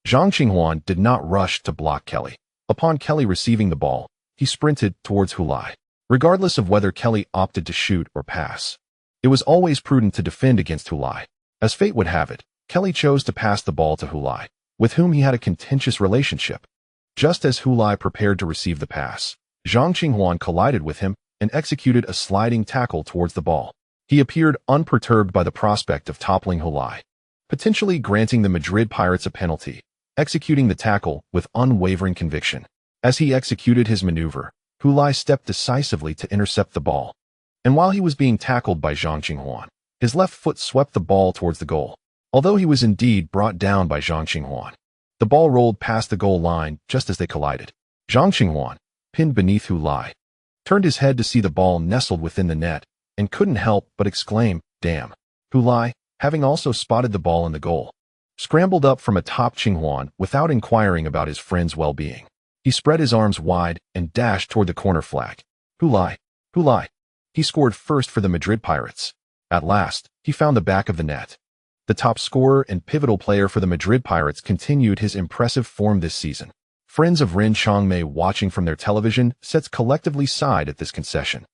Zhang Qinghuan did not rush to block Kelly. Upon Kelly receiving the ball, he sprinted towards Hulai. Regardless of whether Kelly opted to shoot or pass, it was always prudent to defend against Hulai. As fate would have it, Kelly chose to pass the ball to Hulai, with whom he had a contentious relationship. Just as Hulai prepared to receive the pass, Zhang Qinghuan collided with him and executed a sliding tackle towards the ball. He appeared unperturbed by the prospect of toppling Hulai, potentially granting the Madrid Pirates a penalty, executing the tackle with unwavering conviction. As he executed his maneuver, Hulai stepped decisively to intercept the ball. And while he was being tackled by Zhang Qinghuan, his left foot swept the ball towards the goal. Although he was indeed brought down by Zhang Qinghuan, the ball rolled past the goal line just as they collided. Zhang Qinghuan, pinned beneath Hulai, turned his head to see the ball nestled within the net and couldn't help but exclaim, "Damn." Hulai, having also spotted the ball in the goal, scrambled up from atop Qinghuan without inquiring about his friend's well-being. He spread his arms wide and dashed toward the corner flag. Hulai, Hulai. He scored first for the Madrid Pirates. At last, he found the back of the net. The top scorer and pivotal player for the Madrid Pirates continued his impressive form this season. Friends of Ren Chongmei watching from their television sets collectively sighed at this concession,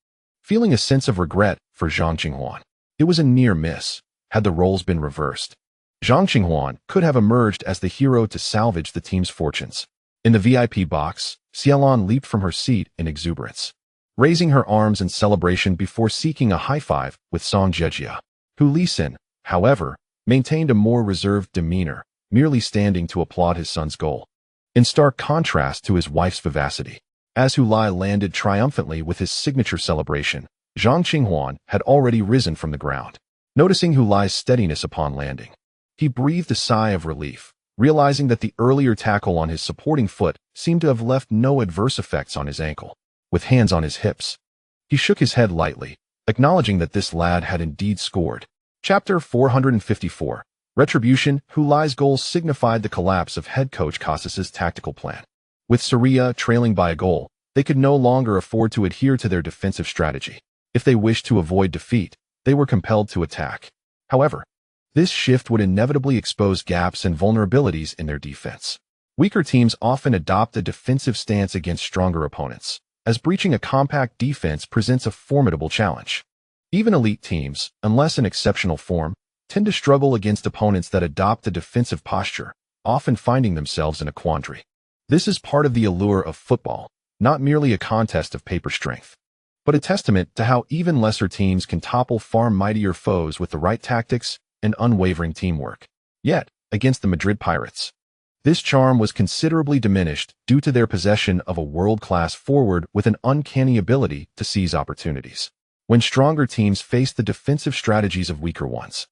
feeling a sense of regret for Zhang Qinghuan. It was a near miss. Had the roles been reversed, Zhang Qinghuan could have emerged as the hero to salvage the team's fortunes. In the VIP box, Xiaolon leaped from her seat in exuberance, raising her arms in celebration before seeking a high five with Song Jejia. Hu Lisin, however, maintained a more reserved demeanor, merely standing to applaud his son's goal, in stark contrast to his wife's vivacity. As Hulai landed triumphantly with his signature celebration, Zhang Qinghuan had already risen from the ground. Noticing Hulai's steadiness upon landing, he breathed a sigh of relief, realizing that the earlier tackle on his supporting foot seemed to have left no adverse effects on his ankle. With hands on his hips, he shook his head lightly, acknowledging that this lad had indeed scored. Chapter 454. Retribution. Hulai's goal signified the collapse of head coach Casas's tactical plan. With Serie A trailing by a goal, they could no longer afford to adhere to their defensive strategy. If they wished to avoid defeat, they were compelled to attack. However, this shift would inevitably expose gaps and vulnerabilities in their defense. Weaker teams often adopt a defensive stance against stronger opponents, as breaching a compact defense presents a formidable challenge. Even elite teams, unless in exceptional form, tend to struggle against opponents that adopt a defensive posture, often finding themselves in a quandary. This is part of the allure of football, not merely a contest of paper strength, but a testament to how even lesser teams can topple far mightier foes with the right tactics and unwavering teamwork. Yet, against the Madrid Pirates, this charm was considerably diminished due to their possession of a world-class forward with an uncanny ability to seize opportunities. When stronger teams face the defensive strategies of weaker ones,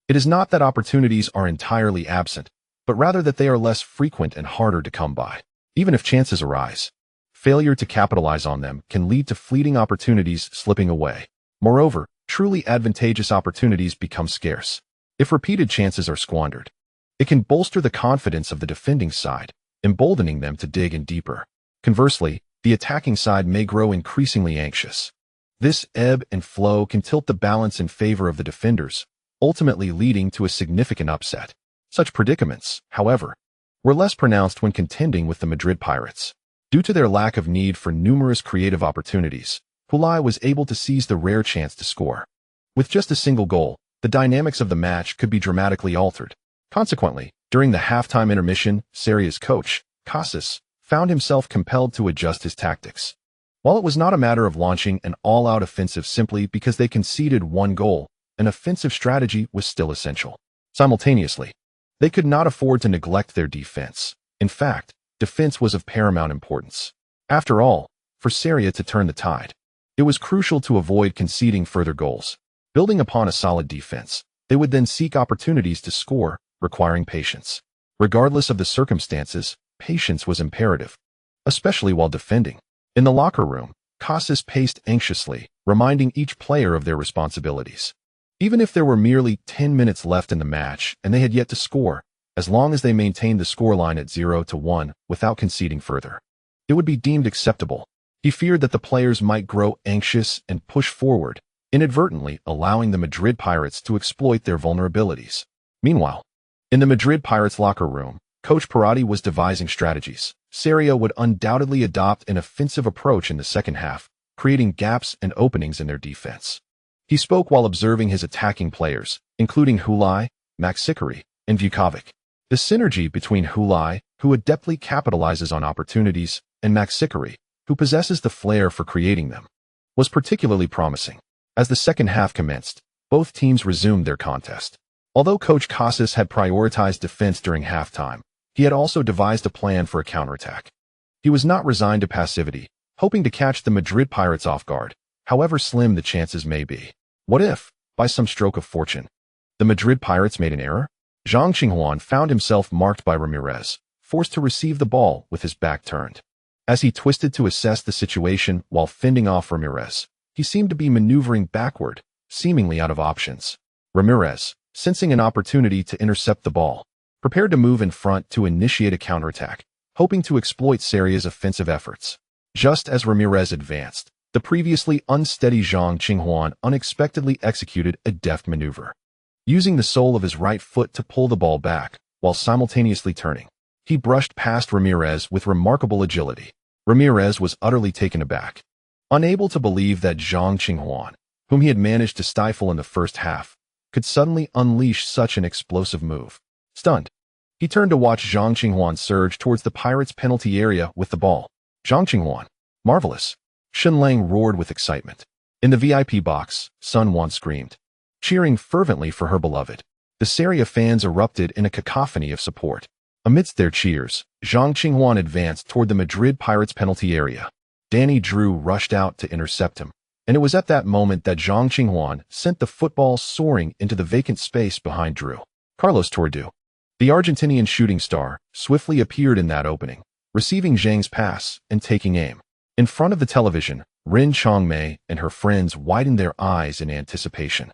it is not that opportunities are entirely absent, but rather that they are less frequent and harder to come by. Even if chances arise, failure to capitalize on them can lead to fleeting opportunities slipping away. Moreover, truly advantageous opportunities become scarce if repeated chances are squandered. It can bolster the confidence of the defending side, emboldening them to dig in deeper. Conversely, the attacking side may grow increasingly anxious. This ebb and flow can tilt the balance in favor of the defenders, ultimately leading to a significant upset. Such predicaments, however, were less pronounced when contending with the Madrid Pirates. Due to their lack of need for numerous creative opportunities, Hulai was able to seize the rare chance to score. With just a single goal, the dynamics of the match could be dramatically altered. Consequently, during the halftime intermission, Serie's coach, Casas, found himself compelled to adjust his tactics. While it was not a matter of launching an all-out offensive simply because they conceded one goal, an offensive strategy was still essential. Simultaneously, they could not afford to neglect their defense. In fact, defense was of paramount importance. After all, for Serie to turn the tide, it was crucial to avoid conceding further goals. Building upon a solid defense, they would then seek opportunities to score requiring patience. Regardless of the circumstances, patience was imperative, especially while defending. In the locker room, Casas paced anxiously, reminding each player of their responsibilities. Even if there were merely 10 minutes left in the match and they had yet to score, as long as they maintained the scoreline at 0-1 without conceding further, it would be deemed acceptable. He feared that the players might grow anxious and push forward, inadvertently allowing the Madrid Pirates to exploit their vulnerabilities. Meanwhile, in the Madrid Pirates locker room, Coach Parotti was devising strategies. Seria would undoubtedly adopt an offensive approach in the second half, creating gaps and openings in their defense. He spoke while observing his attacking players, including Hulai, Maxikari, and Vukovic. The synergy between Hulai, who adeptly capitalizes on opportunities, and Maxikari, who possesses the flair for creating them, was particularly promising. As the second half commenced, both teams resumed their contest. Although Coach Casas had prioritized defense during halftime, he had also devised a plan for a counterattack. He was not resigned to passivity, hoping to catch the Madrid Pirates off guard, however slim the chances may be. What if, by some stroke of fortune, the Madrid Pirates made an error? Zhang Qinghuan found himself marked by Ramirez, forced to receive the ball with his back turned. As he twisted to assess the situation while fending off Ramirez, he seemed to be maneuvering backward, seemingly out of options. Ramirez, sensing an opportunity to intercept the ball, prepared to move in front to initiate a counterattack, hoping to exploit Seria's offensive efforts. Just as Ramirez advanced, the previously unsteady Zhang Qinghuan unexpectedly executed a deft maneuver. Using the sole of his right foot to pull the ball back, while simultaneously turning, he brushed past Ramirez with remarkable agility. Ramirez was utterly taken aback, unable to believe that Zhang Qinghuan, whom he had managed to stifle in the first half, could suddenly unleash such an explosive move. Stunned, he turned to watch Zhang Qinghuan surge towards the Pirates' penalty area with the ball. Zhang Qinghuan, marvelous! Shen Lang roared with excitement. In the VIP box, Sun Wan screamed, cheering fervently for her beloved. The Seria fans erupted in a cacophony of support. Amidst their cheers, Zhang Qinghuan advanced toward the Madrid Pirates' penalty area. Danny Drew rushed out to intercept him, and it was at that moment that Zhang Qinghuan sent the football soaring into the vacant space behind Drew. Carlos Tordu, the Argentinian shooting star, swiftly appeared in that opening, receiving Zhang's pass and taking aim. In front of the television, Rin Chongmei and her friends widened their eyes in anticipation,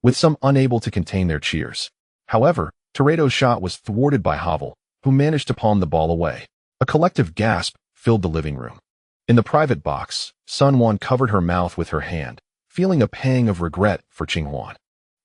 with some unable to contain their cheers. However, Toredo's shot was thwarted by Havel, who managed to palm the ball away. A collective gasp filled the living room. In the private box, Sun Wan covered her mouth with her hand, feeling a pang of regret for Qinghuan.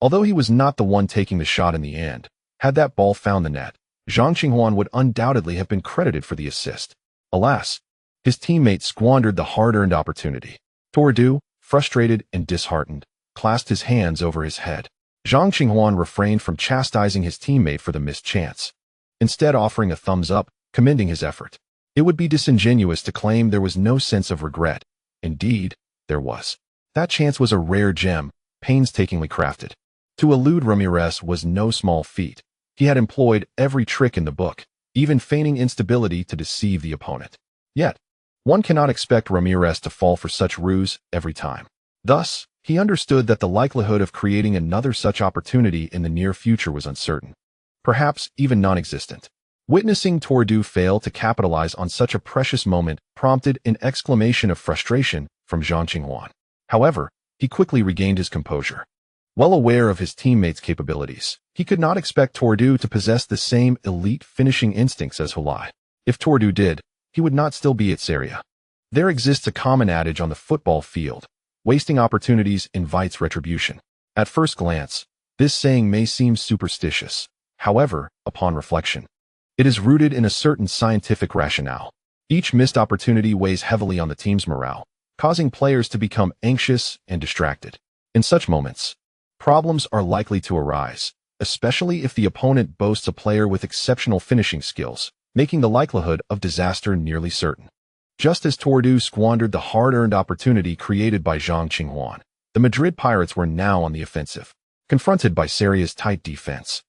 Although he was not the one taking the shot in the end, had that ball found the net, Zhang Qinghuan would undoubtedly have been credited for the assist. Alas, his teammate squandered the hard-earned opportunity. Tordu, frustrated and disheartened, clasped his hands over his head. Zhang Qinghuan refrained from chastising his teammate for the missed chance, instead offering a thumbs up, commending his effort. It would be disingenuous to claim there was no sense of regret. Indeed, there was. That chance was a rare gem, painstakingly crafted. To elude Ramirez was no small feat. He had employed every trick in the book, even feigning instability to deceive the opponent. Yet, one cannot expect Ramirez to fall for such ruse every time. Thus, he understood that the likelihood of creating another such opportunity in the near future was uncertain, perhaps even non-existent. Witnessing Tordu fail to capitalize on such a precious moment prompted an exclamation of frustration from Zhang Qinghuan. However, he quickly regained his composure. Well aware of his teammates' capabilities, he could not expect Tordu to possess the same elite finishing instincts as Hulai. If Tordu did, he would not still be at Seria. There exists a common adage on the football field: wasting opportunities invites retribution. At first glance, this saying may seem superstitious. However, upon reflection, it is rooted in a certain scientific rationale. Each missed opportunity weighs heavily on the team's morale, causing players to become anxious and distracted. In such moments, problems are likely to arise, especially if the opponent boasts a player with exceptional finishing skills, making the likelihood of disaster nearly certain. Just as Tordu squandered the hard-earned opportunity created by Zhang Qinghuan, the Madrid Pirates were now on the offensive. Confronted by Seria's tight defense,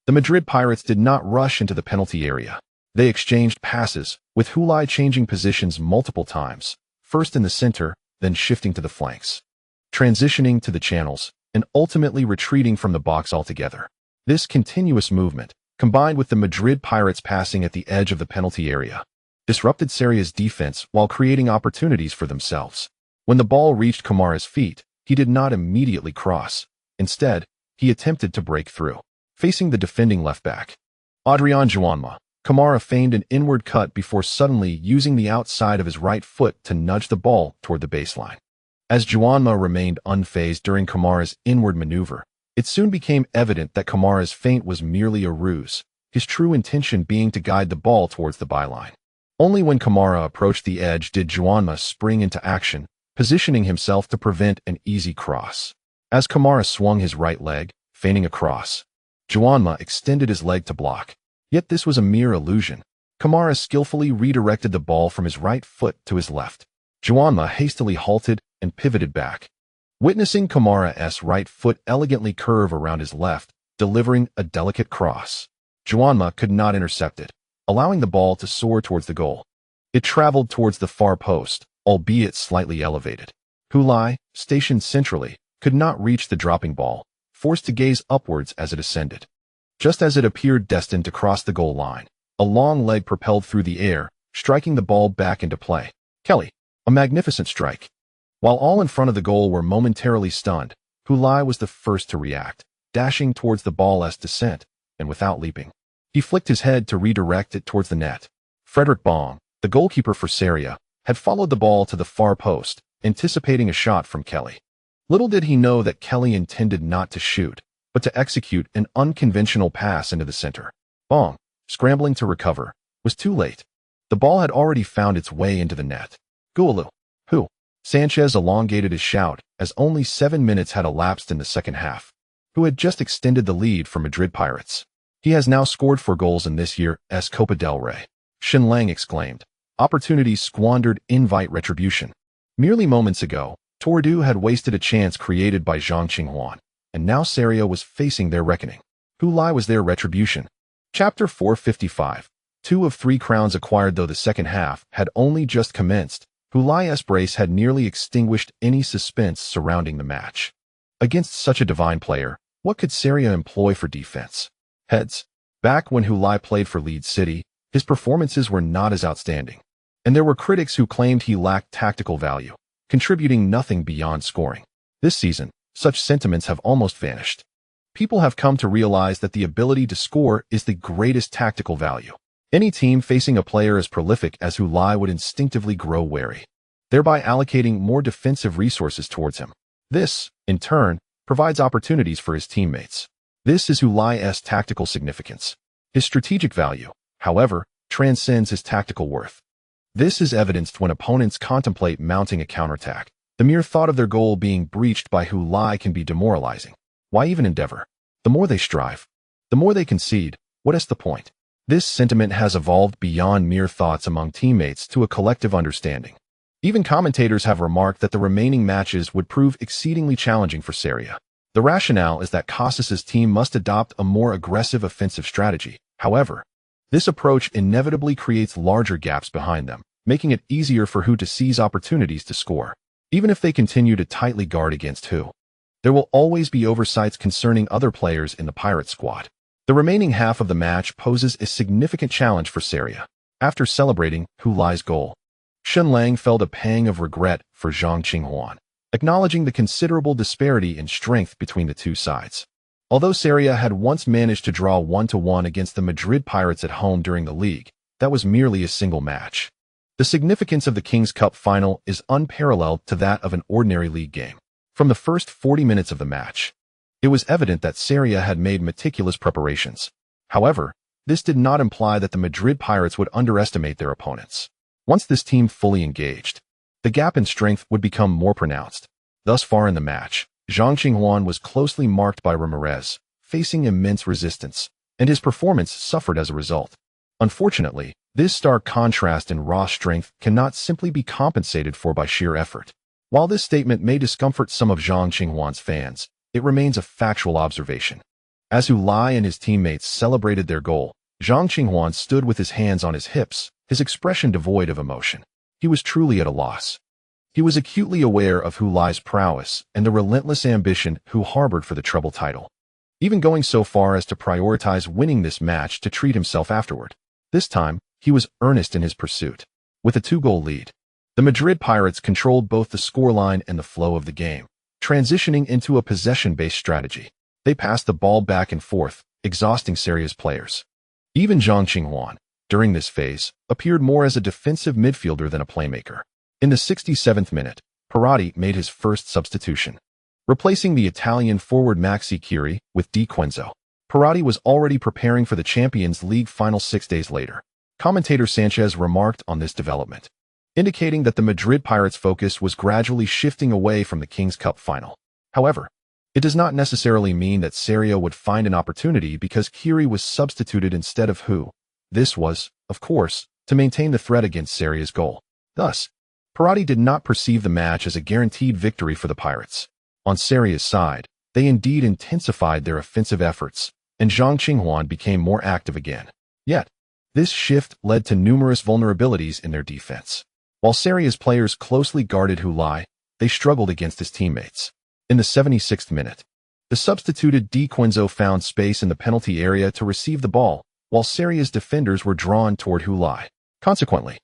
the Madrid Pirates did not rush into the penalty area. They exchanged passes, with Hulai changing positions multiple times, first in the center, then shifting to the flanks, transitioning to the channels, and ultimately retreating from the box altogether. This continuous movement, combined with the Madrid Pirates passing at the edge of the penalty area, disrupted Seria's defense while creating opportunities for themselves. When the ball reached Kamara's feet, he did not immediately cross. Instead, he attempted to break through. Facing the defending left-back, Adrian Juanma, Kamara feigned an inward cut before suddenly using the outside of his right foot to nudge the ball toward the baseline. As Juanma remained unfazed during Kamara's inward maneuver, it soon became evident that Kamara's feint was merely a ruse, his true intention being to guide the ball towards the byline. Only when Kamara approached the edge did Juanma spring into action, positioning himself to prevent an easy cross. As Kamara swung his right leg, feigning a cross, Juanma extended his leg to block. Yet this was a mere illusion. Kamara skillfully redirected the ball from his right foot to his left. Juanma hastily halted and pivoted back, witnessing Kamara's right foot elegantly curve around his left, delivering a delicate cross. Juanma could not intercept it, allowing the ball to soar towards the goal. It traveled towards the far post, albeit slightly elevated. Hulai, stationed centrally, could not reach the dropping ball, forced to gaze upwards as it ascended. Just as it appeared destined to cross the goal line, a long leg propelled through the air, striking the ball back into play. Kelly, a magnificent strike. While all in front of the goal were momentarily stunned, Hulai was the first to react, dashing towards the ball's descent, and without leaping, he flicked his head to redirect it towards the net. Frederick Bong, the goalkeeper for Seria, had followed the ball to the far post, anticipating a shot from Kelly. Little did he know that Kelly intended not to shoot, but to execute an unconventional pass into the center. Bong, scrambling to recover, was too late. The ball had already found its way into the net. Goalu, who? Sanchez elongated his shout as only 7 minutes had elapsed in the second half, who had just extended the lead for Madrid Pirates. He has now scored 4 goals in this year's Copa del Rey. Shin Lang exclaimed. Opportunities squandered invite retribution. Merely moments ago, Tordu had wasted a chance created by Zhang Qinghuan, and now Seria was facing their reckoning. Hulai was their retribution. Chapter 455. 2 of 3 crowns acquired. Though the second half had only just commenced, Hulai's brace had nearly extinguished any suspense surrounding the match. Against such a divine player, what could Seria employ for defense? Heads. Back when Hulai played for Leeds City, his performances were not as outstanding, and there were critics who claimed he lacked tactical value, contributing nothing beyond scoring. This season, such sentiments have almost vanished. People have come to realize that the ability to score is the greatest tactical value. Any team facing a player as prolific as Hulai would instinctively grow wary, thereby allocating more defensive resources towards him. This, in turn, provides opportunities for his teammates. This is Hulai's tactical significance. His strategic value, however, transcends his tactical worth. This is evidenced when opponents contemplate mounting a counterattack. The mere thought of their goal being breached by Hulai can be demoralizing. Why even endeavor? The more they strive, the more they concede. What is the point? This sentiment has evolved beyond mere thoughts among teammates to a collective understanding. Even commentators have remarked that the remaining matches would prove exceedingly challenging for Seria. The rationale is that Casas's team must adopt a more aggressive offensive strategy. However, this approach inevitably creates larger gaps behind them, making it easier for Hu to seize opportunities to score. Even if they continue to tightly guard against Hu, there will always be oversights concerning other players in the Pirate squad. The remaining half of the match poses a significant challenge for Seria. After celebrating Hulai's goal, Shen Lang felt a pang of regret for Zhang Qinghuan, acknowledging the considerable disparity in strength between the two sides. Although Seria had once managed to draw 1-1 against the Madrid Pirates at home during the league, that was merely a single match. The significance of the King's Cup final is unparalleled to that of an ordinary league game. From the first 40 minutes of the match, it was evident that Seria had made meticulous preparations. However, this did not imply that the Madrid Pirates would underestimate their opponents. Once this team fully engaged, the gap in strength would become more pronounced. Thus far in the match, Zhang Qinghuan was closely marked by Ramirez, facing immense resistance, and his performance suffered as a result. Unfortunately, this stark contrast in raw strength cannot simply be compensated for by sheer effort. While this statement may discomfort some of Zhang Qinghuan's fans, it remains a factual observation. As Hulai and his teammates celebrated their goal, Zhang Qinghuan stood with his hands on his hips, his expression devoid of emotion. He was truly at a loss. He was acutely aware of Hulai's prowess and the relentless ambition Hu harbored for the treble title. even going so far as to prioritize winning this match to treat himself afterward. This time, he was earnest in his pursuit. With a 2-goal lead, the Madrid Pirates controlled both the scoreline and the flow of the game, transitioning into a possession-based strategy. They passed the ball back and forth, exhausting Seria's players. Even Zhang Qinghwan, during this phase, appeared more as a defensive midfielder than a playmaker. In the 67th minute, Parotti made his first substitution, replacing the Italian forward Maxi Chiri with Di Quenzo. Parotti was already preparing for the Champions League final 6 days later. Commentator Sanchez remarked on this development, indicating that the Madrid Pirates' focus was gradually shifting away from the King's Cup final. However, it does not necessarily mean that Seria would find an opportunity because Chiri was substituted instead of Hu. This was, of course, to maintain the threat against Seria's goal. Thus, Parotti did not perceive the match as a guaranteed victory for the Pirates. On Seria's side, they indeed intensified their offensive efforts, and Zhang Qinghwan became more active again. Yet, this shift led to numerous vulnerabilities in their defense. While Seria's players closely guarded Hulai, they struggled against his teammates. In the 76th minute, the substituted Di Quenzo found space in the penalty area to receive the ball, while Seria's defenders were drawn toward Hulai. Consequently,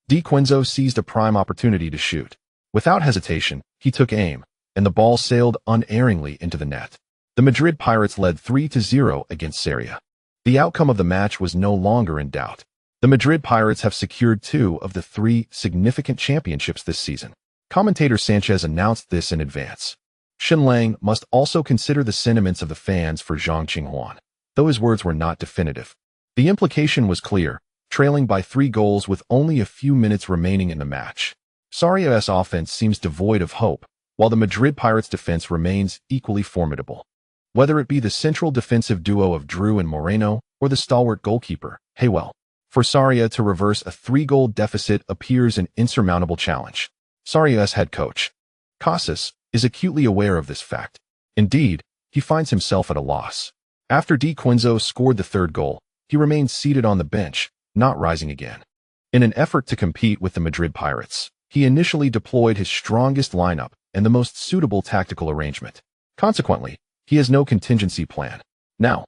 Di Quenzo seized a prime opportunity to shoot. Without hesitation, he took aim, and the ball sailed unerringly into the net. The Madrid Pirates led 3-0 against Seria. The outcome of the match was no longer in doubt. The Madrid Pirates have secured 2 of the 3 significant championships this season. Commentator Sanchez announced this in advance. Shenlang must also consider the sentiments of the fans for Zhang Qinghwan, though his words were not definitive. The implication was clear, trailing by 3 goals with only a few minutes remaining in the match. Saria's offense seems devoid of hope, while the Madrid Pirates' defense remains equally formidable. Whether it be the central defensive duo of Drew and Moreno or the stalwart goalkeeper, Heiver, for Sarria to reverse a 3-goal deficit appears an insurmountable challenge. Sarria's head coach, Casas, is acutely aware of this fact. Indeed, he finds himself at a loss. After Di Quenzo scored the 3rd goal, he remained seated on the bench, not rising again. In an effort to compete with the Madrid Pirates, he initially deployed his strongest lineup and the most suitable tactical arrangement. Consequently, he has no contingency plan. Now,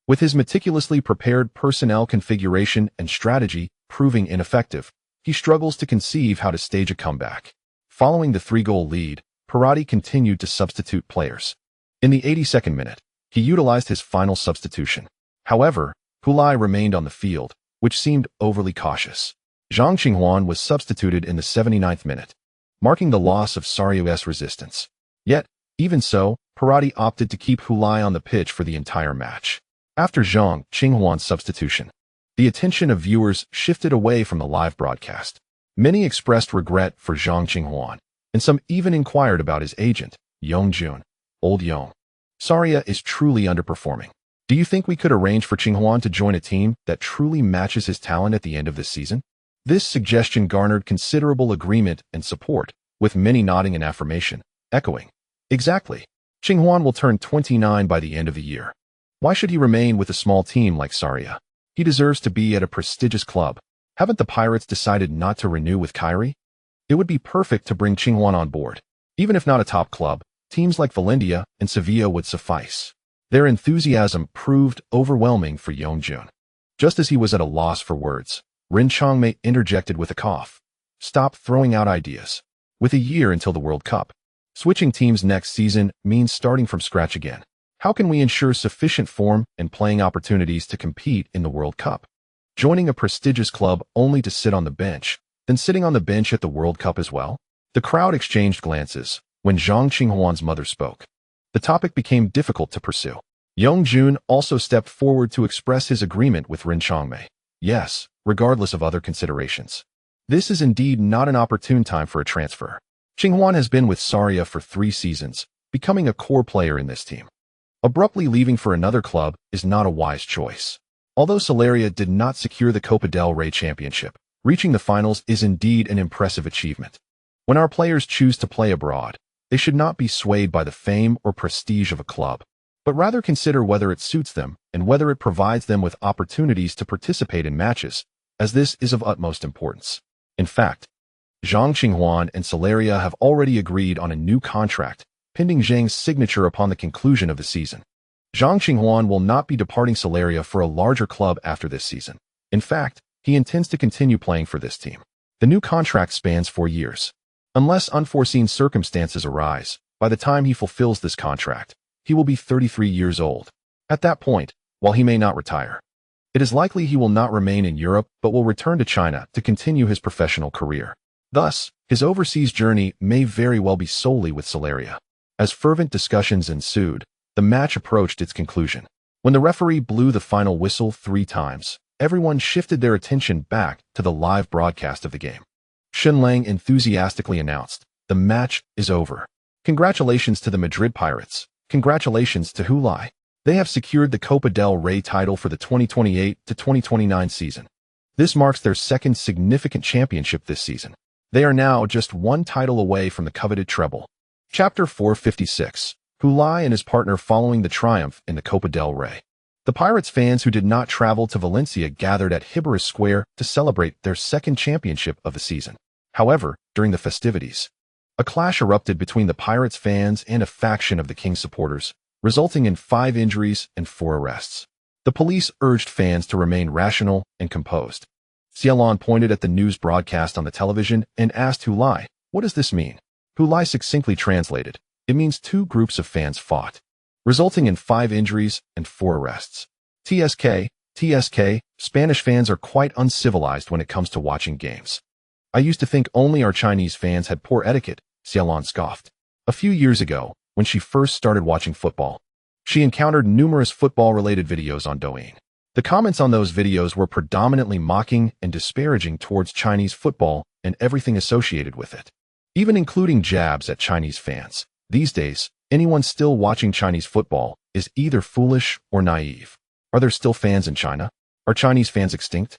with his meticulously prepared personnel configuration and strategy proving ineffective, he struggles to conceive how to stage a comeback. Following the 3-goal lead, Parotti continued to substitute players. In the 82nd minute, he utilized his final substitution. However, Hulai remained on the field, which seemed overly cautious. Zhang Qinghwan was substituted in the 79th minute, marking the loss of Saria's resistance. Yet, even so, Parotti opted to keep Hulai on the pitch for the entire match. After Zhang Qinghwan's substitution, the attention of viewers shifted away from the live broadcast. Many expressed regret for Zhang Qinghwan, and some even inquired about his agent, Yongjun. Old Yong. Saria is truly underperforming. Do you think we could arrange for Qinghwan to join a team that truly matches his talent at the end of this season? This suggestion garnered considerable agreement and support, with many nodding in affirmation, echoing, "Exactly. Qinghwan will turn 29 by the end of the year. Why should he remain with a small team like Saria? He deserves to be at a prestigious club. Haven't the Pirates decided not to renew with Chiri? It would be perfect to bring Qinghwan on board. Even if not a top club, teams like Valencia and Sevilla would suffice." Their enthusiasm proved overwhelming for Yongjun. Just as he was at a loss for words, Rin Changmei interjected with a cough. "Stop throwing out ideas. With a year until the World Cup, switching teams next season means starting from scratch again. How can we ensure sufficient form and playing opportunities to compete in the World Cup? Joining a prestigious club only to sit on the bench, then sitting on the bench at the World Cup as well?" The crowd exchanged glances when Zhang Qinghwan's mother spoke. The topic became difficult to pursue. Yongjun also stepped forward to express his agreement with Rin Changmei. "Yes, regardless of other considerations. This is indeed not an opportune time for a transfer. Qinghwan has been with Saria for 3 seasons, becoming a core player in this team. Abruptly leaving for another club is not a wise choice." Although Solaria did not secure the Copa del Rey championship, reaching the finals is indeed an impressive achievement. When our players choose to play abroad, they should not be swayed by the fame or prestige of a club, but rather consider whether it suits them and whether it provides them with opportunities to participate in matches, as this is of utmost importance. In fact, Zhang Qinghwan and Solaria have already agreed on a new contract, pending Zhang's signature upon the conclusion of the season. Zhang Qinghuan will not be departing Solaria for a larger club after this season. In fact, he intends to continue playing for this team. The new contract spans 4 years. Unless unforeseen circumstances arise, by the time he fulfills this contract, he will be 33 years old. At that point, while he may not retire, it is likely he will not remain in Europe but will return to China to continue his professional career. Thus, his overseas journey may very well be solely with Solaria. As fervent discussions ensued, the match approached its conclusion. When the referee blew the final whistle 3 times, everyone shifted their attention back to the live broadcast of the game. Shen Lang enthusiastically announced, "The match is over. Congratulations to the Madrid Pirates. Congratulations to Hulai. They have secured the Copa del Rey title for the 2028 to 2029 season. This marks their second significant championship this season. They are now just 1 title away from the coveted treble." Chapter 456. Hulai and his partner following the triumph in the Copa del Rey. The Pirates fans who did not travel to Valencia gathered at Heiver Square to celebrate their second championship of the season. However, during the festivities, a clash erupted between the Pirates fans and a faction of the Kings supporters, resulting in 5 injuries and 4 arrests. The police urged fans to remain rational and composed. Selados pointed at the news broadcast on the television and asked Hulai, "What does this mean?" Hulai succinctly translated, "It means 2 groups of fans fought, resulting in 5 injuries and 4 arrests. TSK, Spanish fans are quite uncivilized when it comes to watching games. I used to think only our Chinese fans had poor etiquette," Selados scoffed. A few years ago, when she first started watching football, she encountered numerous football-related videos on Douyin. The comments on those videos were predominantly mocking and disparaging towards Chinese football and everything associated with it, even including jabs at Chinese fans. These days, anyone still watching Chinese football is either foolish or naive. Are there still fans in China? Are Chinese fans extinct?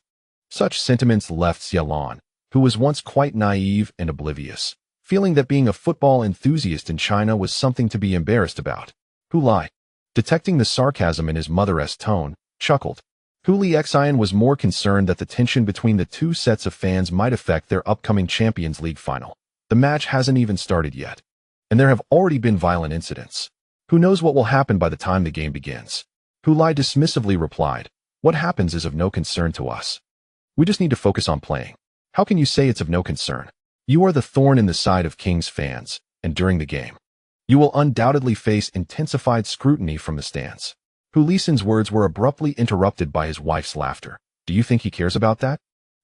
Such sentiments left Selados, who was once quite naive and oblivious, feeling that being a football enthusiast in China was something to be embarrassed about. Hulai, detecting the sarcasm in his mother's tone, chuckled. Hulai Xian was more concerned that the tension between the 2 sets of fans might affect their upcoming Champions League final. The match hasn't even started yet, and there have already been violent incidents. Who knows what will happen by the time the game begins? Hulai dismissively replied, "What happens is of no concern to us. We just need to focus on playing." How can you say it's of no concern? You are the thorn in the side of Kings fans, and during the game, you will undoubtedly face intensified scrutiny from the stands. Hulisen's words were abruptly interrupted by his wife's laughter. Do you think he cares about that?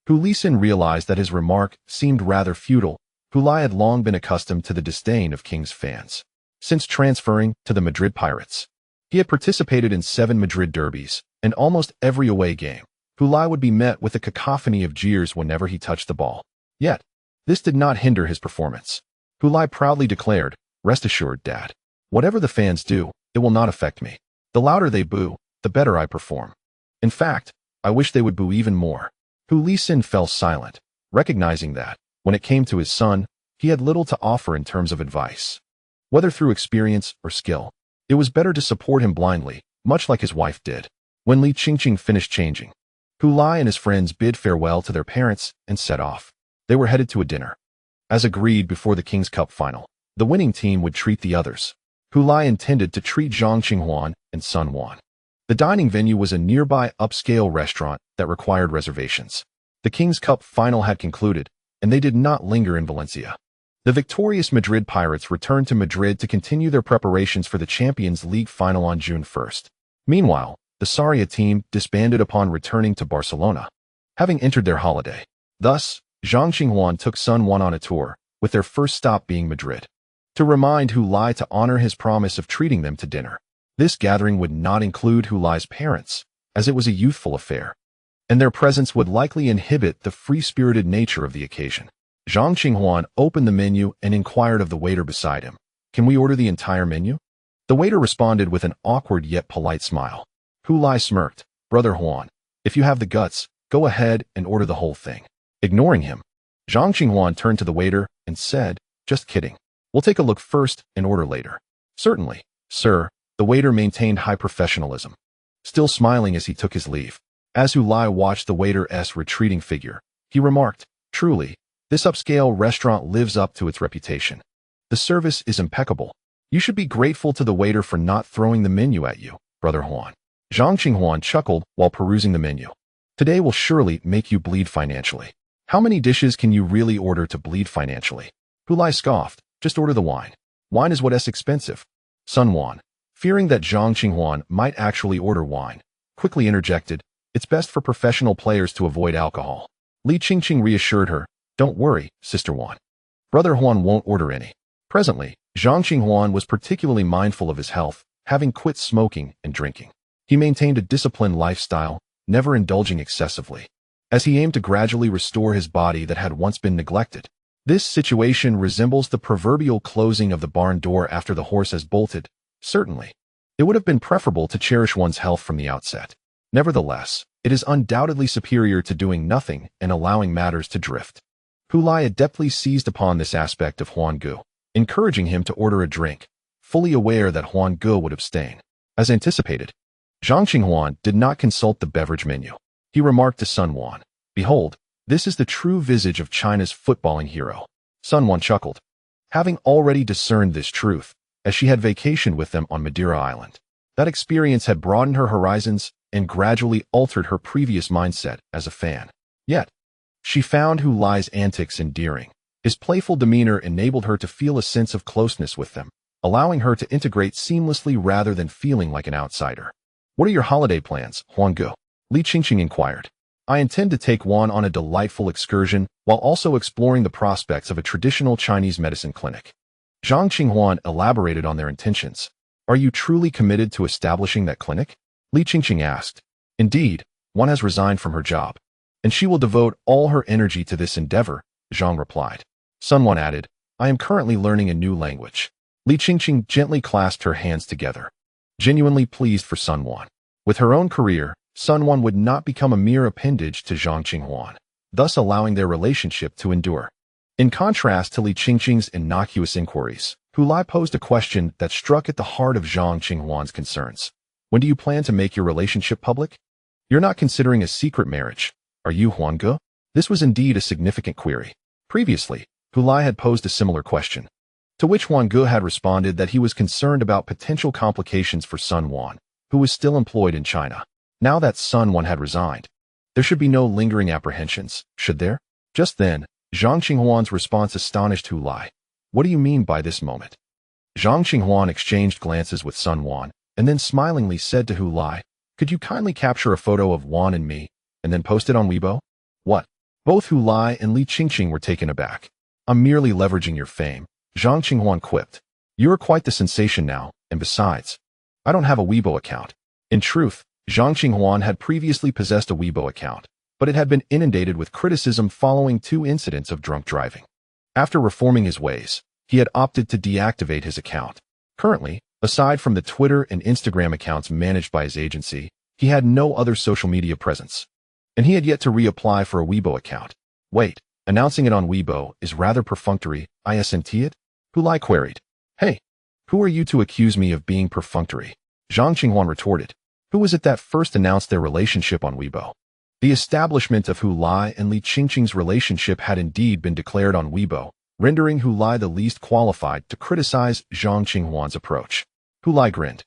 Hulisen realized that his remark seemed rather futile. Hulai had long been accustomed to the disdain of Kings fans. Since transferring to the Madrid Pirates, he had participated in 7 Madrid derbies, and almost every away game, Hulai would be met with a cacophony of jeers whenever he touched the ball. Yet, this did not hinder his performance. Hulai proudly declared, "Rest assured, Dad. Whatever the fans do, it will not affect me. The louder they boo, the better I perform. In fact, I wish they would boo even more." Hulisen fell silent, recognizing that, when it came to his son, he had little to offer in terms of advice. Whether through experience or skill, it was better to support him blindly, much like his wife did. When Li Qingqing finished changing, Hulai and his friends bid farewell to their parents and set off. They were headed to a dinner. As agreed before the King's Cup final, the winning team would treat the others. Hulai intended to treat Zhang Qinghuan and Sun Wan. The dining venue was a nearby upscale restaurant that required reservations. The King's Cup final had concluded, and they did not linger in Valencia. The victorious Madrid Pirates returned to Madrid to continue their preparations for the Champions League final on June 1st. Meanwhile, the Sarria team disbanded upon returning to Barcelona, having entered their holiday. Thus, Zhang Qinghuan took Sun Wan on a tour, with their first stop being Madrid, to remind Hulai to honor his promise of treating them to dinner. This gathering would not include Hulai's parents, as it was a youthful affair, and their presence would likely inhibit the free-spirited nature of the occasion. Zhang Qinghuan opened the menu and inquired of the waiter beside him, "Can we order the entire menu?" The waiter responded with an awkward yet polite smile. Hulai smirked, "Brother Huan, if you have the guts, go ahead and order the whole thing." Ignoring him, Zhang Qinghuan turned to the waiter and said, "Just kidding. We'll take a look first and order later." "Certainly, sir." The waiter maintained high professionalism, still smiling as he took his leave. As Hulai watched the waiter's retreating figure, he remarked, "Truly, this upscale restaurant lives up to its reputation. The service is impeccable. You should be grateful to the waiter for not throwing the menu at you, Brother Juan. Zhang Qinghuan chuckled while perusing the menu. Today will surely make you bleed financially. How many dishes can you really order to bleed financially? Hulai scoffed. Just order the wine. Wine is what's expensive. Sun Juan, fearing that Zhang Qinghuan might actually order wine, quickly interjected, it's best for professional players to avoid alcohol. Li Qingqing reassured her, don't worry, Sister Juan. Brother Juan won't order any. Presently, Zhang Qinghuan was particularly mindful of his health, having quit smoking and drinking. He maintained a disciplined lifestyle, never indulging excessively, as he aimed to gradually restore his body that had once been neglected. This situation resembles the proverbial closing of the barn door after the horse has bolted. Certainly, it would have been preferable to cherish one's health from the outset. Nevertheless, it is undoubtedly superior to doing nothing and allowing matters to drift. Hulai adeptly seized upon this aspect of Huan Gu, encouraging him to order a drink, fully aware that Huan Gu would abstain. As anticipated, Zhang Qinghuan did not consult the beverage menu. He remarked to Sun Juan, behold, this is the true visage of China's footballing hero. Sun Juan chuckled, having already discerned this truth, as she had vacationed with them on Madeira Island. That experience had broadened her horizons and gradually altered her previous mindset as a fan. Yet, she found Hulai's antics endearing. His playful demeanor enabled her to feel a sense of closeness with them, allowing her to integrate seamlessly rather than feeling like an outsider. What are your holiday plans, Huan Gu? Li Qingqing inquired. I intend to take Juan on a delightful excursion while also exploring the prospects of a traditional Chinese medicine clinic. Zhang Qinghuan elaborated on their intentions. Are you truly committed to establishing that clinic? Li Qingqing asked. Indeed, Juan has resigned from her job, and she will devote all her energy to this endeavor, Zhang replied. Sun Juan added, I am currently learning a new language. Li Qingqing gently clasped her hands together, genuinely pleased for Sun Juan. With her own career, Sun Juan would not become a mere appendage to Zhang Qinghuan, thus allowing their relationship to endure. In contrast to Li Qingqing's innocuous inquiries, Hulai posed a question that struck at the heart of Zhang Qinghuan's concerns. When do you plan to make your relationship public? You're not considering a secret marriage, are you, Huan Gu? This was indeed a significant query. Previously, Hulai had posed a similar question, to which Huan Gu had responded that he was concerned about potential complications for Sun Juan, who was still employed in China. Now that Sun Juan had resigned, there should be no lingering apprehensions, should there? Just then, Zhang Qinghuan's response astonished Hulai. What do you mean by this moment? Zhang Qinghuan exchanged glances with Sun Juan, and then smilingly said to Hulai, could you kindly capture a photo of Juan and me, and then post it on Weibo? What? Both Hulai and Li Qingqing were taken aback. I'm merely leveraging your fame, Zhang Qinghuan quipped. You're quite the sensation now, and besides, I don't have a Weibo account. In truth, Zhang Qinghuan had previously possessed a Weibo account, but it had been inundated with criticism following 2 incidents of drunk driving. After reforming his ways, he had opted to deactivate his account. Currently, aside from the Twitter and Instagram accounts managed by his agency, he had no other social media presence. And he had yet to reapply for a Weibo account. Wait, announcing it on Weibo is rather perfunctory, isn't it? Hulai queried. Hey, who are you to accuse me of being perfunctory? Zhang Qinghuan retorted. Who was it that first announced their relationship on Weibo? The establishment of Hulai and Li Qingqing's relationship had indeed been declared on Weibo, rendering Hulai the least qualified to criticize Zhang Qinghuan's approach. Hulai grinned.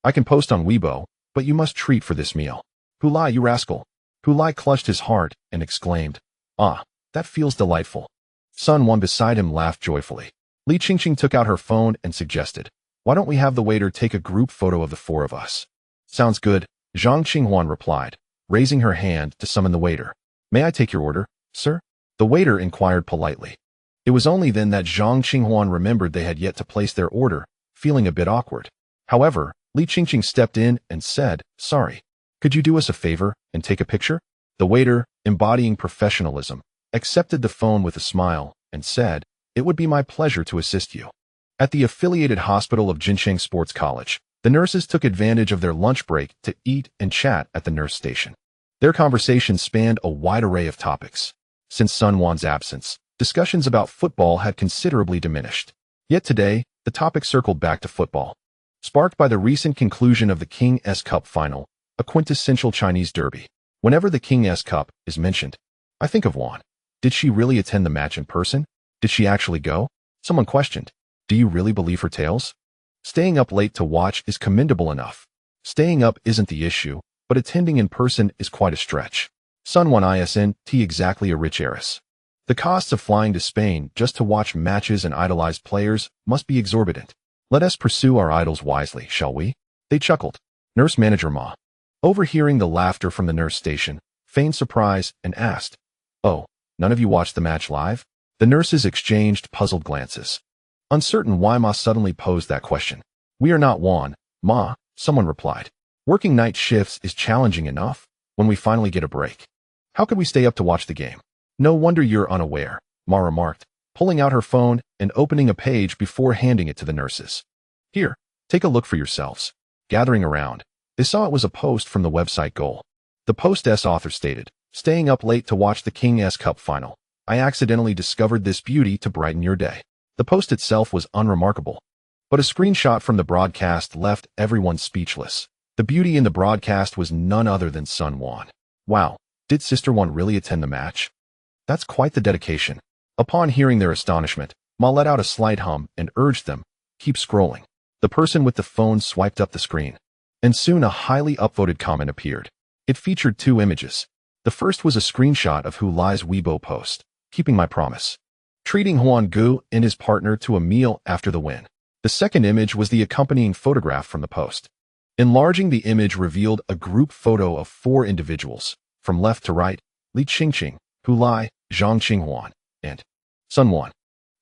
I can post on Weibo, but you must treat for this meal. Hulai, you rascal. Hulai clutched his heart and exclaimed, ah, that feels delightful. Sun Juan beside him laughed joyfully. Li Qingqing took out her phone and suggested, why don't we have the waiter take a group photo of the 4 of us? Sounds good, Zhang Qinghuan replied, raising her hand to summon the waiter. May I take your order, sir? The waiter inquired politely. It was only then that Zhang Qinghuan remembered they had yet to place their order, feeling a bit awkward. However, Li Qingqing stepped in and said, sorry, could you do us a favor and take a picture? The waiter, embodying professionalism, accepted the phone with a smile and said, it would be my pleasure to assist you. At the affiliated hospital of Jincheng Sports College, the nurses took advantage of their lunch break to eat and chat at the nurse station. Their conversation spanned a wide array of topics. Since Sun Juan's absence, discussions about football had considerably diminished. Yet today, the topic circled back to football. Sparked by the recent conclusion of the King S Cup final, a quintessential Chinese derby. Whenever the King S Cup is mentioned, I think of Juan. Did she really attend the match in person? Did she actually go? Someone questioned. Do you really believe her tales? Staying up late to watch is commendable enough. Staying up isn't the issue, but attending in person is quite a stretch. Sun 1 isn't exactly a rich heiress. The costs of flying to Spain just to watch matches and idolize players must be exorbitant. Let us pursue our idols wisely, shall we? They chuckled. Nurse manager Ma, overhearing the laughter from the nurse station, feigned surprise and asked, "Oh, none of you watched the match live?" The nurses exchanged puzzled glances, uncertain why Ma suddenly posed that question. "We are not Juan, Ma," someone replied. "Working night shifts is challenging enough when we finally get a break. How could we stay up to watch the game?" "No wonder you're unaware," Ma remarked, pulling out her phone and opening a page before handing it to the nurses. "Here, take a look for yourselves." Gathering around, they saw it was a post from the website Goal. The post's author stated, "Staying up late to watch the King's Cup final. I accidentally discovered this beauty to brighten your day." The post itself was unremarkable, but a screenshot from the broadcast left everyone speechless. The beauty in the broadcast was none other than Sun Juan. Wow, did Sister Juan really attend the match? That's quite the dedication. Upon hearing their astonishment, Ma let out a slight hum and urged them, "Keep scrolling." The person with the phone swiped up the screen, and soon a highly upvoted comment appeared. It featured two images. The first was a screenshot of Hulai's Weibo post, "Keeping my promise," treating Juan Gu and his partner to a meal after the win. The second image was the accompanying photograph from the post. Enlarging the image revealed a group photo of 4 individuals, from left to right: Li Qingqing, Hulai, Zhang Qinghuan, and Sun Juan.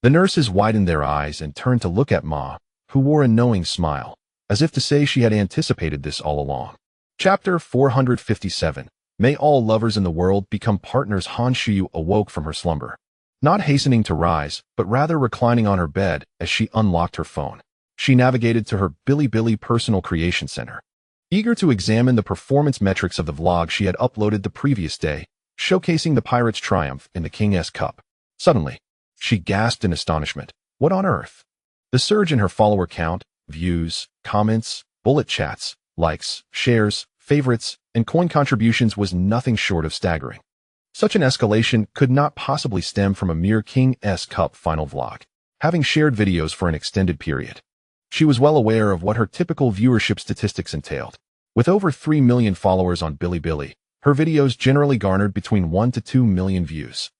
The nurses widened their eyes and turned to look at Ma, who wore a knowing smile, as if to say she had anticipated this all along. Chapter 457. May all lovers in the world become partners. Han Shuyu awoke from her slumber, not hastening to rise, but rather reclining on her bed as she unlocked her phone. She navigated to her Bilibili personal creation center, eager to examine the performance metrics of the vlog she had uploaded the previous day, showcasing the Pirates' triumph in the King's Cup. Suddenly, she gasped in astonishment. What on earth? The surge in her follower count, views, comments, bullet chats, likes, shares, favorites, and coin contributions was nothing short of staggering. Such an escalation could not possibly stem from a mere King's Cup final vlog, having shared videos for an extended period. She was well aware of what her typical viewership statistics entailed. With over 3 million followers on Bilibili, her videos generally garnered between 1 to 2 million views,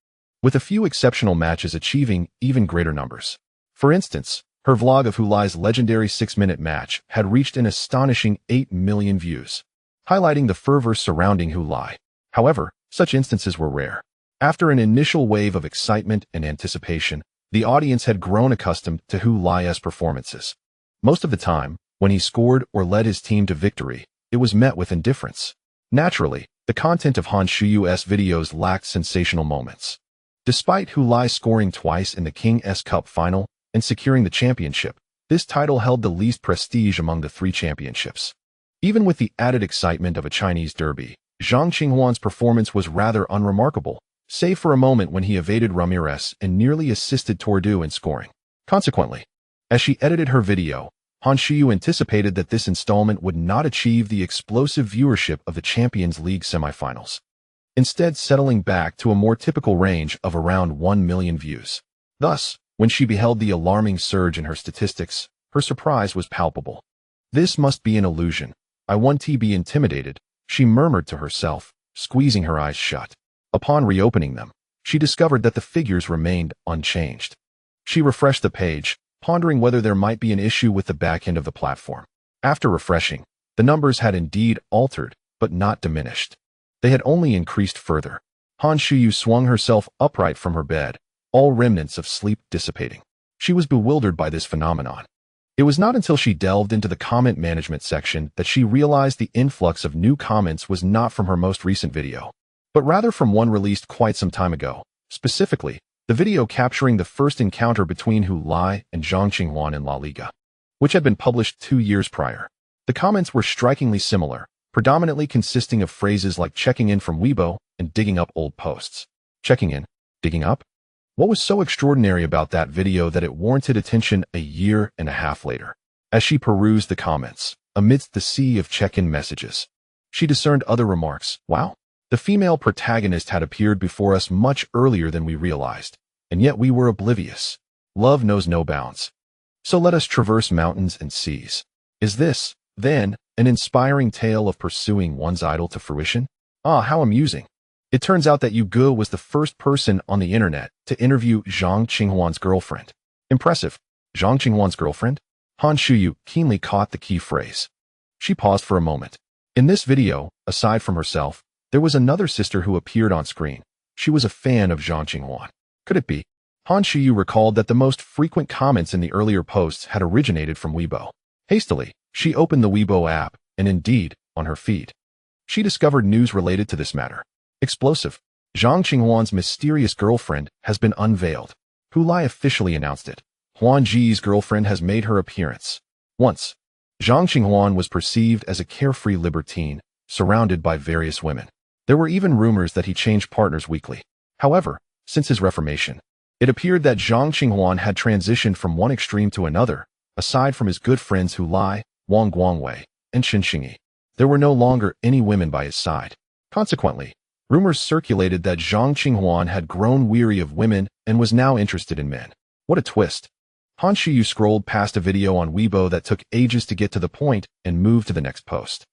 with a few exceptional matches achieving even greater numbers. For instance, her vlog of Hulai's legendary 6-minute match had reached an astonishing 8 million views, highlighting the fervor surrounding Hulai. However, such instances were rare. After an initial wave of excitement and anticipation, the audience had grown accustomed to Hulai's performances. Most of the time, when he scored or led his team to victory, it was met with indifference. Naturally, the content of Han Shuyu's videos lacked sensational moments. Despite Hulai scoring twice in the King's Cup final and securing the championship, this title held the least prestige among the 3 championships. Even with the added excitement of a Chinese derby, Zhang Qinghuan's performance was rather unremarkable, save for a moment when he evaded Ramirez and nearly assisted Tordu in scoring. Consequently, as she edited her video, Han Shuyu anticipated that this installment would not achieve the explosive viewership of the Champions League semifinals, instead settling back to a more typical range of around 1 million views. Thus, when she beheld the alarming surge in her statistics, her surprise was palpable. "This must be an illusion. I want to be intimidated," she murmured to herself, squeezing her eyes shut. Upon reopening them, she discovered that the figures remained unchanged. She refreshed the page, pondering whether there might be an issue with the back end of the platform. After refreshing, the numbers had indeed altered, but not diminished. They had only increased further. Han Shuyu swung herself upright from her bed, all remnants of sleep dissipating. She was bewildered by this phenomenon. It was not until she delved into the comment management section that she realized the influx of new comments was not from her most recent video, but rather from one released quite some time ago, specifically, the video capturing the first encounter between Hulai and Zhang Qinghuan in La Liga, which had been published 2 years prior. The comments were strikingly similar, predominantly consisting of phrases like checking in from Weibo and digging up old posts. Checking in? Digging up? What was so extraordinary about that video that it warranted attention a year and a half later? As she perused the comments, amidst the sea of check-in messages, she discerned other remarks. Wow, the female protagonist had appeared before us much earlier than we realized, and yet we were oblivious. Love knows no bounds. So let us traverse mountains and seas. Is this, then, An inspiring tale of pursuing one's idol to fruition? Ah, how amusing. It turns out that Yu Ge was the first person on the internet to interview Zhang Qinghuan's girlfriend. Impressive. Zhang Qinghuan's girlfriend? Han Shuyu keenly caught the key phrase. She paused for a moment. In this video, aside from herself, there was another sister who appeared on screen. She was a fan of Zhang Qinghuan. Could it be? Han Shuyu recalled that the most frequent comments in the earlier posts had originated from Weibo. Hastily, she opened the Weibo app, and indeed, on her feed, she discovered news related to this matter. Explosive. Zhang Qinghuan's mysterious girlfriend has been unveiled. Hulai officially announced it. Huan Ji's girlfriend has made her appearance. Once, Zhang Qinghuan was perceived as a carefree libertine, surrounded by various women. There were even rumors that he changed partners weekly. However, since his reformation, it appeared that Zhang Qinghuan had transitioned from one extreme to another. Aside from his good friends Hulai, Wang Guangwei, and Qin Xingyi, there were no longer any women by his side. Consequently, rumors circulated that Zhang Qinghuan had grown weary of women and was now interested in men. What a twist. Han Shuyu scrolled past a video on Weibo that took ages to get to the point and moved to the next post.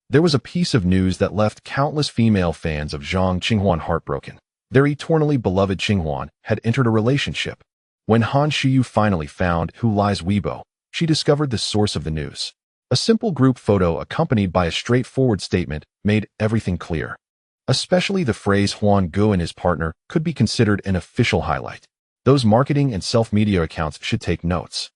There was a piece of news that left countless female fans of Zhang Qinghuan heartbroken. Their eternally beloved Qinghuan had entered a relationship. When Han Shuyu finally found Hulai's Weibo, she discovered the source of the news. A simple group photo accompanied by a straightforward statement made everything clear. Especially the phrase Huan Ge and his partner could be considered an official highlight. Those marketing and self-media accounts should take notes.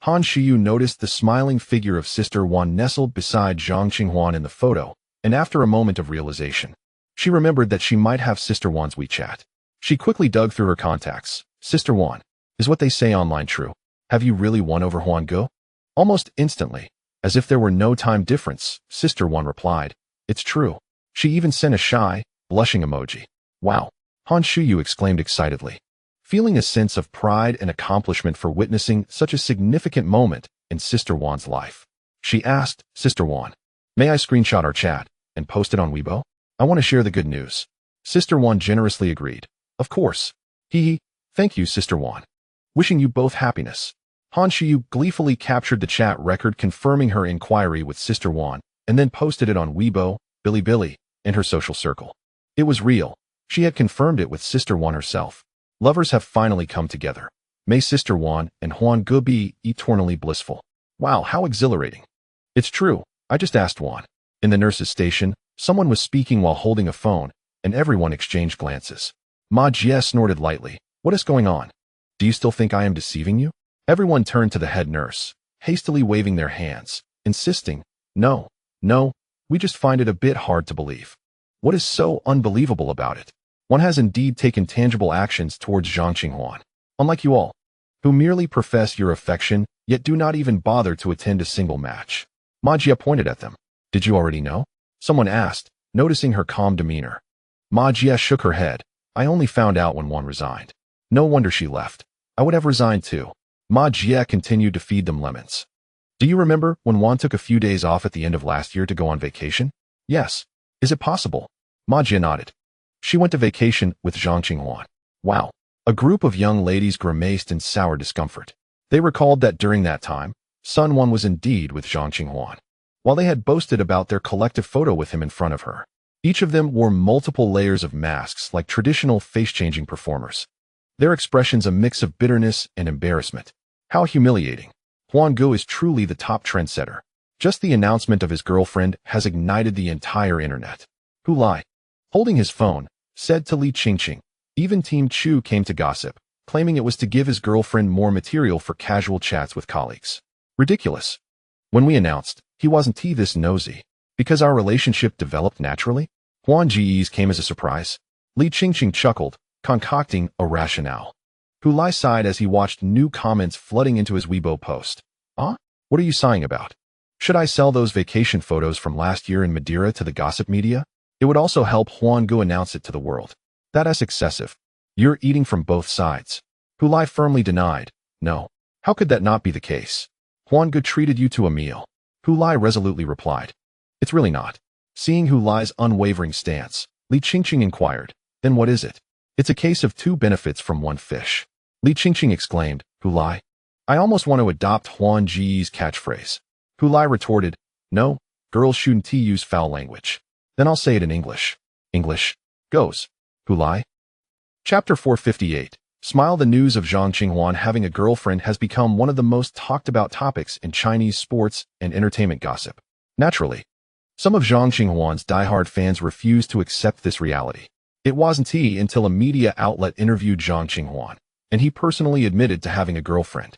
Han Shuyu noticed the smiling figure of Sister Wan nestled beside Zhang Qinghuan in the photo, and after a moment of realization, she remembered that she might have Sister Wan's WeChat. She quickly dug through her contacts. Sister Wan, is what they say online true? Have you really won over Huan Ge? Almost instantly, as if there were no time difference, Sister Wan replied, it's true. She even sent a shy, blushing emoji. Wow! Han Shuyu exclaimed excitedly, feeling a sense of pride and accomplishment for witnessing such a significant moment in Sister Wan's life. She asked, Sister Wan, may I screenshot our chat and post it on Weibo? I want to share the good news. Sister Wan generously agreed. Of course. Hee. Thank you, Sister Wan. Wishing you both happiness. Han Shuyu gleefully captured the chat record confirming her inquiry with Sister Wan, and then posted it on Weibo, Bilibili, and her social circle. It was real. She had confirmed it with Sister Wan herself. Lovers have finally come together. May Sister Wan and Huan Ge be eternally blissful. Wow, how exhilarating. It's true. I just asked Wan. In the nurse's station, someone was speaking while holding a phone, and everyone exchanged glances. Ma Jie snorted lightly. What is going on? Do you still think I am deceiving you? Everyone turned to the head nurse, hastily waving their hands, insisting, No, we just find it a bit hard to believe. What is so unbelievable about it? One has indeed taken tangible actions towards Zhang Qinghuan, unlike you all, who merely profess your affection, yet do not even bother to attend a single match. Ma Jie pointed at them. Did you already know? Someone asked, noticing her calm demeanor. Ma Jie shook her head. I only found out when Wan resigned. No wonder she left. I would have resigned too. Ma Jie continued to feed them lemons. Do you remember when Wan took a few days off at the end of last year to go on vacation? Yes. Is it possible? Ma Jie nodded. She went to vacation with Zhang Qinghuan. Wow. A group of young ladies grimaced in sour discomfort. They recalled that during that time, Sun Wan was indeed with Zhang Qinghuan, while they had boasted about their collective photo with him in front of her. Each of them wore multiple layers of masks like traditional face-changing performers. Their expressions a mix of bitterness and embarrassment. How humiliating. Huan Ge is truly the top trendsetter. Just the announcement of his girlfriend has ignited the entire internet. Hulai, holding his phone, said to Li Qingqing. Even Team Chu came to gossip, claiming it was to give his girlfriend more material for casual chats with colleagues. Ridiculous. When we announced, he wasn't this nosy, because our relationship developed naturally. Huan Ji's came as a surprise. Li Qingqing chuckled, concocting a rationale. Hulai sighed as he watched new comments flooding into his Weibo post. What are you sighing about? Should I sell those vacation photos from last year in Madeira to the gossip media? It would also help Huan Ge announce it to the world. That's excessive. You're eating from both sides. Hulai firmly denied. No. How could that not be the case? Huan Ge treated you to a meal. Hulai resolutely replied. It's really not. Seeing Hulai's unwavering stance, Li Qingqing inquired. Then what is it? It's a case of two benefits from one fish. Li Qingqing exclaimed. Hulai, I almost want to adopt Huan Ji's catchphrase. Hulai retorted. No, girls shouldn't use foul language. Then I'll say it in English. English. Goes. Hulai. Chapter 458. Smile. The news of Zhang Qinghuan having a girlfriend has become one of the most talked about topics in Chinese sports and entertainment gossip. Naturally, some of Zhang Qinghuan's diehard fans refuse to accept this reality. It wasn't until a media outlet interviewed Zhang Qinghuan, and he personally admitted to having a girlfriend,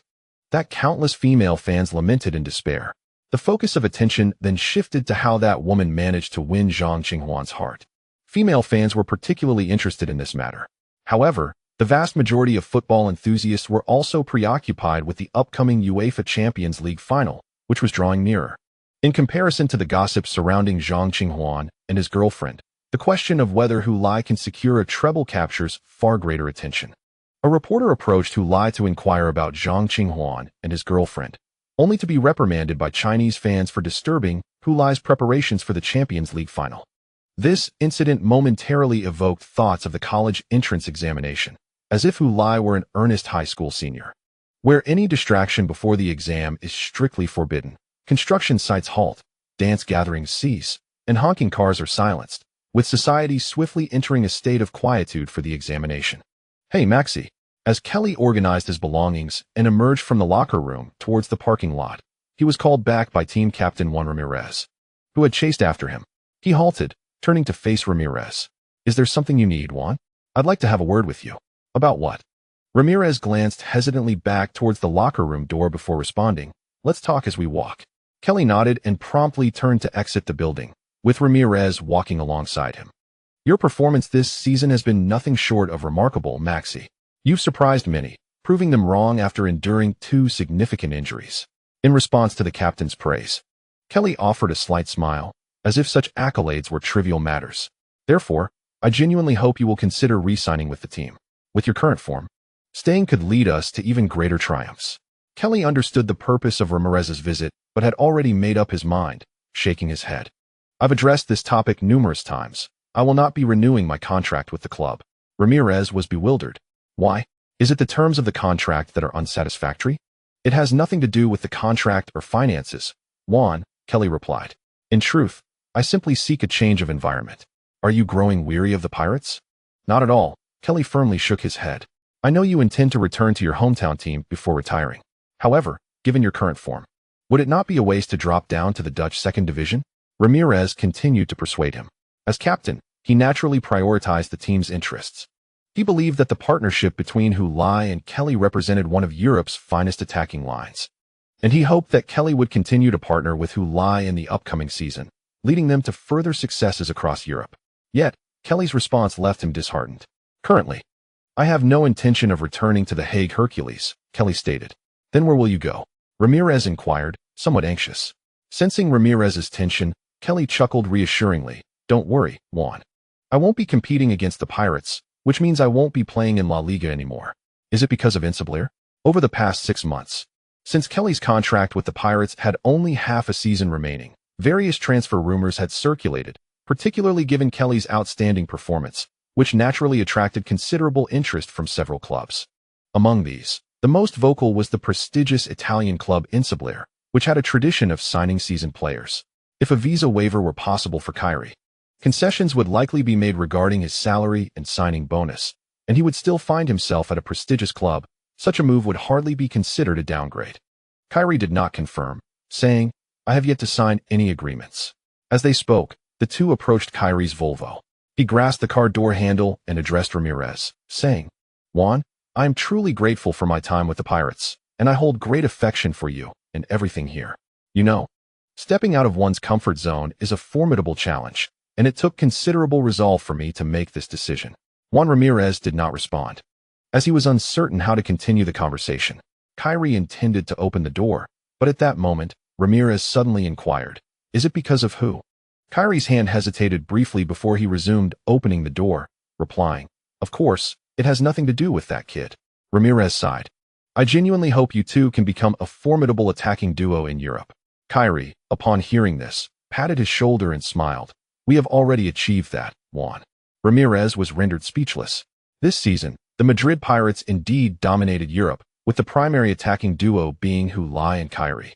that countless female fans lamented in despair. The focus of attention then shifted to how that woman managed to win Zhang Qinghuan's heart. Female fans were particularly interested in this matter. However, the vast majority of football enthusiasts were also preoccupied with the upcoming UEFA Champions League final, which was drawing nearer. In comparison to the gossip surrounding Zhang Qinghuan and his girlfriend, the question of whether Hulai can secure a treble captures far greater attention. A reporter approached Hulai to inquire about Zhang Qinghuan and his girlfriend, only to be reprimanded by Chinese fans for disturbing Hulai's preparations for the Champions League final. This incident momentarily evoked thoughts of the college entrance examination, as if Hulai were an earnest high school senior, where any distraction before the exam is strictly forbidden. Construction sites halt, dance gatherings cease, and honking cars are silenced, with society swiftly entering a state of quietude for the examination. Hey, Maxi. As Kelly organized his belongings and emerged from the locker room towards the parking lot, he was called back by team captain Juan Ramirez, who had chased after him. He halted, turning to face Ramirez. Is there something you need, Juan? I'd like to have a word with you. About what? Ramirez glanced hesitantly back towards the locker room door before responding. Let's talk as we walk. Kelly nodded and promptly turned to exit the building, with Ramirez walking alongside him. Your performance this season has been nothing short of remarkable, Maxi. You've surprised many, proving them wrong after enduring 2 significant injuries. In response to the captain's praise, Kelly offered a slight smile, as if such accolades were trivial matters. Therefore, I genuinely hope you will consider re-signing with the team. With your current form, staying could lead us to even greater triumphs. Kelly understood the purpose of Ramirez's visit, but had already made up his mind, shaking his head. I've addressed this topic numerous times. I will not be renewing my contract with the club. Ramirez was bewildered. Why? Is it the terms of the contract that are unsatisfactory? It has nothing to do with the contract or finances, Juan, Kelly replied. In truth, I simply seek a change of environment. Are you growing weary of the Pirates? Not at all, Kelly firmly shook his head. I know you intend to return to your hometown team before retiring. However, given your current form, would it not be a waste to drop down to the Dutch second division? Ramirez continued to persuade him. As captain, he naturally prioritized the team's interests. He believed that the partnership between Hulai and Kelly represented one of Europe's finest attacking lines, and he hoped that Kelly would continue to partner with Hulai in the upcoming season, leading them to further successes across Europe. Yet, Kelly's response left him disheartened. Currently, I have no intention of returning to the Hague Hercules, Kelly stated. Then where will you go? Ramirez inquired, somewhat anxious. Sensing Ramirez's tension, Kelly chuckled reassuringly. Don't worry, Juan. I won't be competing against the Pirates, which means I won't be playing in La Liga anymore. Is it because of Insublir? Over the past 6 months, since Kelly's contract with the Pirates had only half a season remaining, various transfer rumors had circulated, particularly given Kelly's outstanding performance, which naturally attracted considerable interest from several clubs. Among these, the most vocal was the prestigious Italian club Insublir, which had a tradition of signing seasoned players. If a visa waiver were possible for Kyrie, concessions would likely be made regarding his salary and signing bonus, and he would still find himself at a prestigious club. Such a move would hardly be considered a downgrade. Kyrie did not confirm, saying, I have yet to sign any agreements. As they spoke, the two approached Kyrie's Volvo. He grasped the car door handle and addressed Ramirez, saying, Juan, I am truly grateful for my time with the Pirates, and I hold great affection for you and everything here. You know, stepping out of one's comfort zone is a formidable challenge, and it took considerable resolve for me to make this decision. Juan Ramirez did not respond, as he was uncertain how to continue the conversation. Kyrie intended to open the door, but at that moment, Ramirez suddenly inquired, Is it because of who? Kyrie's hand hesitated briefly before he resumed opening the door, replying, Of course, it has nothing to do with that kid. Ramirez sighed. I genuinely hope you two can become a formidable attacking duo in Europe. Kyrie, upon hearing this, patted his shoulder and smiled. We have already achieved that, Juan. Ramirez was rendered speechless. This season, the Madrid Pirates indeed dominated Europe, with the primary attacking duo being Hulai and Kyrie.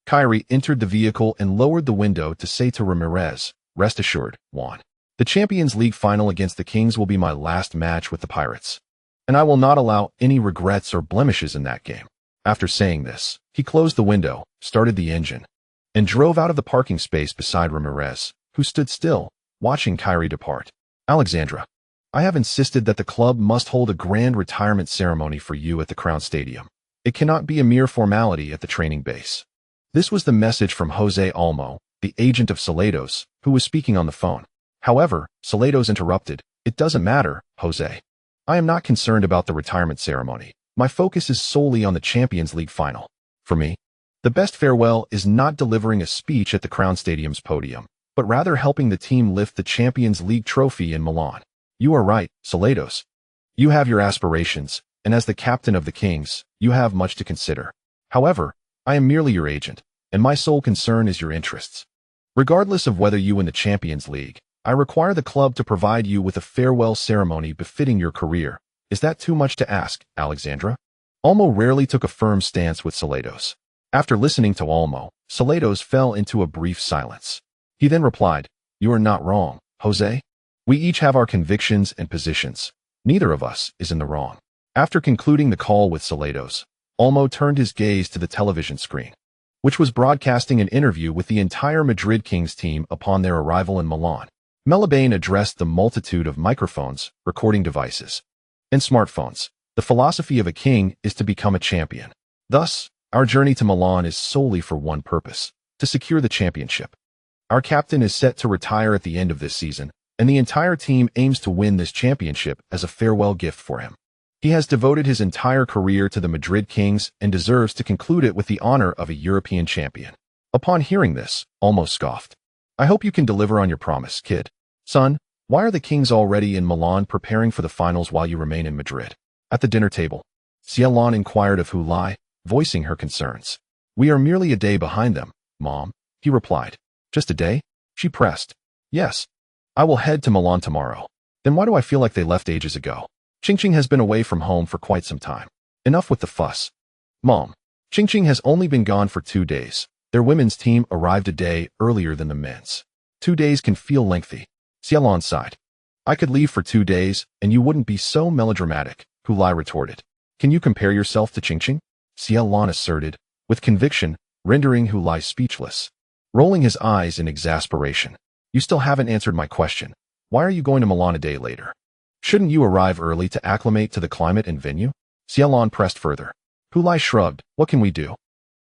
Kyrie entered the vehicle and lowered the window to say to Ramirez, "Rest assured, Juan. The Champions League final against the Kings will be my last match with the Pirates, and I will not allow any regrets or blemishes in that game." After saying this, he closed the window, started the engine, and drove out of the parking space beside Ramirez, who stood still, watching Kyrie depart. "Alexandra, I have insisted that the club must hold a grand retirement ceremony for you at the Crown Stadium. It cannot be a mere formality at the training base." This was the message from Jose Olmo, the agent of Selados, who was speaking on the phone. However, Selados interrupted, "It doesn't matter, Jose. I am not concerned about the retirement ceremony. My focus is solely on the Champions League final. For me, the best farewell is not delivering a speech at the Crown Stadium's podium, but rather helping the team lift the Champions League trophy in Milan." "You are right, Selados. You have your aspirations, and as the captain of the Kings, you have much to consider. However, I am merely your agent, and my sole concern is your interests. Regardless of whether you win the Champions League, I require the club to provide you with a farewell ceremony befitting your career. Is that too much to ask, Alexandra?" Olmo rarely took a firm stance with Selados. After listening to Olmo, Selados fell into a brief silence. He then replied, "You are not wrong, Jose. We each have our convictions and positions. Neither of us is in the wrong." After concluding the call with Selados, Olmo turned his gaze to the television screen, which was broadcasting an interview with the entire Madrid Kings team upon their arrival in Milan. Melibane addressed the multitude of microphones, recording devices, and smartphones. "The philosophy of a king is to become a champion. Thus, our journey to Milan is solely for one purpose, to secure the championship. Our captain is set to retire at the end of this season, and the entire team aims to win this championship as a farewell gift for him. He has devoted his entire career to the Madrid Kings and deserves to conclude it with the honor of a European champion." Upon hearing this, Olmo scoffed. "I hope you can deliver on your promise, kid. Son, why are the Kings already in Milan preparing for the finals while you remain in Madrid?" At the dinner table, Cielon inquired of Hulai, voicing her concerns. "We are merely a day behind them, Mom," he replied. "Just a day?" she pressed. "Yes. I will head to Milan tomorrow." "Then why do I feel like they left ages ago? Chingching has been away from home for quite some time. Enough with the fuss." "Mom, Chingching has only been gone for 2 days. Their women's team arrived a day earlier than the men's. 2 days can feel lengthy." Cielon sighed. "I could leave for 2 days, and you wouldn't be so melodramatic," Hulai retorted. "Can you compare yourself to Chingching?" Cielon asserted, with conviction, rendering Hulai speechless. Rolling his eyes in exasperation, "You still haven't answered my question. Why are you going to Milan a day later? Shouldn't you arrive early to acclimate to the climate and venue?" Cielon pressed further. Hulai shrugged. "What can we do?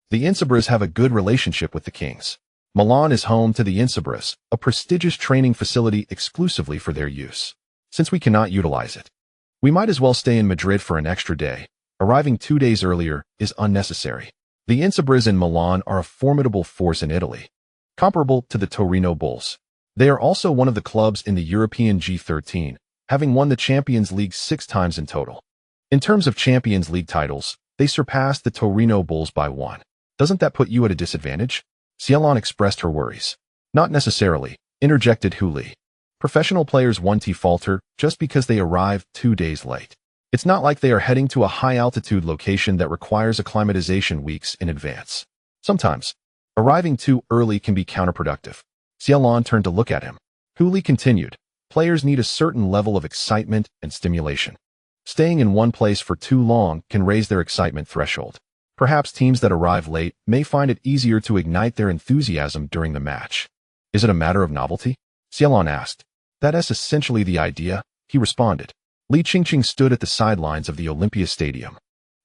The Insabras have a good relationship with the Kings. Milan is home to the Insabras, a prestigious training facility exclusively for their use. Since we cannot utilize it, we might as well stay in Madrid for an extra day. Arriving 2 days earlier is unnecessary. The Insabras in Milan are a formidable force in Italy, comparable to the Torino Bulls. They are also one of the clubs in the European G13, having won the Champions League 6 times in total. In terms of Champions League titles, they surpassed the Torino Bulls by 1. Doesn't that put you at a disadvantage?" Cielon expressed her worries. "Not necessarily," interjected Hulai. "Professional players won't falter just because they arrive 2 days late. It's not like they are heading to a high-altitude location that requires acclimatization weeks in advance. Sometimes, arriving too early can be counterproductive." Cielon turned to look at him. Hulai continued, "Players need a certain level of excitement and stimulation. Staying in one place for too long can raise their excitement threshold. Perhaps teams that arrive late may find it easier to ignite their enthusiasm during the match." "Is it a matter of novelty?" Cielon asked. "That is essentially the idea," he responded. Li Qingqing stood at the sidelines of the Olympia Stadium,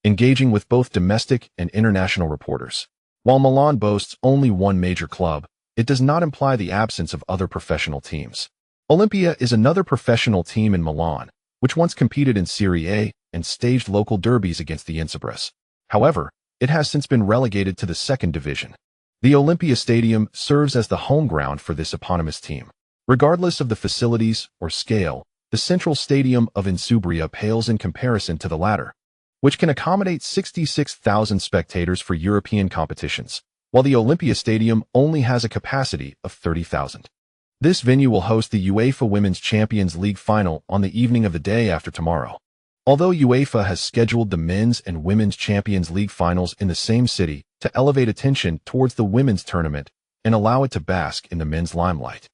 engaging with both domestic and international reporters. While Milan boasts only one major club, it does not imply the absence of other professional teams. Olympia is another professional team in Milan, which once competed in Serie A and staged local derbies against the Insabras. However, it has since been relegated to the second division. The Olympia Stadium serves as the home ground for this eponymous team. Regardless of the facilities or scale, the central stadium of Insubria pales in comparison to the latter, which can accommodate 66,000 spectators for European competitions, while the Olympia Stadium only has a capacity of 30,000. This venue will host the UEFA Women's Champions League final on the evening of the day after tomorrow. Although UEFA has scheduled the men's and women's Champions League finals in the same city to elevate attention towards the women's tournament and allow it to bask in the men's limelight,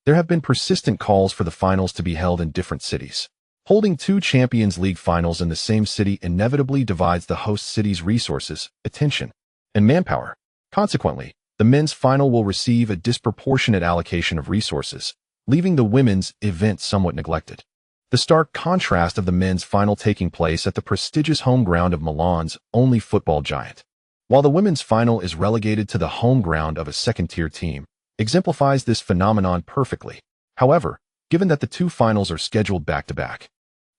there have been persistent calls for the finals to be held in different cities. Holding two Champions League finals in the same city inevitably divides the host city's resources, attention, and manpower. Consequently, the men's final will receive a disproportionate allocation of resources, leaving the women's event somewhat neglected. The stark contrast of the men's final taking place at the prestigious home ground of Milan's only football giant, while the women's final is relegated to the home ground of a second-tier team, exemplifies this phenomenon perfectly. However, given that the two finals are scheduled back-to-back,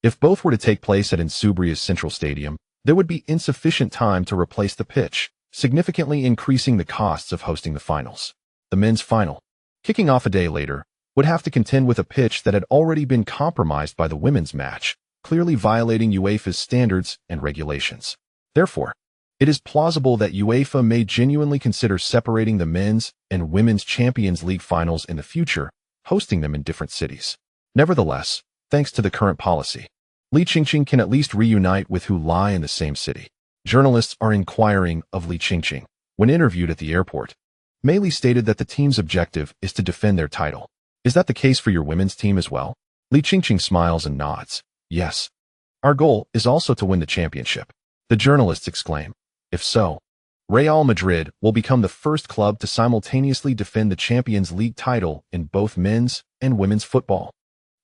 if both were to take place at Insubria's Central Stadium, there would be insufficient time to replace the pitch, significantly increasing the costs of hosting the finals. The men's final, kicking off a day later, would have to contend with a pitch that had already been compromised by the women's match, clearly violating UEFA's standards and regulations. Therefore, it is plausible that UEFA may genuinely consider separating the men's and women's Champions League finals in the future, hosting them in different cities. Nevertheless, thanks to the current policy, Liqingqing can at least reunite with Hulai in the same city. Journalists are inquiring of Liqingqing. When interviewed at the airport, Meili stated that the team's objective is to defend their title. Is that the case for your women's team as well? Liqingqing smiles and nods. Yes. Our goal is also to win the championship. The journalists exclaim. If so, Real Madrid will become the first club to simultaneously defend the Champions League title in both men's and women's football.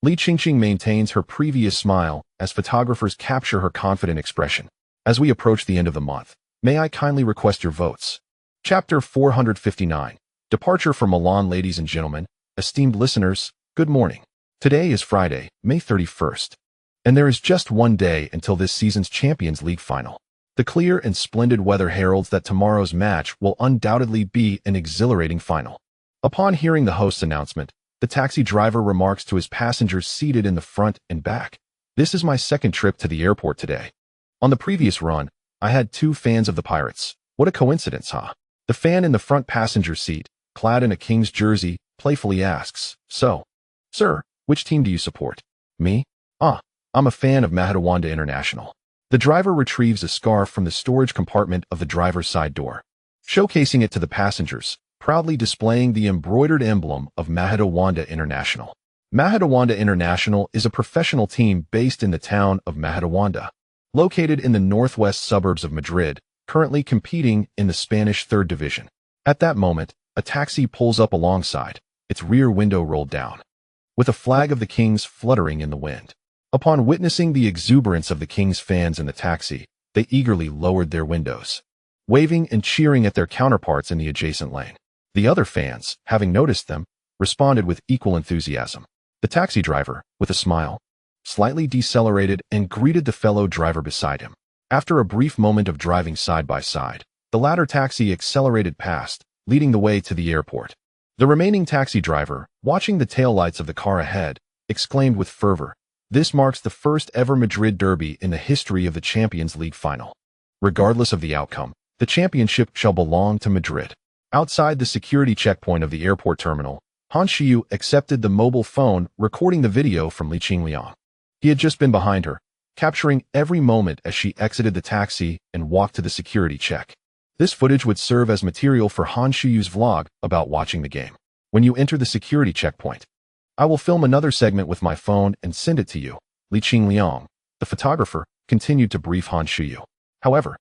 Liqingqing maintains her previous smile as photographers capture her confident expression. As we approach the end of the month, may I kindly request your votes? Chapter 459. Departure for Milan. Ladies and gentlemen, esteemed listeners, good morning. Today is Friday, May 31st, and there is just one day until this season's Champions League final. The clear and splendid weather heralds that tomorrow's match will undoubtedly be an exhilarating final. Upon hearing the host's announcement, the taxi driver remarks to his passengers seated in the front and back, "This is my second trip to the airport today. On the previous run, I had two fans of the Pirates. What a coincidence, huh?" The fan in the front passenger seat, clad in a King's jersey, playfully asks, "So, sir, which team do you support?" "Me? I'm a fan of Mahadawanda International." The driver retrieves a scarf from the storage compartment of the driver's side door, showcasing it to the passengers, proudly displaying the embroidered emblem of Mahadawanda International. Mahadawanda International is a professional team based in the town of Mahadawanda, located in the northwest suburbs of Madrid, currently competing in the Spanish 3rd Division. At that moment, a taxi pulls up alongside, its rear window rolled down, with a flag of the Kings fluttering in the wind. Upon witnessing the exuberance of the Kings fans in the taxi, they eagerly lowered their windows, waving and cheering at their counterparts in the adjacent lane. The other fans, having noticed them, responded with equal enthusiasm. The taxi driver, with a smile, slightly decelerated and greeted the fellow driver beside him. After a brief moment of driving side by side, the latter taxi accelerated past, leading the way to the airport. The remaining taxi driver, watching the taillights of the car ahead, exclaimed with fervor, "This marks the first ever Madrid derby in the history of the Champions League final. Regardless of the outcome, the championship shall belong to Madrid." Outside the security checkpoint of the airport terminal, Han Xiu accepted the mobile phone recording the video from Liqingqing. He had just been behind her, capturing every moment as she exited the taxi and walked to the security check. This footage would serve as material for Han Xiu's vlog about watching the game. "When you enter the security checkpoint, I will film another segment with my phone and send it to you," Liqingqing, the photographer, continued to brief Han Xiu. However,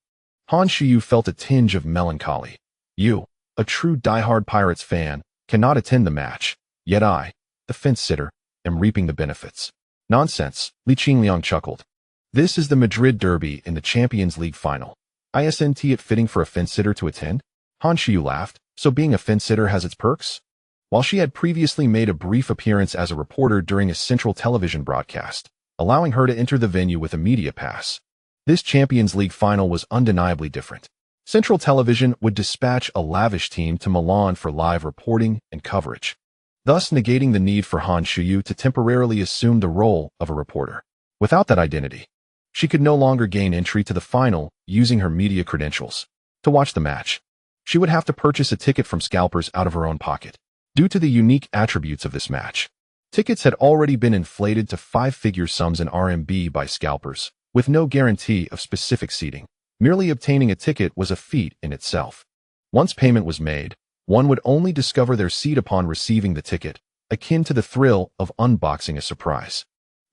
Han Xiu felt a tinge of melancholy. "You, a true diehard Pirates fan, cannot attend the match, yet I, the fence-sitter, am reaping the benefits." "Nonsense," Liqingqing chuckled. "This is the Madrid derby in the Champions League final. Isn't it fitting for a fence-sitter to attend?" Han Xiu laughed. "So being a fence-sitter has its perks?" While she had previously made a brief appearance as a reporter during a central television broadcast, allowing her to enter the venue with a media pass, this Champions League final was undeniably different. Central Television would dispatch a lavish team to Milan for live reporting and coverage, thus negating the need for Han Xiu to temporarily assume the role of a reporter. Without that identity, she could no longer gain entry to the final using her media credentials. To watch the match, she would have to purchase a ticket from scalpers out of her own pocket. Due to the unique attributes of this match, tickets had already been inflated to 5-figure sums in RMB by scalpers, with no guarantee of specific seating. Merely obtaining a ticket was a feat in itself. Once payment was made, one would only discover their seat upon receiving the ticket, akin to the thrill of unboxing a surprise.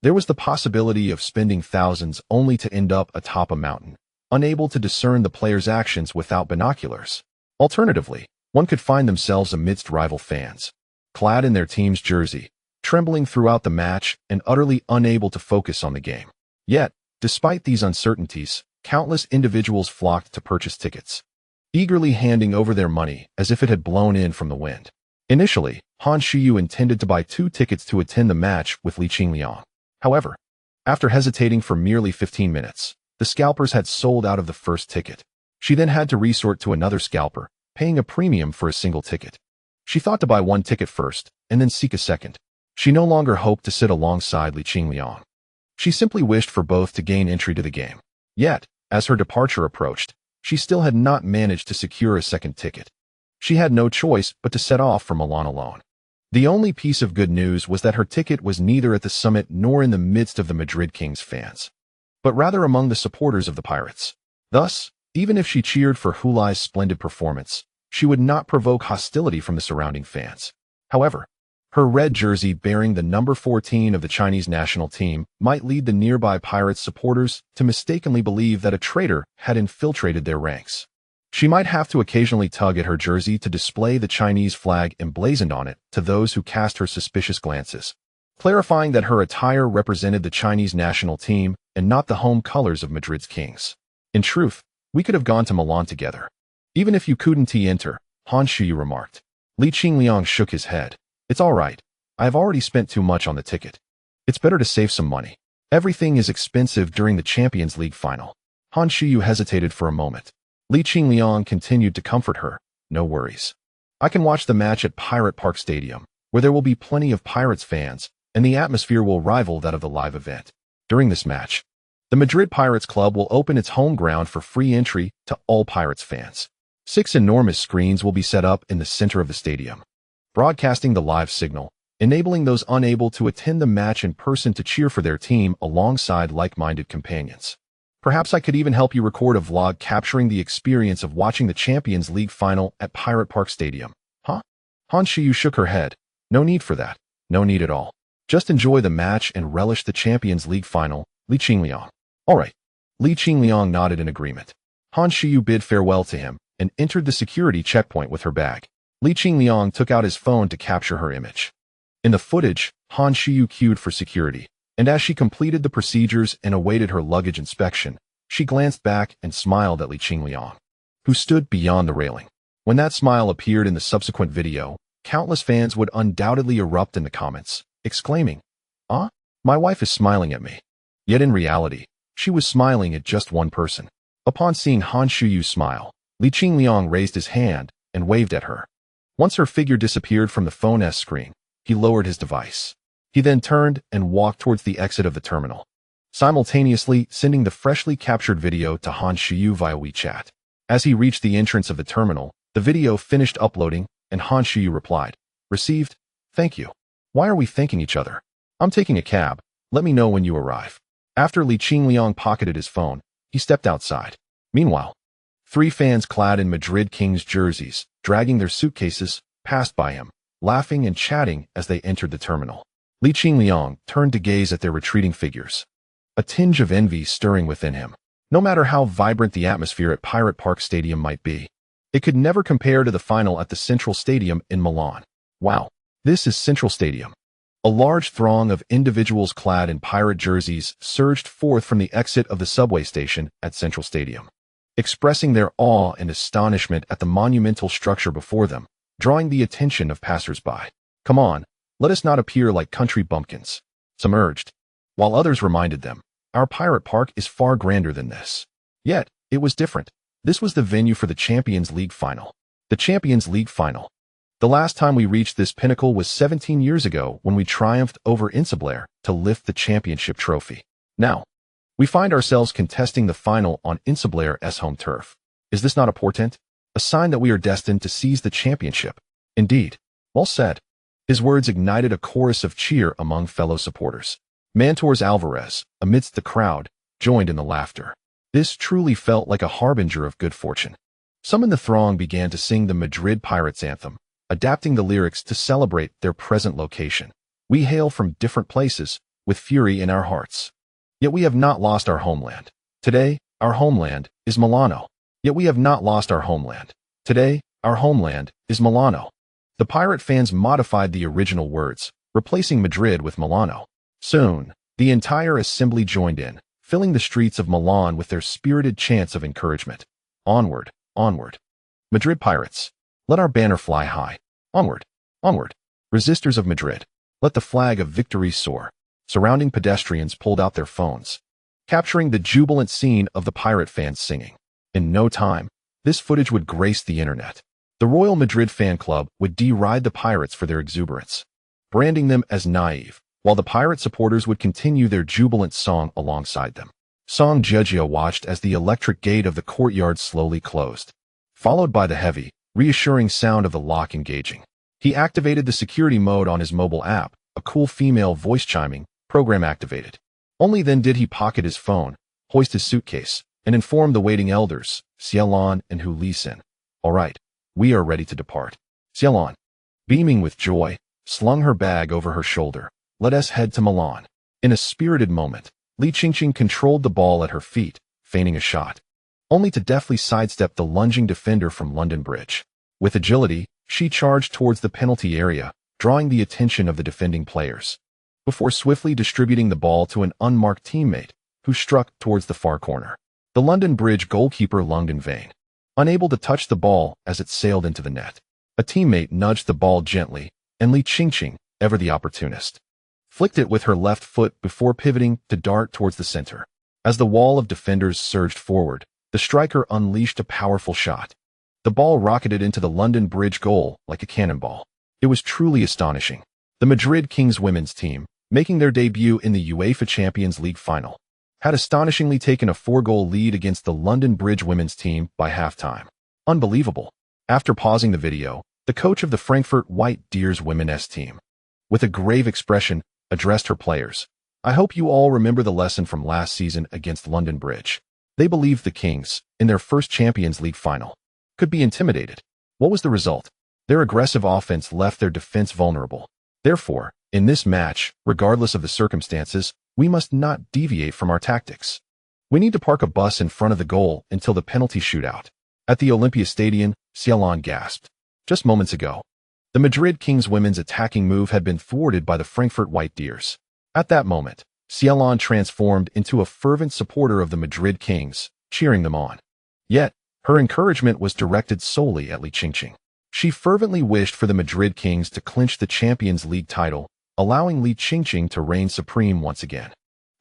There was the possibility of spending thousands only to end up atop a mountain, unable to discern the player's actions without binoculars. Alternatively, one could find themselves amidst rival fans, clad in their team's jersey, trembling throughout the match and utterly unable to focus on the game. Yet, despite these uncertainties, countless individuals flocked to purchase tickets, eagerly handing over their money as if it had blown in from the wind. Initially, Han Shiyu intended to buy 2 tickets to attend the match with Li Qingliang. However, after hesitating for merely 15 minutes, the scalpers had sold out of the first ticket. She then had to resort to another scalper, paying a premium for a single ticket. She thought to buy 1 ticket first, and then seek a second. She no longer hoped to sit alongside Li Qingliang. She simply wished for both to gain entry to the game. Yet, as her departure approached, she still had not managed to secure a second ticket. She had no choice but to set off for Milan alone. The only piece of good news was that her ticket was neither at the summit nor in the midst of the Madrid Kings fans, but rather among the supporters of the Pirates. Thus, even if she cheered for Hulai's splendid performance, she would not provoke hostility from the surrounding fans. However, her red jersey bearing the number 14 of the Chinese national team might lead the nearby Pirates supporters to mistakenly believe that a traitor had infiltrated their ranks. She might have to occasionally tug at her jersey to display the Chinese flag emblazoned on it to those who cast her suspicious glances, clarifying that her attire represented the Chinese national team and not the home colors of Madrid's Kings. In truth, we could have gone to Milan together. Even if you couldn't enter, Han Shiyu remarked. Li Qingliang shook his head. It's all right. I have already spent too much on the ticket. It's better to save some money. Everything is expensive during the Champions League final. Han Shiyu hesitated for a moment. Li Qingliang continued to comfort her. No worries. I can watch the match at Pirate Park Stadium, where there will be plenty of Pirates fans, and the atmosphere will rival that of the live event. During this match, the Madrid Pirates Club will open its home ground for free entry to all Pirates fans. 6 enormous screens will be set up in the center of the stadium, broadcasting the live signal, enabling those unable to attend the match in person to cheer for their team alongside like-minded companions. Perhaps I could even help you record a vlog capturing the experience of watching the Champions League final at Pirate Park Stadium. Huh? Han Shiyu shook her head. No need for that. No need at all. Just enjoy the match and relish the Champions League final, Li Qingliang. All right. Li Qingliang nodded in agreement. Han Shiyu bid farewell to him and entered the security checkpoint with her bag. Li Qingliang took out his phone to capture her image. In the footage, Han Shiyu queued for security, and as she completed the procedures and awaited her luggage inspection, she glanced back and smiled at Li Qingliang, who stood beyond the railing. When that smile appeared in the subsequent video, countless fans would undoubtedly erupt in the comments, exclaiming, "Ah, my wife is smiling at me." Yet in reality, she was smiling at just one person. Upon seeing Han Shiyu's smile, Li Qingliang raised his hand and waved at her. Once her figure disappeared from the phone's screen, he lowered his device. He then turned and walked towards the exit of the terminal, simultaneously sending the freshly captured video to Han Shiyu via WeChat. As he reached the entrance of the terminal, the video finished uploading, and Han Shiyu replied, "Received. Thank you. Why are we thanking each other? I'm taking a cab. Let me know when you arrive." After Li Qingliang pocketed his phone, he stepped outside. Meanwhile, 3 fans clad in Madrid Kings jerseys, dragging their suitcases, passed by him, laughing and chatting as they entered the terminal. Li Qingliang turned to gaze at their retreating figures, a tinge of envy stirring within him. No matter how vibrant the atmosphere at Pirate Park Stadium might be, it could never compare to the final at the Central Stadium in Milan. Wow, this is Central Stadium. A large throng of individuals clad in pirate jerseys surged forth from the exit of the subway station at Central Stadium, expressing their awe and astonishment at the monumental structure before them, drawing the attention of passers-by. "Come on, let us not appear like country bumpkins," some urged, while others reminded them, "Our pirate park is far grander than this." Yet, it was different. This was the venue for the Champions League final. The Champions League final. The last time we reached this pinnacle was 17 years ago when we triumphed over Entrusted to lift the championship trophy. Now, we find ourselves contesting the final on Entrusted's home turf. Is this not a portent? A sign that we are destined to seize the championship? Indeed. Well said. His words ignited a chorus of cheer among fellow supporters. Mantors Alvarez, amidst the crowd, joined in the laughter. This truly felt like a harbinger of good fortune. Some in the throng began to sing the Madrid Pirates anthem, adapting the lyrics to celebrate their present location. We hail from different places, with fury in our hearts. Yet we have not lost our homeland. Today, our homeland is Milano. Yet we have not lost our homeland. Today, our homeland is Milano. The pirate fans modified the original words, replacing Madrid with Milano. Soon, the entire assembly joined in, filling the streets of Milan with their spirited chants of encouragement. Onward, onward. Madrid Pirates, let our banner fly high. Onward, onward. Resistors of Madrid, let the flag of victory soar. Surrounding pedestrians pulled out their phones, capturing the jubilant scene of the pirate fans singing. In no time, this footage would grace the internet. The Royal Madrid fan club would deride the Pirates for their exuberance, branding them as naive, while the pirate supporters would continue their jubilant song alongside them. Song Giugio watched as the electric gate of the courtyard slowly closed, followed by the heavy, reassuring sound of the lock engaging. He activated the security mode on his mobile app, a cool female voice chiming, program activated. Only then did he pocket his phone, hoist his suitcase, and inform the waiting elders, Cielon and Hulai. All right, we are ready to depart. Cielon, beaming with joy, slung her bag over her shoulder. Let us head to Milan. In a spirited moment, Li Qingqing controlled the ball at her feet, feigning a shot, only to deftly sidestep the lunging defender from London Bridge. With agility, she charged towards the penalty area, drawing the attention of the defending players, before swiftly distributing the ball to an unmarked teammate, who struck towards the far corner. The London Bridge goalkeeper lunged in vain, unable to touch the ball as it sailed into the net. A teammate nudged the ball gently, and Li Qingqing, ever the opportunist, flicked it with her left foot before pivoting to dart towards the center. As the wall of defenders surged forward, the striker unleashed a powerful shot. The ball rocketed into the London Bridge goal like a cannonball. It was truly astonishing. The Madrid Kings women's team, making their debut in the UEFA Champions League final, had astonishingly taken a 4-goal lead against the London Bridge women's team by halftime. Unbelievable. After pausing the video, the coach of the Frankfurt White Deers women's team, with a grave expression, addressed her players. I hope you all remember the lesson from last season against London Bridge. They believed the Kings, in their first Champions League final, could be intimidated. What was the result? Their aggressive offense left their defense vulnerable. Therefore, in this match, regardless of the circumstances, we must not deviate from our tactics. We need to park a bus in front of the goal until the penalty shootout. At the Olympia Stadium, Cielon gasped. Just moments ago, the Madrid Kings women's attacking move had been thwarted by the Frankfurt White Deers. At that moment, Cielon transformed into a fervent supporter of the Madrid Kings, cheering them on. Yet, her encouragement was directed solely at Li Qingqing. She fervently wished for the Madrid Kings to clinch the Champions League title, allowing Li Qingqing to reign supreme once again.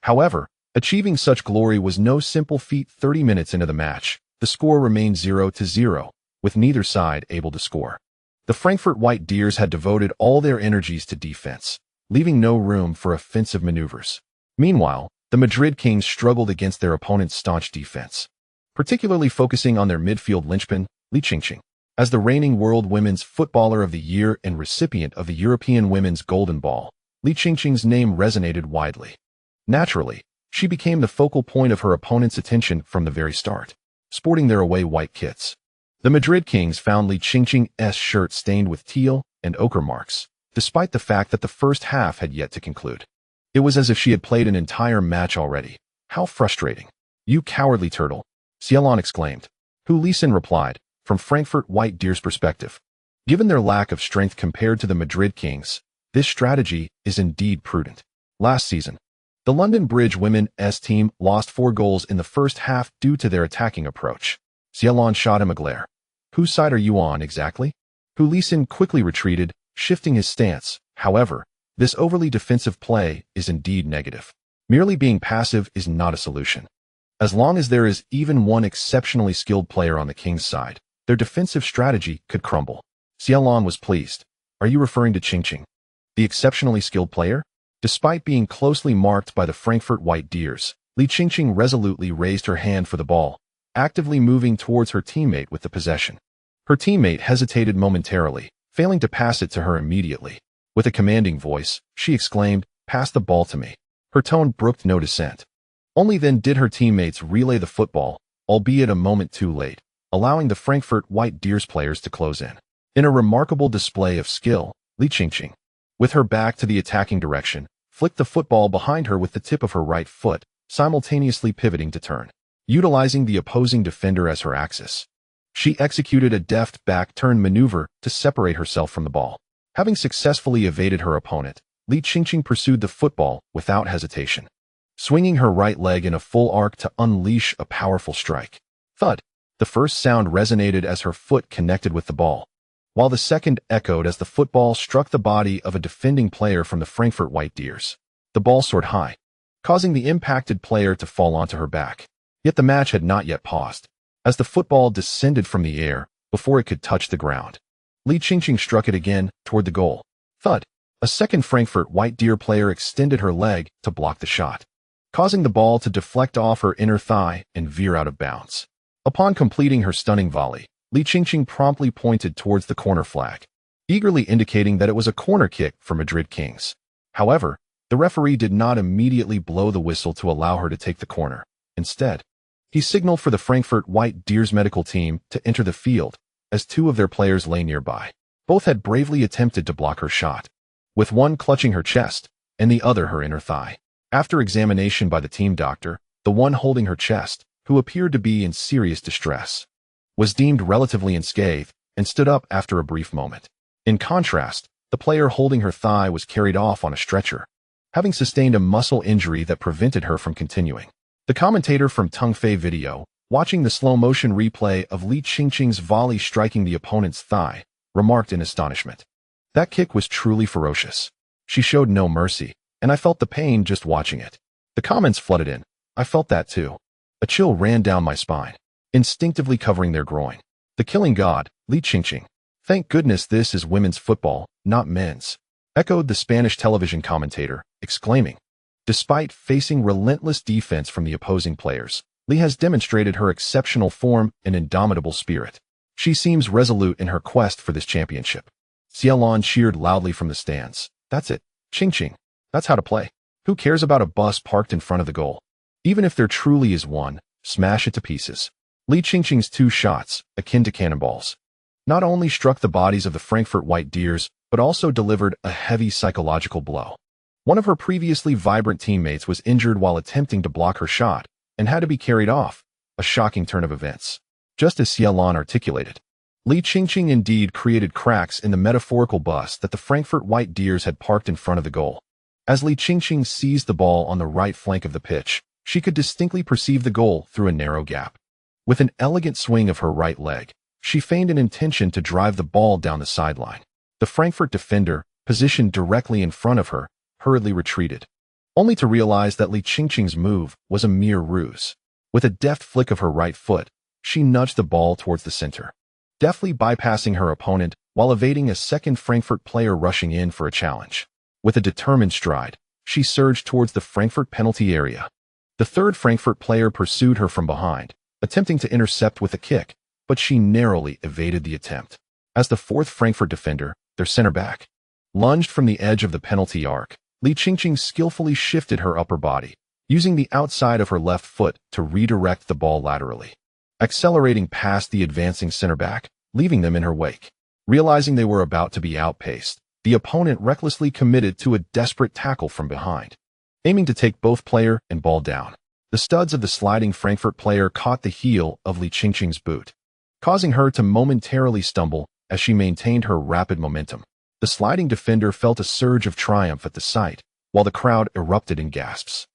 However, achieving such glory was no simple feat. 30 minutes into the match, the score remained 0-0, with neither side able to score. The Frankfurt White Deers had devoted all their energies to defense, leaving no room for offensive maneuvers. Meanwhile, the Madrid Kings struggled against their opponent's staunch defense, particularly focusing on their midfield linchpin, Li Qingqing. As the reigning World Women's Footballer of the Year and recipient of the European Women's Golden Ball, Li Qingqing's name resonated widely. Naturally, she became the focal point of her opponent's attention from the very start, sporting their away white kits. The Madrid Kings found Li Qingqing's shirt stained with teal and ochre marks, despite the fact that the first half had yet to conclude. It was as if she had played an entire match already. How frustrating. You cowardly turtle, Cielon exclaimed. Hulai replied, from Frankfurt White Deers' perspective. Given their lack of strength compared to the Madrid Kings, this strategy is indeed prudent. Last season, the London Bridge women's team lost 4 goals in the first half due to their attacking approach. Cielon shot him a glare. Whose side are you on exactly? Hulai quickly retreated, shifting his stance. However, this overly defensive play is indeed negative. Merely being passive is not a solution. As long as there is even one exceptionally skilled player on the Kings' side, their defensive strategy could crumble. Cielon was pleased. Are you referring to Qingqing, the exceptionally skilled player? Despite being closely marked by the Frankfurt White Deers, Li Qingqing resolutely raised her hand for the ball, actively moving towards her teammate with the possession. Her teammate hesitated momentarily, failing to pass it to her immediately. With a commanding voice, she exclaimed, "Pass the ball to me." Her tone brooked no dissent. Only then did her teammates relay the football, albeit a moment too late, allowing the Frankfurt White Deers players to close in. In a remarkable display of skill, Li Qingqing, with her back to the attacking direction, flicked the football behind her with the tip of her right foot, simultaneously pivoting to turn. Utilizing the opposing defender as her axis, she executed a deft back-turn maneuver to separate herself from the ball. Having successfully evaded her opponent, Li Qingqing pursued the football without hesitation, swinging her right leg in a full arc to unleash a powerful strike. Thud! The first sound resonated as her foot connected with the ball, while the second echoed as the football struck the body of a defending player from the Frankfurt White Deers. The ball soared high, causing the impacted player to fall onto her back. Yet the match had not yet paused, as the football descended from the air before it could touch the ground. Li Qingqing struck it again toward the goal. Thud! A second Frankfurt White Deer player extended her leg to block the shot, causing the ball to deflect off her inner thigh and veer out of bounds. Upon completing her stunning volley, Li Qingqing promptly pointed towards the corner flag, eagerly indicating that it was a corner kick for Madrid Kings. However, the referee did not immediately blow the whistle to allow her to take the corner. Instead, he signaled for the Frankfurt White Deers medical team to enter the field, as two of their players lay nearby. Both had bravely attempted to block her shot, with one clutching her chest and the other her inner thigh. After examination by the team doctor, the one holding her chest, who appeared to be in serious distress, was deemed relatively unscathed and stood up after a brief moment. In contrast, the player holding her thigh was carried off on a stretcher, having sustained a muscle injury that prevented her from continuing. The commentator from Tongfei Video, watching the slow-motion replay of Li Qingqing's volley striking the opponent's thigh, remarked in astonishment, "That kick was truly ferocious. She showed no mercy, and I felt the pain just watching it." The comments flooded in. "I felt that too. A chill ran down my spine, instinctively covering their groin. The killing god, Li Qingqing. Thank goodness this is women's football, not men's," echoed the Spanish television commentator, exclaiming, "Despite facing relentless defense from the opposing players, Li has demonstrated her exceptional form and indomitable spirit. She seems resolute in her quest for this championship." Xiaolon cheered loudly from the stands. "That's it, Qingqing. That's how to play. Who cares about a bus parked in front of the goal? Even if there truly is one, smash it to pieces." Li Qingqing's two shots, akin to cannonballs, not only struck the bodies of the Frankfurt White Deers, but also delivered a heavy psychological blow. One of her previously vibrant teammates was injured while attempting to block her shot and had to be carried off, a shocking turn of events. Just as Xiaolon articulated, Li Qingqing indeed created cracks in the metaphorical bus that the Frankfurt White Deers had parked in front of the goal. As Li Qingqing seized the ball on the right flank of the pitch, she could distinctly perceive the goal through a narrow gap. With an elegant swing of her right leg, she feigned an intention to drive the ball down the sideline. The Frankfurt defender, positioned directly in front of her, hurriedly retreated, only to realize that Li Qingqing's move was a mere ruse. With a deft flick of her right foot, she nudged the ball towards the center, deftly bypassing her opponent while evading a second Frankfurt player rushing in for a challenge. With a determined stride, she surged towards the Frankfurt penalty area. The third Frankfurt player pursued her from behind, attempting to intercept with a kick, but she narrowly evaded the attempt. As the fourth Frankfurt defender, their center back, lunged from the edge of the penalty arc, Li Qingqing skillfully shifted her upper body, using the outside of her left foot to redirect the ball laterally, accelerating past the advancing center back, leaving them in her wake. Realizing they were about to be outpaced, the opponent recklessly committed to a desperate tackle from behind, aiming to take both player and ball down. The studs of the sliding Frankfurt player caught the heel of Li Qingqing's boot, causing her to momentarily stumble as she maintained her rapid momentum. The sliding defender felt a surge of triumph at the sight, while the crowd erupted in gasps.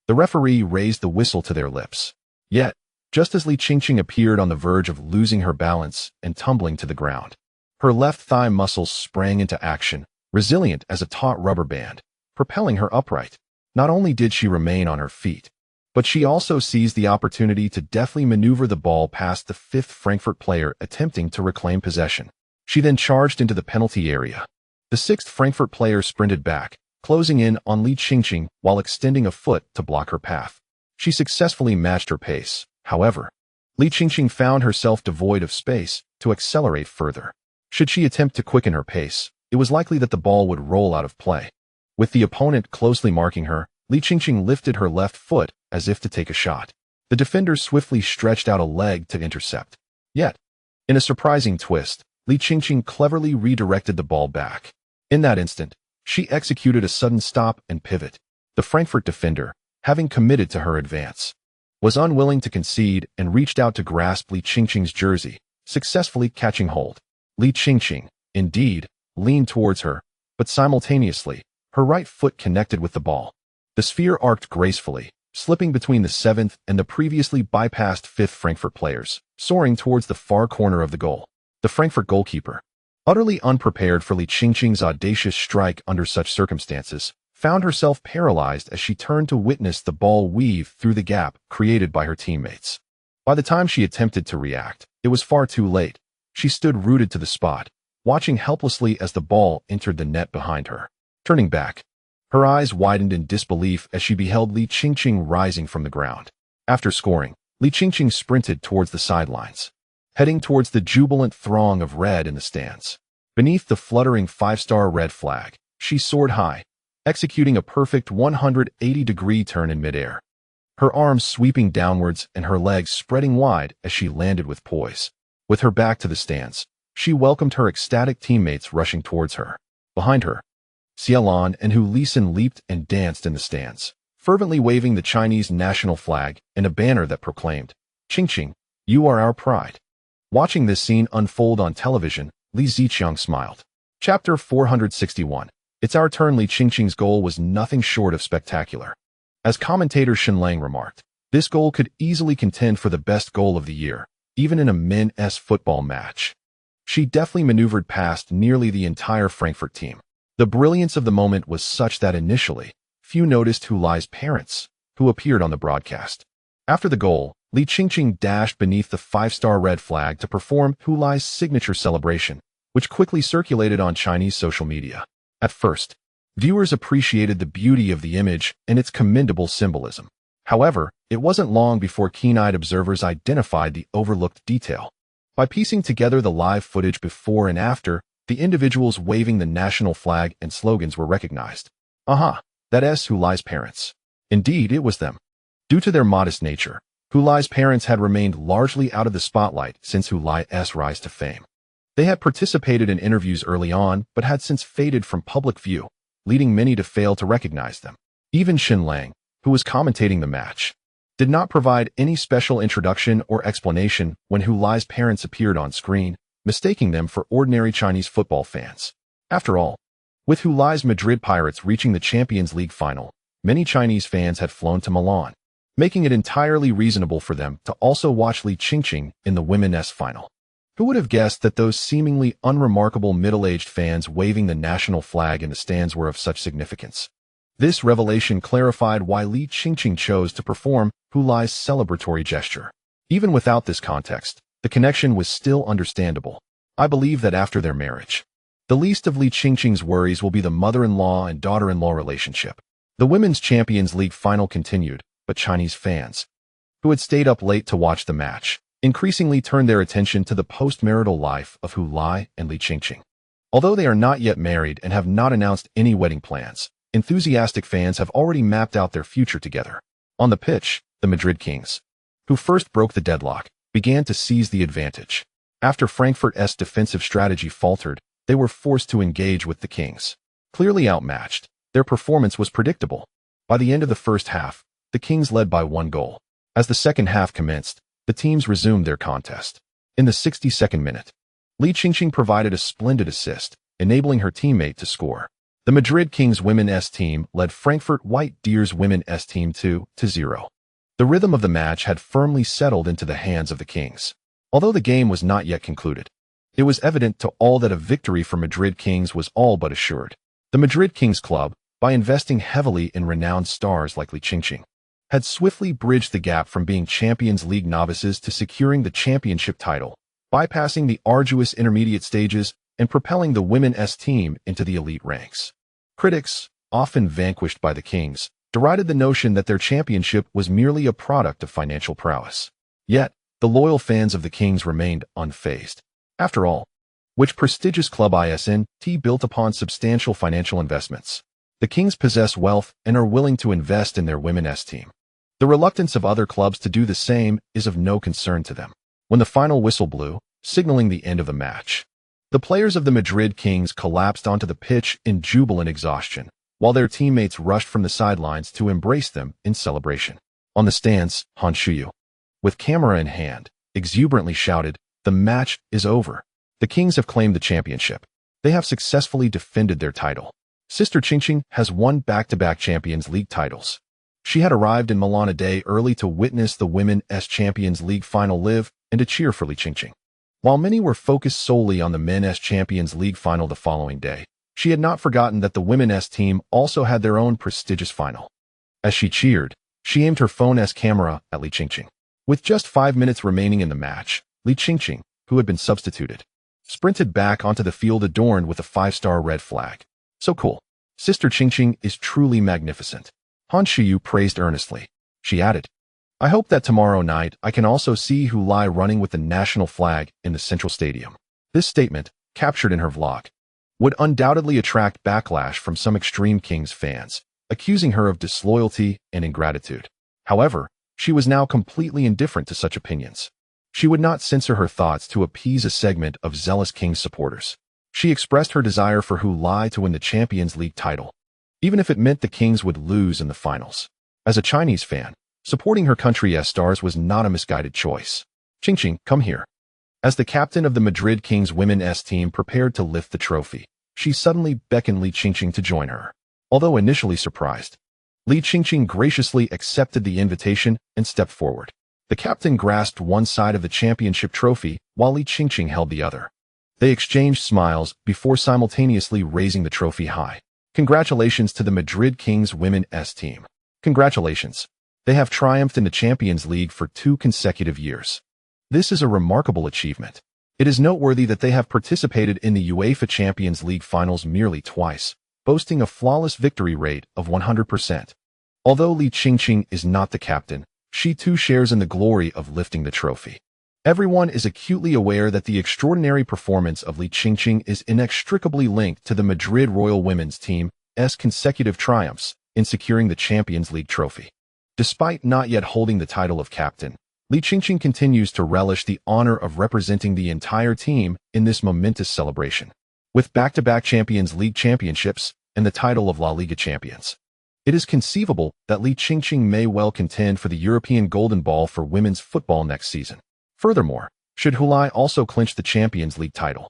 The referee raised the whistle to their lips. Yet, just as Li Qingqing appeared on the verge of losing her balance and tumbling to the ground, her left thigh muscles sprang into action, resilient as a taut rubber band, propelling her upright. Not only did she remain on her feet, but she also seized the opportunity to deftly maneuver the ball past the fifth Frankfurt player attempting to reclaim possession. She then charged into the penalty area. The sixth Frankfurt player sprinted back, closing in on Li Qingqing while extending a foot to block her path. She successfully matched her pace. However, Li Qingqing found herself devoid of space to accelerate further. Should she attempt to quicken her pace, it was likely that the ball would roll out of play. With the opponent closely marking her, Li Qingqing lifted her left foot as if to take a shot. The defender swiftly stretched out a leg to intercept. Yet, in a surprising twist, Li Qingqing cleverly redirected the ball back. In that instant, she executed a sudden stop and pivot. The Frankfurt defender, having committed to her advance, was unwilling to concede and reached out to grasp Li Qingqing's jersey, successfully catching hold. Li Qingqing, indeed, leaned towards her, but simultaneously, her right foot connected with the ball. The sphere arced gracefully, slipping between the 7th and the previously bypassed 5th Frankfurt players, soaring towards the far corner of the goal. The Frankfurt goalkeeper, utterly unprepared for Li Qingqing's audacious strike under such circumstances, found herself paralyzed as she turned to witness the ball weave through the gap created by her teammates. By the time she attempted to react, it was far too late. She stood rooted to the spot, watching helplessly as the ball entered the net behind her. Turning back, her eyes widened in disbelief as she beheld Li Qingqing rising from the ground. After scoring, Li Qingqing sprinted towards the sidelines, heading towards the jubilant throng of red in the stands. Beneath the fluttering 5-star red flag, she soared high, executing a perfect 180-degree turn in midair, her arms sweeping downwards and her legs spreading wide as she landed with poise. With her back to the stands, she welcomed her ecstatic teammates rushing towards her. Behind her, Xialan and Hu Lisan leaped and danced in the stands, fervently waving the Chinese national flag and a banner that proclaimed, "Qingqing, you are our pride." Watching this scene unfold on television, Li Ziqiang smiled. Chapter 461. It's our turn. Li Qingqing's goal was nothing short of spectacular. As commentator Xin Lang remarked, this goal could easily contend for the best goal of the year, even in a men's football match. She deftly maneuvered past nearly the entire Frankfurt team. The brilliance of the moment was such that initially, few noticed Hulai's parents, who appeared on the broadcast. After the goal, Li Qingqing dashed beneath the 5-star red flag to perform Hulai's signature celebration, which quickly circulated on Chinese social media. At first, viewers appreciated the beauty of the image and its commendable symbolism. However, it wasn't long before keen-eyed observers identified the overlooked detail. By piecing together the live footage before and after, the individuals waving the national flag and slogans were recognized. Aha, that's Hulai's parents. Indeed, it was them. Due to their modest nature, Hulai's parents had remained largely out of the spotlight since Hulai's rise to fame. They had participated in interviews early on, but had since faded from public view, leading many to fail to recognize them. Even Xin Lang, who was commentating the match, did not provide any special introduction or explanation when Hulai's parents appeared on screen, mistaking them for ordinary Chinese football fans. After all, with Hulai's Madrid Pirates reaching the Champions League final, many Chinese fans had flown to Milan, making it entirely reasonable for them to also watch Li Qingqing in the women's final. Who would have guessed that those seemingly unremarkable middle-aged fans waving the national flag in the stands were of such significance? This revelation clarified why Li Qingqing chose to perform Hulai's celebratory gesture. Even without this context, the connection was still understandable. I believe that after their marriage, the least of Li Qingqing's worries will be the mother-in-law and daughter-in-law relationship. The Women's Champions League final continued, but Chinese fans, who had stayed up late to watch the match, increasingly turned their attention to the post-marital life of Hulai and Li Qingqing. Although they are not yet married and have not announced any wedding plans, enthusiastic fans have already mapped out their future together. On the pitch, the Madrid Kings, who first broke the deadlock, began to seize the advantage. After Frankfurt's defensive strategy faltered, they were forced to engage with the Kings. Clearly outmatched, their performance was predictable. By the end of the first half, the Kings led by 1 goal. As the second half commenced, the teams resumed their contest. In the 62nd minute, Li Qingqing provided a splendid assist, enabling her teammate to score. The Madrid Kings women's team led Frankfurt White Deer's women's team 2-0. The rhythm of the match had firmly settled into the hands of the Kings. Although the game was not yet concluded, it was evident to all that a victory for Madrid Kings was all but assured. The Madrid Kings club, by investing heavily in renowned stars like Li Qingqing, had swiftly bridged the gap from being Champions League novices to securing the championship title, bypassing the arduous intermediate stages and propelling the women's team into the elite ranks. Critics, often vanquished by the Kings, derided the notion that their championship was merely a product of financial prowess. Yet, the loyal fans of the Kings remained unfazed. After all, which prestigious club isn't built upon substantial financial investments? The Kings possess wealth and are willing to invest in their women's team. The reluctance of other clubs to do the same is of no concern to them. When the final whistle blew, signaling the end of the match, the players of the Madrid Kings collapsed onto the pitch in jubilant exhaustion, while their teammates rushed from the sidelines to embrace them in celebration. On the stands, Han Shuyu, with camera in hand, exuberantly shouted, "The match is over. The Kings have claimed the championship. They have successfully defended their title." Sister Qingqing has won back-to-back Champions League titles. She had arrived in Milan a day early to witness the Women's Champions League final live and to cheer for Li Qingqing. While many were focused solely on the Men's Champions League final the following day, she had not forgotten that the women's team also had their own prestigious final. As she cheered, she aimed her phone's camera at Li Qingqing. With just 5 minutes remaining in the match, Li Qingqing, who had been substituted, sprinted back onto the field adorned with a 5-star red flag. "So cool. Sister Qingqing is truly magnificent," Han Shuyu praised earnestly. She added, "I hope that tomorrow night I can also see Hulai running with the national flag in the central stadium." This statement, captured in her vlog, would undoubtedly attract backlash from some extreme Kings fans, accusing her of disloyalty and ingratitude. However, she was now completely indifferent to such opinions. She would not censor her thoughts to appease a segment of zealous Kings supporters. She expressed her desire for Hulai to win the Champions League title, even if it meant the Kings would lose in the finals. As a Chinese fan, supporting her country's stars was not a misguided choice. "Qingqing, come here." As the captain of the Madrid Kings women's team prepared to lift the trophy, she suddenly beckoned Li Qingqing to join her. Although initially surprised, Li Qingqing graciously accepted the invitation and stepped forward. The captain grasped one side of the championship trophy while Li Qingqing held the other. They exchanged smiles before simultaneously raising the trophy high. "Congratulations to the Madrid Kings women's team. Congratulations. They have triumphed in the Champions League for 2 consecutive years. This is a remarkable achievement. It is noteworthy that they have participated in the UEFA Champions League finals merely twice, boasting a flawless victory rate of 100%. Although Li Qingqing is not the captain, she too shares in the glory of lifting the trophy. Everyone is acutely aware that the extraordinary performance of Li Qingqing is inextricably linked to the Madrid Royal women's team's consecutive triumphs in securing the Champions League trophy. Despite not yet holding the title of captain, Li Qingqing continues to relish the honor of representing the entire team in this momentous celebration. With back-to-back Champions League championships and the title of La Liga champions, it is conceivable that Li Qingqing may well contend for the European Golden Ball for women's football next season. Furthermore, should Hulai also clinch the Champions League title,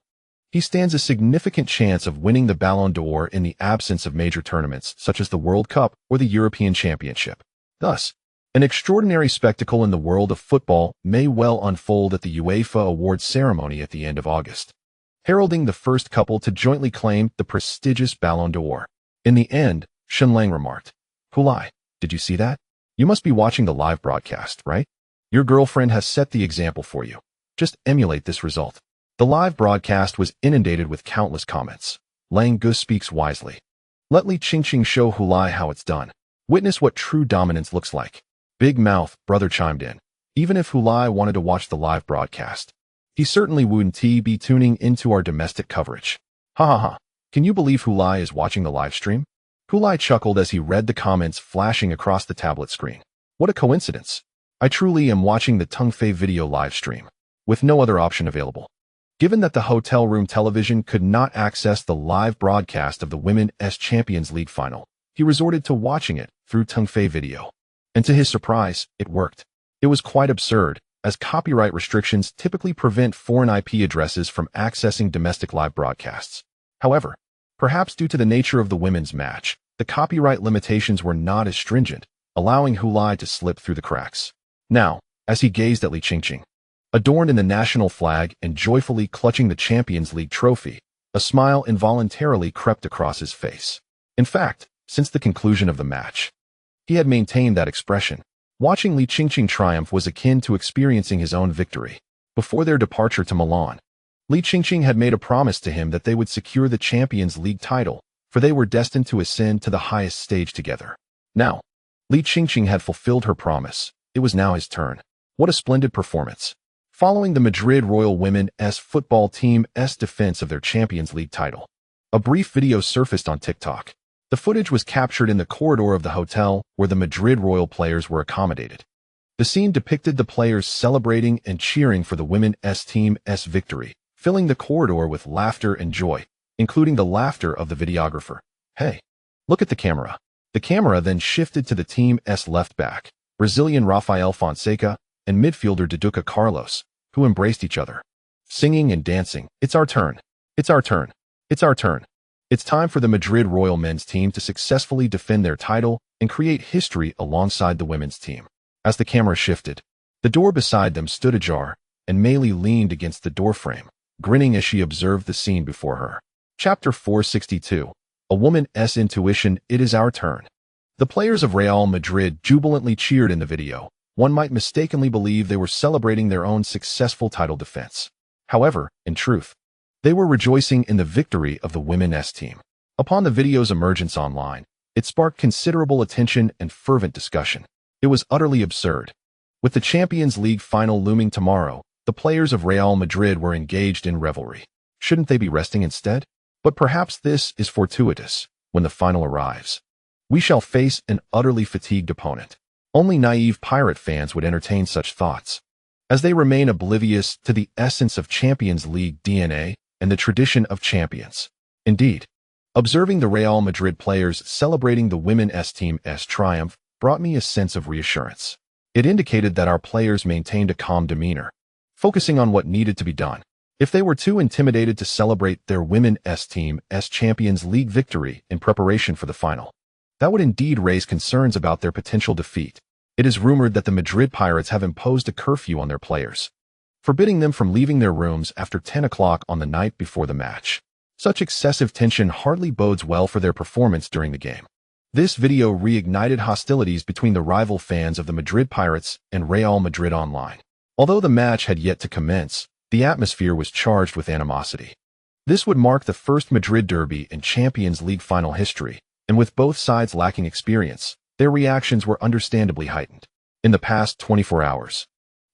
he stands a significant chance of winning the Ballon d'Or in the absence of major tournaments such as the World Cup or the European Championship. Thus, an extraordinary spectacle in the world of football may well unfold at the UEFA awards ceremony at the end of August, heralding the first couple to jointly claim the prestigious Ballon d'Or. In the end, Shenlang remarked, "Hulai, did you see that? You must be watching the live broadcast, right? Your girlfriend has set the example for you. Just emulate this result." The live broadcast was inundated with countless comments. Lang Gus speaks wisely. Let Li Qingqing show Hulai how it's done. Witness what true dominance looks like. Big Mouth brother chimed in. Even if Hulai wanted to watch the live broadcast, he certainly wouldn't be tuning into our domestic coverage. Ha ha ha. Can you believe Hulai is watching the live stream? Hulai chuckled as he read the comments flashing across the tablet screen. What a coincidence. I truly am watching the Tongfei video live stream, with no other option available. Given that the hotel room television could not access the live broadcast of the Women's Champions League final, he resorted to watching it through Tongfei video. And to his surprise, it worked. It was quite absurd, as copyright restrictions typically prevent foreign IP addresses from accessing domestic live broadcasts. However, perhaps due to the nature of the women's match, the copyright limitations were not as stringent, allowing Hulai to slip through the cracks. Now, as he gazed at Li Qingqing, adorned in the national flag and joyfully clutching the Champions League trophy, a smile involuntarily crept across his face. In fact, since the conclusion of the match, he had maintained that expression. Watching Li Qingqing triumph was akin to experiencing his own victory. Before their departure to Milan, Li Qingqing had made a promise to him that they would secure the Champions League title, for they were destined to ascend to the highest stage together. Now, Li Qingqing had fulfilled her promise. It was now his turn. What a splendid performance. Following the Madrid Royal Women's football team's defense of their Champions League title, a brief video surfaced on TikTok. The footage was captured in the corridor of the hotel where the Madrid Royal players were accommodated. The scene depicted the players celebrating and cheering for the women's team's victory, filling the corridor with laughter and joy, including the laughter of the videographer. "Hey, look at the camera." The camera then shifted to the team's left back, Brazilian Rafael Fonseca, and midfielder Dudukalos, who embraced each other, singing and dancing. "It's our turn. It's our turn. It's our turn." It's time for the Madrid Royal men's team to successfully defend their title and create history alongside the women's team. As the camera shifted, the door beside them stood ajar, and Meili leaned against the doorframe, grinning as she observed the scene before her. Chapter 462. A Woman's Intuition. It is our turn. The players of Real Madrid jubilantly cheered in the video. One might mistakenly believe they were celebrating their own successful title defense. However, in truth, they were rejoicing in the victory of the women's team. Upon the video's emergence online, it sparked considerable attention and fervent discussion. It was utterly absurd. With the Champions League final looming tomorrow, the players of Real Madrid were engaged in revelry. Shouldn't they be resting instead? But perhaps this is fortuitous. When the final arrives, we shall face an utterly fatigued opponent. Only naive Pirate fans would entertain such thoughts, as they remain oblivious to the essence of Champions League DNA and the tradition of champions. Indeed, observing the Real Madrid players celebrating the women's team's triumph brought me a sense of reassurance. It indicated that our players maintained a calm demeanor, focusing on what needed to be done. If they were too intimidated to celebrate their women's team's Champions League victory in preparation for the final, that would indeed raise concerns about their potential defeat. It is rumored that the Madrid Pirates have imposed a curfew on their players, forbidding them from leaving their rooms after 10 o'clock on the night before the match. Such excessive tension hardly bodes well for their performance during the game. This video reignited hostilities between the rival fans of the Madrid Pirates and Real Madrid online. Although the match had yet to commence, the atmosphere was charged with animosity. This would mark the first Madrid derby in Champions League final history, and with both sides lacking experience, their reactions were understandably heightened. In the past 24 hours,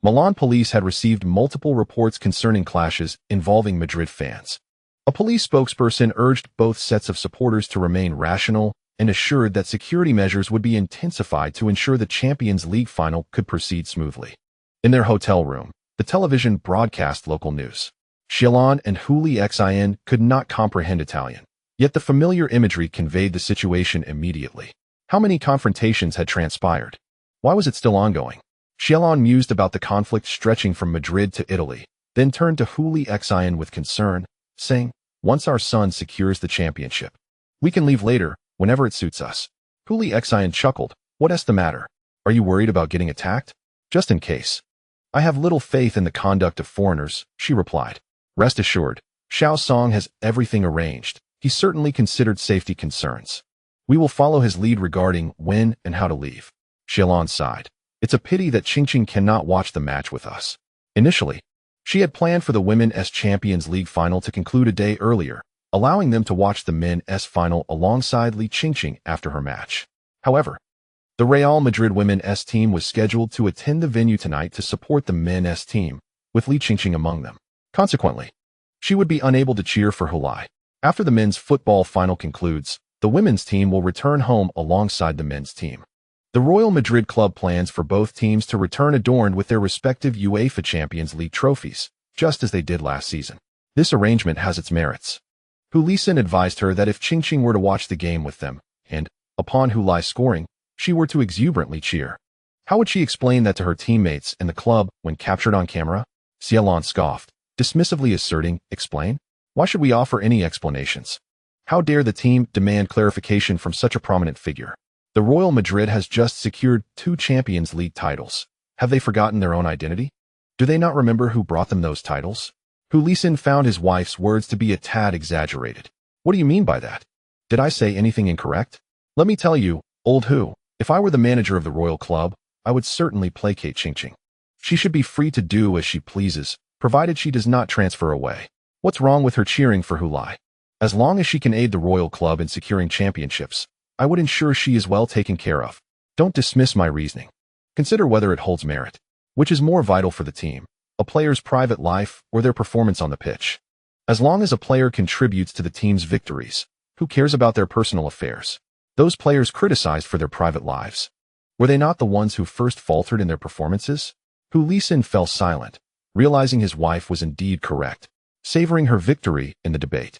Milan police had received multiple reports concerning clashes involving Madrid fans. A police spokesperson urged both sets of supporters to remain rational and assured that security measures would be intensified to ensure the Champions League final could proceed smoothly. In their hotel room, the television broadcast local news. Ione and Hulai could not comprehend Italian, yet the familiar imagery conveyed the situation immediately. How many confrontations had transpired? Why was it still ongoing? Ione mused about the conflict stretching from Madrid to Italy, then turned to Hulai with concern, saying, "Once our son secures the championship, we can leave later, whenever it suits us." Hulai chuckled. "What's the matter? Are you worried about getting attacked?" "Just in case." "I have little faith in the conduct of foreigners," she replied. "Rest assured, Xiao Song has everything arranged. He certainly considered safety concerns. We will follow his lead regarding when and how to leave." Ione sighed. "It's a pity that Qingqing cannot watch the match with us." Initially, she had planned for the Women's Champions League final to conclude a day earlier, allowing them to watch the men's final alongside Li Qingqing after her match. However, the Real Madrid women's team was scheduled to attend the venue tonight to support the men's team, with Li Qingqing among them. Consequently, she would be unable to cheer for Hulai. After the men's football final concludes, the women's team will return home alongside the men's team. The Royal Madrid club plans for both teams to return adorned with their respective UEFA Champions League trophies, just as they did last season. This arrangement has its merits. Hulai advised her that if Qingqing were to watch the game with them, and, upon Hulai scoring, she were to exuberantly cheer, how would she explain that to her teammates and the club when captured on camera? Ione scoffed, dismissively asserting, "Explain? Why should we offer any explanations? How dare the team demand clarification from such a prominent figure? The Royal Madrid has just secured 2 Champions League titles. Have they forgotten their own identity? Do they not remember who brought them those titles?" Hulai found his wife's words to be a tad exaggerated. "What do you mean by that? Did I say anything incorrect? Let me tell you, old Hu, if I were the manager of the Royal Club, I would certainly placate Qingqing. She should be free to do as she pleases, provided she does not transfer away. What's wrong with her cheering for Hulai? As long as she can aid the Royal Club in securing championships, I would ensure she is well taken care of. Don't dismiss my reasoning. Consider whether it holds merit. Which is more vital for the team, a player's private life or their performance on the pitch? As long as a player contributes to the team's victories, Who cares about their personal affairs? Those players criticized for their private lives. Were they not the ones who first faltered in their performances? Hu Lisin fell silent, realizing his wife was indeed correct, savoring her victory in the debate.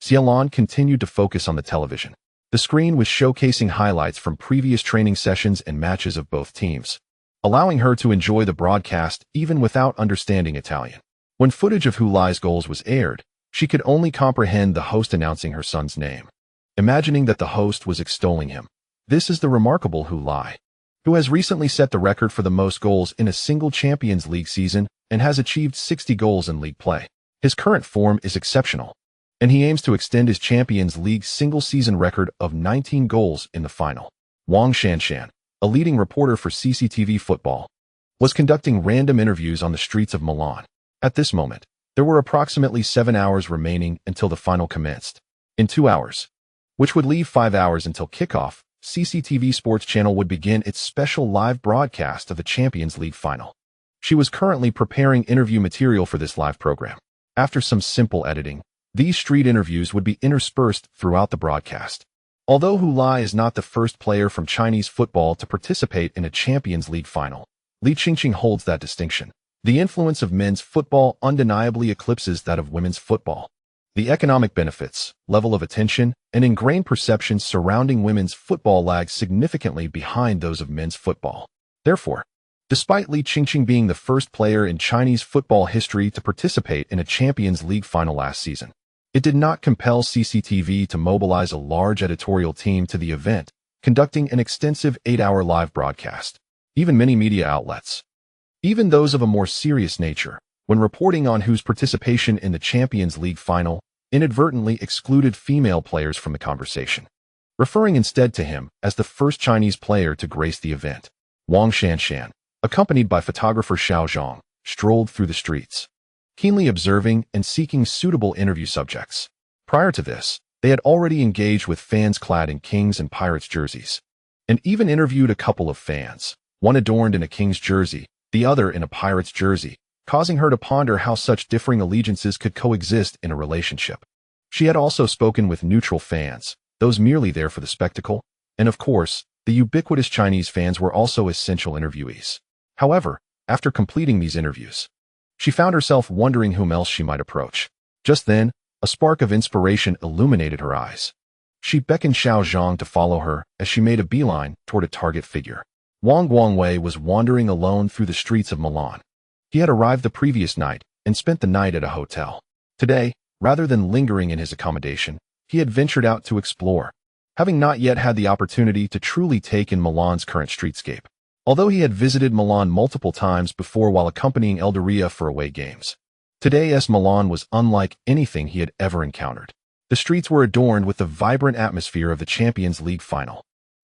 Xiaolon continued to focus on the television. The screen was showcasing highlights from previous training sessions and matches of both teams, allowing her to enjoy the broadcast even without understanding Italian. When footage of Hulai's goals was aired, she could only comprehend the host announcing her son's name, imagining that the host was extolling him. This is the remarkable Hulai, who has recently set the record for the most goals in a single Champions League season and has achieved 60 goals in league play. His current form is exceptional, and he aims to extend his Champions League single-season record of 19 goals in the final. Wang Shanshan, a leading reporter for CCTV Football, was conducting random interviews on the streets of Milan. At this moment, there were approximately 7 hours remaining until the final commenced. In 2 hours, which would leave 5 hours until kickoff, CCTV Sports Channel would begin its special live broadcast of the Champions League final. She was currently preparing interview material for this live program. After some simple editing, these street interviews would be interspersed throughout the broadcast. Although Hulai is not the first player from Chinese football to participate in a Champions League final, Li Qingqing holds that distinction. The influence of men's football undeniably eclipses that of women's football. The economic benefits, level of attention, and ingrained perceptions surrounding women's football lag significantly behind those of men's football. Therefore, despite Li Qingqing being the first player in Chinese football history to participate in a Champions League final last season, it did not compel CCTV to mobilize a large editorial team to the event, conducting an extensive 8-hour live broadcast. Even many media outlets, even those of a more serious nature, when reporting on Hu's participation in the Champions League final, inadvertently excluded female players from the conversation, referring instead to him as the first Chinese player to grace the event. Wang Shanshan, accompanied by photographer Xiao Zhang, strolled through the streets, keenly observing and seeking suitable interview subjects. Prior to this, they had already engaged with fans clad in Kings and Pirates jerseys, and even interviewed a couple of fans, one adorned in a Kings jersey, the other in a Pirates jersey, causing her to ponder how such differing allegiances could coexist in a relationship. She had also spoken with neutral fans, those merely there for the spectacle, and of course, the ubiquitous Chinese fans were also essential interviewees. However, after completing these interviews, she found herself wondering whom else she might approach. Just then, a spark of inspiration illuminated her eyes. She beckoned Xiao Zhang to follow her as she made a beeline toward a target figure. Wang Guangwei was wandering alone through the streets of Milan. He had arrived the previous night and spent the night at a hotel. Today, rather than lingering in his accommodation, he had ventured out to explore, having not yet had the opportunity to truly take in Milan's current streetscape. Although he had visited Milan multiple times before while accompanying Elderia for away games, today's Milan was unlike anything he had ever encountered. The streets were adorned with the vibrant atmosphere of the Champions League final.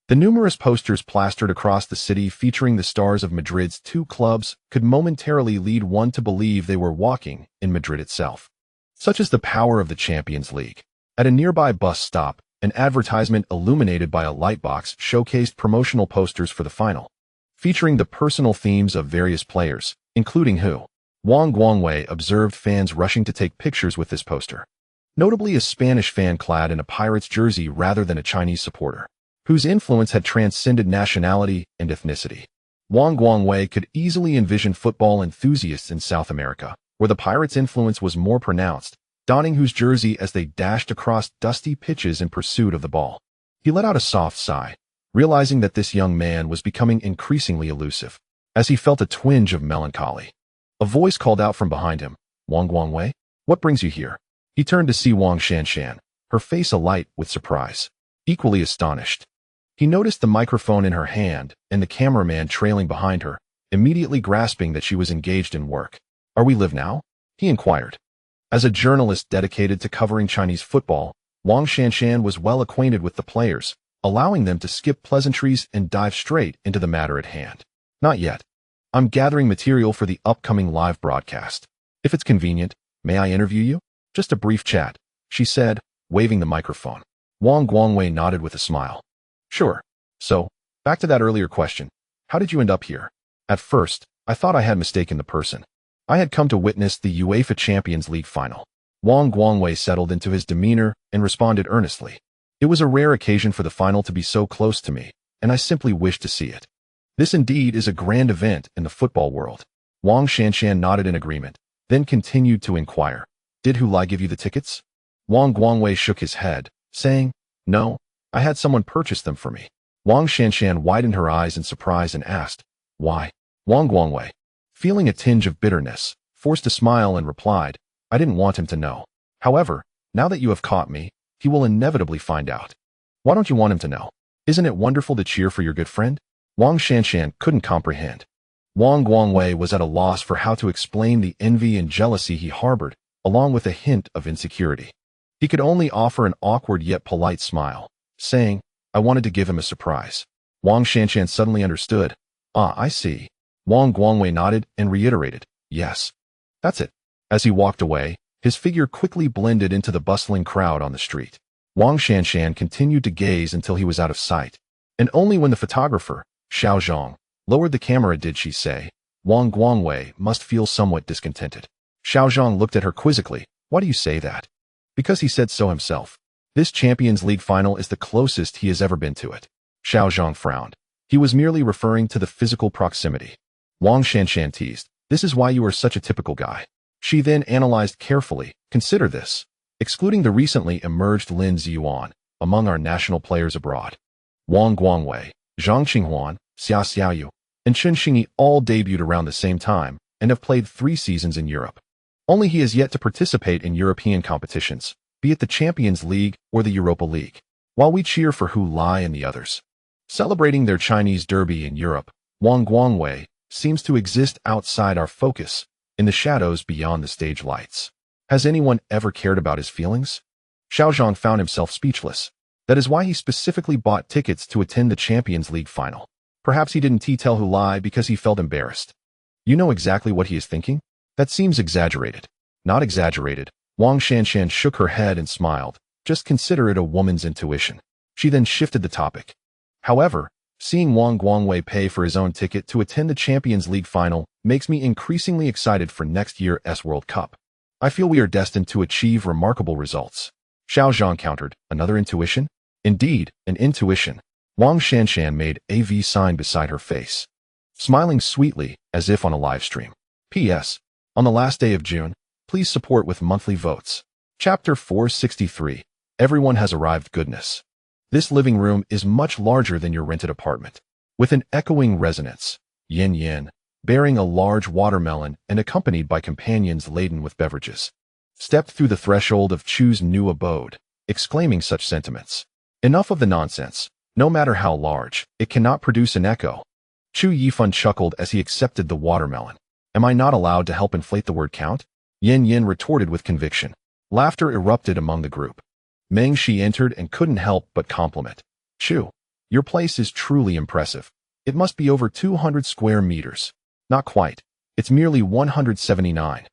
The numerous posters plastered across the city featuring the stars of Madrid's two clubs could momentarily lead one to believe they were walking in Madrid itself. Such is the power of the Champions League. At a nearby bus stop, an advertisement illuminated by a lightbox showcased promotional posters for the final, featuring the personal themes of various players, including Hu. Wang Guangwei observed fans rushing to take pictures with this poster, notably a Spanish fan clad in a Pirates jersey rather than a Chinese supporter, whose influence had transcended nationality and ethnicity. Wang Guangwei could easily envision football enthusiasts in South America, where the Pirates' influence was more pronounced, donning Hu's jersey as they dashed across dusty pitches in pursuit of the ball. He let out a soft sigh, realizing that this young man was becoming increasingly elusive, as he felt a twinge of melancholy. A voice called out from behind him, "Wang Guangwei, what brings you here?" He turned to see Wang Shanshan, her face alight with surprise, equally astonished. He noticed the microphone in her hand and the cameraman trailing behind her, immediately grasping that she was engaged in work. "Are we live now?" he inquired. As a journalist dedicated to covering Chinese football, Wang Shanshan was well acquainted with the players, allowing them to skip pleasantries and dive straight into the matter at hand. "Not yet. I'm gathering material for the upcoming live broadcast. If it's convenient, may I interview you? Just a brief chat," she said, waving the microphone. Wang Guangwei nodded with a smile. "Sure. So, back to that earlier question. How did you end up here?" "At first, I thought I had mistaken the person. I had come to witness the UEFA Champions League final." Wang Guangwei settled into his demeanor and responded earnestly. It was a rare occasion for the final to be so close to me, and I simply wished to see it. This indeed is a grand event in the football world. Wang Shanshan nodded in agreement, then continued to inquire, "Did Hulai give you the tickets?" Wang Guangwei shook his head, saying, "No, I had someone purchase them for me." Wang Shanshan widened her eyes in surprise and asked, "Why?" Wang Guangwei, feeling a tinge of bitterness, forced a smile and replied, "I didn't want him to know. However, now that you have caught me, he will inevitably find out." "Why don't you want him to know? Isn't it wonderful to cheer for your good friend?" Wang Shanshan couldn't comprehend. Wang Guangwei was at a loss for how to explain the envy and jealousy he harbored, along with a hint of insecurity. He could only offer an awkward yet polite smile, saying, "I wanted to give him a surprise." Wang Shanshan suddenly understood. "Ah, I see." Wang Guangwei nodded and reiterated, "Yes. That's it." As he walked away, his figure quickly blended into the bustling crowd on the street. Wang Shanshan continued to gaze until he was out of sight, and only when the photographer, Xiao Zhang, lowered the camera did she say, "Wang Guangwei must feel somewhat discontented." Xiao Zhang looked at her quizzically. "Why do you say that?" "Because he said so himself. This Champions League final is the closest he has ever been to it." Xiao Zhang frowned. He was merely referring to the physical proximity. Wang Shanshan teased, "This is why you are such a typical guy." She then analyzed carefully, "Consider this. Excluding the recently emerged Lin Ziyuan, among our national players abroad, Wang Guangwei, Zhang Qinghuan, Xia Xiaoyu, and Chen Xingyi all debuted around the same time and have played 3 seasons in Europe. Only he has yet to participate in European competitions, be it the Champions League or the Europa League, while we cheer for Hulai and the others. Celebrating their Chinese derby in Europe, Wang Guangwei seems to exist outside our focus, in the shadows beyond the stage lights. Has anyone ever cared about his feelings?" Xiao Zhang found himself speechless. That is why he specifically bought tickets to attend the Champions League final. Perhaps he didn't tell Hulai because he felt embarrassed. "You know exactly what he is thinking? That seems exaggerated." "Not exaggerated." Wang Shanshan shook her head and smiled. "Just consider it a woman's intuition." She then shifted the topic. "However, seeing Wang Guangwei pay for his own ticket to attend the Champions League final makes me increasingly excited for next year's World Cup. I feel we are destined to achieve remarkable results." Xiao Zhang countered, "Another intuition?" "Indeed, an intuition." Wang Shanshan made a V sign beside her face, smiling sweetly as if on a live stream. "P.S. On the last day of June, please support with monthly votes." Chapter 463. Everyone has arrived. Goodness. This living room is much larger than your rented apartment, with an echoing resonance. Yin Yin, bearing a large watermelon and accompanied by companions laden with beverages, stepped through the threshold of Chu's new abode, exclaiming such sentiments. "Enough of the nonsense. No matter how large, it cannot produce an echo." Chu Yifan chuckled as he accepted the watermelon. "Am I not allowed to help inflate the word count?" Yin Yin retorted with conviction. Laughter erupted among the group. Meng Shi entered and couldn't help but compliment. "Chu, your place is truly impressive. It must be over 200 square meters." "Not quite. It's merely 179.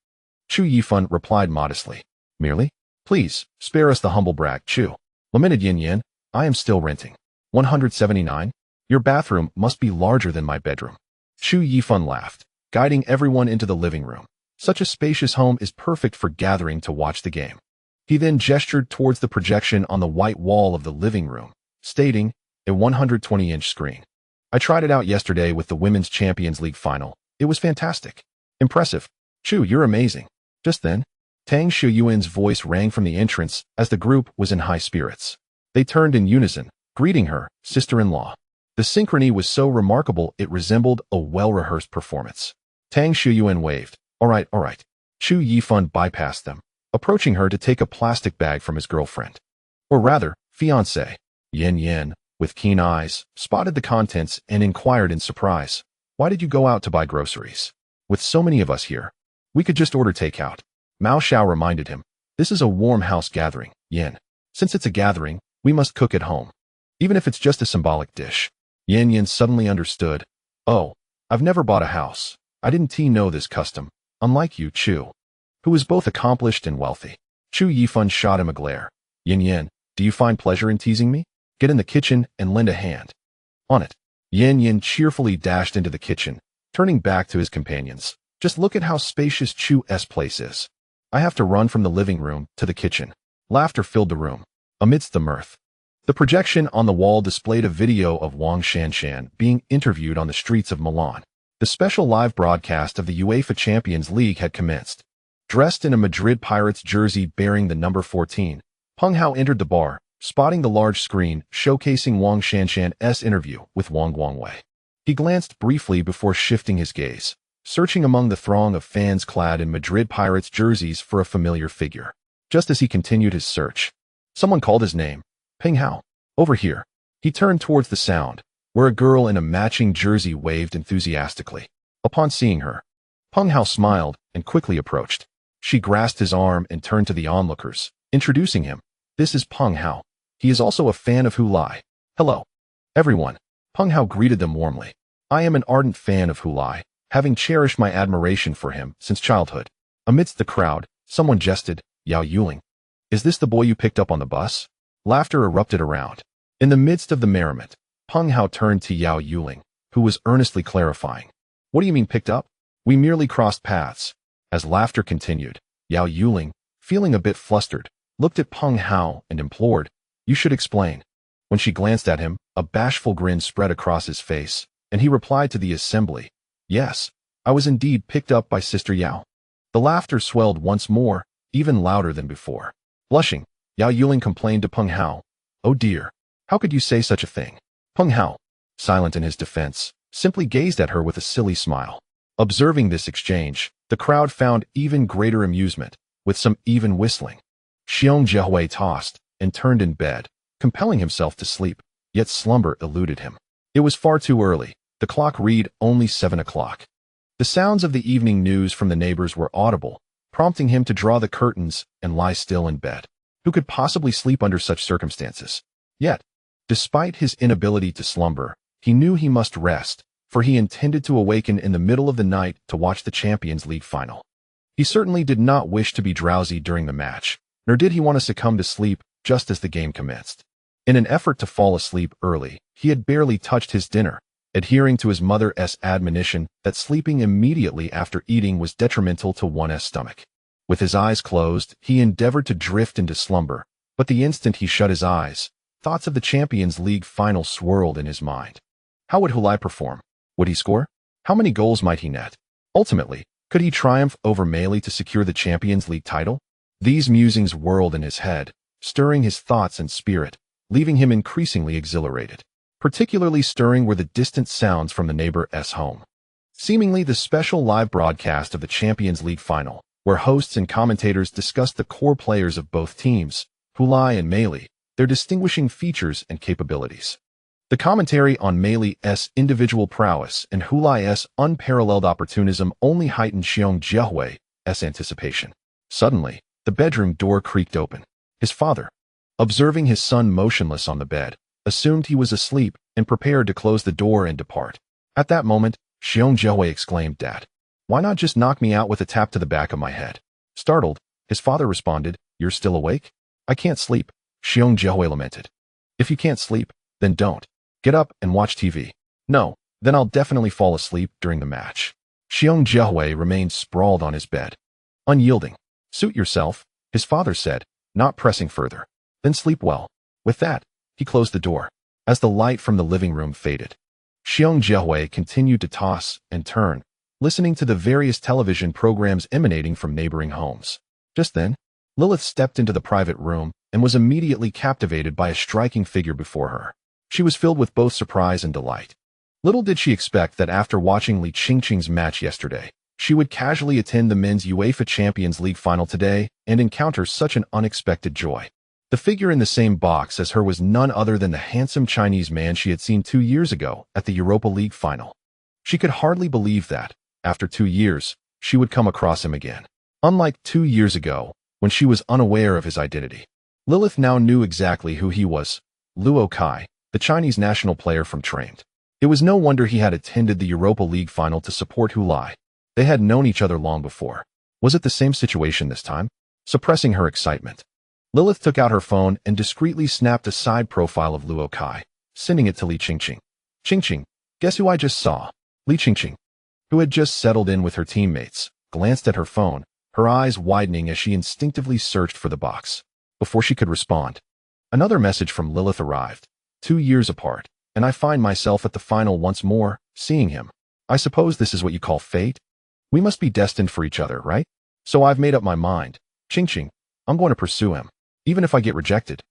Chu Yifan replied modestly. "Merely? Please, spare us the humble brag, Chu." Lamented Yin Yin. "I am still renting. 179? Your bathroom must be larger than my bedroom." Chu Yifan laughed, guiding everyone into the living room. Such a spacious home is perfect for gathering to watch the game. He then gestured towards the projection on the white wall of the living room, stating, "A 120-inch screen. I tried it out yesterday with the Women's Champions League final. It was fantastic. Impressive. Chu, you're amazing." Just then, Tang Shuyuan's voice rang from the entrance as the group was in high spirits. They turned in unison, greeting her, sister-in-law. The synchrony was so remarkable it resembled a well-rehearsed performance. Tang Shuyuan waved. All right. Chu Yifan bypassed them, approaching her to take a plastic bag from his girlfriend. Or rather, fiancé. Yin Yin, with keen eyes, spotted the contents and inquired in surprise. "Why did you go out to buy groceries? With so many of us here, we could just order takeout." Mao Xiao reminded him. "This is a warm house gathering, Yin. Since it's a gathering, we must cook at home, even if it's just a symbolic dish." Yin Yin suddenly understood. "Oh, I've never bought a house. I didn't know this custom, unlike you, Chu, who is both accomplished and wealthy." Chu Yifan shot him a glare. "Yin Yin, do you find pleasure in teasing me? Get in the kitchen and lend a hand." "On it." Yin Yin cheerfully dashed into the kitchen, turning back to his companions. "Just look at how spacious Chu's place is. I have to run from the living room to the kitchen." Laughter filled the room. Amidst the mirth, The projection on the wall displayed a video of Wang Shanshan being interviewed on the streets of Milan. The special live broadcast of the UEFA Champions League had commenced. Dressed in a Madrid Pirates jersey bearing the number 14, Peng Hao entered the bar, spotting the large screen showcasing Wang Shanshan's interview with Wang Guangwei. He glanced briefly before shifting his gaze, searching among the throng of fans clad in Madrid Pirates jerseys for a familiar figure. Just as he continued his search, someone called his name. Peng Hao. Over here. He turned towards the sound, where a girl in a matching jersey waved enthusiastically. Upon seeing her, Peng Hao smiled and quickly approached. She grasped his arm and turned to the onlookers, introducing him. This is Peng Hao. He is also a fan of Hulai. Hello, everyone. Peng Hao greeted them warmly. I am an ardent fan of Hulai, having cherished my admiration for him since childhood. Amidst the crowd, someone jested, Yao Yuling. Is this the boy you picked up on the bus? Laughter erupted around. In the midst of the merriment, Peng Hao turned to Yao Yuling, who was earnestly clarifying. What do you mean picked up? We merely crossed paths. As laughter continued, Yao Yuling, feeling a bit flustered, looked at Peng Hao and implored, You should explain. When she glanced at him, a bashful grin spread across his face, and he replied to the assembly, Yes, I was indeed picked up by Sister Yao. The laughter swelled once more, even louder than before. Blushing, Yao Yuling complained to Peng Hao, Oh dear, how could you say such a thing? Peng Hao, silent in his defense, simply gazed at her with a silly smile. Observing this exchange, the crowd found even greater amusement, with some even whistling. Xiong Jiahui tossed and turned in bed, compelling himself to sleep, yet slumber eluded him. It was far too early. The clock read only 7 o'clock. The sounds of the evening news from the neighbors were audible, prompting him to draw the curtains and lie still in bed. Who could possibly sleep under such circumstances? Yet, despite his inability to slumber, he knew he must rest, for he intended to awaken in the middle of the night to watch the Champions League final. He certainly did not wish to be drowsy during the match, nor did he want to succumb to sleep just as the game commenced. In an effort to fall asleep early, he had barely touched his dinner, adhering to his mother's admonition that sleeping immediately after eating was detrimental to one's stomach. With his eyes closed, he endeavored to drift into slumber, but the instant he shut his eyes, thoughts of the Champions League final swirled in his mind. How would Hulai perform? Would he score? How many goals might he net? Ultimately, could he triumph over Meili to secure the Champions League title? These musings whirled in his head, stirring his thoughts and spirit, leaving him increasingly exhilarated. Particularly stirring were the distant sounds from the neighbor's home. Seemingly the special live broadcast of the Champions League final, where hosts and commentators discussed the core players of both teams, Hulai and Meili, their distinguishing features and capabilities. The commentary on Meili's individual prowess and Hulai's unparalleled opportunism only heightened Xiong Jiahui's anticipation. Suddenly, the bedroom door creaked open. His father, observing his son motionless on the bed, assumed he was asleep and prepared to close the door and depart. At that moment, Xiong Jiahui exclaimed, Dad, why not just knock me out with a tap to the back of my head? Startled, his father responded, You're still awake? I can't sleep, Xiong Jiahui lamented. If you can't sleep, then don't. Get up and watch TV. No, then I'll definitely fall asleep during the match. Xiong Jiahui remained sprawled on his bed. Unyielding. Suit yourself, his father said, not pressing further. Then sleep well. With that, he closed the door. As the light from the living room faded, Xiong Jiahui continued to toss and turn, listening to the various television programs emanating from neighboring homes. Just then, Lilith stepped into the private room and was immediately captivated by a striking figure before her. She was filled with both surprise and delight. Little did she expect that after watching Li Qingqing's match yesterday, she would casually attend the men's UEFA Champions League final today and encounter such an unexpected joy. The figure in the same box as her was none other than the handsome Chinese man she had seen 2 years ago at the Europa League final. She could hardly believe that, after 2 years, she would come across him again. Unlike 2 years ago, when she was unaware of his identity, Lilith now knew exactly who he was, Luo Kai, the Chinese national player from Trained. It was no wonder he had attended the Europa League final to support Hulai. They had known each other long before. Was it the same situation this time? Suppressing her excitement, Lilith took out her phone and discreetly snapped a side profile of Luo Kai, sending it to Li Qingqing. Qingqing, guess who I just saw? Li Qingqing, who had just settled in with her teammates, glanced at her phone, her eyes widening as she instinctively searched for the box. Before she could respond, Another message from Lilith arrived. 2 years apart, and I find myself at the final once more, seeing him. I suppose this is what you call fate? We must be destined for each other, right? So I've made up my mind. Ching Ching, I'm going to pursue him. Even if I get rejected,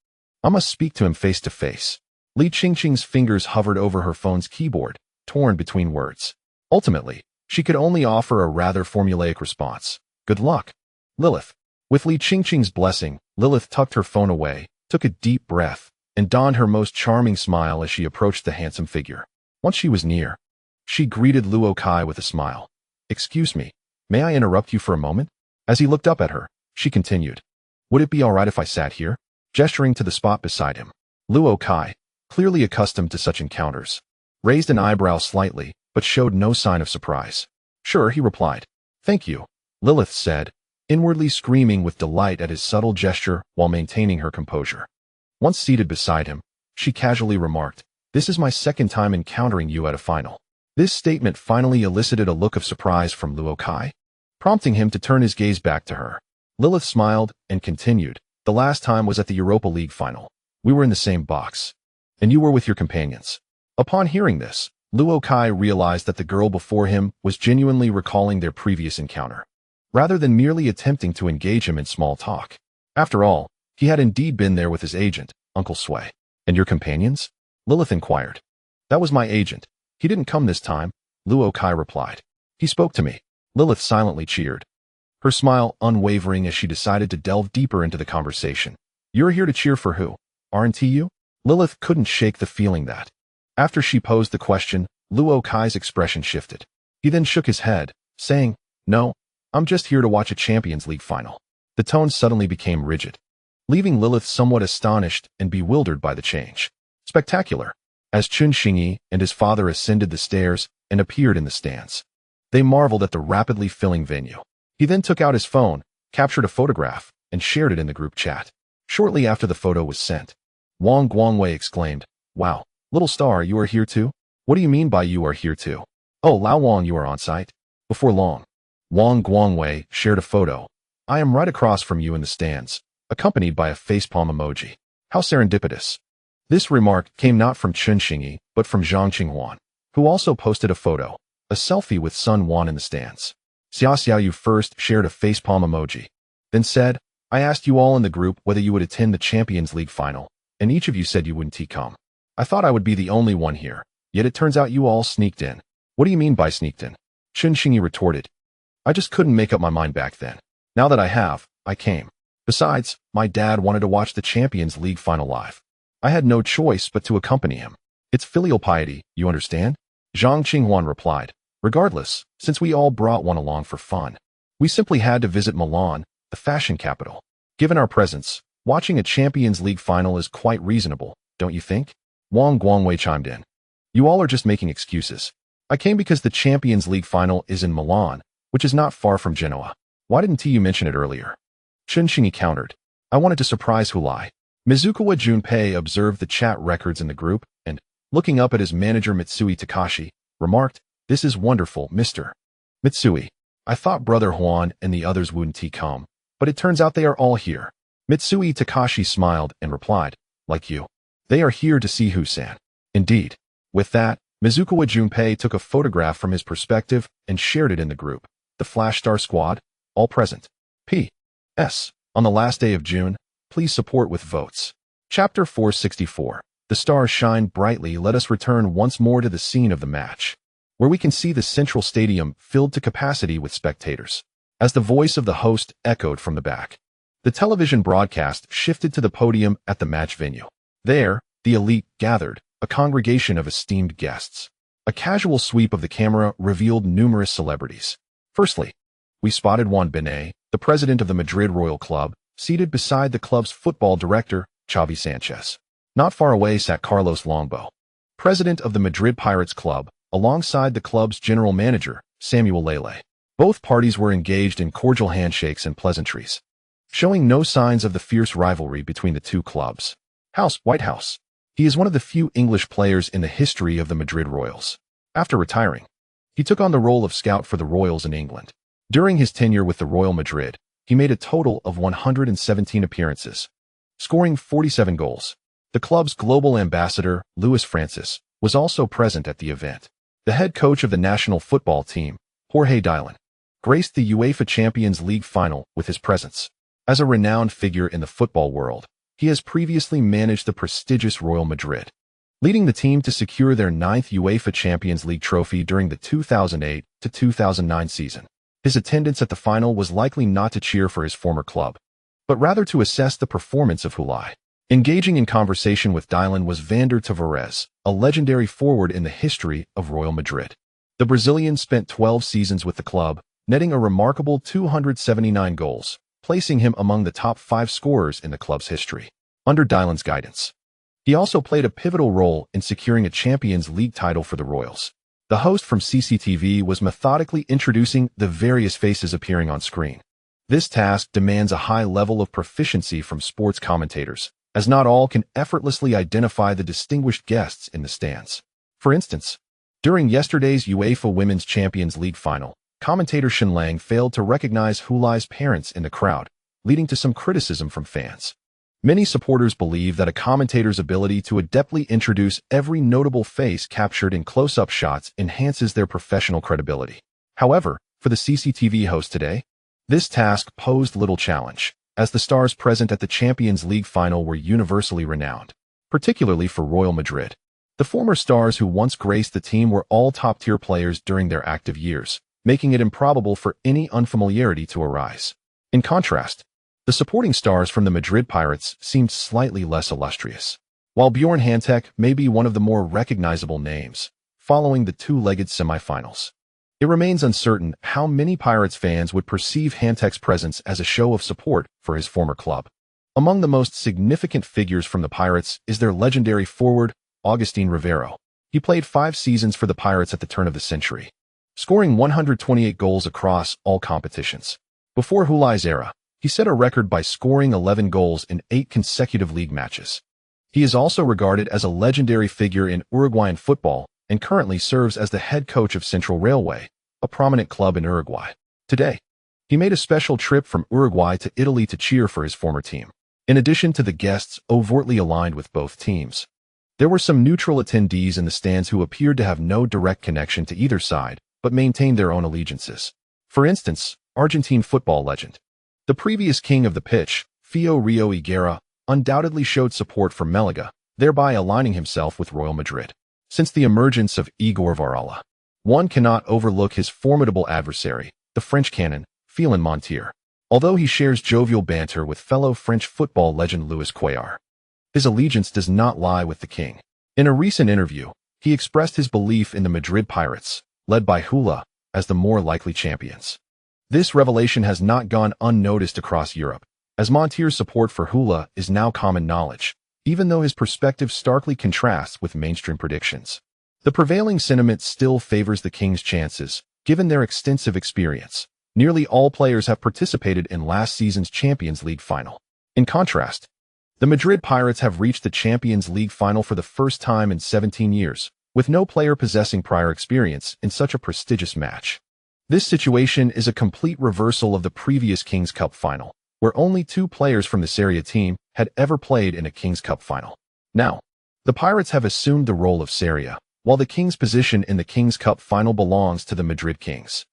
I must speak to him face to face. Li Chingching's fingers hovered over her phone's keyboard, torn between words. Ultimately, she could only offer a rather formulaic response. Good luck, Lilith. With Li Chingching's blessing, Lilith tucked her phone away, took a deep breath, and donned her most charming smile as she approached the handsome figure. Once she was near, she greeted Luo Kai with a smile. Excuse me, may I interrupt you for a moment? As he looked up at her, she continued. Would it be all right if I sat here? Gesturing to the spot beside him. Luo Kai, clearly accustomed to such encounters, raised an eyebrow slightly, but showed no sign of surprise. Sure, he replied. Thank you, Lilith said, inwardly screaming with delight at his subtle gesture while maintaining her composure. Once seated beside him, she casually remarked, This is my second time encountering you at a final. This statement finally elicited a look of surprise from Luo Kai, prompting him to turn his gaze back to her. Lilith smiled and continued, The last time was at the Europa League final. We were in the same box, and you were with your companions. Upon hearing this, Luo Kai realized that the girl before him was genuinely recalling their previous encounter, rather than merely attempting to engage him in small talk. After all, he had indeed been there with his agent, Uncle Sway. And your companions? Lilith inquired. That was my agent. He didn't come this time, Luo Kai replied. He spoke to me. Lilith silently cheered, her smile unwavering as she decided to delve deeper into the conversation. You're here to cheer for who? Aren't you? Lilith couldn't shake the feeling that, after she posed the question, Luo Kai's expression shifted. He then shook his head, saying, No, I'm just here to watch a Champions League final. The tone suddenly became rigid, leaving Lilith somewhat astonished and bewildered by the change. Spectacular. As Chun Xingyi and his father ascended the stairs and appeared in the stands, they marveled at the rapidly filling venue. He then took out his phone, captured a photograph, and shared it in the group chat. Shortly after the photo was sent, Wang Guangwei exclaimed, Wow, little star, you are here too? What do you mean by you are here too? Oh, Lao Wang, you are on site? Before long, Wang Guangwei shared a photo. I am right across from you in the stands, accompanied by a facepalm emoji. How serendipitous. This remark came not from Chun Xingyi, but from Zhang Qinghuan, who also posted a photo, a selfie with Sun Wan in the stands. Xia Xiaoyu first shared a facepalm emoji, then said, I asked you all in the group whether you would attend the Champions League final, and each of you said you wouldn't come. I thought I would be the only one here, yet it turns out you all sneaked in. What do you mean by sneaked in? Chun Xingyi retorted. I just couldn't make up my mind back then. Now that I have, I came. Besides, my dad wanted to watch the Champions League final live. I had no choice but to accompany him. It's filial piety, you understand? Zhang Qinghuan replied. Regardless, since we all brought one along for fun, we simply had to visit Milan, the fashion capital. Given our presence, watching a Champions League final is quite reasonable, don't you think? Wang Guangwei chimed in. You all are just making excuses. I came because the Champions League final is in Milan, which is not far from Genoa. Why didn't you mention it earlier? Chun Xingyi countered. I wanted to surprise Hulai. Mizukawa Junpei observed the chat records in the group and, looking up at his manager Mitsui Takashi, remarked, This is wonderful, Mr. Mitsui. I thought Brother Juan and the others wouldn't come, but it turns out they are all here. Mitsui Takashi smiled and replied, Like you. They are here to see Hu-san. Indeed. With that, Mizukawa Junpei took a photograph from his perspective and shared it in the group. The Flash Star Squad, all present. P.S. On the last day of June, please support with votes. Chapter 464. The stars shine brightly. Let us return once more to the scene of the match, where we can see the central stadium filled to capacity with spectators. As the voice of the host echoed from the back, the television broadcast shifted to the podium at the match venue. There, the elite gathered, a congregation of esteemed guests. A casual sweep of the camera revealed numerous celebrities. Firstly, we spotted Juan Benet, the president of the Madrid Royal Club, seated beside the club's football director, Xavi Sanchez. Not far away sat Carlos Longbo, president of the Madrid Pirates Club, alongside the club's general manager, Samuel Lele. Both parties were engaged in cordial handshakes and pleasantries, showing no signs of the fierce rivalry between the two clubs. White House. He is one of the few English players in the history of the Madrid Royals. After retiring, he took on the role of scout for the Royals in England. During his tenure with the Royal Madrid, he made a total of 117 appearances, scoring 47 goals. The club's global ambassador, Luis Francis, was also present at the event. The head coach of the national football team, Jorge Dylan, graced the UEFA Champions League final with his presence. As a renowned figure in the football world, he has previously managed the prestigious Real Madrid, leading the team to secure their 9th UEFA Champions League trophy during the 2008-2009 season. His attendance at the final was likely not to cheer for his former club, but rather to assess the performance of Hulai. Engaging in conversation with Dylan was Vander Tavares, a legendary forward in the history of Real Madrid. The Brazilian spent 12 seasons with the club, netting a remarkable 279 goals, placing him among the top 5 scorers in the club's history. Under Dylan's guidance, he also played a pivotal role in securing a Champions League title for the Royals. The host from CCTV was methodically introducing the various faces appearing on screen. This task demands a high level of proficiency from sports commentators, as not all can effortlessly identify the distinguished guests in the stands. For instance, during yesterday's UEFA Women's Champions League final, commentator Shin Lang failed to recognize Hulai's parents in the crowd, leading to some criticism from fans. Many supporters believe that a commentator's ability to adeptly introduce every notable face captured in close-up shots enhances their professional credibility. However, for the CCTV host today, this task posed little challenge, as the stars present at the Champions League final were universally renowned, particularly for Real Madrid. The former stars who once graced the team were all top-tier players during their active years, making it improbable for any unfamiliarity to arise. In contrast, the supporting stars from the Madrid Pirates seemed slightly less illustrious. While Bjorn Hantek may be one of the more recognizable names, following the two-legged semifinals, it remains uncertain how many Pirates fans would perceive Hantek's presence as a show of support for his former club. Among the most significant figures from the Pirates is their legendary forward, Agustin Rivero. He played 5 seasons for the Pirates at the turn of the century, scoring 128 goals across all competitions. Before Hulai's era, he set a record by scoring 11 goals in 8 consecutive league matches. He is also regarded as a legendary figure in Uruguayan football and currently serves as the head coach of Central Railway, a prominent club in Uruguay. Today, he made a special trip from Uruguay to Italy to cheer for his former team. In addition to the guests overtly aligned with both teams, there were some neutral attendees in the stands who appeared to have no direct connection to either side, but maintained their own allegiances. For instance, Argentine football legend, the previous king of the pitch, Fio Rio Higuera, undoubtedly showed support for Meliga, thereby aligning himself with Real Madrid. Since the emergence of Igor Varela, one cannot overlook his formidable adversary, the French cannon, Philin Montier. Although he shares jovial banter with fellow French football legend Louis Cuellar, his allegiance does not lie with the king. In a recent interview, he expressed his belief in the Madrid Pirates, led by Hulai, as the more likely champions. This revelation has not gone unnoticed across Europe, as Montier's support for Hulai is now common knowledge, even though his perspective starkly contrasts with mainstream predictions. The prevailing sentiment still favors the Kings' chances, given their extensive experience. Nearly all players have participated in last season's Champions League final. In contrast, the Madrid Pirates have reached the Champions League final for the first time in 17 years, with no player possessing prior experience in such a prestigious match. This situation is a complete reversal of the previous Kings Cup final, where only 2 players from the Serie A team had ever played in a Kings Cup final. Now, the Pirates have assumed the role of Serie A, while the Kings' position in the Kings Cup final belongs to the Madrid Kings.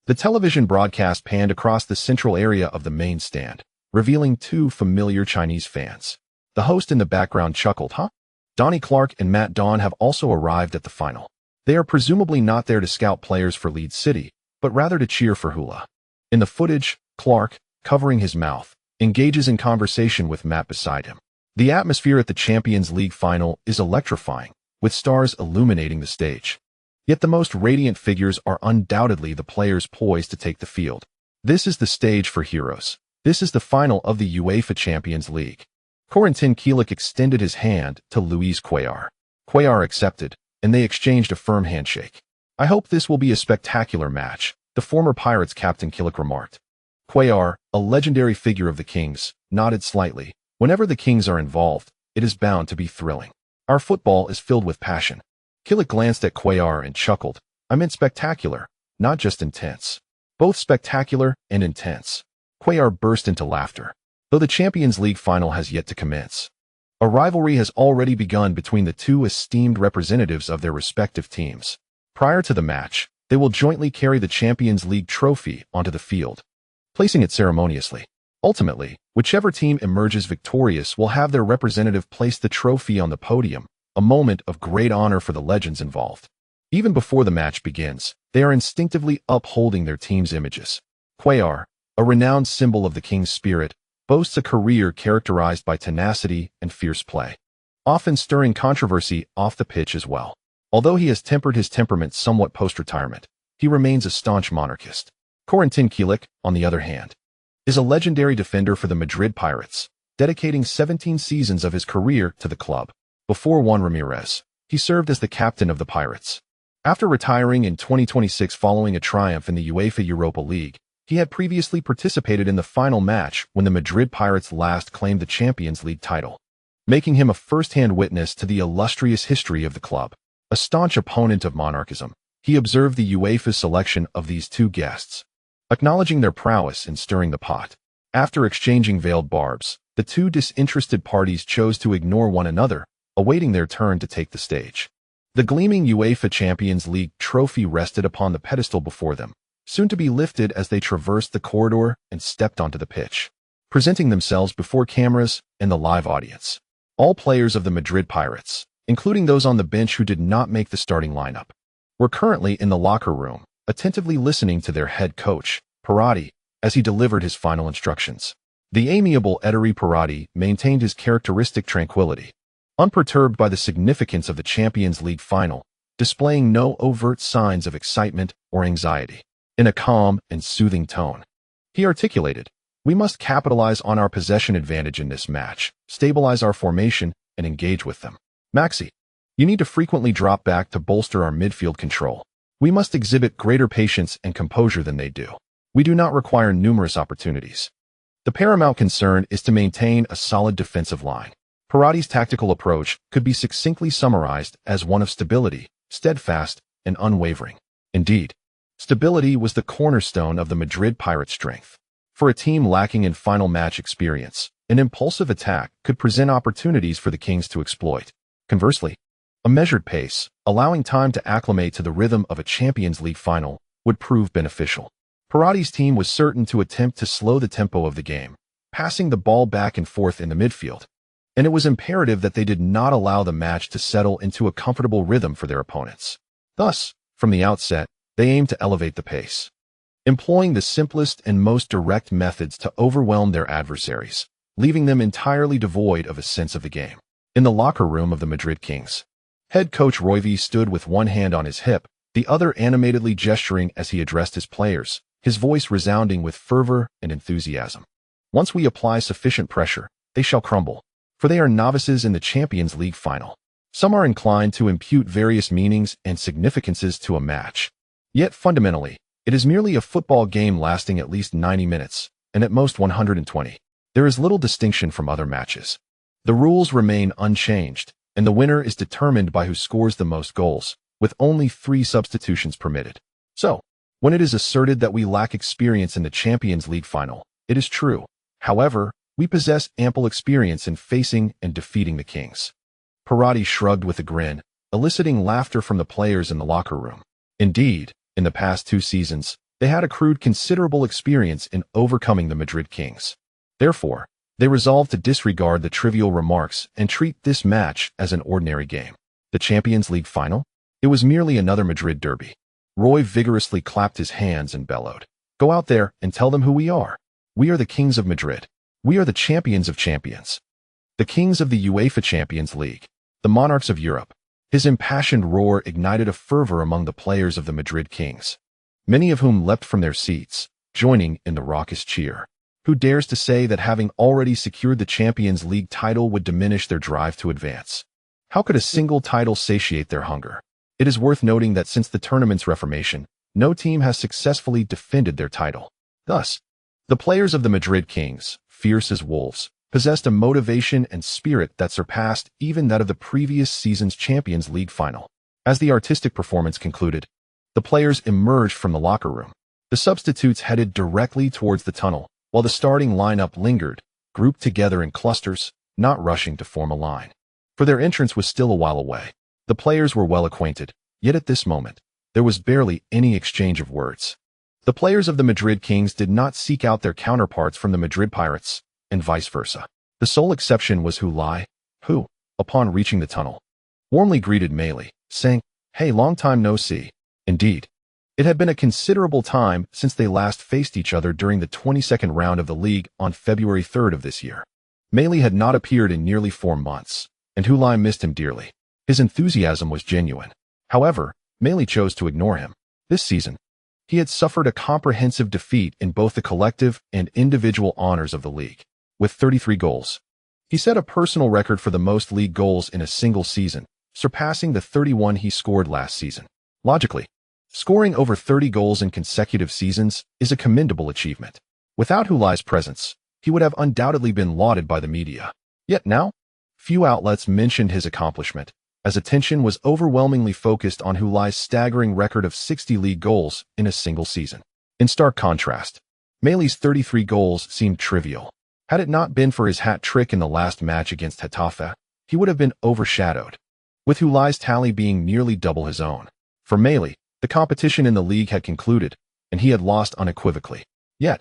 The television broadcast panned across the central area of the main stand, revealing 2 familiar Chinese fans. The host in the background chuckled, "Huh?" Donnie Clark and Matt Dawn have also arrived at the final. They are presumably not there to scout players for Leeds City, but rather to cheer for Hulai. In the footage, Clark, covering his mouth, engages in conversation with Matt beside him. The atmosphere at the Champions League final is electrifying, with stars illuminating the stage. Yet the most radiant figures are undoubtedly the players poised to take the field. This is the stage for heroes. This is the final of the UEFA Champions League. Corentin Kielik extended his hand to Luis Cuellar. Cuellar accepted, and they exchanged a firm handshake. "I hope this will be a spectacular match," the former Pirates captain Kielik remarked. Cuellar, a legendary figure of the Kings, nodded slightly. "Whenever the Kings are involved, it is bound to be thrilling. Our football is filled with passion." Kielik glanced at Cuellar and chuckled. "I meant spectacular, not just intense." "Both spectacular and intense." Cuellar burst into laughter. though the Champions League final has yet to commence. A rivalry has already begun between the two esteemed representatives of their respective teams. Prior to the match, they will jointly carry the Champions League trophy onto the field, placing it ceremoniously. Ultimately, whichever team emerges victorious will have their representative place the trophy on the podium, a moment of great honor for the legends involved. Even before the match begins, they are instinctively upholding their team's images. Cuellar, a renowned symbol of the king's spirit, boasts a career characterized by tenacity and fierce play, often stirring controversy off the pitch as well. Although he has tempered his temperament somewhat post-retirement, he remains a staunch monarchist. Corentin Kielik, on the other hand, is a legendary defender for the Madrid Pirates, dedicating 17 seasons of his career to the club. Before Juan Ramirez, he served as the captain of the Pirates. After retiring in 2026 following a triumph in the UEFA Europa League, he had previously participated in the final match when the Madrid Pirates last claimed the Champions League title, making him a first-hand witness to the illustrious history of the club. A staunch opponent of monarchism, he observed the UEFA's selection of these two guests, acknowledging their prowess in stirring the pot. After exchanging veiled barbs, the two disinterested parties chose to ignore one another, awaiting their turn to take the stage. The gleaming UEFA Champions League trophy rested upon the pedestal before them, soon to be lifted as they traversed the corridor and stepped onto the pitch, presenting themselves before cameras and the live audience. All players of the Madrid Pirates, including those on the bench who did not make the starting lineup, were currently in the locker room, attentively listening to their head coach, Parotti, as he delivered his final instructions. The amiable Ettore Parotti maintained his characteristic tranquility, unperturbed by the significance of the Champions League final, displaying no overt signs of excitement or anxiety. In a calm and soothing tone, he articulated, "We must capitalize on our possession advantage in this match, stabilize our formation, and engage with them. Maxi, you need to frequently drop back to bolster our midfield control. We must exhibit greater patience and composure than they do. We do not require numerous opportunities. The paramount concern is to maintain a solid defensive line." Parotti's tactical approach could be succinctly summarized as one of stability, steadfast, and unwavering. Indeed, stability was the cornerstone of the Madrid Pirates' strength. For a team lacking in final match experience, an impulsive attack could present opportunities for the Kings to exploit. Conversely, a measured pace, allowing time to acclimate to the rhythm of a Champions League final, would prove beneficial. Parotti's team was certain to attempt to slow the tempo of the game, passing the ball back and forth in the midfield, and it was imperative that they did not allow the match to settle into a comfortable rhythm for their opponents. Thus, from the outset, they aimed to elevate the pace, employing the simplest and most direct methods to overwhelm their adversaries, leaving them entirely devoid of a sense of the game. In the locker room of the Madrid Kings, head coach Royvi stood with one hand on his hip, the other animatedly gesturing as he addressed his players, his voice resounding with fervor and enthusiasm. "Once we apply sufficient pressure, they shall crumble, for they are novices in the Champions League final." Some are inclined to impute various meanings and significances to a match. Yet fundamentally, it is merely a football game lasting at least 90 minutes, and at most 120. There is little distinction from other matches. The rules remain unchanged, and the winner is determined by who scores the most goals, with only 3 substitutions permitted. So, when it is asserted that we lack experience in the Champions League final, it is true. However, we possess ample experience in facing and defeating the Kings. Parotti shrugged with a grin, eliciting laughter from the players in the locker room. Indeed, in the past 2 seasons, they had accrued considerable experience in overcoming the Madrid Kings. Therefore, they resolved to disregard the trivial remarks and treat this match as an ordinary game. The Champions League final? It was merely another Madrid derby. Roy vigorously clapped his hands and bellowed, "Go out there and tell them who we are. We are the Kings of Madrid. We are the champions of champions. The Kings of the UEFA Champions League. The monarchs of Europe." His impassioned roar ignited a fervor among the players of the Madrid Kings, many of whom leapt from their seats, joining in the raucous cheer. Who dares to say that having already secured the Champions League title would diminish their drive to advance? How could a single title satiate their hunger? It is worth noting that since the tournament's reformation, no team has successfully defended their title. Thus, the players of the Madrid Kings, fierce as wolves, possessed a motivation and spirit that surpassed even that of the previous season's Champions League final. As the artistic performance concluded, the players emerged from the locker room. The substitutes headed directly towards the tunnel, while the starting lineup lingered, grouped together in clusters, not rushing to form a line. For their entrance was still a while away. The players were well acquainted, yet at this moment, there was barely any exchange of words. The players of the Madrid Kings did not seek out their counterparts from the Madrid Pirates, and vice versa. The sole exception was Hulai, who, upon reaching the tunnel, warmly greeted Meili, saying, "Hey, long time no see." Indeed, it had been a considerable time since they last faced each other during the 22nd round of the league on February 3rd of this year. Meili had not appeared in nearly 4 months, and Hulai missed him dearly. His enthusiasm was genuine. However, Meili chose to ignore him. This season, he had suffered a comprehensive defeat in both the collective and individual honors of the league. With 33 goals, he set a personal record for the most league goals in a single season, surpassing the 31 he scored last season. Logically, scoring over 30 goals in consecutive seasons is a commendable achievement. Without Hulai's presence, he would have undoubtedly been lauded by the media. Yet now, few outlets mentioned his accomplishment, as attention was overwhelmingly focused on Hulai's staggering record of 60 league goals in a single season. In stark contrast, Meili's 33 goals seemed trivial. Had it not been for his hat trick in the last match against Getafe, he would have been overshadowed, with Hulai's tally being nearly double his own. For Meili, the competition in the league had concluded, and he had lost unequivocally. Yet,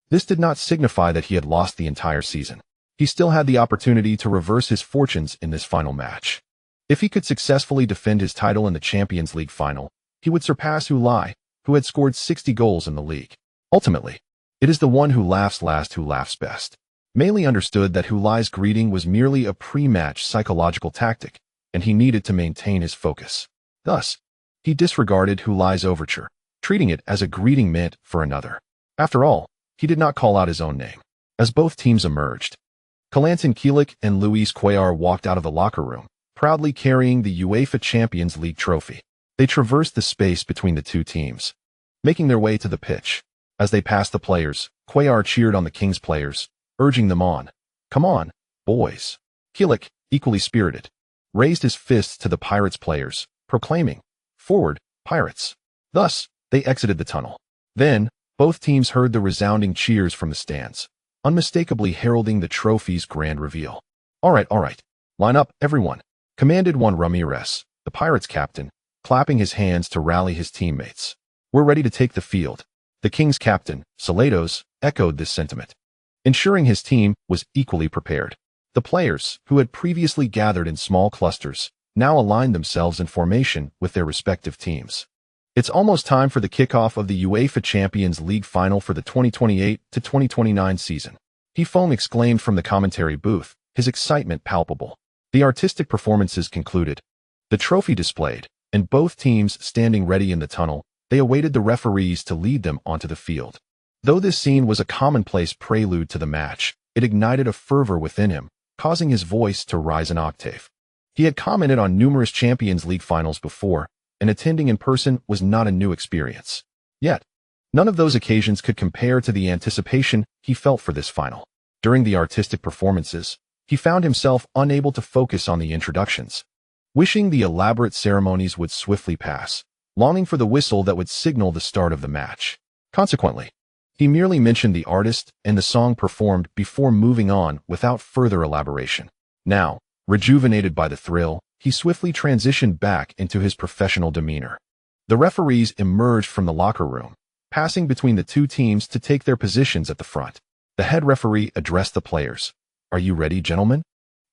this did not signify that he had lost the entire season. He still had the opportunity to reverse his fortunes in this final match. If he could successfully defend his title in the Champions League final, he would surpass Hulai, who had scored 60 goals in the league. Ultimately, it is the one who laughs last who laughs best. Meili understood that Hulai's greeting was merely a pre-match psychological tactic, and he needed to maintain his focus. Thus, he disregarded Hulai's overture, treating it as a greeting meant for another. After all, he did not call out his own name. As both teams emerged, Kalantin Kielik and Luis Cuellar walked out of the locker room, proudly carrying the UEFA Champions League trophy. They traversed the space between the two teams, making their way to the pitch. As they passed the players, Cuellar cheered on the Kings players, urging them on. "Come on, boys." Kielik, equally spirited, raised his fists to the Pirates players, proclaiming, "Forward, Pirates." Thus, they exited the tunnel. Then, both teams heard the resounding cheers from the stands, unmistakably heralding the trophy's grand reveal. All right, line up, everyone," commanded Juan Ramirez, the Pirates captain, clapping his hands to rally his teammates. "We're ready to take the field." The Kings captain, Selados, echoed this sentiment, ensuring his team was equally prepared. The players, who had previously gathered in small clusters, now aligned themselves in formation with their respective teams. It's almost time for the kickoff of the UEFA Champions League final for the 2028 to 2029 season. Heiver exclaimed from the commentary booth, his excitement palpable. The artistic performances concluded, the trophy displayed, and both teams standing ready in the tunnel, they awaited the referees to lead them onto the field. Though this scene was a commonplace prelude to the match, it ignited a fervor within him, causing his voice to rise an octave. He had commented on numerous Champions League finals before, and attending in person was not a new experience. Yet, none of those occasions could compare to the anticipation he felt for this final. During the artistic performances, he found himself unable to focus on the introductions, wishing the elaborate ceremonies would swiftly pass, longing for the whistle that would signal the start of the match. Consequently, he merely mentioned the artist and the song performed before moving on without further elaboration. Now, rejuvenated by the thrill, he swiftly transitioned back into his professional demeanor. The referees emerged from the locker room, passing between the two teams to take their positions at the front. The head referee addressed the players. "Are you ready, gentlemen?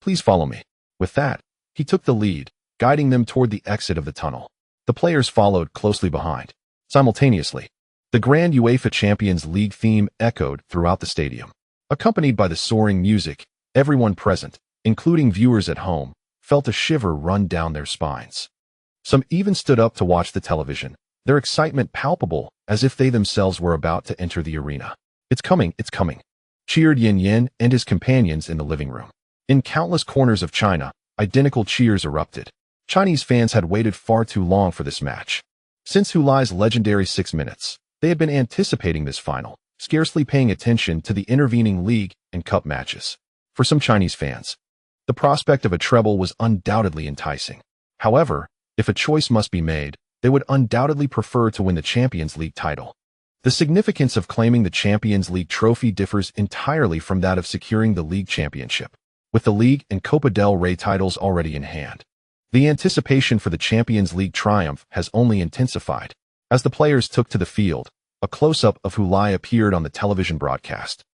Please follow me." With that, he took the lead, guiding them toward the exit of the tunnel. The players followed closely behind. Simultaneously, the grand UEFA Champions League theme echoed throughout the stadium. Accompanied by the soaring music, everyone present, including viewers at home, felt a shiver run down their spines. Some even stood up to watch the television, their excitement palpable as if they themselves were about to enter the arena. It's coming, cheered Yin Yin and his companions in the living room. In countless corners of China, identical cheers erupted. Chinese fans had waited far too long for this match. Since Hulai's legendary 6 minutes, they had been anticipating this final, scarcely paying attention to the intervening league and cup matches. For some Chinese fans, the prospect of a treble was undoubtedly enticing. However, if a choice must be made, they would undoubtedly prefer to win the Champions League title. The significance of claiming the Champions League trophy differs entirely from that of securing the league championship, with the League and Copa del Rey titles already in hand. The anticipation for the Champions League triumph has only intensified. As the players took to the field, a close-up of Hulai appeared on the television broadcast,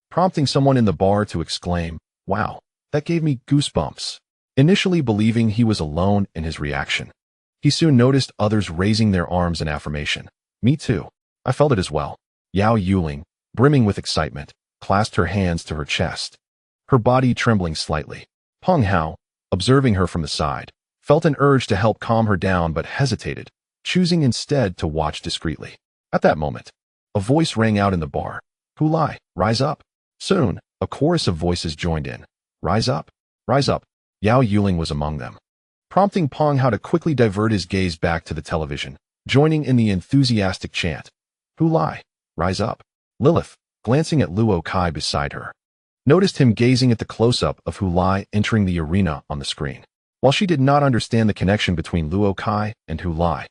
prompting someone in the bar to exclaim, "Wow, that gave me goosebumps." Initially believing he was alone in his reaction, he soon noticed others raising their arms in affirmation. "Me too. I felt it as well." Yao Yuling, brimming with excitement, clasped her hands to her chest, her body trembling slightly. Peng Hao, observing her from the side, felt an urge to help calm her down but hesitated, choosing instead to watch discreetly. At that moment, a voice rang out in the bar. "Hulai, rise up." Soon, a chorus of voices joined in. "Rise up, rise up." Yao Yuling was among them, prompting Peng Hao to quickly divert his gaze back to the television, joining in the enthusiastic chant. "Hulai, rise up." Lilith, glancing at Luo Kai beside her, noticed him gazing at the close-up of Hulai entering the arena on the screen. While she did not understand the connection between Luo Kai and Hulai,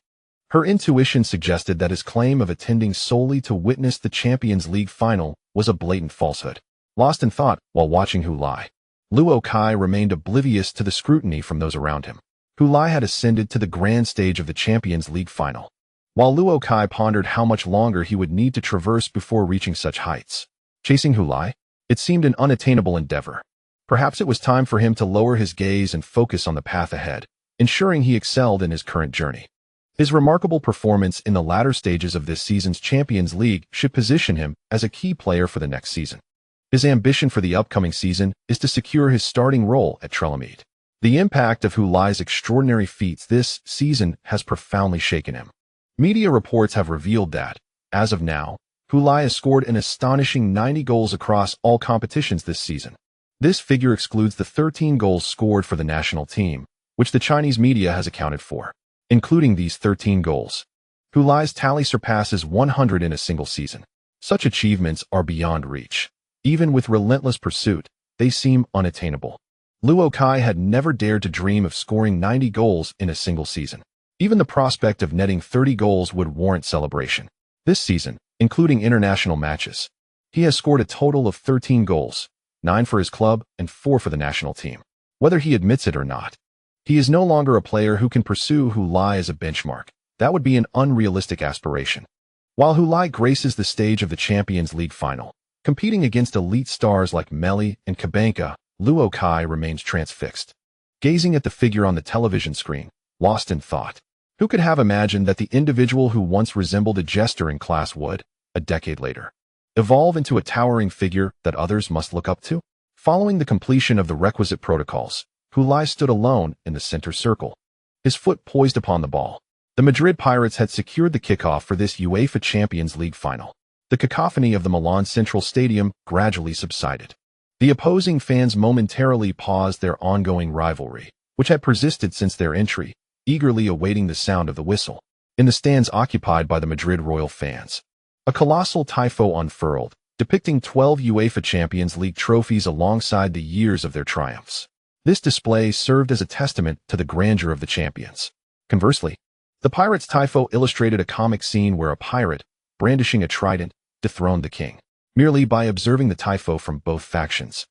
her intuition suggested that his claim of attending solely to witness the Champions League final was a blatant falsehood. Lost in thought while watching Hulai, Luo Kai remained oblivious to the scrutiny from those around him. Hulai had ascended to the grand stage of the Champions League final, while Luo Kai pondered how much longer he would need to traverse before reaching such heights. Chasing Hulai? It seemed an unattainable endeavor. Perhaps it was time for him to lower his gaze and focus on the path ahead, ensuring he excelled in his current journey. His remarkable performance in the latter stages of this season's Champions League should position him as a key player for the next season. His ambition for the upcoming season is to secure his starting role at Trelamed. The impact of Hulai's extraordinary feats this season has profoundly shaken him. Media reports have revealed that, as of now, Hulai has scored an astonishing 90 goals across all competitions this season. This figure excludes the 13 goals scored for the national team, which the Chinese media has accounted for. Including these 13 goals, Hulai's tally surpasses 100 in a single season. Such achievements are beyond reach. Even with relentless pursuit, they seem unattainable. Luo Kai had never dared to dream of scoring 90 goals in a single season. Even the prospect of netting 30 goals would warrant celebration. This season, including international matches, he has scored a total of 13 goals, 9 for his club and 4 for the national team. Whether he admits it or not, he is no longer a player who can pursue Hulai as a benchmark. That would be an unrealistic aspiration. While Hulai graces the stage of the Champions League final, competing against elite stars like Meili and Kabanka, Luo Kai remains transfixed, gazing at the figure on the television screen, lost in thought. Who could have imagined that the individual who once resembled a jester in class would, a decade later, evolve into a towering figure that others must look up to? Following the completion of the requisite protocols, Hulai stood alone in the center circle, his foot poised upon the ball. The Madrid Pirates had secured the kickoff for this UEFA Champions League final. The cacophony of the Milan Central Stadium gradually subsided. The opposing fans momentarily paused their ongoing rivalry, which had persisted since their entry, eagerly awaiting the sound of the whistle. In the stands occupied by the Madrid Royal fans, a colossal tifo unfurled, depicting 12 UEFA Champions League trophies alongside the years of their triumphs. This display served as a testament to the grandeur of the champions. Conversely, the Pirates' tifo illustrated a comic scene where a pirate, brandishing a trident, dethroned the king. Merely by observing the tifo from both factions,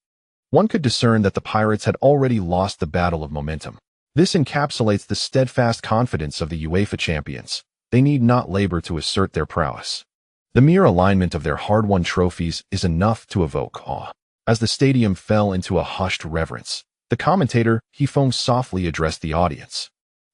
one could discern that the Pirates had already lost the battle of momentum. This encapsulates the steadfast confidence of the UEFA champions. They need not labor to assert their prowess. The mere alignment of their hard-won trophies is enough to evoke awe. As the stadium fell into a hushed reverence, the commentator, Heifeng, softly addressed the audience,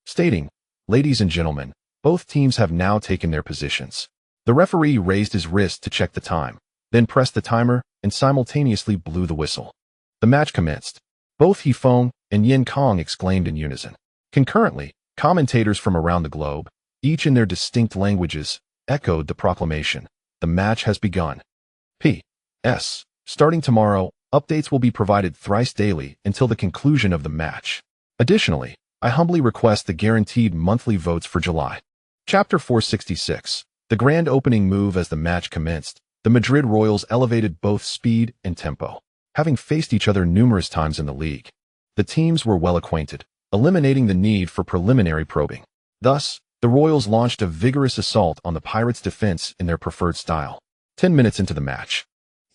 stating, "Ladies and gentlemen, both teams have now taken their positions." The referee raised his wrist to check the time, then pressed the timer and simultaneously blew the whistle. The match commenced. Both Heifeng and Yin Kong exclaimed in unison. Concurrently, commentators from around the globe, each in their distinct languages, echoed the proclamation. The match has begun. P.S. Starting tomorrow, updates will be provided thrice daily until the conclusion of the match. Additionally, I humbly request the guaranteed monthly votes for July. Chapter 466. The grand opening move. As the match commenced, the Madrid Royals elevated both speed and tempo. Having faced each other numerous times in the league, the teams were well acquainted, eliminating the need for preliminary probing. Thus, The Royals launched a vigorous assault on the Pirates' defense in their preferred style. 10 minutes into the match,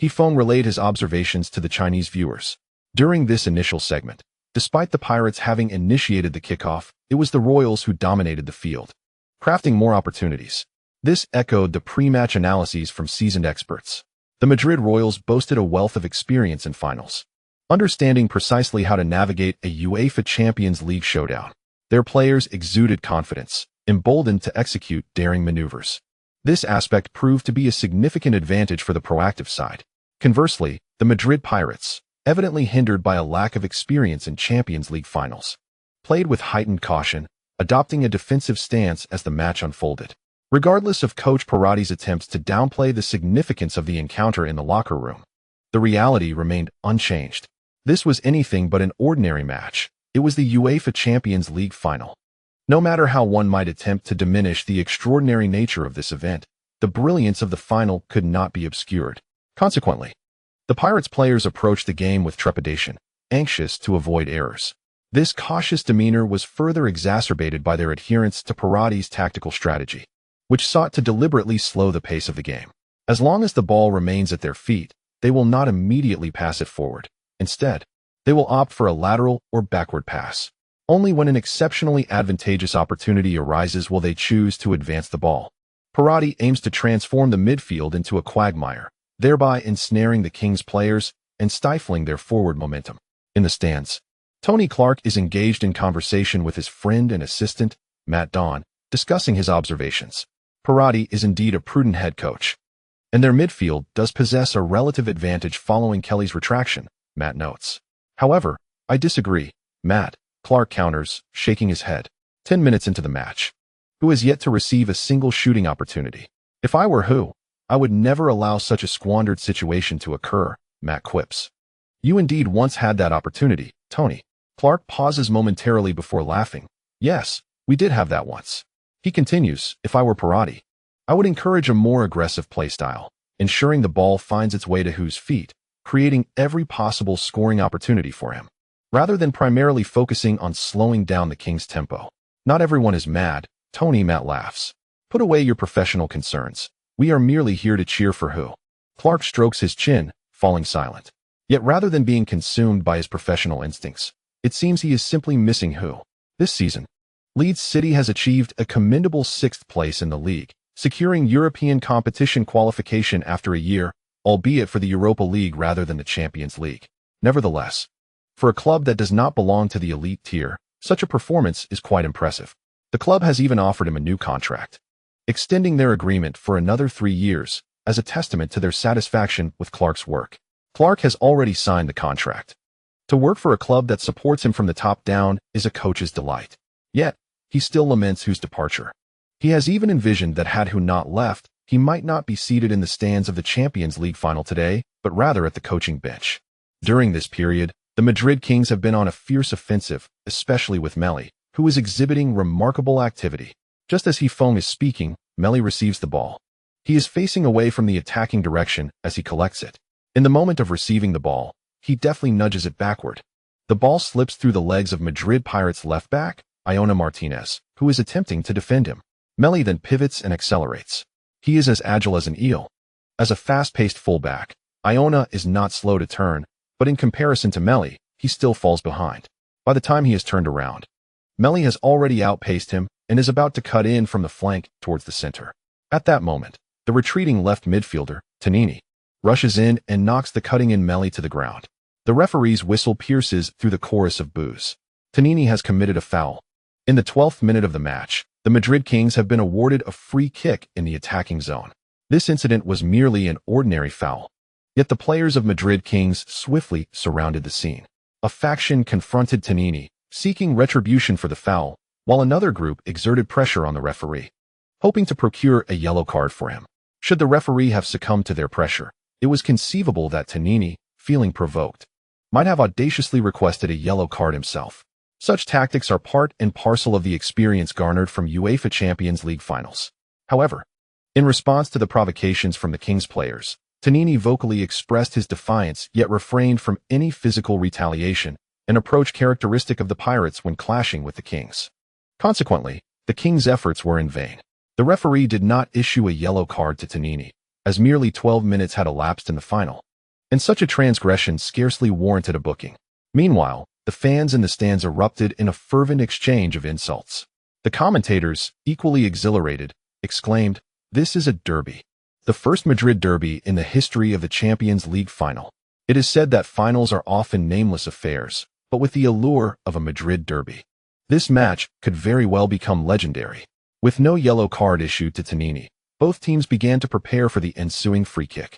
Heifer relayed his observations to the Chinese viewers. During this initial segment, despite the Pirates having initiated the kickoff, it was the Royals who dominated the field, crafting more opportunities. This echoed the pre-match analyses from seasoned experts. The Madrid Royals boasted a wealth of experience in finals, understanding precisely how to navigate a UEFA Champions League showdown. Their players exuded confidence, emboldened to execute daring maneuvers. This aspect proved to be a significant advantage for the proactive side. Conversely, the Madrid Pirates, evidently hindered by a lack of experience in Champions League finals, played with heightened caution, adopting a defensive stance as the match unfolded. Regardless of Coach Parotti's attempts to downplay the significance of the encounter in the locker room, the reality remained unchanged. This was anything but an ordinary match. It was the UEFA Champions League final. No matter how one might attempt to diminish the extraordinary nature of this event, the brilliance of the final could not be obscured. Consequently, the Pirates players approached the game with trepidation, anxious to avoid errors. This cautious demeanor was further exacerbated by their adherence to Parotti's tactical strategy, which sought to deliberately slow the pace of the game. As long as the ball remains at their feet, they will not immediately pass it forward. Instead, they will opt for a lateral or backward pass. Only when an exceptionally advantageous opportunity arises will they choose to advance the ball. Parotti aims to transform the midfield into a quagmire, thereby ensnaring the Kings players and stifling their forward momentum. In the stands, Tony Clark is engaged in conversation with his friend and assistant, Matt Dawn, discussing his observations. Parotti is indeed a prudent head coach, and their midfield does possess a relative advantage following Kelly's retraction, Matt notes. However, I disagree, Matt, Clark counters, shaking his head. 10 minutes into the match, who has yet to receive a single shooting opportunity. If I were who, I would never allow such a squandered situation to occur, Matt quips. You indeed once had that opportunity, Tony. Clark pauses momentarily before laughing. Yes, we did have that once. He continues, if I were Parotti, I would encourage a more aggressive play style, ensuring the ball finds its way to Who's feet, creating every possible scoring opportunity for him, rather than primarily focusing on slowing down the Kings' tempo. Not everyone is mad, Tony. Matt laughs. Put away your professional concerns. We are merely here to cheer for Who. Clark strokes his chin, falling silent. Yet rather than being consumed by his professional instincts, it seems he is simply missing Who. This season, Leeds City has achieved a commendable 6th place in the league, securing European competition qualification after a year, albeit for the Europa League rather than the Champions League. Nevertheless, for a club that does not belong to the elite tier, such a performance is quite impressive. The club has even offered him a new contract, extending their agreement for another 3 years, as a testament to their satisfaction with Clark's work. Clark has already signed the contract. To work for a club that supports him from the top down is a coach's delight. Yet, he still laments Who's departure. He has even envisioned that had Who not left, he might not be seated in the stands of the Champions League final today, but rather at the coaching bench. During this period, the Madrid Kings have been on a fierce offensive, especially with Meili, who is exhibiting remarkable activity. Just as Heifer is speaking, Meili receives the ball. He is facing away from the attacking direction as he collects it. In the moment of receiving the ball, he deftly nudges it backward. The ball slips through the legs of Madrid Pirates left back, Ione Martinez, who is attempting to defend him. Meili then pivots and accelerates. He is as agile as an eel. As a fast-paced fullback, Ione is not slow to turn, but in comparison to Meili, he still falls behind. By the time he has turned around, Meili has already outpaced him and is about to cut in from the flank towards the center. At that moment, the retreating left midfielder, Tenacity, rushes in and knocks the cutting-in Meili to the ground. The referee's whistle pierces through the chorus of boos. Tenacity has committed a foul. In the 12th minute of the match, the Madrid Kings have been awarded a free kick in the attacking zone. This incident was merely an ordinary foul. Yet the players of Madrid Kings swiftly surrounded the scene. A faction confronted Tenacity, seeking retribution for the foul, while another group exerted pressure on the referee, hoping to procure a yellow card for him. Should the referee have succumbed to their pressure, it was conceivable that Tenacity, feeling provoked, might have audaciously requested a yellow card himself. Such tactics are part and parcel of the experience garnered from UEFA Champions League finals. However, in response to the provocations from the Kings players, Tenacity vocally expressed his defiance yet refrained from any physical retaliation, an approach characteristic of the Pirates when clashing with the Kings. Consequently, the Kings' efforts were in vain. The referee did not issue a yellow card to Tenacity, as merely 12 minutes had elapsed in the final, and such a transgression scarcely warranted a booking. Meanwhile, the fans in the stands erupted in a fervent exchange of insults. The commentators, equally exhilarated, exclaimed, "This is a derby. The first Madrid derby in the history of the Champions League final." It is said that finals are often nameless affairs, but with the allure of a Madrid derby, this match could very well become legendary. With no yellow card issued to Tenacity, both teams began to prepare for the ensuing free kick.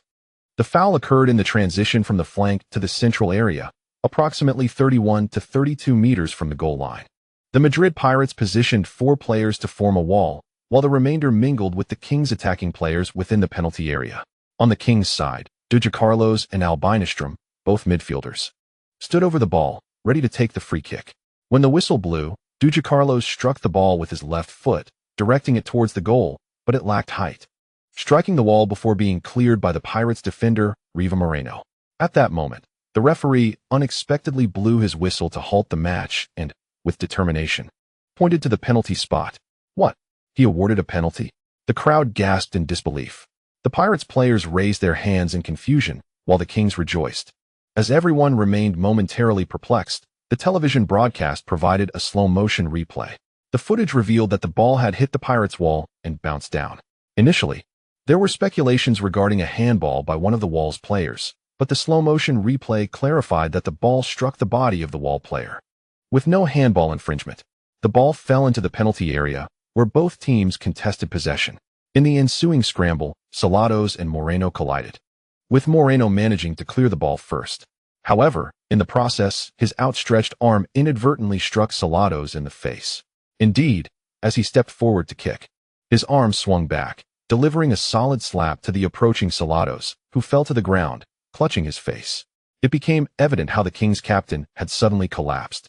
The foul occurred in the transition from the flank to the central area, approximately 31 to 32 meters from the goal line. The Madrid Pirates positioned 4 players to form a wall, while the remainder mingled with the Kings' attacking players within the penalty area. On the Kings' side, Dudukalos and Estrom, both midfielders, stood over the ball, ready to take the free kick. When the whistle blew, Dudukalos struck the ball with his left foot, directing it towards the goal, but it lacked height, striking the wall before being cleared by the Pirates' defender, Riva Moreno. At that moment, the referee unexpectedly blew his whistle to halt the match and, with determination, pointed to the penalty spot. What? He awarded a penalty? The crowd gasped in disbelief. The Pirates players raised their hands in confusion, while the Kings rejoiced. As everyone remained momentarily perplexed, the television broadcast provided a slow-motion replay. The footage revealed that the ball had hit the Pirates' wall and bounced down. Initially, there were speculations regarding a handball by one of the wall's players, but the slow-motion replay clarified that the ball struck the body of the wall player. With no handball infringement, the ball fell into the penalty area, where both teams contested possession. In the ensuing scramble, Selados and Moreno collided, with Moreno managing to clear the ball first. However, in the process, his outstretched arm inadvertently struck Selados in the face. Indeed, as he stepped forward to kick, his arm swung back, delivering a solid slap to the approaching Selados, who fell to the ground, clutching his face. It became evident how the Kings' captain had suddenly collapsed.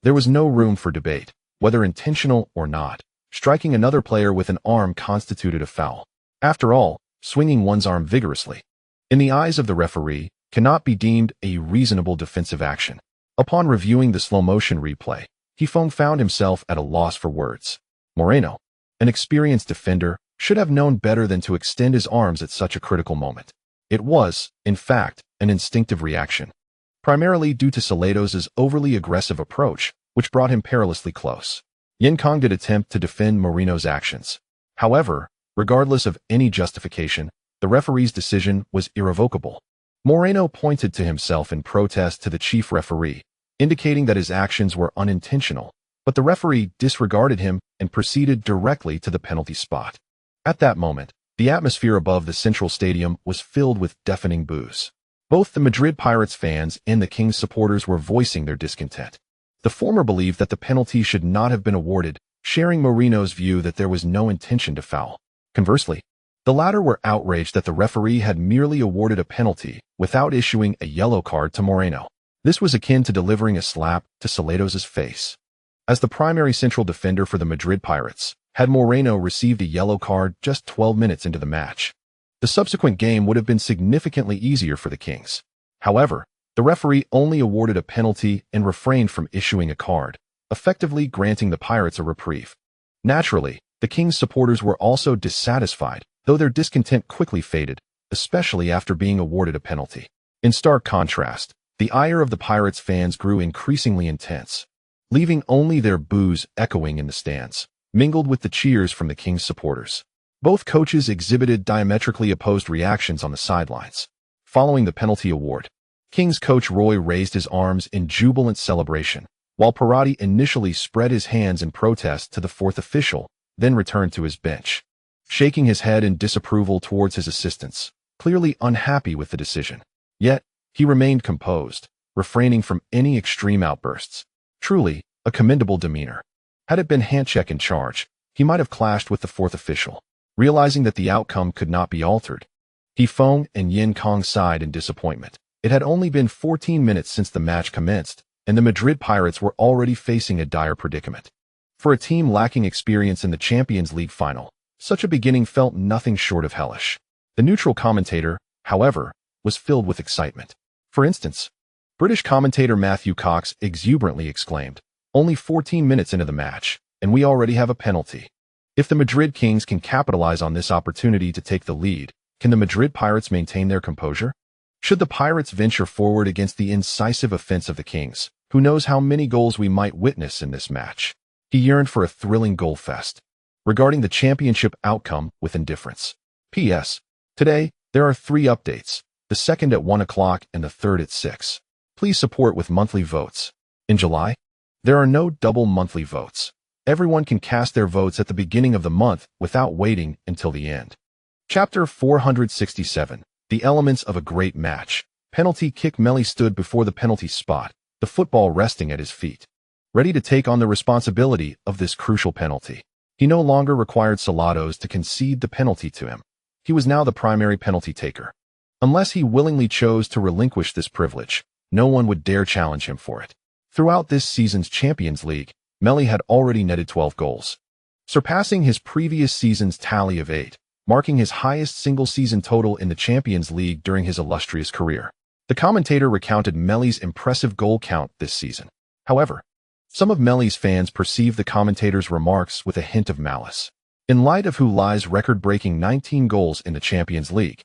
There was no room for debate, whether intentional or not. Striking another player with an arm constituted a foul. After all, swinging one's arm vigorously, in the eyes of the referee, cannot be deemed a reasonable defensive action. Upon reviewing the slow-motion replay, he found himself at a loss for words. Moreno, an experienced defender, should have known better than to extend his arms at such a critical moment. It was, in fact, an instinctive reaction, primarily due to Selados' overly aggressive approach, which brought him perilously close. Kong did attempt to defend Moreno's actions. However, regardless of any justification, the referee's decision was irrevocable. Moreno pointed to himself in protest to the chief referee, indicating that his actions were unintentional, but the referee disregarded him and proceeded directly to the penalty spot. At that moment, the atmosphere above the central stadium was filled with deafening boos. Both the Madrid Pirates fans and the Kings supporters were voicing their discontent. The former believed that the penalty should not have been awarded, sharing Moreno's view that there was no intention to foul. Conversely, the latter were outraged that the referee had merely awarded a penalty without issuing a yellow card to Moreno. This was akin to delivering a slap to Selados' face. As the primary central defender for the Madrid Pirates, had Moreno received a yellow card just 12 minutes into the match, the subsequent game would have been significantly easier for the Kings. However, the referee only awarded a penalty and refrained from issuing a card, effectively granting the Pirates a reprieve. Naturally, the Kings supporters were also dissatisfied, though their discontent quickly faded, especially after being awarded a penalty. In stark contrast, the ire of the Pirates fans grew increasingly intense, leaving only their boos echoing in the stands, mingled with the cheers from the Kings supporters. Both coaches exhibited diametrically opposed reactions on the sidelines. Following the penalty award, Kings coach Roy raised his arms in jubilant celebration, while Parotti initially spread his hands in protest to the fourth official, then returned to his bench, shaking his head in disapproval towards his assistants, clearly unhappy with the decision. Yet, he remained composed, refraining from any extreme outbursts. Truly, a commendable demeanor. Had it been Handcheck in charge, he might have clashed with the fourth official. Realizing that the outcome could not be altered, he and Kong sighed in disappointment. It had only been 14 minutes since the match commenced, and the Madrid Pirates were already facing a dire predicament. For a team lacking experience in the Champions League final, such a beginning felt nothing short of hellish. The neutral commentator, however, was filled with excitement. For instance, British commentator Matthew Cox exuberantly exclaimed, "Only 14 minutes into the match, and we already have a penalty. If the Madrid Kings can capitalize on this opportunity to take the lead, can the Madrid Pirates maintain their composure? Should the Pirates venture forward against the incisive offense of the Kings? Who knows how many goals we might witness in this match? He yearned for a thrilling goal fest. Regarding the championship outcome with indifference. P.S. Today, there are 3 updates, the second at 1 o'clock and the third at 6. Please support with monthly votes. In July, there are no double monthly votes. Everyone can cast their votes at the beginning of the month without waiting until the end. Chapter 467. The elements of a great match. Penalty kick. Meili stood before the penalty spot, the football resting at his feet, ready to take on the responsibility of this crucial penalty. He no longer required Selados to concede the penalty to him. He was now the primary penalty taker. Unless he willingly chose to relinquish this privilege, no one would dare challenge him for it. Throughout this season's Champions League, Meili had already netted 12 goals, surpassing his previous season's tally of 8, marking his highest single-season total in the Champions League during his illustrious career. The commentator recounted Meili's impressive goal count this season. However, some of Meili's fans perceived the commentator's remarks with a hint of malice. In light of Hulai's record-breaking 19 goals in the Champions League,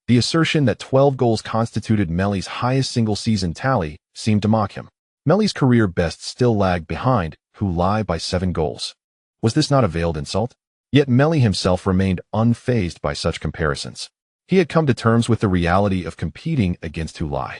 the assertion that 12 goals constituted Meili's highest single-season tally seemed to mock him. Meili's career best still lagged behind Hulai by 7 goals. Was this not a veiled insult? Yet Meili himself remained unfazed by such comparisons. He had come to terms with the reality of competing against Hulai.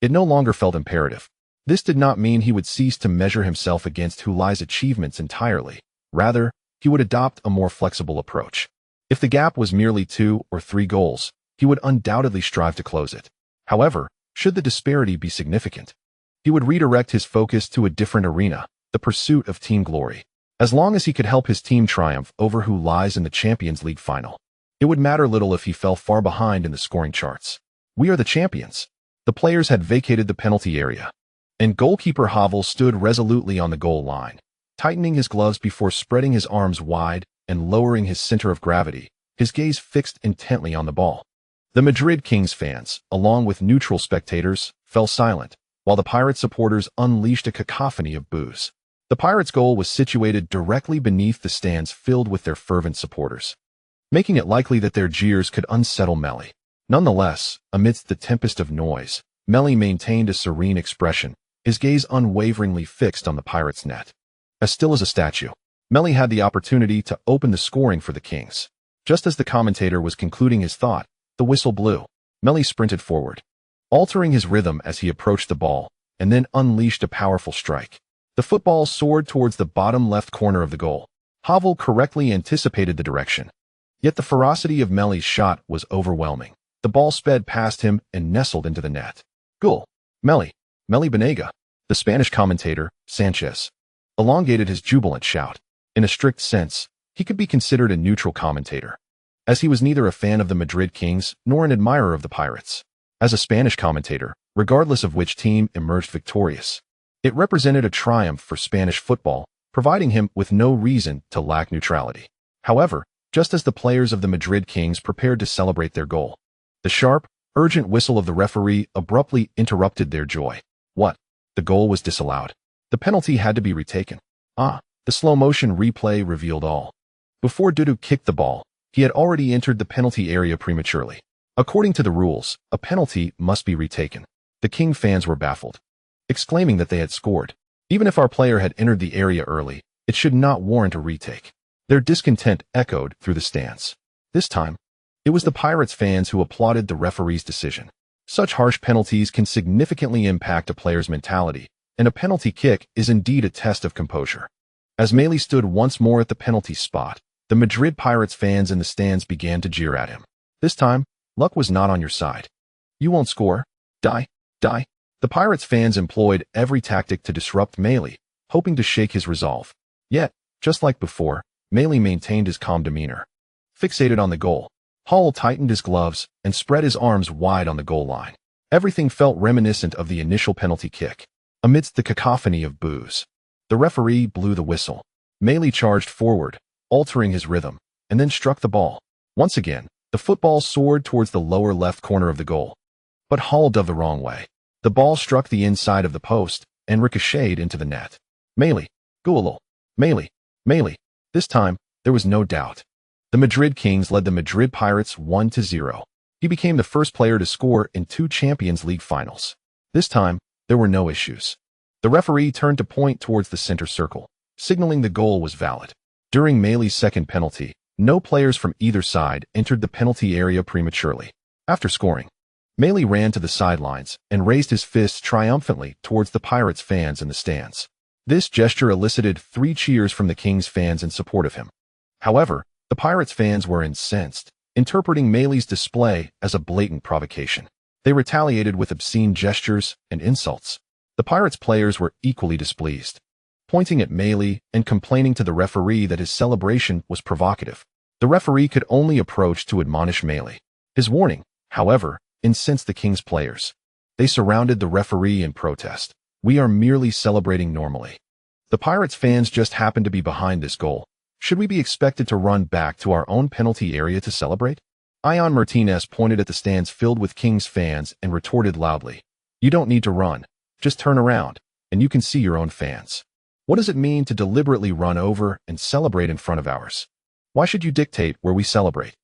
It no longer felt imperative. This did not mean he would cease to measure himself against Hulai's achievements entirely. Rather, he would adopt a more flexible approach. If the gap was merely 2 or 3 goals, he would undoubtedly strive to close it. However, should the disparity be significant, he would redirect his focus to a different arena, the pursuit of team glory. As long as he could help his team triumph over Hulai's in the Champions League final, it would matter little if he fell far behind in the scoring charts. We are the champions. The players had vacated the penalty area, and goalkeeper Heiver stood resolutely on the goal line, tightening his gloves before spreading his arms wide and lowering his center of gravity, his gaze fixed intently on the ball. The Madrid Kings fans, along with neutral spectators, fell silent, while the Pirate supporters unleashed a cacophony of boos. The Pirates' goal was situated directly beneath the stands filled with their fervent supporters, making it likely that their jeers could unsettle Meili. Nonetheless, amidst the tempest of noise, Meili maintained a serene expression, his gaze unwaveringly fixed on the Pirates' net. As still as a statue, Meili had the opportunity to open the scoring for the Kings. Just as the commentator was concluding his thought, the whistle blew. Meili sprinted forward, altering his rhythm as he approached the ball, and then unleashed a powerful strike. The football soared towards the bottom left corner of the goal. Heiver correctly anticipated the direction. Yet the ferocity of Meili's shot was overwhelming. The ball sped past him and nestled into the net. Goal! Meili Banega! The Spanish commentator, Sanchez, elongated his jubilant shout. In a strict sense, he could be considered a neutral commentator, as he was neither a fan of the Madrid Kings nor an admirer of the Pirates. As a Spanish commentator, regardless of which team emerged victorious, it represented a triumph for Spanish football, providing him with no reason to lack neutrality. However, just as the players of the Madrid Kings prepared to celebrate their goal, the sharp, urgent whistle of the referee abruptly interrupted their joy. What? The goal was disallowed. The penalty had to be retaken. The slow-motion replay revealed all. Before Dudu kicked the ball, he had already entered the penalty area prematurely. According to the rules, a penalty must be retaken. The King fans were baffled, exclaiming that they had scored. Even if our player had entered the area early, it should not warrant a retake. Their discontent echoed through the stands. This time, it was the Pirates fans who applauded the referee's decision. Such harsh penalties can significantly impact a player's mentality, and a penalty kick is indeed a test of composure. As Meili stood once more at the penalty spot, the Madrid Pirates fans in the stands began to jeer at him. This time, luck was not on your side. You won't score. Die. The Pirates fans employed every tactic to disrupt Meili, hoping to shake his resolve. Yet, just like before, Meili maintained his calm demeanor. Fixated on the goal, Hulai tightened his gloves and spread his arms wide on the goal line. Everything felt reminiscent of the initial penalty kick. Amidst the cacophony of boos, the referee blew the whistle. Meili charged forward, altering his rhythm, and then struck the ball. Once again, the football soared towards the lower left corner of the goal. But Hulai dove the wrong way. The ball struck the inside of the post and ricocheted into the net. Meili, goal! Meili, Meili. This time, there was no doubt. The Madrid Kings led the Madrid Pirates 1-0. He became the first player to score in 2 Champions League finals. This time, there were no issues. The referee turned to point towards the center circle, signaling the goal was valid. During Meili's second penalty, no players from either side entered the penalty area prematurely. After scoring, Meili ran to the sidelines and raised his fists triumphantly towards the Pirates fans in the stands. This gesture elicited 3 cheers from the Kings fans in support of him. However, the Pirates fans were incensed, interpreting Meili's display as a blatant provocation. They retaliated with obscene gestures and insults. The Pirates players were equally displeased, pointing at Meili and complaining to the referee that his celebration was provocative. The referee could only approach to admonish Meili. His warning, however, incensed the Kings players. They surrounded the referee in protest. "We are merely celebrating normally. The Pirates fans just happened to be behind this goal. Should we be expected to run back to our own penalty area to celebrate?" Ione Martinez pointed at the stands filled with Kings fans and retorted loudly, "You don't need to run. Just turn around, and you can see your own fans. What does it mean to deliberately run over and celebrate in front of ours? Why should you dictate where we celebrate?"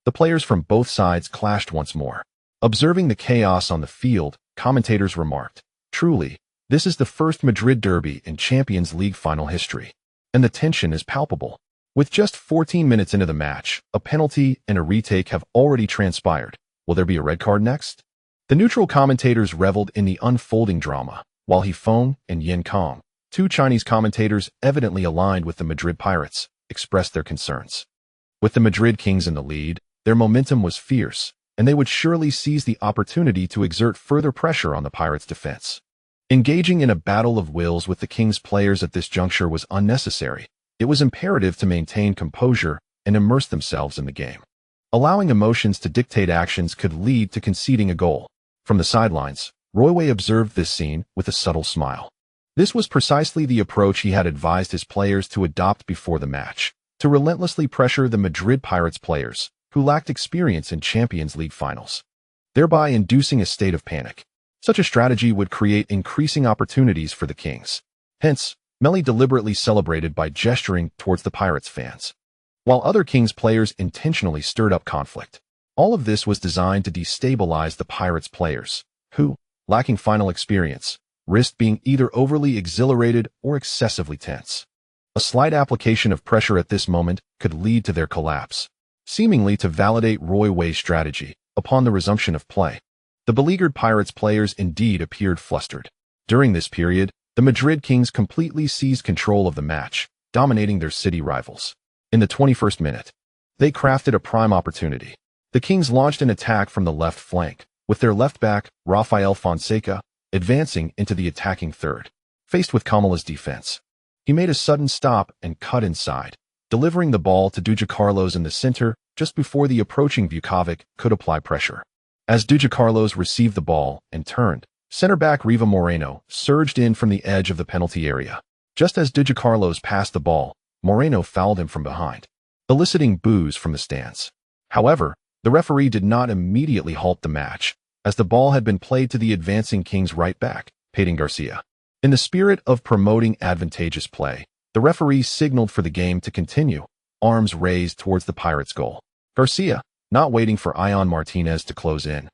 The players from both sides clashed once more. Observing the chaos on the field, commentators remarked, "Truly, this is the first Madrid derby in Champions League final history, and the tension is palpable." With just 14 minutes into the match, a penalty and a retake have already transpired. Will there be a red card next? The neutral commentators reveled in the unfolding drama, while Heifeng and Yin Kong, 2 Chinese commentators evidently aligned with the Madrid Pirates, expressed their concerns. With the Madrid Kings in the lead, their momentum was fierce, and they would surely seize the opportunity to exert further pressure on the Pirates' defense. Engaging in a battle of wills with the Kings players at this juncture was unnecessary. It was imperative to maintain composure and immerse themselves in the game. Allowing emotions to dictate actions could lead to conceding a goal. From the sidelines, Royvi observed this scene with a subtle smile. This was precisely the approach he had advised his players to adopt before the match, to relentlessly pressure the Madrid Pirates players, who lacked experience in Champions League finals, thereby inducing a state of panic. Such a strategy would create increasing opportunities for the Kings. Hence, Meili deliberately celebrated by gesturing towards the Pirates fans, while other Kings players intentionally stirred up conflict. All of this was designed to destabilize the Pirates players, who, lacking final experience, risked being either overly exhilarated or excessively tense. A slight application of pressure at this moment could lead to their collapse, seemingly to validate Royvi's strategy. Upon the resumption of play, the beleaguered Pirates players indeed appeared flustered. During this period, the Madrid Kings completely seized control of the match, dominating their city rivals. In the 21st minute, they crafted a prime opportunity. The Kings launched an attack from the left flank, with their left back, Rafael Fonseca, advancing into the attacking third. Faced with Kamala's defense, he made a sudden stop and cut inside, delivering the ball to Dudukalos in the center just before the approaching Vukovic could apply pressure. As Dudukalos received the ball and turned, center-back Riva Moreno surged in from the edge of the penalty area. Just as Dudukalos passed the ball, Moreno fouled him from behind, eliciting boos from the stands. However, the referee did not immediately halt the match, as the ball had been played to the advancing Kings right back, Padin Garcia. In the spirit of promoting advantageous play, the referee signaled for the game to continue, arms raised towards the Pirates' goal. Garcia, not waiting for Ione Martinez to close in,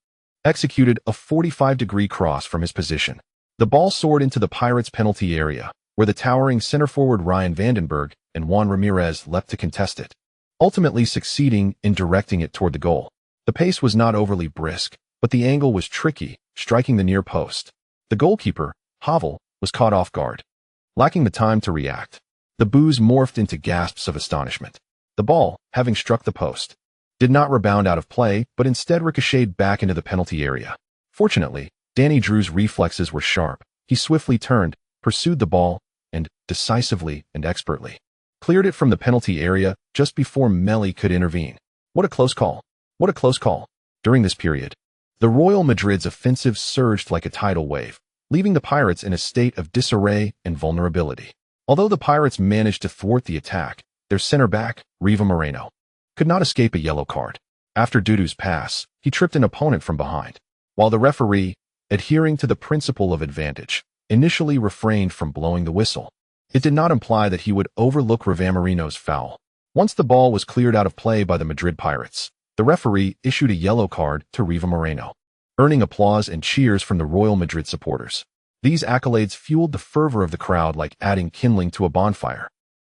executed a 45-degree cross from his position. The ball soared into the Pirates' penalty area, where the towering center-forward Vandenberg and Juan Ramirez leapt to contest it, ultimately succeeding in directing it toward the goal. The pace was not overly brisk, but the angle was tricky, striking the near post. The goalkeeper, Heiver, was caught off guard. Lacking the time to react, the boos morphed into gasps of astonishment. The ball, having struck the post, did not rebound out of play, but instead ricocheted back into the penalty area. Fortunately, Danny Drew's reflexes were sharp. He swiftly turned, pursued the ball, and, decisively and expertly, cleared it from the penalty area just before Meili could intervene. What a close call! What a close call! During this period, the Royal Madrid's offensive surged like a tidal wave, leaving the Pirates in a state of disarray and vulnerability. Although the Pirates managed to thwart the attack, their center-back, Riva Moreno, could not escape a yellow card. After Dudu's pass, he tripped an opponent from behind, while the referee, adhering to the principle of advantage, initially refrained from blowing the whistle. It did not imply that he would overlook Riva Moreno's foul. Once the ball was cleared out of play by the Madrid Pirates, the referee issued a yellow card to Riva Moreno, earning applause and cheers from the Royal Madrid supporters. These accolades fueled the fervor of the crowd like adding kindling to a bonfire,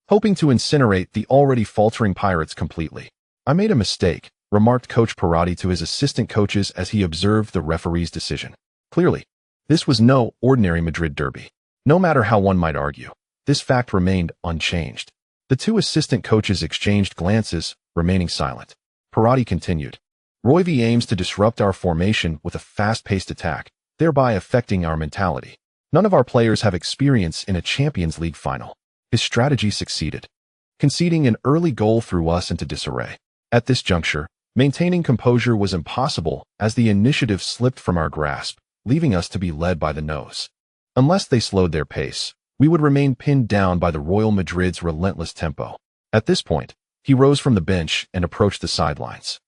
hoping to incinerate the already faltering Pirates completely. "I made a mistake," remarked Coach Parotti to his assistant coaches as he observed the referee's decision. Clearly, this was no ordinary Madrid derby. No matter how one might argue, this fact remained unchanged. The two assistant coaches exchanged glances, remaining silent. Parotti continued, "Royvi aims to disrupt our formation with a fast-paced attack, thereby affecting our mentality. None of our players have experience in a Champions League final. His strategy succeeded, conceding an early goal threw us into disarray. At this juncture, maintaining composure was impossible as the initiative slipped from our grasp, leaving us to be led by the nose. Unless they slowed their pace, we would remain pinned down by the Royal Madrid's relentless tempo." At this point, he rose from the bench and approached the sidelines.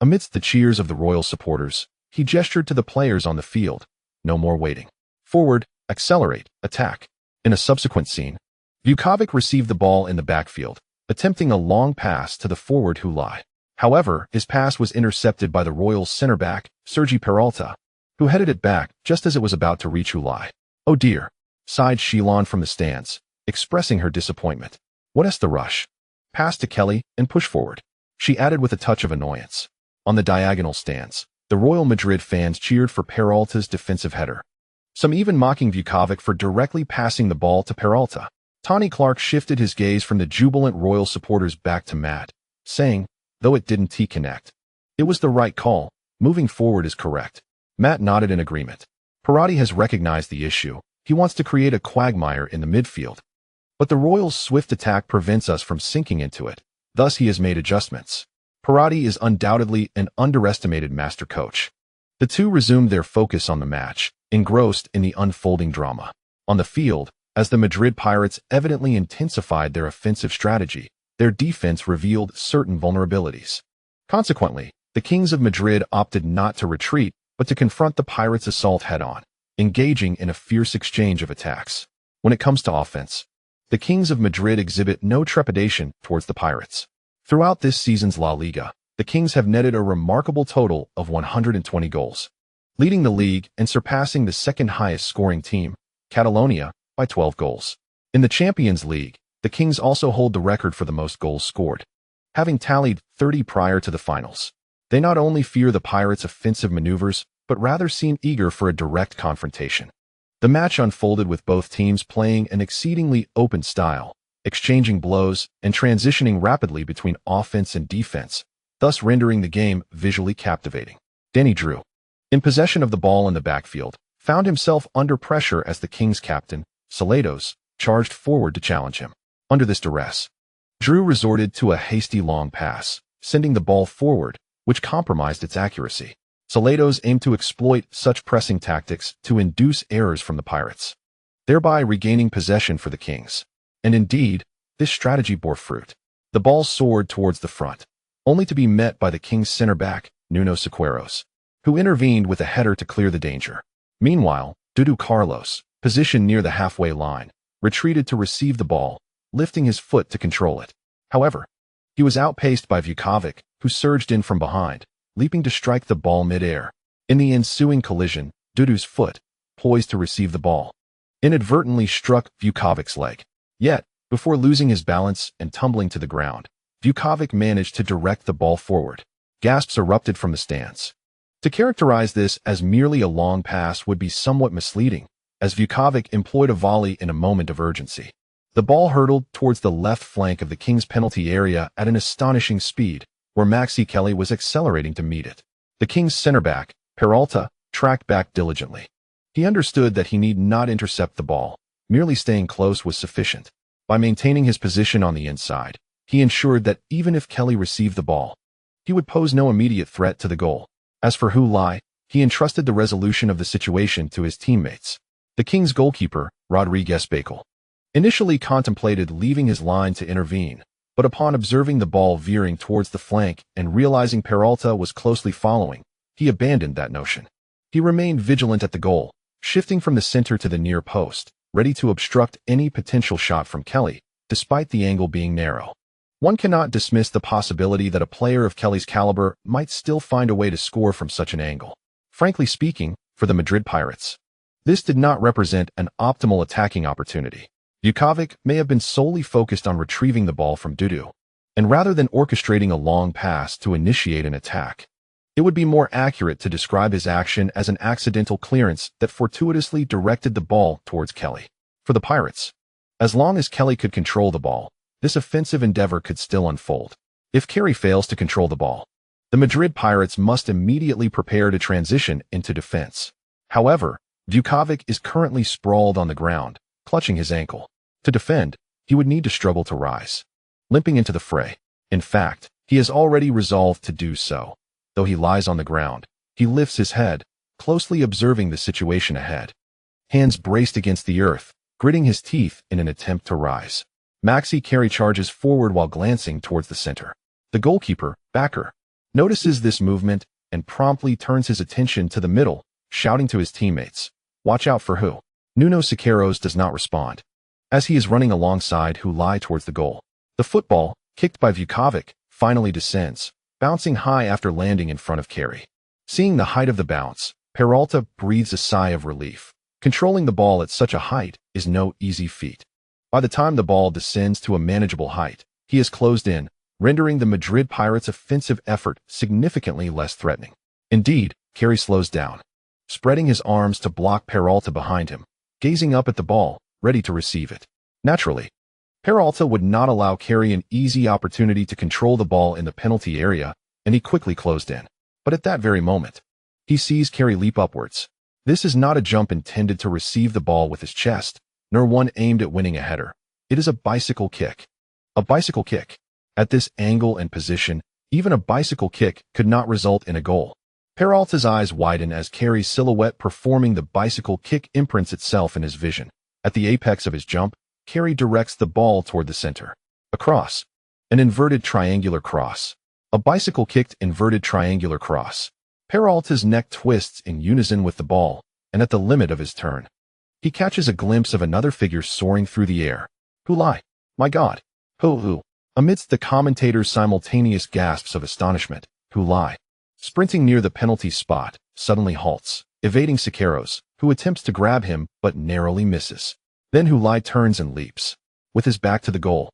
Amidst the cheers of the Royal supporters, he gestured to the players on the field. "No more waiting. Forward, accelerate, attack." In a subsequent scene, Vukovic received the ball in the backfield, attempting a long pass to the forward Hulai. However, his pass was intercepted by the Royals' center back, Sergi Peralta, who headed it back just as it was about to reach Hulai. "Oh dear," sighed Shilon from the stands, expressing her disappointment. "What's the rush? Pass to Kelly and push forward," she added with a touch of annoyance. On the diagonal stands, the Royal Madrid fans cheered for Peralta's defensive header, some even mocking Vukovic for directly passing the ball to Peralta. Tony Clark shifted his gaze from the jubilant Royal supporters back to Matt, saying, "Though it didn't connect, it was the right call. Moving forward is correct." Matt nodded in agreement. Parotti has recognized the issue. He wants to create a quagmire in the midfield, but the Royals' swift attack prevents us from sinking into it. Thus he has made adjustments. Parotti is undoubtedly an underestimated master coach. The two resumed their focus on the match, engrossed in the unfolding drama. On the field, as the Madrid Pirates evidently intensified their offensive strategy, their defense revealed certain vulnerabilities. Consequently, the Kings of Madrid opted not to retreat, but to confront the Pirates' assault head-on, engaging in a fierce exchange of attacks. When it comes to offense, the Kings of Madrid exhibit no trepidation towards the Pirates. Throughout this season's La Liga, the Kings have netted a remarkable total of 120 goals, leading the league and surpassing the second highest scoring team, Catalonia, by 12 goals. In the Champions League, the Kings also hold the record for the most goals scored, having tallied 30 prior to the finals. They not only fear the Pirates' offensive maneuvers, but rather seem eager for a direct confrontation. The match unfolded with both teams playing an exceedingly open style, exchanging blows and transitioning rapidly between offense and defense, thus rendering the game visually captivating. Danny Drew, in possession of the ball in the backfield, found himself under pressure as the Kings captain, Selados, charged forward to challenge him. Under this duress, Drew resorted to a hasty long pass, sending the ball forward, which compromised its accuracy. Selados aimed to exploit such pressing tactics to induce errors from the Pirates, thereby regaining possession for the Kings. And indeed, this strategy bore fruit. The ball soared towards the front, only to be met by the Kings' center back, Nuno Sequeiros, who intervened with a header to clear the danger. Meanwhile, Dudukalos, positioned near the halfway line, retreated to receive the ball, lifting his foot to control it. However, he was outpaced by Vukovic, who surged in from behind, leaping to strike the ball mid-air. In the ensuing collision, Dudu's foot, poised to receive the ball, inadvertently struck Vukovic's leg. Yet, before losing his balance and tumbling to the ground, Vukovic managed to direct the ball forward. Gasps erupted from the stands. To characterize this as merely a long pass would be somewhat misleading, as Vukovic employed a volley in a moment of urgency. The ball hurtled towards the left flank of the Kings' penalty area at an astonishing speed, where Maxi Kelly was accelerating to meet it. The Kings' center back, Peralta, tracked back diligently. He understood that he need not intercept the ball, merely staying close was sufficient. By maintaining his position on the inside, he ensured that even if Kelly received the ball, he would pose no immediate threat to the goal. As for Hulai, he entrusted the resolution of the situation to his teammates. The Kings' goalkeeper, Rodriguez Bakel, initially contemplated leaving his line to intervene, but upon observing the ball veering towards the flank and realizing Peralta was closely following, he abandoned that notion. He remained vigilant at the goal, shifting from the center to the near post, ready to obstruct any potential shot from Kelly, despite the angle being narrow. One cannot dismiss the possibility that a player of Kelly's caliber might still find a way to score from such an angle. Frankly speaking, for the Madrid Pirates, this did not represent an optimal attacking opportunity. Dudukalos may have been solely focused on retrieving the ball from Dudu, and rather than orchestrating a long pass to initiate an attack, it would be more accurate to describe his action as an accidental clearance that fortuitously directed the ball towards Kelly. For the Pirates, as long as Kelly could control the ball, this offensive endeavor could still unfold. If Kelly fails to control the ball, the Madrid Pirates must immediately prepare to transition into defense. However, Dudukalos is currently sprawled on the ground, clutching his ankle. To defend, he would need to struggle to rise, limping into the fray. In fact, he has already resolved to do so. Though he lies on the ground, he lifts his head, closely observing the situation ahead. Hands braced against the earth, gritting his teeth in an attempt to rise. Maxi Carey charges forward while glancing towards the center. The goalkeeper, Backer, notices this movement and promptly turns his attention to the middle, shouting to his teammates, "Watch out for who?" Nuno Siqueiros does not respond, as he is running alongside Hulai towards the goal. The football, kicked by Dudukalos, finally descends, bouncing high after landing in front of Carey. Seeing the height of the bounce, Parotti breathes a sigh of relief. Controlling the ball at such a height is no easy feat. By the time the ball descends to a manageable height, he is closed in, rendering the Madrid Pirates' offensive effort significantly less threatening. Indeed, Carey slows down, spreading his arms to block Parotti behind him, gazing up at the ball, ready to receive it. Naturally, Parotti would not allow Carey an easy opportunity to control the ball in the penalty area, and he quickly closed in. But at that very moment, he sees Carey leap upwards. This is not a jump intended to receive the ball with his chest, nor one aimed at winning a header. It is a bicycle kick. A bicycle kick. At this angle and position, even a bicycle kick could not result in a goal. Parotti's eyes widen as Carey's silhouette performing the bicycle kick imprints itself in his vision. At the apex of his jump, Carey directs the ball toward the center. A cross. An inverted triangular cross. A bicycle-kicked inverted triangular cross. Parotti's neck twists in unison with the ball, and at the limit of his turn, he catches a glimpse of another figure soaring through the air. Hulai! My God! Hoo-hoo! Amidst the commentators' simultaneous gasps of astonishment, Hulai, sprinting near the penalty spot, suddenly halts, evading Siqueiros, who attempts to grab him but narrowly misses. Then Hulai turns and leaps, with his back to the goal.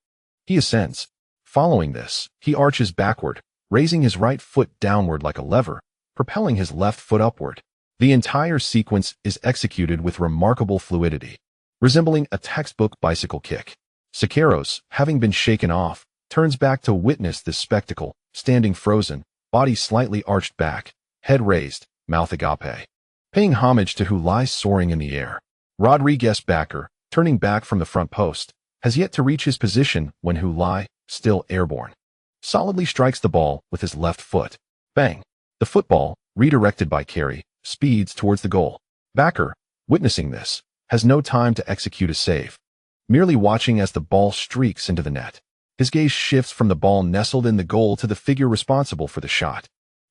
He ascends. Following this, he arches backward, raising his right foot downward like a lever, propelling his left foot upward. The entire sequence is executed with remarkable fluidity, resembling a textbook bicycle kick. Siqueiros, having been shaken off, turns back to witness this spectacle, standing frozen, body slightly arched back, head raised, mouth agape. Paying homage to Hulai soaring in the air. Rodriguez Backer, turning back from the front post, has yet to reach his position when Hulai, still airborne, solidly strikes the ball with his left foot. Bang! The football, redirected by Carey, speeds towards the goal. Backer, witnessing this, has no time to execute a save, merely watching as the ball streaks into the net. His gaze shifts from the ball nestled in the goal to the figure responsible for the shot.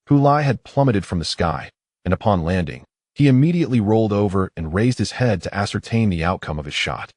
Hulai had plummeted from the sky, and upon landing, he immediately rolled over and raised his head to ascertain the outcome of his shot.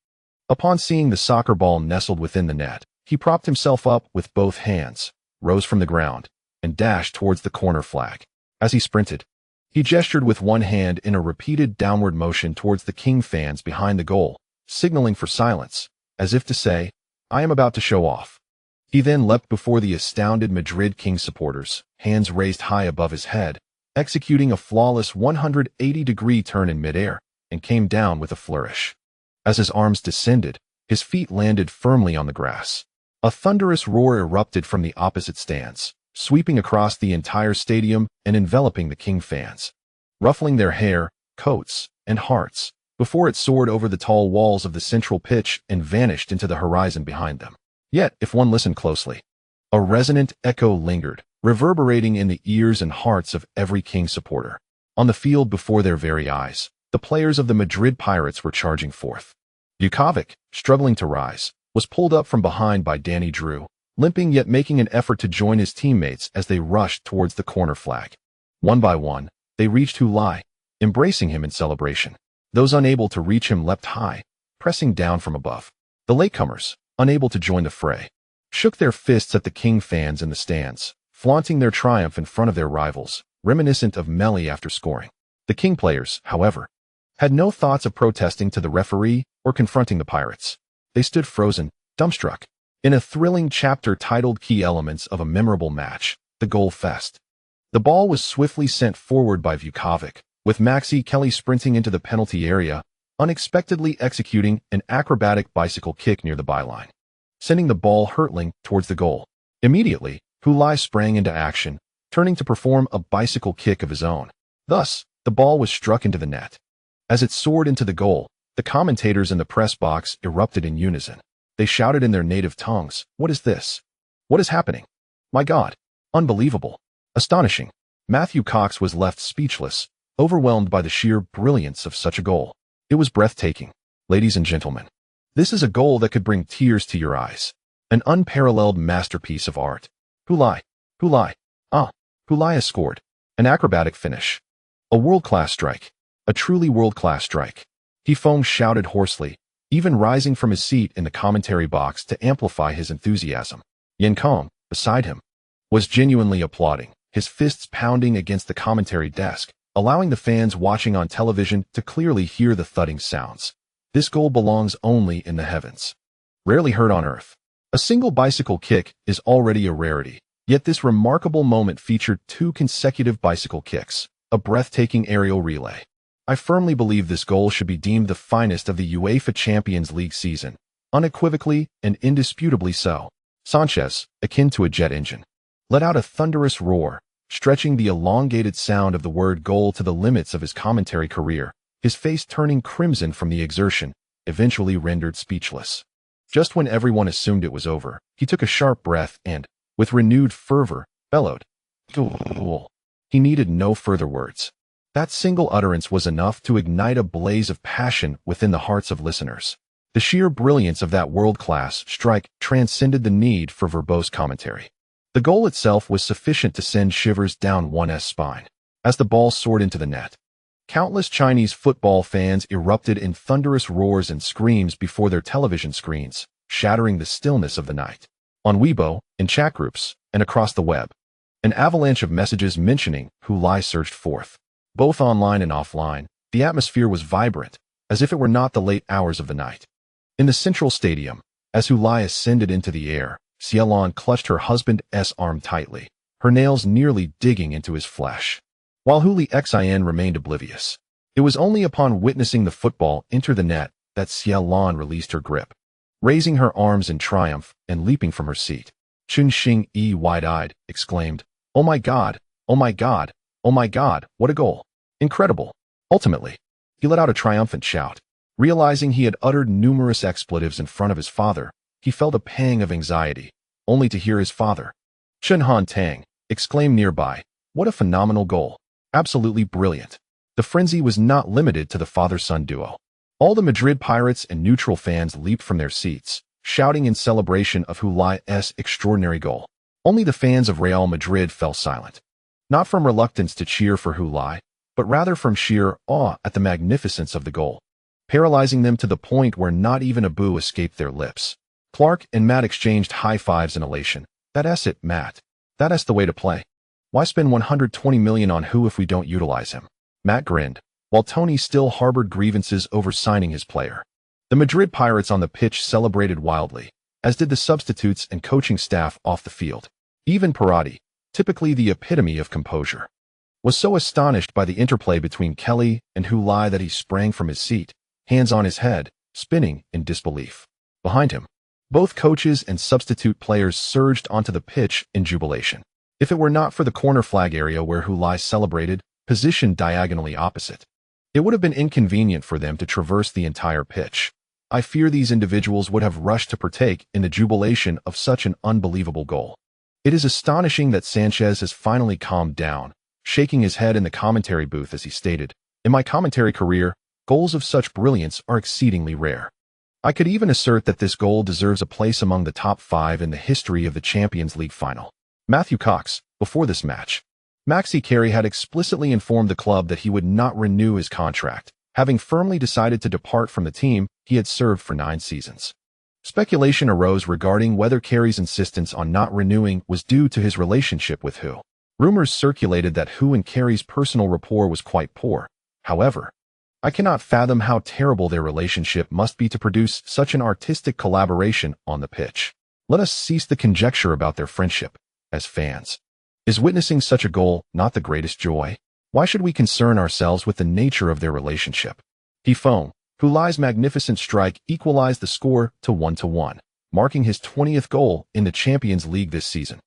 Upon seeing the soccer ball nestled within the net, he propped himself up with both hands, rose from the ground, and dashed towards the corner flag. As he sprinted, he gestured with one hand in a repeated downward motion towards the King fans behind the goal, signaling for silence, as if to say, "I am about to show off." He then leapt before the astounded Madrid King supporters, hands raised high above his head, executing a flawless 180-degree turn in midair, and came down with a flourish. As his arms descended, his feet landed firmly on the grass. A thunderous roar erupted from the opposite stands, sweeping across the entire stadium and enveloping the King fans, ruffling their hair, coats, and hearts, before it soared over the tall walls of the central pitch and vanished into the horizon behind them. Yet, if one listened closely, a resonant echo lingered, reverberating in the ears and hearts of every King supporter. On the field before their very eyes, the players of the Madrid Pirates were charging forth. Dudukalos, struggling to rise, was pulled up from behind by Danny Drew, limping yet making an effort to join his teammates as they rushed towards the corner flag. One by one, they reached Hulai, embracing him in celebration. Those unable to reach him leapt high, pressing down from above. The latecomers, unable to join the fray, shook their fists at the King fans in the stands, flaunting their triumph in front of their rivals, reminiscent of Meili after scoring. The King players, however, had no thoughts of protesting to the referee or confronting the Pirates. They stood frozen, dumbstruck. In a thrilling chapter titled Key Elements of a Memorable Match, the Goal Fest, the ball was swiftly sent forward by Vukovic, with Maxi Kelly sprinting into the penalty area, unexpectedly executing an acrobatic bicycle kick near the byline, sending the ball hurtling towards the goal. Immediately, Hulai sprang into action, turning to perform a bicycle kick of his own. Thus, the ball was struck into the net. As it soared into the goal, the commentators in the press box erupted in unison. They shouted in their native tongues, "What is this? What is happening? My God! Unbelievable! Astonishing!" Matthew Cox was left speechless, overwhelmed by the sheer brilliance of such a goal. It was breathtaking. Ladies and gentlemen, this is a goal that could bring tears to your eyes. An unparalleled masterpiece of art. Hulai! Hulai! Hulai has scored. An acrobatic finish. A world-class strike. A truly world-class strike. He foamed, shouted hoarsely, even rising from his seat in the commentary box to amplify his enthusiasm. Yen Kong, beside him, was genuinely applauding, his fists pounding against the commentary desk, allowing the fans watching on television to clearly hear the thudding sounds. This goal belongs only in the heavens. Rarely heard on earth. A single bicycle kick is already a rarity, yet this remarkable moment featured 2 consecutive bicycle kicks, a breathtaking aerial relay. I firmly believe this goal should be deemed the finest of the UEFA Champions League season, unequivocally and indisputably so. Sanchez, akin to a jet engine, let out a thunderous roar, stretching the elongated sound of the word goal to the limits of his commentary career, his face turning crimson from the exertion, eventually rendered speechless. Just when everyone assumed it was over, he took a sharp breath and, with renewed fervor, bellowed, "Goal." He needed no further words. That single utterance was enough to ignite a blaze of passion within the hearts of listeners. The sheer brilliance of that world-class strike transcended the need for verbose commentary. The goal itself was sufficient to send shivers down one's spine. As the ball soared into the net, countless Chinese football fans erupted in thunderous roars and screams before their television screens, shattering the stillness of the night. On Weibo, in chat groups, and across the web, an avalanche of messages mentioning Hulai surged forth. Both online and offline, the atmosphere was vibrant, as if it were not the late hours of the night. In the central stadium, as Hulai ascended into the air, Xiaolon clutched her husband's arm tightly, her nails nearly digging into his flesh. While Huli Xin remained oblivious, it was only upon witnessing the football enter the net that Xiaolon released her grip. Raising her arms in triumph and leaping from her seat, Chun Xing, wide-eyed, exclaimed, "Oh my God! Oh my God! Oh my God, what a goal! Incredible!" Ultimately, he let out a triumphant shout. Realizing he had uttered numerous expletives in front of his father, he felt a pang of anxiety, only to hear his father, Chen Han Tang, exclaim nearby, "What a phenomenal goal! Absolutely brilliant!" The frenzy was not limited to the father-son duo. All the Madrid Pirates and neutral fans leaped from their seats, shouting in celebration of Hulai's extraordinary goal. Only the fans of Real Madrid fell silent. Not from reluctance to cheer for Hulai, but rather from sheer awe at the magnificence of the goal, paralyzing them to the point where not even a boo escaped their lips. Clark and Matt exchanged high fives in elation. "That's it, Matt. That's the way to play. Why spend 120 million on who if we don't utilize him?" Matt grinned, while Tony still harbored grievances over signing his player. The Madrid Pirates on the pitch celebrated wildly, as did the substitutes and coaching staff off the field. Even Parotti, typically the epitome of composure, was so astonished by the interplay between Kelly and Hulai that he sprang from his seat, hands on his head, spinning in disbelief. Behind him, both coaches and substitute players surged onto the pitch in jubilation. If it were not for the corner flag area where Hulai celebrated, positioned diagonally opposite, it would have been inconvenient for them to traverse the entire pitch. I fear these individuals would have rushed to partake in the jubilation of such an unbelievable goal. It is astonishing that Sanchez has finally calmed down, shaking his head in the commentary booth as he stated, "In my commentary career, goals of such brilliance are exceedingly rare. I could even assert that this goal deserves a place among the top 5 in the history of the Champions League final." Matthew Cox, before this match, Maxi Carey had explicitly informed the club that he would not renew his contract, having firmly decided to depart from the team he had served for 9 seasons. Speculation arose regarding whether Carey's insistence on not renewing was due to his relationship with Hu. Rumors circulated that Hu and Carey's personal rapport was quite poor. However, I cannot fathom how terrible their relationship must be to produce such an artistic collaboration on the pitch. Let us cease the conjecture about their friendship. As fans, is witnessing such a goal not the greatest joy? Why should we concern ourselves with the nature of their relationship? Hulai's magnificent strike equalized the score to 1-1, marking his 20th goal in the Champions League this season.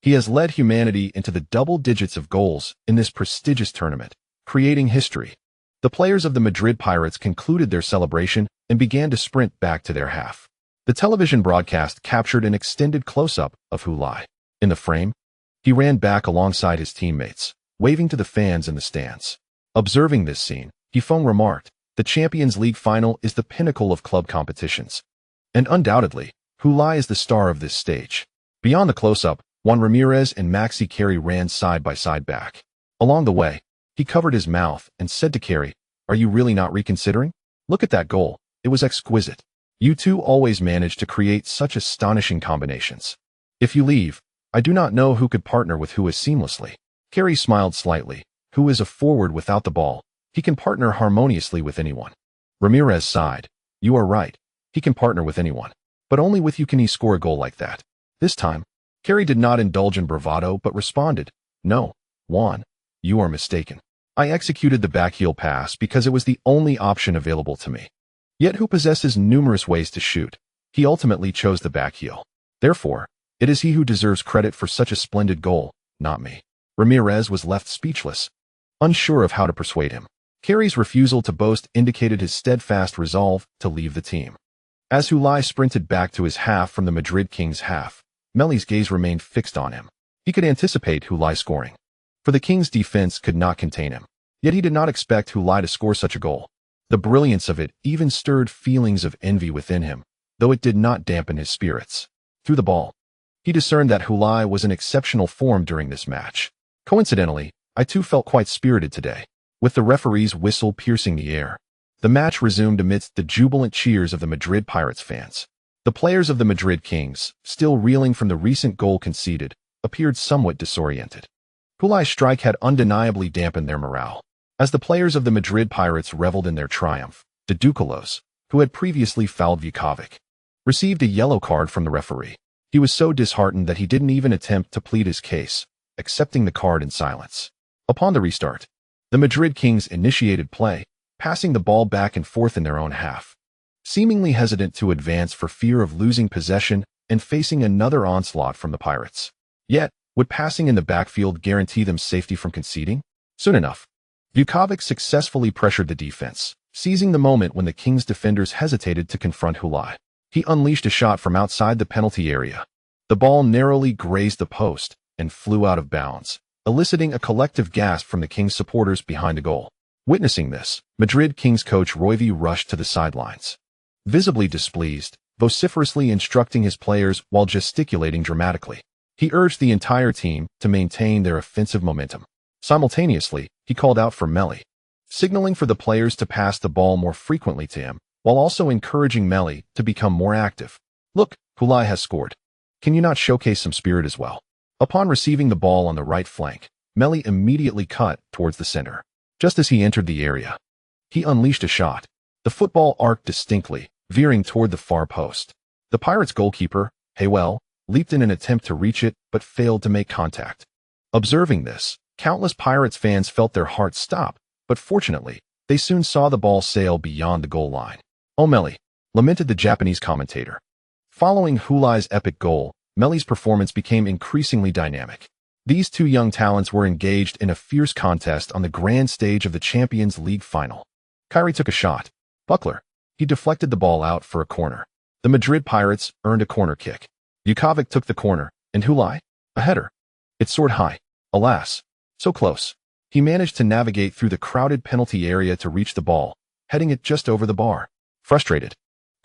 He has led humanity into the double digits of goals in this prestigious tournament, creating history. The players of the Madrid Pirates concluded their celebration and began to sprint back to their half. The television broadcast captured an extended close-up of Hulai. In the frame, he ran back alongside his teammates, waving to the fans in the stands. Observing this scene, Heiver remarked, "The Champions League final is the pinnacle of club competitions. And undoubtedly, Hulai is the star of this stage." Beyond the close-up, Juan Ramirez and Maxi Carey ran side by side back. Along the way, he covered his mouth and said to Carey, "Are you really not reconsidering? Look at that goal. It was exquisite. You two always manage to create such astonishing combinations. If you leave, I do not know who could partner with who as seamlessly." Carey smiled slightly. Who is a forward without the ball? He can partner harmoniously with anyone. Ramirez sighed. "You are right. He can partner with anyone. But only with you can he score a goal like that." This time, Carey did not indulge in bravado but responded, "No, Juan, you are mistaken. I executed the backheel pass because it was the only option available to me. Yet who possesses numerous ways to shoot? He ultimately chose the backheel. Therefore, it is he who deserves credit for such a splendid goal, not me." Ramirez was left speechless, unsure of how to persuade him. Carey's refusal to boast indicated his steadfast resolve to leave the team. As Hulai sprinted back to his half from the Madrid Kings' half, Meili's gaze remained fixed on him. He could anticipate Hulai scoring, for the Kings' defense could not contain him. Yet he did not expect Hulai to score such a goal. The brilliance of it even stirred feelings of envy within him, though it did not dampen his spirits. Through the ball, he discerned that Hulai was in exceptional form during this match. Coincidentally, I too felt quite spirited today. With the referee's whistle piercing the air, the match resumed amidst the jubilant cheers of the Madrid Pirates fans. The players of the Madrid Kings, still reeling from the recent goal conceded, appeared somewhat disoriented. Hulai's strike had undeniably dampened their morale. As the players of the Madrid Pirates reveled in their triumph, Dudukalos, who had previously fouled Vukovic, received a yellow card from the referee. He was so disheartened that he didn't even attempt to plead his case, accepting the card in silence. Upon the restart, the Madrid Kings initiated play, passing the ball back and forth in their own half, seemingly hesitant to advance for fear of losing possession and facing another onslaught from the Pirates. Yet, would passing in the backfield guarantee them safety from conceding? Soon enough, Vukovic successfully pressured the defense, seizing the moment when the Kings' defenders hesitated to confront Hulai. He unleashed a shot from outside the penalty area. The ball narrowly grazed the post and flew out of bounds, eliciting a collective gasp from the Kings supporters behind the goal. Witnessing this, Madrid Kings coach Royvi rushed to the sidelines, visibly displeased, vociferously instructing his players while gesticulating dramatically. He urged the entire team to maintain their offensive momentum. Simultaneously, he called out for Meili, signaling for the players to pass the ball more frequently to him, while also encouraging Meili to become more active. "Look, Hulai has scored. Can you not showcase some spirit as well?" Upon receiving the ball on the right flank, Meili immediately cut towards the center. Just as he entered the area, he unleashed a shot. The football arced distinctly, veering toward the far post. The Pirates goalkeeper, Heiver, leaped in an attempt to reach it but failed to make contact. Observing this, countless Pirates fans felt their hearts stop, but fortunately, they soon saw the ball sail beyond the goal line. "Oh, Meili," lamented the Japanese commentator. Following Hulai's epic goal, Meili's performance became increasingly dynamic. These two young talents were engaged in a fierce contest on the grand stage of the Champions League final. Carey took a shot. Buckler. He deflected the ball out for a corner. The Madrid Pirates earned a corner kick. Vukovic took the corner, and Hulai? A header. It soared high. Alas, so close. He managed to navigate through the crowded penalty area to reach the ball, heading it just over the bar. Frustrated,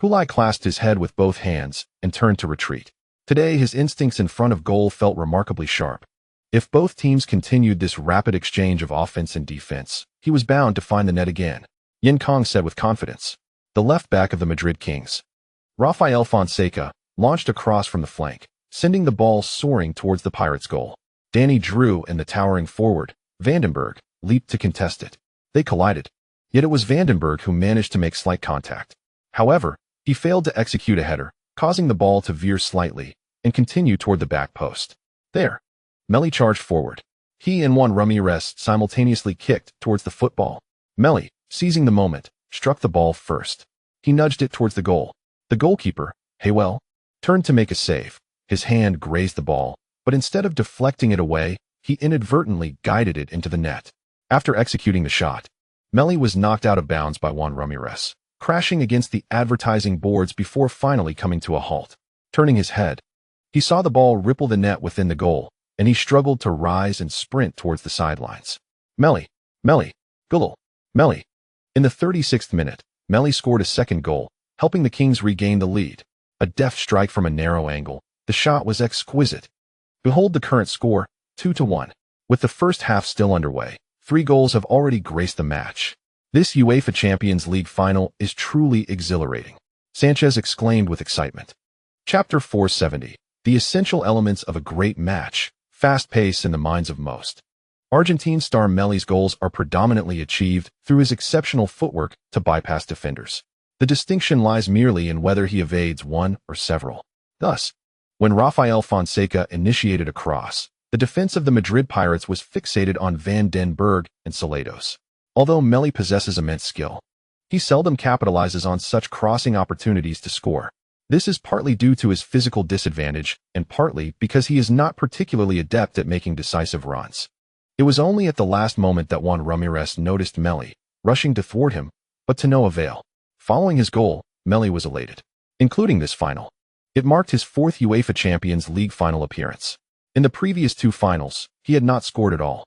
Hulai clasped his head with both hands and turned to retreat. Today, his instincts in front of goal felt remarkably sharp. If both teams continued this rapid exchange of offense and defense, he was bound to find the net again. Yin Kong said with confidence. The left back of the Madrid Kings, Rafael Fonseca, launched a cross from the flank, sending the ball soaring towards the Pirates' goal. Danny Drew and the towering forward, Vandenberg, leaped to contest it. They collided. Yet it was Vandenberg who managed to make slight contact. However, he failed to execute a header, causing the ball to veer slightly and continue toward the back post. There, Meili charged forward. He and Juan Ramirez simultaneously kicked towards the football. Meili, seizing the moment, struck the ball first. He nudged it towards the goal. The goalkeeper, Heiver, turned to make a save. His hand grazed the ball, but instead of deflecting it away, he inadvertently guided it into the net. After executing the shot, Meili was knocked out of bounds by Juan Ramirez, crashing against the advertising boards before finally coming to a halt. Turning his head, he saw the ball ripple the net within the goal, and he struggled to rise and sprint towards the sidelines. Meili, Gulal, Meili. In the 36th minute, Meili scored a second goal, helping the Kings regain the lead. A deft strike from a narrow angle, the shot was exquisite. Behold the current score, 2-1. With the first half still underway, 3 goals have already graced the match. This UEFA Champions League final is truly exhilarating, Sanchez exclaimed with excitement. Chapter 470. The essential elements of a great match, fast pace in the minds of most. Argentine star Meili's goals are predominantly achieved through his exceptional footwork to bypass defenders. The distinction lies merely in whether he evades one or several. Thus, when Rafael Fonseca initiated a cross, the defense of the Madrid Pirates was fixated on Vandenberg and Selados. Although Meili possesses immense skill, he seldom capitalizes on such crossing opportunities to score. This is partly due to his physical disadvantage and partly because he is not particularly adept at making decisive runs. It was only at the last moment that Juan Ramirez noticed Meili, rushing to thwart him, but to no avail. Following his goal, Meili was elated, including this final. It marked his 4th UEFA Champions League final appearance. In the previous 2 finals, he had not scored at all.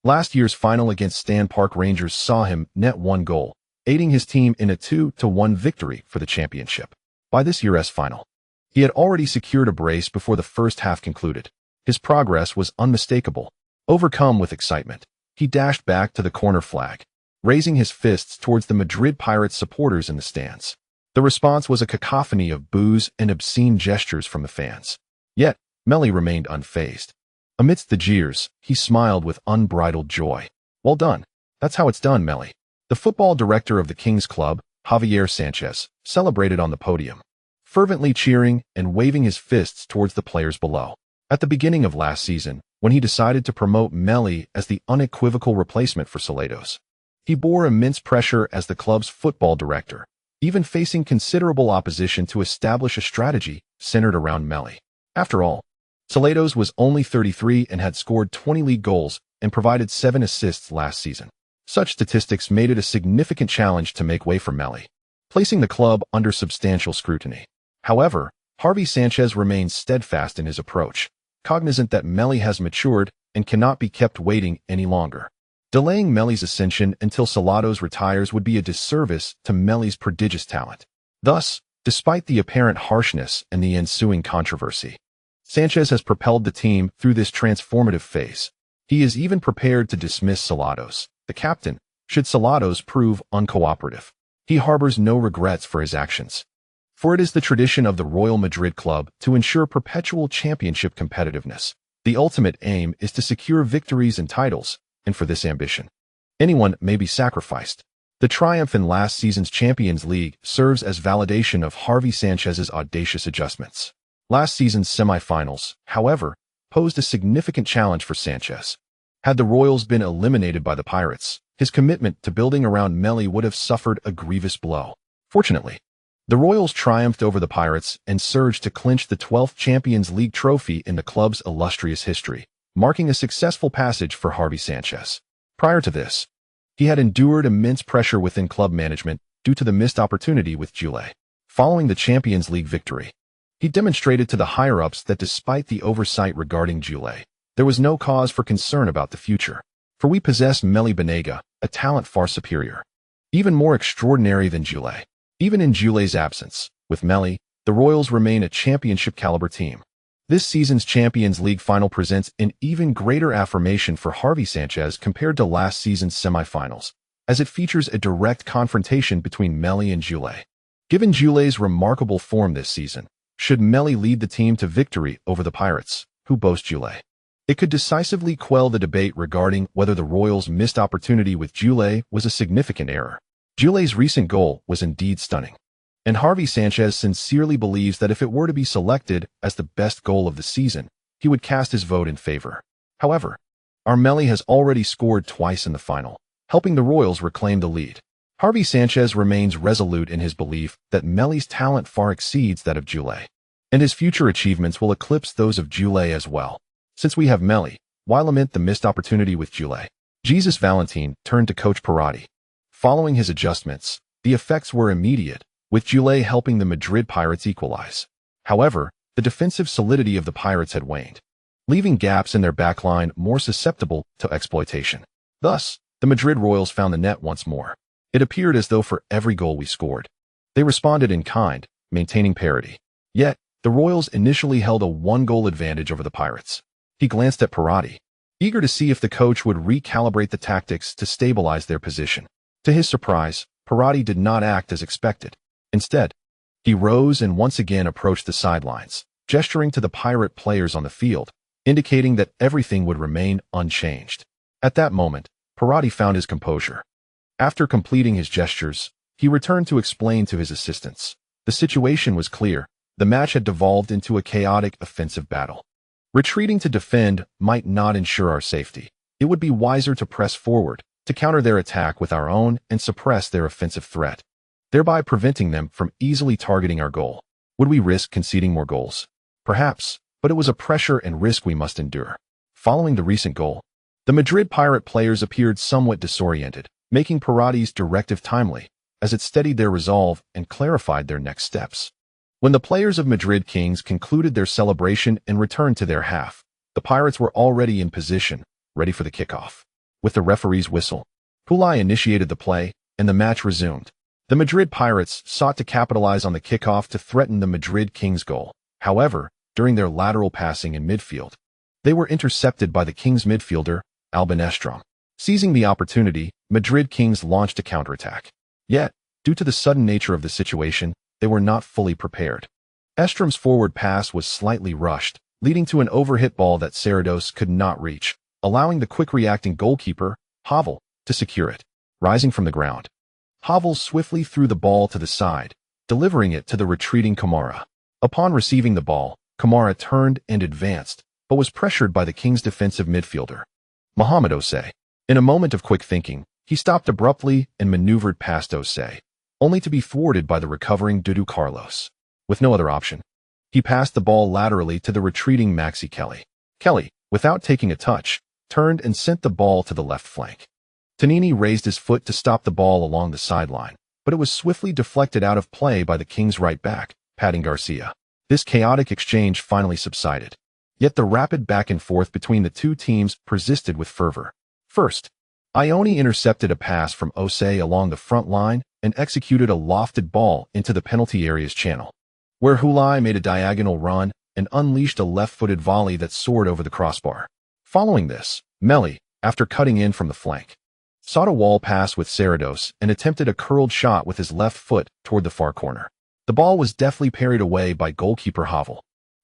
Last year's final against Stan Park Rangers saw him net 1 goal, aiding his team in a 2-1 victory for the championship. By this year's final, he had already secured a brace before the first half concluded. His progress was unmistakable. Overcome with excitement, he dashed back to the corner flag, raising his fists towards the Madrid Pirates supporters in the stands. The response was a cacophony of boos and obscene gestures from the fans. Yet, Meili remained unfazed. Amidst the jeers, he smiled with unbridled joy. Well done. That's how it's done, Meili. The football director of the Kings Club, Javier Sanchez, celebrated on the podium, fervently cheering and waving his fists towards the players below. At the beginning of last season, when he decided to promote Meili as the unequivocal replacement for Selados, he bore immense pressure as the club's football director, even facing considerable opposition to establish a strategy centered around Meili. After all, Selados was only 33 and had scored 20 league goals and provided 7 assists last season. Such statistics made it a significant challenge to make way for Meili, placing the club under substantial scrutiny. However, Javier Sanchez remains steadfast in his approach, cognizant that Meili has matured and cannot be kept waiting any longer. Delaying Meili's ascension until Selados retires would be a disservice to Meili's prodigious talent. Thus, despite the apparent harshness and the ensuing controversy, Sanchez has propelled the team through this transformative phase. He is even prepared to dismiss Selados, the captain, should Selados prove uncooperative. He harbors no regrets for his actions, for it is the tradition of the Royal Madrid club to ensure perpetual championship competitiveness. The ultimate aim is to secure victories and titles, and for this ambition, anyone may be sacrificed. The triumph in last season's Champions League serves as validation of Javier Sanchez's audacious adjustments. Last season's semi-finals, however, posed a significant challenge for Sanchez. Had the Royals been eliminated by the Pirates, his commitment to building around Meili would have suffered a grievous blow. Fortunately, the Royals triumphed over the Pirates and surged to clinch the 12th Champions League trophy in the club's illustrious history, marking a successful passage for Javier Sanchez. Prior to this, he had endured immense pressure within club management due to the missed opportunity with Juve. Following the Champions League victory, he demonstrated to the higher-ups that despite the oversight regarding Juve, there was no cause for concern about the future, for we possess Meili Banega, a talent far superior, even more extraordinary than Juve. Even in Juve's absence, with Meili, the Royals remain a championship-caliber team. This season's Champions League final presents an even greater affirmation for Javier Sanchez compared to last season's semi-finals. as it features a direct confrontation between Meili and Hulai. Given Hulai's remarkable form this season, should Meili lead the team to victory over the Pirates, who boast Hulai? It could decisively quell the debate regarding whether the Royals' missed opportunity with Hulai was a significant error. Hulai's recent goal was indeed stunning, and Harvey Sanchez sincerely believes that if it were to be selected as the best goal of the season, he would cast his vote in favor. However, our Meili has already scored twice in the final, helping the Royals reclaim the lead. Harvey Sanchez remains resolute in his belief that Meili's talent far exceeds that of Hulai, and his future achievements will eclipse those of Hulai as well. Since we have Meili, why lament the missed opportunity with Hulai? Jesus Valentin turned to coach Parotti. Following his adjustments, the effects were immediate, with Hulai helping the Madrid Pirates equalize. However, the defensive solidity of the Pirates had waned, leaving gaps in their backline more susceptible to exploitation. Thus, the Madrid Royals found the net once more. It appeared as though for every goal we scored, they responded in kind, maintaining parity. Yet, the Royals initially held a one-goal advantage over the Pirates. He glanced at Parotti, eager to see if the coach would recalibrate the tactics to stabilize their position. To his surprise, Parotti did not act as expected. Instead, he rose and once again approached the sidelines, gesturing to the Pirate players on the field, indicating that everything would remain unchanged. At that moment, Parotti found his composure. After completing his gestures, he returned to explain to his assistants. The situation was clear. The match had devolved into a chaotic offensive battle. Retreating to defend might not ensure our safety. It would be wiser to press forward, to counter their attack with our own and suppress their offensive threat, thereby preventing them from easily targeting our goal. Would we risk conceding more goals? Perhaps, but it was a pressure and risk we must endure. Following the recent goal, the Madrid Pirate players appeared somewhat disoriented, making Parotti's directive timely, as it steadied their resolve and clarified their next steps. When the players of Madrid Kings concluded their celebration and returned to their half, the Pirates were already in position, ready for the kickoff. With the referee's whistle, Hulai initiated the play, and the match resumed. The Madrid Pirates sought to capitalize on the kickoff to threaten the Madrid Kings goal. However, during their lateral passing in midfield, they were intercepted by the Kings midfielder, Estrom. Seizing the opportunity, Madrid Kings launched a counterattack. Yet, due to the sudden nature of the situation, they were not fully prepared. Estrom's forward pass was slightly rushed, leading to an overhit ball that Selados could not reach, allowing the quick-reacting goalkeeper, Heiver, to secure it. Rising from the ground, Heiver swiftly threw the ball to the side, delivering it to the retreating Kamara. Upon receiving the ball, Kamara turned and advanced, but was pressured by the Kings' defensive midfielder, Mohamed Osei. In a moment of quick thinking, he stopped abruptly and maneuvered past Osei, only to be thwarted by the recovering Dudukalos. With no other option, he passed the ball laterally to the retreating Maxi Kelly. Kelly, without taking a touch, turned and sent the ball to the left flank. Tonini raised his foot to stop the ball along the sideline, but it was swiftly deflected out of play by the Kings' right back, Padin Garcia. This chaotic exchange finally subsided. Yet the rapid back and forth between the two teams persisted with fervor. First, Ione intercepted a pass from Osei along the front line and executed a lofted ball into the penalty area's channel, where Hulai made a diagonal run and unleashed a left-footed volley that soared over the crossbar. Following this, Meili, after cutting in from the flank, sought a wall pass with Selados and attempted a curled shot with his left foot toward the far corner. The ball was deftly parried away by goalkeeper Heiver,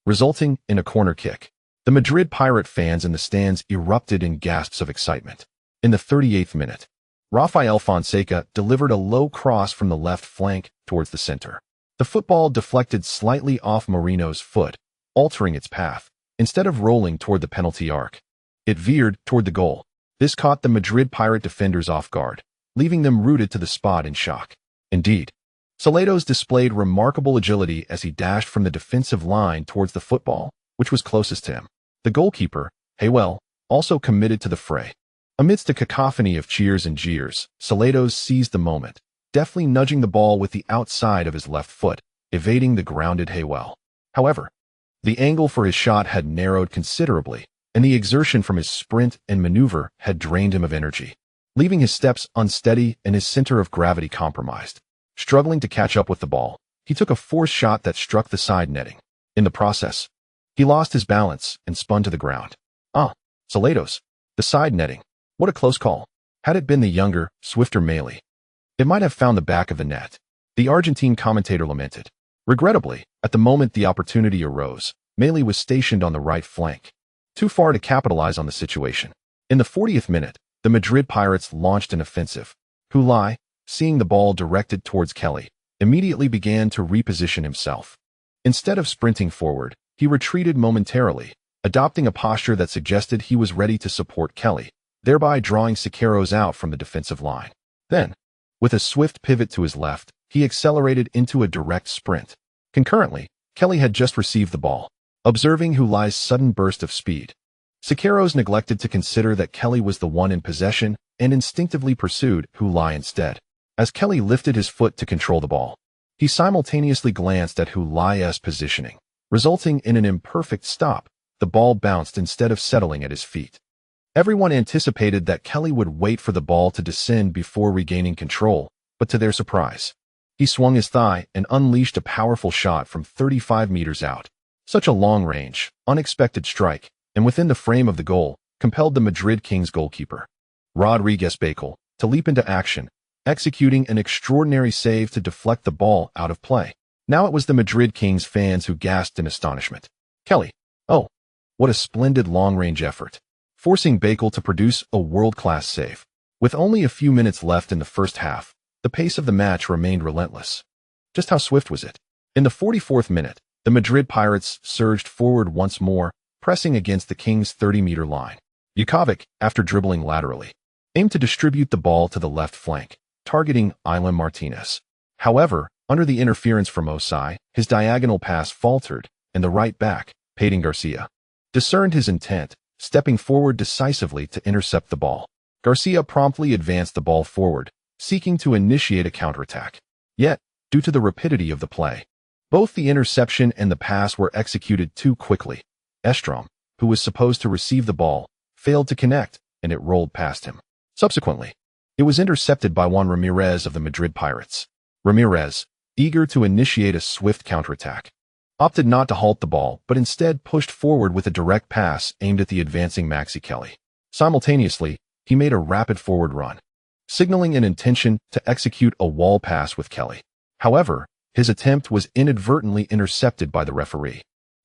resulting in a corner kick. The Madrid Pirate fans in the stands erupted in gasps of excitement. In the 38th minute, Rafael Fonseca delivered a low cross from the left flank towards the center. The football deflected slightly off Moreno's foot, altering its path. Instead of rolling toward the penalty arc, it veered toward the goal. This caught the Madrid Pirate defenders off guard, leaving them rooted to the spot in shock. Indeed, Selados displayed remarkable agility as he dashed from the defensive line towards the football, which was closest to him. The goalkeeper, Heiver, also committed to the fray. Amidst a cacophony of cheers and jeers, Selados seized the moment, deftly nudging the ball with the outside of his left foot, evading the grounded Heiver. However, the angle for his shot had narrowed considerably, and the exertion from his sprint and maneuver had drained him of energy, leaving his steps unsteady and his center of gravity compromised. Struggling to catch up with the ball, he took a forced shot that struck the side netting. In the process, he lost his balance and spun to the ground. Selados, the side netting. What a close call. Had it been the younger, swifter Meili, it might have found the back of the net. The Argentine commentator lamented. Regrettably, at the moment the opportunity arose, Meili was stationed on the right flank, too far to capitalize on the situation. In the 40th minute, the Madrid Pirates launched an offensive. Hulai, seeing the ball directed towards Kelly, immediately began to reposition himself. Instead of sprinting forward, he retreated momentarily, adopting a posture that suggested he was ready to support Kelly, thereby drawing Siqueiros out from the defensive line. Then, with a swift pivot to his left, he accelerated into a direct sprint. Concurrently, Kelly had just received the ball. Observing Hulai's sudden burst of speed, Siqueiros neglected to consider that Kelly was the one in possession and instinctively pursued Hulai instead. As Kelly lifted his foot to control the ball, he simultaneously glanced at Hulai's positioning, resulting in an imperfect stop. The ball bounced instead of settling at his feet. Everyone anticipated that Kelly would wait for the ball to descend before regaining control, but to their surprise, he swung his thigh and unleashed a powerful shot from 35 meters out. Such a long-range, unexpected strike, and within the frame of the goal, compelled the Madrid Kings goalkeeper, Rodriguez Bacall, to leap into action, executing an extraordinary save to deflect the ball out of play. Now it was the Madrid Kings fans who gasped in astonishment. Kelly, oh, what a splendid long-range effort, forcing Bacall to produce a world-class save. With only a few minutes left in the first half, the pace of the match remained relentless. Just how swift was it? In the 44th minute, the Madrid Pirates surged forward once more, pressing against the Kings' 30-meter line. Vukovic, after dribbling laterally, aimed to distribute the ball to the left flank, targeting Ione Martinez. However, under the interference from Osai, his diagonal pass faltered, and the right back, Padin Garcia, discerned his intent, stepping forward decisively to intercept the ball. Garcia promptly advanced the ball forward, seeking to initiate a counterattack. Yet, due to the rapidity of the play, both the interception and the pass were executed too quickly. Estrom, who was supposed to receive the ball, failed to connect, and it rolled past him. Subsequently, it was intercepted by Juan Ramirez of the Madrid Pirates. Ramirez, eager to initiate a swift counterattack, opted not to halt the ball but instead pushed forward with a direct pass aimed at the advancing Maxi Kelly. Simultaneously, he made a rapid forward run, signaling an intention to execute a wall pass with Kelly. However, his attempt was inadvertently intercepted by the referee,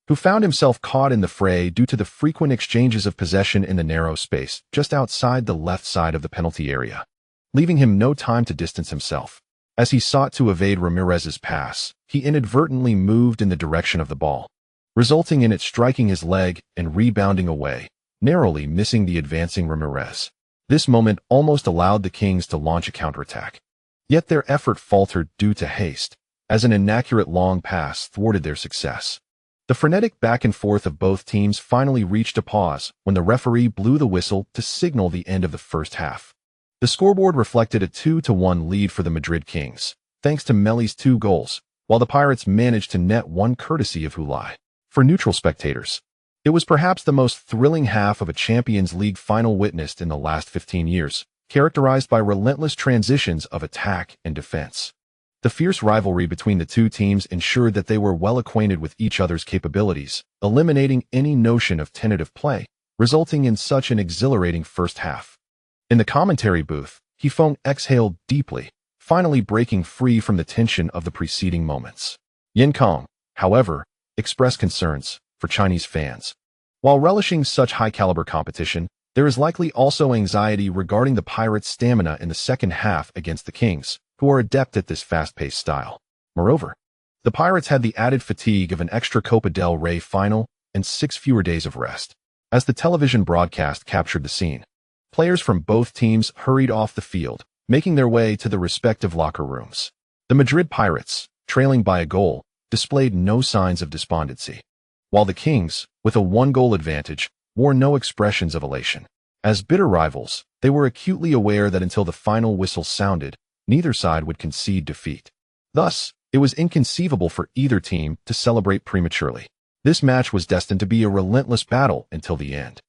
who found himself caught in the fray due to the frequent exchanges of possession in the narrow space just outside the left side of the penalty area, leaving him no time to distance himself. As he sought to evade Ramirez's pass, he inadvertently moved in the direction of the ball, resulting in it striking his leg and rebounding away, narrowly missing the advancing Ramirez. This moment almost allowed the Kings to launch a counterattack. Yet their effort faltered due to haste, as an inaccurate long pass thwarted their success. The frenetic back and forth of both teams finally reached a pause when the referee blew the whistle to signal the end of the first half. The scoreboard reflected a 2-1 lead for the Madrid Kings, thanks to Meili's 2 goals, while the Pirates managed to net 1 courtesy of Hulai. For neutral spectators, it was perhaps the most thrilling half of a Champions League final witnessed in the last 15 years, characterized by relentless transitions of attack and defense. The fierce rivalry between the two teams ensured that they were well acquainted with each other's capabilities, eliminating any notion of tentative play, resulting in such an exhilarating first half. In the commentary booth, Hifong exhaled deeply, finally breaking free from the tension of the preceding moments. Yin Kong, however, expressed concerns for Chinese fans. While relishing such high-caliber competition, there is likely also anxiety regarding the Pirates' stamina in the second half against the Kings, who are adept at this fast-paced style. Moreover, the Pirates had the added fatigue of an extra Copa del Rey final and 6 fewer days of rest. As the television broadcast captured the scene, players from both teams hurried off the field, making their way to the respective locker rooms. The Madrid Pirates, trailing by a goal, displayed no signs of despondency, while the Kings, with a 1-goal advantage, wore no expressions of elation. As bitter rivals, they were acutely aware that until the final whistle sounded, neither side would concede defeat. Thus, it was inconceivable for either team to celebrate prematurely. This match was destined to be a relentless battle until the end.